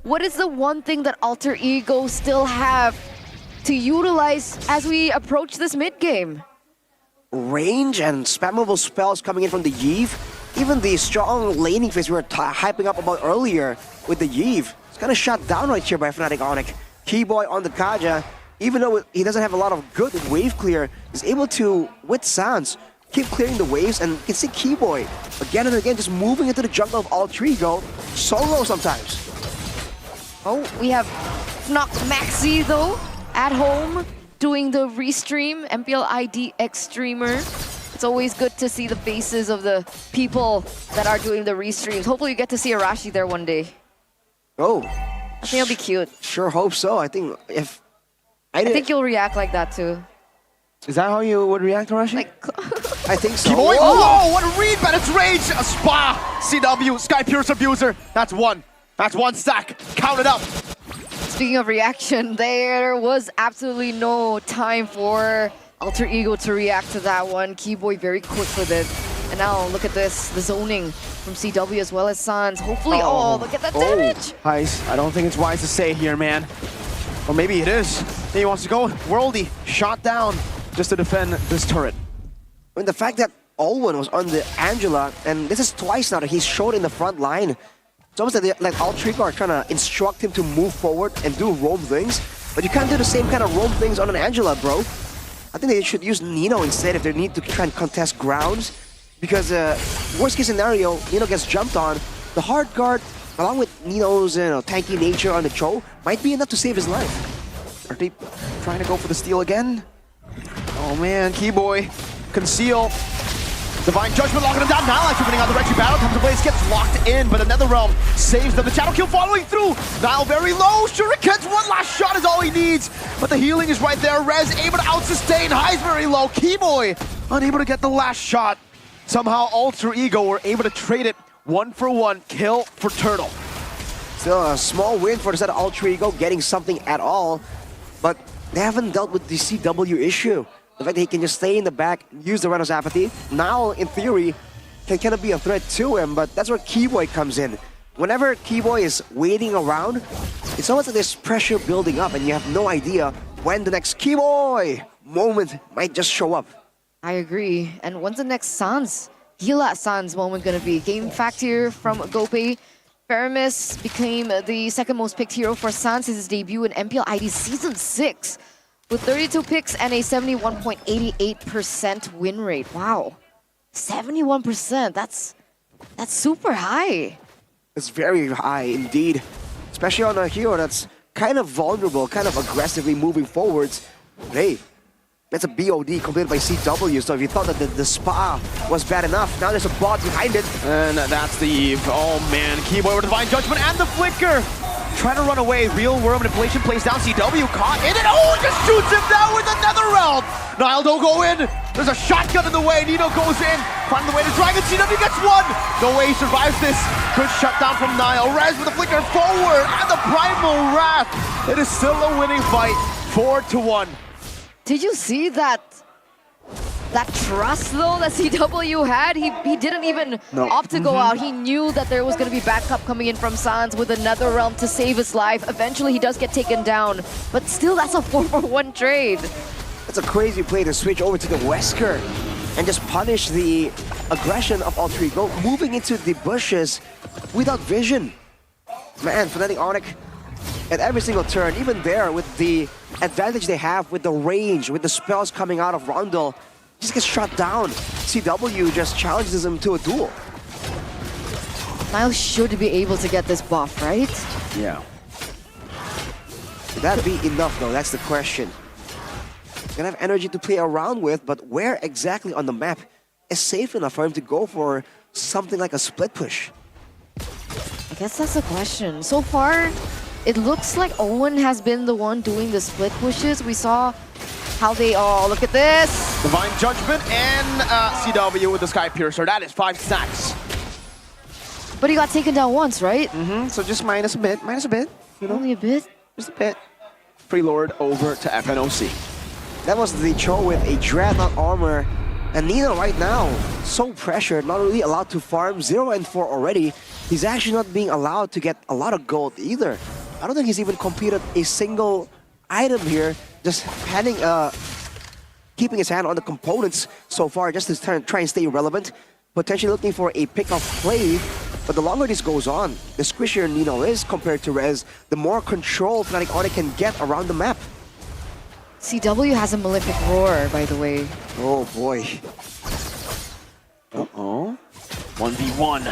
What is the one thing that Alter Ego still have to utilize as we approach this mid-game? Range and spammable spells coming in from the Yeve. Even the strong laning phase we were hyping up about earlier with the Yeve. It's kind of shut down right here by Fnatic Onyx. Keyboy on the Kaja, even though he doesn't have a lot of good wave clear, is able to, with Sans, keep clearing the waves, and you can see Keyboy again and again just moving into the jungle of Alter Ego, solo sometimes. Oh, we have Fnock Maxi though, at home, doing the restream, MPL IDX streamer. It's always good to see the faces of the people that are doing the restreams. Hopefully you get to see Arashi there one day. Oh. I think it'll be cute. Sure hope so. I think if... I think you'll react like that too. Is that how you would react to Arashi? I think so. Keyboy, oh, what a read, but it's rage! A spa! CW, Sky Pierce Abuser. That's one. That's one stack. Count it up. Speaking of reaction, there was absolutely no time for Alter Ego to react to that one. Keyboy very quick with it. And now look at this, the zoning from CW as well as Sans. Hopefully, oh look at that damage! Heist, I don't think it's wise to stay here, man. Or maybe it is. Maybe he wants to go worldy, shot down, just to defend this turret. I mean, the fact that Olwen was on the Angela, and this is twice now that he's shown in the front line. It's almost like Alter Ego are trying to instruct him to move forward and do roam things, but you can't do the same kind of roam things on an Angela, bro. I think they should use Nino instead if they need to try and contest grounds, because worst case scenario, Nino gets jumped on. The hard guard, along with Nino's tanky nature on the Cho, might be enough to save his life. Are they trying to go for the steal again? Oh man, Keyboy, conceal. Divine Judgment locking him down. Nile actually winning on the Reggie battle. Comes the Blaze, gets locked in, but another realm saves them. The Shadow Kill following through. Nile very low. Shurikens, one last shot is all he needs. But the healing is right there. Rez able to out-sustain. High's very low. Keyboy unable to get the last shot. Somehow Alter Ego were able to trade it 1-for-1 kill for Turtle. Still a small win for the side of Alter Ego, getting something at all. But they haven't dealt with the CW issue. The fact that he can just stay in the back, use the Runner's Apathy. Now, in theory, can kind of be a threat to him, but that's where Keyboy comes in. whenever Keyboy is waiting around, it's almost like there's pressure building up and you have no idea when the next Keyboy moment might just show up. I agree. And when's the next Gila Sans moment gonna be? Game fact here from Gopay. Faramis became the second most picked hero for Sans since his debut in MPL ID Season 6 with 32 picks and a 71.88% win rate. Wow. 71%. That's super high. It's very high indeed, especially on a hero that's kind of vulnerable, kind of aggressively moving forwards. Hey, that's a BOD completed by CW, so if you thought that the spa was bad enough, now there's a bot behind it. And that's the Eve. Oh man, Keyboy with Divine Judgment and the Flicker. Trying to run away, real world manipulation plays down, CW caught in it. Oh, just shoots him down with another realm. Nile don't go in. There's a shotgun in the way, Nino goes in. Finding the way to Dragon, CW gets one. No way he survives this. Good shutdown from Nile. Rez with the Flicker forward and the Primal Wrath. It is still a winning fight, 4-1. Did you see that trust though that CW had? He didn't even opt to go out. He knew that there was going to be backup coming in from Sans with another realm to save his life. Eventually he does get taken down, but still that's a 4-for-1 trade. That's a crazy play to switch over to the Wesker and just punish the aggression of Altrigo, moving into the bushes without vision. Man, Fnatic Onyx at every single turn, even there with the advantage they have with the range, with the spells coming out of Roundel, just gets shot down. CW just challenges him to a duel. Nile should be able to get this buff, right? Yeah. Would that be enough though? That's the question. Gonna have energy to play around with, but where exactly on the map is safe enough for him to go for something like a split push? I guess that's the question. So far, it looks like Owen has been the one doing the split pushes. We saw how they all look at this. Divine Judgment and CW with the Sky Piercer. That is 5 stacks. But he got taken down once, right? So just minus a bit, you know? Only a bit? Just a bit. Freelord over to FNOC. That was the Cho with a Dreadnought armor. And Nino right now, so pressured, not really allowed to farm, 0 and 4 already. He's actually not being allowed to get a lot of gold either. I don't think he's even completed a single item here, just keeping his hand on the components so far, just to try and stay relevant. Potentially looking for a pick-off play, but the longer this goes on, the squishier Nino is compared to Rez, the more control Fnatic Onyx can get around the map. CW has a Malefic Roar, by the way. Oh boy. Uh-oh. 1v1.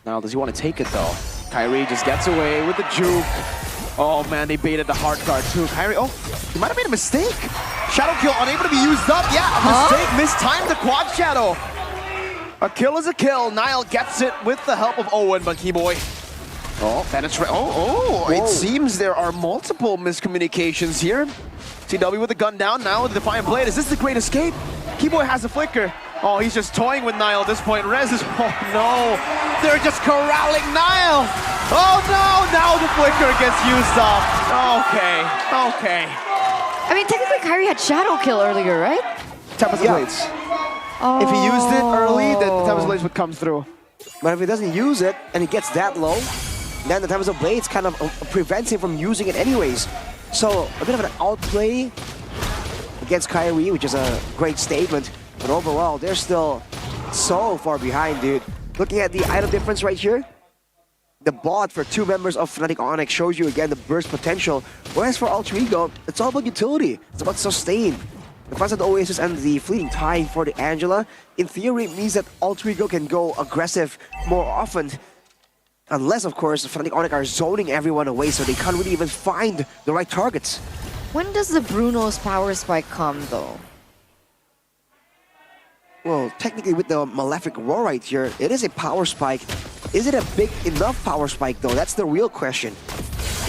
Now, does he want to take it though? Kyrie just gets away with the juke. Oh man, they baited the hard guard too. Kyrie, oh, he might have made a mistake. Shadow kill unable to be used up. Yeah, a mistake, mistimed the quad shadow. A kill is a kill. Nile gets it with the help of Owen, but Keyboy. Oh, penetrate. It seems there are multiple miscommunications here. CW with the gun down, Nile with the Defiant Blade. Is this the Great Escape? Keyboy has a flicker. Oh, he's just toying with Nile at this point. Rez is, oh no, they're just corralling Nile. Oh no, now the flicker gets used up. Okay. I mean, technically Kyrie had Shadow Kill earlier, right? Tempest Blades. Oh. If he used it early, then the Tempest Blades would come through. But if he doesn't use it, and he gets that low, then the Tempest Blades kind of prevents him from using it anyways. So, a bit of an outplay against Kyrie, which is a great statement. But overall, they're still so far behind, dude. Looking at the item difference right here, the bot for 2 members of Fnatic Onyx shows you again the burst potential. Whereas for Altrigo, it's all about utility. It's about sustain. The front of the Oasis and the fleeting time for the Angela, in theory, means that Altrigo can go aggressive more often. Unless, of course, Fnatic Onyx are zoning everyone away so they can't really even find the right targets. When does the Bruno's power spike come, though? Well, technically with the Malefic Roar right here, it is a power spike. Is it a big enough power spike though? That's the real question.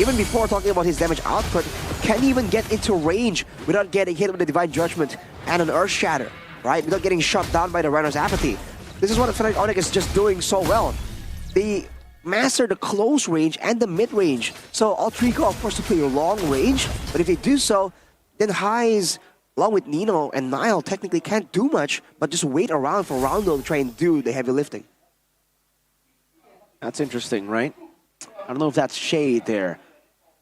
Even before talking about his damage output, can he even get into range without getting hit with the Divine Judgment and an Earth Shatter, right? Without getting shot down by the Runner's Apathy. This is what Fnatic Onyx is just doing so well. They master the close range and the mid range. So Altrigo, of course, to play a long range, but if they do so, then Highs, along with Nino and Nile, technically can't do much, but just wait around for Roundel to try and do the heavy lifting. That's interesting, right? I don't know if that's shade there.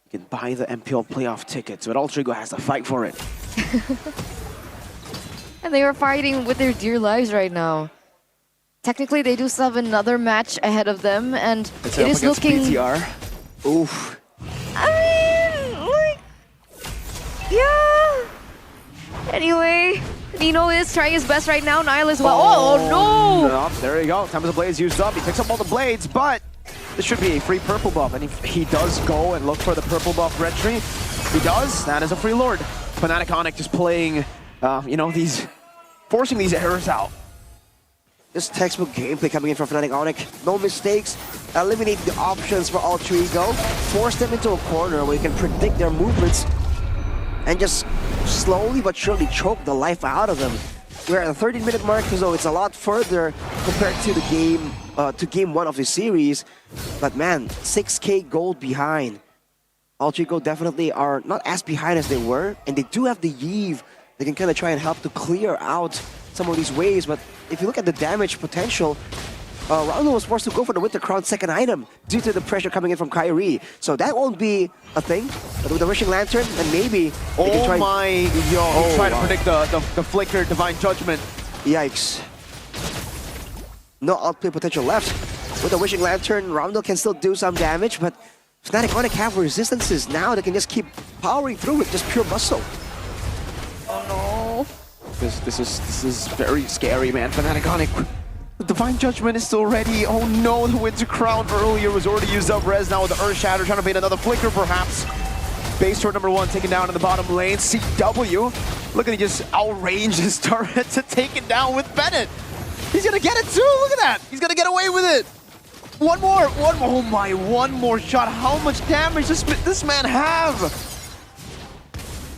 You can buy the MPL playoff tickets, but Alter Ego has to fight for it. And they are fighting with their dear lives right now. Technically, they do still have another match ahead of them, and it is looking... BTR. Oof. I mean, like... Yeah... Anyway, Nino is trying his best right now. Niall as well. Oh, no! There you go. Time of the blades used up. He picks up all the blades, but this should be a free purple buff. And if he does go and look for the purple buff red tree, he does. That is a free lord. Fnatic Onyx just playing, you know, forcing these errors out. Just textbook gameplay coming in from Fnatic Onyx. No mistakes. Eliminate the options for Alter Ego. Force them into a corner where you can predict their movements. And just slowly but surely choke the life out of them. We're at the 13-minute mark, so it's a lot further compared to the game one of the series. But man, 6K gold behind. Alter Ego definitely are not as behind as they were, and they do have the Eve. They can kind of try and help to clear out some of these waves. But if you look at the damage potential, Ronaldo was forced to go for the Winter Crown second item due to the pressure coming in from Kyrie. So that won't be a thing. But with the Wishing Lantern, and maybe they can try... Oh my, yo, try to predict the Flicker Divine Judgment. Yikes. No outplay potential left. With the Wishing Lantern, Ronaldo can still do some damage, but Fnatic Onyx have resistances now. They can just keep powering through with just pure muscle. Oh no. This is very scary, man. Fnatic Onyx. The Divine Judgment is still ready. Oh no, the Winter Crown earlier was already used up. Rez now with the Earth Shatter, trying to bait another Flicker perhaps. Base turret number 1 taken down in the bottom lane. CW, look at he just outranged his turret to take it down with Bennett. He's gonna get it too, look at that. He's gonna get away with it. One more, oh my, one more shot. How much damage does this man have?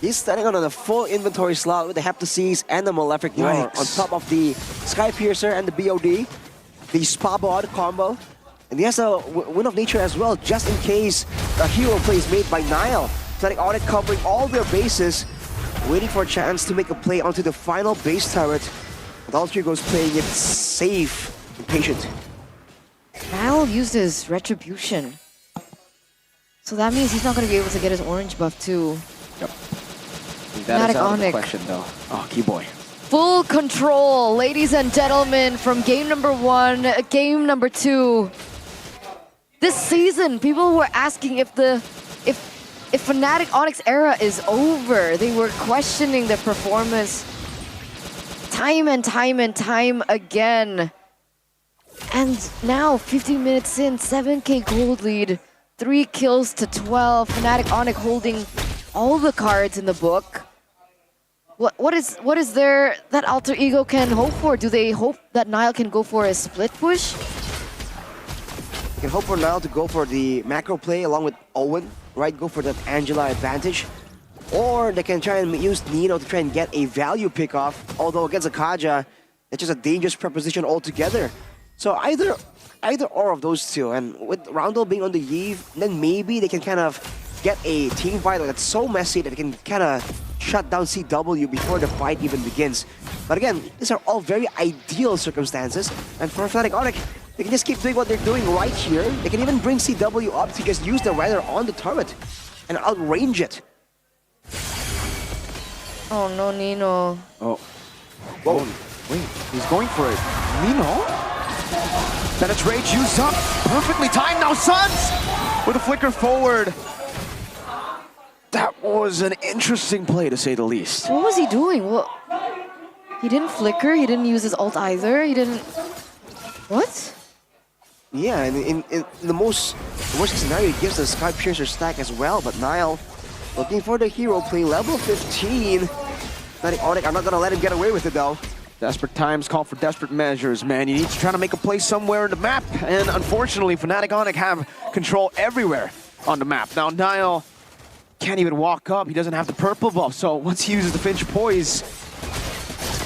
He's standing on a full inventory slot with the Heptaseas and the Malefic Roar on top of the Sky Piercer and the BOD, the Spa Bod combo. And he has a Wind of Nature as well, just in case a hero play is made by Niall. Fnatic Onyx covering all their bases, waiting for a chance to make a play onto the final base turret. But Alter Ego's playing it safe and patient. Niall used his Retribution. So that means he's not going to be able to get his orange buff too. Yep. That is out of the Onyx. question though. Oh, Keyboy. Full control, ladies and gentlemen, from game number 1, game number 2. This season, people were asking if Fnatic Onyx era is over. They were questioning their performance time and time again. And now, 15 minutes in, 7K gold lead, 3 kills to 12. Fnatic Onyx holding all the cards in the book. What is there that Alter Ego can hope for? Do they hope that Niall can go for a split push? You can hope for Niall to go for the macro play along with Owen, right? Go for that Angela advantage. Or they can try and use Nino to try and get a value pick-off. Although against a Kaja, it's just a dangerous proposition altogether. So either or of those two. And with Roundel being on the Eve, then maybe they can kind of get a team fight that's so messy that they can kind of shut down CW before the fight even begins. But again, these are all very ideal circumstances. And for Fnatic Onyx, they can just keep doing what they're doing right here. They can even bring CW up to just use the Rider on the turret and outrange it. Oh no, Nino. Oh. Whoa. Wait, he's going for it. Nino? Bennett's Rage used up. Perfectly timed now, Suns! With a flicker forward. That was an interesting play, to say the least. What was he doing? Well, he didn't flicker, he didn't use his ult either, he didn't... What? Yeah, in the worst scenario, he gives the Sky Piercer stack as well, but Niall looking for the hero play, level 15. Fnatic Onyx, I'm not gonna let him get away with it though. Desperate times call for desperate measures, man. You need to try to make a play somewhere in the map, and unfortunately, Fnatic Onyx have control everywhere on the map. Now, Niall can't even walk up. He doesn't have the purple buff, so once he uses the Finch Poise,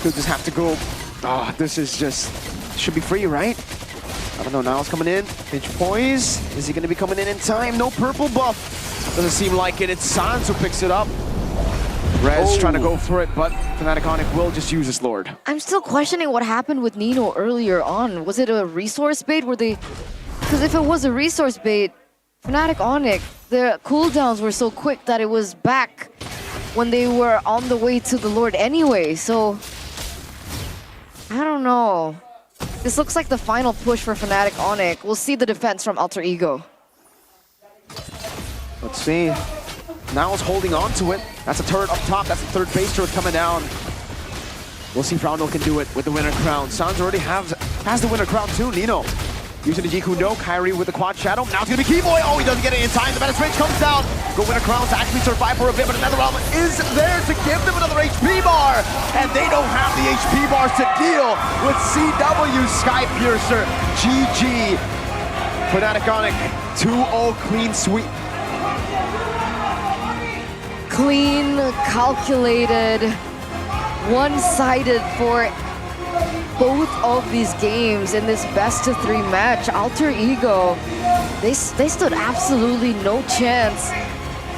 he'll just have to go. Oh, this is just... should be free, right? I don't know, Niall's coming in. Finch Poise. Is he going to be coming in time? No purple buff. Doesn't seem like it. It's Sans who picks it up. Rez trying to go for it, but Fnatic Onyx will just use his Lord. I'm still questioning what happened with Nino earlier on. Was it a resource bait? Were they Because if it was a resource bait, Fnatic Onyx, the cooldowns were so quick that it was back when they were on the way to the Lord anyway. So, I don't know. This looks like the final push for Fnatic Onyx. We'll see the defense from Alter Ego. Let's see. Now is holding on to it. That's a turret up top. That's the third base turret coming down. We'll see if Ronald can do it with the winner crown. Sans already has the winner crown too. Nino using the Jikundo. Kyrie with the quad shadow. Now it's going to be Keyboy. Oh, he doesn't get it in time. The Menace Rage comes down. Go winner crown to actually survive for a bit, but another realm is there to give them another HP bar. And they don't have the HP bars to deal with CW Sky Piercer. GG. Fnatic Onyx 2-0 clean sweep. Clean, calculated, one-sided for both of these games in this best-of-3 match. Alter Ego, they stood absolutely no chance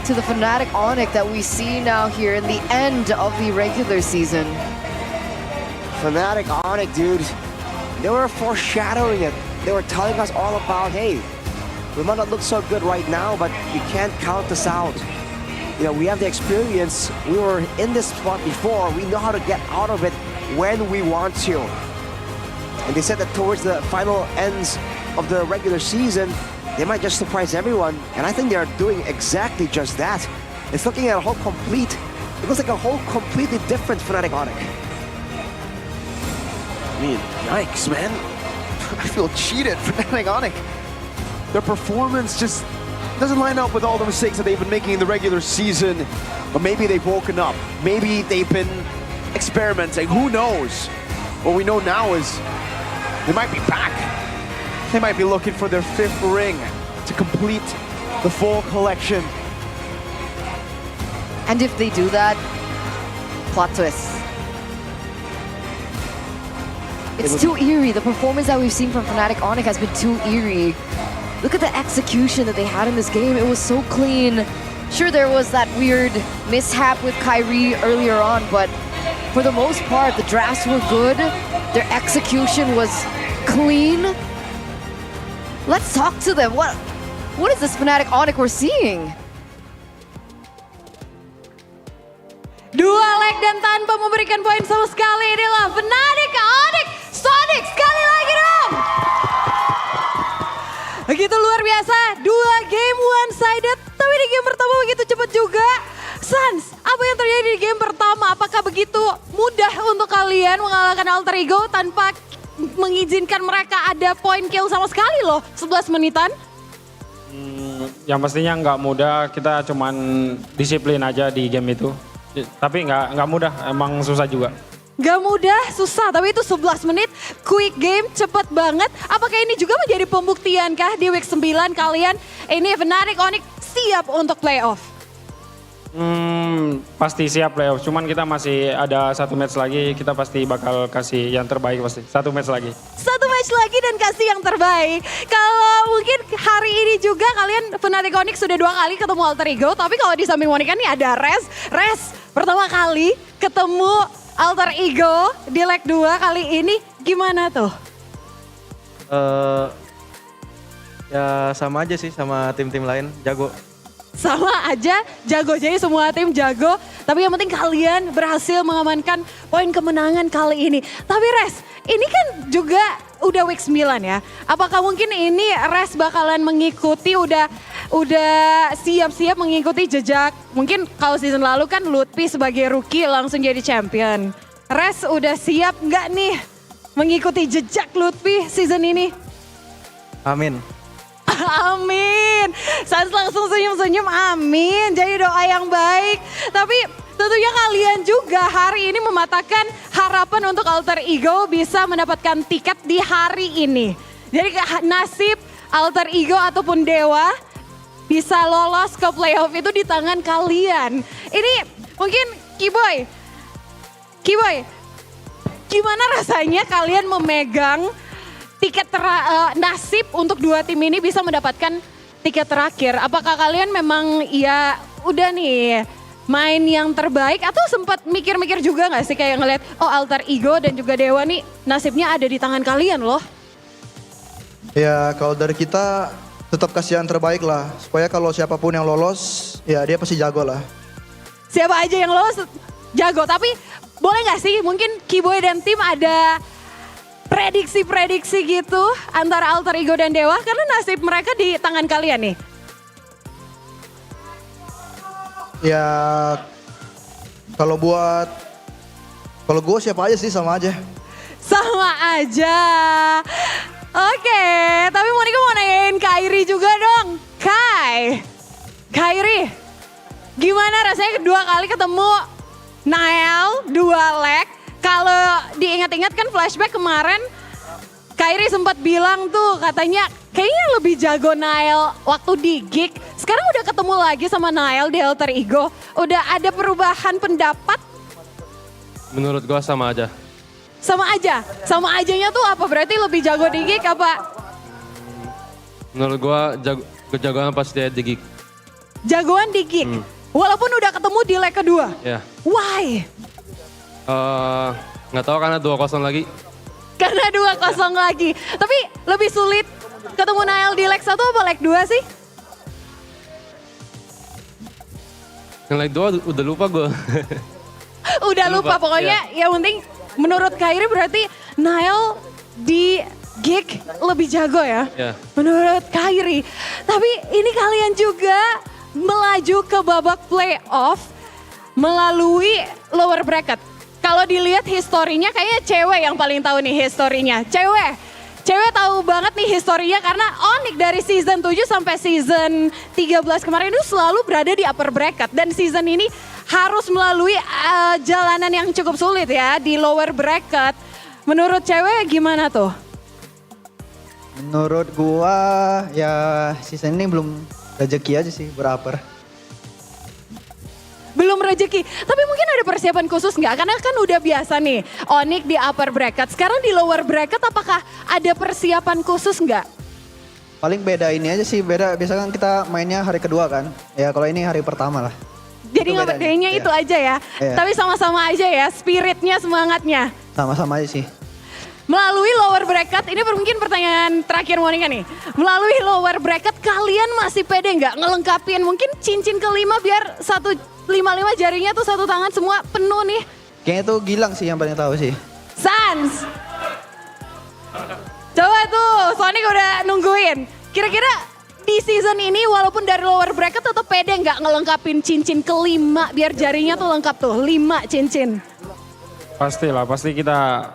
to the Fnatic Onyx that we see now here in the end of the regular season. Fnatic Onyx, dude, they were foreshadowing it. They were telling us all about, hey, we might not look so good right now, but you can't count us out. You know, we have the experience. We were in this spot before. We know how to get out of it when we want to. And they said that towards the final ends of the regular season, they might just surprise everyone. And I think they are doing exactly just that. It's looking at a whole complete, it looks like a whole completely different Fnatic Onyx. I mean, yikes, man. I feel cheated for Fnatic Onyx. Their performance just doesn't line up with all the mistakes that they've been making in the regular season. But maybe they've woken up. Maybe they've been experimenting. Who knows? What we know now is they might be back. They might be looking for their 5th ring to complete the full collection. And if they do that, plot twist. It's too eerie. The performance that we've seen from Fnatic Onyx has been too eerie. Look at the execution that they had in this game. It was so clean. Sure, there was that weird mishap with Kyrie earlier on, but for the most part, the drafts were good. Their execution was clean. Let's talk to them. What is this Fnatic Onyx we're seeing? Dua leg dan tanpa memberikan poin sama sekali, inilah Fnatic Onyx. Sonic sekali lagi dong. Begitu luar biasa, 2 game one-sided, tapi di game pertama begitu cepat juga. Sans, apa yang terjadi di game pertama? Apakah begitu mudah untuk kalian mengalahkan Alter Ego tanpa mengizinkan mereka ada point kill sama sekali loh, 11 menitan? Yang pastinya nggak mudah, kita cuman disiplin aja di game itu. Tapi nggak mudah, emang susah juga. Gak mudah, susah, tapi itu 11 menit, quick game, cepet banget. Apakah ini juga menjadi pembuktian kah di week 9 kalian ini Fnatic Onyx siap untuk playoff? Pasti siap playoff, cuman kita masih ada 1 match lagi, kita pasti bakal kasih yang terbaik pasti. 1 match lagi. 1 match lagi dan kasih yang terbaik. Kalau mungkin hari ini juga kalian Fnatic Onyx sudah 2 kali ketemu Alter Ego, tapi kalau di samping Monica nih ada Res pertama kali ketemu Alter Ego di leg 2 kali ini gimana tuh? Ya sama aja sih sama tim-tim lain, jago. Sama aja, jago, jadi semua tim jago. Tapi yang penting kalian berhasil mengamankan poin kemenangan kali ini. Tapi Res, ini kan juga udah week 9 ya. Apakah mungkin ini Res bakalan mengikuti, udah siap-siap mengikuti jejak. Mungkin kalau season lalu kan Lutfi sebagai rookie langsung jadi champion. Res udah siap nggak nih mengikuti jejak Lutfi season ini? Amin. Amin. Sans langsung senyum-senyum, amin. Jadi doa yang baik. Tapi tentunya kalian juga hari ini mematahkan harapan untuk Alter Ego bisa mendapatkan tiket di hari ini. Jadi nasib Alter Ego ataupun Dewa bisa lolos ke playoff itu di tangan kalian. Ini mungkin Keyboy, gimana rasanya kalian memegang tiket nasib untuk 2 tim ini bisa mendapatkan tiket terakhir? Apakah kalian memang ya udah nih main yang terbaik atau sempat mikir-mikir juga gak sih kayak ngeliat oh Alter Ego dan juga Dewa nih nasibnya ada di tangan kalian loh? Ya kalau dari kita tetap kasih yang terbaik lah. Supaya kalau siapapun yang lolos, ya dia pasti jago lah. Siapa aja yang lolos jago, tapi boleh gak sih mungkin Keyboy dan tim ada prediksi-prediksi gitu antara Alter Ego dan Dewa? Karena nasib mereka di tangan kalian nih. Ya kalau gue siapa aja sih, sama aja. Sama aja. Oke, tapi Monica mau nanyain Kairi juga dong. Kairi, gimana rasanya kedua kali ketemu Nael, 2 leg? Kalau diingat-ingat kan flashback kemarin, Kairi sempat bilang tuh katanya kayaknya lebih jago Nael waktu di gig. Sekarang udah ketemu lagi sama Nael di Alter Ego. Udah ada perubahan pendapat? Menurut gua sama aja. Sama aja? Sama ajanya tuh apa? Berarti lebih jago di gig apa? Menurut gua kejagoan pas dia di gig. Jagoan di gig? Walaupun udah ketemu di leg kedua? Ya. Why? Nggak tahu karena 2-0 lagi. Karena 2-0 lagi. Tapi lebih sulit ketemu Nael di leg 1 apa leg 2 sih? Yang leg 2 udah lupa gue. Udah lupa pokoknya yang penting menurut Kairi berarti Nael di gig lebih jago ya? Menurut Kairi. Tapi ini kalian juga melaju ke babak playoff melalui lower bracket. Kalau dilihat historinya kayaknya cewek yang paling tahu nih historinya. Cewek tahu banget nih historinya karena Onyx dari season 7 sampai season 13 kemarin itu selalu berada di upper bracket. Dan season ini harus melalui jalanan yang cukup sulit ya di lower bracket. Menurut cewek gimana tuh? Menurut gua ya season ini belum rezeki aja sih berupper. Belum rezeki, tapi mungkin ada persiapan khusus nggak? Karena kan udah biasa nih, Onyx di upper bracket. Sekarang di lower bracket apakah ada persiapan khusus nggak? Paling beda ini aja sih, beda biasanya kan kita mainnya hari kedua kan. Ya kalau ini hari pertama lah. Jadi ngebedainya itu aja ya. Tapi sama-sama aja ya, spiritnya, semangatnya. Sama-sama aja sih. Melalui lower bracket, ini mungkin pertanyaan terakhir Monica nih. Melalui lower bracket kalian masih pede nggak ngelengkapin mungkin cincin kelima biar 155 jarinya tuh satu tangan semua penuh nih. Kayaknya tuh Gilang sih yang paling tahu sih. Sans. Coba tuh, Sonic udah nungguin. Kira-kira di season ini walaupun dari lower bracket tetap pede nggak ngelengkapin cincin kelima biar jarinya tuh lengkap tuh, 5 cincin. Pastilah, pasti kita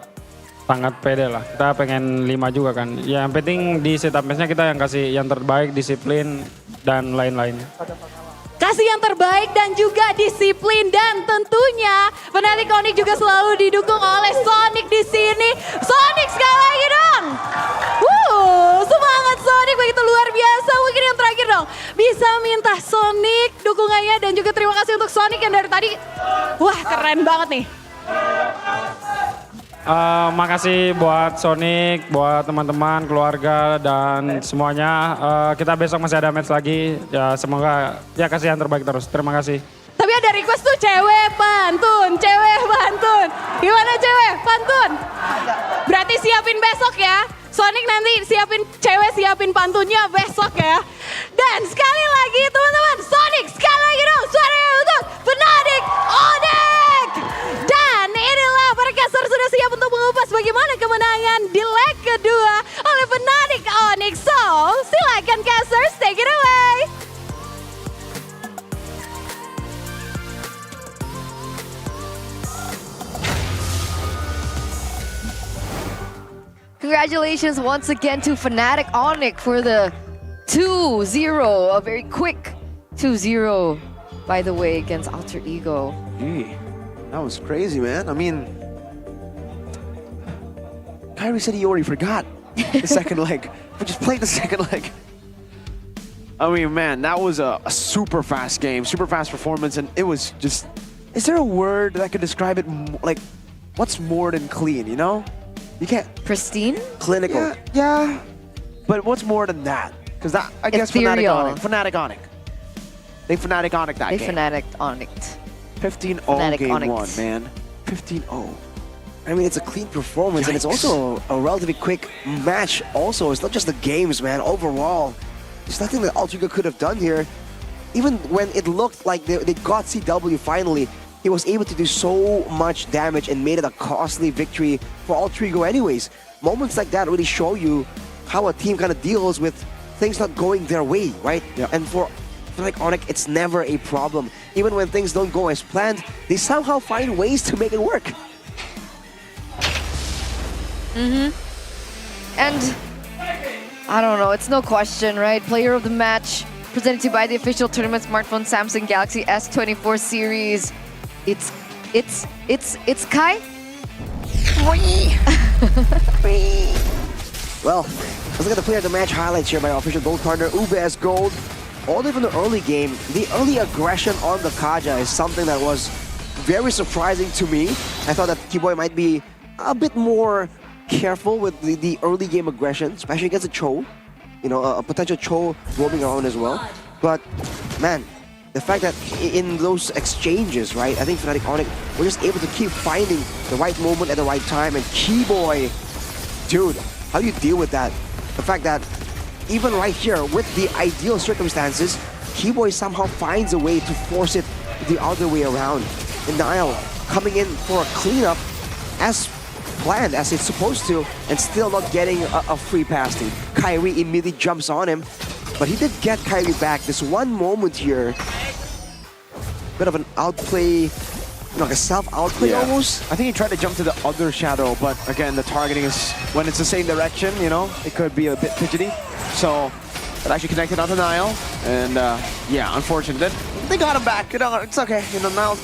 sangat pede lah. Kita pengen 5 juga kan. Ya, yang penting di setup match-nya kita yang kasih yang terbaik, disiplin, dan lain-lainnya. Kasih yang terbaik dan juga disiplin dan tentunya Fnatic Onyx juga selalu didukung oleh Sonic di sini. Sonic sekali lagi dong. Semangat Sonic begitu luar biasa. Mungkin yang terakhir dong bisa minta Sonic dukungannya dan juga terima kasih untuk Sonic yang dari tadi. Wah keren banget nih. Makasih buat Sonic, buat teman-teman, keluarga dan semuanya. Kita besok masih ada match lagi. Ya semoga ya kasih yang terbaik terus. Terima kasih. Tapi ada request tuh cewek pantun. Gimana cewek pantun? Berarti siapin besok ya. Sonic nanti siapin pantunnya besok ya. Dan sekali lagi teman-teman, Sonic sekali lagi dong suaranya untuk Fnatic Onyx. Dan inilah para caster sudah siap untuk mengupas bagaimana kemenangan di leg kedua oleh Fnatic Onyx. So, silakan casters take it away. Congratulations once again to Fnatic Onyx for the 2-0, a very quick 2-0, by the way, against Alter Ego. Gee, that was crazy, man. I mean, Kyrie said he already forgot the second leg. We just played the second leg. I mean, man, that was a super fast game, super fast performance, and it was just... Is there a word that could describe it? Like, what's more than clean, you know? You can't... Pristine? Clinical. Yeah. But what's more than that? Because that, I guess Fnatic Onyx. They Fnatic Onyx that game. They Fnatic Onyx. 15-0 game 1, man. 15-0. I mean, it's a clean performance, and it's also a relatively quick match. Also, it's not just the games, man. Overall, there's nothing that Altrigo could have done here. Even when it looked like they got CW finally, he was able to do so much damage and made it a costly victory for Altrigo anyways. Moments like that really show you how a team kind of deals with things not going their way, right? Yeah. And for like Onyx, it's never a problem. Even when things don't go as planned, they somehow find ways to make it work. And I don't know, it's no question, right? Player of the match presented to you by the official tournament smartphone Samsung Galaxy S24 series. It's Kai. Well, let's look at the player of the match highlights here by our official gold partner UBS Gold. All the way from the early game, the early aggression on the Kaja is something that was very surprising to me. I thought that Keyboy might be a bit more careful with the early game aggression, especially against a Cho. You know, a potential Cho roaming around as well. But, man, the fact that in those exchanges, right, I think Fnatic Onyx were just able to keep finding the right moment at the right time. And Keyboy, dude, how do you deal with that? The fact that even right here, with the ideal circumstances, Keyboy somehow finds a way to force it the other way around. And Niall coming in for a cleanup as planned, as it's supposed to, and still not getting a free passing. Kyrie immediately jumps on him, but he did get Kyrie back. This one moment here, bit of an outplay, like a self-outplay almost. I think he tried to jump to the other shadow, but again, the targeting is, when it's the same direction, you know, it could be a bit fidgety. So, it actually connected onto Niall, and yeah, unfortunate. Then they got him back, you know, it's okay. You know, Niall,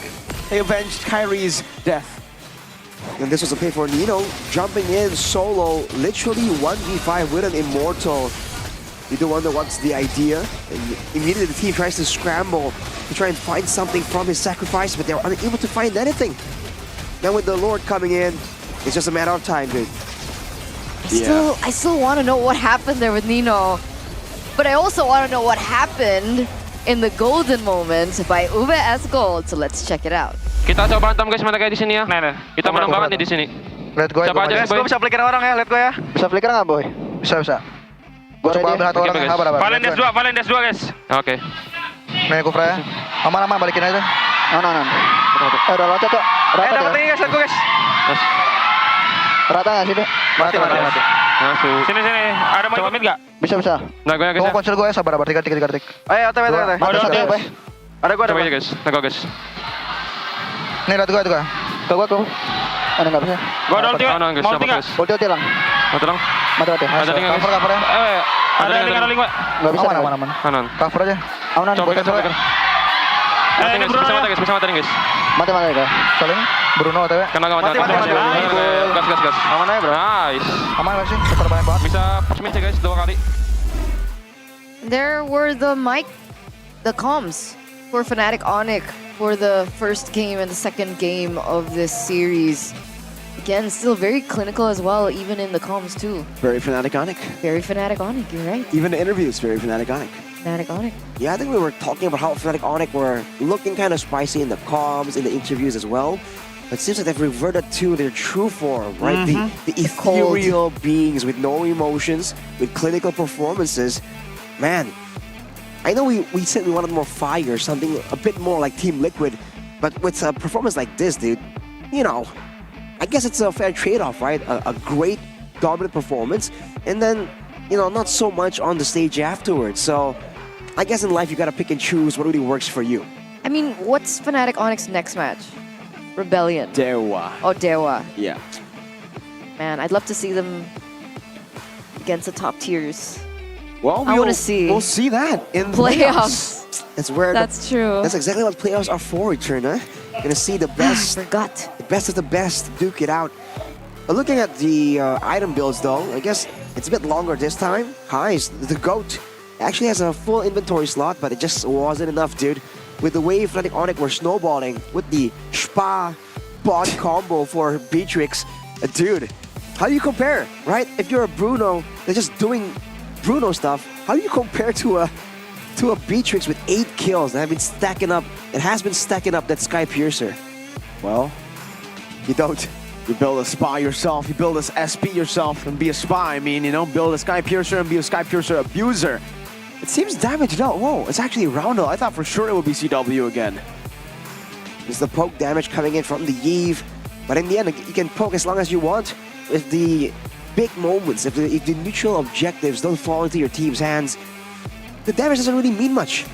they avenged Kyrie's death. And this was a play for Nino, jumping in solo, literally 1v5 with an Immortal. You do wonder what's the idea. And immediately the team tries to scramble to try and find something from his sacrifice, but they're unable to find anything. Now with the Lord coming in, it's just a matter of time, dude. I still want to know what happened there with Nino. But I also want to know what happened in the golden moment by UBS Gold. So let's check it out. Kita coba hantam guys, mana kayak di sini ya. Kita menang banget nih di sini. Lihat gue. Siapa aja Gue bisa flicker orang ya, lihat gue ya. Bisa flicker nggak, Boy? Bisa. Gue coba ambil satu orang yang sabar. Valen des 2 guys. Oke. Nih Kufra ya. Aman balikin aja. Aman. Udah loncat kok. Rata dapat tinggi guys, lihat gue guys. Rata nggak sini? Mati. Masuk. Sini. Ada mau ikut mid nggak? Bisa. Nggak gue guys. Gue konsil gue ya, sabar. 3 tik. Ayo, otw. Ada gue. Coba aja guys, nego guys. Nih lihat gue. Ke gue. Ada nggak bisa? Gue ada ulti guys, mau ulti nggak? Ulti lang. Mati. Ada link guys. Cover ya. Ada link Pak. Nggak bisa. Aman. Kanan. Cover aja. Aman. Coba kita coba. Ini bisa mati guys. Mati ya. Saling Bruno OTW. Kena gak mati. Gas. Aman aja bro. Nice. Aman gak sih? Super banyak banget. Bisa push mid guys 2 kali. There were the comms for Fnatic Onyx for the first game and the second game of this series. Again, still very clinical as well, even in the comms too. Very Fnatic Onyx. Very Fnatic Onyx, you're right. Even the interviews, very Fnatic Onyx. Fnatic Onyx. Yeah, I think we were talking about how Fnatic Onyx were looking kind of spicy in the comms, in the interviews as well. But it seems like they've reverted to their true form, right? The ethereal beings with no emotions, with clinical performances. Man, I know we said we wanted more fire, something a bit more like Team Liquid, but with a performance like this, dude, you know, I guess it's a fair trade-off, right? A great dominant performance, and then, you know, not so much on the stage afterwards. So I guess in life you gotta pick and choose what really works for you. I mean, what's Fnatic Onyx's next match? Rebellion. Dewa. Oh, Dewa. Yeah. Man, I'd love to see them against the top tiers. Well, I want to see. We'll see that in the playoffs. That's where. That's true. That's exactly what playoffs are for, Eterna. Gonna see the best. Forgot. The best of the best duke it out. But looking at the item builds, though, I guess it's a bit longer this time. Heist, the GOAT, actually has a full inventory slot, but it just wasn't enough, dude. With the way Fnatic Onyx were snowballing with the Spa bot combo for Beatrix, dude, how do you compare, right? If you're a Bruno, they're just doing Bruno stuff. How do you compare to a Beatrix with 8 kills that have been stacking up? It has been stacking up that Sky Piercer. Well, you don't. You build a spy yourself, you build this SP yourself and be a spy. I mean, you know, build a Sky Piercer and be a Sky Piercer abuser. It seems damage dealt. Whoa, it's actually Roundel. I thought for sure it would be CW again. There's the poke damage coming in from the Eve. But in the end, you can poke as long as you want. If the big moments, if the neutral objectives don't fall into your team's hands, the damage doesn't really mean much.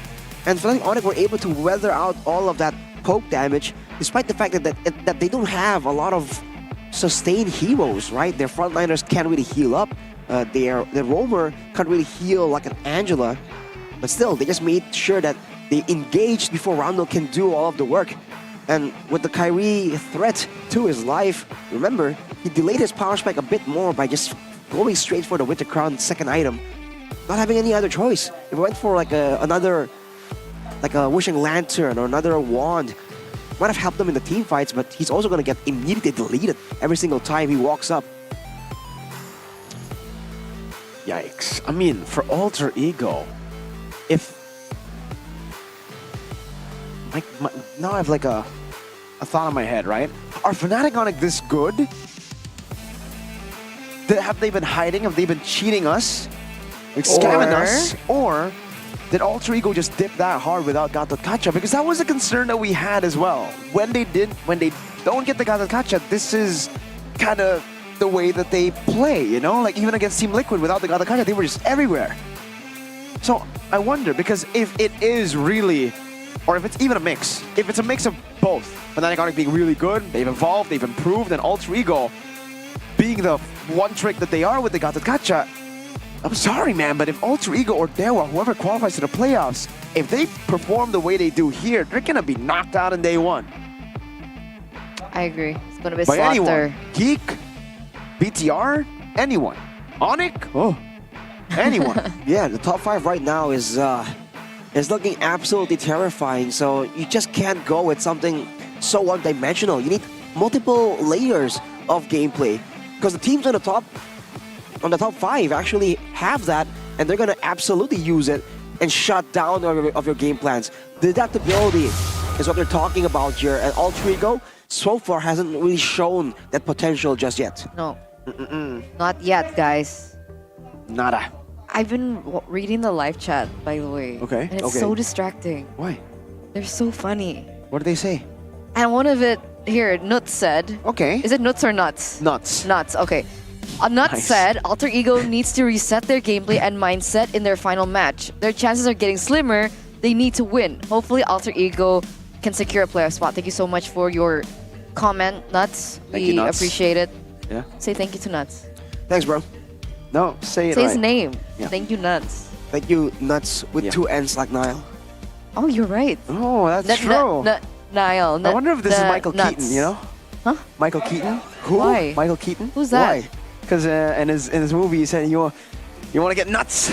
And Fnatic Onyx were able to weather out all of that poke damage, despite the fact that they don't have a lot of sustained heroes, right? Their frontliners can't really heal up. Their roamer can't really heal like an Angela. But still, they just made sure that they engaged before Roundel can do all of the work. And with the Kyrie threat to his life, remember, he delayed his power spike a bit more by just going straight for the Winter Crown second item, not having any other choice. If he went for like another Wishing Lantern or another wand, might have helped him in the team fights, but he's also going to get immediately deleted every single time he walks up. Yikes. I mean, for Alter Ego, if... now I have like a thought in my head, right? Are Fnatic Onyx this good? Have they been hiding? Have they been cheating us? Like scamming us? Or did Alter Ego just dip that hard without Gatot Kacha? Because that was a concern that we had as well. When they don't get the Gatot Kacha, this is kind of the way that they play, you know? Like even against Team Liquid without the Gatot Kacha, they were just everywhere. So I wonder, because if it is really, or if it's even a mix, if it's a mix of both, Fnatic Onyx being really good, they've evolved, they've improved, and Alter Ego being the one trick that they are with the Gatot Kacha, I'm sorry, man, but if Alter Ego or Dewa, whoever qualifies to the playoffs, if they perform the way they do here, they're gonna be knocked out in day one. I agree. It's gonna be By slaughter. anyone. Geek, BTR, anyone. Onyx, oh, anyone. Yeah, the top 5 right now is looking absolutely terrifying. So you just can't go with something so one-dimensional. You need multiple layers of gameplay, because the teams on the top 5 actually have that, and they're gonna absolutely use it and shut down of your game plans. The adaptability is what they're talking about here, and Alter Ego so far hasn't really shown that potential just yet. No, not yet, guys. Nada. I've been reading the live chat, by the way. Okay. And it's so distracting. Why? They're so funny. What do they say? And one of it, here, Nuts said. Okay. Is it Nuts or Nuts? Nuts. Nuts, okay. Nuts said, Alter Ego needs to reset their gameplay and mindset in their final match. Their chances are getting slimmer. They need to win. Hopefully, Alter Ego can secure a playoff spot. Thank you so much for your comment, Nuts. Thank you, Nuts. Appreciate it. Yeah. Say thank you to Nuts. Thanks, bro. No, say it Say right. his name. Yeah. Thank you, Nuts. Thank you, Nuts, with 2 N's like Niall. Oh, you're right. Oh, that's true. Niall. I wonder if this is Michael Nuts. Keaton, you know? Huh? Michael Keaton? Who? Why? Michael Keaton? Who's that? Why? Because in his movie he said, you want to get nuts?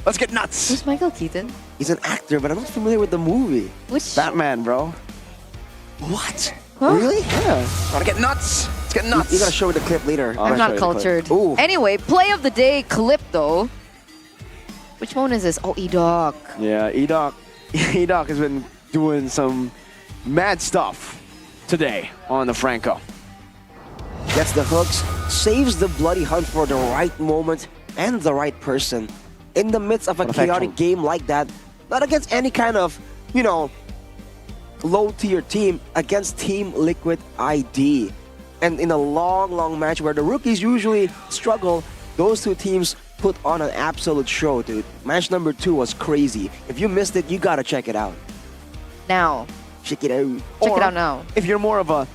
Let's get nuts. Who's Michael Keaton? He's an actor, but I'm not familiar with the movie. Which? Batman, bro. What? Huh? Really? Yeah. Want to get nuts? Let's get nuts. You gotta show me the clip later. I'm not cultured. Anyway, play of the day clip though. Which one is this? Oh, E-Doc. Yeah, E-Doc. E-Doc has been doing some mad stuff today on the Franco. Gets the hooks, saves the bloody hunt for the right moment and the right person. In the midst of a chaotic game like that, not against any kind of, you know, low-tier team, against Team Liquid ID. And in a long match where the rookies usually struggle, those two teams put on an absolute show, dude. Match number 2 was crazy. If you missed it, you gotta check it out. Now. Check it out. Check it out now. If you're more of a,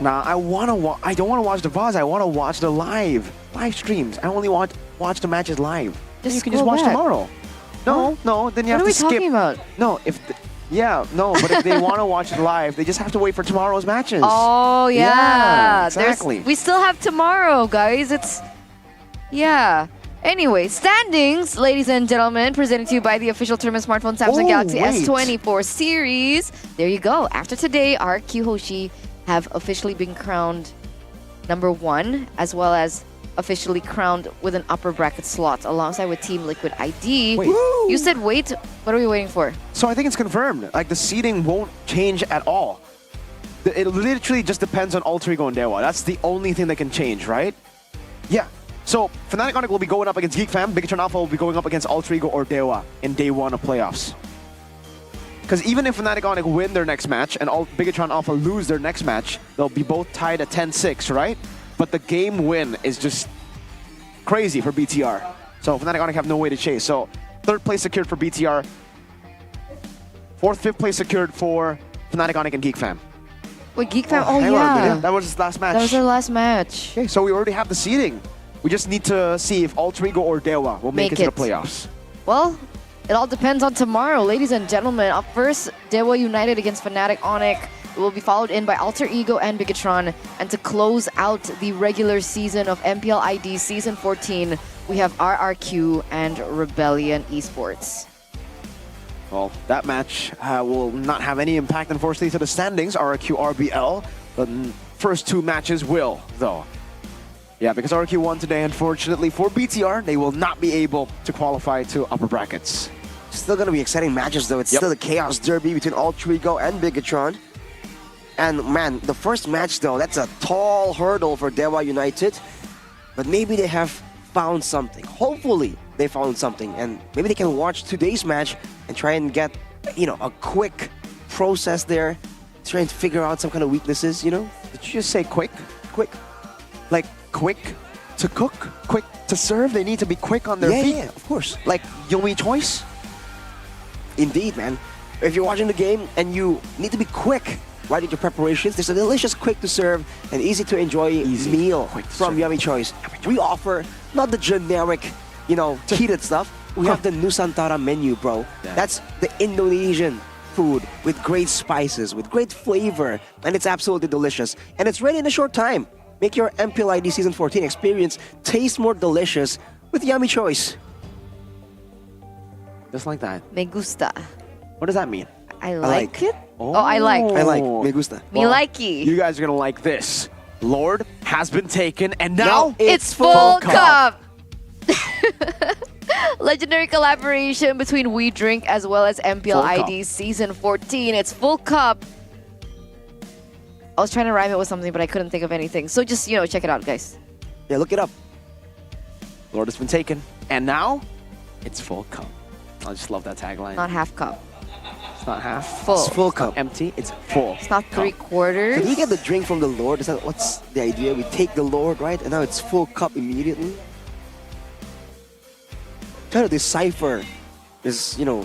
nah, I don't want to watch the VODs, I want to watch the live streams. I only watch the matches live. Just you can just scroll watch back. tomorrow. No, then you have to skip. What are we talking about? No, but if they want to watch it live, they just have to wait for tomorrow's matches. Oh, yeah. Exactly. We still have tomorrow, guys. Yeah. Anyway, standings, ladies and gentlemen, presented to you by the official tournament smartphone Samsung Galaxy S24 series. There you go. After today, our Kyuhoshi have officially been crowned number 1, as well as officially crowned with an upper bracket slot alongside with Team Liquid ID. Wait. You said wait. What are we waiting for? So I think it's confirmed. Like the seeding won't change at all. It literally just depends on Alter Ego and Dewa. That's the only thing that can change, right? Yeah. So Fnatic Onyx will be going up against Geek Fam. Bigatron Alpha will be going up against Alter Ego or Dewa in day 1 of playoffs. Because even if Fnatic Onyx win their next match and Bigatron Alpha lose their next match, they'll be both tied at 10-6, right? But the game win is just crazy for BTR. So Fnatic Onyx have no way to chase. So 3rd place secured for BTR. 4th, 5th place secured for Fnatic Onyx and Geek Fam. Wait, Geek Fam? Oh, hang on a yeah. minute. That was his last match. That was their last match. Okay, so we already have the seeding. We just need to see if Alter Ego or Dewa will make it to the playoffs. Well, it all depends on tomorrow, ladies and gentlemen. Up first, Dewa United against Fnatic Onyx. It will be followed in by Alter Ego and Bigatron. And to close out the regular season of MPL ID Season 14, we have RRQ and Rebellion Esports. Well, that match will not have any impact, unfortunately, to the standings, RRQ, RBL. The first 2 matches will, though. Yeah, because RRQ won today, unfortunately, for BTR, they will not be able to qualify to upper brackets. Still going to be exciting matches, though. It's still the Chaos Derby between Alter Ego and Bigatron. And, man, the first match, though, that's a tall hurdle for Dewa United. But maybe they have found something. Hopefully, they found something. And maybe they can watch today's match and try and get, you know, a quick process there. Try and figure out some kind of weaknesses, you know? Did you just say quick? Quick? Like, quick to cook? Quick to serve? They need to be quick on their feet? Yeah, of course. Like Yomi Choice? Indeed, man. If you're watching the game and you need to be quick right with your preparations, there's a delicious, quick to serve and easy to enjoy meal from Yummy Choice. We offer not the generic, you know, heated stuff. We have the Nusantara menu, bro. Yeah. That's the Indonesian food with great spices, with great flavor, and it's absolutely delicious. And it's ready in a short time. Make your MPL ID Season 14 experience taste more delicious with Yummy Choice. Just like that. Me gusta. What does that mean? I like it? Oh, I like. I like. Me gusta. Me likey. You guys are gonna like this. Lord has been taken, and now it's full cup. Legendary collaboration between We Drink as well as MPL ID Season 14. It's full cup. I was trying to rhyme it with something, but I couldn't think of anything. So just, you know, check it out, guys. Yeah, look it up. Lord has been taken, and now it's full cup. I just love that tagline. Not half cup. It's not half. Full. It's full cup. Empty. It's full. It's not 3/4. Can we get the drink from the Lord? Is that what's the idea? We take the Lord, right? And now it's full cup immediately. Trying to decipher this, you know.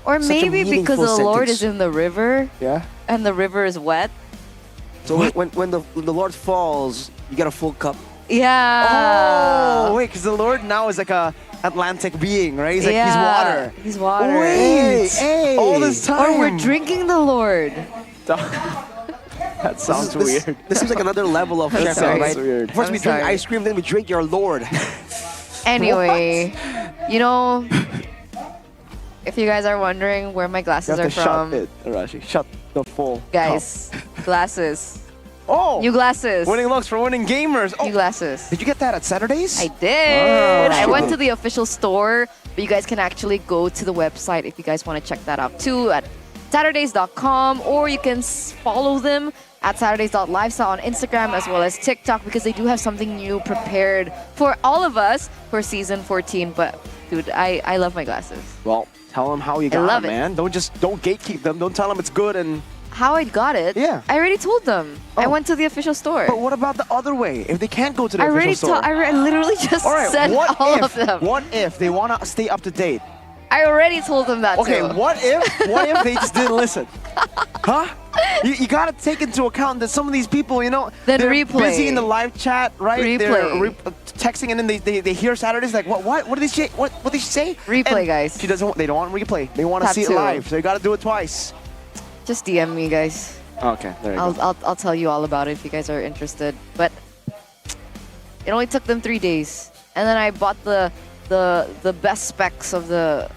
Or such a maybe because the meaningful Lord sentence. is in the river. Yeah. And the river is wet. So when the Lord falls, you get a full cup. Yeah. Oh, wait, because the Lord now is like a Atlantic being, right? He's like, Yeah, he's water. He's water. Wait, all this time. Or we're drinking the Lord. That sounds weird. This seems like another level of chef, sorry. right? Weird. First I'm we drink sorry. ice cream, then we drink your Lord. Anyway, you know, if you guys are wondering where my You glasses have are to from, shut it, Arashi. Shut the full guys, glasses. Oh! New glasses. Winning looks for winning gamers. Oh, New glasses. did you get that at Saturdays? I did. Oh. I went to the official store, but you guys can actually go to the website if you guys want to check that out too at Saturdays.com, or you can follow them at Saturdays.lifestyle on Instagram as well as TikTok, because they do have something new prepared for all of us for season 14. But dude, I love my glasses. Well, tell them how you got love it, it. man. Don't gatekeep them. Don't tell them it's good and... How I got it? Yeah. I already told them. I went to the official store. But what about the other way? If they can't go to the I official already store? I literally just All right, said what all if, of them. What if they want to stay up to date? I already told them that Okay, too. what if they just didn't listen? Huh? You gotta take into account that some of these people, you know, Then they're replay. busy in the live chat, right? Replay. They're texting and then they hear Saturdays like, what did they say? What did she say? Replay, And guys. They don't want replay. They want to That see it too. live, so you gotta do it twice. Just DM me, guys. Okay, there you go. I'll tell you all about it if you guys are interested. But it only took them 3 days, and then I bought the best specs of the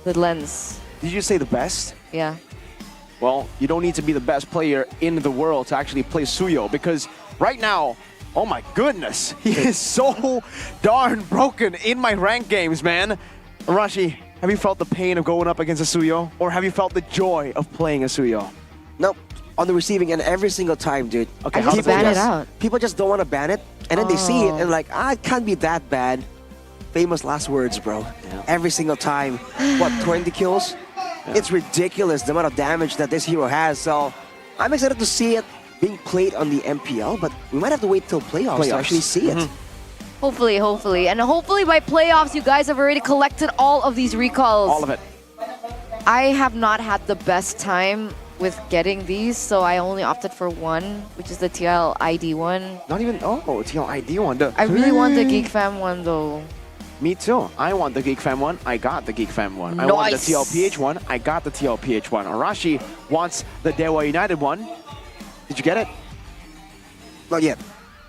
lens. Did you say the best? Yeah. Well, you don't need to be the best player in the world to actually play Suyo, because right now, oh my goodness, he is so darn broken in my ranked games, man. Arashi, have you felt the pain of going up against a Suyo, or have you felt the joy of playing a Suyo? Nope. on the receiving end every single time, dude. Okay, I just ban it out. People just don't want to ban it, and then they see it and like, it can't be that bad. Famous last words, bro. Every single time. What, 20 kills? It's ridiculous the amount of damage that this hero has. So I'm excited to see it being played on the MPL, but we might have to wait till playoffs to actually see it. Hopefully. And hopefully by playoffs, you guys have already collected all of these recalls. All of it. I have not had the best time with getting these, so I only opted for one, which is the TL ID one. Not even, TL ID one. I really want the Geek Fam one though. Me too. I want the Geek Fam one. I got the Geek Fam one. I want the TLPH one. I got the TLPH one. Arashi wants the Dewa United one. Did you get it? Not yet.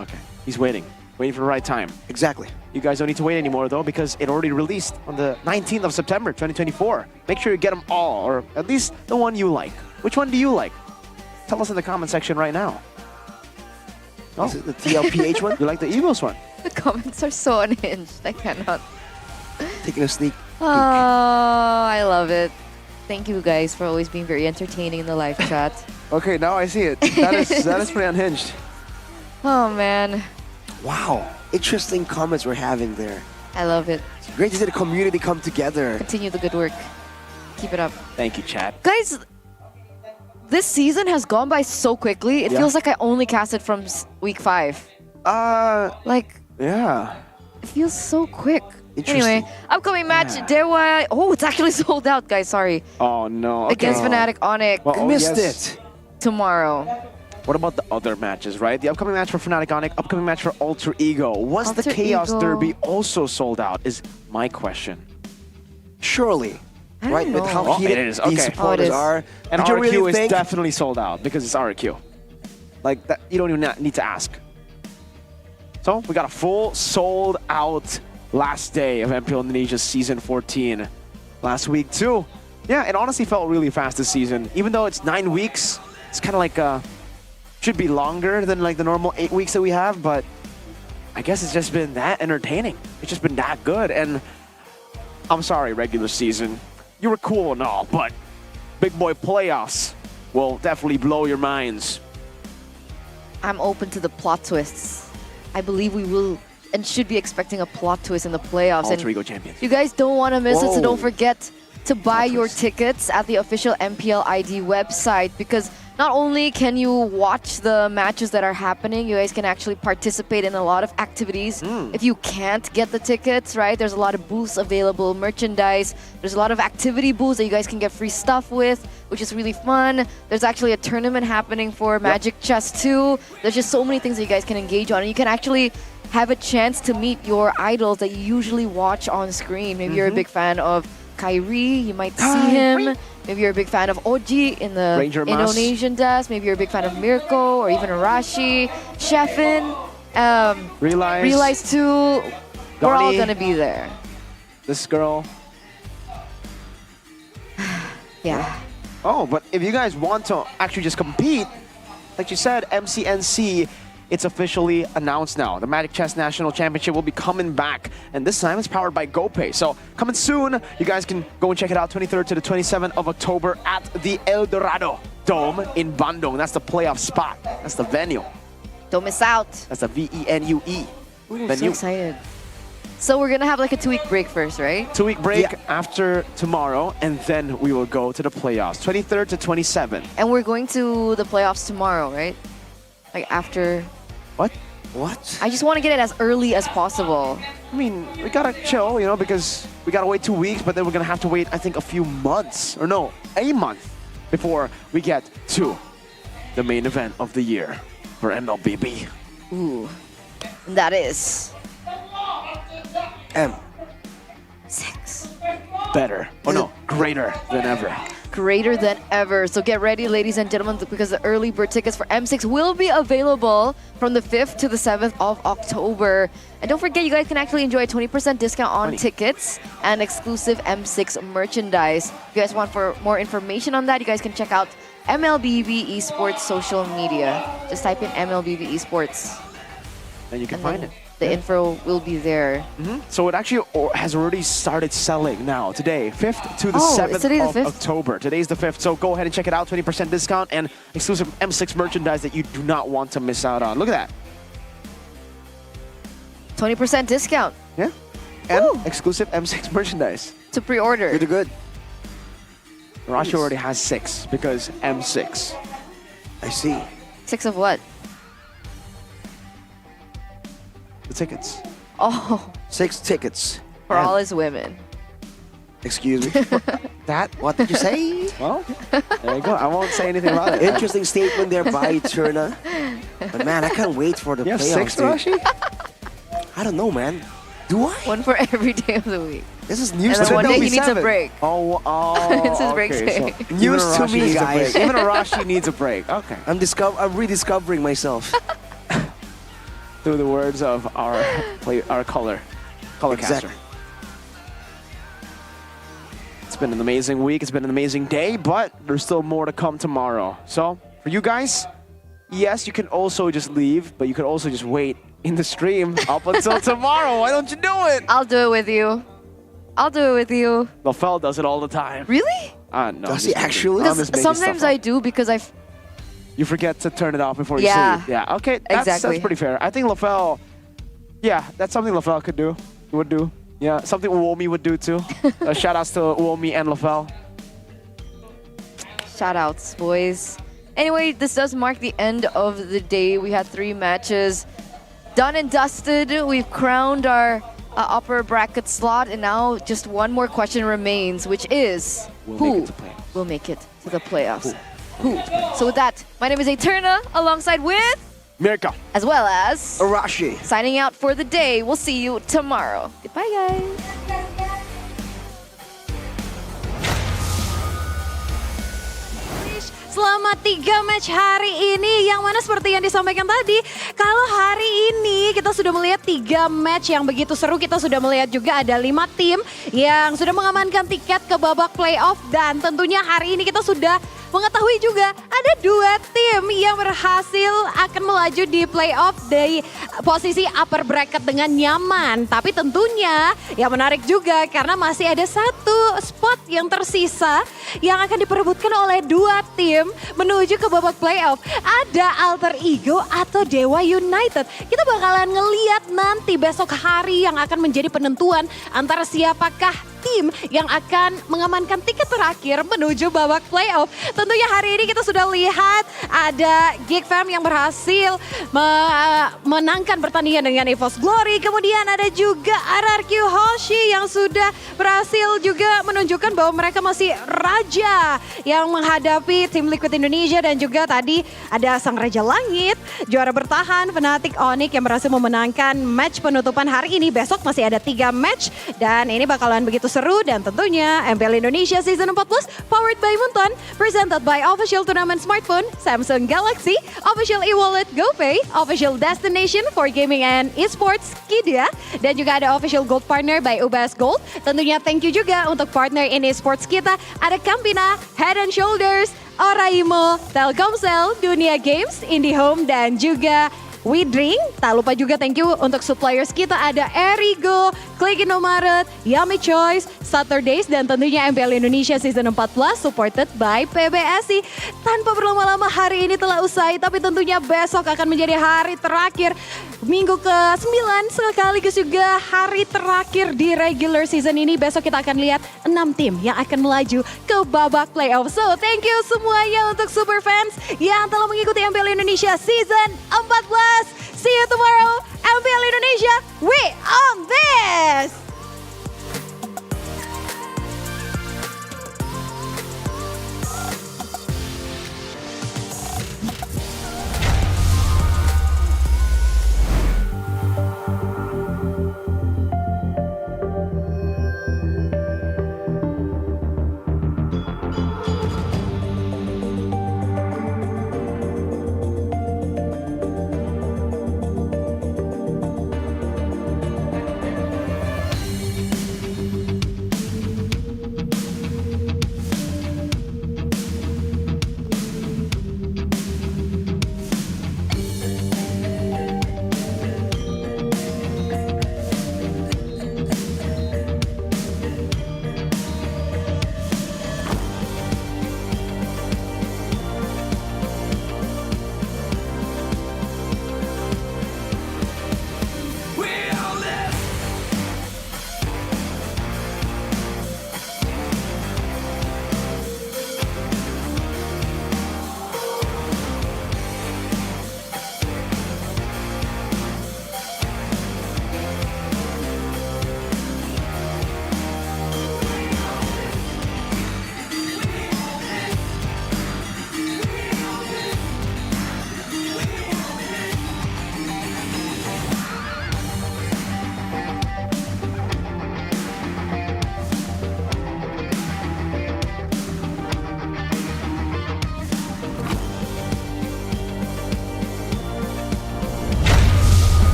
Okay. He's waiting. Waiting for the right time. Exactly. You guys don't need to wait anymore though, because it already released on the 19th of September 2024. Make sure you get them all, or at least the one you like. Which one do you like? Tell us in the comment section right now. Is it the TLPH one? You like the Eagles one? The comments are so unhinged. I cannot. Taking a sneak. Oh, I love it. Thank you guys for always being very entertaining in the live chat. Okay, now I see it. That is pretty unhinged. Oh man. Wow. Interesting comments we're having there. I love it. It's great to see the community come together. Continue the good work. Keep it up. Thank you, chat. Guys, this season has gone by so quickly. It feels like I only casted from week 5. Yeah. It feels so quick. Interesting. Anyway, upcoming match, Dewa. Oh, it's actually sold out, guys. Sorry. Oh no. Against Fnatic Onyx. Well, Missed it. Tomorrow. What about the other matches, right? The upcoming match for Fnatic Onyx, upcoming match for Alter Ego. Was the Alter Chaos Ego. Derby also sold out? Is my question. Surely. I Right? don't With know. how Oh, heated it is. these Okay. supporters is. are. And Did you RQ really is think? definitely sold out because it's RQ. Like that, you don't even need to ask. So we got a full sold out last day of MPL Indonesia Season 14 last week too. Yeah, it honestly felt really fast this season. Even though it's 9 weeks, it's kind of like should be longer than like the normal 8 weeks that we have, but I guess it's just been that entertaining. It's just been that good. And I'm sorry, regular season, you were cool and all, but big boy playoffs will definitely blow your minds. I'm open to the plot twists. I believe we will and should be expecting a plot twist in the playoffs. Alter Ego champions. You guys don't want to miss it, so Whoa. don't forget to buy your tickets at the official MPL ID website, because not only can you watch the matches that are happening, you guys can actually participate in a lot of activities. If you can't get the tickets, right, there's a lot of booths available, merchandise. There's a lot of activity booths that you guys can get free stuff with, which is really fun. There's actually a tournament happening for Magic Chess too. There's just so many things that you guys can engage on. And you can actually have a chance to meet your idols that you usually watch on screen. Maybe you're a big fan of Kyrie, you might see him. Maybe you're a big fan of Oji in the Ranger Mas. Indonesian desk. Maybe you're a big fan of Mirko or even Arashi, Sheffin, Realize too. We're all Donnie. gonna be there. This girl. Yeah. Oh, but if you guys want to actually just compete, like you said, MCNC, it's officially announced now. The Magic Chess National Championship will be coming back, and this time it's powered by GoPay. So coming soon, you guys can go and check it out 23rd to the 27th of October at the El Dorado Dome in Bandung. That's the playoff spot. That's the venue. Don't miss out. That's the VENUE Ooh, so venue. excited. So we're gonna have like a 2-week break first, right? 2-week break after tomorrow, and then we will go to the playoffs, 23rd to 27th. And we're going to the playoffs tomorrow, right? Like after. What? What? I just want to get it as early as possible. I mean, we gotta chill, you know, because we gotta wait 2 weeks, but then we're gonna have to wait, I think, a few months, or no, a month before we get to the main event of the year for MLBB. Ooh. And that is M6. Better. Oh no, greater than ever. Greater than ever. So get ready, ladies and gentlemen, because the early bird tickets for M6 will be available from the 5th to the 7th of October. And don't forget, you guys can actually enjoy a 20% discount on tickets and exclusive M6 merchandise. If you guys want for more information on that, you guys can check out MLBB Esports social media. Just type in MLBB Esports. And you can find it. the info will be there. So it actually has already started selling now, today, 5th to the Oh, 7th is today the of 5th? October. Today's the 5th, so go ahead and check it out, 20% discount and exclusive M6 merchandise that you do not want to miss out on. Look at that. 20% discount. Yeah. And exclusive M6 merchandise. To pre-order. Pretty good. Rashi already has 6 because M6. I see. 6 of what? The tickets. Oh. 6 tickets. For all his women. Excuse me. What did you say? Well, there you go. I won't say anything about it. Interesting statement there by Turna. But man, I can't wait for the You have playoffs. 6, Rashi? I don't know, man. Do I? One for every day of the week. This is And news then to one me. day he needs a break. Oh, It's his break okay, day. so News even to Arashi me, needs a guys. break. Even Arashi needs a break. Okay. I'm rediscovering myself. Through the words of our color caster. It's been an amazing week. It's been an amazing day, but there's still more to come tomorrow. So for you guys, yes, you can also just leave, but you can also just wait in the stream up until tomorrow. Why don't you do it? I'll do it with you. I'll do it with you. Lafel does it all the time. Really? No. Does he actually? Sometimes I do because You forget to turn it off before you Yeah. sleep. Yeah, okay. That's Exactly. pretty fair. I think Lafel, yeah, that's something Lafel could do. Would do. Yeah, something Uomi would do too. Shout outs to Uomi and Lafel. Shout outs, boys. Anyway, this does mark the end of the day. We had 3 matches done and dusted. We've crowned our upper bracket slot, and now just one more question remains, which is who will make it to the playoffs? Who? So with that, my name is Eterna, alongside with Mirka, as well as Arashi. Signing out for the day. We'll see you tomorrow. Goodbye, guys. Selamat 3 match hari ini, yang mana seperti yang disampaikan tadi, kalau hari ini kita sudah melihat 3 match yang begitu seru. Kita sudah melihat juga ada 5 tim yang sudah mengamankan tiket ke babak playoff, dan tentunya hari ini kita sudah mengetahui juga ada 2 tim yang berhasil akan melaju di playoff dari posisi upper bracket dengan nyaman. Tapi tentunya yang menarik juga karena masih ada 1 spot yang tersisa yang akan diperebutkan oleh 2 tim menuju ke babak playoff. Ada Alter Ego atau Dewa United. Kita bakalan ngeliat nanti besok hari yang akan menjadi penentuan antara siapakah tim yang akan mengamankan tiket terakhir menuju babak playoff. Tentunya hari ini kita sudah lihat ada Geek Fam yang berhasil menangkan pertandingan dengan EVOS Glory. Kemudian ada juga RRQ Hoshi yang sudah berhasil juga menunjukkan bahwa mereka masih raja yang menghadapi tim Liquid Indonesia. Dan juga tadi ada Sang Raja Langit, juara bertahan Fnatic Onyx yang berhasil memenangkan match penutupan hari ini. Besok masih ada 3 match dan ini bakalan begitu seru. Dan tentunya MPL Indonesia Season 14 powered by Munton, presented by official tournament smartphone Samsung Galaxy, official e-wallet GoPay, official destination for gaming and esports Kidia, dan juga ada official gold partner by UBS Gold. Tentunya thank you juga untuk partner in esports kita, ada Campina, Head and Shoulders, Oraimo, Telkomsel, Dunia Games, IndiHome, dan juga We Drink. Tak lupa juga thank you untuk suppliers kita, ada Erigo, Click Indomaret, Yummy Choice, Saturdays, dan tentunya MPL Indonesia Season 14 supported by PBSI. Tanpa berlama-lama, hari ini telah usai, tapi tentunya besok akan menjadi hari terakhir, minggu ke-9 sekaligus juga hari terakhir di regular season ini. Besok kita akan lihat 6 tim yang akan melaju ke babak playoff. So thank you semuanya untuk super fans yang telah mengikuti MPL Indonesia Season 14. See you tomorrow, MPL Indonesia, we on this!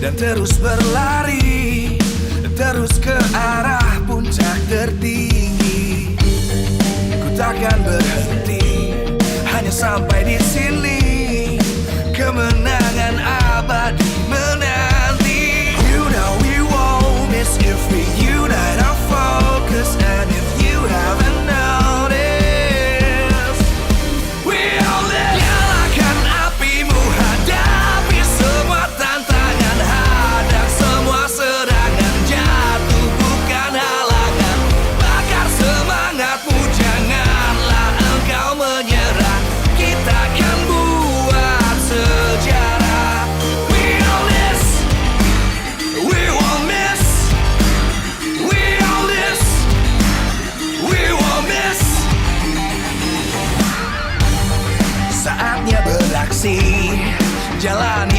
dan terus berlari, terus ke arah puncak tertinggi. Ku takkan berhenti, hanya sampai di sini. Kemenangan abadi menanti. You know we won't miss if we unite our focus. And if you haven't noticed, we all live. Nyalakan apimu, hadapi semua tantangan, hadang semua serangan, jatuh bukan halangan. Bakar semangatmu, janganlah engkau menyerah. Kita akan buat sejarah. We all this, we won't miss. We all this, we won't miss. Saatnya beraksi, jalani